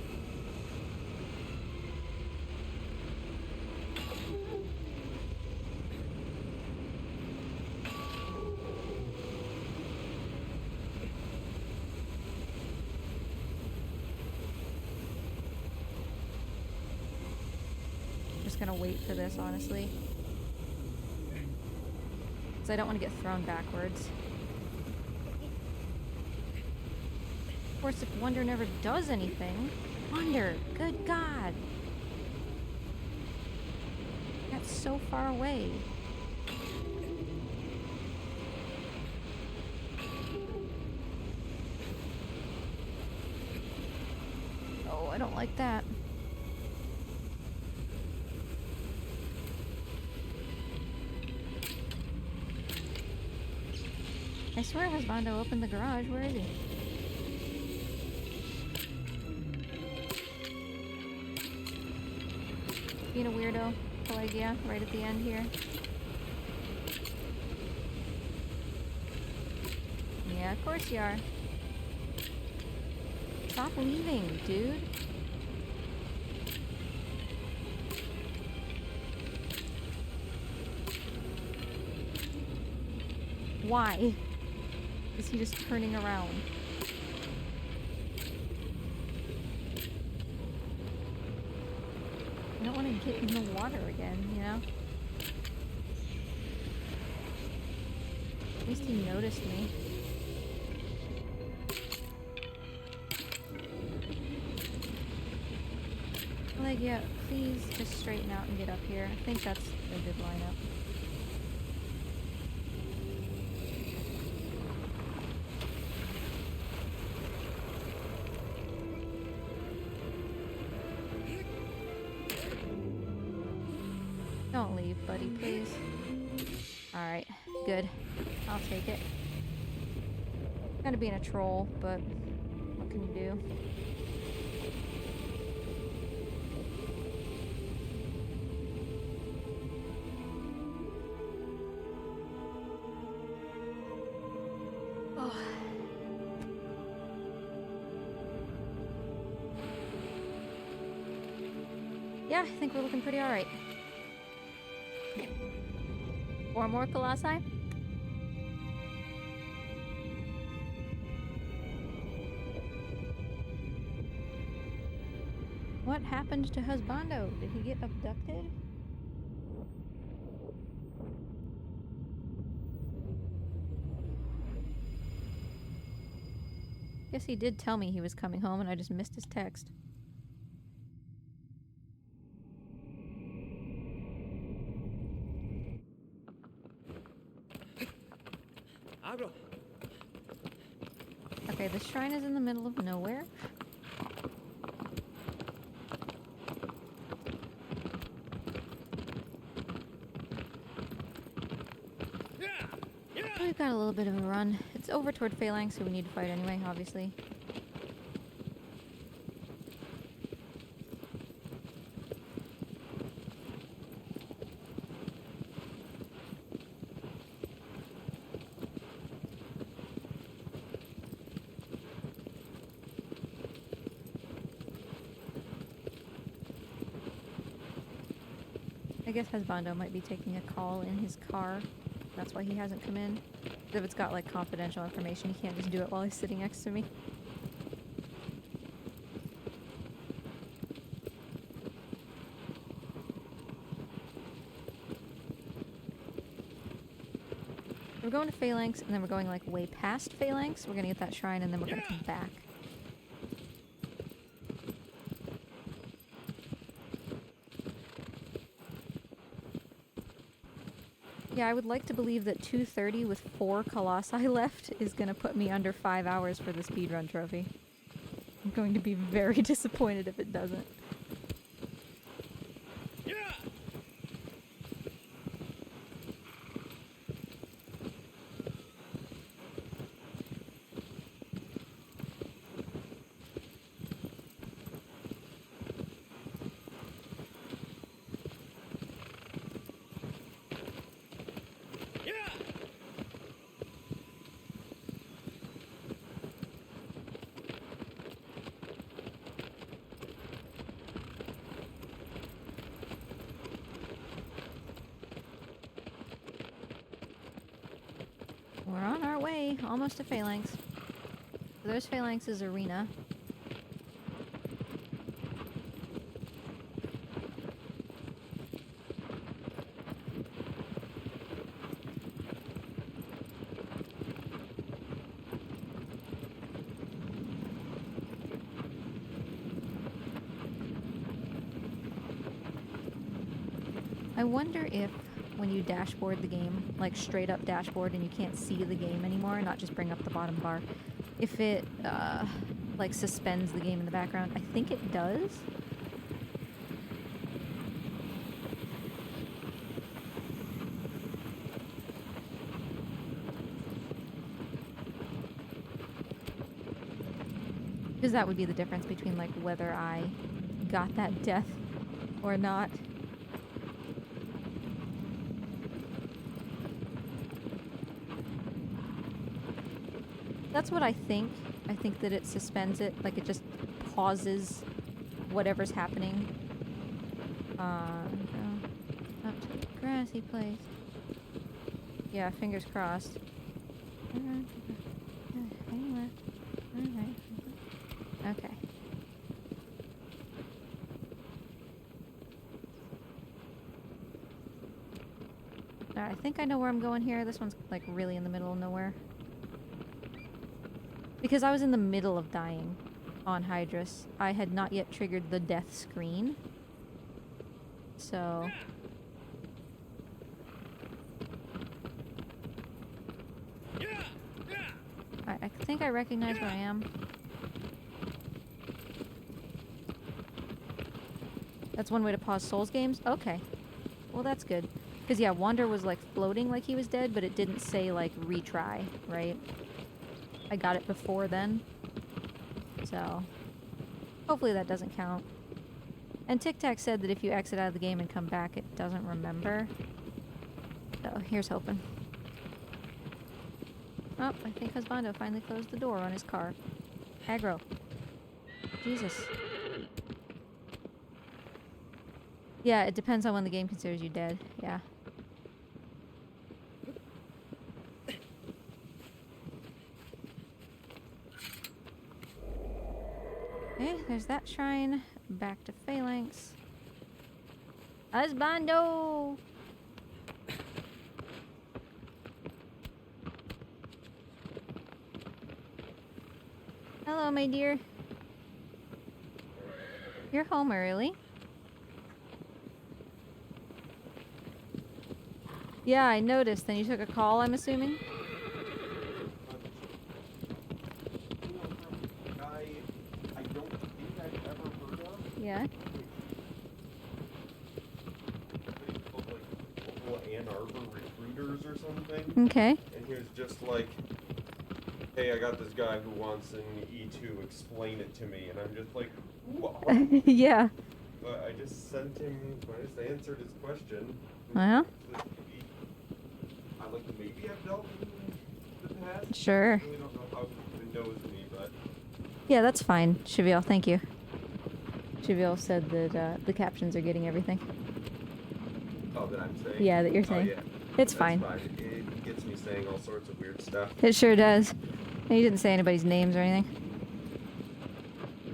Gonna wait for this, honestly. Because I don't want to get thrown backwards. Of course, if Wonder never does anything... Wonder! Good God! That's so far away. Oh, I don't like that. I swear Husbando opened the garage. Where is he? Being a weirdo. Pelagia, right at the end here. Yeah, of course you are. Stop leaving, dude. Why is he just turning around? I don't want to get in the water again, you know? At least he noticed me. Like, yeah, please just straighten out and get up here. I think that's a good lineup. Don't leave, buddy, please. Alright, good. I'll take it. Kind of being a troll, but what can you do? Oh. Yeah, I think we're looking pretty alright. 4 more colossi? What happened to Husbando? Did he get abducted? Guess he did tell me he was coming home and I just missed his text. Okay, the shrine is in the middle of nowhere. We've got a little bit of a run. It's over toward Phalanx, so we need to fight anyway, obviously. I guess Husbando might be taking a call in his car. That's why he hasn't come in. If it's got like confidential information, he can't just do it while he's sitting next to me. We're going to Phalanx, and then we're going like way past Phalanx. We're gonna get that shrine, and then we're gonna come back. Yeah, I would like to believe that 2:30 with 4 colossi left is gonna put me under 5 hours for the speedrun trophy. I'm going to be very disappointed if it doesn't. We're on our way, almost to Phalanx. So there's Phalanx's arena. I wonder if when you dashboard the game, like straight up dashboard and you can't see the game anymore, not just bring up the bottom bar, if it like suspends the game in the background. I think it does. Because that would be the difference between like whether I got that death or not. That's what I think. I think that it suspends it, like it just pauses whatever's happening. Go up to the grassy place. Yeah, fingers crossed. Okay. Alright, I think I know where I'm going here. This one's like really in the middle of nowhere. Because I was in the middle of dying on Hydrus. I had not yet triggered the death screen. So... I think I recognize where I am. That's one way to pause Souls games? Okay. Well, that's good. Because, yeah, Wander was, like, floating like he was dead, but it didn't say, like, retry, right? I got it before then. So, hopefully that doesn't count. And Tic Tac said that if you exit out of the game and come back, it doesn't remember. So, here's hoping. Oh, I think Husbando finally closed the door on his car. Aggro. Jesus. Yeah, it depends on when the game considers you dead. Yeah. Okay, there's that shrine. Back to Phalanx. Husbando! Hello, my dear. You're home early. Yeah, I noticed. Then you took a call, I'm assuming? I don't think I've ever heard of. Yeah. Like Ann Arbor recruiters or something. Okay. And he was just like, hey, I got this guy who wants an E2, explain it to me. And I'm just like, what? Yeah. But I just sent him, I just answered his question. Well. Maybe I've dealt in the past. Sure. I really don't know how he knows me, but... Yeah, that's fine, Cheviel. Thank you. Cheviel said that the captions are getting everything. Oh, that I'm saying? Yeah, that you're saying. Oh, yeah. It's That's fine. It gets me saying all sorts of weird stuff. It sure does. And you didn't say anybody's names or anything.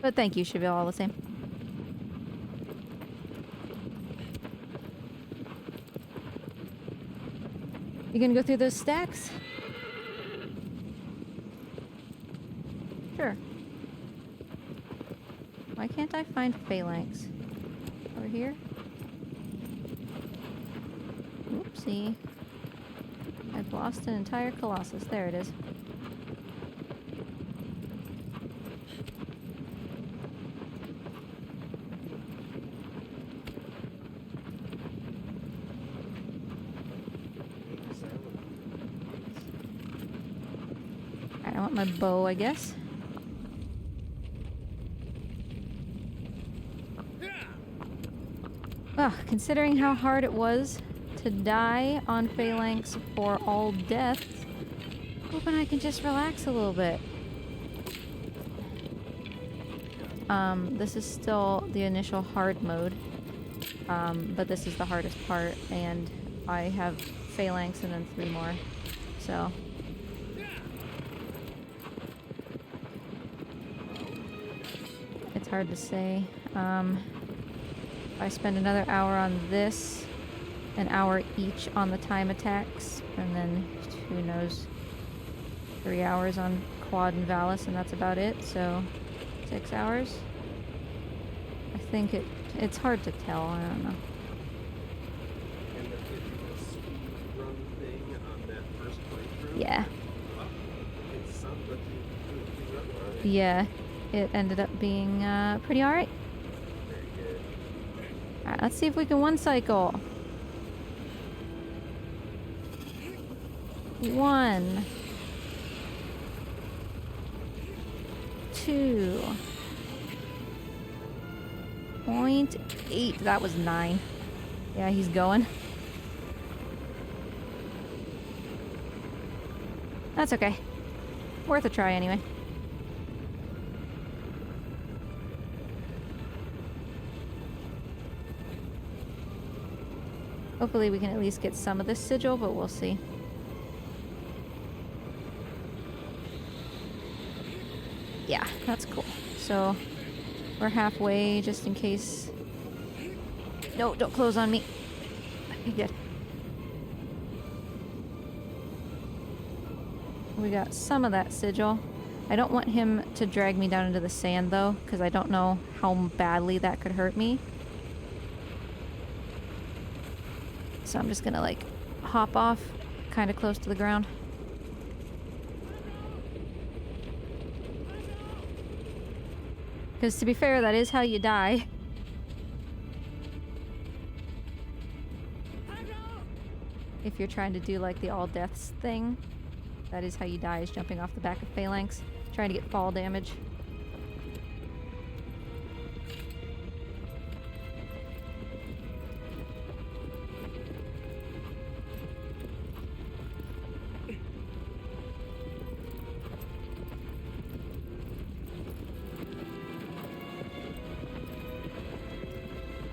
But thank you, Cheviel, all the same. You gonna go through those stacks? Sure. Why can't I find Phalanx? Over here? Oopsie. I've lost an entire Colossus. There it is. I want my bow, I guess. Ugh, considering how hard it was to die on Phalanx for all deaths, hoping I can just relax a little bit. This is still the initial hard mode, but this is the hardest part, and I have Phalanx and then 3 more, so... It's hard to say. I spend another hour on this, an hour each on the time attacks, and then who knows, 3 hours on Quad and Valis, and that's about it, so 6 hours? I think it's hard to tell, I don't know. And the speedrun thing on that first playthrough? Yeah. It sounds like you run on it. Yeah, it ended up being pretty alright. Very good. Alright, let's see if we can one cycle. 1, 2, 0.8. That was 9. Yeah, he's going. That's okay. Worth a try anyway. Hopefully we can at least get some of this sigil, but we'll see. That's cool. So we're halfway, just in case. No, don't close on me. Okay, good. We got some of that sigil. I don't want him to drag me down into the sand, though, because I don't know how badly that could hurt me. So I'm just gonna, like, hop off kind of close to the ground. Because to be fair, that is how you die. If you're trying to do, like, the all deaths thing, that is how you die, is jumping off the back of phalanx, trying to get fall damage.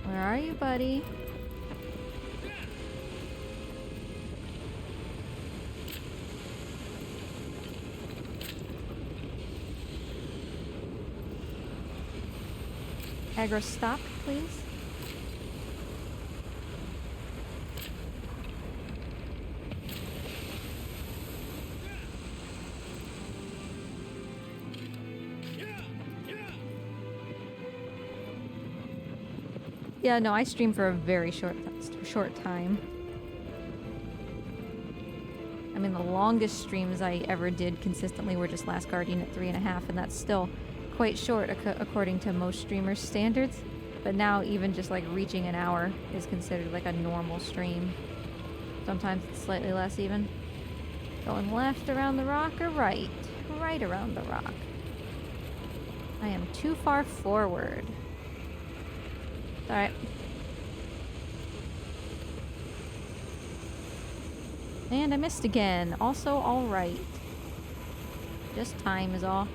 Where are you, buddy? Aggro, stop, please. Yeah, no, I stream for a very short time. I mean, the longest streams I ever did consistently were just Last Guardian at 3.5, and that's still quite short according to most streamers' standards. But now even just like reaching an hour is considered like a normal stream. Sometimes it's slightly less even. Going left around the rock or right? Right around the rock. I am too far forward. Alright. And I missed again. Also alright. Just time is all.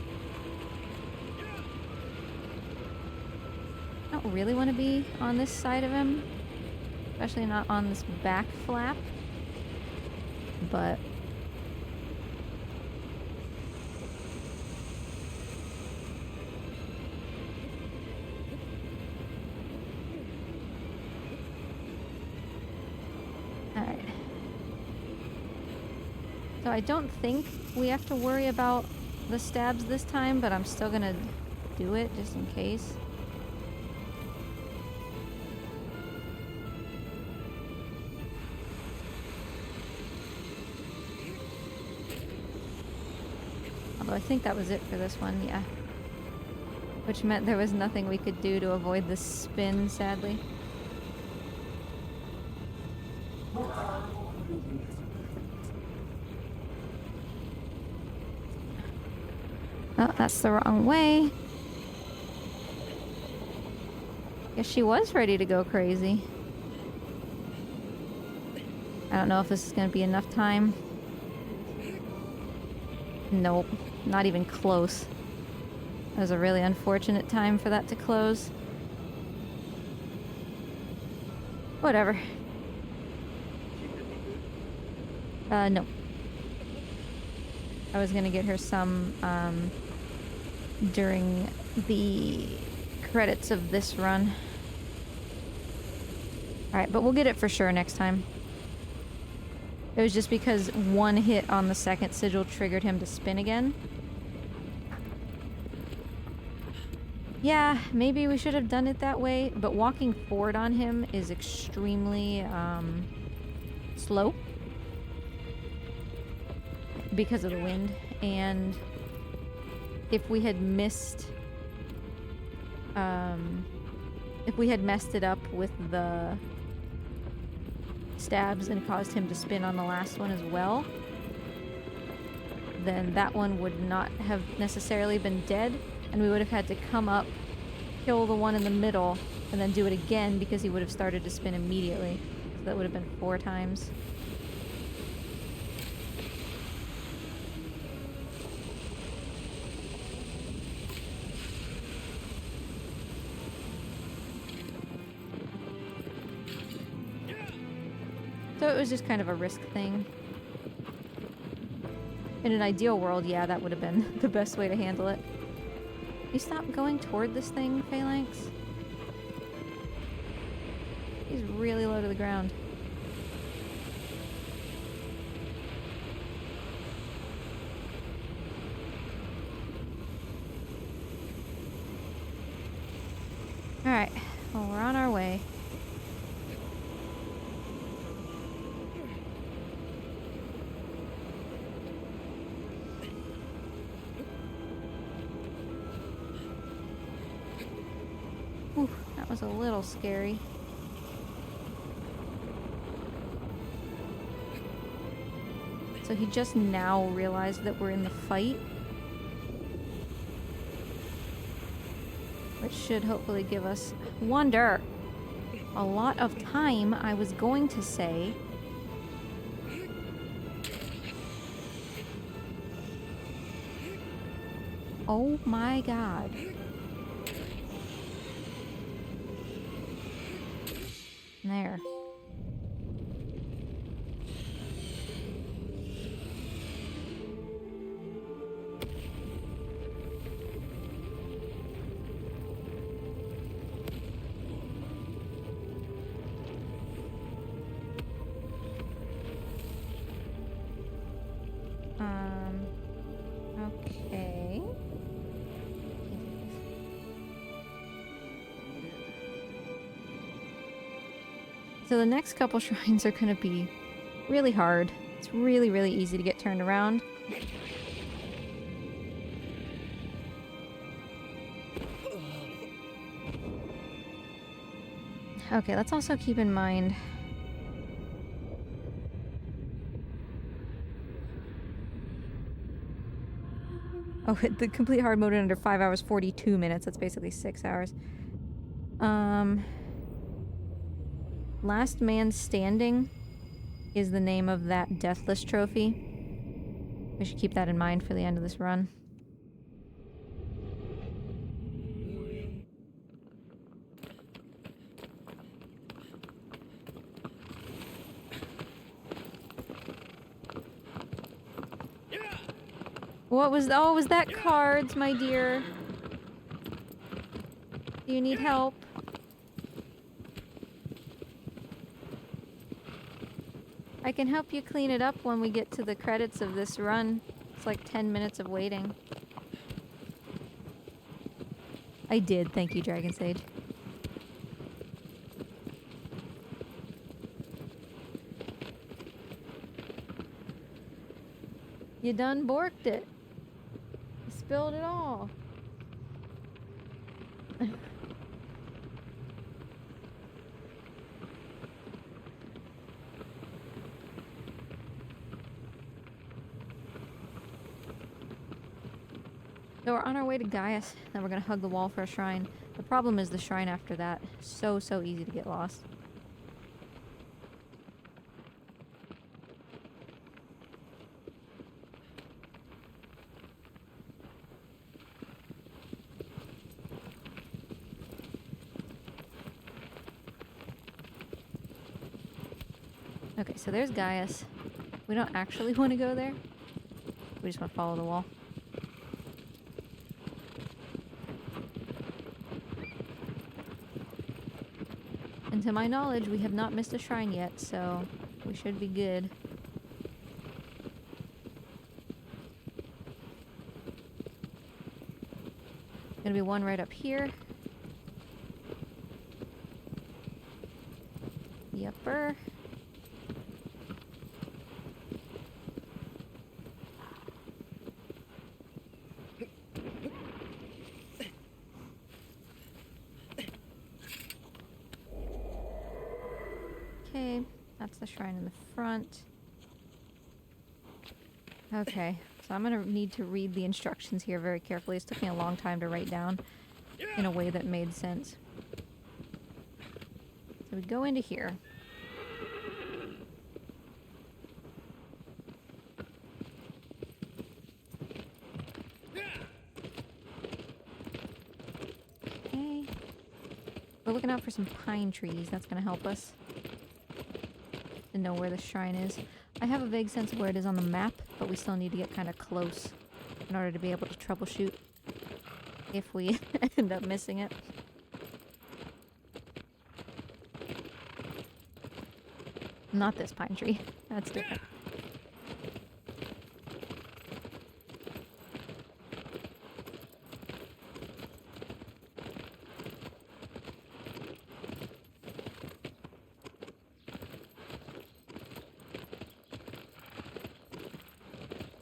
I don't really want to be on this side of him. Especially not on this back flap. But... Alright. So I don't think we have to worry about the stabs this time, but I'm still gonna do it just in case. Although I think that was it for this one, yeah. Which meant there was nothing we could do to avoid the spin, sadly. Oh, that's the wrong way. Guess she was ready to go crazy. I don't know if this is gonna be enough time. Nope, not even close. That was a really unfortunate time for that to close. Whatever. No. I was gonna get her some, during the credits of this run. Alright, but we'll get it for sure next time. It was just because one hit on the second sigil triggered him to spin again. Yeah, maybe we should have done it that way, but walking forward on him is extremely, slow. Because of the wind, and if we had missed, if we had messed it up with the stabs and caused him to spin on the last one as well, then that one would not have necessarily been dead, and we would have had to come up, kill the one in the middle, and then do it again because he would have started to spin immediately. So that would have been 4 times. So it was just kind of a risk thing. In an ideal world, yeah, that would have been the best way to handle it. You stop going toward this thing, Phalanx? He's really low to the ground. Alright, well, we're on our way. Ooh, that was a little scary. So he just now realized that we're in the fight. Which should hopefully give us wonder. A lot of time, I was going to say. Oh my god. There. Okay. So the next couple shrines are going to be really hard. It's really, really easy to get turned around. Okay, let's also keep in mind... Oh, the complete hard mode in under 5 hours, 42 minutes. That's basically 6 hours. Last Man Standing is the name of that Deathless trophy. We should keep that in mind for the end of this run. What was... Oh, was that cards, my dear? Do you need help? I can help you clean it up when we get to the credits of this run. It's like 10 minutes of waiting. I did, thank you, Dragon Sage. You done borked it. You spilled it all. So we're on our way to Gaius, then we're gonna hug the wall for a shrine. The problem is the shrine after that. So easy to get lost. Okay, so there's Gaius. We don't actually want to go there. We just want to follow the wall. And to my knowledge, we have not missed a shrine yet, so we should be good. Gonna be one right up here. The upper. Okay, that's the shrine in the front. Okay, so I'm gonna need to read the instructions here very carefully. It took me a long time to write down in a way that made sense. So we go into here. Okay. We're looking out for some pine trees. That's gonna help us to know where the shrine is. I have a vague sense of where it is on the map, but we still need to get kind of close in order to be able to troubleshoot. if we end up missing it. Not this pine tree. That's different.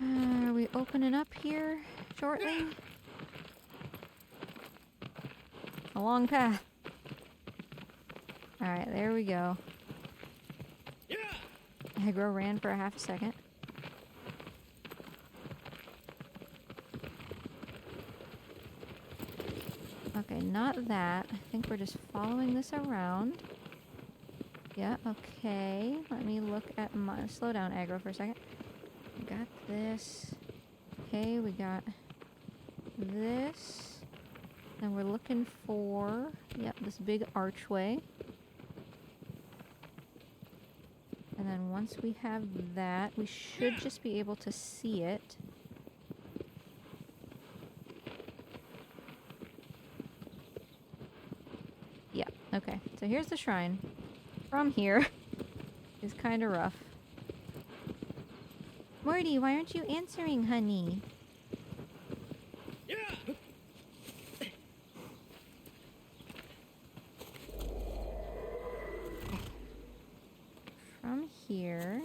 Are we opening up here shortly? A long path. Alright, there we go. Aggro ran for a half a second. Okay, not that. I think we're just following this around. Yeah, okay. Let me look at my... Slow down, Aggro, for a second. We got this. Okay, we got this. And we're looking for... Yep, this big archway. And then once we have that, we should just be able to see it. Yeah, okay. So here's the shrine. From here is kind of rough. Morty, why aren't you answering, honey? From here,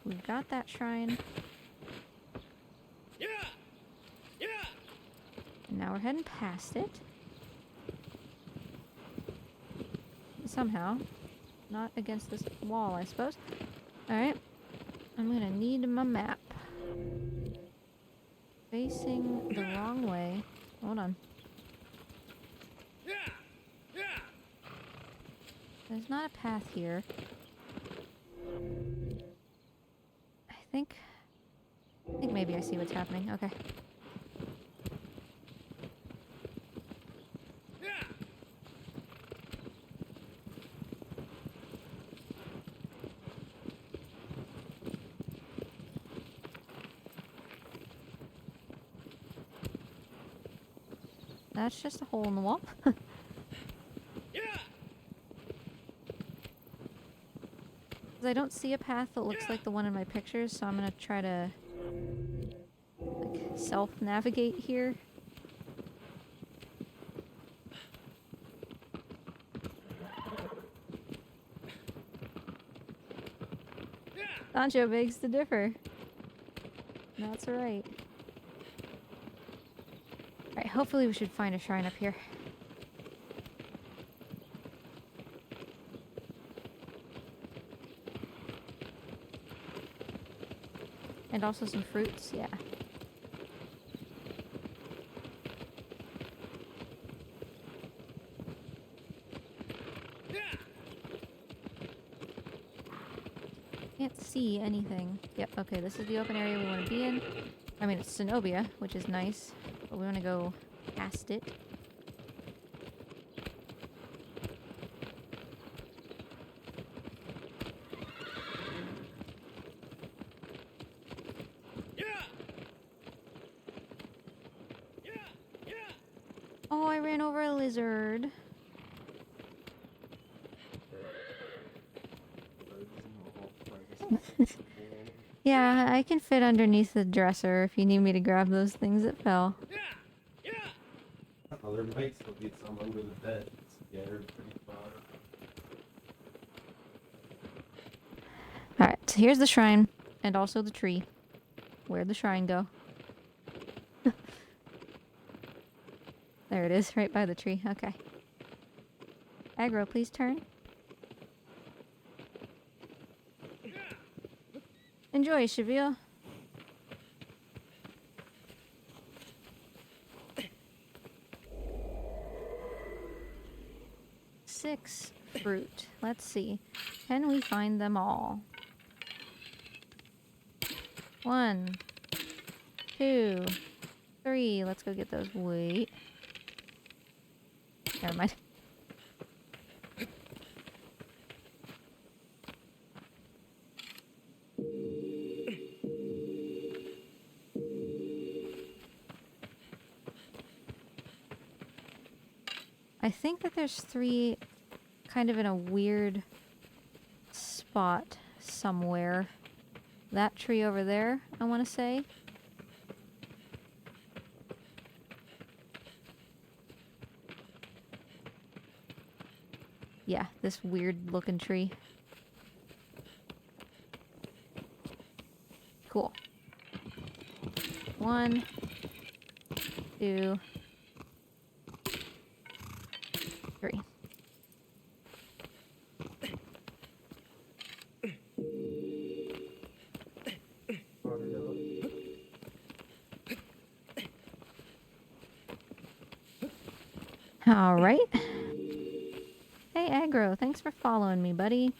we've got that shrine. And now we're heading past it. Somehow. Not against this wall, I suppose. Alright. I'm gonna need my map. Facing the wrong way. Hold on. There's not a path here. I think maybe I see what's happening. Okay. That's just a hole in the wall. I don't see a path that looks like the one in my pictures, so I'm gonna try to like self-navigate here. Sancho begs to differ. That's right. Alright, hopefully we should find a shrine up here. And also some fruits, yeah. Can't see anything. Yep, okay, this is the open area we want to be in. I mean, it's Zenobia, which is nice, but we want to go past it. Oh, I ran over a lizard. Yeah, I can fit underneath the dresser if you need me to grab those things that fell. Oh, there might still be some under the bed. It's scattered pretty far. Alright, so here's the shrine, and also the tree. Where'd the shrine go? There it is, right by the tree. Okay. Aggro, please turn. Enjoy, Shavil. Six fruit. Let's see. Can we find them all? 1, 2, 3. Let's go get those. Wait. Never mind. I think that there's 3 kind of in a weird spot somewhere. That tree over there, I want to say. Yeah, this weird looking tree. Cool. 1, 2, 3. All right. Hey, Aggro, thanks for following me, buddy.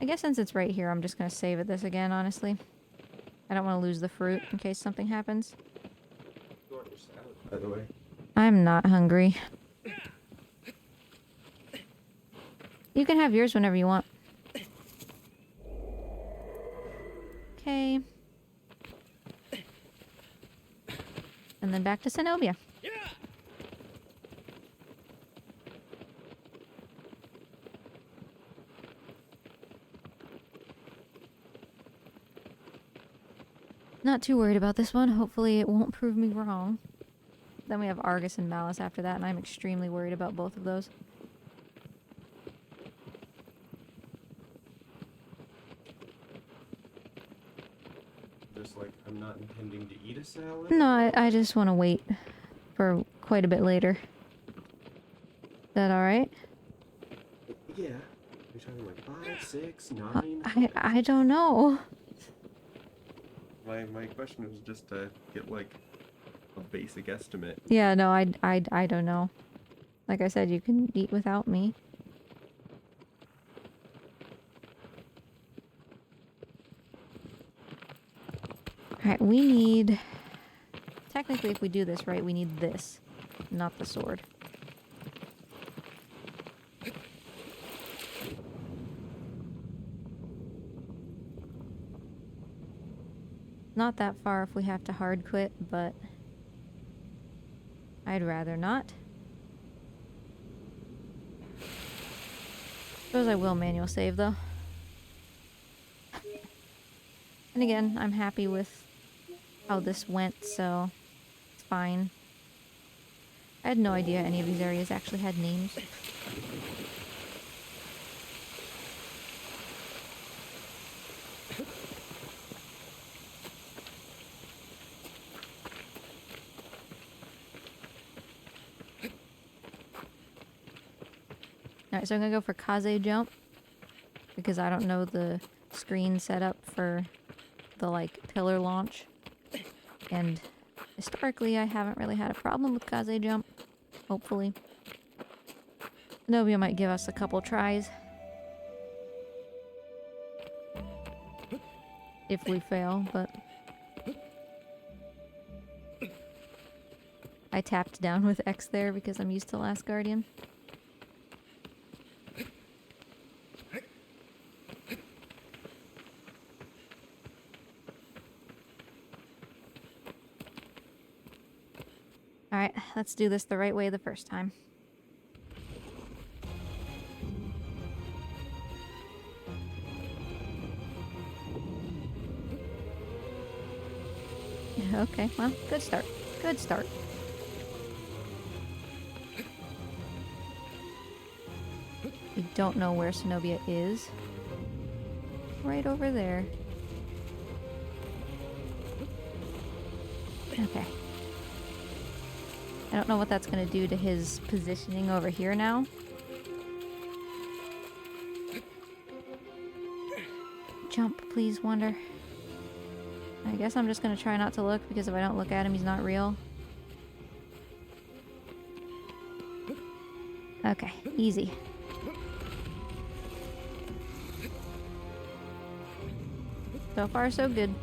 I guess since it's right here, I'm just going to save it this again, honestly. I don't want to lose the fruit in case something happens. You want your salad, by the way? I'm not hungry. You can have yours whenever you want. Okay. And then back to Zenobia. Not too worried about this one. Hopefully it won't prove me wrong. Then we have Argus and Malice after that, and I'm extremely worried about both of those. Just like, I'm not intending to eat a salad? No, I just want to wait for quite a bit later. Is that alright? Yeah. You're talking like 5, 6, 9? I don't know. My question was just to get like a basic estimate. Yeah, no, I don't know. Like I said, you can eat without me. Alright, we need... Technically, if we do this right, we need this, not the sword. Not that far if we have to hard quit, but I'd rather not. Suppose I will manual save though. And again, I'm happy with how this went, so it's fine. I had no idea any of these areas actually had names. Alright, so I'm gonna go for Kaze jump because I don't know the screen setup for the like pillar launch, and historically I haven't really had a problem with Kaze jump. Hopefully Zenobia might give us a couple tries if we fail, but I tapped down with X there because I'm used to Last Guardian. Alright, let's do this the right way the first time. Okay, well, good start. Good start. We don't know where Zenobia is. Right over there. Okay. I don't know what that's going to do to his positioning over here now. Jump, please, Wonder. I guess I'm just going to try not to look, because if I don't look at him, he's not real. Okay, easy. So far, so good.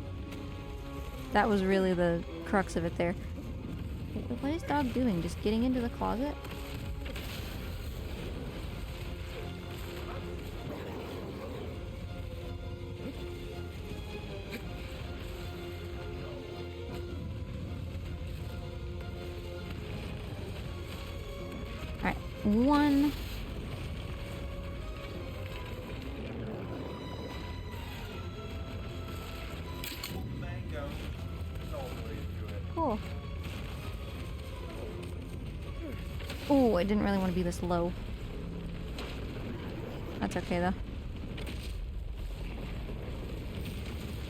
That was really the crux of it there. What is dog doing? Just getting into the closet? one. Mango. That's all the way to it. Cool. Oh, I didn't really want to be this low. That's okay, though.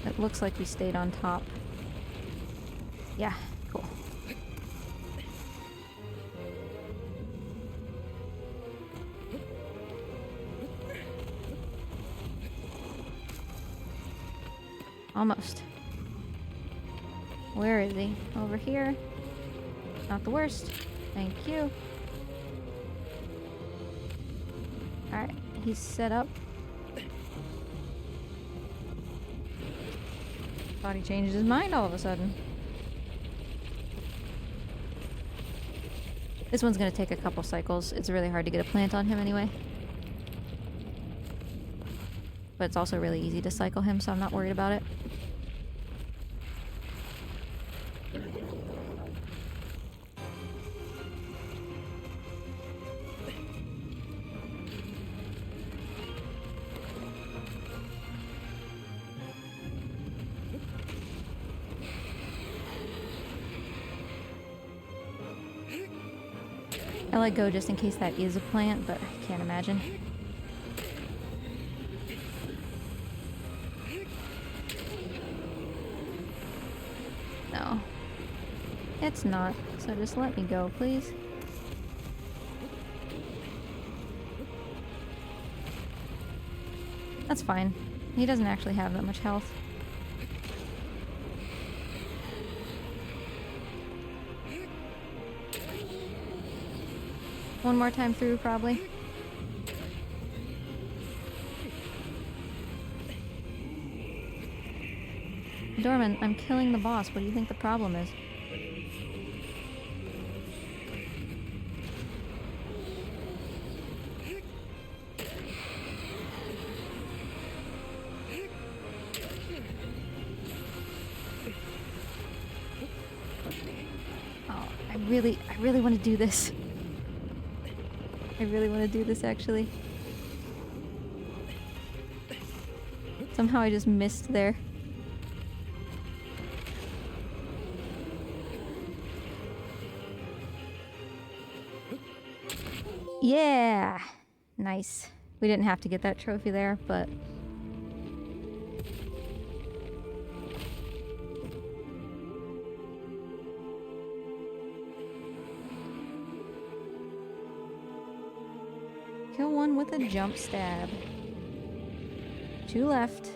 It looks like we stayed on top. Yeah, cool. Almost. Where is he? Over here. Not the worst. Thank you. Alright, he's set up. Thought he changed his mind all of a sudden. This one's gonna take a couple cycles. It's really hard to get a plant on him anyway. But it's also really easy to cycle him, so I'm not worried about it. I let go just in case that is a plant, but I can't imagine. No. It's not, so just let me go, please. That's fine. He doesn't actually have that much health. One more time through, probably. Dorman, I'm killing the boss. What do you think the problem is? Oh, I really want to do this. I really want to do this, actually. Somehow I just missed there. Yeah! Nice. We didn't have to get that trophy there, but... Kill one with a jump stab. 2 left.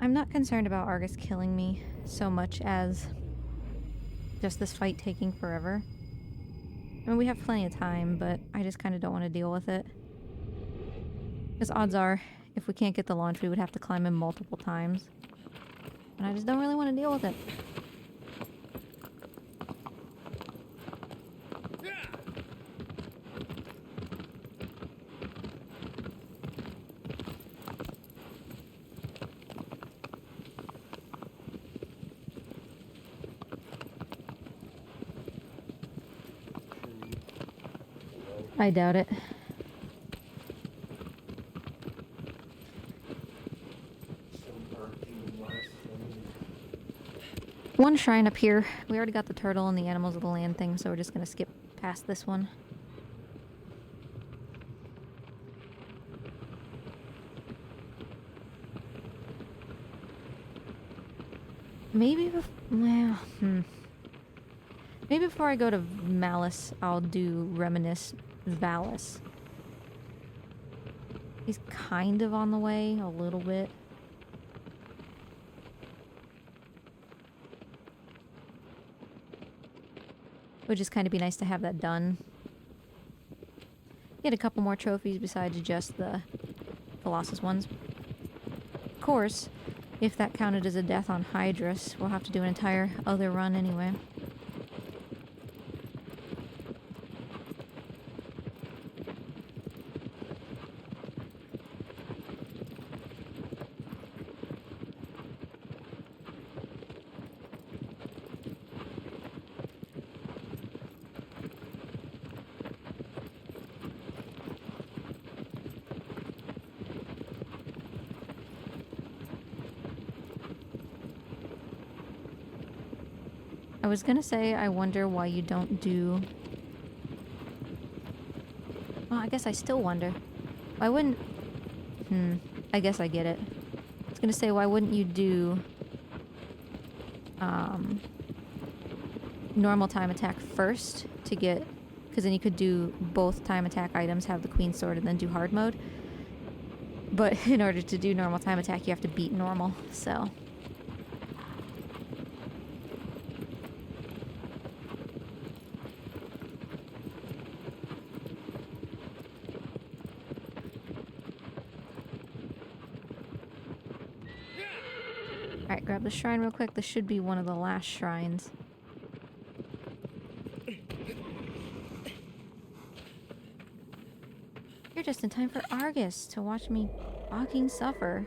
I'm not concerned about Argus killing me so much as just this fight taking forever. I mean, we have plenty of time, but I just kind of don't want to deal with it. Because odds are, if we can't get the launch, we would have to climb him multiple times. And I just don't really want to deal with it. I doubt it. One shrine up here. We already got the turtle and the animals of the land thing, so we're just gonna skip past this one. Maybe well, maybe before I go to Malice, I'll do Reminisce Valis. He's kind of on the way, a little bit. Would just kind of be nice to have that done. Get a couple more trophies besides just the Colossus ones. Of course, if that counted as a death on Hydrus, we'll have to do an entire other run anyway. I was gonna say, I wonder why you don't do... Well, I guess I still wonder. Why wouldn't... I guess I get it. I was gonna say, why wouldn't you do... normal time attack first to get... Because then you could do both time attack items, have the Queen Sword, and then do hard mode. But in order to do normal time attack, you have to beat normal, so... Alright, grab the shrine real quick. This should be one of the last shrines. You're just in time for Argus to watch me fucking suffer.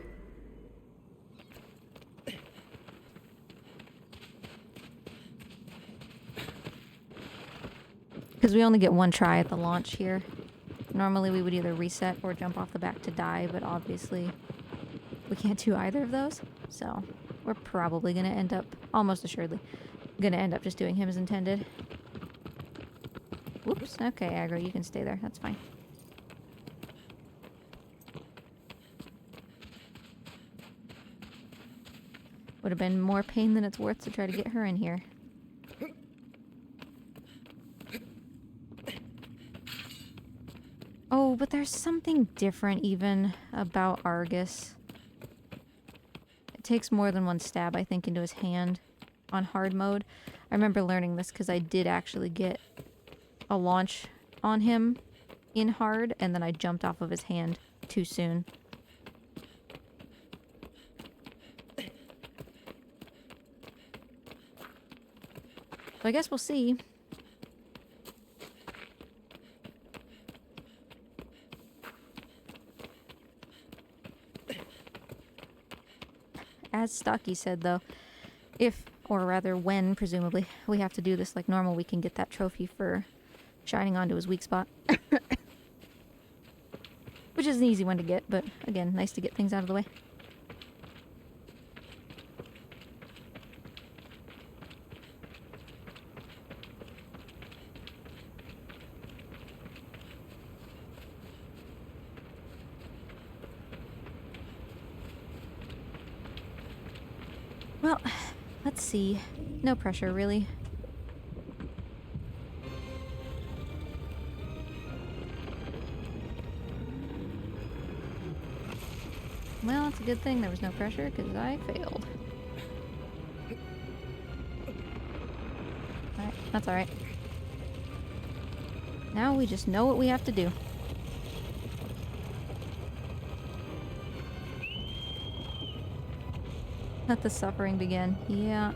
Because we only get one try at the launch here. Normally we would either reset or jump off the back to die, but obviously we can't do either of those. So we're probably going to end up, almost assuredly, going to end up just doing him as intended. Whoops. Okay, Aggro, you can stay there. That's fine. Would have been more pain than it's worth to try to get her in here. Oh, but there's something different even about Argus. It takes more than one stab, I think, into his hand on hard mode. I remember learning this because I did actually get a launch on him in hard, and then I jumped off of his hand too soon. So I guess we'll see. As Stocky said, though, if, or rather when, presumably, we have to do this like normal, we can get that trophy for shining onto his weak spot. Which is an easy one to get, but again, nice to get things out of the way. Well, let's see. No pressure, really. Well, it's a good thing there was no pressure, because I failed. Alright, that's alright. Now we just know what we have to do. Let the suffering begin. Yeah.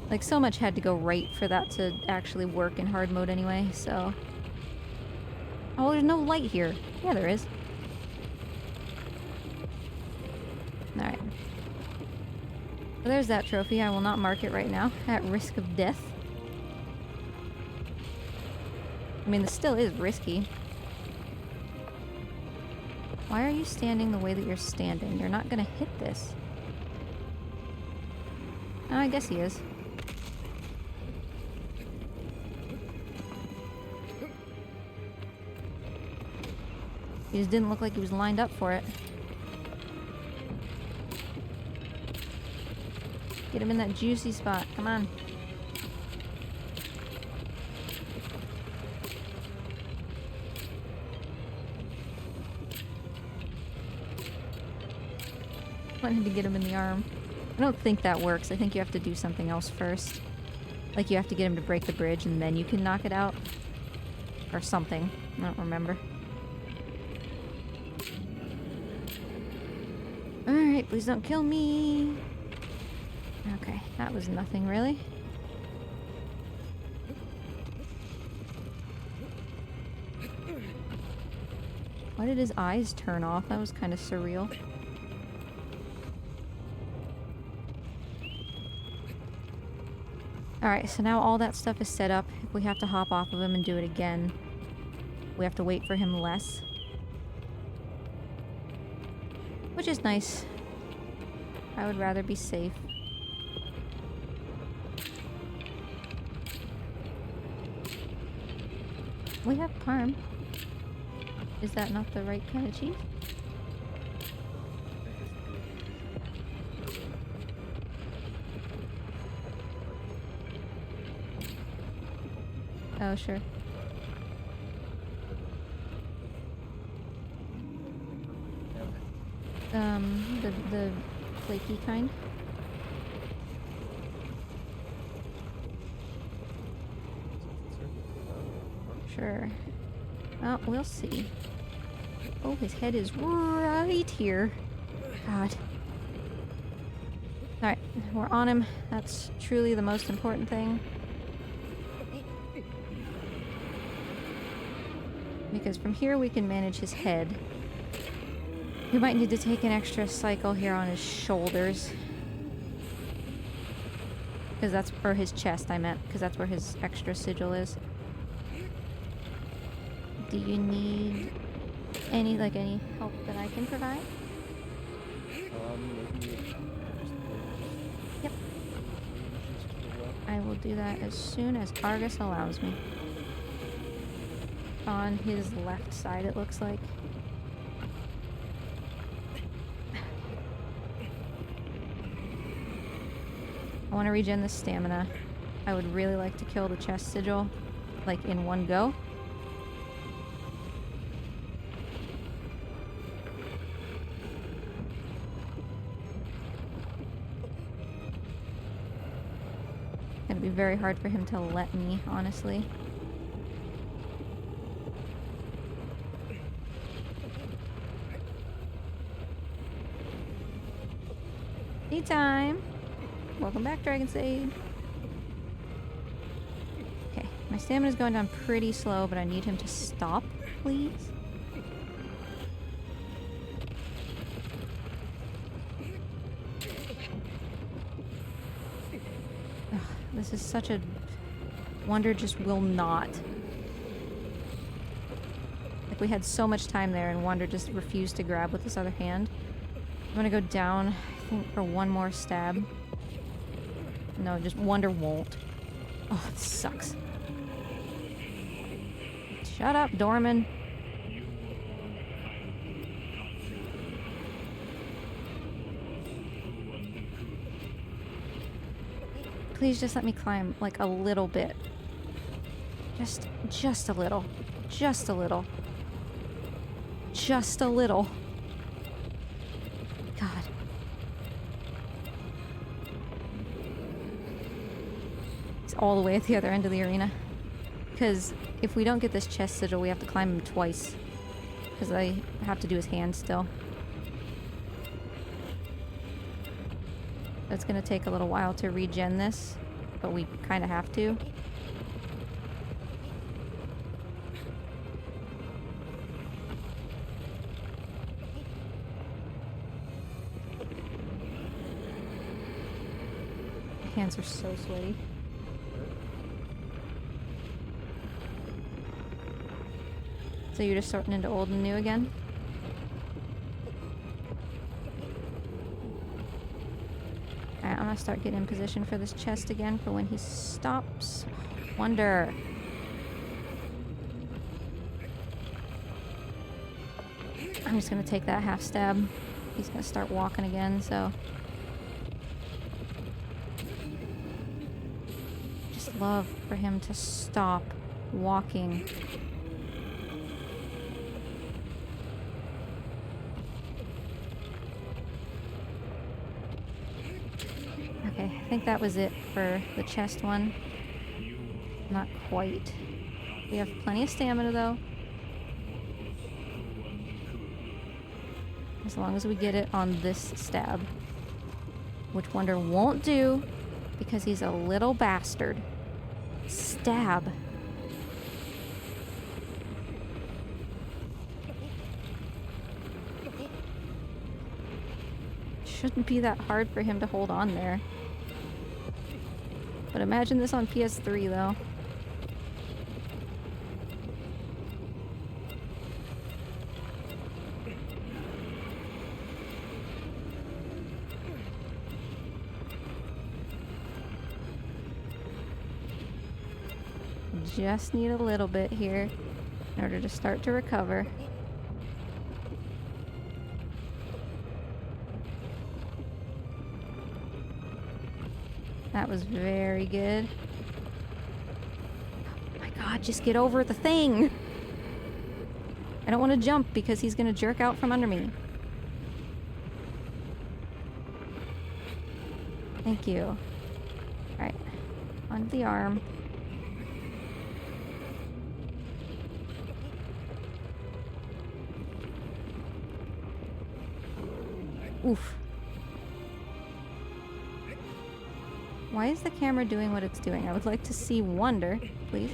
Like, so much had to go right for that to actually work in hard mode anyway, so... Oh, there's no light here. Yeah, there is. Alright. So there's that trophy. I will not mark it right now, at risk of death. I mean, this still is risky. Why are you standing the way that you're standing? You're not gonna hit this. Oh, I guess he is. He just didn't look like he was lined up for it. Get him in that juicy spot. Come on. Wanted to get him in the arm. I don't think that works. I think you have to do something else first. Like you have to get him to break the bridge and then you can knock it out. Or something. I don't remember. Alright, please don't kill me. Okay, that was nothing really. Why did his eyes turn off? That was kind of surreal. Alright, so now all that stuff is set up. If we have to hop off of him and do it again, we have to wait for him less. Which is nice. I would rather be safe. We have parm. Is that not the right kind of cheese? Oh, sure. The flaky kind. Sure. Oh, we'll see. Oh, his head is right here. God. Alright, we're on him. That's truly the most important thing. Because from here we can manage his head. We might need to take an extra cycle here on his shoulders. Because that's, or his chest I meant, because that's where his extra sigil is. Do you need any help that I can provide? Yep. I will do that as soon as Argus allows me. On his left side, it looks like. I want to regen the stamina. I would really like to kill the chest sigil, like in one go. It's gonna be very hard for him to let me, honestly. Tea time! Welcome back, Dragon Sage. Okay, my stamina's going down pretty slow, but I need him to stop, please. Ugh, this is such a... Wonder just will not. Like, we had so much time there, and Wonder just refused to grab with his other hand. I'm gonna go down, I think, for one more stab. No, just Wonder won't. Oh, it sucks. Shut up, Dorman. Please just let me climb, like, a little bit. Just a little. Just a little. Just a little. God. It's all the way at the other end of the arena. Because if we don't get this chest sigil, we have to climb him twice. Because I have to do his hand still. It's going to take a little while to regen this, but we kind of have to. My hands are so sweaty. So you're just sorting into old and new again? Alright, I'm gonna start getting in position for this chest again for when he stops. Wonder. I'm just gonna take that half stab. He's gonna start walking again, so... Just love for him to stop walking. Okay, I think that was it for the chest one. Not quite. We have plenty of stamina though. As long as we get it on this stab. Which Wonder won't do because he's a little bastard. Stab. Shouldn't be that hard for him to hold on there. But imagine this on PS3 though. Just need a little bit here. in order to start to recover. That was very good. Oh my god, just get over the thing! I don't want to jump because he's gonna jerk out from under me. Thank you. Alright. Onto the arm. Oof. Why is the camera doing what it's doing? I would like to see Wonder, please.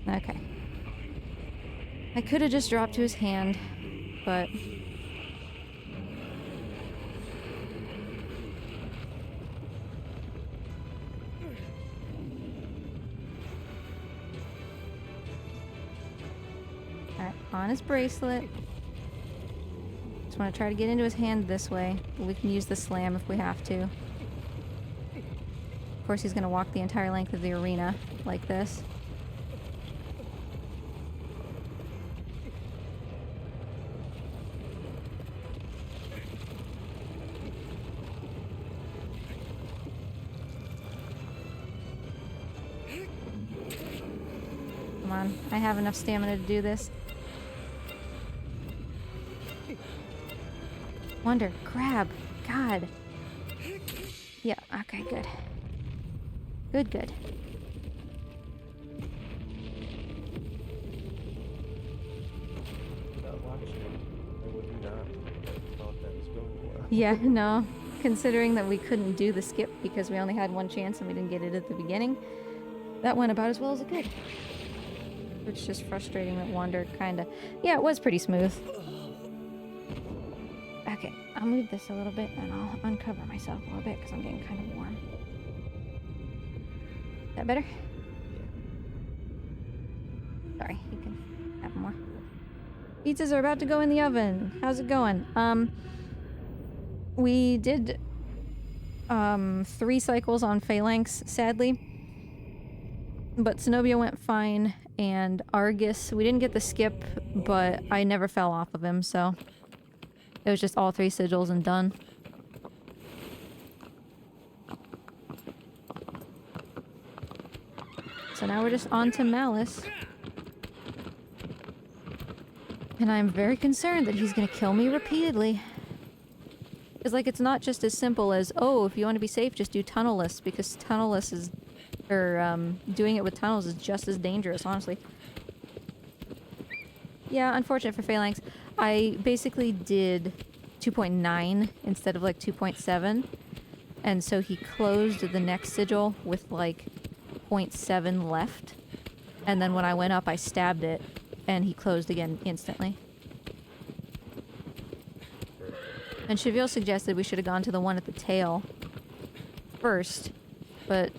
Okay. I could have just dropped to his hand, but... Alright, on his bracelet. Just want to try to get into his hand this way, but we can use the slam if we have to. Of course, he's going to walk the entire length of the arena like this. Come on, I have enough stamina to do this. Wonder, grab. God. Yeah, okay, good. Good, good. Yeah, no. Considering that we couldn't do the skip because we only had one chance and we didn't get it at the beginning, that went about as well as it could. It's just frustrating that Wander kinda... Yeah, it was pretty smooth. Okay, I'll move this a little bit and I'll uncover myself a little bit because I'm getting kind of warm. Is that better? Sorry, you can have more. Pizzas are about to go in the oven. How's it going? We did 3 cycles on Phalanx, sadly. But Zenobia went fine, and Argus, we didn't get the skip, but I never fell off of him, so it was just all 3 sigils and done. So now we're just on to Malice. And I'm very concerned that he's gonna kill me repeatedly. Because, like, it's not just as simple as, oh, if you want to be safe, just do tunnelless, because tunnelless is... or, doing it with tunnels is just as dangerous, honestly. Yeah, unfortunate for Phalanx. I basically did 2.9 instead of, like, 2.7. And so he closed the next sigil with, like, 0.7 left. And then when I went up, I stabbed it, and he closed again instantly. And Cheville suggested we should have gone to the one at the tail first, but,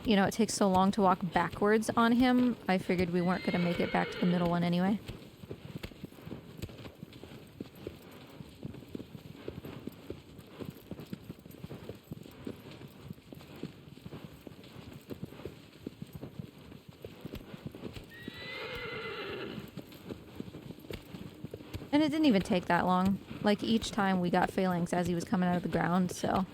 you know, it takes so long to walk backwards on him, I figured we weren't going to make it back to the middle one anyway. And it didn't even take that long. Like, each time we got Phalanx as he was coming out of the ground, so...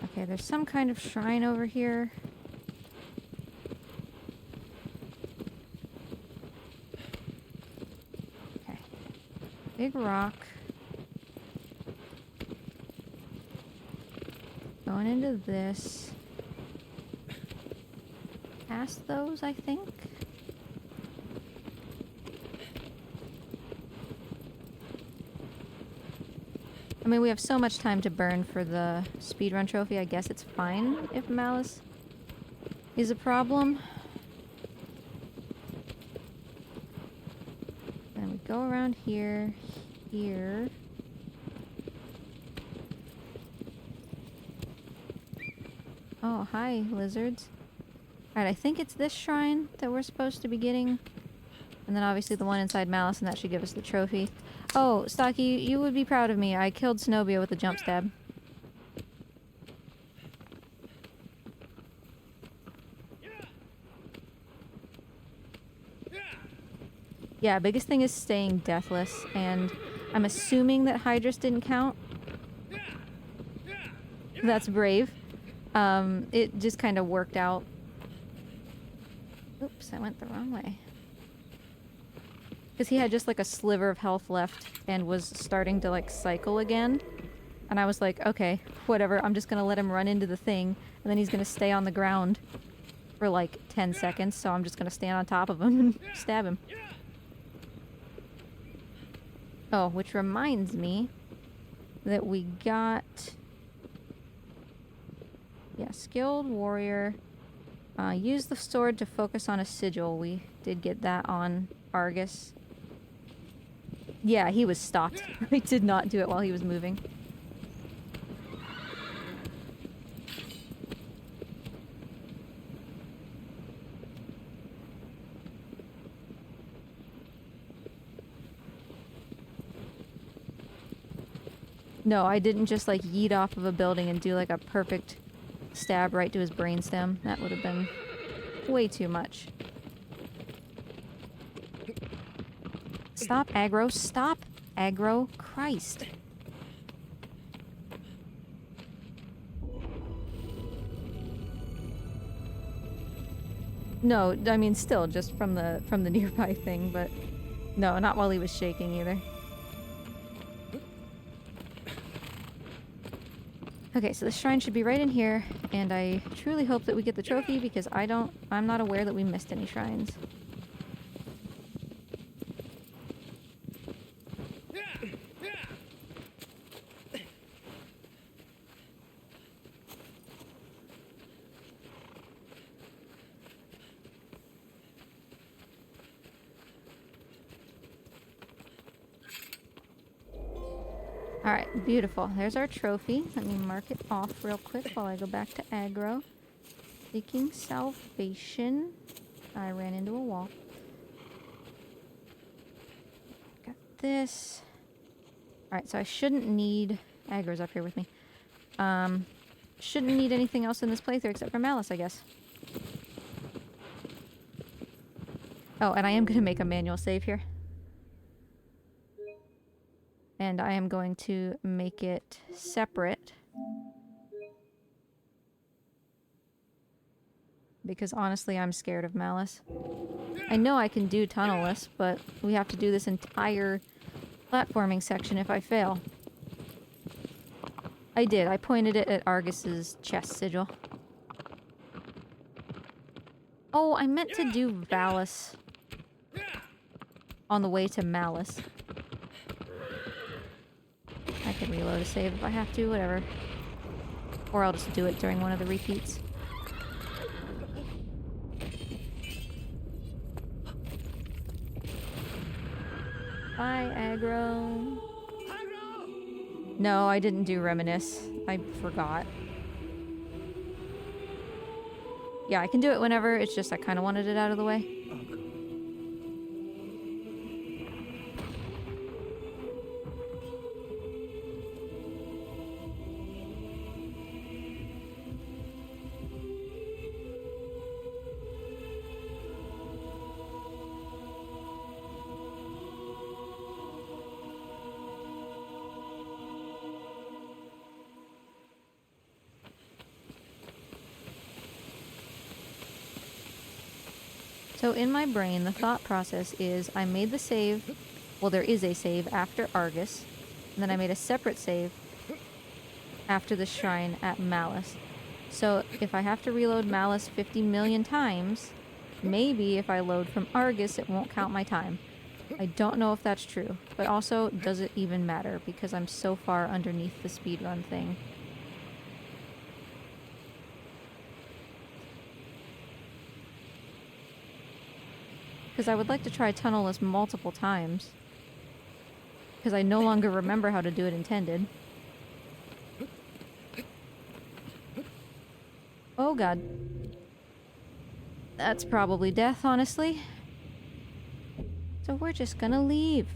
Okay, there's some kind of shrine over here. Okay. Big rock. Going into this. Past those, I think. I mean, we have so much time to burn for the speedrun trophy. I guess it's fine if Malice is a problem. Then we go around here, here. Oh. hi, lizards. Alright, I think it's this shrine that we're supposed to be getting. And then obviously the one inside Malice, and that should give us the trophy. Oh, Stocky, you would be proud of me. I killed Zenobia with a jump stab. Yeah, biggest thing is staying deathless, and I'm assuming that Hydrus didn't count. That's brave. It just kind of worked out. Oops, I went the wrong way. Because he had just like a sliver of health left and was starting to like cycle again. And I was like, okay, whatever, I'm just gonna let him run into the thing, and then he's gonna stay on the ground for like 10 seconds, so I'm just gonna stand on top of him and stab him. Oh, which reminds me that we got... Yeah, skilled warrior. Use the sword to focus on a sigil. We did get that on Argus. Yeah, he was stopped. I did not do it while he was moving. No, I didn't just like yeet off of a building and do like a perfect stab right to his brainstem. That would have been way too much. Stop aggro. Stop aggro. Christ. No, I mean still just from the nearby thing, but no, not while he was shaking either. Okay, so the shrine should be right in here, and I truly hope that we get the trophy because I'm not aware that we missed any shrines. Alright, beautiful. There's our trophy. Let me mark it off real quick while I go back to aggro. Seeking salvation. I ran into a wall. Got this. Alright, so I shouldn't need... Aggro's up here with me. Shouldn't need anything else in this playthrough except for Malice, I guess. Oh, and I am going to make a manual save here. And I am going to make it separate. Because honestly, I'm scared of Malice. I know I can do tunnelless, but we have to do this entire platforming section if I fail. I did. I pointed it at Argus's chest sigil. Oh, I meant to do Valus on the way to Malice. I can reload a save if I have to, whatever. Or I'll just do it during one of the repeats. Bye, aggro. No, I didn't do reminisce. I forgot. Yeah, I can do it whenever, it's just I kind of wanted it out of the way. So in my brain, the thought process is I made the save, well there is a save after Argus, and then I made a separate save after the shrine at Malice. So if I have to reload Malice 50 million times, maybe if I load from Argus it won't count my time. I don't know if that's true, but also does it even matter because I'm so far underneath the speedrun thing. Because I would like to try tunnelless multiple times. Because I no longer remember how to do it intended. Oh god. That's probably death, honestly. So we're just gonna leave.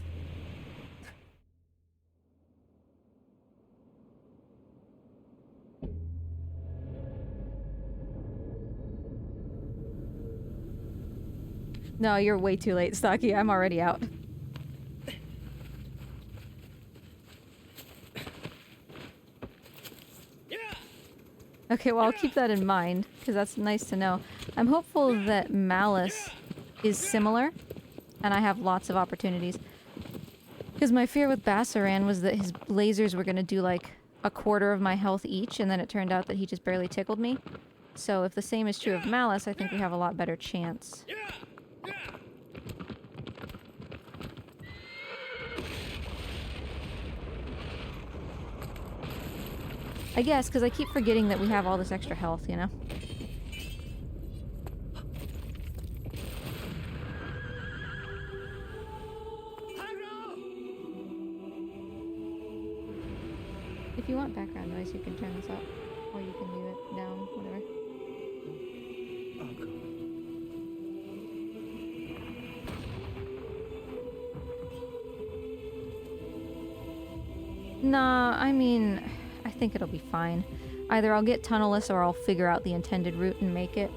No, you're way too late, Stocky. I'm already out. Okay, well, I'll keep that in mind, because that's nice to know. I'm hopeful that Malice is similar, and I have lots of opportunities. Because my fear with Bassaran was that his lasers were going to do, like, a quarter of my health each, and then it turned out that he just barely tickled me. So if the same is true of Malice, I think we have a lot better chance. I guess, because I keep forgetting that we have all this extra health, you know? If you want background noise, you can turn this up. Or you can leave it down, whatever. Nah, I mean, I think it'll be fine. Either I'll get tunnelless or I'll figure out the intended route and make it.